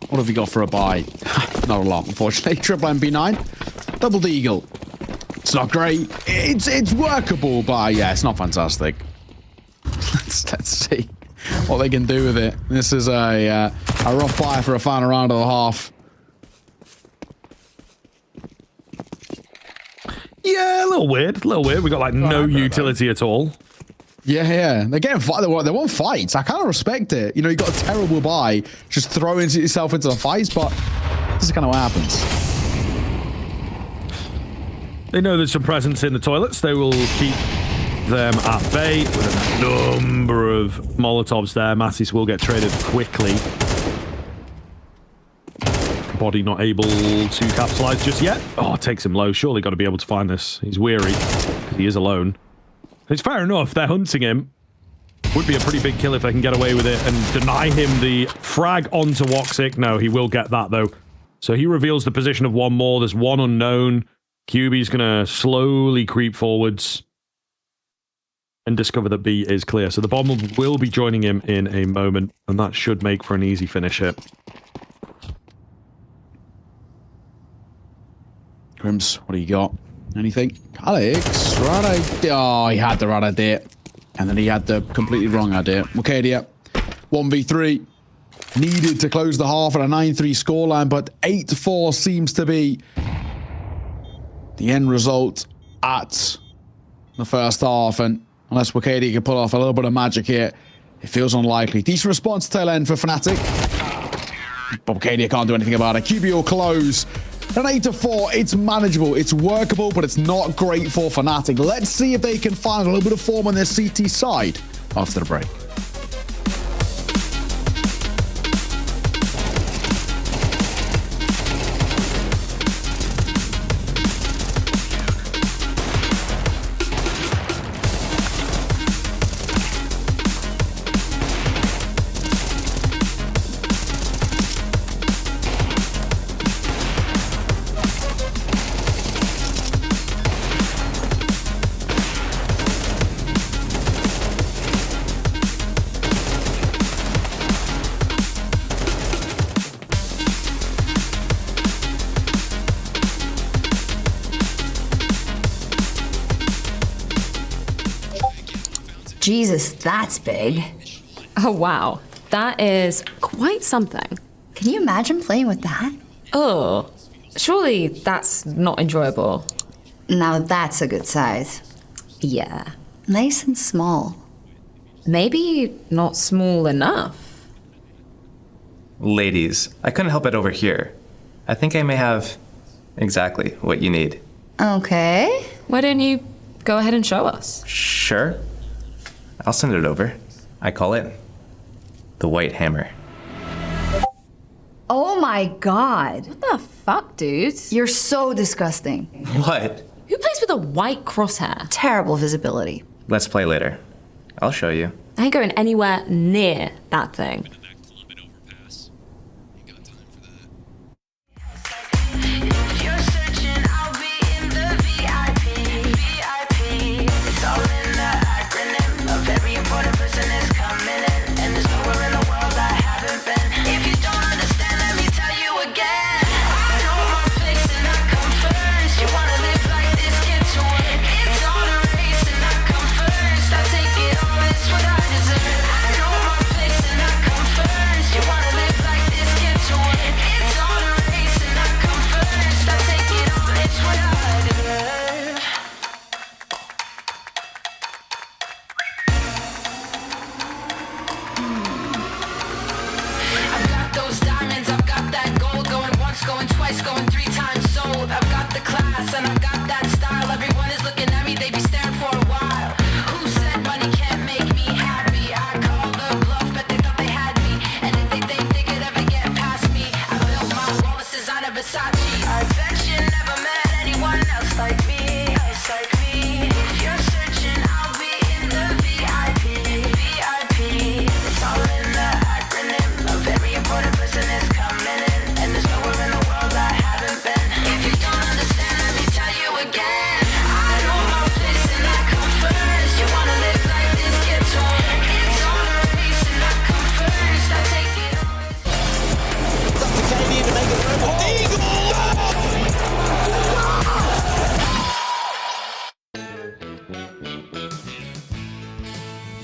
[SPEAKER 6] what have we got for a buy? Not a lot, unfortunately. Triple MP9, double Deagle. It's not great. It's workable, but yeah, it's not fantastic. Let's see what they can do with it. This is a rough buy for a final round and a half.
[SPEAKER 4] Yeah, a little weird. We got like no utility at all.
[SPEAKER 6] Yeah. They're getting fight. They want fights. I kind of respect it. You know, you got a terrible buy, just throw yourself into the fights, but this is kind of what happens.
[SPEAKER 4] They know there's some presence in the toilets. They will keep them at bay with a number of Molotovs there. Mattis will get traded quickly. Body not able to capitalize just yet. Oh, it takes him low. Surely got to be able to find this. He's weary because he is alone. It's fair enough. They're hunting him. Would be a pretty big kill if they can get away with it and deny him the frag onto Woxic. No, he will get that, though. So he reveals the position of 1 more. There's 1 unknown. QB's going to slowly creep forwards and discover that B is clear. So the bomb will be joining him in a moment, and that should make for an easy finish here.
[SPEAKER 6] Crims, what do you got? Anything? Alex, right idea. Oh, he had the right idea. And then he had the completely wrong idea. Mukadia, 1v3. Needed to close the half at a 9-3 scoreline, but 8-4 seems to be the end result at the first half. And unless Mukadia can pull off a little bit of magic here, it feels unlikely. Decent response tail end for Fnatic. But Mukadia can't do anything about it. QB will close. An 8-4, it's manageable, it's workable, but it's not great for Fnatic. Let's see if they can find a little bit of form on their CT side after the break.
[SPEAKER 11] Jesus, that's big.
[SPEAKER 14] Oh, wow. That is quite something.
[SPEAKER 11] Can you imagine playing with that?
[SPEAKER 14] Oh, surely that's not enjoyable.
[SPEAKER 11] Now that's a good size.
[SPEAKER 14] Yeah.
[SPEAKER 11] Nice and small.
[SPEAKER 14] Maybe not small enough.
[SPEAKER 17] Ladies, I couldn't help it over here. I think I may have exactly what you need.
[SPEAKER 11] Okay.
[SPEAKER 14] Why don't you go ahead and show us?
[SPEAKER 17] Sure. I'll send it over. I call it the White Hammer.
[SPEAKER 11] Oh my god.
[SPEAKER 14] What the fuck, dude?
[SPEAKER 11] You're so disgusting.
[SPEAKER 17] What?
[SPEAKER 14] Who plays with a white crosshair?
[SPEAKER 11] Terrible visibility.
[SPEAKER 17] Let's play later. I'll show you.
[SPEAKER 14] I ain't going anywhere near that thing.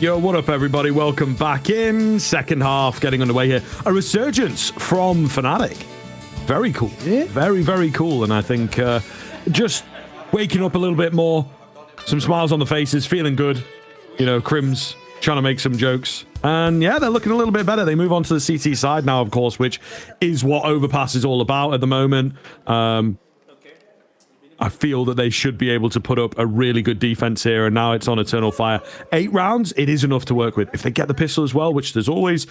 [SPEAKER 4] Yo, what up, everybody? Welcome back in. Second half getting underway here. A resurgence from Fnatic. Very cool. Yeah. Very, very cool. And I think just waking up a little bit more. Some smiles on the faces, feeling good. You know, Crim's trying to make some jokes. And yeah, they're looking a little bit better. They move on to the CT side now, of course, which is what Overpass is all about at the moment. I feel that they should be able to put up a really good defense here, and now it's on Eternal Fire. 8 rounds, it is enough to work with. If they get the pistol as well, which there's always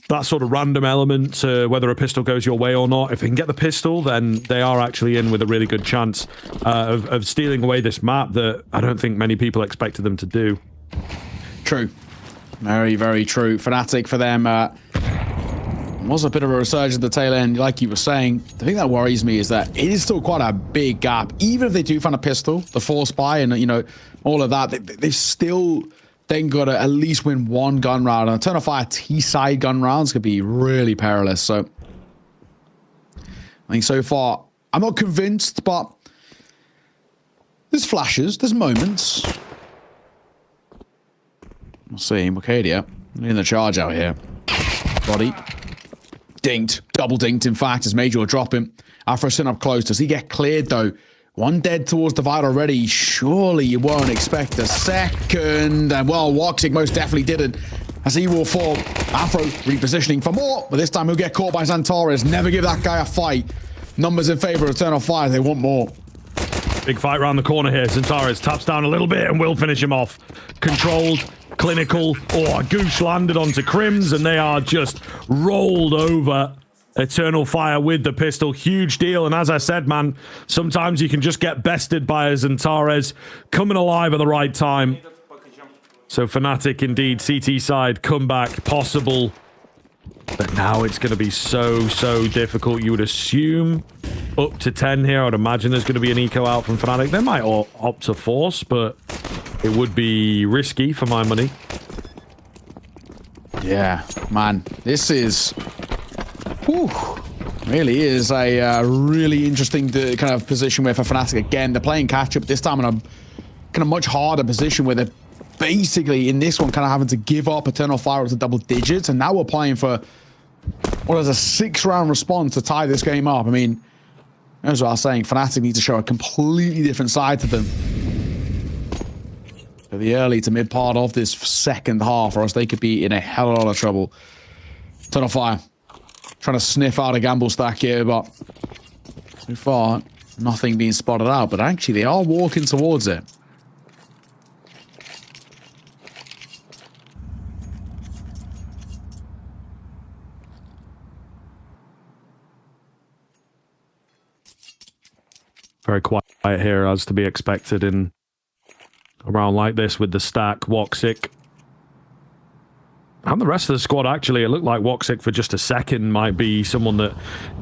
[SPEAKER 4] that sort of random element to whether a pistol goes your way or not. If they can get the pistol, then they are actually in with a really good chance of stealing away this map that I don't think many people expected them to do.
[SPEAKER 6] True. Very, very true. Fnatic for them was a bit of a resurgence at the tail end, like you were saying. The thing that worries me is that it is still quite a big gap. Even if they do find a pistol, the force buy, and you know, all of that, they've still then got to at least win one gun round. And Eternal Fire T-side gun rounds could be really perilous. So I think so far, I'm not convinced, but there's flashes, there's moments. We'll see. Mocadia in the charge out here. Body. Dinked. Double dinked, in fact, as Major will drop him. Afro sitting up close. Does he get cleared, though? One dead towards Divide already. Surely you won't expect a second. And, well, Woxic most definitely didn't. As he will fall. Afro repositioning for more. But this time he'll get caught by Xantares. Never give that guy a fight. Numbers in favor of Eternal Fire. They want more.
[SPEAKER 4] Big fight around the corner here. Xantares taps down a little bit and will finish him off. Controlled. Clinical. Oh, a goosh landed onto Crims, and they are just rolled over. Eternal Fire with the pistol. Huge deal. And as I said, man, sometimes you can just get bested by a Xantares coming alive at the right time. So Fnatic indeed, CT side, comeback possible. But now it's going to be so difficult. You would assume up to 10 here. I would imagine there's going to be an eco out from Fnatic. They might opt to force, but it would be risky for my money.
[SPEAKER 6] Yeah, man. This is... whew, really is a really interesting kind of position where for Fnatic, again, they're playing catch-up, this time in a kind of much harder position where they're basically in this one kind of having to give up Eternal Fire to double digits, and now we're playing for what is a 6-round response to tie this game up. I mean, as I was saying, Fnatic need to show a completely different side to them for the early to mid part of this second half, or else they could be in a hell of a lot of trouble. Eternal Fire trying to sniff out a gamble stack here, but so far nothing being spotted out, but actually they are walking towards it.
[SPEAKER 4] Very quiet here, as to be expected in a round like this with the stack. Woxic and the rest of the squad, actually. It looked like Woxic for just a second might be someone that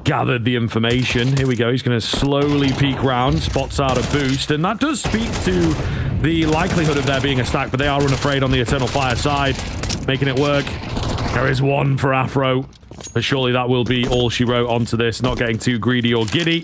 [SPEAKER 4] gathered the information. Here we go. He's going to slowly peek round, spots out a boost, and that does speak to the likelihood of there being a stack, but they are unafraid on the Eternal Fire side, making it work. There is one for Afro, but surely that will be all she wrote onto this, not getting too greedy or giddy.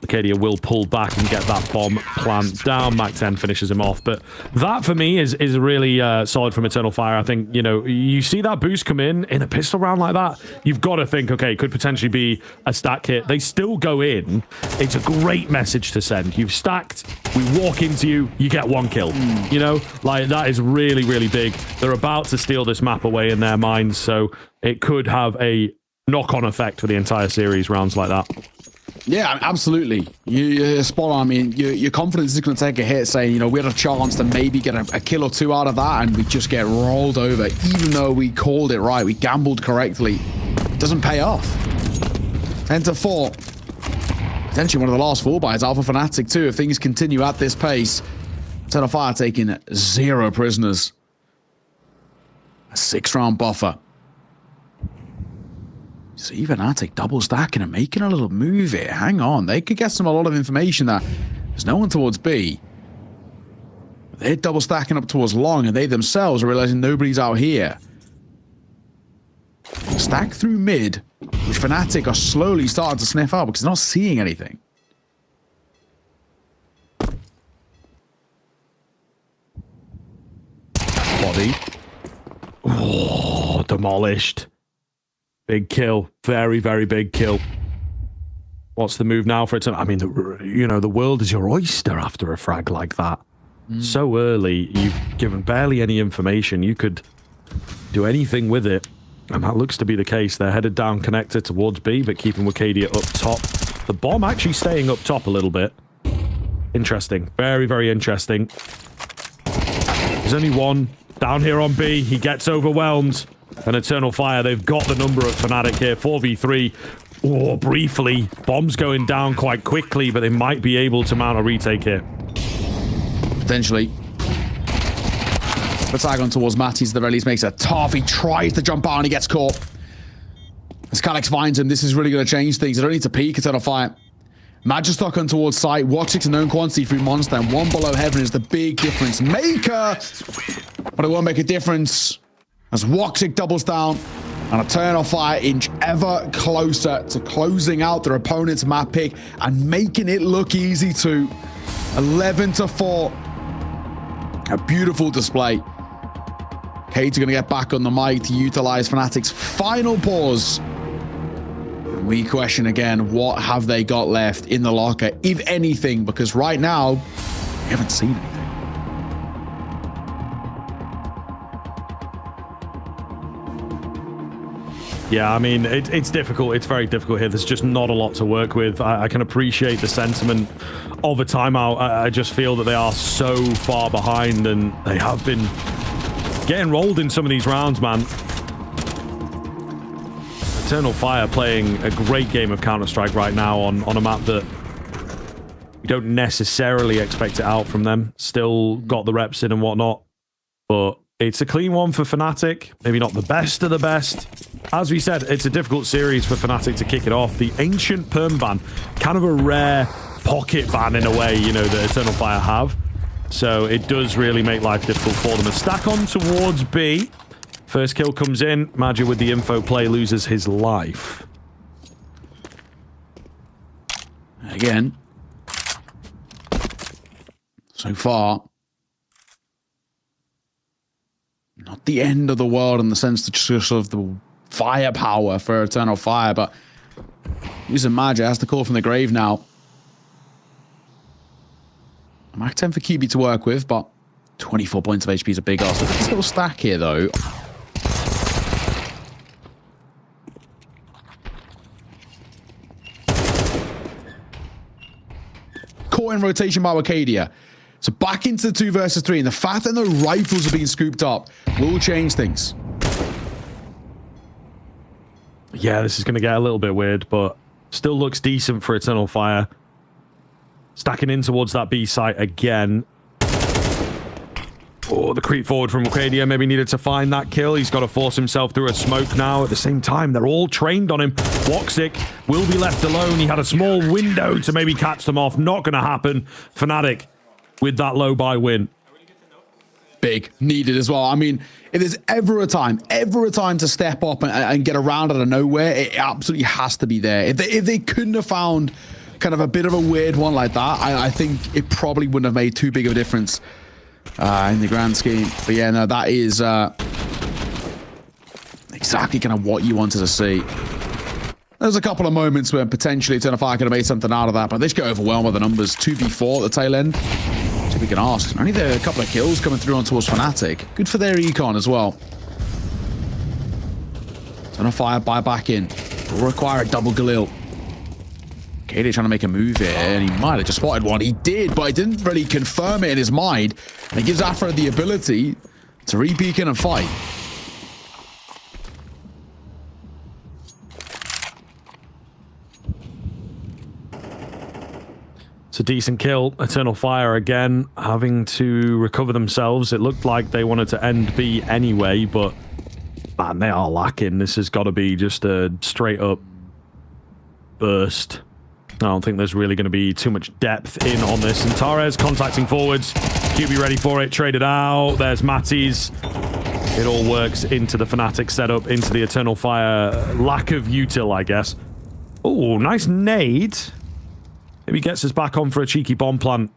[SPEAKER 4] Arcadia will pull back and get that bomb plant down. Mac 10 finishes him off. But that, for me, is really solid from Eternal Fire. I think, you know, you see that boost come in a pistol round like that, you've got to think, okay, it could potentially be a stack hit. They still go in. It's a great message to send. You've stacked, we walk into you, you get one kill. You know, like, that is really, really big. They're about to steal this map away in their minds, so it could have a knock-on effect for the entire series, rounds like that.
[SPEAKER 6] Yeah, absolutely. You're spot on. I mean, your confidence is going to take a hit, saying, you know, we had a chance to maybe get a kill or two out of that, and we just get rolled over. Even though we called it right, we gambled correctly, it doesn't pay off. 10-4. Potentially one of the last 4 buys out for Fnatic too, if things continue at this pace. Eternal Fire taking 0 prisoners. A 6-round buffer. See Fnatic double stacking and making a little move here. Hang on, they could get a lot of information that there's no one towards B. They're double stacking up towards long, and they themselves are realizing nobody's out here. Stack through mid, which Fnatic are slowly starting to sniff out because they're not seeing anything. Body.
[SPEAKER 4] Oh, demolished. Big kill. Very, very big kill. What's the move now for it? I mean, you know, the world is your oyster after a frag like that. So early, you've given barely any information. You could do anything with it, and that looks to be the case. They're headed down connector towards B, but keeping Wicadia up top. The bomb actually staying up top a little bit. Interesting. Very, very interesting. There's only one down here on B. He gets overwhelmed. And Eternal Fire, they've got the number of Fnatic here. 4v3. Oh, briefly. Bombs going down quite quickly, but they might be able to mount a retake here.
[SPEAKER 6] Potentially. The tag on towards Matties, the release makes it tough. He tries to jump out and he gets caught. As Calix finds him, this is really going to change things. They don't need to peek Eternal Fire. Magistock on towards site. Woxic's a known quantity through Monster, and one below Heaven is the big difference maker. But it won't make a difference as Woxic doubles down and Eternal Fire inch ever closer to closing out their opponent's map pick and making it look easy too. 11-4. A beautiful display. Kate's going to get back on the mic to utilize Fnatic's final pause. We question again, what have they got left in the locker, if anything? Because right now, we haven't seen anything.
[SPEAKER 4] Yeah, I mean, it's difficult. It's very difficult here. There's just not a lot to work with. I can appreciate the sentiment of a timeout. I just feel that they are so far behind, and they have been getting rolled in some of these rounds, man. Eternal Fire playing a great game of Counter-Strike right now on a map that we don't necessarily expect it out from them. Still got the reps in and whatnot, but it's a clean one for Fnatic. Maybe not the best of the best. As we said, it's a difficult series for Fnatic to kick it off. The Ancient Perm ban, kind of a rare pocket ban in a way, you know, that Eternal Fire have. So it does really make life difficult for them. A stack on towards B. First kill comes in. Magia with the info play loses his life.
[SPEAKER 6] Again. So far, the end of the world in the sense that just of the firepower for Eternal Fire, but using Magic has to call from the grave now. Mac 10 for QB to work with, but 24 points of HP is a big ask. Nice little stack here, though. Caught in rotation by Arcadia. So back into the 2 versus 3, and the fact that the rifles are being scooped up will change things.
[SPEAKER 4] Yeah, this is going to get a little bit weird, but still looks decent for Eternal Fire. Stacking in towards that B site again. Oh, the creep forward from Arcadia maybe needed to find that kill. He's got to force himself through a smoke now. At the same time, they're all trained on him. Woxic will be left alone. He had a small window to maybe catch them off. Not going to happen. Fnatic with that low buy win.
[SPEAKER 6] Big, needed as well. I mean, if there's ever a time to step up and get around out of nowhere, it absolutely has to be there. If they couldn't have found kind of a bit of a weird one like that, I think it probably wouldn't have made too big of a difference in the grand scheme. But yeah, no, that is exactly kind of what you wanted to see. There's a couple of moments where potentially Eternal Fire could have made something out of that, but they just get overwhelmed by the numbers. 2v4 at the tail end. So we can ask. Only there are a couple of kills coming through on towards Fnatic. Good for their econ as well. Eternal Fire buy back in. Will require a double Galil. Katie trying to make a move here, and he might have just spotted one. He did, but he didn't really confirm it in his mind. And it gives Afro the ability to re-peek in and fight.
[SPEAKER 4] It's a decent kill. Eternal Fire again having to recover themselves. It looked like they wanted to end B anyway, but man, they are lacking. This has got to be just a straight up burst. I don't think there's really going to be too much depth in on this. And Tares contacting forwards. QB ready for it. Traded out. There's Matty's. It all works into the Fnatic setup, into the Eternal Fire lack of util, I guess. Oh, nice nade. Maybe gets us back on for a cheeky bomb plant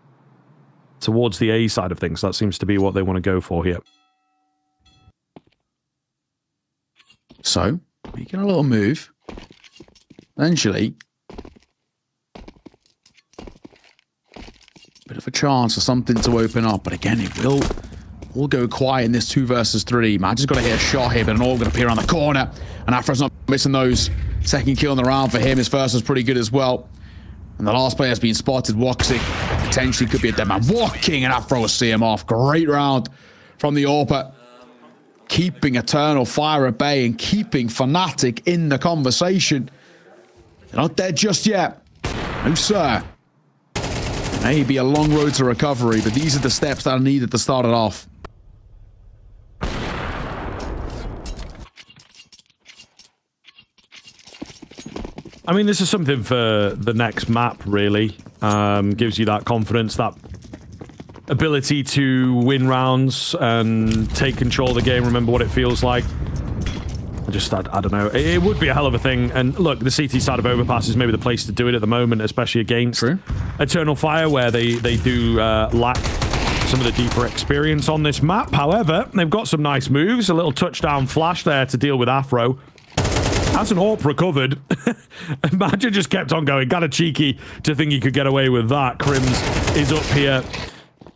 [SPEAKER 4] towards the A side of things. That seems to be what they want to go for here.
[SPEAKER 6] So, making a little move. Eventually, bit of a chance for something to open up, but again, it will go quiet in this 2 versus 3. Man, just got to hit a shot here, but an all going to appear on the corner, and Afro's not missing those. Second kill in the round for him. His first was pretty good as well. And the last player has been spotted. Woxic potentially could be a dead man walking, and Afro will see him off. Great round from the AWPer. Keeping Eternal Fire at bay and keeping Fnatic in the conversation. They're not dead just yet. No, sir. Maybe a long road to recovery, but these are the steps that are needed to start it off.
[SPEAKER 4] I mean, this is something for the next map, really. Gives you that confidence, that ability to win rounds and take control of the game, remember what it feels like. I don't know. It would be a hell of a thing. And look, the CT side of Overpass is maybe the place to do it at the moment, especially against Eternal Fire, where they do lack some of the deeper experience on this map. However, they've got some nice moves. A little touchdown flash there to deal with Afro. As an AWP recovered, Imagine just kept on going. Kind of cheeky to think he could get away with that. Crims is up here.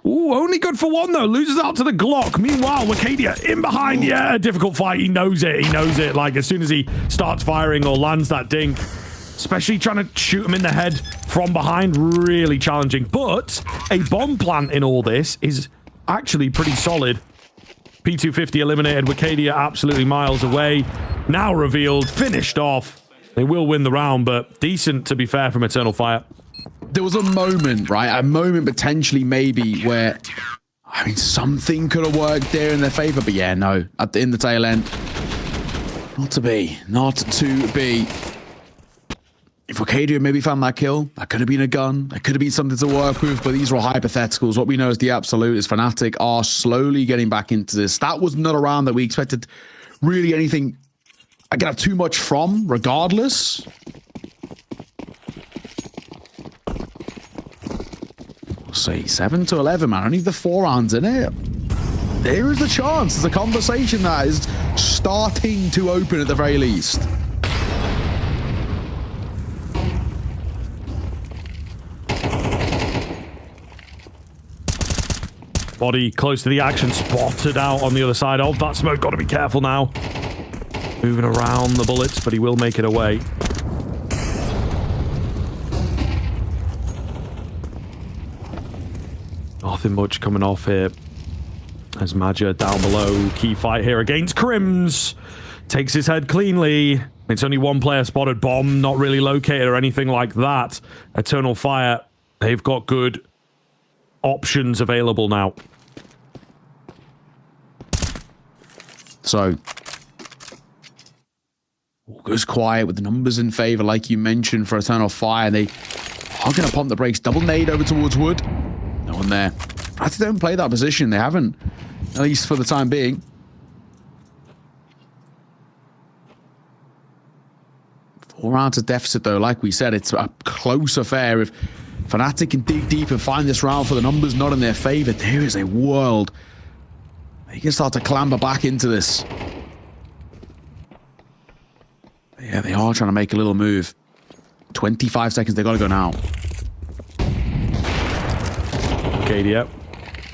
[SPEAKER 4] Ooh, only good for one, though. Loses out to the Glock. Meanwhile, Wakadia in behind. Yeah, a difficult fight. He knows it. He knows it. Like, as soon as he starts firing or lands that dink, especially trying to shoot him in the head from behind, really challenging. But a bomb plant in all this is actually pretty solid. P250 eliminated. Wakadia absolutely miles away. Now revealed. Finished off. They will win the round, but decent, to be fair, from Eternal Fire.
[SPEAKER 6] There was a moment, right? A moment potentially maybe where, I mean, something could have worked there in their favor, but yeah, no. In the tail end. Not to be. Not to be. If Arcadia maybe found that kill, that could have been a gun. That could have been something to work with, but these are all hypotheticals. What we know is the absolute is Fnatic are slowly getting back into this. That was not a round that we expected really anything, I get too much from, regardless. We'll see. 7 to 11, man. Only the 4 rounds in it. there is a chance. There's a conversation that is starting to open at the very least.
[SPEAKER 4] Body close to the action, spotted out on the other side of that smoke. Got to be careful now. Moving around the bullets, but he will make it away. Nothing much coming off here. As Maja down below. Key fight here against Crims. Takes his head cleanly. It's only one player spotted. Bomb not really located or anything like that. Eternal Fire. They've got good options available now.
[SPEAKER 6] So all goes quiet with the numbers in favor, like you mentioned, for Eternal Fire. They are going to pump the brakes. Double nade over towards Wood. No one there. I think they don't play that position. They haven't, at least for the time being. Four rounds of deficit, though. Like we said, it's a close affair. If Fnatic can dig deep and find this round for the numbers not in their favor, there is a world they can start to clamber back into this. Yeah, they are trying to make a little move. 25 seconds, they got to go now.
[SPEAKER 4] Arcadia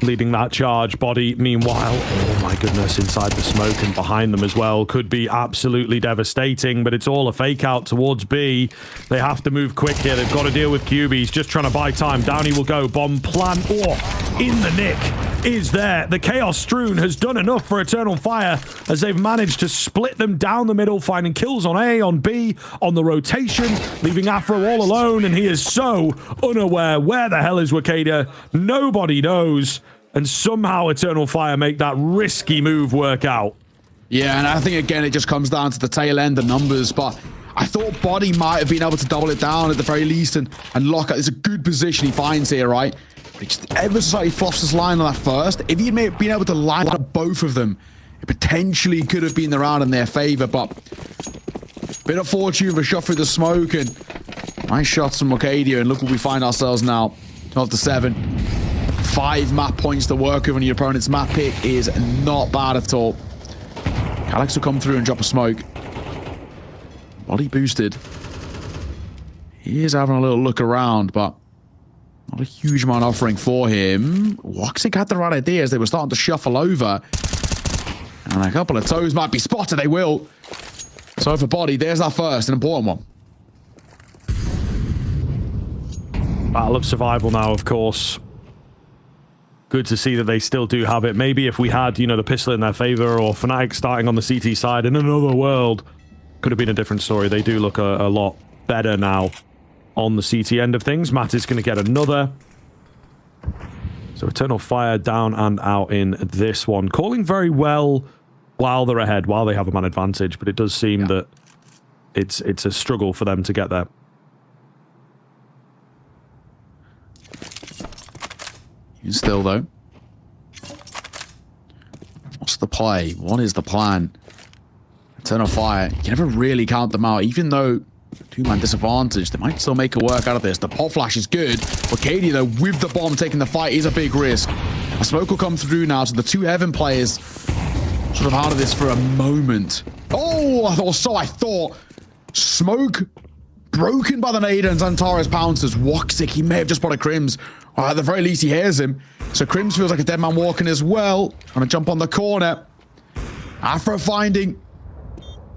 [SPEAKER 4] leading that charge. Body, meanwhile, oh my goodness, inside the smoke and behind them as well. Could be absolutely devastating, but it's all a fake out towards B. They have to move quick here. They've got to deal with QB. He's just trying to buy time. Down he will go. Bomb plant. Oh, in the nick is there. The Chaos Strewn has done enough for Eternal Fire as they've managed to split them down the middle, finding kills on A, on B, on the rotation, leaving Afro all alone, and he is so unaware. Where the hell is Wakeda? Nobody knows. And somehow Eternal Fire make that risky move work out.
[SPEAKER 6] Yeah, and I think, again, it just comes down to the tail end, the numbers, but I thought Body might have been able to double it down at the very least and lock it. It's a good position he finds here, right? But he just ever so slightly fluffs his line on that first. If he had been able to line up both of them, it potentially could have been the round in their favor, but bit of fortune for shot through the smoke, and nice shots from Arcadia, and look what we find ourselves now. 12-7. 5 map points to work with on your opponent's map pick is not bad at all. Alex will come through and drop a smoke. Body boosted. He is having a little look around, but not a huge amount offering for him. Woxic had the right idea as they were starting to shuffle over. And a couple of toes might be spotted. They will. So for Body, there's our first, an important one.
[SPEAKER 4] Battle of survival now, of course. Good to see that they still do have it. Maybe if we had, you know, the pistol in their favor or Fnatic starting on the CT side in another world, could have been a different story. They do look a lot better now on the CT end of things. Matt is going to get another. So Eternal Fire down and out in this one. Calling very well while they're ahead, while they have a man advantage, but it does seem that it's a struggle for them to get there.
[SPEAKER 6] Still, though. What's the play? What is the plan? Eternal Fire. You can never really count them out. Even though 2-man disadvantage, they might still make it work out of this. The pop flash is good. Arcadia, though, with the bomb taking the fight is a big risk. A smoke will come through now, so the two Heaven players sort of out of this for a moment. Oh, I thought. Smoke broken by the nade and Zantares pounces. Woxic, he may have just spotted Crims. Or at the very least, he hears him. So Crims feels like a dead man walking as well. Trying to jump on the corner. Afro finding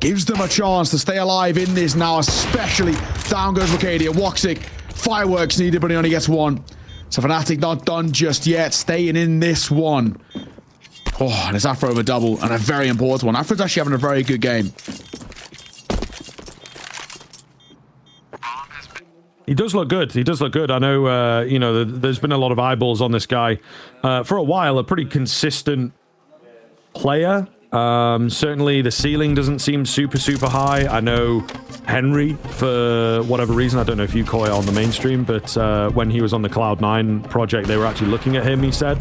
[SPEAKER 6] gives them a chance to stay alive in this now, especially down goes Arcadia. Woxic, fireworks needed, but he only gets one. So Fnatic not done just yet, staying in this one. Oh, and it's Afro over double, and a very important one. Afro's actually having a very good game.
[SPEAKER 4] He does look good. He does look good. I know, you know, there's been a lot of eyeballs on this guy for a while. A pretty consistent player. Certainly the ceiling doesn't seem super high. I know Henry, for whatever reason, I don't know if you call it on the mainstream, but when he was on the Cloud9 project, they were actually looking at him, he said.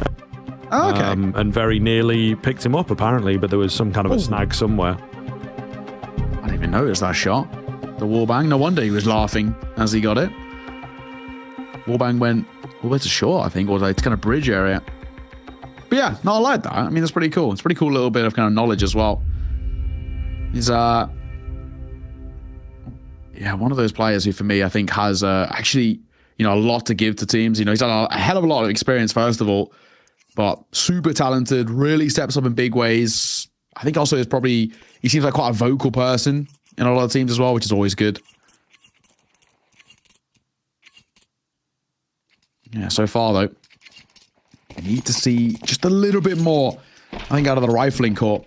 [SPEAKER 6] Oh, okay.
[SPEAKER 4] And very nearly picked him up, apparently, but there was some kind of a snag somewhere.
[SPEAKER 6] I didn't even notice that shot. The wallbang. No wonder he was laughing as he got it. Wallbang went all the way to short, I think, or like kind of bridge area. But yeah, no, I like that. I mean, that's pretty cool. It's a pretty cool little bit of kind of knowledge as well. He's yeah, one of those players who, for me, I think has actually, you know, a lot to give to teams. You know, he's done a hell of a lot of experience, first of all, but super talented, really steps up in big ways. I think also is probably, he seems like quite a vocal person in a lot of teams as well, which is always good. Yeah, so far though, I need to see just a little bit more, I think, out of the rifling corps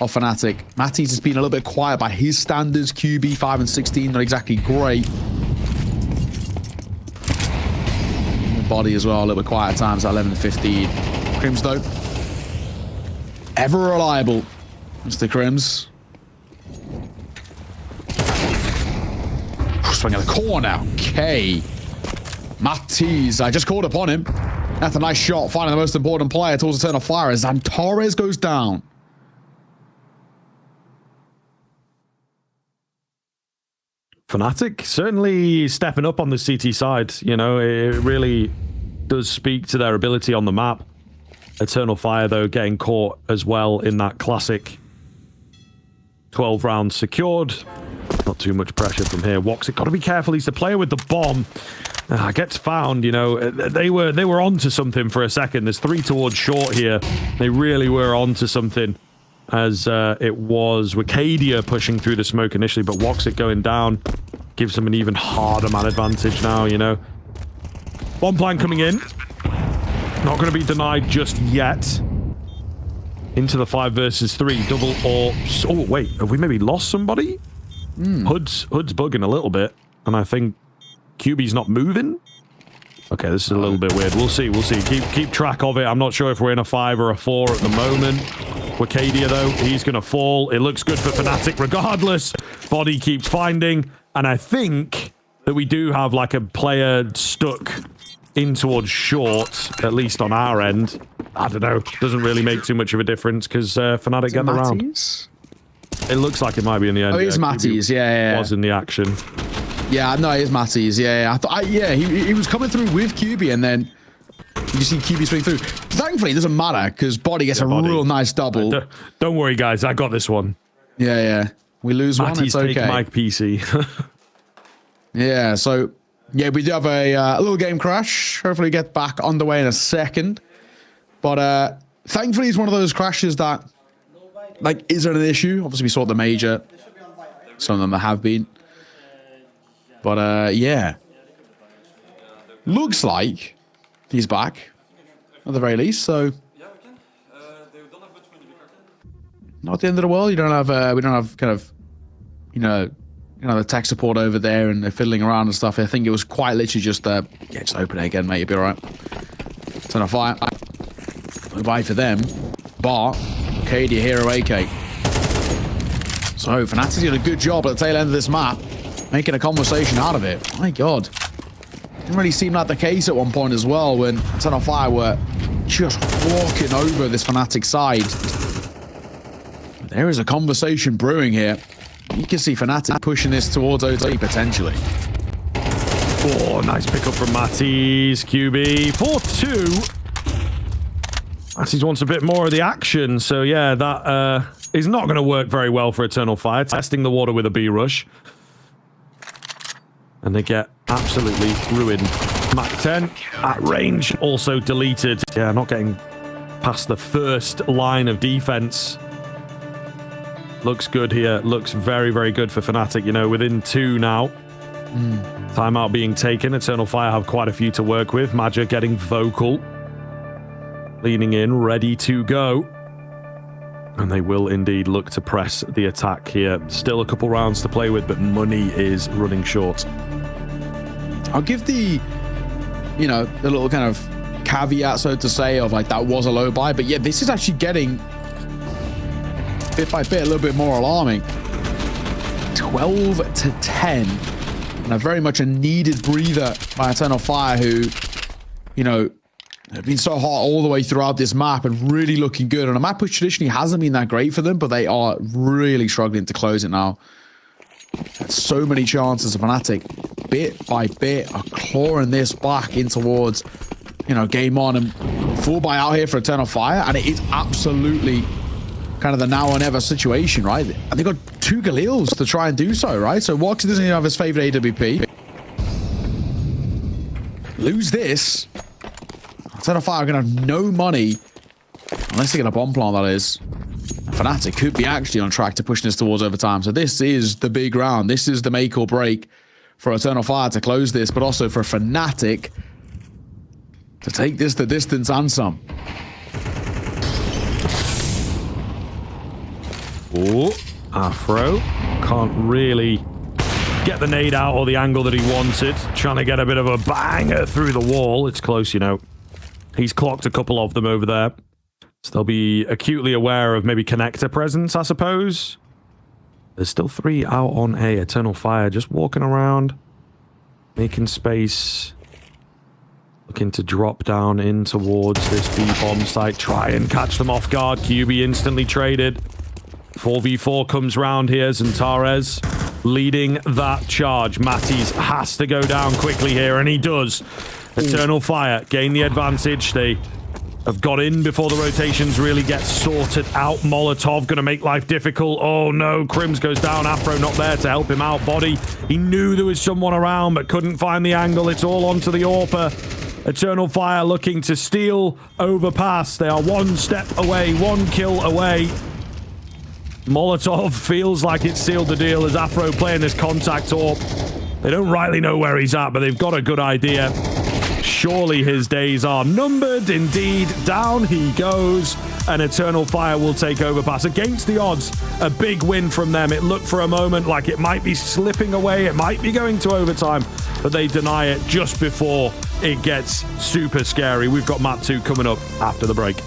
[SPEAKER 6] of Fnatic. Matty's has been a little bit quiet by his standards. QB 5 and 16, not exactly great. Body as well, a little bit quiet at times at 11 and 15. Crims though, ever reliable. Mr. Crims. Swing at the corner. Okay. Matty's, I just called upon him. That's a nice shot, finding the most important player towards the turn of fire as Antares goes down.
[SPEAKER 4] Fnatic certainly stepping up on the CT side. You know, it really does speak to their ability on the map. Eternal Fire, though, getting caught as well in that classic 12 rounds secured. Not too much pressure from here. Woxic, got to be careful. He's the player with the bomb. Gets found, you know. They were onto something for a second. There's 3 towards short here. They really were onto something, as it was Wicadia pushing through the smoke initially, but Woxic going down gives them an even harder man advantage now, you know. Bomb plan coming in. Not going to be denied just yet. Into the 5 versus 3. Double AWPs. Oh, wait. Have we maybe lost somebody? Hood's bugging a little bit, and I think QB's not moving. Okay, this is a little bit weird. We'll see. We'll see. Keep track of it. I'm not sure if we're in a 5 or a 4 at the moment. Wicadia, though, he's going to fall. It looks good for Fnatic regardless. Body keeps finding. And I think that we do have like a player stuck in towards short, at least on our end. I don't know. Doesn't really make too much of a difference because Fnatic get the round. It looks like it might be in the end.
[SPEAKER 6] Oh, it is Matty's. Yeah.
[SPEAKER 4] Was in the action.
[SPEAKER 6] Yeah, no, it is Matty's. Yeah. I thought, he was coming through with QB, and then you see QB swing through. Thankfully, it doesn't matter because Body gets a real nice double.
[SPEAKER 4] Don't worry, guys. I got this one.
[SPEAKER 6] Yeah. We lose
[SPEAKER 4] Matty's
[SPEAKER 6] one. It's okay.
[SPEAKER 4] take Mike PC.
[SPEAKER 6] Yeah. So yeah, we do have a little game crash. Hopefully, get back underway in a second. But thankfully, it's one of those crashes that, like, isn't an issue. Obviously, we saw the major. Some of them have been. But yeah, looks like he's back at the very least. So not the end of the world. You don't have we don't have kind of the tech support over there and they're fiddling around and stuff. I think it was quite literally just just open it again, mate. You'll be all right. Turn off fire. Bye for them. But Cadia Hero AK. So Fnatic's did a good job at the tail end of this map, making a conversation out of it. My God. Didn't really seem like the case at one point as well when Turn Off Fire were just walking over this Fnatic side. There is a conversation brewing here. You can see Fnatic pushing this towards OT potentially.
[SPEAKER 4] Oh, nice pickup from Matty's. QB 4-2. Matty's wants a bit more of the action. So yeah, that is not going to work very well for Eternal Fire. Testing the water with a B rush. And they get absolutely ruined. Mach 10 at range, also deleted. Yeah, not getting past the first line of defense. Looks good here. Looks very, very good for Fnatic. You know, within 2 now. Timeout being taken. Eternal Fire have quite a few to work with. Magic getting vocal. Leaning in, ready to go. And they will indeed look to press the attack here. Still a couple rounds to play with, but money is running short.
[SPEAKER 6] I'll give the little kind of caveat, so to say, of like that was a low buy. But yeah, this is actually getting bit by bit a little bit more alarming. 12-10. And a very much a needed breather by Eternal Fire, who, have been so hot all the way throughout this map and really looking good. And a map which traditionally hasn't been that great for them, but they are really struggling to close it now. Had so many chances of Fnatic, bit by bit, are clawing this back in towards game on and full buy out here for Eternal Fire, and it is absolutely kind of the now or never situation, right? And they got 2 Galils to try and do so, right? So Woxy doesn't even have his favorite AWP. Lose this. Eternal Fire are going to have no money unless they get a bomb plant, that is. Fnatic could be actually on track to pushing this towards overtime. So this is the big round. This is the make or break for Eternal Fire to close this, but also for Fnatic to take this the distance and some.
[SPEAKER 4] Oh, Afro can't really get the nade out or the angle that he wanted. Trying to get a bit of a banger through the wall. It's close, you know. He's clocked a couple of them over there. So they'll be acutely aware of maybe connector presence, I suppose. There's still 3 out on A. Eternal Fire just walking around, making space. Looking to drop down in towards this B-bomb site. Try and catch them off guard. QB instantly traded. 4v4 comes round here. Zantares leading that charge. Matties has to go down quickly here, and he does. Eternal Fire gain the advantage. They have got in before the rotations really get sorted out. Molotov gonna make life difficult. Oh no, Crims goes down. Afro not there to help him out. Body, he knew there was someone around but couldn't find the angle. It's all onto the AWPer. Eternal Fire looking to steal overpass. They are 1 step away, 1 kill away. Molotov feels like it's sealed the deal as Afro playing this contact AWP. They don't rightly know where he's at, but they've got a good idea. Surely his days are numbered. Indeed, down he goes, and Eternal Fire will take overpass. Against the odds, a big win from them. It looked for a moment like it might be slipping away, it might be going to overtime, but they deny it just before it gets super scary. We've got map 2 coming up after the break.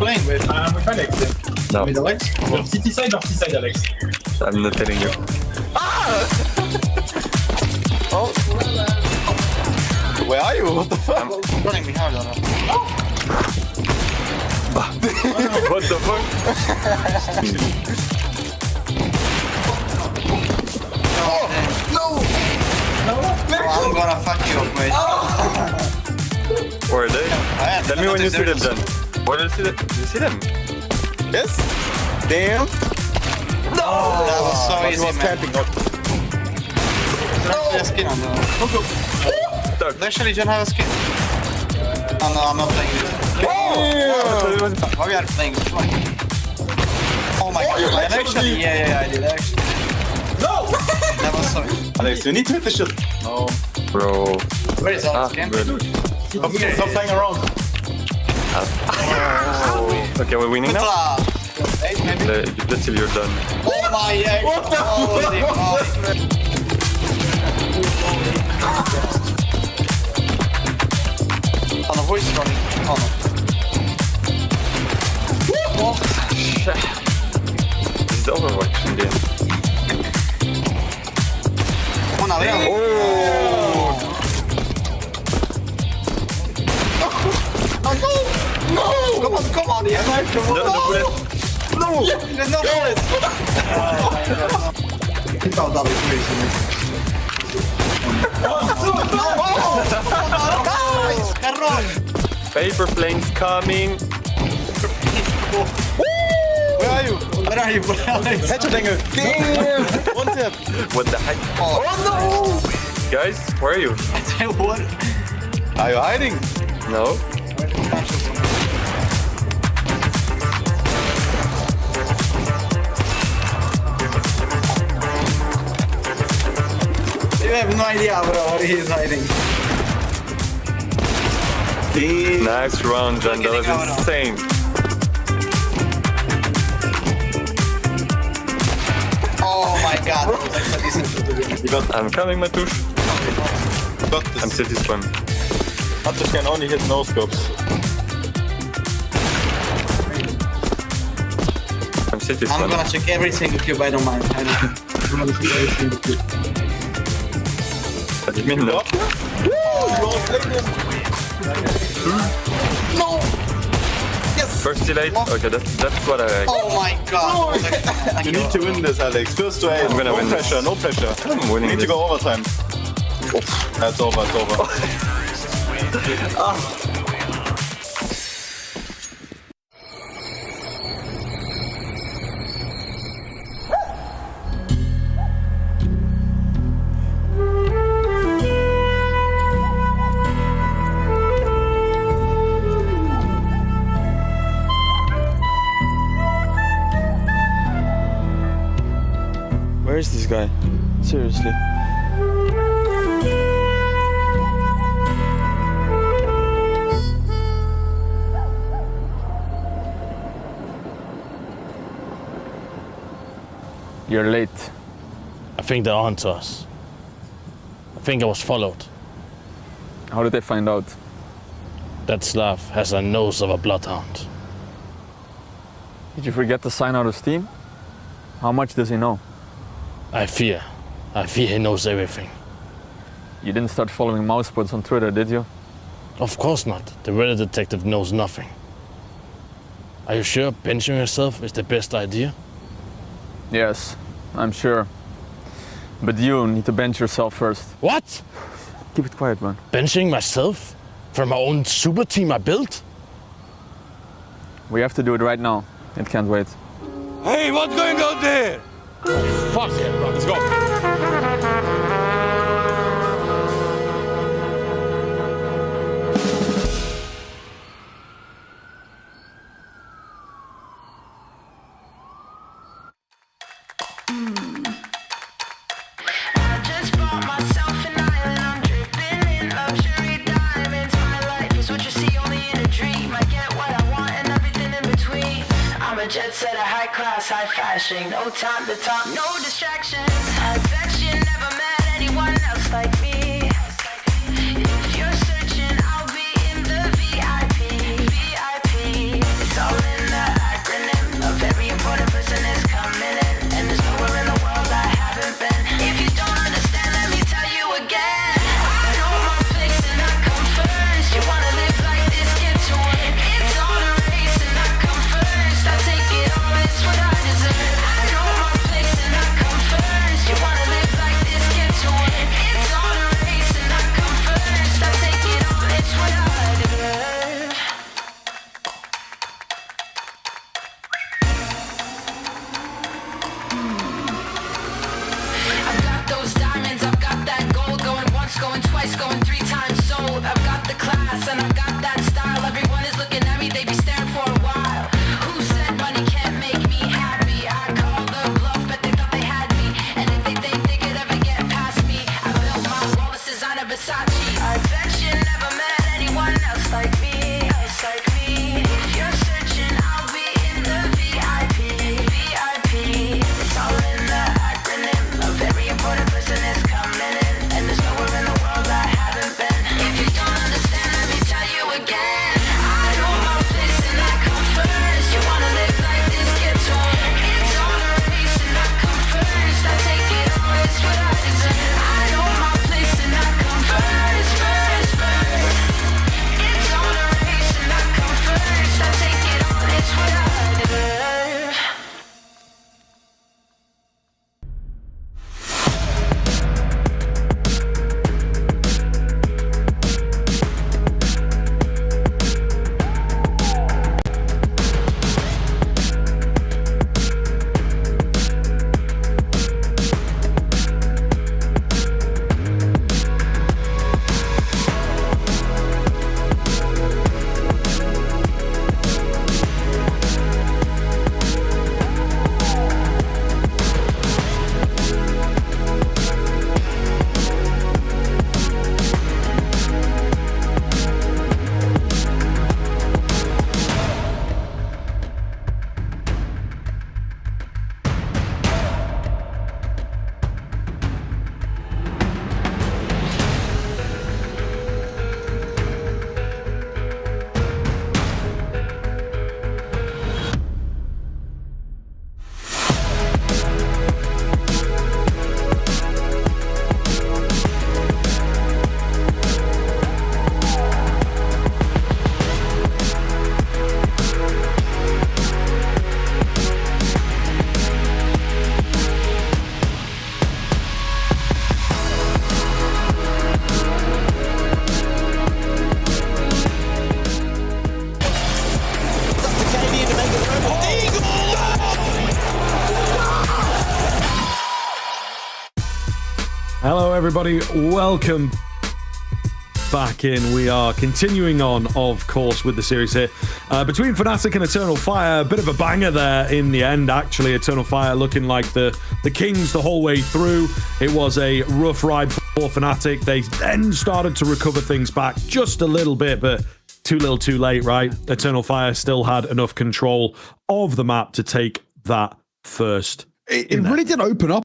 [SPEAKER 8] playing with Alex.
[SPEAKER 17] No.
[SPEAKER 8] With Alex?
[SPEAKER 17] No.
[SPEAKER 8] City side or C side, Alex?
[SPEAKER 17] I'm not telling you.
[SPEAKER 8] Ah! Oh. Where are you? What the fuck? I'm running behind on her.
[SPEAKER 17] What the fuck?
[SPEAKER 8] No! I'm gonna fuck you up, mate.
[SPEAKER 17] Where are they? Tell me when you see them then. Where do you see them? Do you see them?
[SPEAKER 8] Yes? Damn! No! That was so easy, man. Camping. There's actually a skin on the... They actually don't have a skin. Oh no, I'm not playing this. Oh! Why we are playing this one? Oh my god, I actually... Yeah, I did actually. No! That was so easy.
[SPEAKER 19] Alex, you need to hit the shot.
[SPEAKER 17] No. Bro.
[SPEAKER 8] Where is Alex game?
[SPEAKER 19] Okay, stop playing around.
[SPEAKER 17] Okay, we're winning now?
[SPEAKER 8] 8 maybe?
[SPEAKER 17] Let's see if you're done.
[SPEAKER 8] Oh my god! What the fuck? Oh no, who is running? Oh no.
[SPEAKER 17] Shit. This is Overwatch in the end.
[SPEAKER 8] Oh no, yeah.
[SPEAKER 17] Oh!
[SPEAKER 8] No! Come on, yeah. No! There's no bullets! It's all double crazy, Nice! Carron!
[SPEAKER 17] Paper planes coming!
[SPEAKER 8] Where are you? Where are you, Alex?
[SPEAKER 19] Headshot angle! Damn! One tap!
[SPEAKER 17] What the heck?
[SPEAKER 8] Oh no!
[SPEAKER 2] Guys, where are you?
[SPEAKER 19] What? Are you hiding?
[SPEAKER 2] No.
[SPEAKER 8] You have no idea, bro, what he is hiding.
[SPEAKER 2] Nice run, John. That was insane.
[SPEAKER 8] Oh my god.
[SPEAKER 2] I'm coming, Matush.
[SPEAKER 19] Got this.
[SPEAKER 2] I'm city spawn.
[SPEAKER 19] Matush can only hit no scopes.
[SPEAKER 2] I'm city
[SPEAKER 8] I'm
[SPEAKER 2] spawn.
[SPEAKER 8] gonna check every single cube, I don't mind. I'm gonna check every single cube.
[SPEAKER 2] What do you mean, no?
[SPEAKER 8] No! Yes!
[SPEAKER 2] First delayed? Okay, that's what I like.
[SPEAKER 8] Oh my god!
[SPEAKER 19] You need to win this, Alex. First to 8.
[SPEAKER 2] I'm gonna win
[SPEAKER 19] pressure,
[SPEAKER 2] this.
[SPEAKER 19] no pressure.
[SPEAKER 2] I'm winning
[SPEAKER 19] We need to
[SPEAKER 2] this.
[SPEAKER 19] go overtime. That's over, it's over.
[SPEAKER 2] Where is this guy? Seriously.
[SPEAKER 9] You're late.
[SPEAKER 12] I think they're on to us. I think I was followed.
[SPEAKER 9] How did they find out?
[SPEAKER 12] That Slav has a nose of a bloodhound.
[SPEAKER 9] Did you forget to sign out his team? How much does he know?
[SPEAKER 12] I fear he knows everything.
[SPEAKER 9] You didn't start following Mousesports on Twitter, did you?
[SPEAKER 12] Of course not. The Reddit detective knows nothing. Are you sure benching yourself is the best idea?
[SPEAKER 9] Yes, I'm sure. But you need to bench yourself first.
[SPEAKER 12] What?
[SPEAKER 9] Keep it quiet, man.
[SPEAKER 12] Benching myself? For my own super team I built?
[SPEAKER 9] We have to do it right now. It can't wait.
[SPEAKER 15] Hey, what's going on there?
[SPEAKER 12] Fuck it, bro. Let's go.
[SPEAKER 22] Jet setter, high class, high fashion. No time to talk, no distractions. I bet you never met anyone else like me. If you're searching, I'll be in the VIP. VIP. It's all in the acronym. A very important person is coming in, and there's nowhere in the world I haven't been. If you don't understand, let me tell you again. I know my place and I come first. You wanna live like this, get to it. It's all a race and I come first. I take it all, it's what I deserve. I know my place and I come first. You wanna live like this, get to it. It's all a race and I come first. I take it all, it's what I deserve. I've got those diamonds, I've got that gold. Going once, going twice, going 3 times sold. I've got the class and I've got that style. Everyone is looking at me, they be staring for a while. Who said money can't make me happy? I call the bluff, but they thought they had me. And if they think they could ever get past me, I built my wall, this designer Versace. I bet you never met anyone else like me. If you're searching, I'll be in the VIP. VIP. It's all in the acronym. A very important person is coming in, and there's nowhere in the world I haven't been. If you don't understand, let me tell you again. I know my place and I come first. You wanna live like this, get to it. It's all a race and I come first. I take it all, it's what I deserve. I know my place and I come first. It's all a
[SPEAKER 4] Hello, everybody. Welcome back in. We are continuing on, of course, with the series here. Between Fnatic and Eternal Fire, a bit of a banger there in the end, actually. Eternal Fire looking like the kings the whole way through. It was a rough ride for Fnatic. They then started to recover things back just a little bit, but too little too late, right? Eternal Fire still had enough control of the map to take that first.
[SPEAKER 6] It really did open up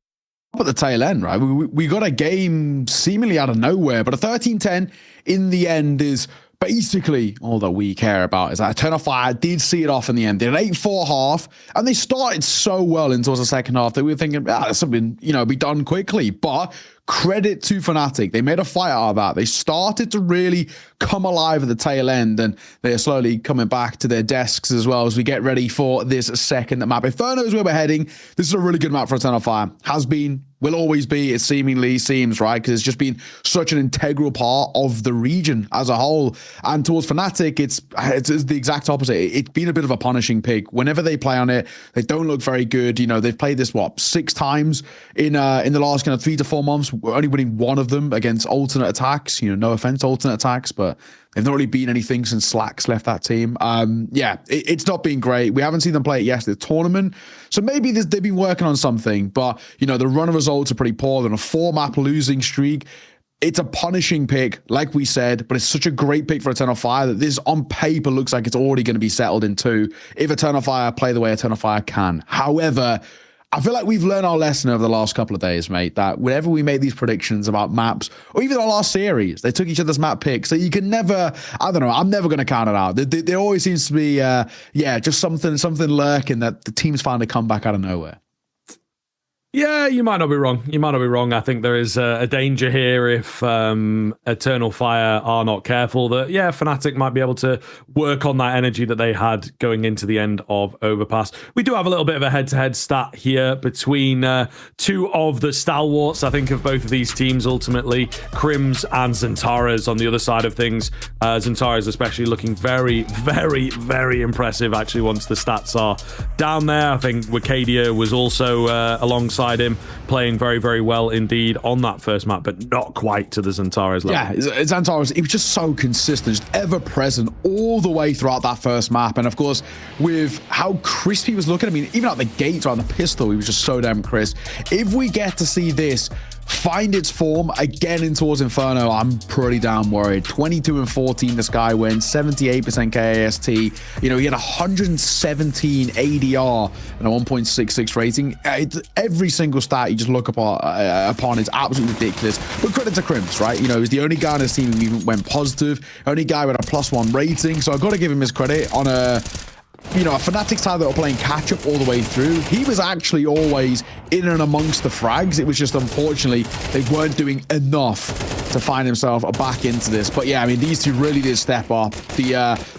[SPEAKER 6] at the tail end, right? We got a game seemingly out of nowhere, but a 13-10 in the end is basically all that we care about. Is that Eternal Fire did see it off in the end. They had 8-4 half, and they started so well into the second half that we were thinking, there's something, be done quickly. But credit to Fnatic. They made a fight out of that. They started to really come alive at the tail end, and they're slowly coming back to their desks as well as we get ready for this second map. Inferno is where we're heading. This is a really good map for Eternal Fire. Has been, will always be, it seemingly seems, right? Because it's just been such an integral part of the region as a whole. And towards Fnatic, it's the exact opposite. It's been a bit of a punishing pick. Whenever they play on it, they don't look very good. They've played this, 6 times in the last kind of 3 to 4 months. We're only winning one of them against alternate attacks. No offense to alternate attacks, but they've not really been anything since Slacks left that team. It's not been great. We haven't seen them play it yesterday, the tournament. So maybe they've been working on something, but, the run of results are pretty poor. They're on a 4-map losing streak. It's a punishing pick, like we said, but it's such a great pick for Eternal Fire that this on paper looks like it's already going to be settled in 2 if Eternal Fire play the way Eternal Fire can. However, I feel like we've learned our lesson over the last couple of days, mate, that whenever we make these predictions about maps, or even our last series, they took each other's map picks, so you can never, I don't know, I'm never going to count it out. There always seems to be, just something lurking that the teams finally come back out of nowhere.
[SPEAKER 4] Yeah, you might not be wrong. I think there is a danger here if Eternal Fire are not careful that, Fnatic might be able to work on that energy that they had going into the end of Overpass. We do have a little bit of a head-to-head stat here between 2 of the stalwarts, I think, of both of these teams, ultimately. Crims and Zentaras on the other side of things. Zentaras especially looking very, very, very impressive, actually, once the stats are down there. I think Wicadia was also alongside him, playing very, very well indeed on that first map, but not quite to the Zentaras level.
[SPEAKER 6] Yeah, Zentaras, he was just so consistent, just ever present all the way throughout that first map. And of course, with how crisp he was looking, I mean, even at the gates on the pistol, he was just so damn crisp. If we get to see this find its form again in towards Inferno, I'm pretty damn worried. 22-14, this guy wins, 78% KAST. He had 117 ADR and a 1.66 rating. Every single stat you just look upon is absolutely ridiculous. But credit to Crims, right? He's the only guy in his team who even went positive, only guy with a +1 rating. So I've got to give him his credit on a Fnatic side that were playing catch-up all the way through. He was actually always in and amongst the frags. It was just, unfortunately, they weren't doing enough to find himself back into this. But yeah, I mean, these two really did step up. The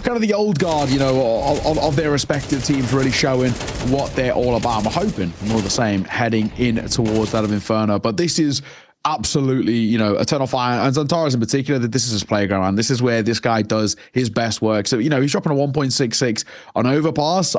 [SPEAKER 6] kind of the old guard, of their respective teams really showing what they're all about. I'm hoping more of the same heading in towards that of Inferno. But this is absolutely, Eternal Fire and Zentaras in particular, that this is his playground, and this is where this guy does his best work. So, he's dropping a 1.66 on Overpass.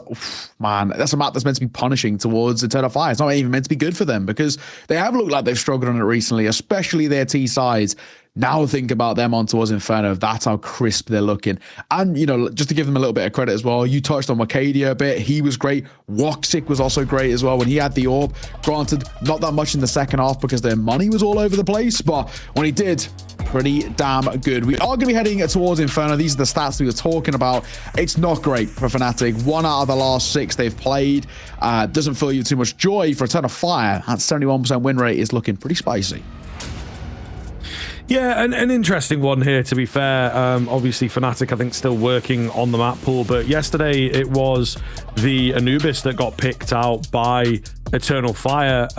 [SPEAKER 6] Man, that's a map that's meant to be punishing towards Eternal Fire. It's not even meant to be good for them because they have looked like they've struggled on it recently, especially their T sides. Now think about them on towards Inferno. That's how crisp they're looking. And, just to give them a little bit of credit as well, you touched on Wicadia a bit. He was great. Woxic was also great as well when he had the orb. Granted, not that much in the second half because their money was all over the place, but when he did, pretty damn good. We are going to be heading towards Inferno. These are the stats we were talking about. It's not great for Fnatic. 1 out of the last 6 they've played. Doesn't fill you too much joy. For Eternal Fire, at 71% win rate is looking pretty spicy.
[SPEAKER 4] Yeah, an interesting one here, to be fair. Obviously, Fnatic, I think, still working on the map pool, but yesterday it was the Anubis that got picked out by Eternal Fire.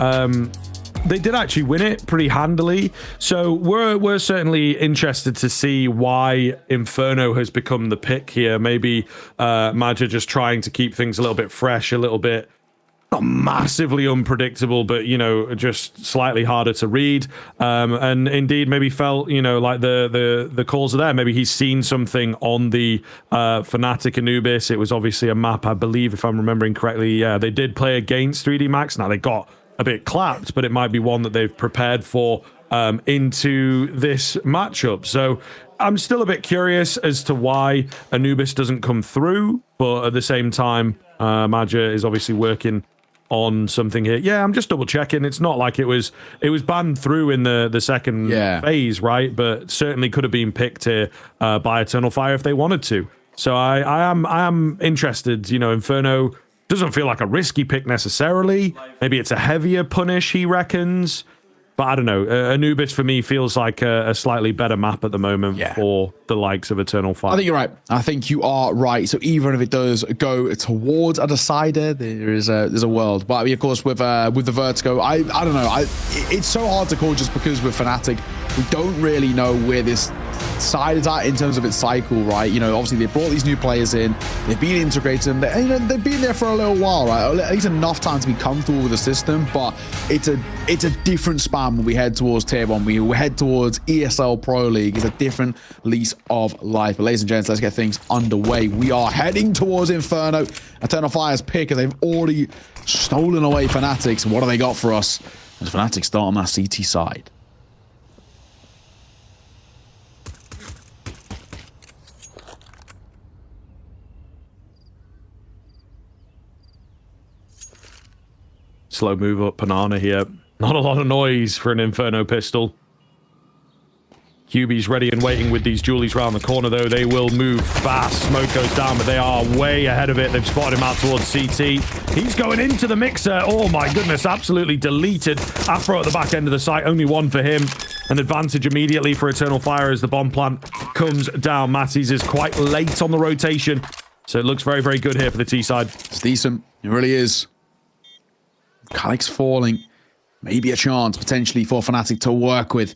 [SPEAKER 4] They did actually win it pretty handily, so we're certainly interested to see why Inferno has become the pick here. Maybe Madja just trying to keep things a little bit fresh, a little bit not massively unpredictable, but just slightly harder to read. And indeed, maybe felt like the calls are there. Maybe he's seen something on the Fnatic Anubis. It was obviously a map, I believe, if I'm remembering correctly. Yeah, they did play against 3D Max. Now they got a bit clapped, but it might be one that they've prepared for into this matchup. So I'm still a bit curious as to why Anubis doesn't come through, but at the same time, Maja is obviously working on something here. Yeah, I'm just double checking. It's not like it was banned through in the second phase, right? But certainly could have been picked here by Eternal Fire if they wanted to. So I am interested. You know, Inferno doesn't feel like a risky pick necessarily. Maybe it's a heavier punish, he reckons. But I don't know. Anubis for me feels like a slightly better map at the moment for the likes of Eternal Fire.
[SPEAKER 6] I think you're right. I think you are right. So even if it does go towards a decider, there's a world. But I mean, of course, with the Vertigo, I don't know. It's so hard to call just because with Fnatic, we don't really know where this side is at in terms of its cycle, right? You know, obviously they brought these new players in, they've been integrated, and they've been there for a little while, right? At least enough time to be comfortable with the system. But it's a different span when we head towards Tier 1. We head towards ESL Pro League. It's a different lease of life. But ladies and gents, let's get things underway. We are heading towards Inferno. Eternal Fire's pick, as they've already stolen away Fnatic's. What do they got for us as Fnatic start on that CT side?
[SPEAKER 4] Slow move up Banana here. Not a lot of noise for an Inferno pistol. QB's ready and waiting with these Julies round the corner, though. They will move fast. Smoke goes down, but they are way ahead of it. They've spotted him out towards CT. He's going into the mixer. Oh, my goodness. Absolutely deleted. Afro at the back end of the site. Only one for him. An advantage immediately for Eternal Fire as the bomb plant comes down. Matties is quite late on the rotation. So it looks very, very good here for the T side.
[SPEAKER 6] It's decent. It really is. Calyx falling. Maybe a chance potentially for Fnatic to work with.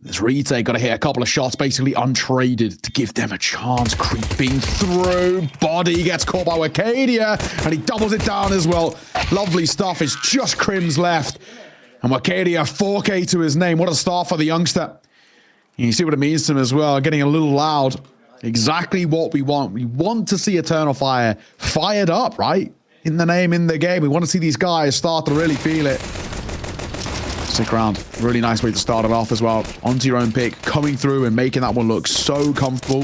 [SPEAKER 6] This retake got to hit a couple of shots, basically untraded, to give them a chance. Creeping through. Body gets caught by Wakadia, and he doubles it down as well. Lovely stuff. It's just Crims left. And Wakadia, 4K to his name. What a start for the youngster. And you see what it means to him as well. Getting a little loud. Exactly what we want. We want to see Eternal Fire fired up, right? In the name, in the game. We want to see these guys start to really feel it. Stick around. Really nice way to start it off as well. Onto your own pick. Coming through and making that one look so comfortable.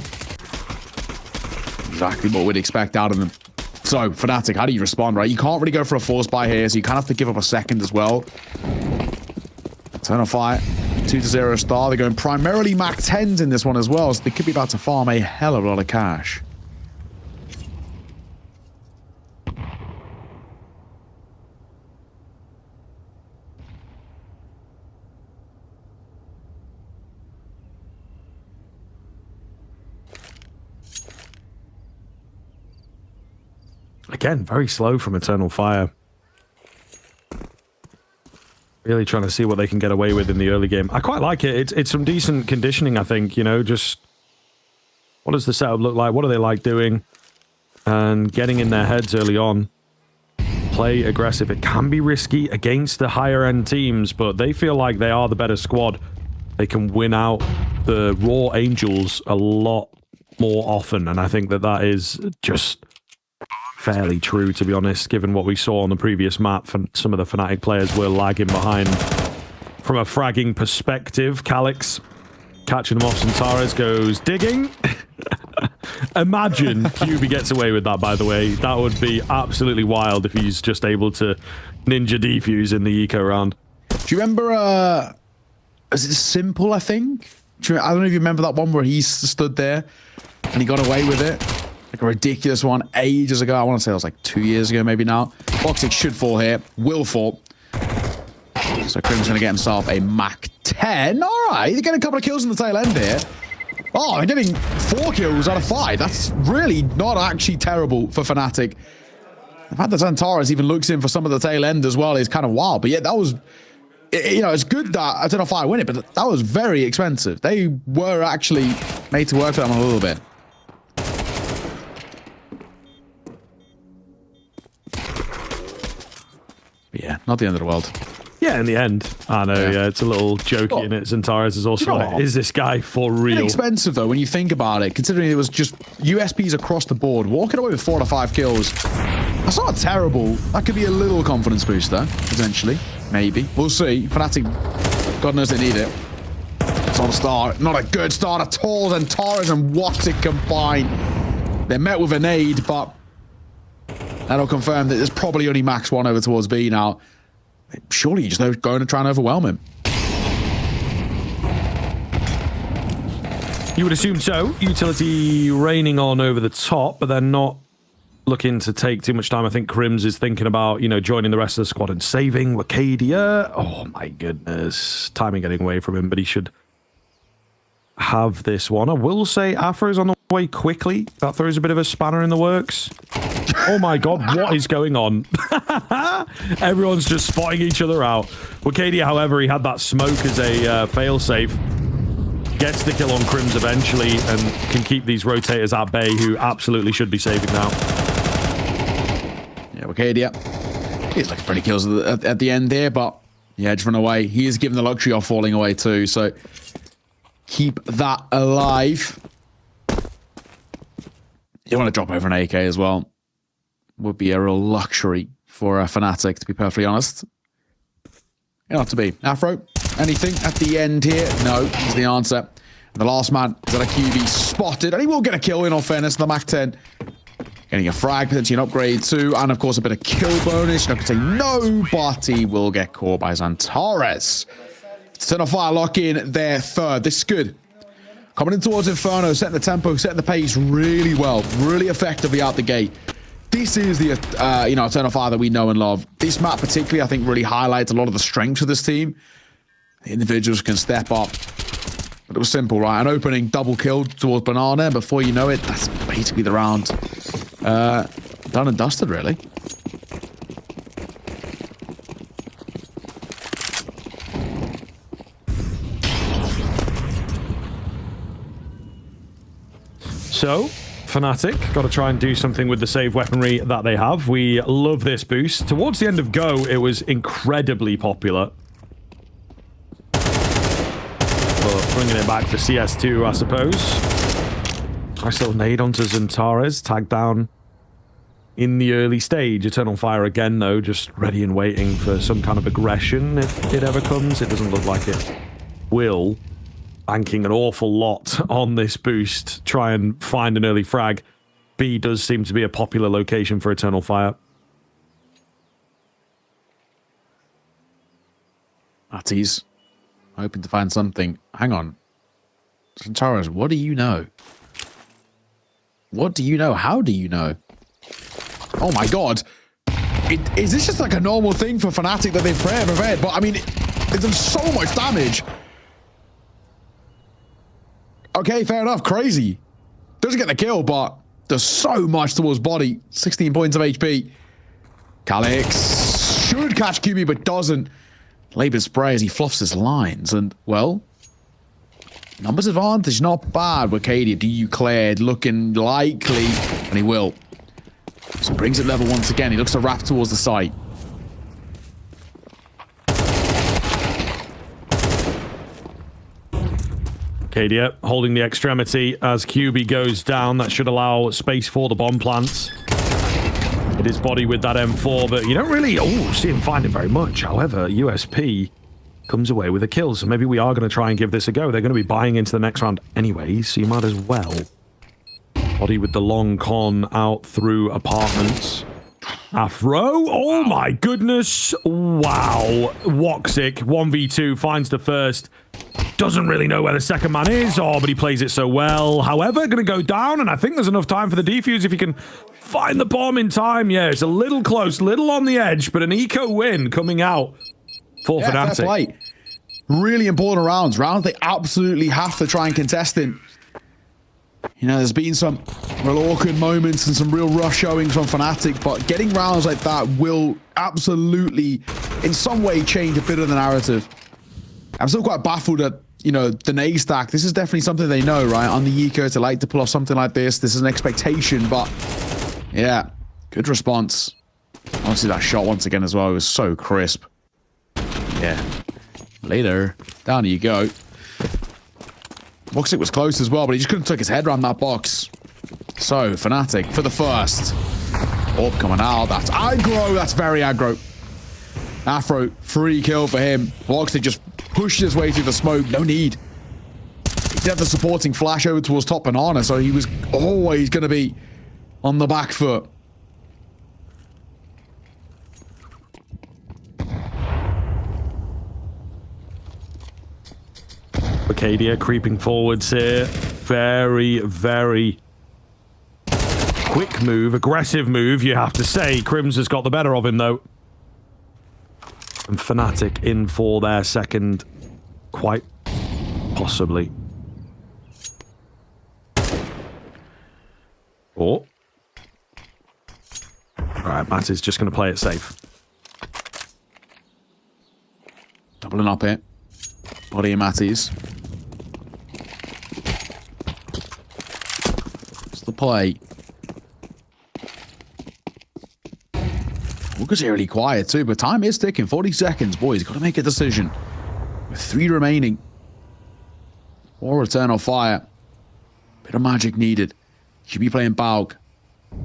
[SPEAKER 6] Exactly what we'd expect out of them. So, Fnatic, how do you respond, right? You can't really go for a force buy here, so you kind of have to give up a second as well. Eternal Fire, 2-0 star. They're going primarily Mac 10s in this one as well, so they could be about to farm a hell of a lot of cash.
[SPEAKER 4] Again, very slow from Eternal Fire. Really trying to see what they can get away with in the early game. I quite like it. It's some decent conditioning, I think. You know, just what does the setup look like? What do they like doing? And getting in their heads early on. Play aggressive. It can be risky against the higher end teams, but they feel like they are the better squad. They can win out the Raw Angels a lot more often. And I think that that is just fairly true, to be honest, given what we saw on the previous map. Some of the Fnatic players were lagging behind from a fragging perspective. Calyx catching them off. Centaurus goes digging. Imagine QB gets away with that, by the way. That would be absolutely wild if he's just able to ninja defuse in the eco round.
[SPEAKER 6] Do you remember, is it Simple, I think? I don't know if you remember that one where he stood there and he got away with it. Like a ridiculous one ages ago. I want to say it was like 2 years ago, maybe now. Boxic should fall here. Will fall. So Crim's going to get himself a Mac 10. All right, they're getting a couple of kills in the tail end here. Oh, they're getting 4 kills out of 5. That's really not actually terrible for Fnatic. The fact that Zantaras even looks in for some of the tail end as well is kind of wild. But yeah, that was, you know, it's good that Eternal Fire win it, but that was very expensive. They were actually made to work for them a little bit. But yeah, not the end of the world.
[SPEAKER 4] Yeah, in the end. I know, yeah, it's a little jokey in it. Zentaris is also like, is this guy for real?
[SPEAKER 6] It's expensive, though, when you think about it, considering it was just USPs across the board. Walking away with 4 to 5 kills, that's not terrible. That could be a little confidence booster, potentially. Maybe. We'll see. Fnatic God knows they need it. It's not a start. Not a good start at all. And Torres and Woxic combine. They're met with a nade, but that'll confirm that there's probably only max one over towards B now. Surely you just go and try and overwhelm him.
[SPEAKER 4] You would assume so. Utility raining on over the top, but they're not looking to take too much time. I think Crims is thinking about, you know, joining the rest of the squad and saving Wacadia. Oh my goodness. Timing getting away from him, but he should have this one. I will say Afro's on the way quickly. That throws a bit of a spanner in the works. Oh my god, what is going on? Everyone's just spotting each other out. Wacadia, however, he had that smoke as a fail-safe. Gets the kill on Crims eventually and can keep these rotators at bay, who absolutely should be saving now.
[SPEAKER 6] Yeah, Wacadia. He's looking for any kills at the end there, but yeah, just run away. He is given the luxury of falling away too, so keep that alive. You want to drop over an AK as well. Would be a real luxury for a Fnatic, to be perfectly honest. You not to be. Afro, anything at the end here? No, is the answer. And the last man is at a QB spotted, and he will get a kill in all fairness. The Mac 10 getting a frag, potentially an upgrade too, and of course a bit of kill bonus. You're not going to say no, but he will get caught by Xantares. Turn on fire, lock in their third. This is good. Coming in towards Inferno, setting the tempo, setting the pace really well, really effectively out the gate. This is the, Turn on Fire that we know and love. This map particularly, I think, really highlights a lot of the strengths of this team. The individuals can step up. But it was simple, right? An opening double kill towards Banana. Before you know it, that's basically the round. Done and dusted, really.
[SPEAKER 4] So, Fnatic got to try and do something with the save weaponry that they have. We love this boost. Towards the end of Go, it was incredibly popular. But bringing it back for CS2, I suppose. Nice little nade onto Xantares, tagged down in the early stage. Eternal Fire again, though, just ready and waiting for some kind of aggression if it ever comes. It doesn't look like it will. Banking an awful lot on this boost, try and find an early frag. B does seem to be a popular location for Eternal Fire.
[SPEAKER 6] Atties, hoping to find something. Hang on. Xantares, what do you know? What do you know? How do you know? Oh my god. Is this just like a normal thing for Fnatic that they've prepared? But I mean, it does so much damage. Okay, fair enough. Crazy. Doesn't get the kill, but does so much towards body. 16 points of HP. Calix should catch QB, but doesn't. Labour spray as he fluffs his lines. And, well, numbers advantage, not bad. Wacadia declared, looking likely, and he will. So brings it level once again. He looks to wrap towards the site.
[SPEAKER 4] Cadia holding the extremity as QB goes down. That should allow space for the bomb plants. Hit his body with that M4, but you don't really see him find it very much. However, USP comes away with a kill, so maybe we are going to try and give this a go. They're going to be buying into the next round anyway, so you might as well. Body with the long con out through apartments. Afro, oh my goodness. Wow. Woxic, 1v2, finds the first. Doesn't really know where the second man is, but he plays it so well. However, going to go down, and I think there's enough time for the defuse if he can find the bomb in time. Yeah, it's a little close, little on the edge, but an eco win coming out for Fnatic.
[SPEAKER 6] Fair play. Really important rounds. Rounds they absolutely have to try and contest in. You know, there's been some real awkward moments and some real rough showings from Fnatic, but getting rounds like that will absolutely, in some way, change a bit of the narrative. I'm still quite baffled at, you know, the nade stack. This is definitely something they know, right? On the eco to like to pull off something like this. This is an expectation, but yeah, good response. Honestly, that shot once again as well. It was so crisp. Yeah. Later. Down you go. Woxic was close as well, but he just couldn't take his head around that box. So, Fnatic for the first. Orb coming out. That's aggro. That's very aggro. Afro, free kill for him. Woxic just pushed his way through the smoke. No need. He did have the supporting flash over towards top banana, so he was always going to be on the back foot.
[SPEAKER 4] Arcadia creeping forwards here. Very, very quick move, aggressive move, you have to say. Crims has got the better of him, though. And Fnatic in for their second, quite possibly. Oh. Alright, Matt is just going to play it safe.
[SPEAKER 6] Doubling up here. Body of Matty's. It's the play. Walker's eerily quiet too, but time is ticking. 40 seconds, boys. Got to make a decision. With 3 remaining. 4 Eternal Fire. Bit of magic needed. Should be playing Baug.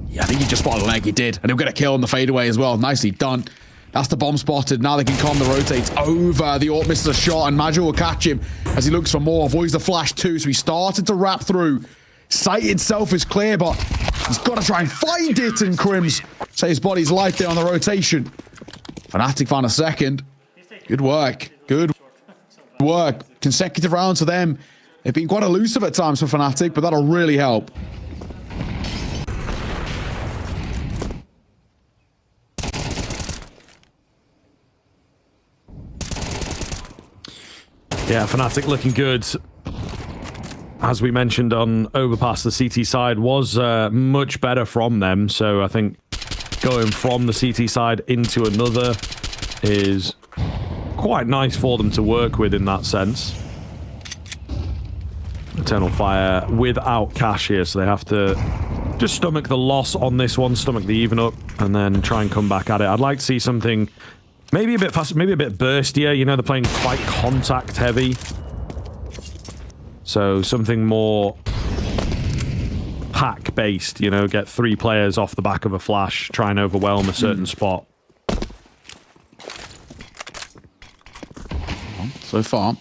[SPEAKER 6] Yeah, I think he just spotted a leg. He did. And he'll get a kill on the fadeaway as well. Nicely done. That's the bomb spotted. Now they can calm the rotates over. The Orc misses a shot, and Magi will catch him as he looks for more. Avoids the flash too, so he started to wrap through. Sight itself is clear, but he's got to try and find it, and Crims saves body's life there on the rotation. Fnatic found a second. Good work. Good work. Consecutive rounds for them. They've been quite elusive at times for Fnatic, but that'll really help.
[SPEAKER 4] Yeah, Fnatic looking good. As we mentioned on Overpass, the CT side was much better from them. So I think going from the CT side into another is quite nice for them to work with in that sense. Eternal Fire without cash here, so they have to just stomach the loss on this one, stomach the even up, and then try and come back at it. I'd like to see something maybe a bit faster, maybe a bit burstier. You know, they're playing quite contact heavy. So something more pack based, you know, get 3 players off the back of a flash, try and overwhelm a certain spot.
[SPEAKER 6] So far,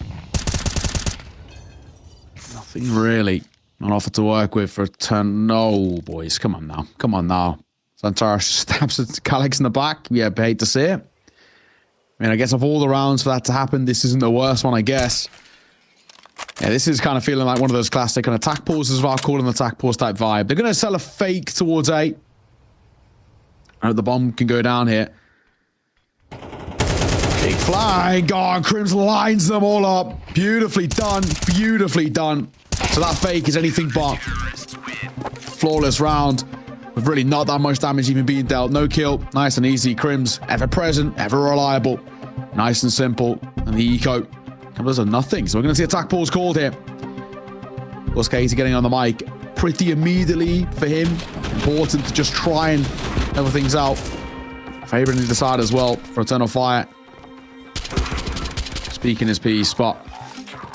[SPEAKER 6] nothing really on offer to work with for a turn. No, boys, come on now. Come on now. Santara stabs at Calix in the back. Yeah, I hate to see it. I mean, I guess of all the rounds for that to happen, this isn't the worst one, I guess. Yeah, this is kind of feeling like one of those classic kind of attack pauses, as well, call an attack pause type vibe. They're going to sell a fake towards A. I hope the bomb can go down here. Big flying. God, Crims lines them all up. Beautifully done. Beautifully done. So that fake is anything but flawless round. With really not that much damage even being dealt. No kill. Nice and easy. Crims, ever present, ever reliable. Nice and simple. And the eco comes of nothing. So we're going to see attack pause called here. Plus Katie getting on the mic pretty immediately for him. Important to just try and level things out. Favoring the side as well for Eternal Fire. Speaking his piece, but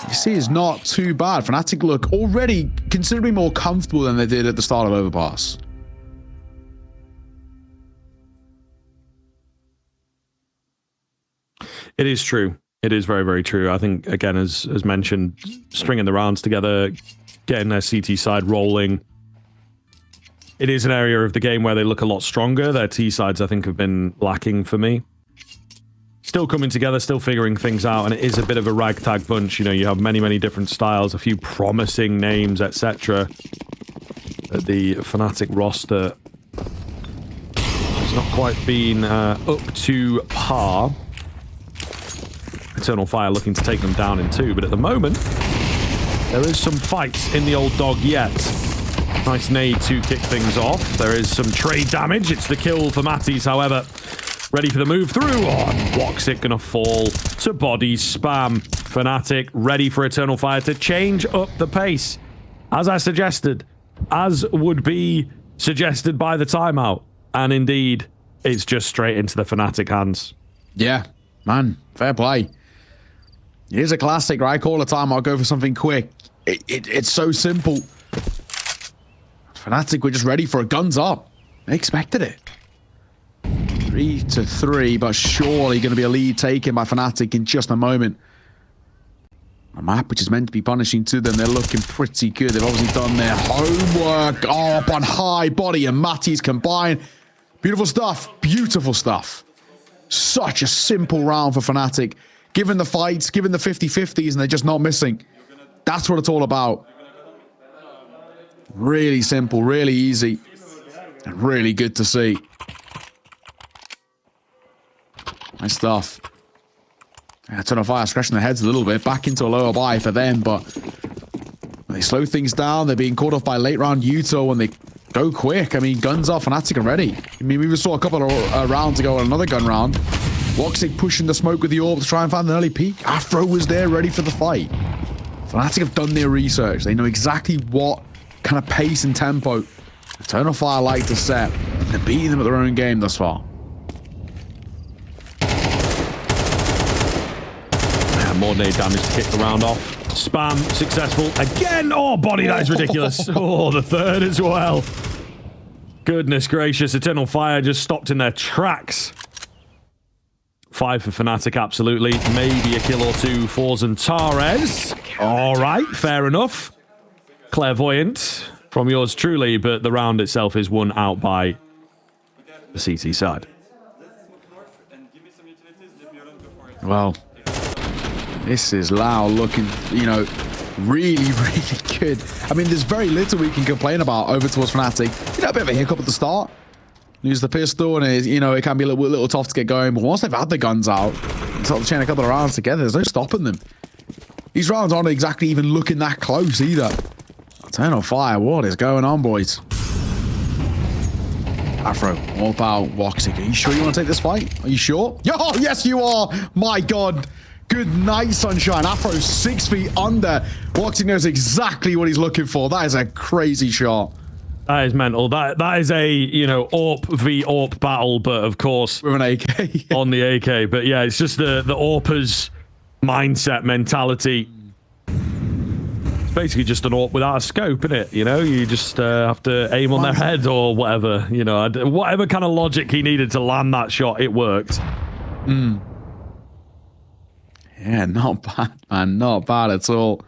[SPEAKER 6] you see it's not too bad. Fnatic look already considerably more comfortable than they did at the start of Overpass.
[SPEAKER 4] It is true. It is very, very true. I think, again, as mentioned, stringing the rounds together, getting their CT side rolling. It is an area of the game where they look a lot stronger. Their T sides, I think, have been lacking for me. Still coming together, still figuring things out, and it is a bit of a ragtag bunch. You know, you have many, many different styles, a few promising names, etc. The Fnatic roster has not quite been up to par. Eternal Fire looking to take them down in 2, but at the moment, there is some fight in the old dog yet. Nice nade to kick things off. There is some trade damage. It's the kill for Matties, however. Ready for the move through. Oh, blocks it, gonna fall to body spam. Fnatic ready for Eternal Fire to change up the pace. As I suggested, as would be suggested by the timeout. And indeed, it's just straight into the Fnatic hands.
[SPEAKER 6] Yeah, man, fair play. It is a classic, right? Call a timeout, go for something quick. It's so simple. Fnatic were just ready for a guns up. They expected it. 3-3, but surely going to be a lead taken by Fnatic in just a moment. A map which is meant to be punishing to them. They're looking pretty good. They've obviously done their homework. Oh, up on high. Body and Matty's combined. Beautiful stuff. Beautiful stuff. Such a simple round for Fnatic. Given the fights, given the 50-50s, and they're just not missing. That's what it's all about. Really simple, really easy, and really good to see. Nice stuff. Turn on Fire scratching their heads a little bit. Back into a lower buy for them, but when they slow things down, they're being caught off by late round Yuto when they go quick. I mean, guns are Fnatic and ready. I mean, we just saw a couple of rounds ago on another gun round. Woxic pushing the smoke with the orb to try and find an early peek. Afro was there ready for the fight. Fnatic have done their research. They know exactly what kind of pace and tempo Eternal Fire like to set. They're beating them at their own game thus far.
[SPEAKER 4] More nade damage to kick the round off. Spam successful again. Oh, body, that is ridiculous. Oh, the third as well. Goodness gracious, Eternal Fire just stopped in their tracks. 5 for Fnatic, absolutely. Maybe a kill or two for Zantares. All right, fair enough. Clairvoyant from yours truly, but the round itself is won out by the CT side.
[SPEAKER 6] Well, this is Lau looking, you know, really, really good. I mean, there's very little we can complain about over towards Fnatic. You know, a bit of a hiccup at the start. Lose the pistol, and it, you know, it can be a little tough to get going. But once they've had the guns out, sort of chain a couple of rounds together, there's no stopping them. These rounds aren't exactly even looking that close either. Eternal Fire, what is going on, boys? Afro, all about Woxic. Are you sure you want to take this fight? Are you sure? Oh, yes, you are. My God. Good night, Sunshine. Afro 6 feet under. Woxic knows exactly what he's looking for. That is a crazy shot.
[SPEAKER 4] That is mental. That is a, you know, AWP v AWP battle, but of course
[SPEAKER 6] with an AK
[SPEAKER 4] on the AK. But yeah, it's just the AWPers mindset mentality. It's basically just an AWP without a scope, isn't it? You know, you just have to aim on their head or whatever. You know, whatever kind of logic he needed to land that shot, it worked.
[SPEAKER 6] Yeah, not bad, man. Not bad at all.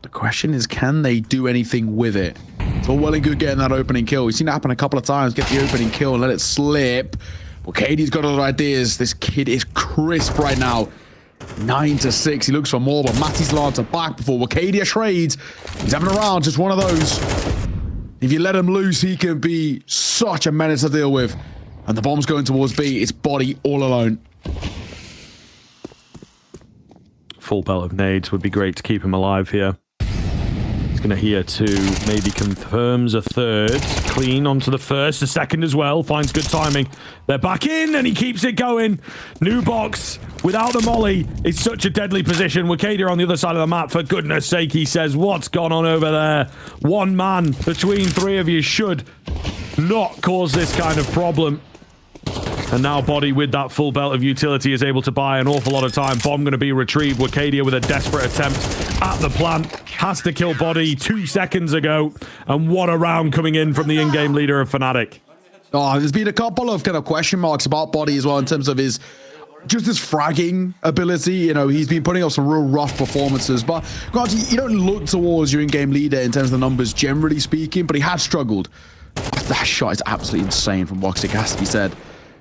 [SPEAKER 6] The question is, can they do anything with it? It's all well and good getting that opening kill. We've seen it happen a couple of times. Get the opening kill and let it slip. Well, Katie's got other ideas. This kid is crisp right now. 9-6. He looks for more, but Matty's Lancer back before Wacadia trades. He's having a round, just one of those. If you let him loose, he can be such a menace to deal with. And the bomb's going towards B. It's Body all alone.
[SPEAKER 4] Full belt of nades would be great to keep him alive here. He's going to hear two, maybe confirms a third. Clean onto the first, the second as well. Finds good timing. They're back in and he keeps it going. New box without the molly. It's such a deadly position. Wacadia on the other side of the map. For goodness sake, he says, what's gone on over there? One man between three of you should not cause this kind of problem. And now Body with that full belt of utility is able to buy an awful lot of time. Bomb going to be retrieved. Wacadia with a desperate attempt at the plant. Has to kill Body 2 seconds ago. And what a round coming in from the in-game leader of Fnatic.
[SPEAKER 6] Oh, there's been a couple of kind of question marks about Body as well in terms of his fragging ability. You know, he's been putting up some real rough performances. But granted, you don't look towards your in-game leader in terms of the numbers, generally speaking. But he had struggled. That shot is absolutely insane from Woxic, has to be said.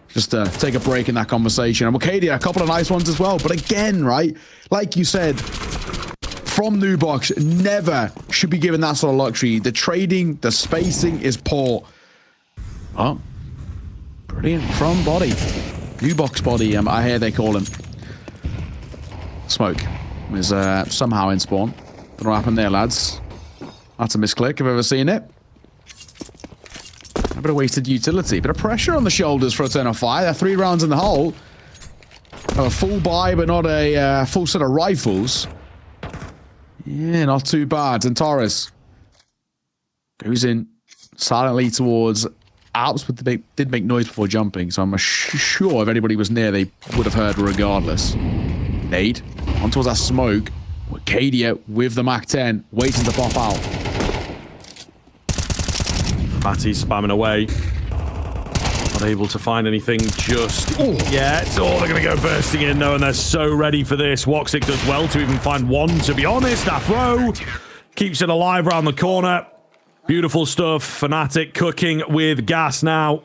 [SPEAKER 6] Just to take a break in that conversation. And Wacadia, a couple of nice ones as well. But again, right, like you said, from Nubox, never should be given that sort of luxury. The trading, the spacing is poor. Oh, brilliant from Body. Nubox Body, I hear they call him. Smoke is somehow in spawn. Don't know what happened there, lads. That's a misclick, I've ever seen it. A bit of wasted utility. Bit of pressure on the shoulders for Eternal Fire. They're 3 rounds in the hole. A full buy, but not a full set of rifles. Yeah, not too bad. And Taurus goes in silently towards Alps, but they did make noise before jumping, so I'm sure if anybody was near, they would have heard regardless. Nade on towards that smoke. Wacadia with the Mach 10, waiting to pop out.
[SPEAKER 4] Matty's spamming away. Not able to find anything just yet. Oh, they're going to go bursting in, though, and they're so ready for this. Woxic does well to even find one, to be honest. Afro keeps it alive around the corner. Beautiful stuff. Fnatic cooking with gas now.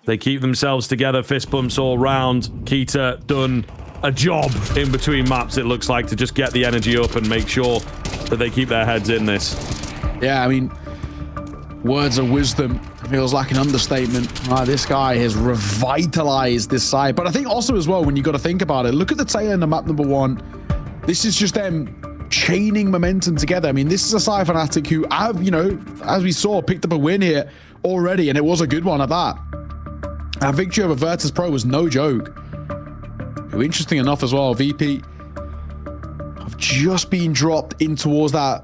[SPEAKER 4] They keep themselves together. Fist bumps all round. Keita done a job in between maps, it looks like, to just get the energy up and make sure that they keep their heads in this.
[SPEAKER 6] Yeah, I mean, words of wisdom feels like an understatement. This guy has revitalized this side. But I think also as well, when you got to think about it, look at the tail end of map number 1. This is just them chaining momentum together. I mean, this is a side Fnatic who have, you know, as we saw, picked up a win here already, and it was a good one at that. That victory over Virtus Pro was no joke. Who, interesting enough as well, VP have just been dropped in towards that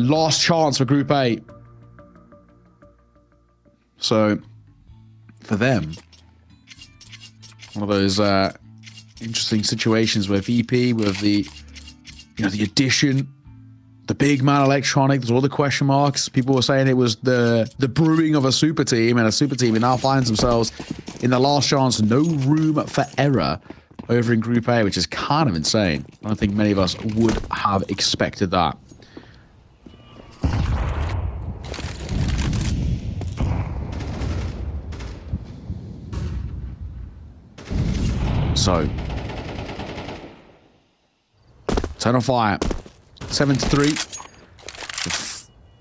[SPEAKER 6] last chance for Group A. So, for them, one of those interesting situations where VP with the, you know, the addition, the big man Electronic, there's all the question marks. People were saying it was the brewing of a super team, and a super team now finds themselves in the last chance, no room for error over in Group A, which is kind of insane. I don't think many of us would have expected that. So, turn on fire. 7-3.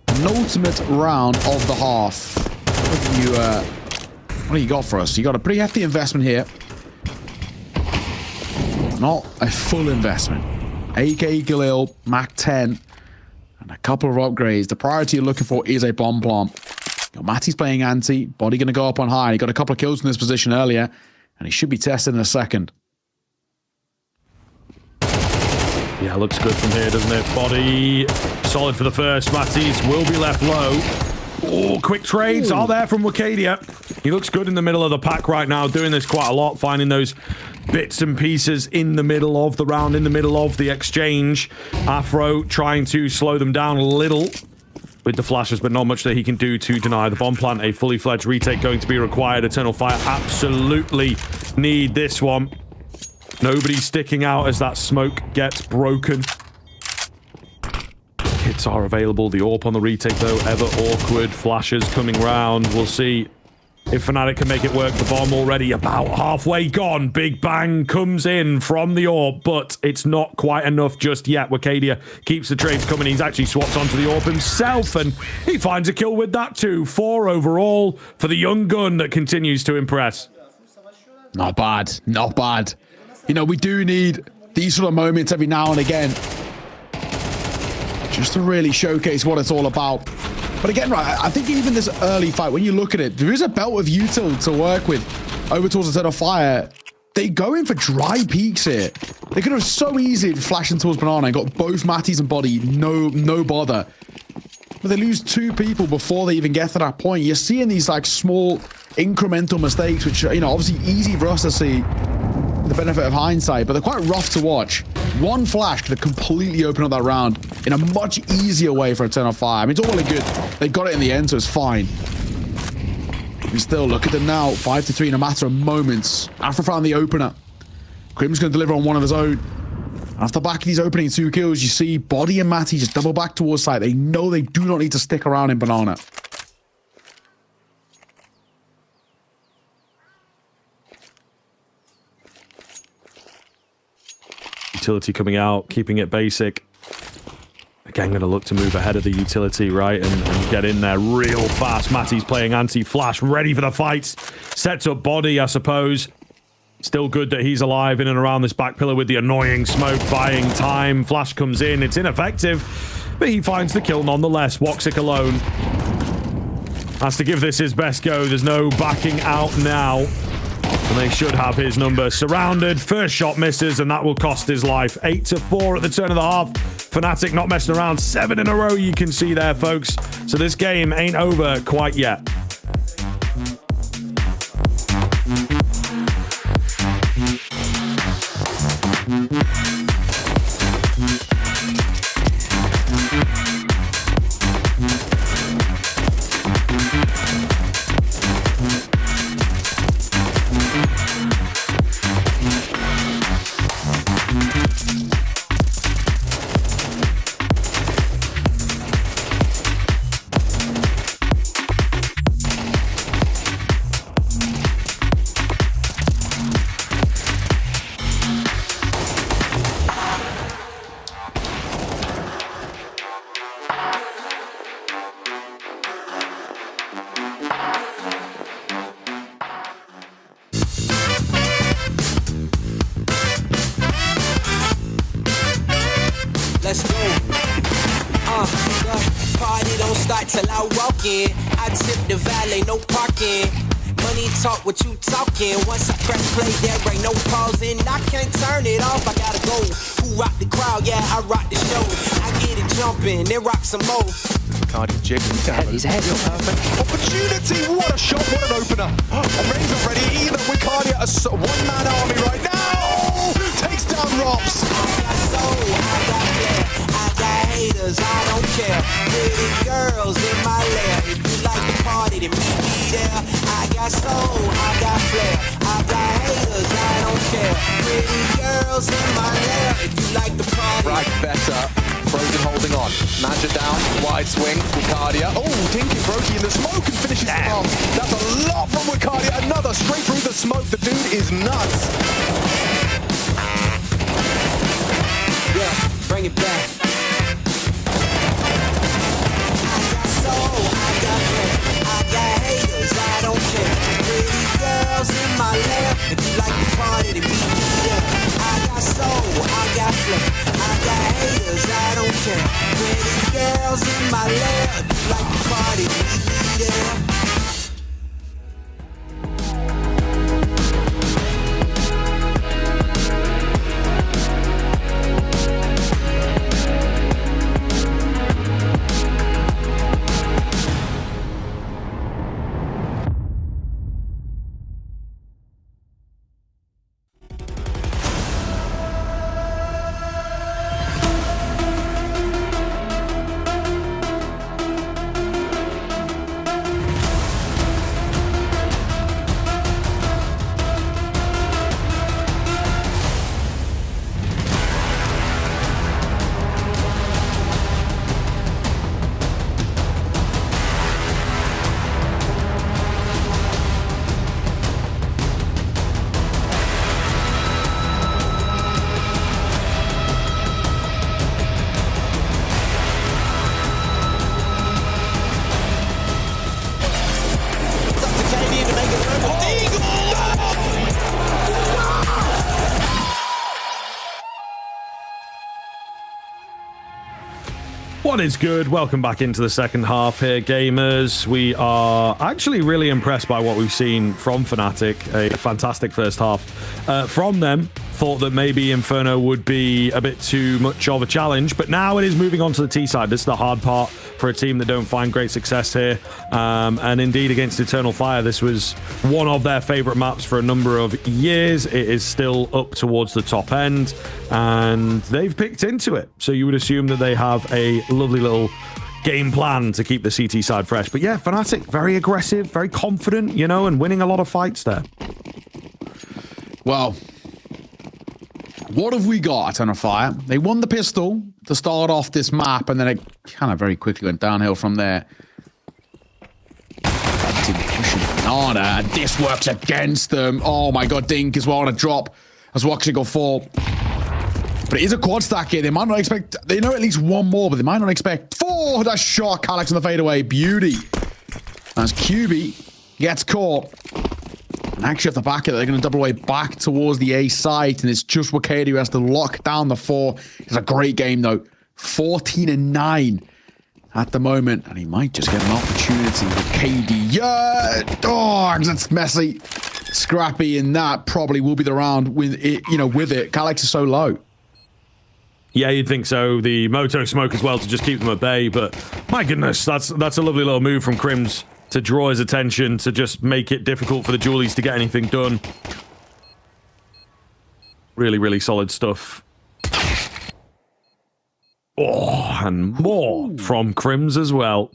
[SPEAKER 6] The penultimate round of the half. What do you got for us? You got a pretty hefty investment here. Not a full investment. AK Galil, Mach 10, and a couple of upgrades. The priority you're looking for is a bomb plant. Matty's playing anti. Body going to go up on high. He got a couple of kills in this position earlier, and he should be tested in a second.
[SPEAKER 4] Yeah, looks good from here, doesn't it? Body solid for the first. Matty's will be left low. Oh, quick trades are there from Wakadia. He looks good in the middle of the pack right now, doing this quite a lot, finding those bits and pieces in the middle of the round, in the middle of the exchange. Afro trying to slow them down a little with the flashes, but not much that he can do to deny the bomb plant. A fully fledged retake going to be required. Eternal Fire absolutely need this one. Nobody's sticking out as that smoke gets broken. Hits are available. The AWP on the retake, though, ever awkward. Flashes coming round. We'll see if Fnatic can make it work. The bomb already about halfway gone. Big bang comes in from the AWP, but it's not quite enough just yet. Wakadia keeps the trades coming. He's actually swapped onto the AWP himself, and he finds a kill with that too. 4 overall for the young gun that continues to impress.
[SPEAKER 6] Not bad. Not bad. You know, we do need these sort of moments every now and again, just to really showcase what it's all about. But again, right, I think even this early fight, when you look at it, there is a belt of util to work with over towards the Eternal Fire. They go in for dry peaks here. They could have so easily flashed towards Banana and got both Matties and Body, no bother. But they lose 2 people before they even get to that point. You're seeing these like small incremental mistakes, which are, you know, obviously easy for us to see the benefit of hindsight, but they're quite rough to watch. One flash could have completely opened up that round in a much easier way for Eternal Fire. I mean, it's all really good. They got it in the end, so it's fine. We still look at them now, 5-3 in a matter of moments. Afro found the opener. Crim's going to deliver on one of his own. Off the back of these opening 2 kills, you see Body and Matty just double back towards site. They know they do not need to stick around in Banana.
[SPEAKER 4] Utility coming out, keeping it basic. Again, going to look to move ahead of the utility, right, and get in there real fast. Matty's playing anti-flash, ready for the fights. Sets up Body, I suppose. Still good that he's alive in and around this back pillar with the annoying smoke, buying time. Flash comes in, it's ineffective, but he finds the kill nonetheless. Woxic alone has to give this his best go. There's no backing out now. And they should have his number surrounded. First shot misses, and that will cost his life. 8-4 at the turn of the half. Fnatic not messing around. 7 in a row you can see there, folks. So this game ain't over quite yet.
[SPEAKER 7] let's go. The party don't start till I walk in. I tip the valet, no parking. Money talk, what you talking? Once I press play, there ain't no pausing. I can't turn it off, I gotta go. Who rock the crowd? Yeah, I rock the show. I get it jumping, then rock some more.
[SPEAKER 13] Cardi jiggling. He's ahead. Opportunity, what a shot, what an opener. Ray's not ready either. Wicardia, a one-man army right now. Takes down Robs.
[SPEAKER 7] I got haters, I don't care. Pretty girls in my lair. If you like the party, then meet me there. I got soul, I got flair. I got haters, I don't care. Pretty girls in my lair. If you like the party.
[SPEAKER 13] Right, better. Brogan holding on. Manager down, wide swing. Wicardia. Oh, Dinky Brokey in the smoke and finishes the bomb. That's a lot from Wicardia. Another straight through the smoke. The dude is nuts.
[SPEAKER 7] Yeah, bring it back. I got haters, I don't care. Pretty girls in my lair. If you like the party, then meet me there. I got soul, I got flair. I got haters, I don't care. Pretty girls in my lair. If you like the party, then meet me there.
[SPEAKER 4] What is good? Welcome back into the second half here, gamers. We are actually really impressed by what we've seen from Fnatic. A fantastic first half from them. Thought that maybe Inferno would be a bit too much of a challenge, but now it is moving on to the T side. This is the hard part for a team that don't find great success here. And indeed, against Eternal Fire, this was one of their favorite maps for a number of years. It is still up towards the top end, and they've picked into it. So you would assume that they have a lovely little game plan to keep the CT side fresh. But yeah, Fnatic, very aggressive, very confident, you know, and winning a lot of fights there.
[SPEAKER 6] Well, what have we got at Eternal Fire? They won the pistol to start off this map, and then it kind of very quickly went downhill from there. Banana, and this works against them. Oh my god, Dink as well on a drop as Waxigo got 4. But it is a quad stack here. They might not expect, they know at least one more, but they might not expect 4. That shot, Calyx on the fadeaway, beauty. As QB gets caught. And actually at the back of it, they're going to double away back towards the A site, and it's just Wakeda who has to lock down the 4. It's a great game though. 14-9 at the moment, and he might just get an opportunity with KD. Yeah, oh, that's messy. Scrappy, and that probably will be the round with it, you know, with it. Calyx is so low.
[SPEAKER 4] Yeah, you'd think so. The Moto smoke as well to just keep them at bay, but my goodness, that's a lovely little move from Crims to draw his attention, to just make it difficult for the Julies to get anything done. Really, really solid stuff. Oh, and more from Crims as well.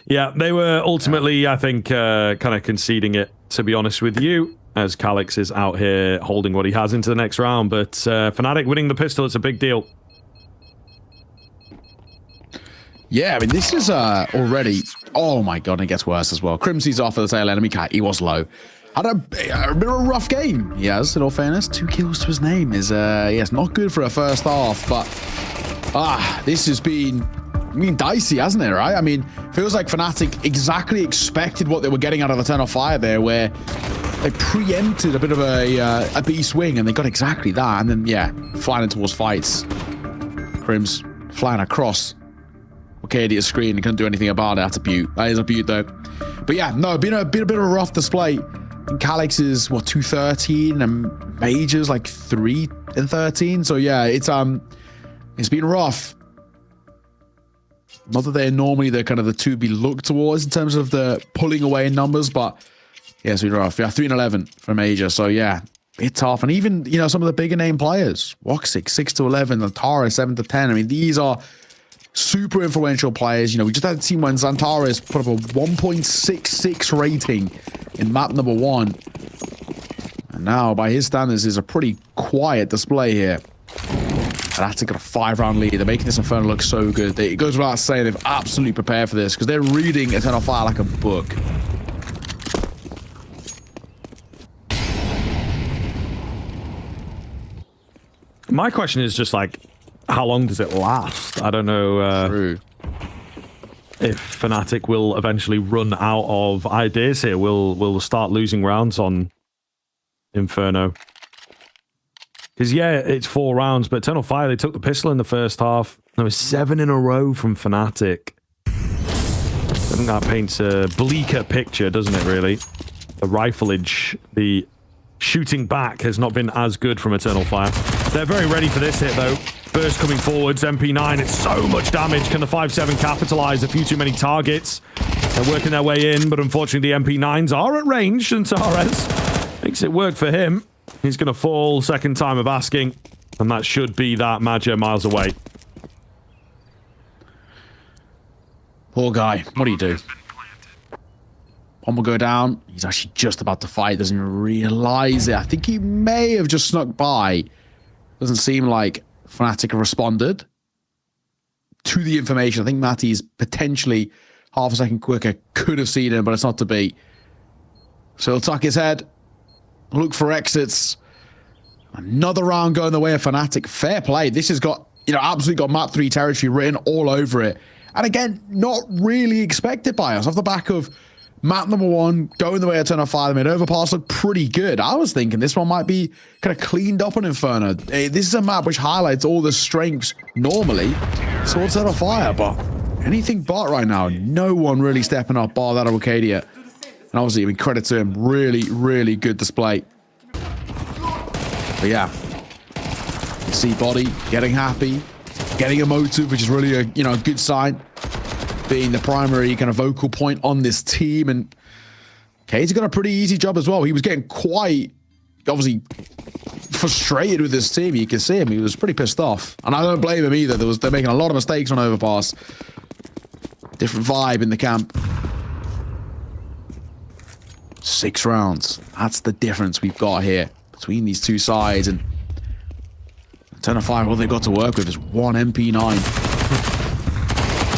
[SPEAKER 4] Yeah, they were ultimately, I think, kind of conceding it, to be honest with you, as Calyx is out here holding what he has into the next round. But Fnatic winning the pistol, it's a big deal.
[SPEAKER 6] Yeah, I mean, this is already... Oh my god, and it gets worse as well. Crimsy's off of the tail enemy cat. He was low. Had a bit of a rough game. He has, in all fairness. 2 kills to his name is, yes, not good for a first half, but... this has been... I mean, dicey, hasn't it, right? I mean, feels like Fnatic exactly expected what they were getting out of Eternal Fire there, where they preempted a bit of a B swing, and they got exactly that, and then, yeah, flying in towards fights. Crims flying across Arcadia's screen and couldn't do anything about it. That's a beaut. That is a beaut, though. But yeah, no, been a bit of a rough display. And Calix is, what, 213, and Major's like 3 and 13. So yeah, it's been rough. Not that they're normally the kind of the two to be looked towards in terms of the pulling away in numbers, but yeah, it's been rough. Yeah, 3 and 11 for Major. So yeah, it's tough. And even, you know, some of the bigger name players, Woxic 6 to 11, Zantara 7 to 10. I mean, these are super influential players. You know, we just had a team when Zantares put up a 1.66 rating in map number 1. And now, by his standards, is a pretty quiet display here. Fnatic got a 5-round lead. They're making this Inferno look so good. It goes without saying they've absolutely prepared for this because they're reading Eternal Fire like a book.
[SPEAKER 4] My question is just like, how long does it last? I don't know if Fnatic will eventually run out of ideas here. We'll start losing rounds on Inferno. Because, yeah, it's 4 rounds, but Eternal Fire, they took the pistol in the first half. There was 7 in a row from Fnatic. I think that paints a bleaker picture, doesn't it, really? The rifleage, the shooting back has not been as good from Eternal Fire. They're very ready for this hit, though. Burst coming forwards, MP9, it's so much damage. Can the 5-7 capitalize? A few too many targets. They're working their way in, but unfortunately the MP9s are at range, and Tares makes it work for him. He's going to fall, second time of asking, and that should be that Magia miles away.
[SPEAKER 6] Poor guy. What do you do? One will go down. He's actually just about to fight. Doesn't even realize it. I think he may have just snuck by. Doesn't seem like Fnatic have responded to the information. I think Matty's potentially half a second quicker. Could have seen him, but it's not to be. So he'll tuck his head. Look for exits. Another round going the way of Fnatic. Fair play. This has got, you know, absolutely got map 3 territory written all over it. And again, not really expected by us. Off the back of map number 1, going the way of Eternal Fire, the mid-overpass looked pretty good. I was thinking this one might be kind of cleaned up on Inferno. This is a map which highlights all the strengths normally. So Eternal Fire, but anything but right now. No one really stepping up bar that of Arcadia. And obviously, I mean, credit to him. Really, really good display. But yeah. You see Body getting happy, getting emotive, which is really a, you know, a good sign. Being the primary kind of vocal point on this team. And Kate's got a pretty easy job as well. He was getting quite, obviously, frustrated with this team. You can see him. He was pretty pissed off. And I don't blame him either. They're making a lot of mistakes on overpass. Different vibe in the camp. 6 rounds. That's the difference we've got here between these two sides. And Eternal Fire, all they've got to work with is 1 MP9.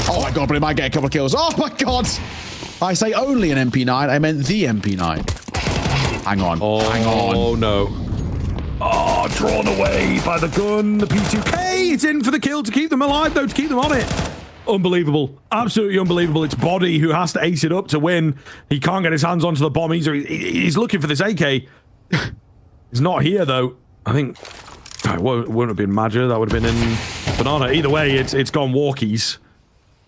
[SPEAKER 6] Oh my god, but he might get a couple of kills. Oh my god! I say only an MP9. I meant the MP9. Hang on. Hang on.
[SPEAKER 4] Oh no. Oh, drawn away by the gun. The P2K. It's in for the kill to keep them alive, though, to keep them on it. Unbelievable. Absolutely unbelievable. It's Body who has to ace it up to win. He can't get his hands onto the bomb. He's looking for this AK. He's not here, though. I think it wouldn't have been Magia. That would have been in Banana. Either way, it's gone walkies.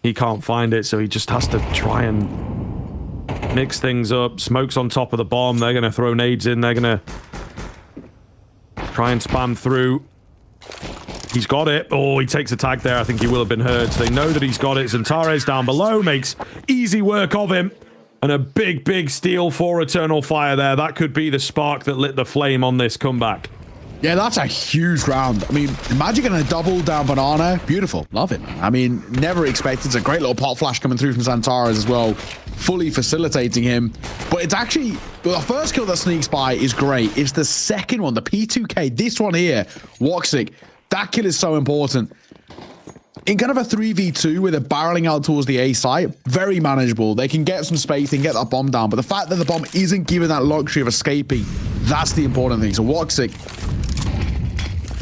[SPEAKER 4] He can't find it, so he just has to try and mix things up. Smoke's on top of the bomb. They're going to throw nades in. They're going to try and spam through. He's got it. Oh, he takes a tag there. I think he will have been hurt. So they know that he's got it. Zantares down below makes easy work of him. And a big, big steal for Eternal Fire there. That could be the spark that lit the flame on this comeback.
[SPEAKER 6] Yeah, that's a huge round. I mean, Magic and a double down Banana. Beautiful. Love it. I mean, never expected. It's a great little pot flash coming through from Zantares as well. Fully facilitating him. But it's actually, the first kill that sneaks by is great. It's the second one, the P2K. This one here, Woxic. That kill is so important. In kind of a 3v2 where they're barreling out towards the A site, very manageable. They can get some space, they can get that bomb down. But the fact that the bomb isn't given that luxury of escaping, that's the important thing. So Woxic,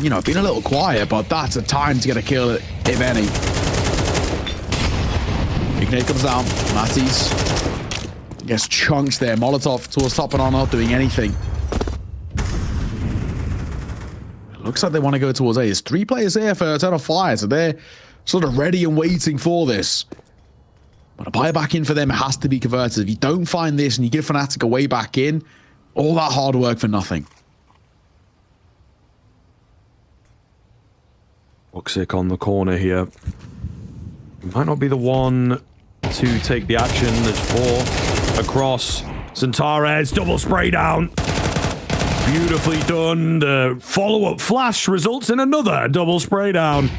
[SPEAKER 6] you know, being a little quiet, but that's a time to get a kill, if any. Ignite comes down. Matty's gets chunks there. Molotov towards top and on, not doing anything. Looks like they want to go towards A. There's 3 players here for Eternal Fire, so they're sort of ready and waiting for this. But a buyback in for them has to be converted. If you don't find this and you give Fnatic a way back in, all that hard work for nothing.
[SPEAKER 4] Toxic on the corner here. Might not be the one to take the action. There's 4 across. Centares, double spray down. Beautifully done. The follow-up flash results in another double spray down.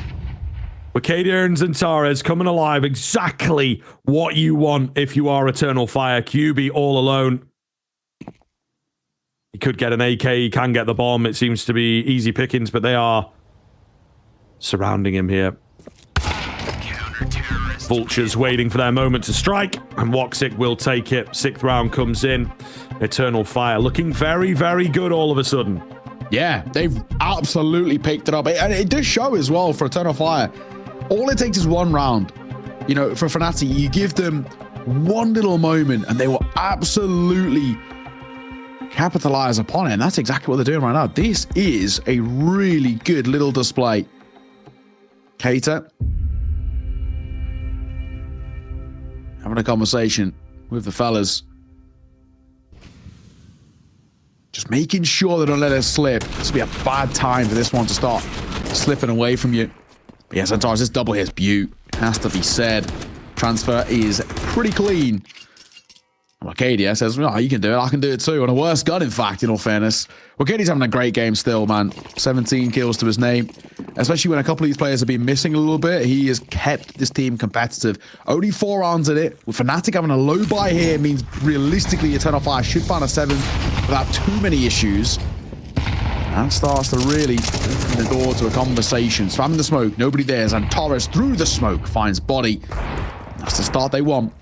[SPEAKER 4] Wicadia and Centares coming alive. Exactly what you want if you are Eternal Fire. QB all alone. He could get an AK. He can get the bomb. It seems to be easy pickings, but they are surrounding him here. Vultures waiting for their moment to strike, and Woxic will take it. 6th round comes in. Eternal Fire looking very, very good all of a sudden.
[SPEAKER 6] Yeah, they've absolutely picked it up. And it does show as well for Eternal Fire. All it takes is 1 round. You know, for Fnatic, you give them one little moment and they will absolutely capitalize upon it. And that's exactly what they're doing right now. This is a really good little display. Cater having a conversation with the fellas. Just making sure they don't let it slip. This will be a bad time for this one to start slipping away from you. But yeah, Centaurus, this double here is beaut. Has to be said. Transfer is pretty clean. Arcadia says, oh, you can do it. I can do it too. On a worse gun, in fact, in all fairness. Arcadia's having a great game still, man. 17 kills to his name. Especially when a couple of these players have been missing a little bit. He has kept this team competitive. Only 4 rounds in it. With Fnatic having a low buy here means realistically Eternal Fire should find a 7 without too many issues. And starts to really open the door to a conversation. Spamming the smoke. Nobody there. And Torres through the smoke finds body. That's the start they want.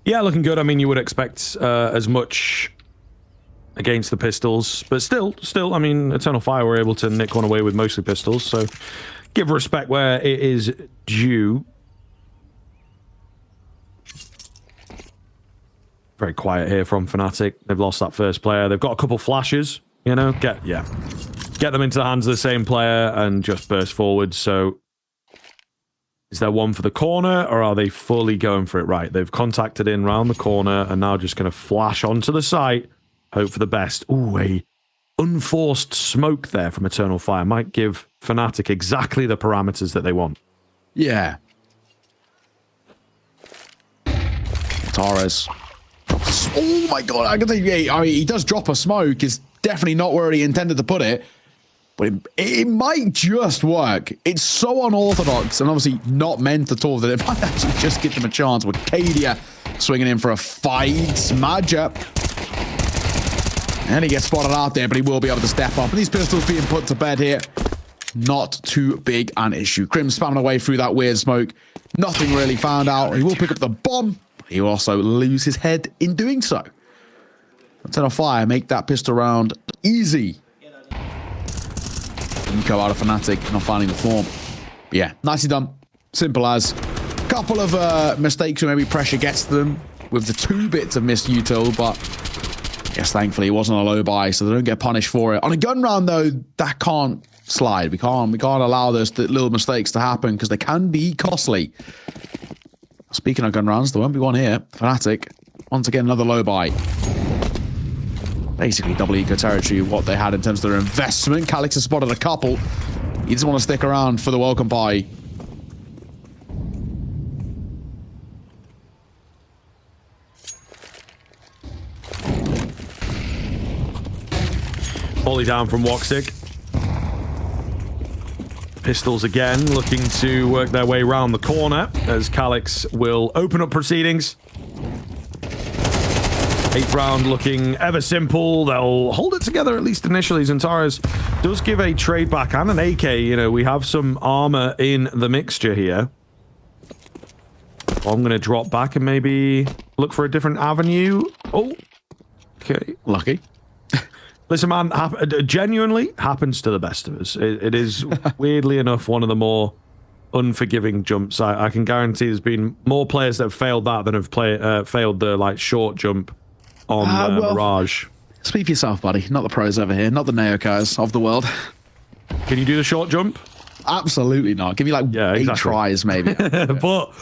[SPEAKER 4] Yeah, looking good. I mean, you would expect as much against the pistols, but still, I mean, Eternal Fire were able to nick one away with mostly pistols, so give respect where it is due. Very quiet here from Fnatic. They've lost that first player. They've got a couple flashes, you know, get them into the hands of the same player and just burst forward. So is there one for the corner, or are they fully going for it? Right, they've contacted in round the corner and now just going to flash onto the site, hope for the best. Ooh, a unforced smoke there from Eternal Fire might give Fnatic exactly the parameters that they want.
[SPEAKER 6] Yeah. Torres. Oh my god, I can think, I mean, he does drop a smoke. It's definitely not where he intended to put it. But it might just work. It's so unorthodox and obviously not meant at all that it might actually just give them a chance. With Cadia swinging in for a fight. Madja. And he gets spotted out there, but he will be able to step up. And these pistols being put to bed here. Not too big an issue. Crim spamming away through that weird smoke. Nothing really found out. He will pick up the bomb. He will also lose his head in doing so. Eternal Fire make that pistol round easy. Nico out of Fnatic, not finding the form. But yeah, nicely done. Simple as. Couple of mistakes where maybe pressure gets to them with the 2 bits of missed util, but yes, thankfully it wasn't a low buy, so they don't get punished for it. On a gun round though, that can't slide. We can't allow those little mistakes to happen because they can be costly. Speaking of gun rounds, there won't be one here. Fnatic, once again, another low buy. Basically double eco territory, what they had in terms of their investment. Calix has spotted a couple. He doesn't want to stick around for the welcome buy.
[SPEAKER 4] Volley down from Woxic. Pistols again, looking to work their way around the corner as Calix will open up proceedings. 8th round looking ever simple. They'll hold it together at least initially. Centaurus does give a trade back and an AK. You know, we have some armor in the mixture here. I'm going to drop back and maybe look for a different avenue. Oh, okay.
[SPEAKER 6] Lucky.
[SPEAKER 4] Listen, man, genuinely happens to the best of us. It is, weirdly enough, one of the more unforgiving jumps. I can guarantee there's been more players that have failed that than have failed the, like, short jump on Mirage.
[SPEAKER 6] Speak for yourself, buddy. Not the pros over here. Not the Neokers of the world.
[SPEAKER 4] Can you do the short jump?
[SPEAKER 6] Absolutely not. Give me like 8 tries, maybe.
[SPEAKER 4] but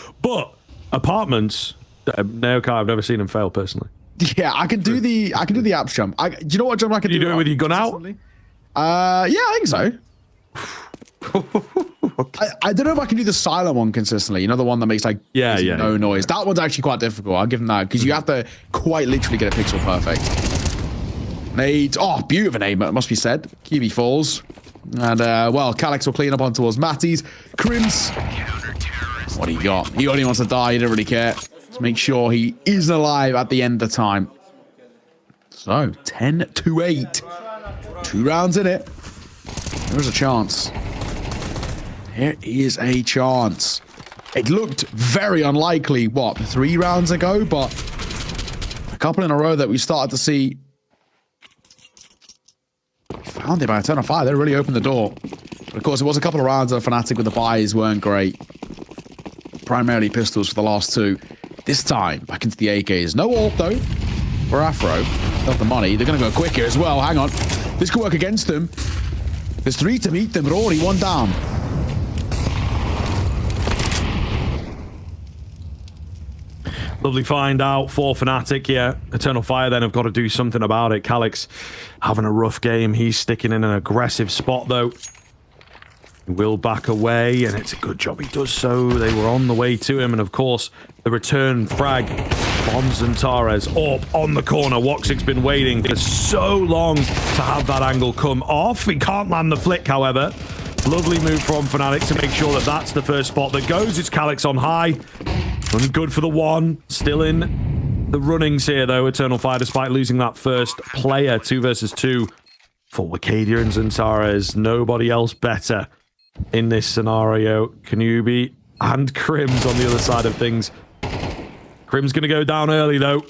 [SPEAKER 4] apartments, Neokai, I've never seen him fail personally.
[SPEAKER 6] Yeah, I can do the apps jump. Do you know what jump I can do?
[SPEAKER 4] You do it with your gun out?
[SPEAKER 6] Yeah, I think so. I don't know if I can do the silent one consistently. You know, the one that makes like no noise. That one's actually quite difficult. I'll give them that because you have to quite literally get a pixel perfect. Nade. Oh, beautiful nade, it must be said. QB falls. And, well, Calyx will clean up on towards Matty's. Crims. What he got? He only wants to die. He didn't really care. Let's make sure he is alive at the end of time. So, 10-8. 2 rounds in it. There's a chance. There is a chance. It looked very unlikely, 3 rounds ago, but a couple in a row that we started to see. Found it by a turn of fire. They really opened the door. But of course, it was a couple of rounds of Fnatic with the buys weren't great. Primarily pistols for the last 2. This time, back into the AKs. No ult, though, for Afro. Not the money. They're going to go quicker as well. Hang on. This could work against them. There's 3 to meet them, but already 1 down.
[SPEAKER 4] Lovely find out for Fnatic, yeah. Eternal Fire then have got to do something about it. Calyx having a rough game. He's sticking in an aggressive spot, though. He will back away, and it's a good job he does so. They were on the way to him, and of course, the return frag from Zantares up on the corner. Woxic's been waiting for so long to have that angle come off. He can't land the flick, however. Lovely move from Fnatic to make sure that that's the first spot that goes. It's Calyx on high. Running good for the 1. Still in the runnings here, though. Eternal Fire, despite losing that first player, 2 versus 2 for Wicadia and Zantares. Nobody else better in this scenario. Kanubi and Crims on the other side of things. Crim's going to go down early, though.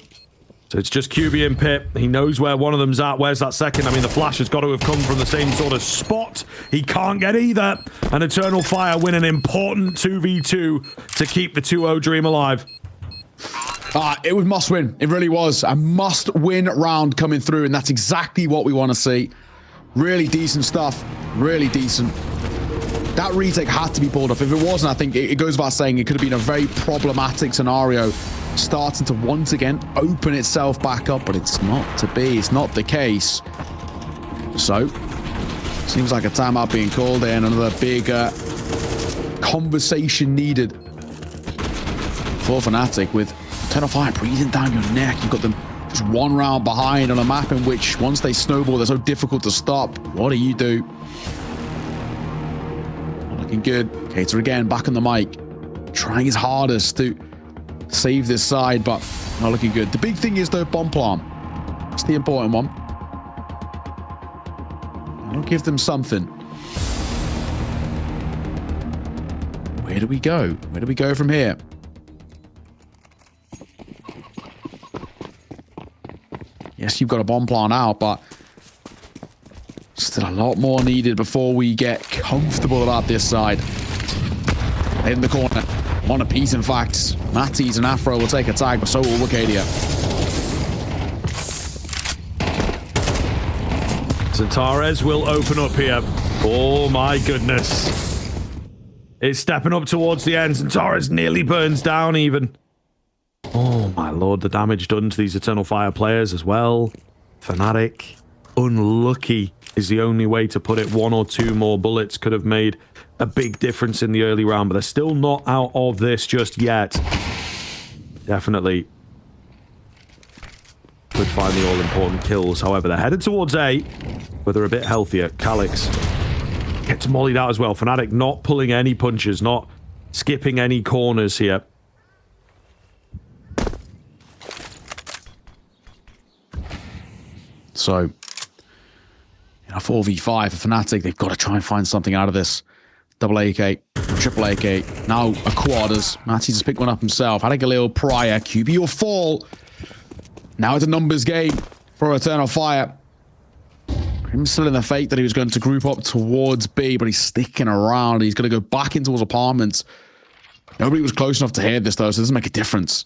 [SPEAKER 4] So it's just QB and Pip. He knows where one of them's at. Where's that second? I mean, the flash has got to have come from the same sort of spot. He can't get either. And Eternal Fire win an important 2v2 to keep the 2-0 dream alive.
[SPEAKER 6] It was must win. It really was a must win round coming through. And that's exactly what we want to see. Really decent stuff. Really decent. That retake had to be pulled off. If it wasn't, I think it goes without saying it could have been a very problematic scenario. Starting to once again open itself back up, but it's not to be. It's not the case. So, seems like a timeout being called in. Another big conversation needed for Fnatic with Eternal Fire breathing down your neck. You've got them just 1 round behind on a map in which once they snowball, they're so difficult to stop. What do you do? Not looking good. Cater again, back on the mic. Trying his hardest to save this side, but not looking good. The big thing is, though, bomb plant. That's the important one. I'll give them something. Where do we go? Where do we go from here? Yes, you've got a bomb plant out, but still a lot more needed before we get comfortable about this side. In the corner. 1 apiece, in fact. Matties and Afro will take a tag, but so will Wicadia.
[SPEAKER 4] Zantares will open up here. Oh my goodness. It's stepping up towards the end. Zantares nearly burns down even. Oh my lord, the damage done to these Eternal Fire players as well. Fnatic. Unlucky is the only way to put it. 1 or 2 more bullets could have made a big difference in the early round, but they're still not out of this just yet. Definitely could find the all-important kills. However, they're headed towards A, where they're a bit healthier. Calyx gets mollied out as well. Fnatic not pulling any punches, not skipping any corners here.
[SPEAKER 6] So, in a 4v5 for Fnatic, they've got to try and find something out of this. Double AK, triple AK, now a quadders. Matty just picked one up himself. Had a Galil prior. QB will fall. Now it's a numbers game for Eternal Fire. Grim's still in the fate that he was going to group up towards B, but he's sticking around. He's going to go back into his apartments. Nobody was close enough to hear this, though, so it doesn't make a difference.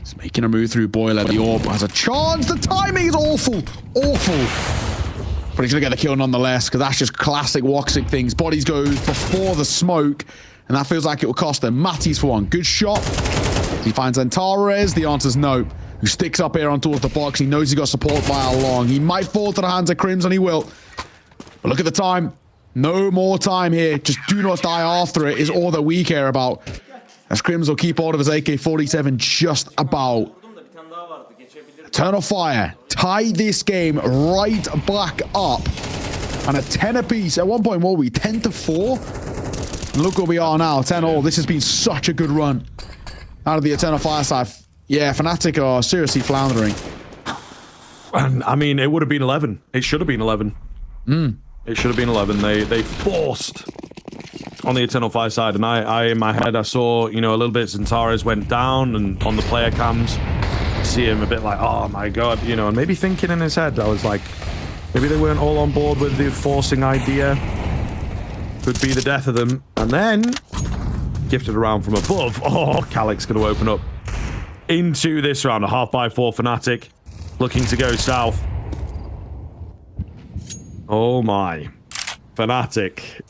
[SPEAKER 6] He's making a move through Boiler. The Orb has a chance. The timing is awful. Awful. But he's going to get the kill nonetheless, because that's just classic Woxic things. Bodies goes before the smoke, and that feels like it will cost them. Matty's for one. Good shot. He finds Antares. The answer's no. Who sticks up here on towards the box. He knows he got support by how long. He might fall to the hands of Crimson. He will. But look at the time. No more time here. Just do not die after it is all that we care about. As Crims will keep hold of his AK-47 just about. Eternal Fire tie this game right back up. And a 10 apiece. At one point, what were we? 10-4? And look where we are now. 10-all. This has been such a good run. Out of the Eternal Fire side. Yeah, Fnatic are seriously floundering.
[SPEAKER 4] And I mean, it would have been 11. It should have been 11. It should have been 11. They forced on the Eternal Fire side, and I in my head I saw, you know, a little bit Zantares went down, and on the player cams see him a bit like, oh my god, you know, and maybe thinking in his head, I was like, maybe they weren't all on board with the forcing idea. Could be the death of them. And then gifted around from above. Oh, Calyx going to open up into this round. A half by 4 Fnatic looking to go south. Oh my. Fnatic.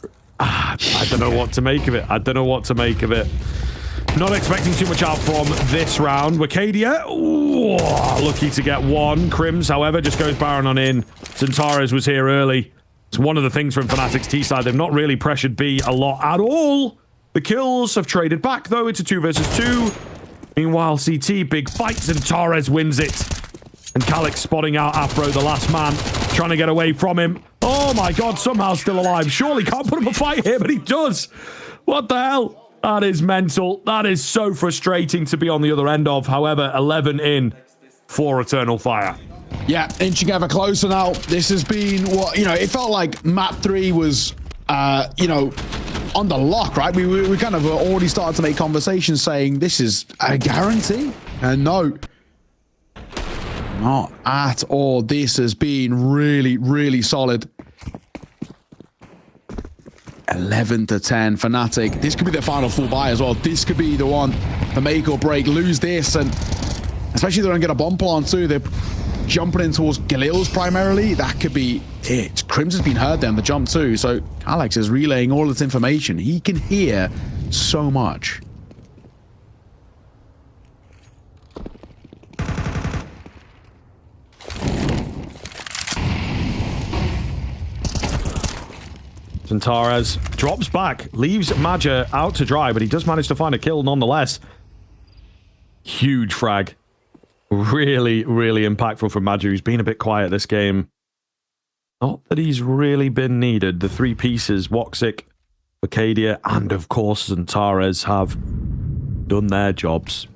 [SPEAKER 4] I don't know what to make of it. I don't know what to make of it. Not expecting too much out from this round. Wicadia, lucky to get one. Crims, however, just goes Baron on in. Zantares was here early. It's one of the things from Fnatic's T side. They've not really pressured B a lot at all. The kills have traded back, though, into 2 versus 2. Meanwhile, CT, big fight. Zantares wins it. And Calyx spotting out Afro, the last man, trying to get away from him. Oh my god, somehow still alive. Surely can't put up a fight here, but he does. What the hell? That is mental. That is so frustrating to be on the other end of. However, 11 in for Eternal Fire.
[SPEAKER 6] Yeah, inching ever closer now. This has been what, you know, it felt like map 3 was, you know, on the lock, right? We kind of already started to make conversations saying this is a guarantee. And no, not at all. This has been really, really solid. 11-10 Fnatic. This could be their final full buy as well. This could be the one to make or break. Lose this, and especially if they don't get a bomb plant too. They're jumping in towards Galil's primarily. That could be it. Crimson's been heard there on the jump too. So Alex is relaying all this information. He can hear so much.
[SPEAKER 4] Zantares drops back, leaves Maja out to dry, but he does manage to find a kill nonetheless. Huge frag. Really, really impactful from Maja, who's been a bit quiet this game. Not that he's really been needed. The 3 pieces, Woxic, Wicadia, and of course Zantares have done their jobs.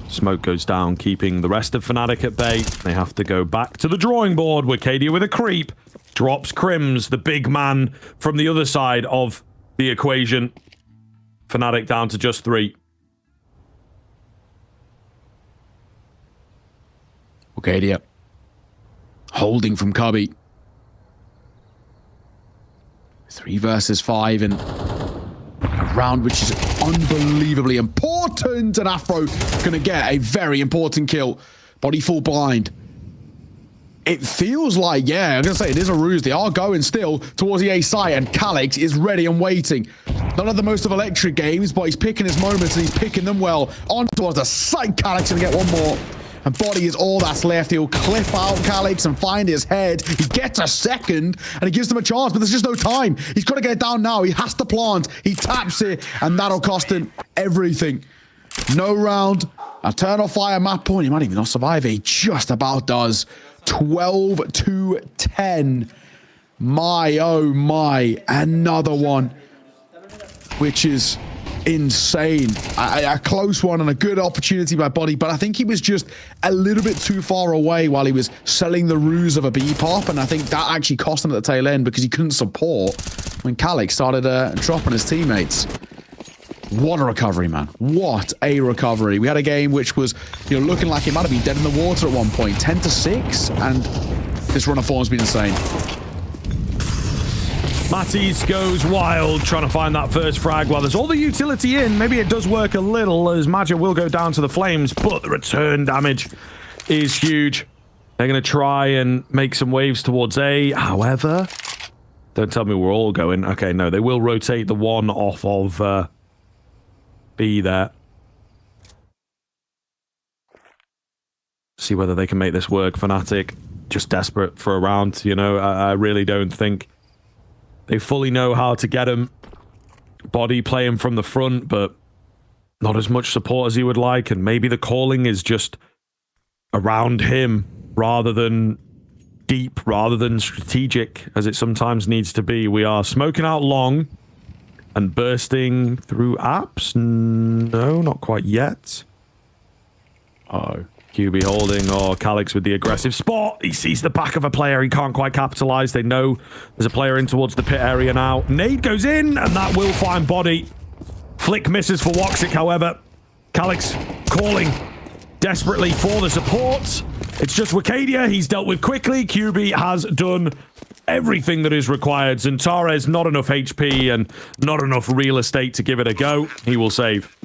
[SPEAKER 4] Smoke goes down, keeping the rest of Fnatic at bay. They have to go back to the drawing board. Wicadia with a creep. Drops Crims, the big man from the other side of the equation. Fnatic down to just 3.
[SPEAKER 6] Wicadia holding from Cubby. 3 versus 5 and a round which is unbelievably important. And Afro gonna get a very important kill. Body full blind. It feels like, yeah, I'm going to say it is a ruse. They are going still towards the A site, and Calyx is ready and waiting. None of the most of electric games, but he's picking his moments, and he's picking them well. On towards the site, Calyx going to get one more. And body is all that's left. He'll clip out Calyx and find his head. He gets a second, and he gives them a chance, but there's just no time. He's got to get it down now. He has to plant. He taps it, and that'll cost him everything. No round. Eternal Fire map point. He might even not survive it. He just about does. 12-10. My, oh my. Another one, which is insane. A close one and a good opportunity by Body, but I think he was just a little bit too far away while he was selling the ruse of a B-pop, and I think that actually cost him at the tail end because he couldn't support when Calyx started dropping his teammates. What a recovery, man. What a recovery. We had a game which was, you know, looking like it might have been dead in the water at one point. 10-6, and this run of form has been insane.
[SPEAKER 4] Matisse goes wild trying to find that first frag. While there's all the utility in, maybe it does work a little as Magic will go down to the flames, but the return damage is huge. They're going to try and make some waves towards A. However, don't tell me we're all going. Okay, no, they will rotate the one off of B there. See whether they can make this work. Fnatic just desperate for a round, you know. I really don't think they fully know how to get him. Body play him from the front, but not as much support as he would like, and maybe the calling is just around him rather than deep, rather than strategic, as it sometimes needs to be. We are smoking out long and bursting through apps. No, not quite yet. Oh. QB holding, or Calix with the aggressive spot. He sees the back of a player. He can't quite capitalize. They know there's a player in towards the pit area now. Nade goes in, and that will find body. Flick misses for Woxic, however. Calix calling desperately for the support. It's just Wicadia. He's dealt with quickly. QB has done everything that is required. Xantares, not enough HP and not enough real estate to give it a go. He will save.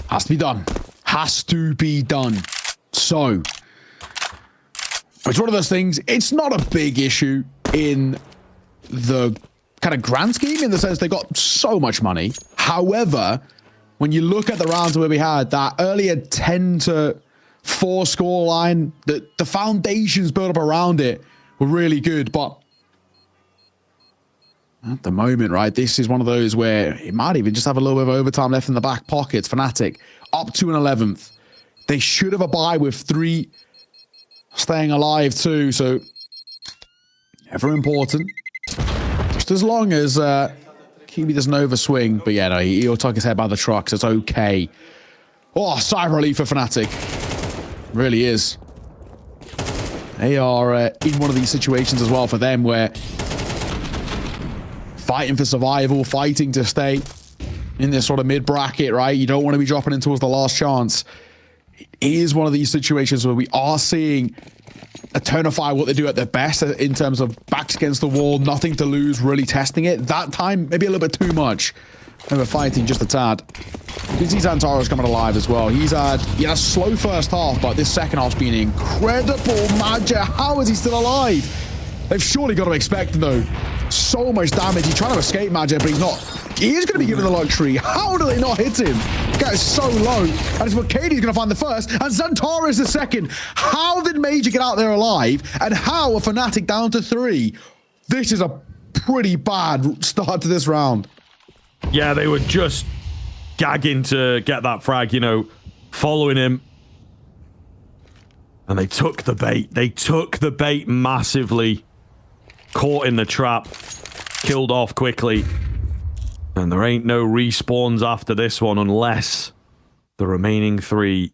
[SPEAKER 6] Has to be done. Has to be done. So, it's one of those things. It's not a big issue in the kind of grand scheme, in the sense they got so much money. However, when you look at the rounds where we had that earlier 10-4 scoreline, the foundations built up around it were really good. But at the moment, right, this is one of those where it might even just have a little bit of overtime left in the back pockets. Fnatic up to an 11th. They should have a bye with 3 staying alive too, so ever important. Just as long as QB doesn't overswing. But yeah, no, he'll tuck his head by the truck, so it's okay. Oh, sigh of relief for Fnatic. Really is. They are in one of these situations as well for them where fighting for survival, fighting to stay in this sort of mid-bracket, right? You don't want to be dropping in towards the last chance. It is one of these situations where we are seeing Eternify what they do at their best in terms of backs against the wall, nothing to lose, really testing it. That time, maybe a little bit too much. They were fighting just a tad. You can see Xantares coming alive as well. He's had a slow first half, but this second half's been incredible. Magic, how is he still alive? They've surely got to expect him, though. So much damage. He's trying to escape Magic, but he's not. He is going to be given the luxury. How do they not hit him? The guy is so low. And it's Wicadia going to find the first, and Xantares the second. How did Major get out there alive? And how are Fnatic down to 3? This is a pretty bad start to this round.
[SPEAKER 4] Yeah, they were just gagging to get that frag, you know, following him. And they took the bait. They took the bait massively. Caught in the trap. Killed off quickly. And there ain't no respawns after this one unless the remaining 3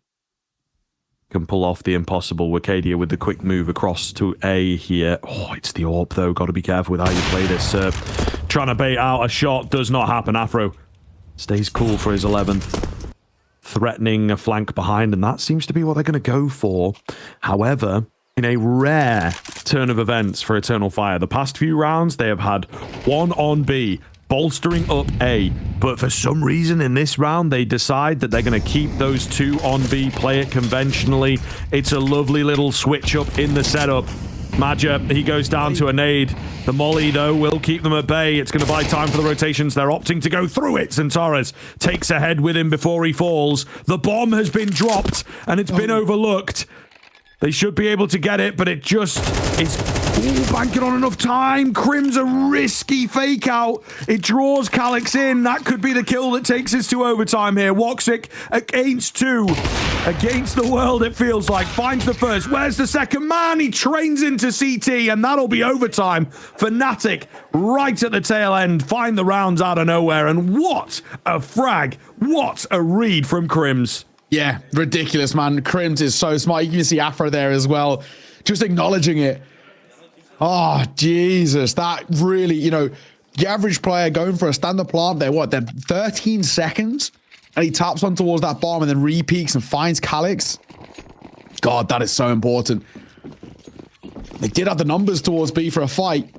[SPEAKER 4] can pull off the impossible. Wicadia with the quick move across to A here. Oh, it's the AWP though. Got to be careful with how you play this. Trying to bait out a shot does not happen. Afro stays cool for his 11th. Threatening a flank behind, and that seems to be what they're going to go for. However, in a rare turn of events for Eternal Fire, the past few rounds, they have had 1 on B, bolstering up A, but for some reason in this round they decide that they're going to keep those 2 on B, play it conventionally. It's a lovely little switch up in the setup. Maja, he goes down to a nade. The molly, though, will keep them at bay. It's going to buy time for the rotations. They're opting to go through it. Xantares takes ahead with him before he falls. The bomb has been dropped, and it's been overlooked. They should be able to get it, but it just is banking on enough time. Crim's a risky fake out. It draws Calix in. That could be the kill that takes us to overtime here. Woxic against 2. Against the world, it feels like. Finds the first. Where's the second man? He trains into CT, and that'll be overtime. Fnatic right at the tail end. Find the rounds out of nowhere, and what a frag. What a read from Crims.
[SPEAKER 6] Yeah, ridiculous, man. Crims is so smart. You can see Afro there as well, just acknowledging it. Oh, Jesus. That really, you know, the average player going for a standard plant, they're 13 seconds? And he taps on towards that bomb and then re-peeks and finds Calix. God, that is so important. They did have the numbers towards B for a fight.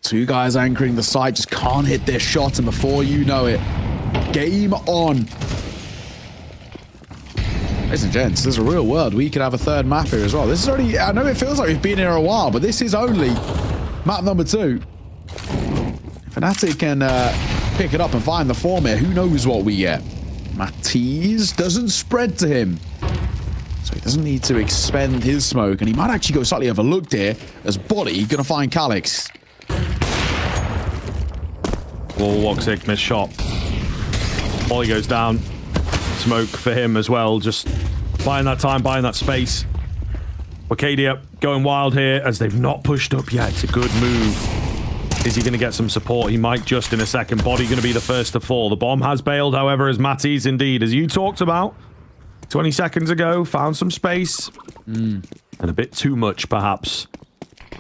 [SPEAKER 6] Two guys anchoring the site, just can't hit their shot, and before you know it, game on. Ladies and gents, there's a real world. We could have a third map here as well. This is already, I know it feels like we've been here a while, but this is only map number 2. Fnatic can pick it up and find the form here. Who knows what we get? Matisse doesn't spread to him, so he doesn't need to expend his smoke, and he might actually go slightly overlooked here as Body gonna find Calyx.
[SPEAKER 4] Woxic missed shot. Molly goes down. Smoke for him as well. Just buying that time, buying that space. Arcadia going wild here as they've not pushed up yet. It's a good move. Is he going to get some support? He might just in a second. Body going to be the first to fall. The bomb has bailed, however, as Matisse indeed, as you talked about 20 seconds ago, found some space. And a bit too much, perhaps.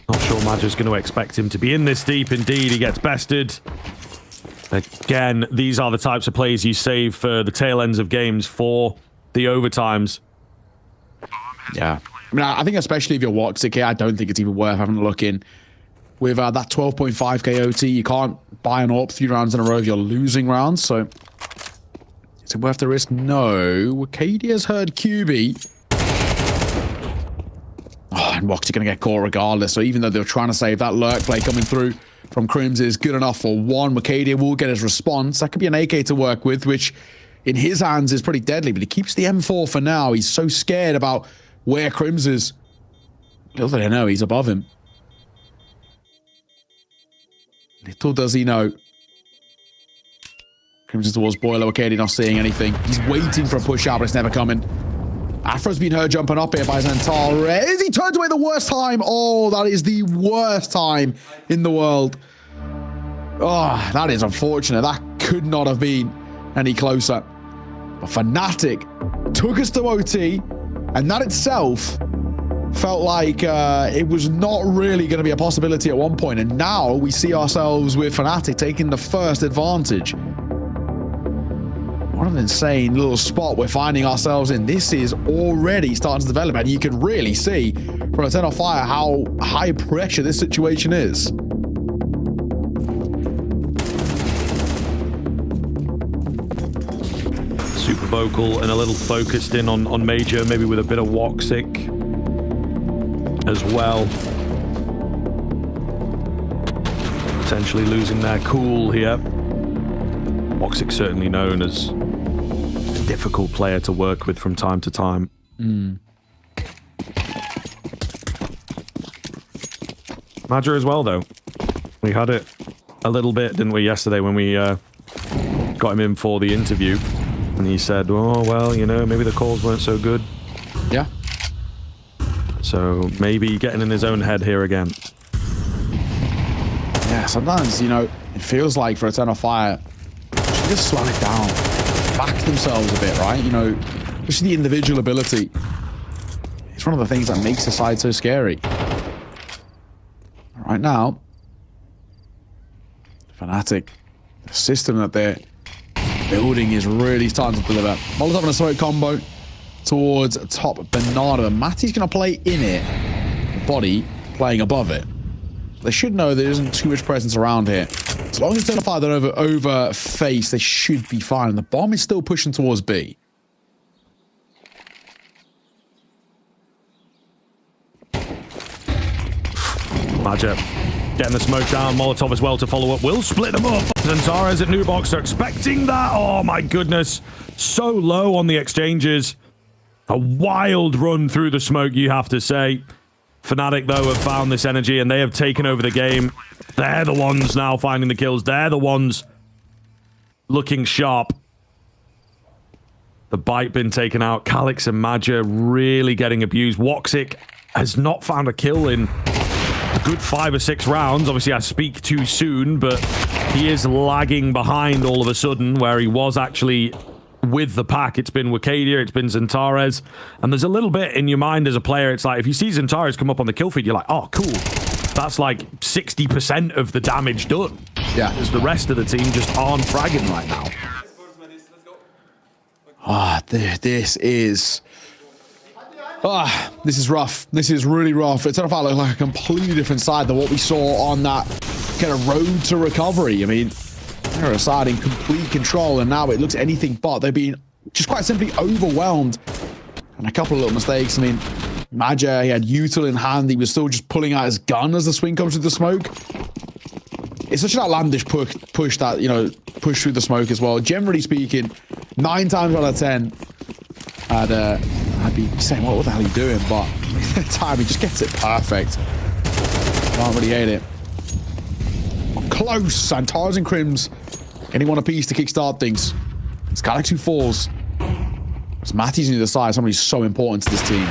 [SPEAKER 4] Not sure Madger's going to expect him to be in this deep. Indeed, he gets bested. Again, these are the types of plays you save for the tail ends of games, for the overtimes.
[SPEAKER 6] Yeah. I mean, I think especially if you're Woxic here, I don't think it's even worth having a look in. With that 12.5k OT, you can't buy an AWP 3 rounds in a row if you're losing rounds, so is it worth the risk? No. Arcadia's heard QB. Oh, and Woxic going to get caught regardless, so even though they were trying to save that lurk play coming through from Crims is good enough for one. Arcadia will get his response. That could be an AK to work with, which in his hands is pretty deadly, but he keeps the M4 for now. He's so scared about where Crims is. Little do they know, he's above him. Little does he know. Crims is towards Boiler. Arcadia not seeing anything. He's waiting for a push out, but it's never coming. Afro's been heard jumping up here by Xantares. He turns away the worst time. Oh, that is the worst time in the world. Oh, that is unfortunate. That could not have been any closer. But Fnatic took us to OT, and that itself felt like it was not really going to be a possibility at one point. And now we see ourselves with Fnatic taking the first advantage. What an insane little spot we're finding ourselves in. This is already starting to develop, and you can really see from a 10 off fire how high pressure this situation is.
[SPEAKER 4] Super vocal and a little focused in on Major, maybe with a bit of Woxic as well. Potentially losing their cool here. Woxic certainly known as a difficult player to work with from time to time. Madger as well, though. We had it a little bit, didn't we, yesterday when we got him in for the interview. And he said, oh, well, you know, maybe the calls weren't so good.
[SPEAKER 6] Yeah.
[SPEAKER 4] So maybe getting in his own head here again.
[SPEAKER 6] Yeah, sometimes, you know, it feels like for a 10 off fire, just slow it down, back themselves a bit, right? You know, just the individual ability. It's one of the things that makes the side so scary. Right now, Fnatic, the system that they're building is really starting to deliver. Molotov and a smoke combo towards top Banana. Matty's going to play in it, Body playing above it. They should know there isn't too much presence around here. As long as it's 10 fire then over face, they should be fine. And the bomb is still pushing towards B.
[SPEAKER 4] Madger getting the smoke down. Molotov as well to follow up. Will split them up. Xantares at Nubox are expecting that. Oh my goodness. So low on the exchanges. A wild run through the smoke, you have to say. Fnatic, though, have found this energy and they have taken over the game. They're the ones now finding the kills. They're the ones looking sharp. The bite been taken out. Calyx and Madger really getting abused. Woxic has not found a kill in a good 5 or 6 rounds. Obviously, I speak too soon, but he is lagging behind all of a sudden where he was actually with the pack. It's been Arcadia, it's been Xantares, and there's a little bit in your mind as a player, it's like, if you see Xantares come up on the kill feed, you're like, oh, cool. That's like 60% of the damage done.
[SPEAKER 6] Yeah.
[SPEAKER 4] Because the rest of the team just aren't fragging right now.
[SPEAKER 6] Ah, this is rough. This is really rough. It's going to look like a completely different side than what we saw on that kind of road to recovery. I mean, they're aside in complete control, and now it looks anything but. They're being just quite simply overwhelmed. And a couple of little mistakes. I mean, Maja, he had util in hand. He was still just pulling out his gun as the swing comes through the smoke. It's such an outlandish push that, you know, push through the smoke as well. Generally speaking, 9 times out of 10, I'd be saying, what the hell are you doing? But at the time, he just gets it perfect. Can't really hate it. Close. Antares and Crims getting one apiece to kickstart things. It's Galaxy who falls. It's Matty's on the other side. Somebody's so important to this team.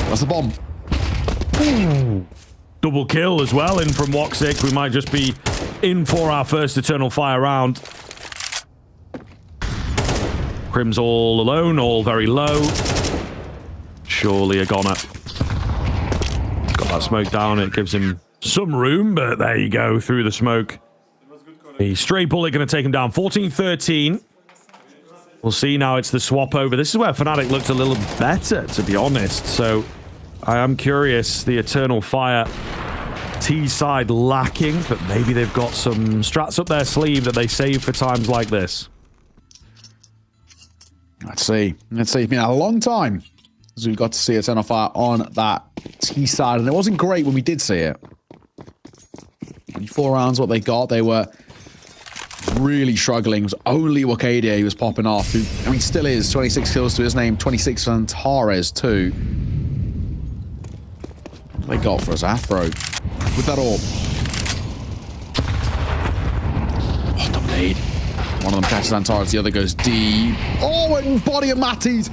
[SPEAKER 6] That's the bomb.
[SPEAKER 4] Ooh. Double kill as well in from Woxic. We might just be in for our first Eternal Fire round. Crim's all alone, all very low. Surely a goner. Got that smoke down. It gives him some room, but there you go, through the smoke. The stray bullet going to take him down. 14-13. We'll see now. It's the swap over. This is where Fnatic looked a little better, to be honest. So I am curious. The Eternal Fire T side lacking, but maybe they've got some strats up their sleeve that they save for times like this.
[SPEAKER 6] Let's see. It's been a long time as we got to see Eternal Fire on that T side, and it wasn't great when we did see it. 4 rounds, what they got, they were really struggling. It was only Wakadia who was popping off, who, I mean, still is. 26 kills to his name, 26 for Antares too. What they got for us? Afro. With that orb. Oh, double nade. One of them catches Antares, the other goes deep. Oh, and body of Matties.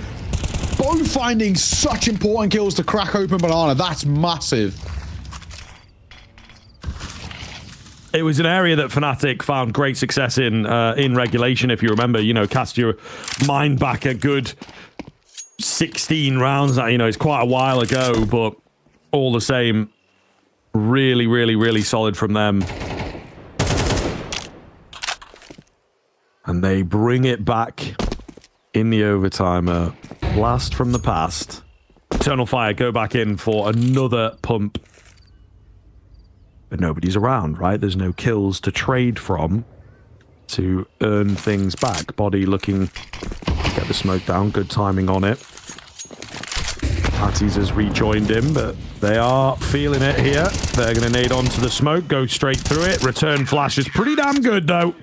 [SPEAKER 6] Both finding such important kills to crack open Banana. That's massive.
[SPEAKER 4] It was an area that Fnatic found great success in regulation, if you remember. You know, cast your mind back a good 16 rounds. You know, it's quite a while ago, but all the same, really, really, really solid from them. And they bring it back in the overtime. A blast from the past. Eternal Fire go back in for another pump. But nobody's around, right? There's no kills to trade from to earn things back. Body looking to get the smoke down. Good timing on it. Matties has rejoined him, but they are feeling it here. They're going to nade onto the smoke, go straight through it. Return flash is pretty damn good, though.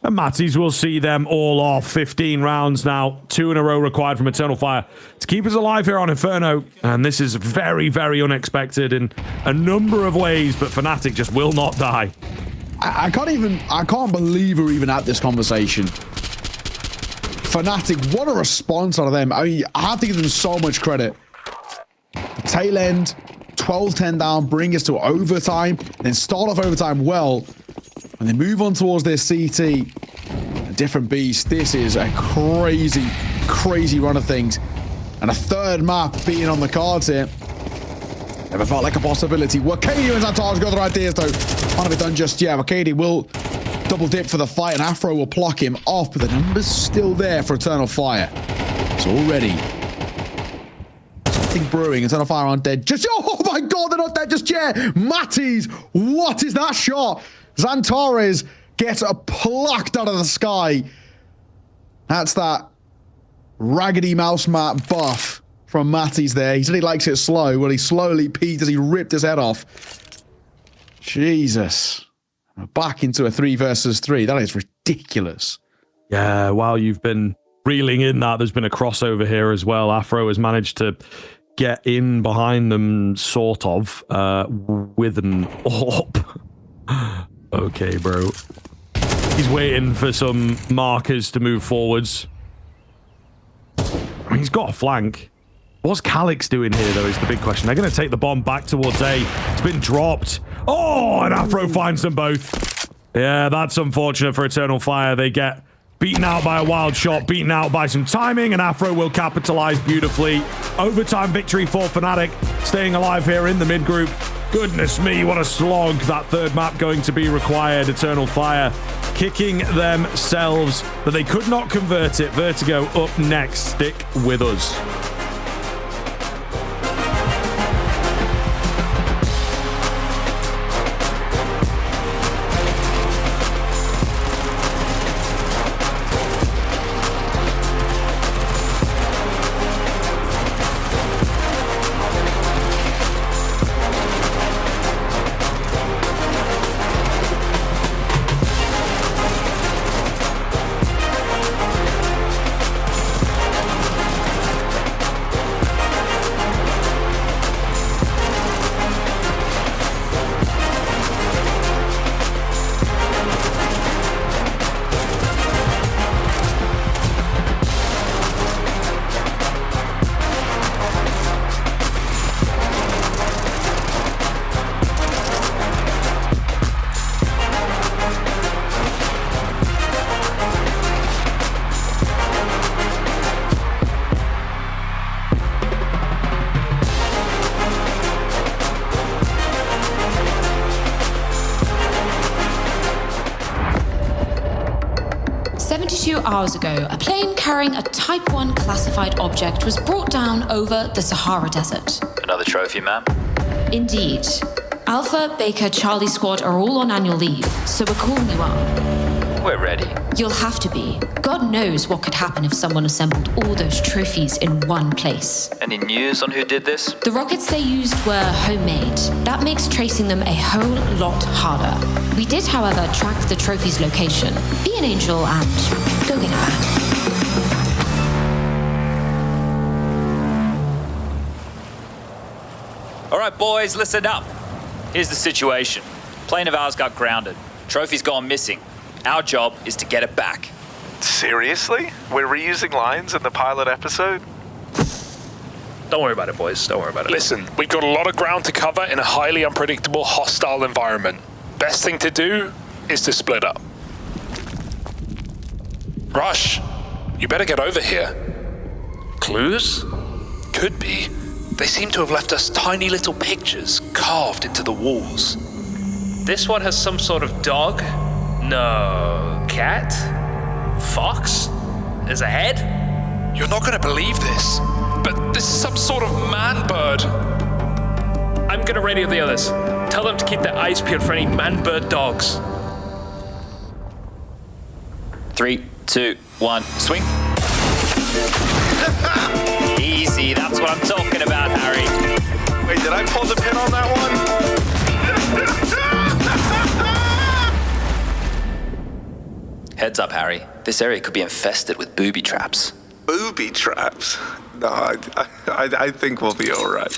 [SPEAKER 4] And Matties will see them all off. 15 rounds now. 2 in a row required from Eternal Fire to keep us alive here on Inferno. And this is very, very unexpected in a number of ways, but Fnatic just will not die.
[SPEAKER 6] I can't believe we're even at this conversation. Fnatic, what a response out of them. I mean, I have to give them so much credit. The tail end, 12-10 down, bring us to overtime, then start off overtime well. And they move on towards their CT. A different beast. This is a crazy, crazy run of things. And a third map being on the cards here. Never felt like a possibility. Wakadia and Antares got the ideas, though. Can't have it done just yet. Wakadia will double dip for the fight, and Afro will pluck him off, but the number's still there for Eternal Fire. It's already something brewing. Eternal Fire aren't dead just... Oh my god, they're not dead just yet! Matties, what is that shot? Antares gets plucked out of the sky. That's that raggedy mouse map buff from Matties there. He said he likes it slow. Well, he slowly peaked as he ripped his head off. Jesus. We're back into a 3 versus 3. That is ridiculous.
[SPEAKER 4] Yeah, while you've been reeling in that, there's been a crossover here as well. Afro has managed to get in behind them, sort of, with an AWP. Okay, bro. He's waiting for some markers to move forwards. I mean, he's got a flank. What's Calyx doing here, though, is the big question. They're going to take the bomb back towards A. It's been dropped. Oh, and Afro finds them both. Yeah, that's unfortunate for Eternal Fire. They get beaten out by a wild shot, beaten out by some timing, and Afro will capitalize beautifully. Overtime victory for Fnatic, staying alive here in the mid-group. Goodness me, what a slog. That third map going to be required. Eternal Fire kicking themselves, but they could not convert it. Vertigo up next. Stick with us.
[SPEAKER 22] 2 hours ago, a plane carrying a Type 1 classified object was brought down over the Sahara Desert.
[SPEAKER 10] Another trophy, ma'am?
[SPEAKER 22] Indeed. Alpha, Baker, Charlie Squad are all on annual leave, so we're calling you up.
[SPEAKER 10] We're ready.
[SPEAKER 22] You'll have to be. God knows what could happen if someone assembled all those trophies in one place.
[SPEAKER 10] Any news on who did this?
[SPEAKER 22] The rockets they used were homemade. That makes tracing them a whole lot harder. We did, however, track the trophy's location. Be an angel and go get it back.
[SPEAKER 10] All right, boys, listen up. Here's the situation. Plane of ours got grounded. Trophy's gone missing. Our job is to get it back.
[SPEAKER 16] Seriously? We're reusing lines in the pilot episode?
[SPEAKER 21] Don't worry about it, boys. Don't worry about it. Listen, we've got a lot of ground to cover in a highly unpredictable, hostile environment. Best thing to do is to split up. Rush, you better get over here. Clues? Could be. They seem to have left us tiny little pictures carved into the walls. This one has some sort of dog. No. Cat? Fox? There's a head? You're not gonna believe this, but this is some sort of man-bird. I'm gonna radio the others. Tell them to keep their eyes peeled for any man-bird dogs.
[SPEAKER 10] 3, 2, 1, swing. Easy, that's what I'm talking about, Harry.
[SPEAKER 16] Wait, did I pull the pin on that one?
[SPEAKER 10] Heads up, Harry. This area could be infested with booby traps.
[SPEAKER 16] Booby traps? No, I think we'll be all right.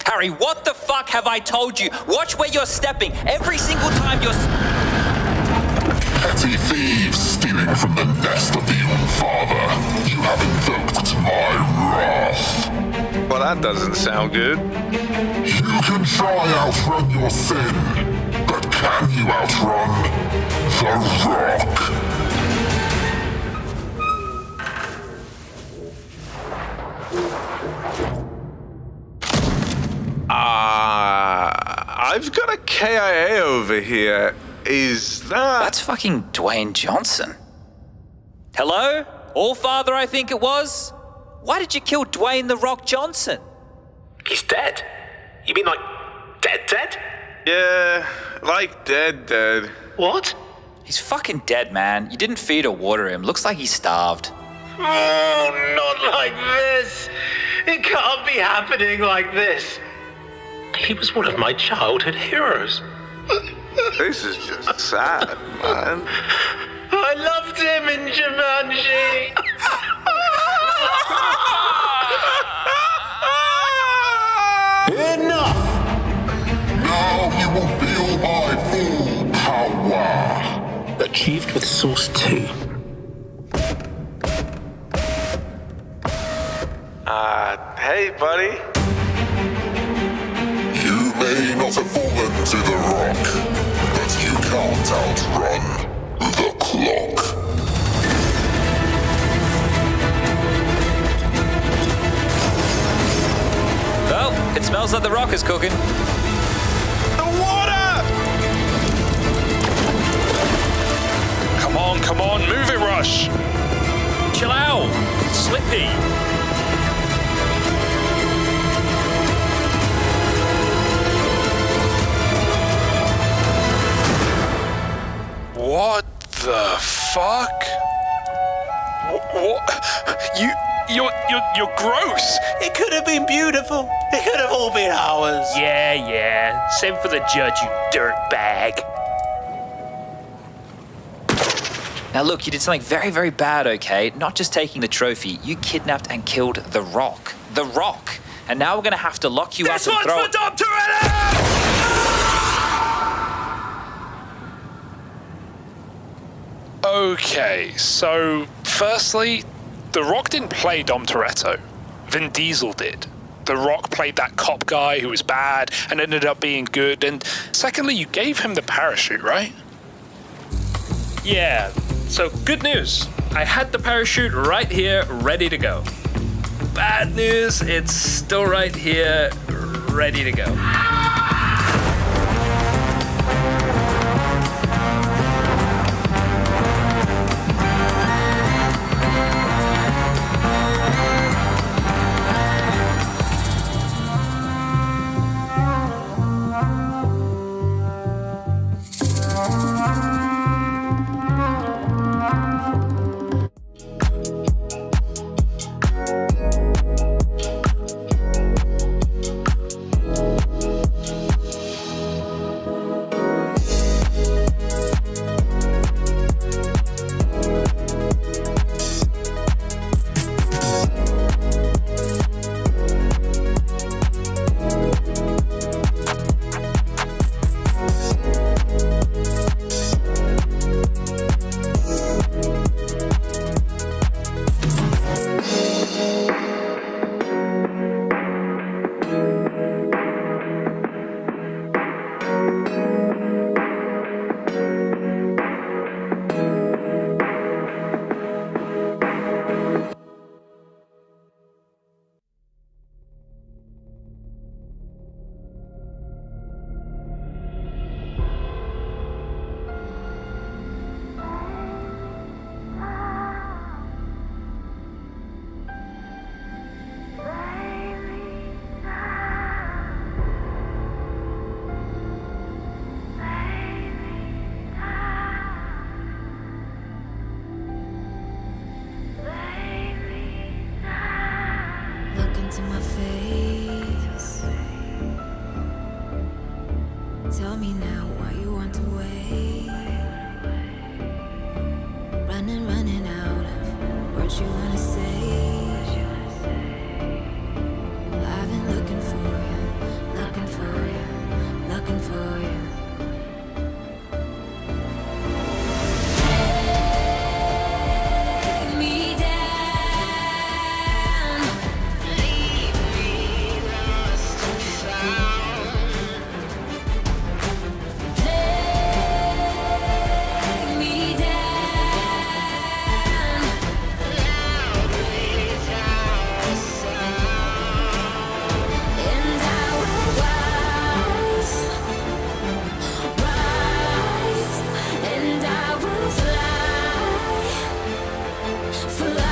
[SPEAKER 10] Harry, what the fuck have I told you? Watch where you're stepping. Every single time you're...
[SPEAKER 23] Petty thieves stealing from the nest of the Father. You have invoked my wrath.
[SPEAKER 16] Well, that doesn't sound good.
[SPEAKER 23] You can try outrun your sin, but can you outrun the Rock?
[SPEAKER 16] I've got a KIA over here. Is that...
[SPEAKER 10] That's fucking Dwayne Johnson. Hello? Allfather, I think it was? Why did you kill Dwayne The Rock Johnson?
[SPEAKER 24] He's dead? You mean like dead?
[SPEAKER 16] Yeah, like dead.
[SPEAKER 24] What?
[SPEAKER 10] He's fucking dead, man. You didn't feed or water him. Looks like he's starved.
[SPEAKER 24] Oh, not like this. It can't be happening like this. He was one of my childhood heroes.
[SPEAKER 16] This is just sad, man.
[SPEAKER 24] I loved him in Jumanji.
[SPEAKER 23] Enough! Now you will feel my full power.
[SPEAKER 24] Achieved with Source 2.
[SPEAKER 16] Hey, buddy.
[SPEAKER 23] You may not have fallen to the Rock, but you can't outrun the clock.
[SPEAKER 10] Well, it smells like The Rock is cooking.
[SPEAKER 16] The water!
[SPEAKER 21] Come on, move it, Rush. Chill out. It's slippy. What the fuck? What? You're gross.
[SPEAKER 24] It could have been beautiful. It could have all been ours.
[SPEAKER 21] Yeah. Same for the judge, you dirtbag.
[SPEAKER 10] Now look, you did something very, very bad, okay? Not just taking the trophy, you kidnapped and killed The Rock. The Rock. And now we're gonna have to lock you up and throw...
[SPEAKER 24] This one's for Dom Toretto!
[SPEAKER 21] Okay, so firstly, The Rock didn't play Dom Toretto. Vin Diesel did. The Rock played that cop guy who was bad and ended up being good. And secondly, you gave him the parachute, right? Yeah, so good news. I had the parachute right here, ready to go. Bad news, it's still right here, ready to go.
[SPEAKER 22] my face. Tell me now why you want to wait. Running out of words you wanna say. I've been looking for you, looking for you, looking for you. Take me down, leave me lost and found. Take me down, loud without a sound. And I will rise, and I will fly.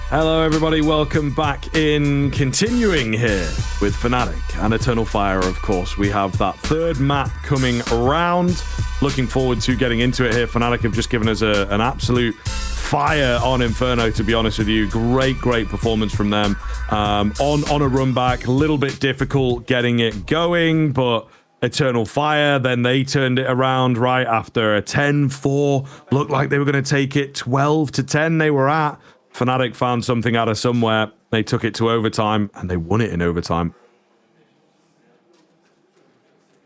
[SPEAKER 4] Hello, everybody. Welcome back in. Continuing here with Fnatic and Eternal Fire, of course. We have that third map coming around. Looking forward to getting into it here. Fnatic have just given us an absolute fire on Inferno, to be honest with you. Great performance from them. On a run back, a little bit difficult getting it going, but Eternal Fire, then they turned it around right after a 10-4. Looked like they were going to take it 12-10 they were at. Fnatic found something out of somewhere. They took it to overtime, and they won it in overtime.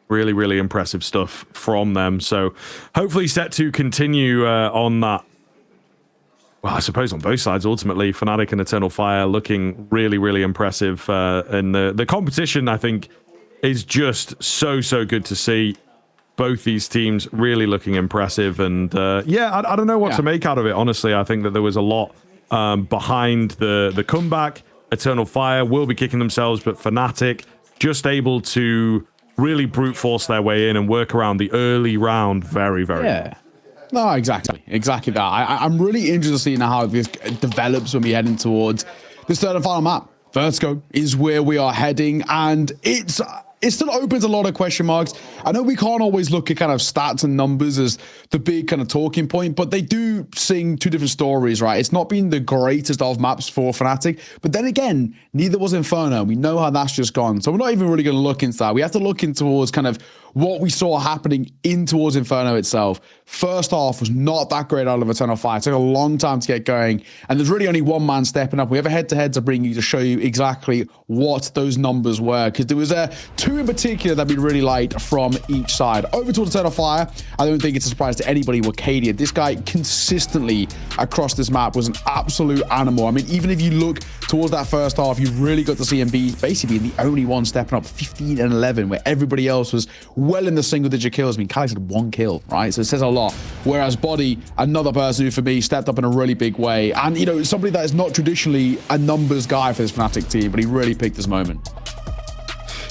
[SPEAKER 4] Really impressive stuff from them. So hopefully set to continue on that. Well, I suppose on both sides, ultimately, Fnatic and Eternal Fire looking really impressive. And the competition, I think, is just so good to see. Both these teams really looking impressive. And yeah, I don't know what to make out of it, honestly. I think that there was a lot behind the comeback. Eternal Fire will be kicking themselves, but Fnatic just able to really brute force their way in and work around the early round very well.
[SPEAKER 6] No, exactly that. I'm really interested to see now how this develops when we're heading towards this third and final map. Vertigo is where we are heading, and it still opens a lot of question marks. I know we can't always look at kind of stats and numbers as the big kind of talking point, but they do sing two different stories, right? It's not been the greatest of maps for Fnatic, but then again, neither was Inferno. We know how that's just gone. So we're not even really going to look into that. We have to look in towards kind of what we saw happening in towards Inferno itself. First half was not that great out of Eternal Fire. It took a long time to get going, and there's really only one man stepping up. We have a head-to-head to bring you to show you exactly what those numbers were, because there was two in particular that we really liked from each side. Over towards Eternal Fire, I don't think it's a surprise to anybody with Cadia. This guy consistently across this map was an absolute animal. I mean, even if you look towards that first half, you really got to see him be basically the only one stepping up 15 and 11, where everybody else was well in the single-digit kills. I mean, Kali's had one kill, right? So it says a lot. Whereas Body, another person who, for me, stepped up in a really big way. And, you know, somebody that is not traditionally a numbers guy for this Fnatic team, but he really picked his moment.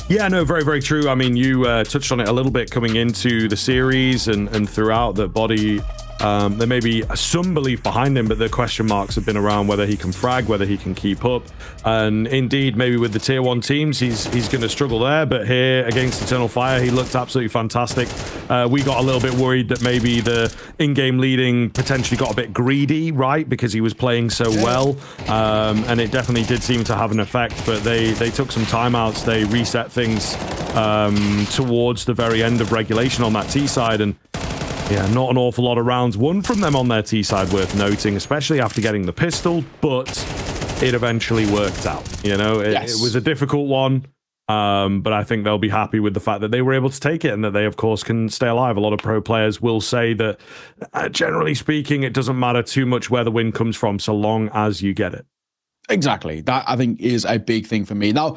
[SPEAKER 4] Yeah, no, very true. I mean, you touched on it a little bit coming into the series and throughout that Body. There may be some belief behind him, but the question marks have been around whether he can frag, whether he can keep up. And indeed, maybe with the tier 1 teams, he's going to struggle there. But here against Eternal Fire, he looked absolutely fantastic. We got a little bit worried that maybe the in-game leading potentially got a bit greedy, right? Because he was playing so well. And it definitely did seem to have an effect. But they took some timeouts. They reset things towards the very end of regulation on that T side. And yeah, not an awful lot of rounds won from them on their T side worth noting, especially after getting the pistol, but it eventually worked out. You know, it was a difficult one, but I think they'll be happy with the fact that they were able to take it and that they, of course, can stay alive. A lot of pro players will say that, generally speaking, it doesn't matter too much where the win comes from so long as you get it.
[SPEAKER 6] Exactly. That, I think, is a big thing for me. Now,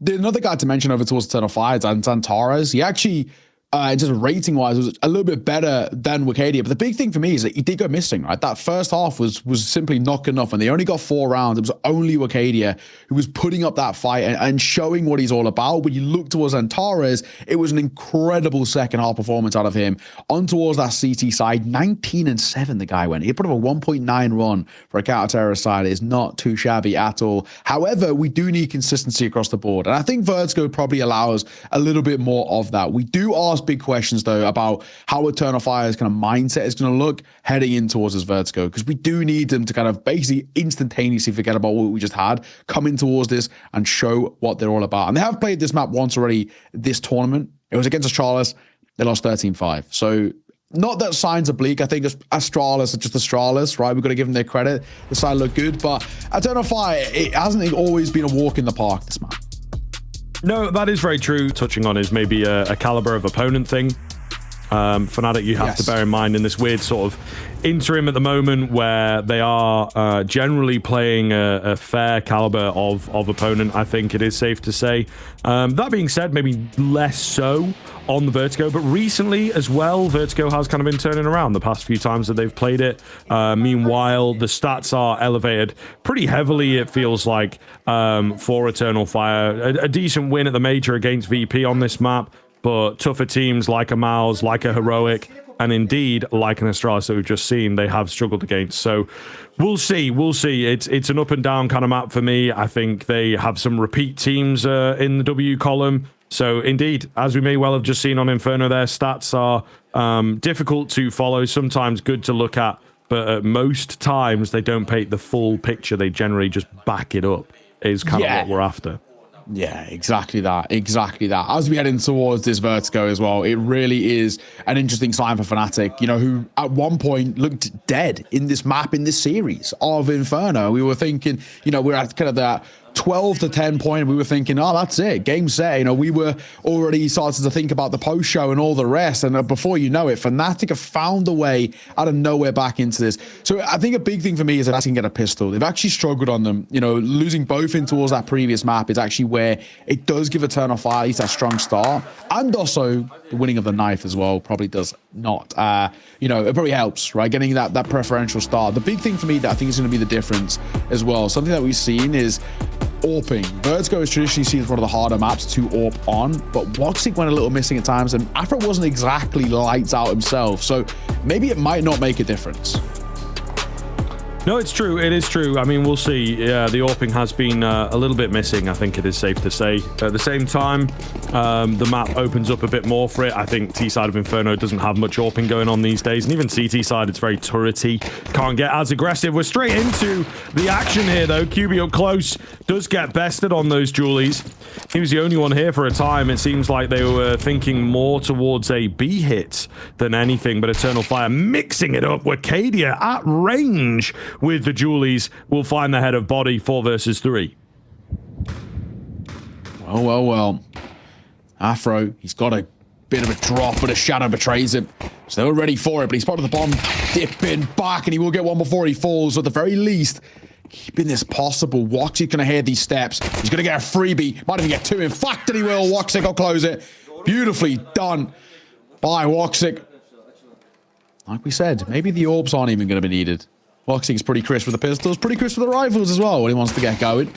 [SPEAKER 6] another guy to mention over towards Eternal Fire is Antares. He actually in terms of rating wise, was a little bit better than Wakadia. But the big thing for me is that he did go missing, right? That first half was simply not good enough. And they only got 4 rounds. It was only Wakadia who was putting up that fight and showing what he's all about. When you look towards Antares, it was an incredible second half performance out of him. On towards that CT side, 19-7 the guy went. He put up a 1.9 run for a counter-terrorist side. It is not too shabby at all. However, we do need consistency across the board. And I think Vertigo probably allows a little bit more of that. We do ask big questions, though, about how Eternal Fire's kind of mindset is going to look heading in towards this Vertigo, because we do need them to kind of basically instantaneously forget about what we just had, come in towards this and show what they're all about. And they have played this map once already this tournament. It was against Astralis. They lost 13-5. So not that signs are bleak. I think Astralis are just Astralis, right? We've got to give them their credit. The side looked good, but Eternal Fire, it hasn't always been a walk in the park, this map.
[SPEAKER 4] No, that is very true. Touching on is maybe a caliber of opponent thing. Fnatic, you have to bear in mind in this weird sort of interim at the moment where they are generally playing a fair caliber of opponent, I think it is safe to say. That being said, maybe less so on the Vertigo, but recently as well, Vertigo has kind of been turning around the past few times that they've played it. Meanwhile, the stats are elevated pretty heavily, it feels like, for Eternal Fire. A decent win at the major against VP on this map, but tougher teams like a Mouse, like a Heroic, and indeed like an Astralis that we've just seen, they have struggled against. So we'll see. It's an up and down kind of map for me. I think they have some repeat teams in the W column. So indeed, as we may well have just seen on Inferno, their stats are difficult to follow, sometimes good to look at, but at most times they don't paint the full picture. They generally just back it up, is kind of what we're after.
[SPEAKER 6] Yeah, exactly that. As we head in towards this Vertigo as well, it really is an interesting sign for Fnatic, you know, who at one point looked dead in this map, in this series of Inferno. We were thinking, you know, we're at kind of that 12-10 point. We were thinking, oh, that's it, game set. You know, we were already starting to think about the post show and all the rest. And before you know it, Fnatic have found a way out of nowhere back into this. So I think a big thing for me is that I can get a pistol. They've actually struggled on them. You know, losing both in towards that previous map is actually where it does give Eternal Fire at least that strong start. And also the winning of the knife as well probably does not, you know, it probably helps, right? Getting that preferential start. The big thing for me that I think is going to be the difference as well, something that we've seen is AWPing. Vertigo is traditionally seen as one of the harder maps to AWP on, but Woxic went a little missing at times, and Afro wasn't exactly lights out himself, so maybe it might not make a difference.
[SPEAKER 4] No, it's true. It is true. I mean, we'll see. Yeah, the AWPing has been a little bit missing, I think it is safe to say. At the same time, the map opens up a bit more for it. I think T side of Inferno doesn't have much AWPing going on these days, and even CT side, it's very turrety. Can't get as aggressive. We're straight into the action here, though. QB up close does get bested on those Julies. He was the only one here for a time. It seems like they were thinking more towards a B hit than anything, but Eternal Fire mixing it up. Wakadia at range with the Julies will find the head of body 4 versus 3.
[SPEAKER 6] Well. Afro, he's got a bit of a drop, but a shadow betrays him. So they were ready for it, but he's spotted the bomb dipping back, and he will get one before he falls. So at the very least, keeping this possible. Woxic's going to hear these steps. He's going to get a freebie. Might even get 2. In fact, that he will. Woxic will close it. Beautifully done by Woxic. Like we said, maybe the orbs aren't even going to be needed. Woxic's pretty crisp with the pistols, pretty crisp with the rifles as well when he wants to get going.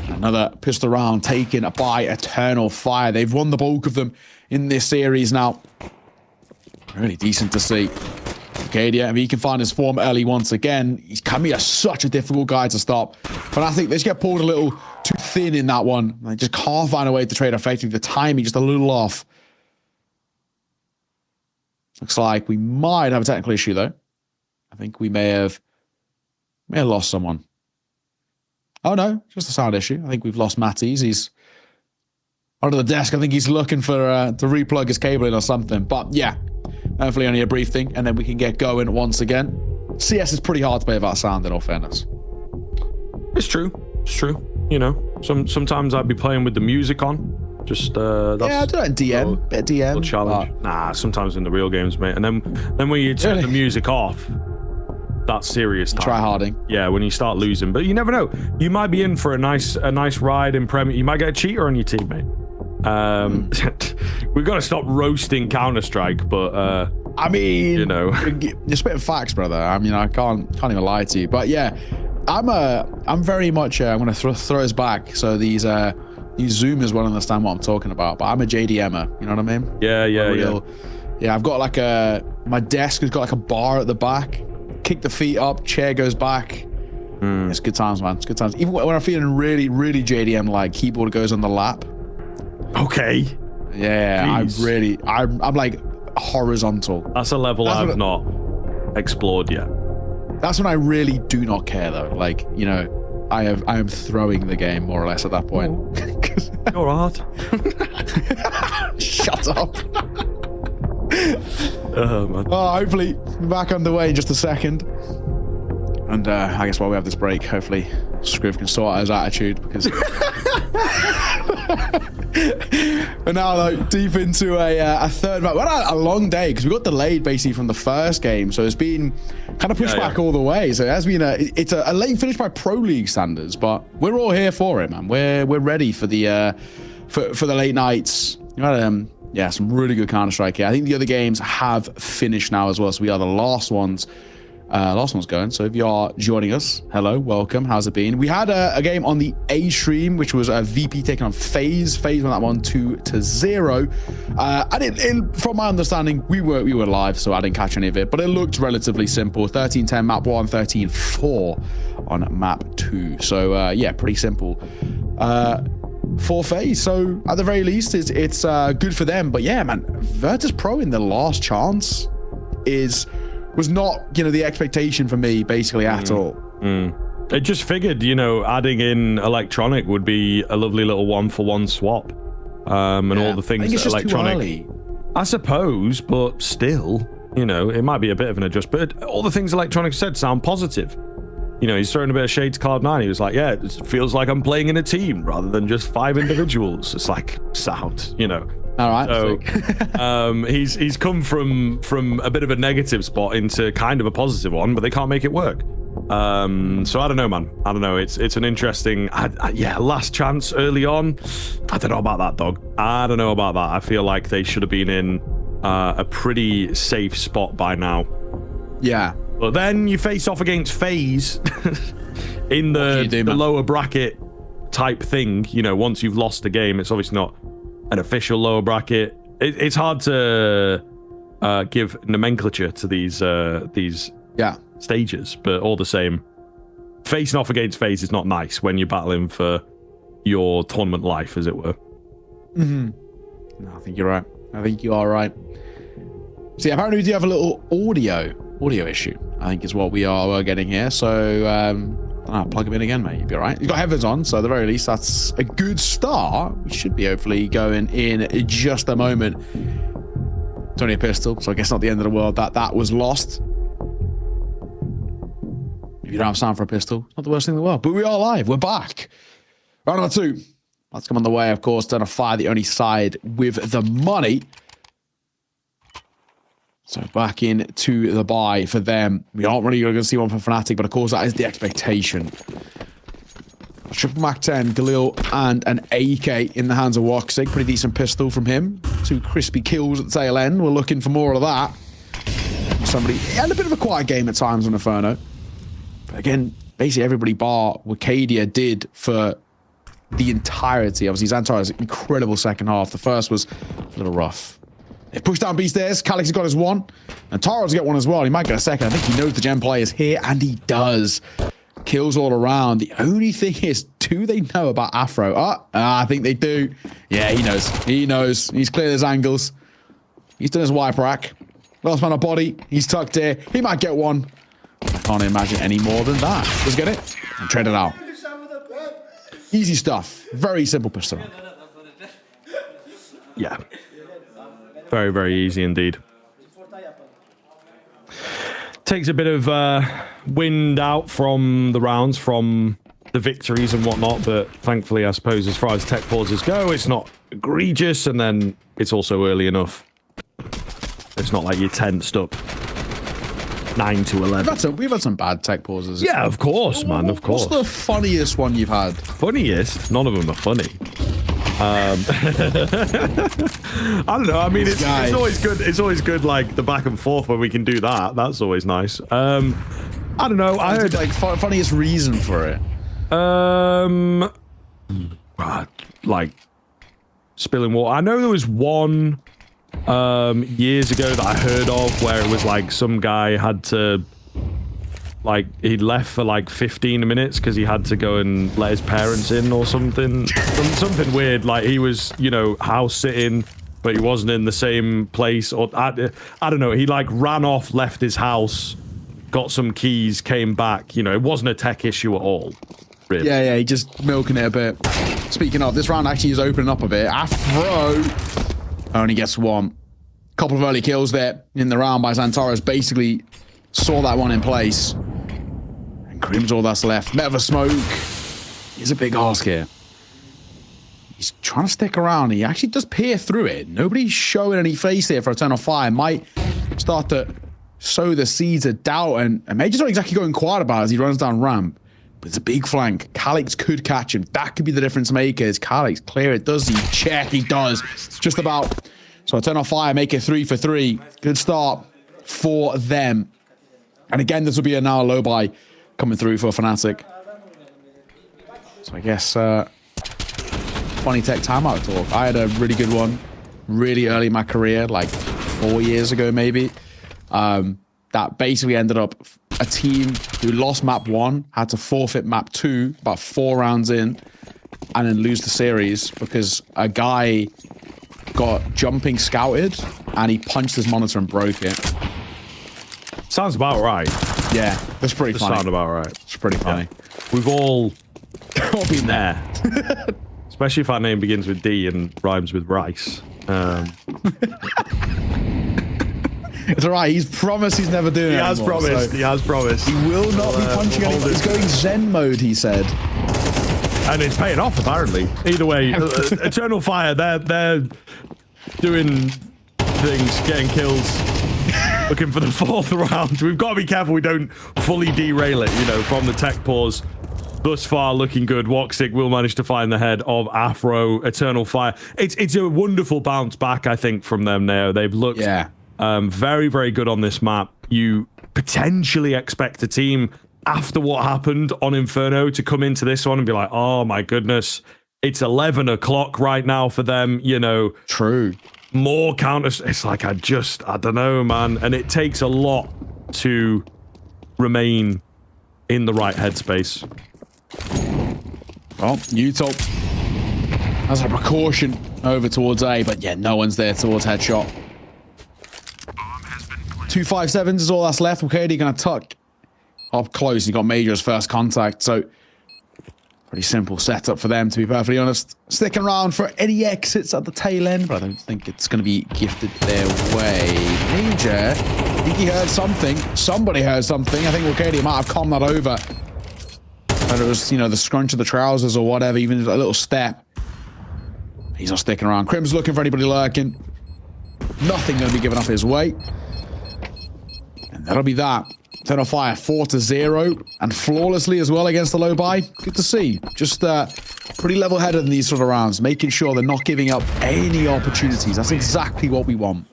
[SPEAKER 6] Another pistol round taken by Eternal Fire. They've won the bulk of them in this series now. Really decent to see. Wakadia, if he can find his form early once again, he can be such a difficult guy to stop. But I think they just get pulled a little too thin in that one. They just can't find a way to trade effectively. The timing just a little off. Looks like we might have a technical issue, though. I think we may have lost someone. Oh, no, just a sound issue. I think we've lost Matties. He's under the desk. I think he's looking for to replug his cable in or something. But yeah, hopefully only a brief thing, and then we can get going once again. CS is pretty hard to play without sound, in all fairness.
[SPEAKER 4] It's true. It's true. You know, sometimes I'd be playing with the music on. Just that's
[SPEAKER 6] I do that in DM. Bit of DM.
[SPEAKER 4] Challenge. Nah, sometimes in the real games, mate. And then when you turn the music off, that's serious time.
[SPEAKER 6] Try harding.
[SPEAKER 4] Yeah, when you start losing. But you never know. You might be in for a nice ride in Premier. You might get a cheater on your team, mate. We've got to stop roasting Counter-Strike, but
[SPEAKER 6] I mean,
[SPEAKER 4] you know,
[SPEAKER 6] you're spitting facts, brother. I mean, I can't even lie to you. But yeah, I'm very much. I'm gonna throw us back. So these Zoomers won't understand what I'm talking about. But I'm a JDMer. You know what I mean?
[SPEAKER 4] Yeah.
[SPEAKER 6] Yeah, I've got like my desk has got like a bar at the back. Kick the feet up, chair goes back. It's good times, man. It's good times. Even when I'm feeling really, really JDM, like keyboard goes on the lap.
[SPEAKER 4] Okay.
[SPEAKER 6] Yeah, I'm like horizontal.
[SPEAKER 4] That's a level I've not explored yet.
[SPEAKER 6] That's when I really do not care, though. Like, you know, I am throwing the game more or less at that point.
[SPEAKER 4] You're hard.
[SPEAKER 6] Shut up.
[SPEAKER 4] Oh, man.
[SPEAKER 6] Hopefully back underway in just a second. And I guess while we have this break, hopefully Scriv can sort out his attitude, because we're now like deep into a third map. Well, a long day, because we got delayed basically from the first game, so it's been kind of pushed back all the way. So it has been it's a late finish by Pro League standards, but we're all here for it, man. We're ready for the for the late nights. You know, yeah, some really good Counter-Strike here. I think the other games have finished now as well, so we are the last ones. Last one's going. So if you are joining us, hello, welcome. How's it been? We had a game on the A stream, which was a VP taking on FaZe. FaZe won that one 2-0. And from my understanding, we were live, so I didn't catch any of it. But it looked relatively simple. 13-10 map 1, 13-4 on map 2. So yeah, pretty simple. For FaZe, so at the very least, it's good for them. But yeah, man, Virtus Pro in the last chance was not, you know, the expectation for me basically at all.
[SPEAKER 4] It just figured, you know, adding in Electronic would be a lovely little 1-for-1 swap, and all the things that Electronic. I suppose, but still, you know, it might be a bit of an adjustment. But all the things Electronic said sound positive. You know, he's throwing a bit of shade to Cloud9. He was like, yeah, it feels like I'm playing in a team rather than just 5 individuals. It's like sound, you know.
[SPEAKER 6] All right.
[SPEAKER 4] So he's come from a bit of a negative spot into kind of a positive one, but they can't make it work. So I don't know, man. I don't know. It's an interesting, last chance early on. I don't know about that, dog. I don't know about that. I feel like they should have been in a pretty safe spot by now.
[SPEAKER 6] Yeah.
[SPEAKER 4] But then you face off against FaZe in the lower bracket type thing. You know, once you've lost the game, it's obviously not an official lower bracket. It's hard to give nomenclature to these stages, but all the same, facing off against FaZe is not nice when you're battling for your tournament life, as it were.
[SPEAKER 6] No, I think you're right. I think you are right. See, apparently we do have a little audio issue, I think is what we are getting here. So plug him in again, mate. You'll be all right. He's got headphones on, so at the very least, that's a good start. We should be hopefully going in just a moment. It's only a pistol, so I guess not the end of the world that was lost. If you don't have sound for a pistol, it's not the worst thing in the world. But we are live. We're back. Round number 2. That's come on the way, of course. Turn of Fire, the only side with the money. So back into the buy for them. We aren't really going to see one from Fnatic, but of course that is the expectation. Triple Mac 10, Galil, and an AK in the hands of Woxig. Pretty decent pistol from him. 2 crispy kills at the tail end. We're looking for more of that. Somebody had a bit of a quiet game at times on Inferno. But again, basically everybody bar Wakadia did for the entirety. Obviously, Xantar's incredible second half. The first was a little rough. They've pushed down B stairs. Calix has got his one. And Taro's get one as well. He might get a second. I think he knows the gen play is here, and he does. Kills all around. The only thing is, do they know about Afro? I think they do. Yeah, he knows. He knows. He's cleared his angles. He's done his wipe rack. Last man on body. He's tucked here. He might get one. I can't imagine any more than that. Let's get it. And trade it out. Easy stuff. Very simple pistol.
[SPEAKER 4] Yeah. Very, very easy indeed. Takes a bit of wind out from the rounds, from the victories and whatnot, but thankfully, I suppose, as far as tech pauses go, it's not egregious, and then it's also early enough. It's not like you're tensed up 9 to 11.
[SPEAKER 6] We've had some bad tech pauses.
[SPEAKER 4] Yeah, of course, man, of course.
[SPEAKER 6] What's the funniest one you've had?
[SPEAKER 4] Funniest? None of them are funny. I don't know. I mean, it's always good. It's always good, like the back and forth when we can do that. That's always nice. I don't know. I heard
[SPEAKER 6] like funniest reason for it.
[SPEAKER 4] Like spilling water. I know there was one years ago that I heard of where it was like some guy had to, like, he left for like 15 minutes because he had to go and let his parents in or something. Something weird. Like he was, you know, house sitting, but he wasn't in the same place. Or I don't know. He like ran off, left his house, got some keys, came back. You know, it wasn't a tech issue at all. Really.
[SPEAKER 6] Yeah, he just milking it a bit. Speaking of, this round actually is opening up a bit. Afro only gets one. Couple of early kills there in the round by Xantares. Basically saw that one in place. And Grim's all that's left. Met of a smoke. He's a big ask here. He's trying to stick around. He actually does peer through it. Nobody's showing any face here for Eternal Fire. Might start to sow the seeds of doubt. And Major's not exactly going quiet about it as he runs down ramp. But it's a big flank. Calix could catch him. That could be the difference maker. Is Calix clear it? Does he? Check. He does. Just about. So Eternal Fire make it 3 for 3. Good start for them. And again, this will be a now low buy coming through for Fnatic. So I guess funny tech timeout talk. I had a really good one really early in my career, like 4 years ago maybe. That basically ended up a team who lost map 1 had to forfeit map 2 about 4 rounds in and then lose the series because a guy got jumping scouted and he punched his monitor and broke it.
[SPEAKER 4] Sounds about right.
[SPEAKER 6] Yeah, that's pretty funny.
[SPEAKER 4] Sound about right.
[SPEAKER 6] It's pretty funny.
[SPEAKER 4] Yeah. We've all been there. Especially if our name begins with D and rhymes with rice.
[SPEAKER 6] It's all right. He's promised he's never doing it anymore.
[SPEAKER 4] He has promised.
[SPEAKER 6] He will not be punching anyone. He's going Zen mode, he said.
[SPEAKER 4] And it's paying off, apparently. Either way, Eternal Fire, they're doing things, getting kills, looking for the 4th round. We've got to be careful we don't fully derail it, you know, from the tech pause. Thus far, looking good. Woxic will manage to find the head of Afro. Eternal Fire. It's a wonderful bounce back, I think, from them now. They've looked very, very good on this map. You potentially expect a team after what happened on Inferno to come into this one and be like, oh my goodness, it's 11 o'clock right now for them, you know.
[SPEAKER 6] True.
[SPEAKER 4] More counters. It's like, I don't know, man. And it takes a lot to remain in the right headspace.
[SPEAKER 6] Well, Utop has a precaution over towards A, but yeah, no one's there towards headshot. 257s is all that's left. Okay, gonna tuck up close. He got Major's first contact, so pretty simple setup for them, to be perfectly honest. Sticking around for any exits at the tail end, but I don't think it's going to be gifted their way. Major, I think he heard something. Somebody heard something. I think Wakadi might have calmed that over. Whether it was, you know, the scrunch of the trousers or whatever, even a little step. He's not sticking around. Crim's looking for anybody lurking. Nothing going to be given up his way. And that'll be that. Eternal Fire 4-0 and flawlessly as well against the low buy. Good to see. Just pretty level-headed in these sort of rounds, making sure they're not giving up any opportunities. That's exactly what we want.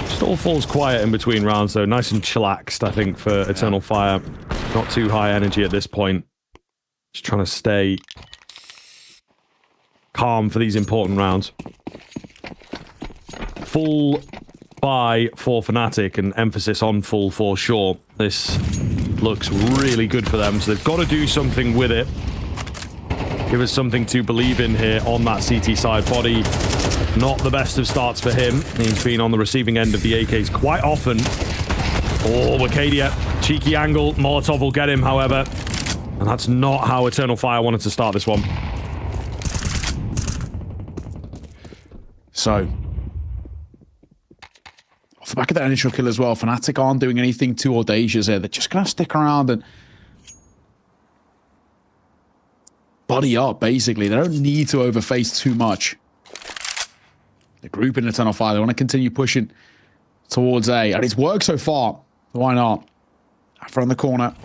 [SPEAKER 4] Just all falls quiet in between rounds, though. Nice and chillaxed, I think, for Eternal Fire. Not too high energy at this point. Just trying to stay calm for these important rounds. Full buy for Fnatic and emphasis on full for sure. This looks really good for them, so they've got to do something with it. Give us something to believe in here on that CT side. Body, not the best of starts for him. He's been on the receiving end of the AKs quite often. Oh, Wacadia, cheeky angle. Molotov will get him, however. And that's not how Eternal Fire wanted to start this one.
[SPEAKER 6] So, off the back of that initial kill as well, Fnatic aren't doing anything too audacious here. They're just going to stick around and body up, basically. They don't need to overface too much. The group in Eternal Fire, they want to continue pushing towards A. And it's worked so far. Why not? Afro in the corner.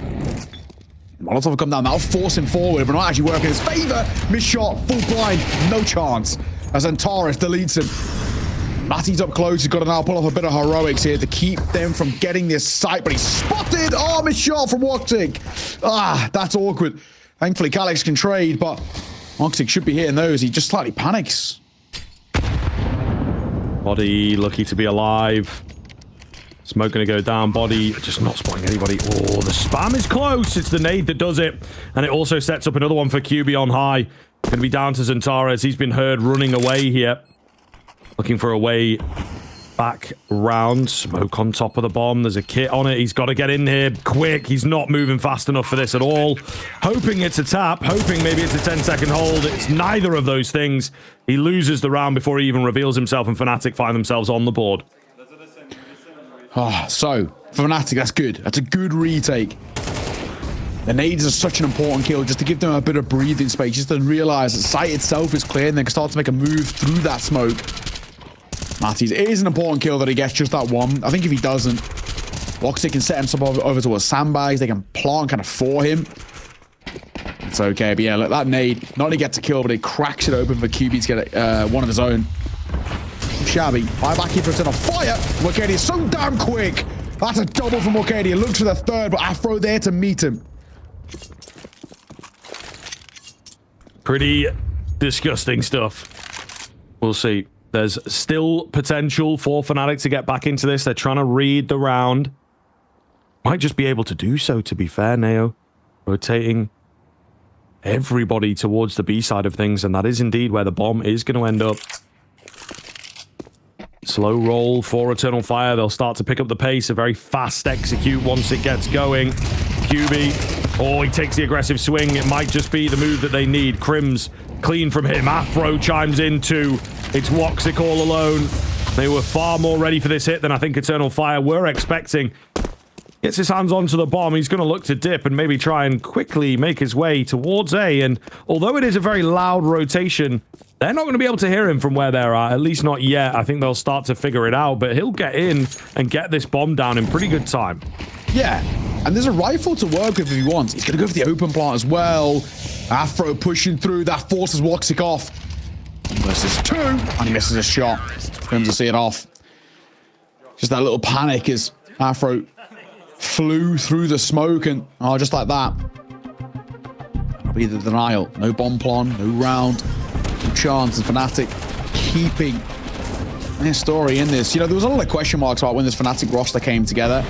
[SPEAKER 6] Molotov will come down. That'll force him forward, but not actually working in his favor. Missed shot, full blind, no chance. As Antares deletes him. Matty's up close. He's got to now pull off a bit of heroics here to keep them from getting this sight, but he's spotted. Oh, missed shot from Woxic. Ah, that's awkward. Thankfully, Calyx can trade, but Woxic should be hitting those. He just slightly panics.
[SPEAKER 4] Body lucky to be alive. Smoke gonna go down. Body just not spotting anybody. Oh, the spam is close. It's the nade that does it. And it also sets up another one for QB on high. Gonna be down to Xantares. He's been heard running away here. Looking for a way back round. Smoke on top of the bomb. There's a kit on it. He's got to get in here quick. He's not moving fast enough for this at all. Hoping it's a tap. Hoping maybe it's a 10-second hold. It's neither of those things. He loses the round before he even reveals himself, and Fnatic find themselves on the board.
[SPEAKER 6] Oh, so, for Fnatic, that's good. That's a good retake. The nades are such an important kill, just to give them a bit of breathing space, just to realize that site itself is clear, and they can start to make a move through that smoke. Matty's, it is an important kill that he gets just that one. I think if he doesn't, Woxic can set himself over towards sandbags. They can plant kind of for him. It's okay, but yeah, look, that nade, not only gets a kill, but it cracks it open for QB to get one of his own. Shabby. Buy back here for Eternal Fire. Wokadia is so damn quick. That's a double from Wokadia. Looks for the third, but Afro there to meet him.
[SPEAKER 4] Pretty disgusting stuff. We'll see. There's still potential for Fnatic to get back into this. They're trying to read the round. Might just be able to do so, to be fair, Neo. Rotating everybody towards the B side of things, and that is indeed where the bomb is going to end up. Slow roll for Eternal Fire. They'll start to pick up the pace. A very fast execute once it gets going. QB. Oh, he takes the aggressive swing. It might just be the move that they need. Crims clean from him. Afro chimes in too. It's Woxic all alone. They were far more ready for this hit than I think Eternal Fire were expecting. Gets his hands onto the bomb. He's going to look to dip and maybe try and quickly make his way towards A. And although it is a very loud rotation, they're not going to be able to hear him from where they're at least not yet. I think they'll start to figure it out, but he'll get in and get this bomb down in pretty good time.
[SPEAKER 6] Yeah, and there's a rifle to work with if he wants. He's going to go for the open plant as well. Afro pushing through. That forces Woxic off. Versus two, and he misses a shot. Crims will see it off. Just that little panic as Afro flew through the smoke, and just like that. That'll be the denial. No bomb plan, no round, no chance. And Fnatic keeping their story in this. You know, there was a lot of question marks about when this Fnatic roster came together,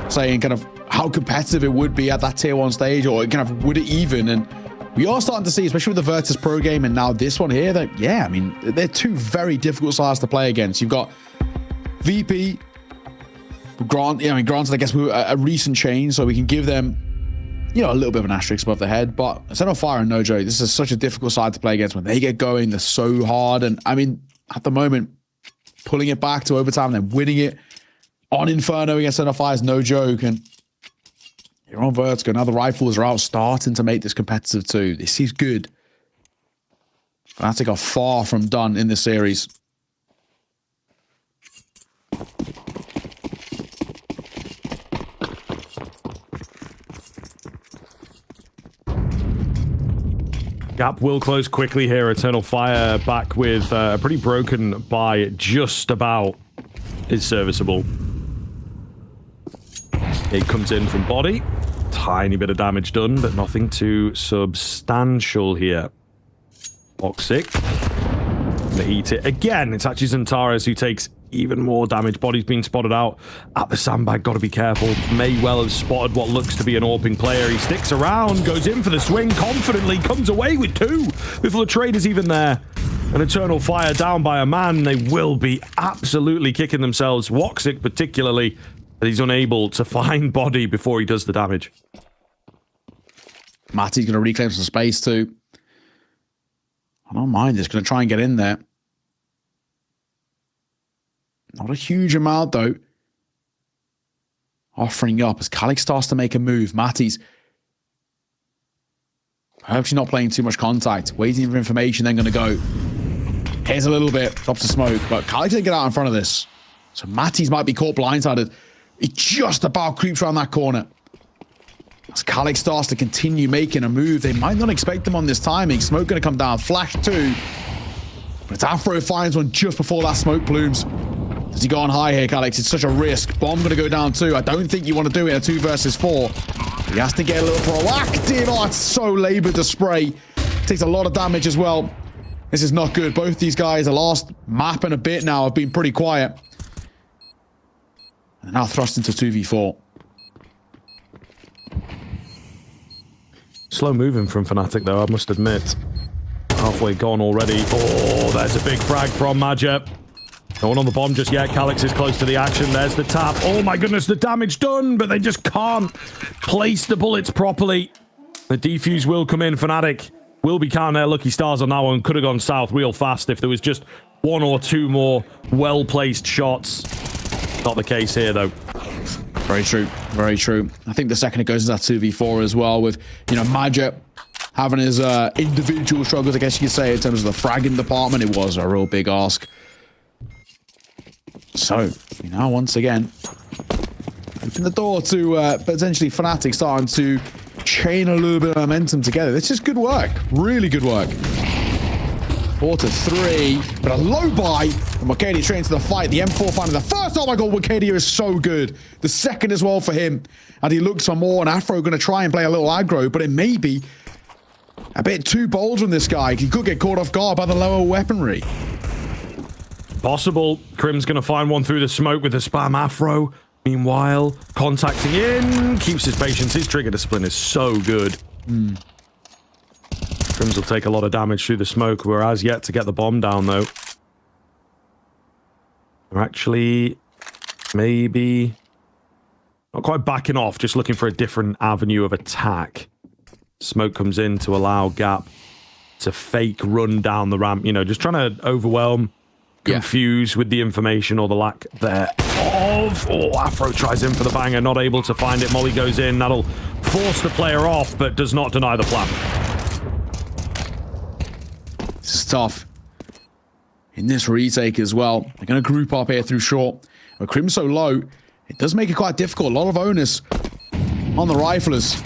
[SPEAKER 6] saying kind of how competitive it would be at that tier 1 stage, or kind of would it even. And we are starting to see, especially with the Virtus Pro game and now this one here, that, yeah, I mean, they're two very difficult sides to play against. You've got VP, granted, I guess, a recent change, so we can give them, you know, a little bit of an asterisk above the head, but Eternal Fire and Nojo, this is such a difficult side to play against. When they get going, they're so hard, and I mean, at the moment, pulling it back to overtime, they're winning it on Inferno against Eternal Fire is no joke, and you're on Vertigo. Now the rifles are out, starting to make this competitive too. This is good. Fnatic are far from done in this series.
[SPEAKER 4] Gap will close quickly here. Eternal Fire back with a pretty broken buy, just about is serviceable. It comes in from body. Tiny bit of damage done, but nothing too substantial here. Woxic. Gonna eat it again. It's actually Xantares who takes even more damage. Body's been spotted out at the sandbag. Got to be careful. May well have spotted what looks to be an AWPing player. He sticks around, goes in for the swing confidently, comes away with two before the trade is even there. An Eternal Fire down by a man. They will be absolutely kicking themselves. Woxic particularly, that he's unable to find Body before he does the damage.
[SPEAKER 6] Matty's going to reclaim some space too. I don't mind this. Going to try and get in there. Not a huge amount, though. Offering up as Calyx starts to make a move. Matty's hopefully not playing too much contact. Waiting for information, then going to go. Here's a little bit. Drops the smoke. But Calyx didn't get out in front of this. So Matties might be caught blindsided. He just about creeps around that corner. As Calix starts to continue making a move, they might not expect him on this timing. Smoke going to come down. Flash 2. But it's Afro finds one just before that smoke plumes. Does he go on high here, Calix? It's such a risk. Bomb going to go down too. I don't think you want to do it in a 2 versus 4. He has to get a little proactive. Oh, it's so labored to spray. Takes a lot of damage as well. This is not good. Both these guys, the last map and a bit now, have been pretty quiet. And now thrust into 2v4.
[SPEAKER 4] Slow moving from Fnatic, though, I must admit. Halfway gone already. Oh, there's a big frag from Maja. No one on the bomb just yet. Calix is close to the action. There's the tap. Oh my goodness, the damage done, but they just can't place the bullets properly. The defuse will come in. Fnatic will be counting their lucky stars on that one. Could have gone south real fast if there was just 1 or 2 more well-placed shots. Not the case here, though.
[SPEAKER 6] Very true. Very true. I think the second it goes into that 2v4 as well, with, you know, Maja having his individual struggles, I guess you could say, in terms of the fragging department. It was a real big ask. So, you know, once again, open the door to potentially Fnatic starting to chain a little bit of momentum together. This is good work. Really good work. 4-3, but a low buy. And Wicadia straight into the fight. The M4 finding the first. Oh my god, Wicadia is so good. The second as well for him. And he looks for more. And Afro going to try and play a little aggro, but it may be a bit too bold from this guy. He could get caught off guard by the lower weaponry.
[SPEAKER 4] Possible. Crim's going to find one through the smoke with a spam Afro. Meanwhile, contacting in. Keeps his patience. His trigger discipline is so good. Crims will take a lot of damage through the smoke. We're as yet to get the bomb down, though. We're actually maybe not quite backing off, just looking for a different avenue of attack. Smoke comes in to allow Gap to fake run down the ramp. You know, just trying to overwhelm, confuse with the information or the lack thereof. Oh, Afro tries in for the banger, not able to find it. Molly goes in. That'll force the player off, but does not deny the plan.
[SPEAKER 6] This is tough. In this retake as well, they're going to group up here through short. With Crim so low, it does make it quite difficult. A lot of onus on the riflers.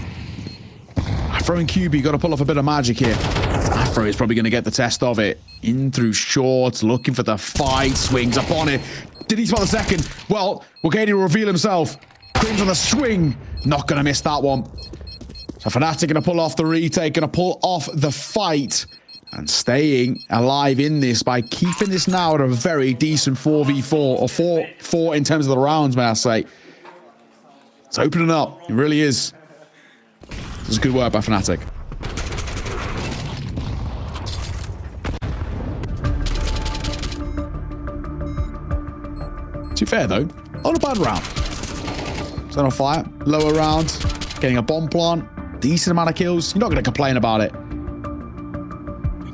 [SPEAKER 6] Afro and QB got to pull off a bit of magic here. Afro is probably going to get the test of it. In through short, looking for the fight. Swings up on it. Did he spot the second? Well, Wicadia will reveal himself. Crim's on the swing. Not going to miss that one. So Fnatic going to pull off the retake. Going to pull off the fight. And staying alive in this by keeping this now at a very decent 4v4, or 4-4 in terms of the rounds, may I say. It's opening up. It really is. This is good work by Fnatic. To be fair, though, not a bad round. Set on fire, lower round, getting a bomb plant, decent amount of kills. You're not going to complain about it.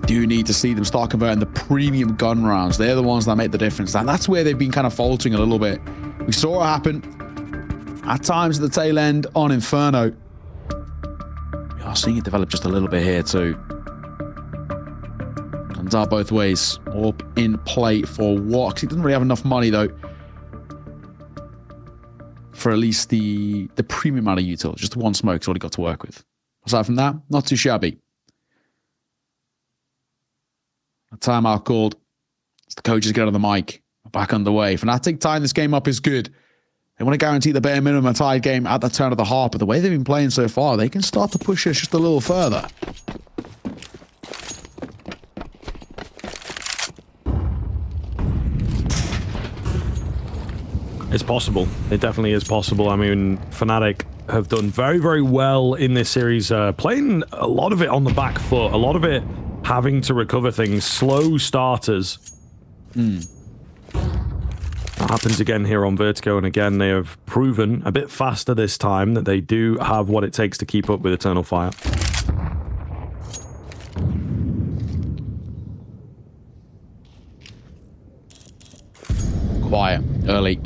[SPEAKER 6] Do need to see them start converting the premium gun rounds. They're the ones that make the difference. And that's where they've been kind of faltering a little bit. We saw it happen at times at the tail end on Inferno. We are seeing it develop just a little bit here too. Comes out both ways. Up in play for what? 'Cause he doesn't really have enough money though. For at least the premium amount of util. Just the one smoke's all he got to work with. Aside from that, not too shabby. A timeout called. As the coaches get on the mic. Back underway. Fnatic tying this game up is good. They want to guarantee the bare minimum a tied game at the turn of the half. But the way they've been playing so far, they can start to push us just a little further.
[SPEAKER 4] It's possible. It definitely is possible. I mean, Fnatic have done very, very well in this series. Playing a lot of it on the back foot. A lot of it having to recover things. Slow starters. That happens again here on Vertigo, and again they have proven a bit faster this time that they do have what it takes to keep up with Eternal Fire.
[SPEAKER 6] Quiet, early.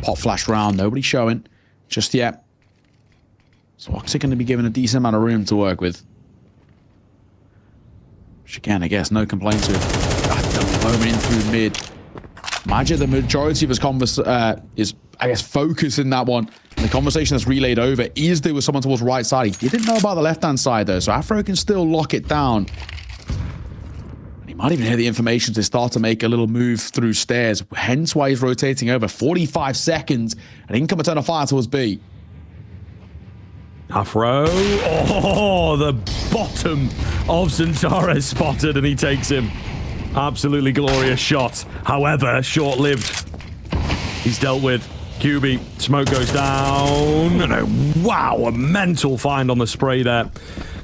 [SPEAKER 6] Pop flash round, nobody showing just yet. So Oxy going to be given a decent amount of room to work with. Which again, I guess, no complaints with. At the moment in through mid. Magic, the majority of his is, I guess, focus in that one. And the conversation that's relayed over is there was someone towards right side. He didn't know about the left-hand side, though, so Afro can still lock it down. And he might even hear the information to start to make a little move through stairs, hence why he's rotating over. 45 seconds, and income Eternal Fire towards B.
[SPEAKER 4] Afro. Oh, the bottom of Xantares spotted, and he takes him. Absolutely glorious shot. However, short-lived. He's dealt with. QB, smoke goes down. Wow, a mental find on the spray there.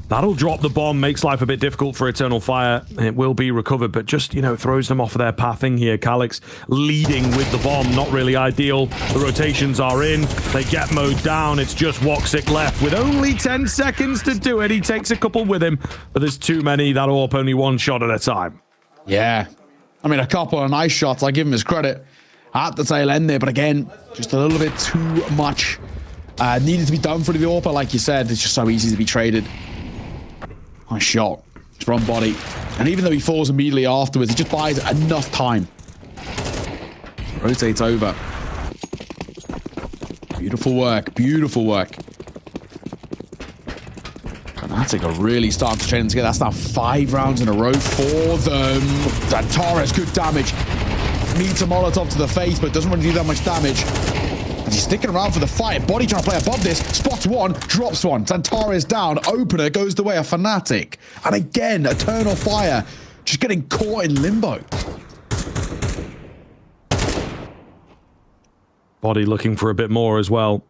[SPEAKER 4] That'll drop the bomb, makes life a bit difficult for Eternal Fire. It will be recovered, but just, throws them off their pathing here. Calyx leading with the bomb, not really ideal. The rotations are in. They get mowed down. It's just Woxic left with only 10 seconds to do it. He takes a couple with him, but there's too many. That AWP only one shot at a time.
[SPEAKER 6] Yeah. I mean, a couple of nice shots. I give him his credit at the tail end there, but again, just a little bit too much needed to be done for the AWP. Like you said, it's just so easy to be traded. Nice shot. Front body. And even though he falls immediately afterwards, he just buys enough time. Rotates over. Beautiful work. Beautiful work. Fnatic are really starting to train together. That's now 5 rounds in a row for them. Xantares, good damage. Meets a Molotov to the face, but doesn't really do that much damage. And he's sticking around for the fight. Body trying to play above this. Spots one, drops one. Xantares down. Opener goes the way of Fnatic. And again, Eternal Fire just getting caught in limbo.
[SPEAKER 4] Body looking for a bit more as well.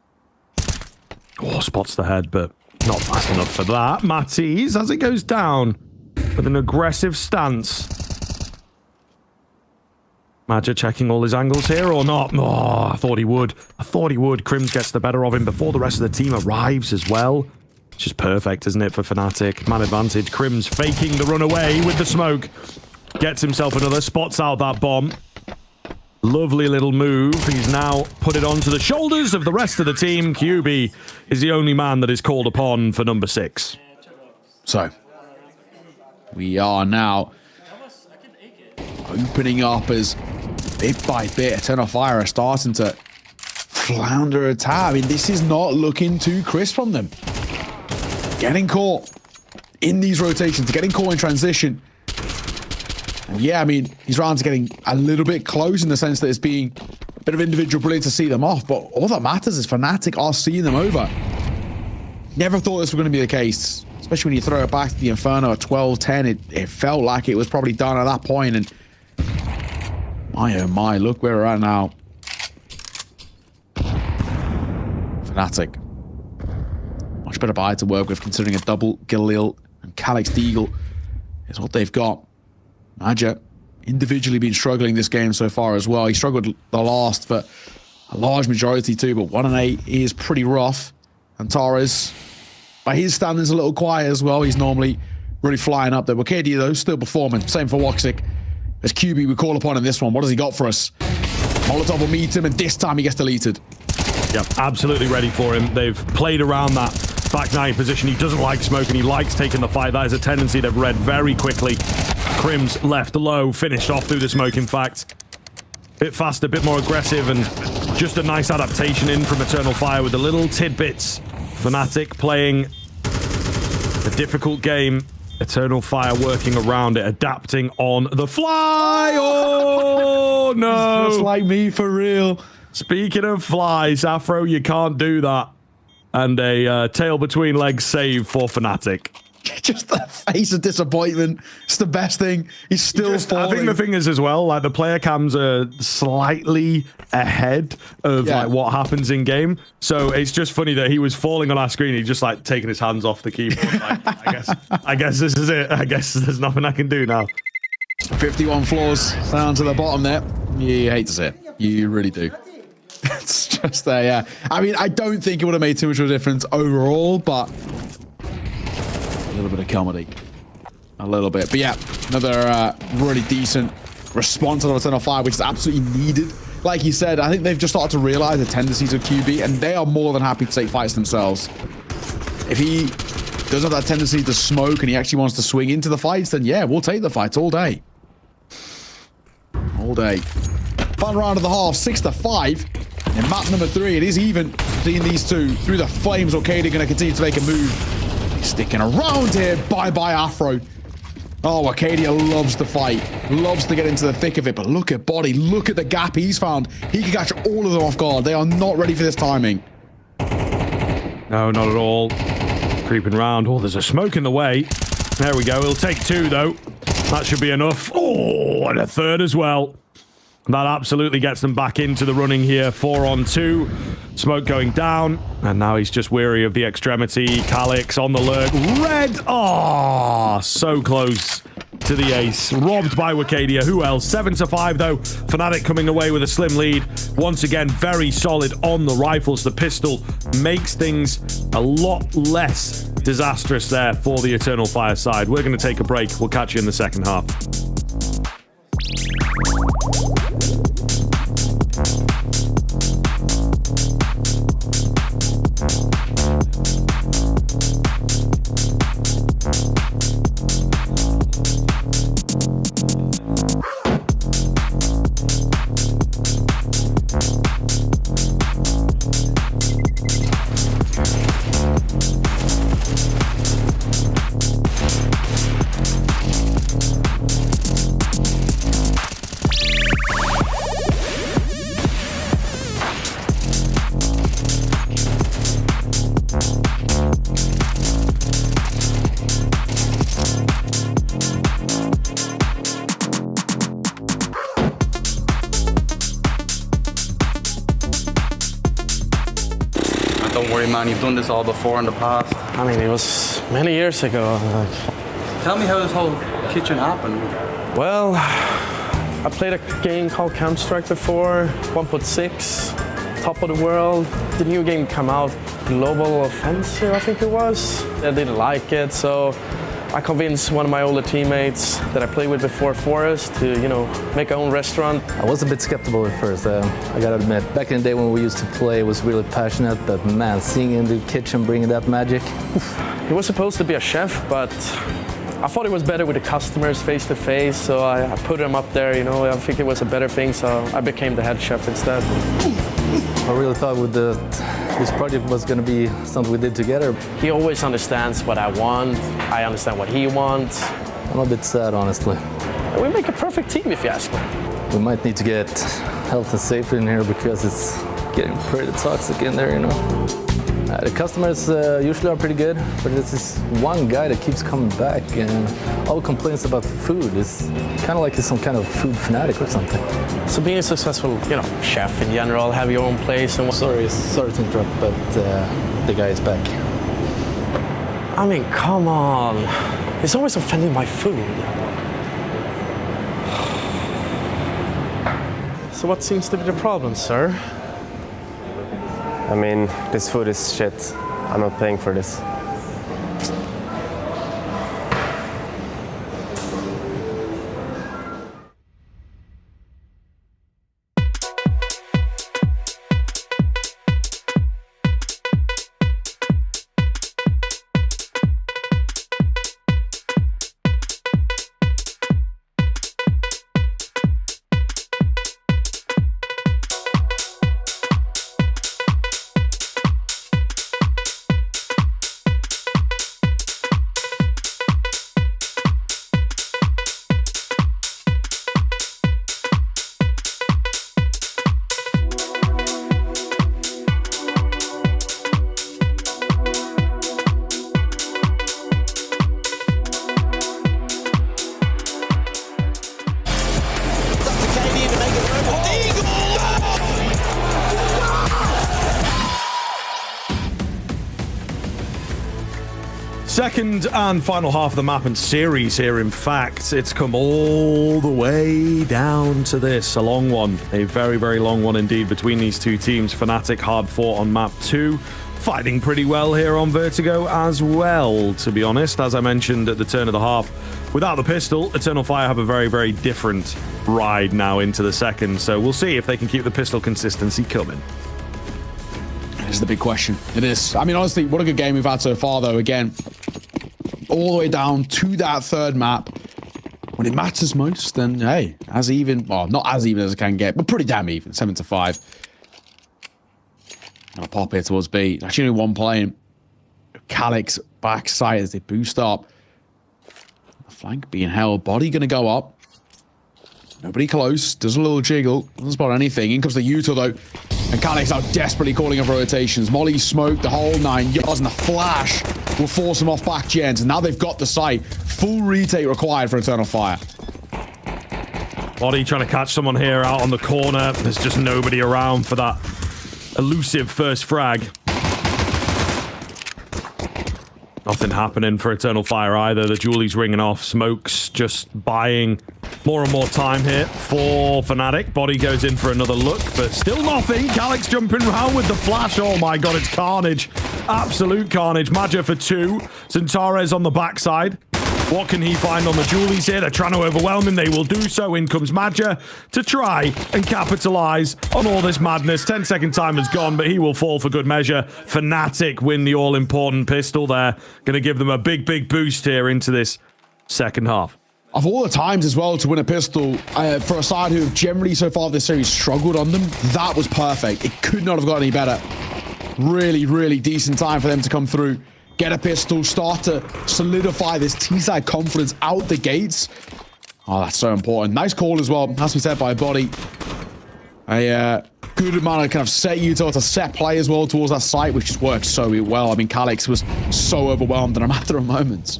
[SPEAKER 4] Oh, spots the head, but not fast enough for that. Matisse, as it goes down with an aggressive stance. Madja checking all his angles here or not? Oh, I thought he would. Crims gets the better of him before the rest of the team arrives as well. It's just perfect, isn't it, for Fnatic? Man advantage. Crims faking the run away with the smoke. Gets himself another. Spots out that bomb. Lovely little move. He's now put it onto the shoulders of the rest of the team. QB is the only man that is called upon for number 6.
[SPEAKER 6] So, we are now opening up as bit by bit Eternal Fire are starting to flounder a tab. I mean, this is not looking too crisp from them. Getting caught in these rotations, getting caught in transition. And yeah, I mean, these rounds are getting a little bit close in the sense that it's being a bit of individual brilliance to see them off, but all that matters is Fnatic are seeing them over. Never thought this was going to be the case, especially when you throw it back to the Inferno at 12-10. It felt like it was probably done at that point, and my oh my, look where we're at now. Fnatic. Much better buy to work with, considering a double Galil and Calyx Deagle is what they've got. Madja individually been struggling this game so far as well. He struggled the last for a large majority too, but 1-8 is pretty rough. And Xantares, by his standards, a little quiet as well. He's normally really flying up there. But KD, though, still performing. Same for Woxic. As QB we call upon in this one. What has he got for us? Molotov will meet him, and this time he gets deleted.
[SPEAKER 4] Yep, absolutely ready for him. They've played around that back 9 position. He doesn't like smoke, and he likes taking the fight. That is a tendency they've read very quickly. Crims left low, finished off through the smoke, in fact. Bit faster, bit more aggressive, and just a nice adaptation in from Eternal Fire with the little tidbits. Fnatic playing a difficult game. Eternal Fire working around it, adapting on the fly. Oh, no.
[SPEAKER 6] Just like me, for real.
[SPEAKER 4] Speaking of flies, Afro, you can't do that. And a tail between legs save for Fnatic.
[SPEAKER 6] Just the face of disappointment. It's the best thing. He's still falling.
[SPEAKER 4] I think the thing is as well, like the player cams are slightly ahead of like what happens in game. So it's just funny that he was falling on our screen. He's just like taking his hands off the keyboard. Like, I guess this is it. I guess there's nothing I can do now.
[SPEAKER 6] 51 floors down to the bottom there. You hate to see it. You really do. It's just there, yeah. I mean, I don't think it would have made too much of a difference overall, but a little bit of comedy. A little bit. But yeah, another really decent response on Eternal Fire, which is absolutely needed. Like you said, I think they've just started to realize the tendencies of QB, and they are more than happy to take fights themselves. If he doesn't have that tendency to smoke and he actually wants to swing into the fights, then yeah, we'll take the fights all day. All day. Final round of the half, 6-5. In map number 3, it is even between these two. Through the flames, Arcadia going to continue to make a move. He's sticking around here. Bye-bye, Afro. Oh, Arcadia loves to fight. Loves to get into the thick of it. But look at Body. Look at the gap he's found. He can catch all of them off guard. They are not ready for this timing.
[SPEAKER 4] No, not at all. Creeping around. Oh, there's a smoke in the way. There we go. He'll take 2, though. That should be enough. Oh, and a 3rd as well. That absolutely gets them back into the running here. 4-on-2. Smoke going down. And now he's just weary of the extremity. Calyx on the lurk. Red. Oh, so close to the ace. Robbed by Wakadia. Who else? 7-5, though. Fnatic coming away with a slim lead. Once again, very solid on the rifles. The pistol makes things a lot less disastrous there for the Eternal Fire side. We're going to take a break. We'll catch you in the second half.
[SPEAKER 1] Don't worry, man, you've done this all before in the past.
[SPEAKER 12] I mean, it was many years ago.
[SPEAKER 1] Tell me how this whole kitchen happened.
[SPEAKER 12] Well, I played a game called Counter-Strike before, 1.6, top of the world. The new game came out, Global Offensive, I think it was. I didn't like it, so I convinced one of my older teammates that I played with before, Forrest, to, make our own restaurant.
[SPEAKER 3] I was a bit skeptical at first, I gotta admit. Back in the day when we used to play, I was really passionate, but man, seeing in the kitchen, bringing that magic.
[SPEAKER 12] He was supposed to be a chef, but I thought it was better with the customers face to face, so I put him up there, I think it was a better thing, so I became the head chef instead.
[SPEAKER 3] I really thought this project was going to be something we did together.
[SPEAKER 12] He always understands what I want. I understand what he wants.
[SPEAKER 3] I'm a bit sad, honestly.
[SPEAKER 12] We make a perfect team, if you ask me.
[SPEAKER 3] We might need to get health and safety in here because it's getting pretty toxic in there, The customers usually are pretty good, but there's this one guy that keeps coming back and all complaints about the food. It's kind of like he's some kind of food fanatic or something.
[SPEAKER 12] So being a successful, chef in general, have your own place and...
[SPEAKER 3] Sorry to interrupt, but the guy is back.
[SPEAKER 12] I mean, come on. He's always offending my food. So what seems to be the problem, sir?
[SPEAKER 5] I mean, this food is shit. I'm not paying for this.
[SPEAKER 4] Second and final half of the map and series here, in fact. It's come all the way down to this. A long one. A very, very long one indeed between these two teams. Fnatic hard fought on map 2. Fighting pretty well here on Vertigo as well, to be honest. As I mentioned at the turn of the half, without the pistol, Eternal Fire have a very, very different ride now into the second. So we'll see if they can keep the pistol consistency coming.
[SPEAKER 6] Is the big question. It is. I mean, honestly, what a good game we've had so far, though. Again, all the way down to that third map. when it matters most, then hey, as even, well, not as even as it can get, but pretty damn even, 7-5. Gonna pop here towards B. Actually only one playing. Calyx backside as they boost up. The flank being held. Body gonna go up. Nobody close. Does a little jiggle. Doesn't spot anything. In comes the Utah though. And Calyx out desperately calling of rotations. Molly smoked the whole 9 yards and the flash will force him off back gens. And now they've got the site. Full retake required for Eternal Fire.
[SPEAKER 4] Body trying to catch someone here out on the corner. There's just nobody around for that elusive first frag. Nothing happening for Eternal Fire either. The Julie's ringing off. Smoke's just buying more and more time here for Fnatic. Body goes in for another look, but still nothing. Calyx jumping around with the flash. Oh my god, it's carnage. Absolute carnage. Madja for 2. Centaurez on the backside. What can he find on the Julies here? They're trying to overwhelm him. They will do so. In comes Madja to try and capitalize on all this madness. 10-second time has gone, but he will fall for good measure. Fnatic win the all-important pistol there. Going to give them a big, big boost here into this second half.
[SPEAKER 6] Of all the times as well to win a pistol for a side who have generally so far this series struggled on them, that was perfect. It could not have got any better. Really, really decent time for them to come through. Get a pistol, start to solidify this T-side confidence out the gates. Oh, that's so important. Nice call as well, has to be said by Body. A good amount of kind of set Utah to set play as well towards that site, which just works so well. I mean, Calyx was so overwhelmed in a matter of moments.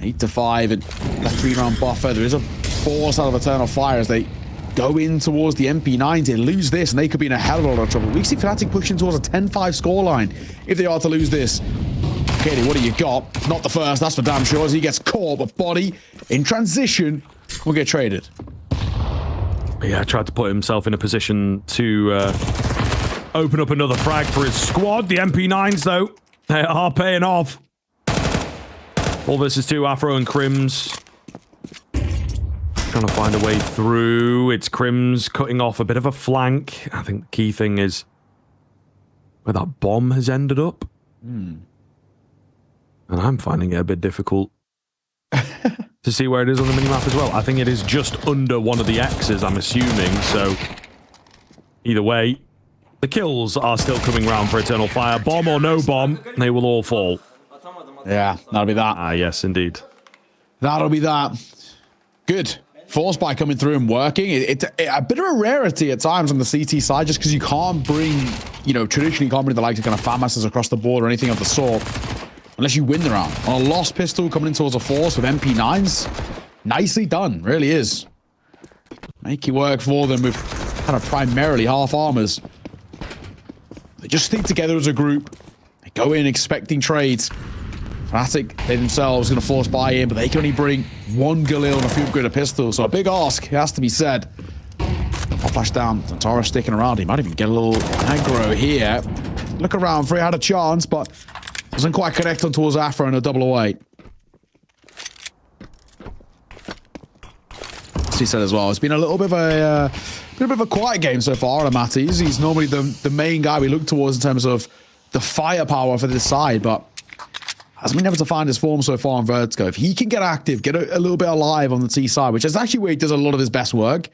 [SPEAKER 6] 8-5 and that 3-round buffer. There is a force out of Eternal Fire as they go in towards the MP9s. They lose this and they could be in a hell of a lot of trouble. We see Fnatic pushing towards a 10-5 scoreline if they are to lose this. Katie, what do you got? Not the first, that's for damn sure, as he gets caught, but Body in transition will get traded.
[SPEAKER 4] Yeah, tried to put himself in a position to open up another frag for his squad. The MP9s, though, they are paying off. 4 versus 2, Afro and Crims. Trying to find a way through. It's Crims cutting off a bit of a flank. I think the key thing is where that bomb has ended up. And I'm finding it a bit difficult to see where it is on the minimap as well. I think it is just under one of the X's, I'm assuming. So either way, the kills are still coming round for Eternal Fire. Bomb or no bomb, they will all fall.
[SPEAKER 6] Yeah, that'll be that.
[SPEAKER 4] Ah, yes, indeed.
[SPEAKER 6] That'll be that. Good. Force by coming through and working. It's a bit of a rarity at times on the CT side, just because you can't bring, you know, traditionally you can't bring the likes of kind of FAMASs across the board or anything of the sort, unless you win the round. On a lost pistol coming in towards a force with MP9s, nicely done, really is. Make it work for them with kind of primarily half armors. They just stick together as a group. They go in expecting trades. Fnatic, they themselves going to force buy in, but they can only bring 1 Galil and a few upgraded pistols. So a big ask, it has to be said. I'll flash down. Santara sticking around. He might even get a little aggro here. Look around for he had a chance, but doesn't quite connect on towards Afro in a double away. As he said as well, it's been a little bit of a quiet game so far on Matties. He's normally the main guy we look towards in terms of the firepower for this side, but hasn't been able to find his form so far on Vertigo. If he can get active, get a little bit alive on the T side, which is actually where he does a lot of his best work,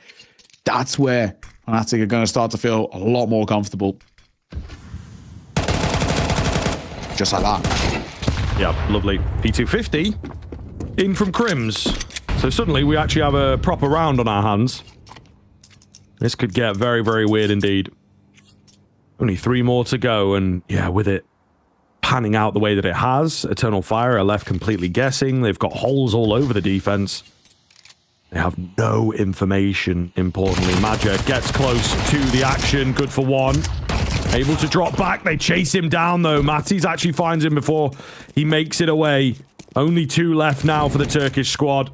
[SPEAKER 6] that's where Fnatic are going to start to feel a lot more comfortable. Just like that.
[SPEAKER 4] Yeah, lovely. P250 in from Crims. So suddenly we actually have a proper round on our hands. This could get very, very weird indeed. Only 3 more to go, and yeah, with it panning out the way that it has, Eternal Fire are left completely guessing. They've got holes all over the defense. They have no information, importantly. Madja gets close to the action. Good for 1. Able to drop back. They chase him down, though. Matties actually finds him before he makes it away. Only 2 left now for the Turkish squad.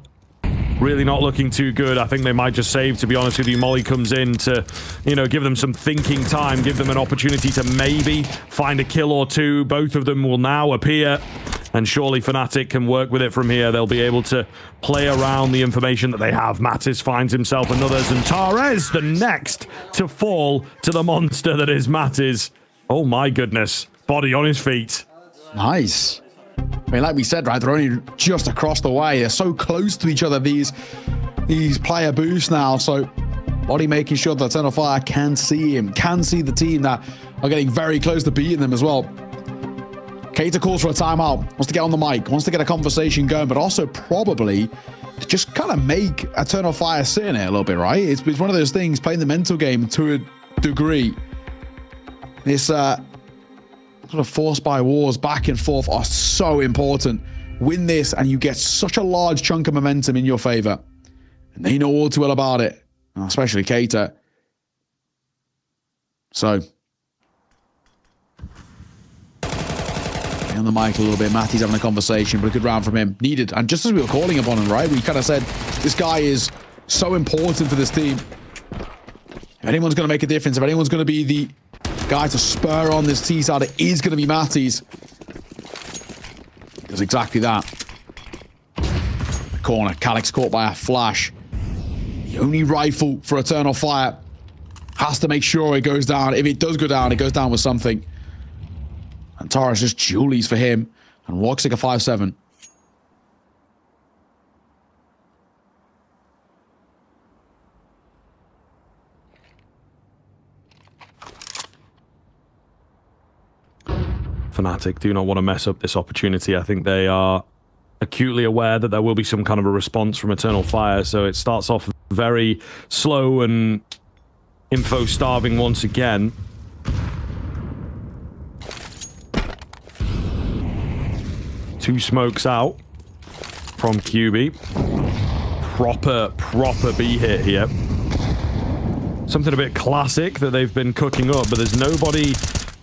[SPEAKER 4] Really not looking too good. I think they might just save, to be honest with you. Molly comes in to, you know, give them some thinking time, give them an opportunity to maybe find a kill or 2. Both of them will now appear, and surely Fnatic can work with it from here. They'll be able to play around the information that they have. Mattis finds himself another, and Tarez, the next to fall to the monster that is Mattis. Oh my goodness. Body on his feet.
[SPEAKER 6] Nice. I mean, like we said, right, they're only just across the way. They're so close to each other, these player boosts now. So Body making sure that Eternal Fire can see him, can see the team that are getting very close to beating them as well. Keita calls for a timeout, wants to get on the mic, wants to get a conversation going, but also probably to just kind of make Eternal Fire sit in it a little bit, right? It's one of those things, playing the mental game to a degree. This sort of forced by wars back and forth are so important. Win this and you get such a large chunk of momentum in your favor. And they know all too well about it, especially Keita. So, on the mic a little bit. Matty's having a conversation, but a good round from him. Needed. And just as we were calling upon him, right? We kind of said, this guy is so important for this team. If anyone's going to make a difference, if anyone's going to be the guy to spur on this T side, it is going to be Matty's. Does exactly that. The corner. Calyx caught by a flash. The only rifle for Eternal Fire has to make sure it goes down. If it does go down, it goes down with something. And Taurus just Julies for him. And walks like a 5-7.
[SPEAKER 4] Fnatic do not want to mess up this opportunity. I think they are acutely aware that there will be some kind of a response from Eternal Fire. So it starts off very slow and info starving once again. Two smokes out from QB. Proper B hit here. Something a bit classic that they've been cooking up, but there's nobody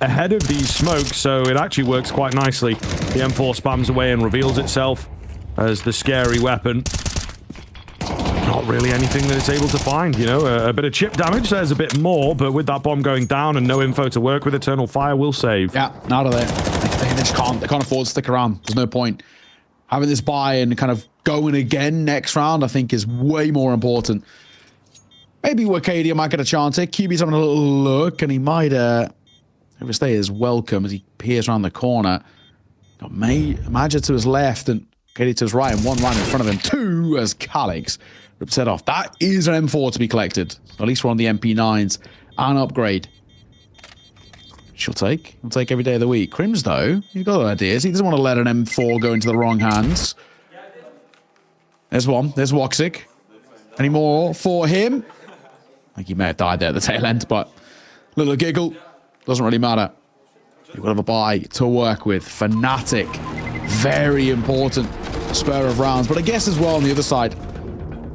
[SPEAKER 4] ahead of these smokes, so it actually works quite nicely. The M4 spams away and reveals itself as the scary weapon. Not really anything that it's able to find, you know. A bit of chip damage, there's a bit more, but with that bomb going down and no info to work with, Eternal Fire will save.
[SPEAKER 6] Yeah, out of there. They just can't afford to stick around. There's no point. Having this buy and kind of going again next round, I think, is way more important. Maybe Wakadia might get a chance here. QB's having a little look, and he might overstay his welcome as he peers around the corner. Got Major to his left and Wakadia to his right, and one line in front of him. Two as Calyx rips it off. That is an M4 to be collected. At least one of the MP9s. An upgrade. She'll take. He'll take every day of the week. Crims, though, he's got ideas. He doesn't want to let an M4 go into the wrong hands. There's one. There's Woxic. Any more for him? I think he may have died there at the tail end, but little giggle. Doesn't really matter. You've got to have a buy to work with. Fnatic. Very important spur of rounds. But I guess as well on the other side,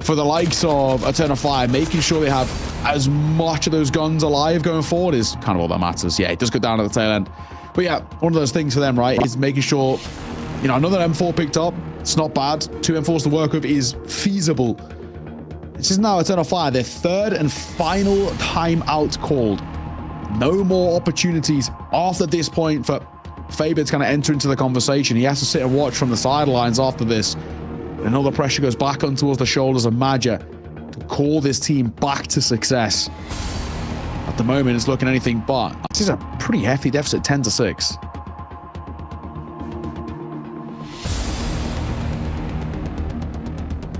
[SPEAKER 6] for the likes of Eternal Fire, making sure they have as much of those guns alive going forward is kind of all that matters. Yeah, it does go down at the tail end. But yeah, one of those things for them, right, is making sure, you know, another M4 picked up. It's not bad. 2 M4s to work with is feasible. This is now Eternal Fire, their third and final timeout called. No more opportunities after this point for Faber to kind of enter into the conversation. He has to sit and watch from the sidelines after this. And all the pressure goes back on towards the shoulders of Maja to call this team back to success. At the moment, it's looking anything but. This is a pretty hefty deficit, 10-6.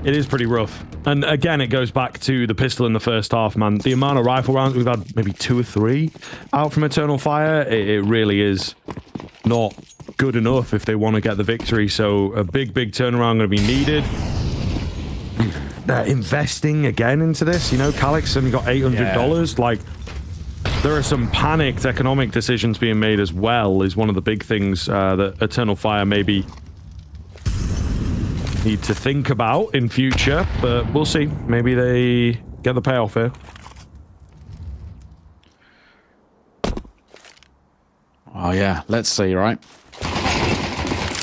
[SPEAKER 4] It is pretty rough. And again, it goes back to the pistol in the first half, man. The amount of rifle rounds we've had, maybe 2 or 3 out from Eternal Fire, it really is not good enough if they want to get the victory. So a big turnaround going to be needed. They're investing again into this. You know, Calyx only got $800. Like, there are some panicked economic decisions being made as well, is one of the big things that Eternal Fire maybe need to think about in future, but we'll see. Maybe they get the payoff here.
[SPEAKER 6] Oh yeah, let's see, right?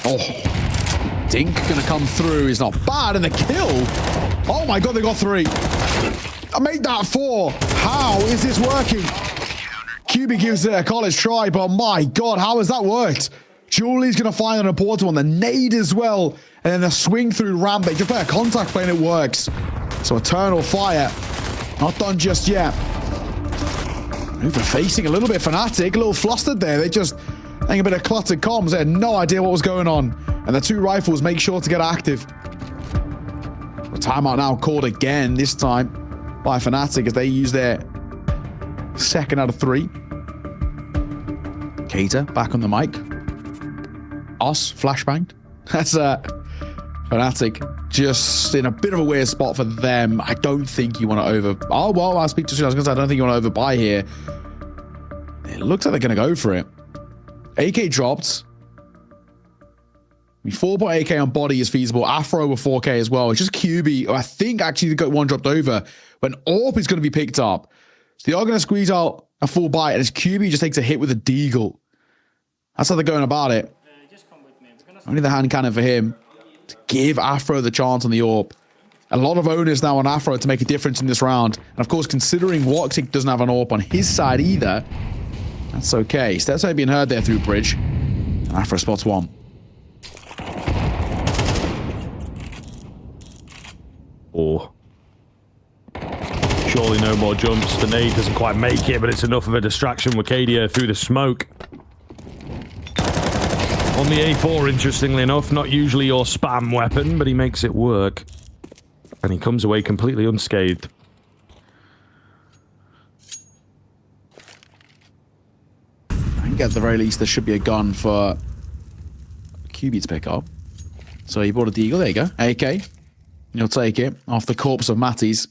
[SPEAKER 6] Oh, Dink gonna come through. He's not bad, and the kill. Oh my god, they got 3. I made that 4. How is this working? QB gives it a college try, but my god, how has that worked? Julie's gonna find an important one. The nade as well. And then the swing through ramp. They just play a contact play and it works. So Eternal Fire, not done just yet. Over facing a little bit Fnatic, a little flustered there. They just Getting a bit of cluttered comms. They had no idea what was going on. And the two rifles make sure to get active. A timeout now called again, this time by Fnatic as they use their second out of 3. Cater back on the mic. Us flashbanged. That's Fnatic just in a bit of a weird spot for them. I don't think you want to over... Oh, well, I'll speak to soon. I was going to say, I don't think you want to overbuy here. It looks like they're going to go for it. AK dropped. 4.8k on body is feasible. Afro with 4k as well. It's just QB. I think actually got one dropped over. When AWP is going to be picked up. So they are going to squeeze out a full bite. And his QB just takes a hit with a deagle. That's how they're going about it. Only the hand cannon for him. To give Afro the chance on the AWP. A lot of onus now on Afro to make a difference in this round. And of course, considering Woxic doesn't have an AWP on his side either, that's okay. Steps ain't being heard there through bridge. And Afro spots one.
[SPEAKER 4] Or surely no more jumps. The nade doesn't quite make it, but it's enough of a distraction. Wakadia through the smoke. On the A4, interestingly enough, not usually your spam weapon, but he makes it work. And he comes away completely unscathed.
[SPEAKER 6] I think at the very least there should be a gun for QB to pick up. So he bought a deagle. There you go. AK. He'll take it off the corpse of Matty's.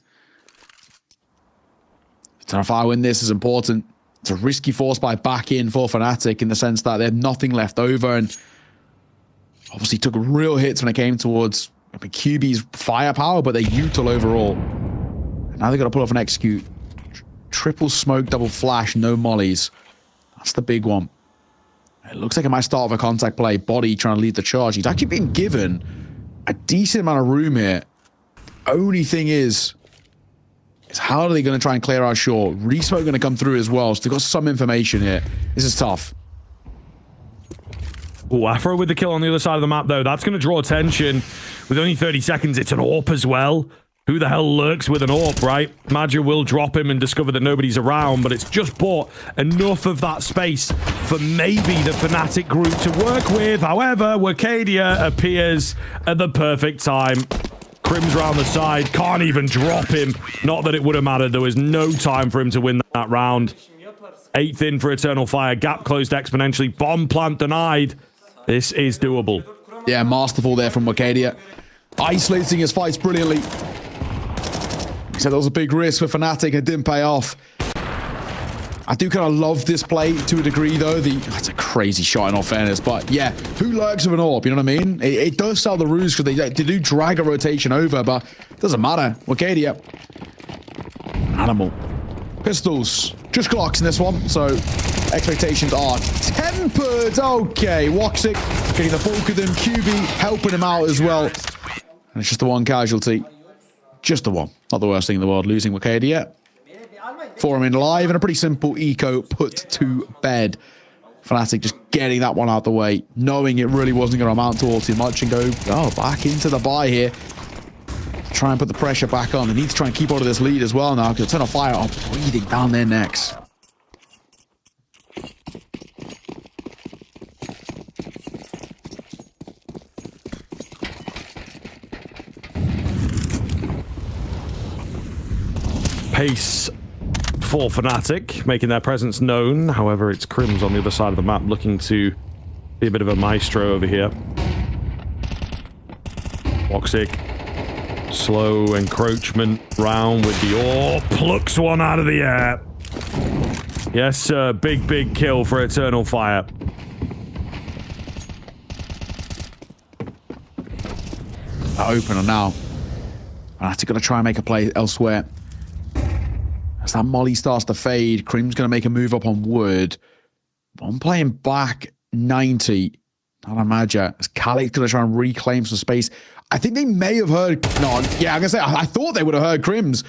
[SPEAKER 6] So if I win this is important. It's a risky force buy back in for Fnatic in the sense that they had nothing left over and obviously took real hits when it came towards QB's firepower, but they're util overall. And now they've got to pull off an execute. Triple smoke, double flash, no mollies. That's the big one. It looks like it might start with a contact play. Body trying to lead the charge. He's actually been given a decent amount of room here. Only thing is how are they going to try and clear our shore? Resmoke going to come through as well, so they've got some information here. This is tough.
[SPEAKER 4] Oh, Afro with the kill on the other side of the map, though. That's going to draw attention. With only 30 seconds, it's an AWP as well. Who the hell lurks with an AWP, right? Madja will drop him and discover that nobody's around, but it's just bought enough of that space for maybe the Fnatic group to work with. However, Wakadia appears at the perfect time. Crim's round the side, can't even drop him. Not that it would have mattered. There was no time for him to win that round. 8th in for Eternal Fire. Gap closed exponentially. Bomb plant denied. This is doable.
[SPEAKER 6] Yeah, masterful there from Wakadia. Isolating his fights brilliantly. He said that was a big risk for Fnatic and it didn't pay off. I do kind of love this play to a degree, though. That's a crazy shot in all fairness. But yeah, who lurks with an AWP? You know what I mean? It does sell the ruse because they do drag a rotation over, but it doesn't matter. Wakadia. Animal. Pistols. Just Glocks in this one, so expectations are tempered. Okay, Woxic getting the bulk of them. QB helping him out as well. And it's just the one casualty. Just the one. Not the worst thing in the world, losing Wakadia. For him in live and a pretty simple eco put to bed. Fnatic just getting that one out the way, knowing it really wasn't going to amount to all too much and go, back into the buy here. Try and put the pressure back on. They need to try and keep hold of this lead as well now because Eternal Fire are breathing down their necks.
[SPEAKER 4] Pace for Fnatic, making their presence known. However, it's Crims on the other side of the map looking to be a bit of a maestro over here. Woxic, slow encroachment round with the AWP, plucks one out of the air. Yes, sir, big kill for Eternal Fire.
[SPEAKER 6] Opener now. Fnatic going to try and make a play elsewhere. As that molly starts to fade, Crim's going to make a move up on wood. I'm playing back 90. Not a Madja. As Khalik's going to try and reclaim some space. I think they may have heard... No, yeah, I'm going to say, I thought they would have heard Crims.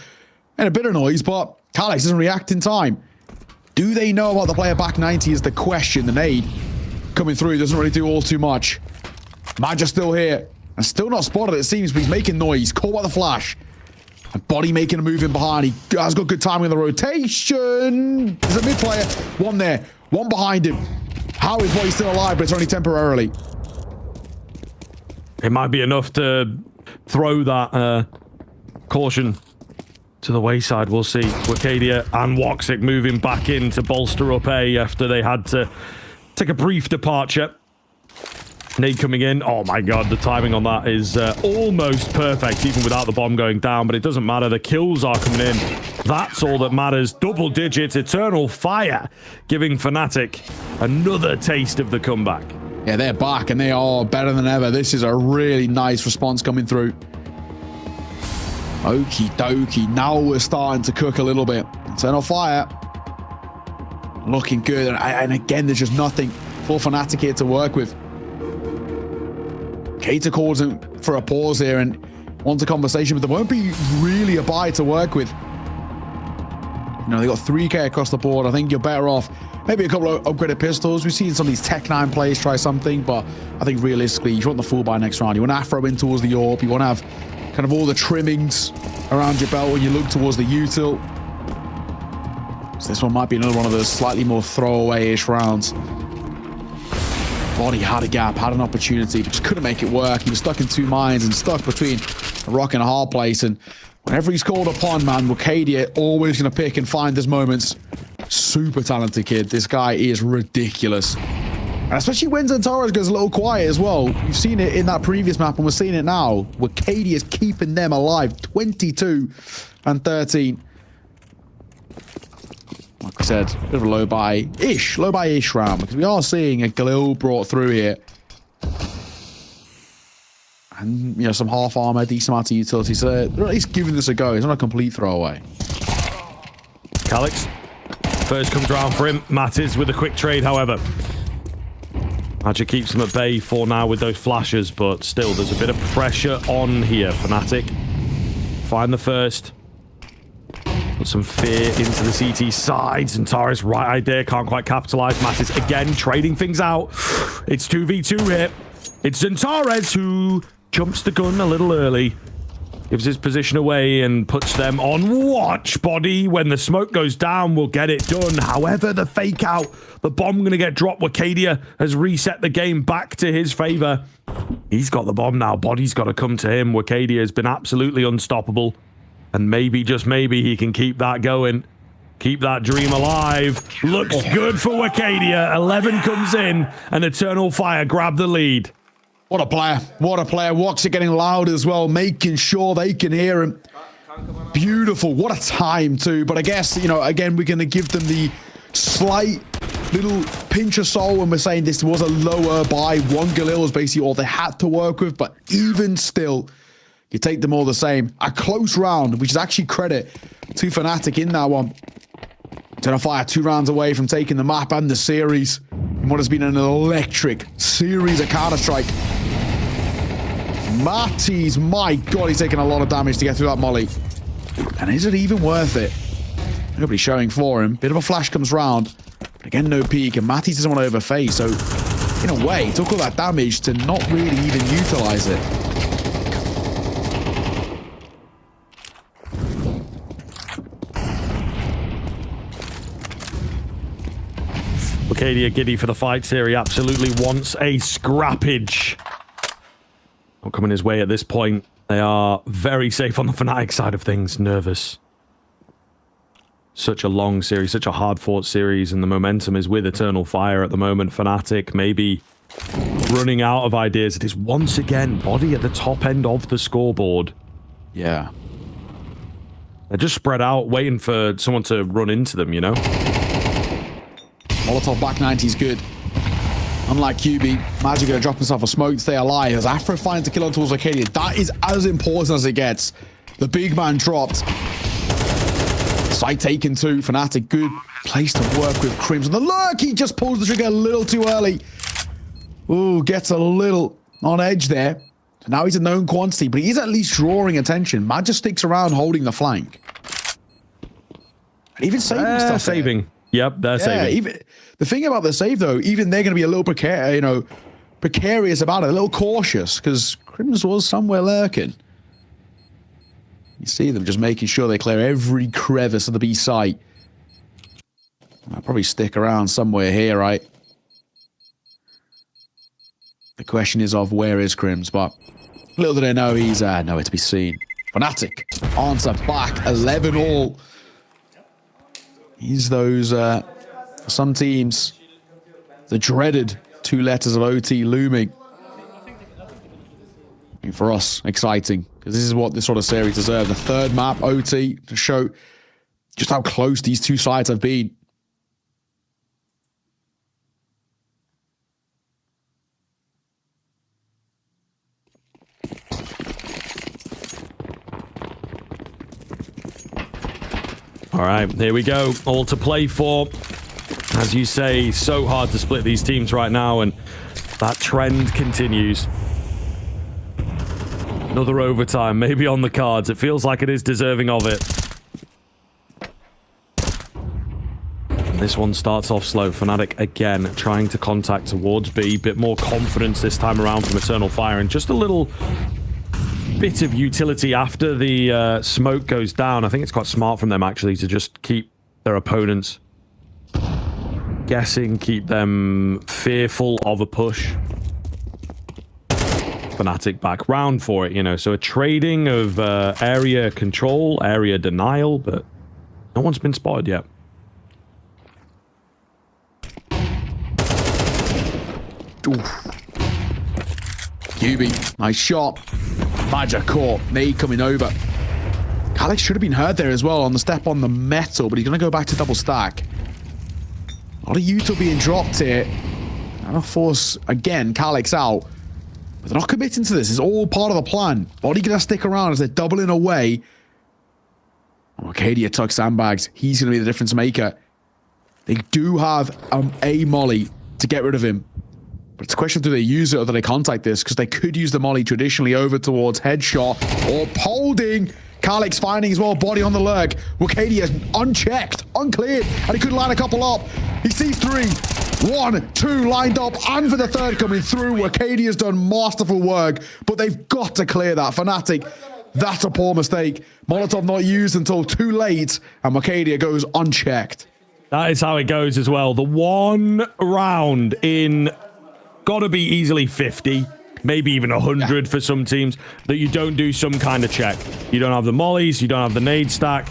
[SPEAKER 6] And a bit of noise, but Khalix doesn't react in time. Do they know about the player back 90 is the question. The nade coming through doesn't really do all too much. Madja's still here. And still not spotted, it seems, but he's making noise. Caught by the flash. And Body making a move in behind. He has got good timing in the rotation. There's a mid player. One there. One behind him. How is Body still alive, but it's only temporarily?
[SPEAKER 4] It might be enough to throw that caution to the wayside. We'll see. Wakadia and Woxic moving back in to bolster up A after they had to take a brief departure. Nade coming in. Oh my god, the timing on that is almost perfect, even without the bomb going down, but it doesn't matter. The kills are coming in. That's all that matters. Double digits, Eternal Fire, giving Fnatic another taste of the comeback.
[SPEAKER 6] Yeah, they're back, and they are better than ever. This is a really nice response coming through. Okie dokie. Now we're starting to cook a little bit. Eternal Fire. Looking good. And again, there's just nothing for Fnatic here to work with. Keita calls him for a pause here and wants a conversation, but there won't be really a buy to work with. You know, they got 3k across the board. I think you're better off maybe a couple of upgraded pistols. We've seen some of these Tech-9 players try something, but I think realistically, you want the full buy next round. You want Afro in towards the AWP. You want to have kind of all the trimmings around your belt when you look towards the util. So this one might be another one of those slightly more throwaway-ish rounds. Body had a gap, had an opportunity, but just couldn't make it work. He was stuck in two mines and stuck between a rock and a hard place. And whenever he's called upon, man, Wakadia always going to pick and find his moments. Super talented kid. This guy is ridiculous. And especially when Zentaros goes a little quiet as well. You've seen it in that previous map, and we're seeing it now. Wakadia is keeping them alive. 22 and 13. Like I said, a bit of a low buy-ish round, because we are seeing a Galil brought through here. And, you know, some half armor, decent amount of utility. So they're at least giving this a go. It's not a complete throwaway.
[SPEAKER 4] Calix, first comes round for him. Mattis with a quick trade, however. Magic keeps him at bay for now with those flashes, but still, there's a bit of pressure on here. Fnatic find the first. Put some fear into the CT sides, and Tara's right idea can't quite capitalize. Mattis again trading things out. It's 2v2 here. It's Zentares who jumps the gun a little early, gives his position away and puts them on watch. Body, when the smoke goes down, will get it done. However, the fake out, the bomb going to get dropped. Wakadia has reset the game back to his favor. He's got the bomb now. Body's got to come to him. Wakadia has been absolutely unstoppable. And maybe, just maybe, he can keep that going. Keep that dream alive. Looks good for Wakadia. 11 comes in, and Eternal Fire grab the lead.
[SPEAKER 6] What a player. What a player. Woxic getting loud as well, making sure they can hear him. Beautiful. What a time, too. But I guess, you know, again, we're going to give them the slight little pinch of salt when we're saying this was a lower buy. One Galil was basically all they had to work with, but even still, you take them all the same. A close round, which is actually credit to Fnatic in that one. Eternal Fire 2 rounds away from taking the map and the series in what has been an electric series of Counter-Strike. Matties, my god, he's taking a lot of damage to get through that molly. And is it even worth it? Nobody showing for him. Bit of a flash comes round. But again, no peek, and Matties doesn't want to overface. So, in a way, he took all that damage to not really even utilize it.
[SPEAKER 4] Wakadia giddy for the fights here. He absolutely wants a scrappage. Not coming his way at this point. They are very safe on the Fnatic side of things. Nervous. Such a long series, such a hard-fought series, and the momentum is with Eternal Fire at the moment. Fnatic maybe running out of ideas. It is once again Body at the top end of the scoreboard.
[SPEAKER 6] Yeah.
[SPEAKER 4] They're just spread out, waiting for someone to run into them, you know?
[SPEAKER 6] Molotov back 90 is good. Unlike QB, Magic gonna drop himself a smoke to stay alive as Afro finds a kill on towards Wakadia. That is as important as it gets. The big man dropped. Site taken too. Fnatic, good place to work with Crimson. The lurk, he just pulls the trigger a little too early. Ooh, gets a little on edge there. So now he's a known quantity, but he's at least drawing attention. Mad just sticks around holding the flank. And even saving stuff.
[SPEAKER 4] Saving.
[SPEAKER 6] There.
[SPEAKER 4] Yep, they're saving.
[SPEAKER 6] Even the thing about the save though, even they're going to be a little precarious about it, a little cautious, because Crimson was somewhere lurking. You see them just making sure they clear every crevice of the B site. I'll probably stick around somewhere here, right? The question is of where is Crims, but little do they know he's nowhere to be seen. Fnatic answer back 11 all. He's those, for some teams, the dreaded 2 letters of OT looming. And for us, exciting, because this is what this sort of series deserves. The 3rd map, OT, to show just how close these 2 sides have been.
[SPEAKER 4] All right, here we go. All to play for. As you say, so hard to split these teams right now, and that trend continues. Another overtime, maybe on the cards. It feels like it is deserving of it. And this one starts off slow. Fnatic again trying to contact towards B. Bit more confidence this time around from Eternal Fire, and just a little bit of utility after the smoke goes down. I think it's quite smart from them actually to just keep their opponents guessing, keep them fearful of a push. Fnatic back round for it, you know, so a trading of area control, area denial, but no one's been spotted yet.
[SPEAKER 6] Oof. QB, nice shot. Badger caught. Nade coming over. Calix should have been hurt there as well on the step on the metal, but he's going to go back to double stack. A lot of util being dropped here. And of force, again, Calix out. But they're not committing to this. It's all part of the plan. Body going to stick around as they're doubling away. Arcadia tucks sandbags. He's going to be the difference maker. They do have a molly to get rid of him. But it's a question of do they use it or do they contact this? Because they could use the molly traditionally over towards headshot or holding. Calix finding as well, body on the lurk. Arcadia unchecked, uncleared, and he could line a couple up. He sees 3. 1, 2 lined up, and for the 3rd coming through. Arcadia's done masterful work, but they've got to clear that. Fnatic, that's a poor mistake. Molotov not used until too late, and Arcadia goes unchecked.
[SPEAKER 4] That is how it goes as well. The one round in gotta be easily 50, maybe even 100 for some teams, that you don't do some kind of check. You don't have the mollies, you don't have the nade stack.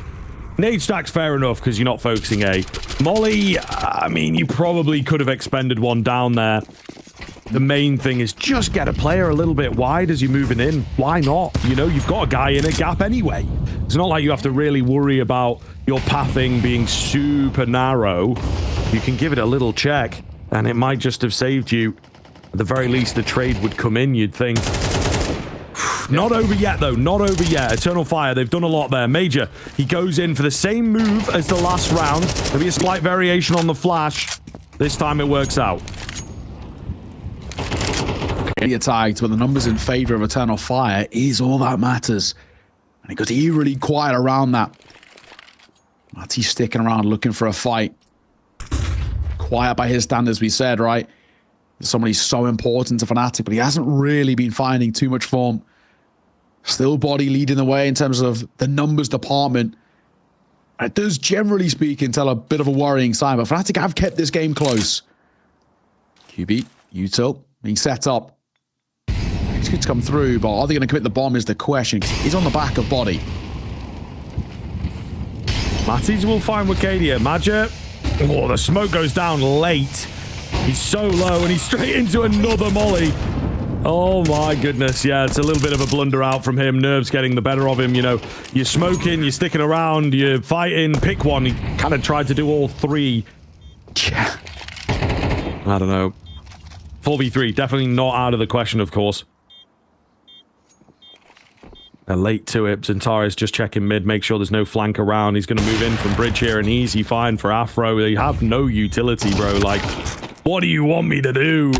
[SPEAKER 4] Nade stack's fair enough because you're not focusing A. Molly, I mean, you probably could have expended one down there. The main thing is just get a player a little bit wide as you're moving in. Why not? You know, you've got a guy in a gap anyway. It's not like you have to really worry about your pathing being super narrow. You can give it a little check, and it might just have saved you. At the very least, the trade would come in, you'd think. Not over yet, though. Not over yet. Eternal Fire, they've done a lot there. Major, he goes in for the same move as the last round. There'll be a slight variation on the flash. This time it works out.
[SPEAKER 6] Arcadia tagged, but the numbers in favor of Eternal Fire is all that matters. And it got eerily quiet around that. He's sticking around looking for a fight. Quiet by his standards, we said, right? Somebody so important to Fnatic, but he hasn't really been finding too much form. Still body leading the way in terms of the numbers department. And it does, generally speaking, tell a bit of a worrying sign, but Fnatic have kept this game close. QB, util, being set up. It's good to come through, but are they going to commit the bomb is the question. He's on the back of body.
[SPEAKER 4] Matties will find Arcadia. Madger. Oh, the smoke goes down late. He's so low, and he's straight into another molly. Oh, my goodness. Yeah, it's a little bit of a blunder out from him. Nerves getting the better of him, you know. You're smoking, you're sticking around, you're fighting. Pick one. He kind of tried to do all 3. I don't know. 4v3, definitely not out of the question, of course. They're late to it. Zentaris just checking mid, make sure there's no flank around. He's going to move in from bridge here, an easy find for Afro. They have no utility, bro. Like, what do you want me to do?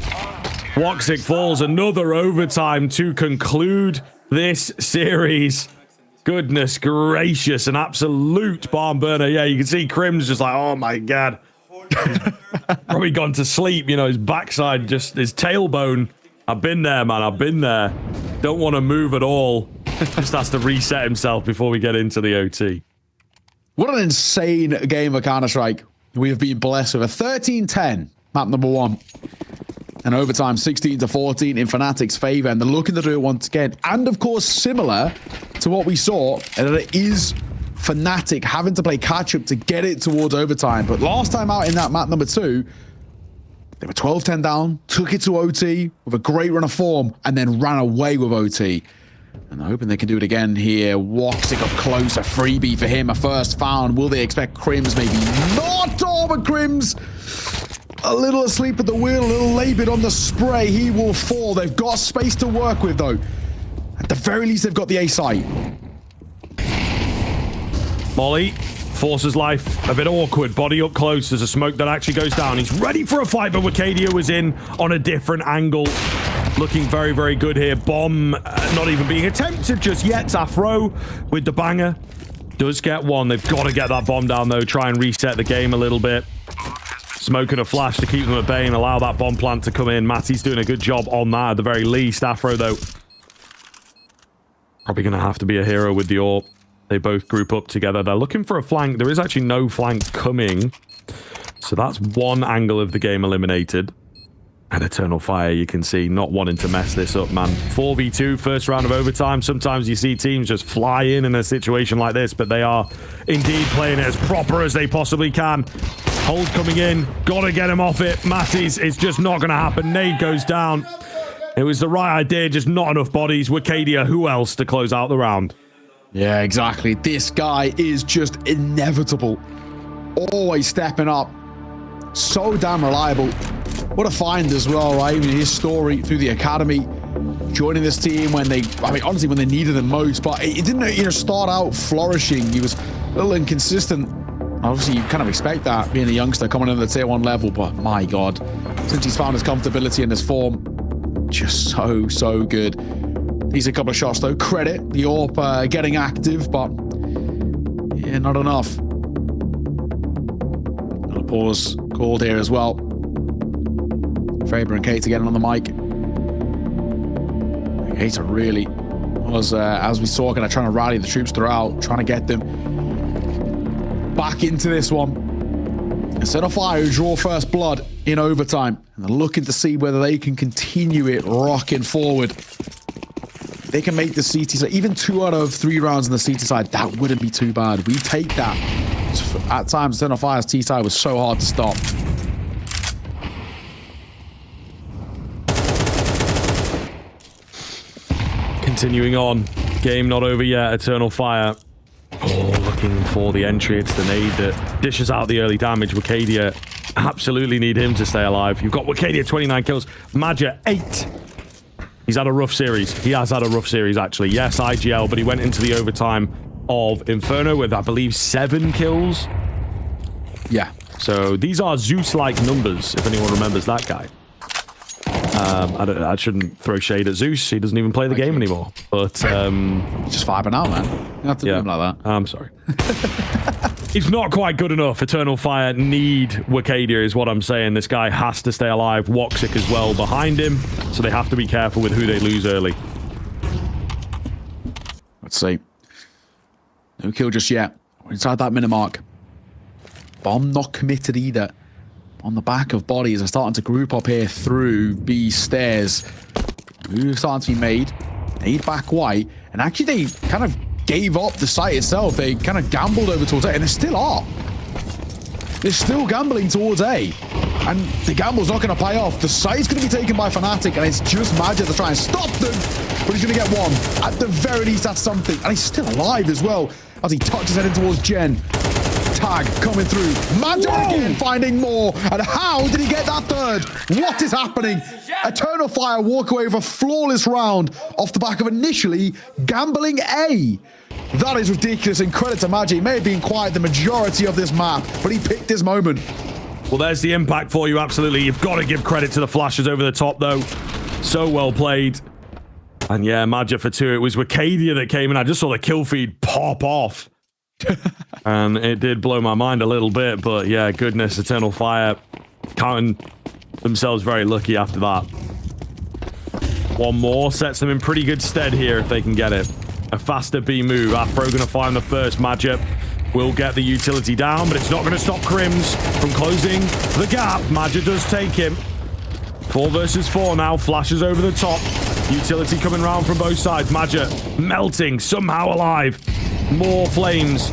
[SPEAKER 4] Woxic falls, another overtime to conclude this series. Goodness gracious, an absolute barn burner. Yeah, you can see Crim's just like, oh my god. Probably gone to sleep, you know, his backside, just his tailbone. I've been there, man, I've been there. Don't want to move at all. Just has to reset himself before we get into the OT.
[SPEAKER 6] What an insane game of Counter-Strike we have been blessed with. A 13-10, map number 1. And overtime, 16-14 in Fnatic's favor, and they're looking to do it once again. And of course, similar to what we saw, and it is Fnatic having to play catch-up to get it towards overtime. But last time out in that map number 2, they were 12-10 down, took it to OT with a great run of form, and then ran away with OT. And they're hoping they can do it again here. Woxic up close, a freebie for him, a first found. Will they expect Crims? Maybe not. Oh, but Crims a little asleep at the wheel, a little laboured on the spray. He will fall. They've got space to work with, though. At the very least, they've got the A site.
[SPEAKER 4] Molly forces life a bit awkward. Body up close. There's a smoke that actually goes down. He's ready for a fight, but Wicadia was in on a different angle. Looking very, very good here. Bomb not even being attempted just yet. Afro with the banger. Does get one. They've got to get that bomb down, though. Try and reset the game a little bit. Smoke and a flash to keep them at bay and allow that bomb plant to come in. Matty's doing a good job on that at the very least. Afro, though, probably going to have to be a hero with the AWP. They both group up together. They're looking for a flank. There is actually no flank coming. So that's one angle of the game eliminated. And Eternal Fire, you can see, not wanting to mess this up, man. 4v2, first round of overtime. Sometimes you see teams just fly in a situation like this, but they are indeed playing it as proper as they possibly can. Hold coming in. Gotta get him off it. Matty's, it's just not going to happen. Nade goes down. It was the right idea, just not enough bodies. Wicadia, who else to close out the round?
[SPEAKER 6] Yeah, exactly. This guy is just inevitable. Always stepping up. So damn reliable. What a find as well, right? I mean, his story through the academy, joining this team when they, I mean, honestly, when they needed him most, but it didn't, you know, start out flourishing. He was a little inconsistent. Obviously, you kind of expect that being a youngster coming in at the tier 1 level, but my God, since he's found his comfortability and his form, just so good. He's a couple of shots though. Credit the AWP getting active, but yeah, not enough. Got a pause called here as well. Faber and Kate getting on the mic. Kate really was, as we saw, kind of trying to rally the troops throughout, trying to get them back into this one. Instead of Fire, who draw first blood in overtime, and they're looking to see whether they can continue it rocking forward. They can make the CT side, even 2 out of 3 rounds on the CT side, that wouldn't be too bad. We take that. At times, Eternal Fire's T side was so hard to stop.
[SPEAKER 4] Continuing on. Game not over yet. Eternal Fire. Oh, looking for the entry. It's the nade that dishes out the early damage. Wicadia, absolutely need him to stay alive. You've got Wicadia, 29 kills. Madja, 8. He's had a rough series. He has had a rough series, actually. Yes, IGL, but he went into the overtime of Inferno with, I believe, 7 kills.
[SPEAKER 6] Yeah.
[SPEAKER 4] So these are Zeus-like numbers, if anyone remembers that guy. I shouldn't throw shade at Zeus. He doesn't even play the game anymore. But
[SPEAKER 6] just vibing out, man. You have to do him like that.
[SPEAKER 4] I'm sorry. He's not quite good enough. Eternal Fire need Wicadia is what I'm saying. This guy has to stay alive. Woxic as well behind him. So they have to be careful with who they lose early.
[SPEAKER 6] Let's see. No kill just yet. We're inside that minute mark. Bomb not committed either. On the back of bodies are starting to group up here through B stairs. Move starting to be made. Nade back white. And actually they kind of gave up the site itself. They kind of gambled over towards A, and they still are. They're still gambling towards A. And the gamble's not going to pay off. The site's going to be taken by Fnatic, and it's just Madja to try and stop them. But he's going to get one. At the very least, that's something. And he's still alive as well as he touches heading towards Jen. Tag coming through. Madja again finding more. And how did he get that third? What is happening? Eternal Fire walk away with a flawless round off the back of initially gambling A. That is ridiculous, and credit to Madja. He may have been quiet the majority of this map, but he picked his moment.
[SPEAKER 4] Well, there's the impact for you, absolutely. You've got to give credit to the flashes over the top, though. So well played. And yeah, Madja for 2. It was Wicadia that came in. I just saw the kill feed pop off. And it did blow my mind a little bit, but yeah, goodness, Eternal Fire counting themselves very lucky after that. One more sets them in pretty good stead here if they can get it. A faster B move. Afro going to find the first. Madja will get the utility down, but it's not going to stop Crims from closing the gap. Madja does take him. 4 versus 4 now. Flashes over the top. Utility coming round from both sides. Madja melting, somehow alive. More flames.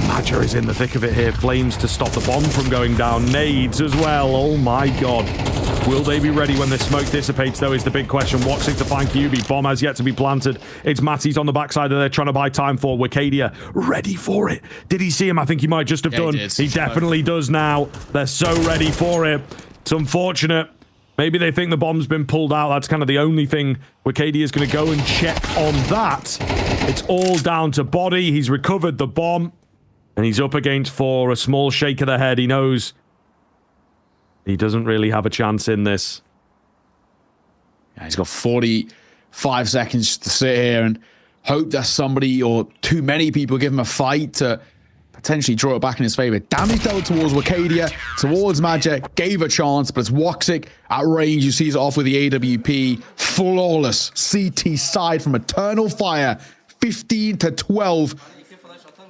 [SPEAKER 4] Madja is in the thick of it here. Flames to stop the bomb from going down. Nades as well. Oh my god. Will they be ready when the smoke dissipates, though, is the big question. Watching to find QB. Bomb has yet to be planted. It's Matty's on the backside that they're trying to buy time for. Wicadia ready for it. Did he see him? I think he might just have done. He definitely does now. They're so ready for it. It's unfortunate. Maybe they think the bomb's been pulled out. That's kind of the only thing. Wicadia is going to go and check on that. It's all down to body. He's recovered the bomb. And he's up against for a small shake of the head. He knows he doesn't really have a chance in this.
[SPEAKER 6] Yeah, he's got 45 seconds to sit here and hope that somebody or too many people give him a fight to potentially draw it back in his favor. Damage dealt towards Wicadia, towards Madja, gave a chance, but it's Woxic at range. You see it off with the AWP. Flawless CT side from Eternal Fire. 15-12.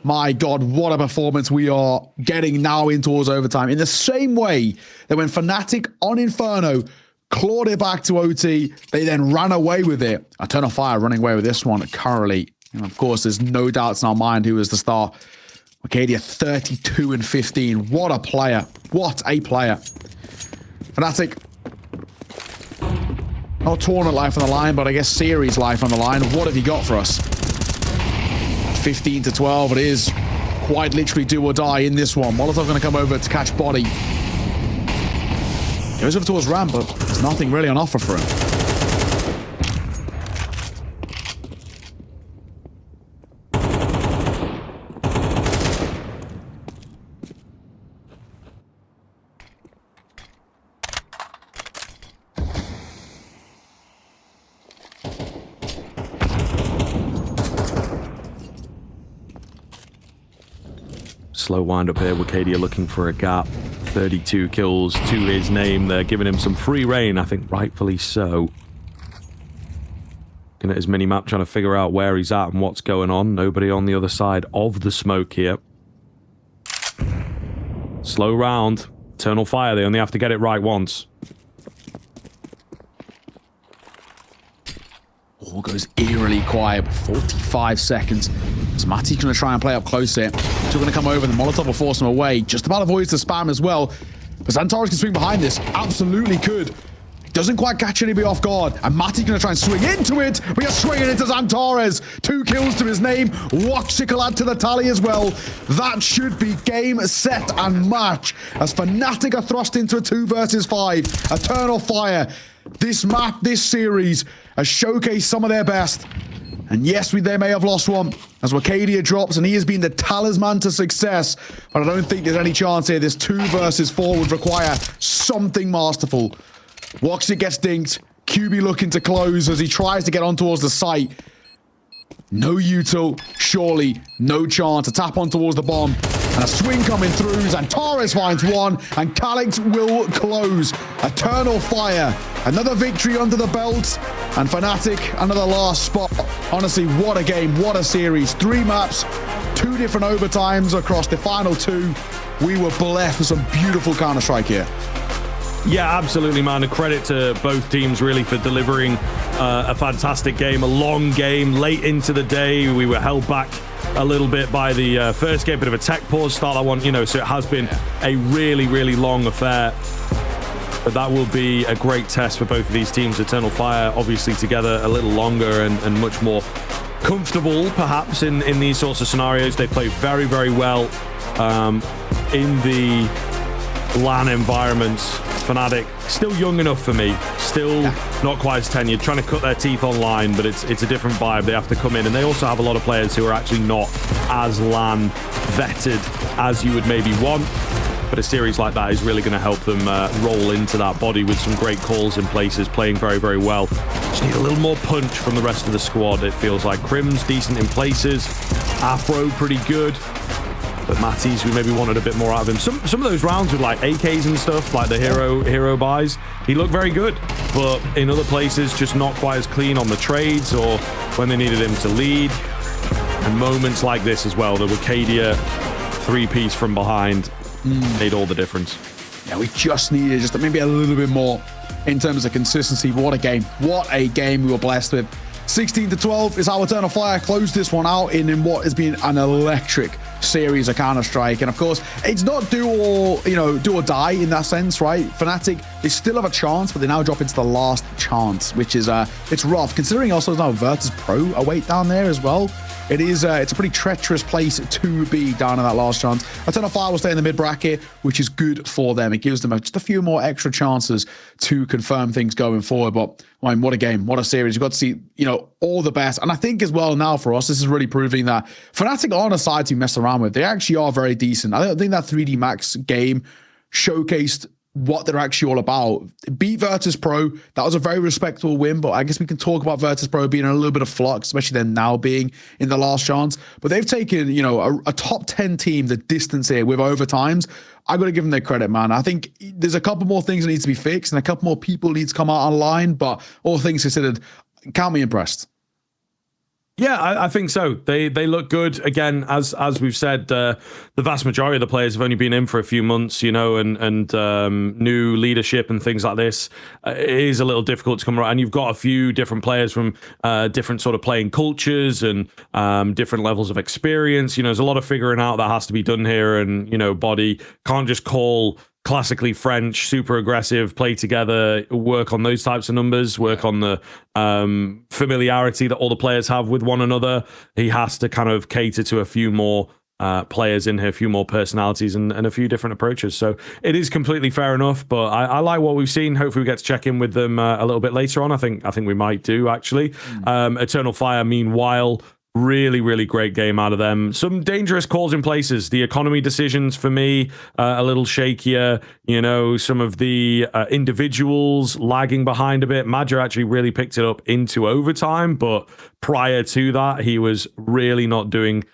[SPEAKER 6] My God, what a performance we are getting now in towards overtime. In the same way that when Fnatic on Inferno clawed it back to OT, they then ran away with it. Eternal Fire running away with this one currently. And of course, there's no doubts in our mind who is the star. Wicadia 32-15. What a player. What a player. Fnatic. Not tournament life on the line, but I guess series life on the line. What have you got for us? 15-12. It is quite literally do or die in this one. Molotov going to come over to catch body. Goes over towards Ram, but there's nothing really on offer for him.
[SPEAKER 4] Slow wind up here. Wicadia looking for a gap. 32 kills to his name. They're giving him some free reign, I think rightfully so. Looking at his mini-map, trying to figure out where he's at and what's going on. Nobody on the other side of the smoke here. Slow round. Eternal Fire, they only have to get it right once.
[SPEAKER 6] All goes eerily quiet. 45 seconds. So Matty's going to try and play up close here. Still going to come over. The Molotov will force him away. Just about avoids the spam as well. But Xantares can swing behind this. Absolutely could. Doesn't quite catch anybody off guard. And Matty's going to try and swing into it. We are swinging into Xantares. 2 kills to his name. Woxic will add to the tally as well. That should be game, set, and match. As Fnatic are thrust into a 2 versus 5. Eternal Fire. This map, this series, has showcased some of their best. And yes, they may have lost one as Wicadia drops, and he has been the talisman to success. But I don't think there's any chance here. This 2 versus 4 would require something masterful. Woxic gets dinked. QB looking to close as he tries to get on towards the site. No util, surely no chance to tap on towards the bomb. And a swing coming through. Xantares finds one, and Calix will close. Eternal Fire, another victory under the belt, and Fnatic, another last spot. Honestly, what a game, what a series. 3 maps, 2 different overtimes across the final 2. We were blessed with some beautiful Counter-Strike here.
[SPEAKER 4] Yeah, absolutely, man. A credit to both teams, really, for delivering a fantastic game, a long game, late into the day. We were held back a little bit by the first game, bit of a tech pause start. I want, so it has been a really, really long affair. But that will be a great test for both of these teams. Eternal Fire, obviously, together a little longer and much more comfortable, perhaps, in these sorts of scenarios. They play very, very well in the LAN environments. Fnatic, still young enough for me, still not quite as tenured, trying to cut their teeth online, but it's a different vibe. They have to come in, and they also have a lot of players who are actually not as LAN vetted as you would maybe want. But a series like that is really going to help them roll into that body with some great calls in places, playing very, very well. Just need a little more punch from the rest of the squad, it feels like. Crim's decent in places, Afro pretty good. But Matty's, we maybe wanted a bit more out of him. Some of those rounds with like AKs and stuff, like the hero buys, he looked very good. But in other places, just not quite as clean on the trades or when they needed him to lead. And moments like this as well, the Wicadia 3-piece from behind made all the difference.
[SPEAKER 6] Yeah, we just needed maybe a little bit more in terms of consistency. What a game. What a game we were blessed with. 16-12 is how Eternal Fire closed this one out in what has been an electric series of Counter-Strike. And of course, it's not do or die in that sense, right? Fnatic, they still have a chance, but they now drop into the last chance, which is it's rough, considering also now Virtus Pro await down there as well. It's a pretty treacherous place to be down in that last chance. Eternal Fire will stay in the mid bracket, which is good for them. It gives them just a few more extra chances to confirm things going forward. But I mean, what a game, what a series. You've got to see, all the best. And I think as well now for us, this is really proving that Fnatic aren't a side to mess around with. They actually are very decent. I don't think that 3D Max game showcased what they're actually all about. Beat Virtus Pro. That was a very respectable win, but I guess we can talk about Virtus Pro being in a little bit of flux, especially them now being in the last chance. But they've taken, a top 10 team the distance here with overtimes. I got to give them their credit, man. I think there's a couple more things that need to be fixed and a couple more people need to come out online, but all things considered, count me impressed.
[SPEAKER 4] Yeah, I think so. They look good. Again, as we've said, the vast majority of the players have only been in for a few months, and new leadership and things like this. It is a little difficult to come around. And you've got a few different players from different sort of playing cultures and different levels of experience. There's a lot of figuring out that has to be done here. And, Body can't just call classically French, super aggressive, play together, work on those types of numbers, work on the familiarity that all the players have with one another. He has to kind of cater to a few more players in here, a few more personalities and a few different approaches. So it is completely fair enough, but I like what we've seen. Hopefully we get to check in with them a little bit later on. I think we might do, actually. Eternal Fire, meanwhile, really, really great game out of them. Some dangerous calls in places. The economy decisions for me, a little shakier. Some of the individuals lagging behind a bit. Madger actually really picked it up into overtime, but prior to that, he was really not doing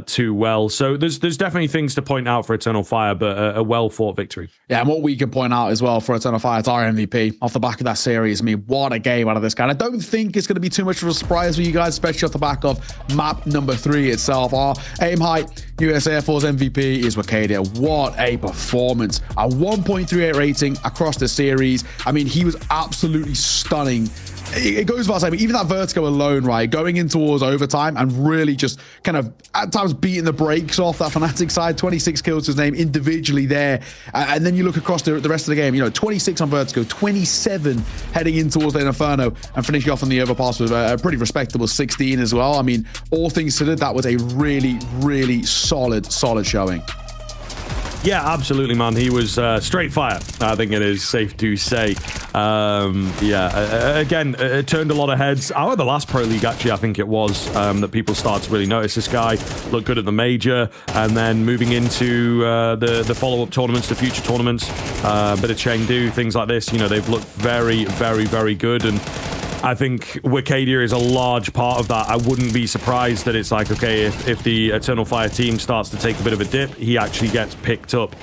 [SPEAKER 4] too well. So there's definitely things to point out for Eternal Fire, but a well-fought victory.
[SPEAKER 6] Yeah, and what we can point out as well for Eternal Fire, it's our MVP off the back of that series. I mean, what a game out of this guy. And I don't think it's going to be too much of a surprise for you guys, especially off the back of map number 3 itself. Our aim height US Air Force MVP is Wakadia. What a performance. A 1.38 rating across the series. I mean, he was absolutely stunning. It goes without saying, even that Vertigo alone, right, going in towards overtime and really just kind of at times beating the brakes off that Fnatic side. 26 kills to his name individually there. And then you look across the rest of the game, 26 on Vertigo, 27 heading in towards the Inferno and finishing off on the overpass with a pretty respectable 16 as well. I mean, all things considered, that was a really, really solid showing.
[SPEAKER 4] Yeah, absolutely, man. He was straight fire, I think it is safe to say. Again, it turned a lot of heads. The last Pro League, actually, I think it was, that people started to really notice this guy. Looked good at the major, and then moving into the follow-up tournaments, the future tournaments, bit of Chengdu, things like this. They've looked very, very, very good, and I think Wakadia is a large part of that. I wouldn't be surprised that it's like, okay, if the Eternal Fire team starts to take a bit of a dip, he actually gets picked up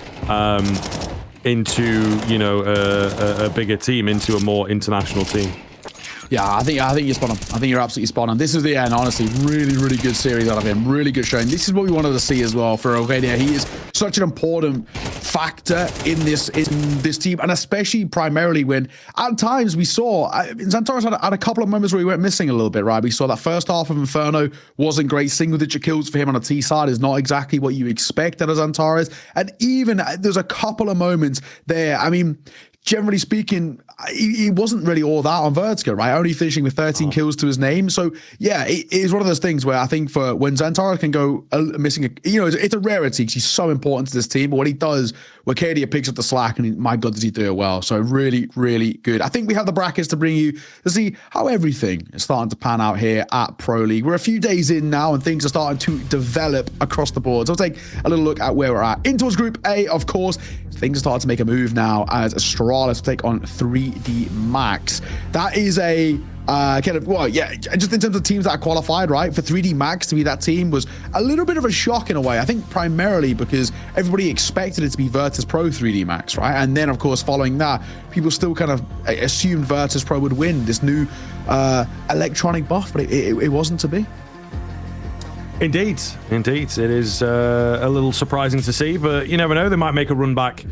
[SPEAKER 4] into, a bigger team, into a more international team.
[SPEAKER 6] Yeah, I think you're spot on. I think you're absolutely spot on. This is the end, honestly, really, really good series out of him. Really good showing. This is what we wanted to see as well for Wakadia. He is such an important factor in this team, and especially primarily when at times we saw Xantares had a couple of moments where he went missing a little bit, right? We saw that first half of Inferno wasn't great. Single-digit kills for him on a T side is not exactly what you expect out of Xantares, and even there's a couple of moments there. I mean, generally speaking, he wasn't really all that on Vertigo, right? Only finishing with 13 kills to his name. So, yeah, it is one of those things where I think for when Xantares can go missing, it's a rarity because he's so important to this team. But when he does, Wakadia picks up the slack, and my God, does he do it well. So, really, really good. I think we have the brackets to bring you to see how everything is starting to pan out here at Pro League. We're a few days in now, and things are starting to develop across the board. So, I'll take a little look at where we're at. In towards Group A, of course, things are starting to make a move now as Astralis take on 3D Max. That is a just in terms of teams that are qualified, right? For 3D Max to be that team was a little bit of a shock in a way. I think primarily because everybody expected it to be Virtus Pro 3D Max, right? And then, of course, following that, people still kind of assumed Virtus Pro would win this new electronic buff, but it wasn't to be. Indeed. It is a little surprising to see, but you never know. They might make a run back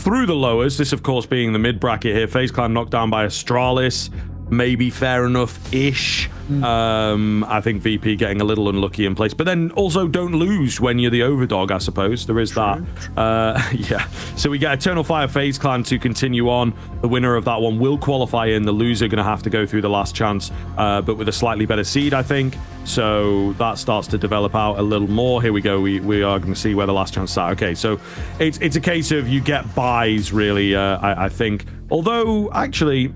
[SPEAKER 4] through the lowers, this of course being the mid bracket here. FaZe Clan knocked down by Astralis. Maybe fair enough-ish. I think VP getting a little unlucky in place. But then also don't lose when you're the overdog, I suppose. There is that. Yeah. So we get Eternal Fire FaZe Clan to continue on. The winner of that one will qualify in. The loser going to have to go through the last chance, but with a slightly better seed, I think. So that starts to develop out a little more. Here we go. We are going to see where the last chance is at. Okay, so it's a case of you get buys, really, I think. Although, actually,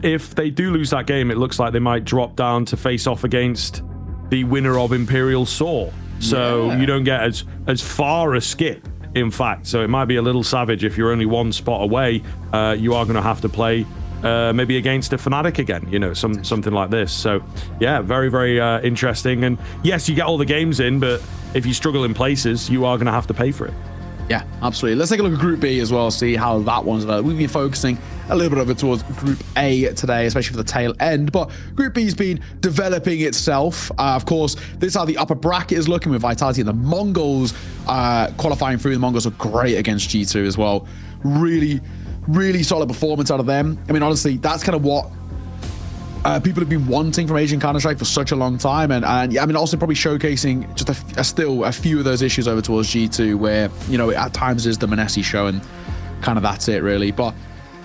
[SPEAKER 4] if they do lose that game, it looks like they might drop down to face off against the winner of Imperial Soar. So you don't get as far a skip, in fact. So it might be a little savage if you're only one spot away. You are going to have to play maybe against a Fnatic again, you know, something like this. So yeah, very, very interesting. And yes, you get all the games in, but if you struggle in places, you are going to have to pay for it.
[SPEAKER 6] Yeah, absolutely. Let's take a look at Group B as well, see how that one's developed. We've been focusing a little bit over towards Group A today, especially for the tail end, but Group B's been developing itself. Of course, this is how the upper bracket is looking with Vitality and the Mongols qualifying through. The Mongols are great against G2 as well. Really, really solid performance out of them. I mean, honestly, that's kind of what people have been wanting from Asian Counter-Strike for such a long time, and I mean, also probably showcasing just still a few of those issues over towards G2 where, you know, at times is the Manesi show and kind of that's it really. But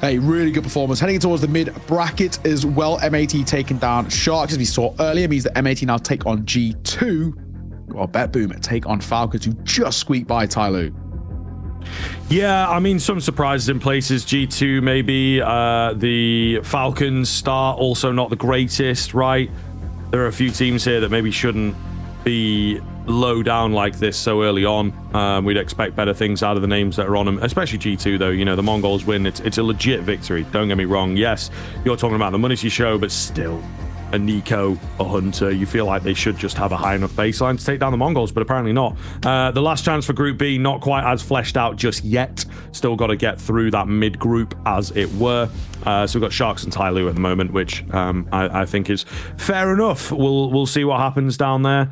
[SPEAKER 6] hey, really good performance. Heading towards the mid bracket as well. M80 taking down Sharks, as we saw earlier, means that M80 now take on G2. Well, Bet Boom take on Falcons, who just squeaked by TyLoo.
[SPEAKER 4] Yeah, I mean, some surprises in places. G2 maybe. The Falcons start also not the greatest, right? There are a few teams here that maybe shouldn't be low down like this so early on. We'd expect better things out of the names that are on them, especially G2 though. You know, the Mongols win. It's a legit victory. Don't get me wrong. Yes, you're talking about the Manesi show, but still, a Nico, a Hunter, you feel like they should just have a high enough baseline to take down the Mongols, but apparently not. The last chance for Group B, not quite as fleshed out just yet. Still got to get through that mid group, as it were. So we've got Sharks and TyLoo at the moment, which I think is fair enough. We'll see what happens down there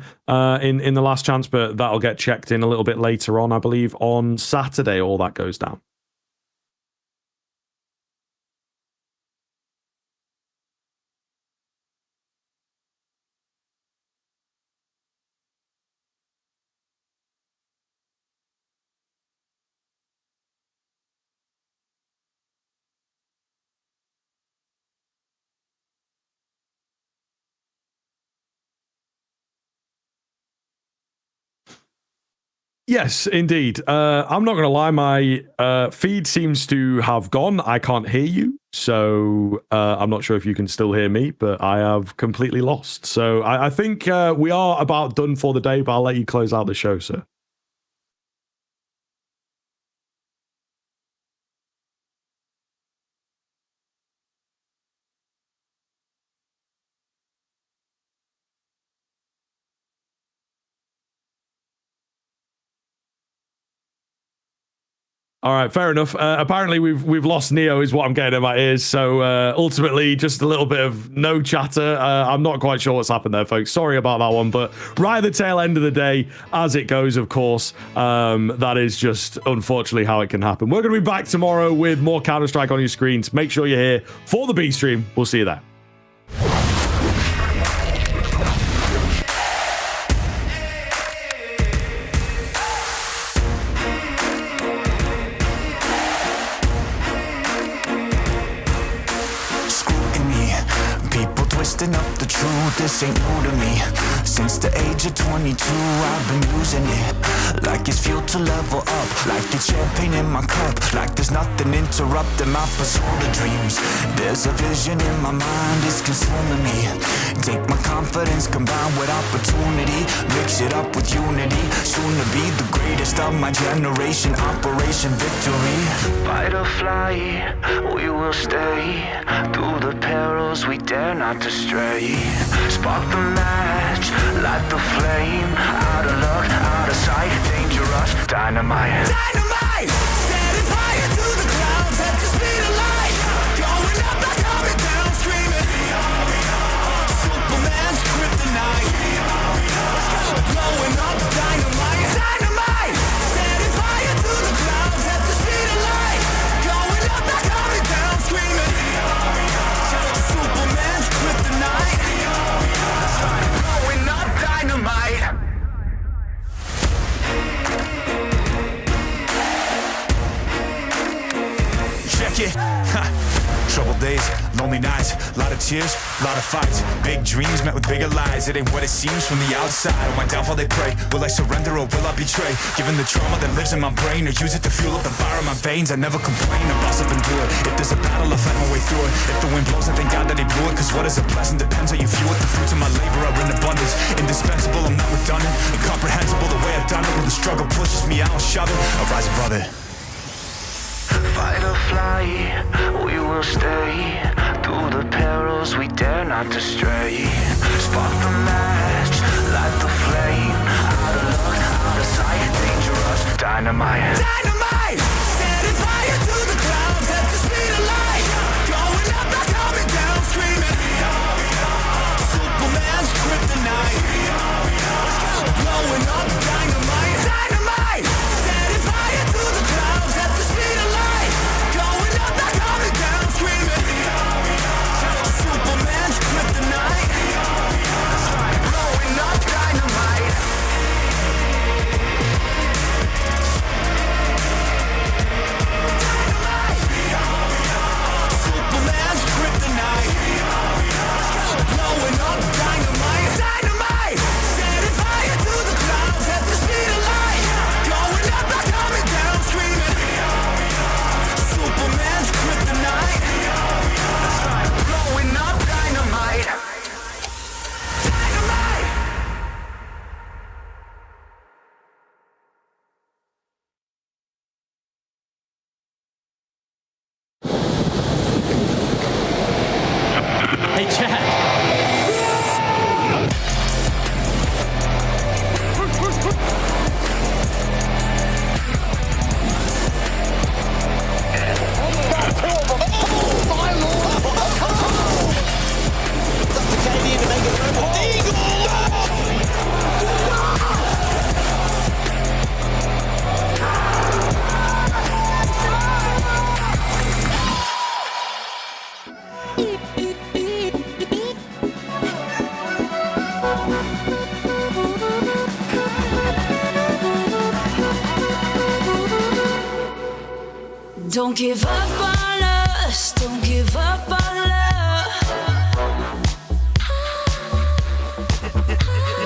[SPEAKER 4] in the last chance, but that'll get checked in a little bit later on, I believe, on Saturday. All that goes down. Yes, indeed. I'm not going to lie, my feed seems to have gone. I can't hear you, so I'm not sure if you can still hear me, but I have completely lost. So I think we are about done for the day, but I'll let you close out the show, sir. All right, fair enough. Apparently, we've lost Neo, is what I'm getting in my ears. So ultimately, just a little bit of no chatter. I'm not quite sure what's happened there, folks. Sorry about that one. But right at the tail end of the day, as it goes, of course, that is just unfortunately how it can happen. We're going to be back tomorrow with more Counter-Strike on your screens. Make sure you're here for the B stream. We'll see you there.
[SPEAKER 7] Up the truth, this ain't new to me. Since the age of 22, I've been using it like it's fuel to level up, like it's champagne in my cup, like there's nothing interrupting my pursuit of dreams. There's a vision in my mind, it's consuming me. Take my confidence combined with opportunity, mix it up with unity, soon to be the greatest of my generation. Operation Victory. Fight or fly, we will stay through the perils we dare not to stray. Spark the match, light the flame. Out of luck, out of sight, dangerous, dynamite. Dynamite! Setting fire to the clouds at the speed of light. Going up, not coming down, screaming. Superman's kryptonite. Blowing up dynamite. Dynamite! Setting fire to the clouds at the speed of light.
[SPEAKER 11] Troubled days, lonely nights, lot of tears, lot of fights. Big dreams met with bigger lies. It ain't what it seems from the outside. On my downfall they pray. Will I surrender or will I betray? Given the trauma that lives in my brain, or use it to fuel up the fire in my veins. I never complain, I boss up and do it. If there's a battle, I fight my way through it. If the wind blows, I thank God that he blew it. Cause what is a blessing depends how you view it. The fruits of my labor are in abundance. Indispensable, I'm not redundant. Incomprehensible the way I've done it. When the struggle pushes me out, I'll shove it. I'll rise above it.
[SPEAKER 14] Fight or flight, we will stay. Through the perils we dare not to stray. Spark the match, light the flame. Out of luck, out of sight, dangerous, dynamite.
[SPEAKER 7] Dynamite! Setting fire to the clouds at the speed of light. Going up, not coming down, screaming. Superman's kryptonite. Blowing up, dynamite. Dynamite! Setting fire to the clouds at the speed of light. Going up, not coming down, screaming. Superman's kryptonite. Blowing up, dynamite. Superman's kryptonite. Blowing up, dynamite. Dynamite! Setting fire to the clouds at the speed of light. Going up, not coming down, screaming. Superman's kryptonite. Blowing up, dynamite. Dynamite!
[SPEAKER 18] Hey, Chad.
[SPEAKER 22] Don't give up on us, don't give up on love.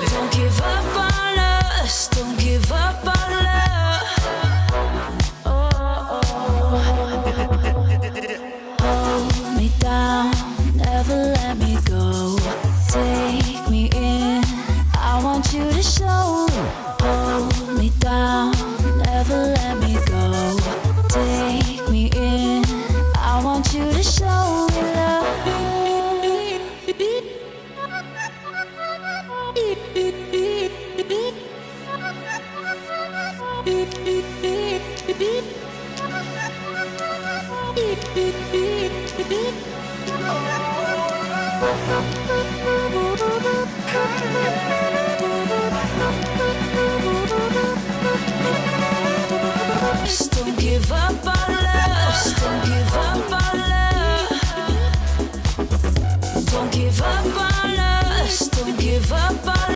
[SPEAKER 22] Don't give up on us, don't give up on love. Hold me down, never let me go. Take me in, I want you to show. Hold me down, never let me go. Take me in, I want you to show me love. Don't give up on love. Don't give up on love. Don't give up.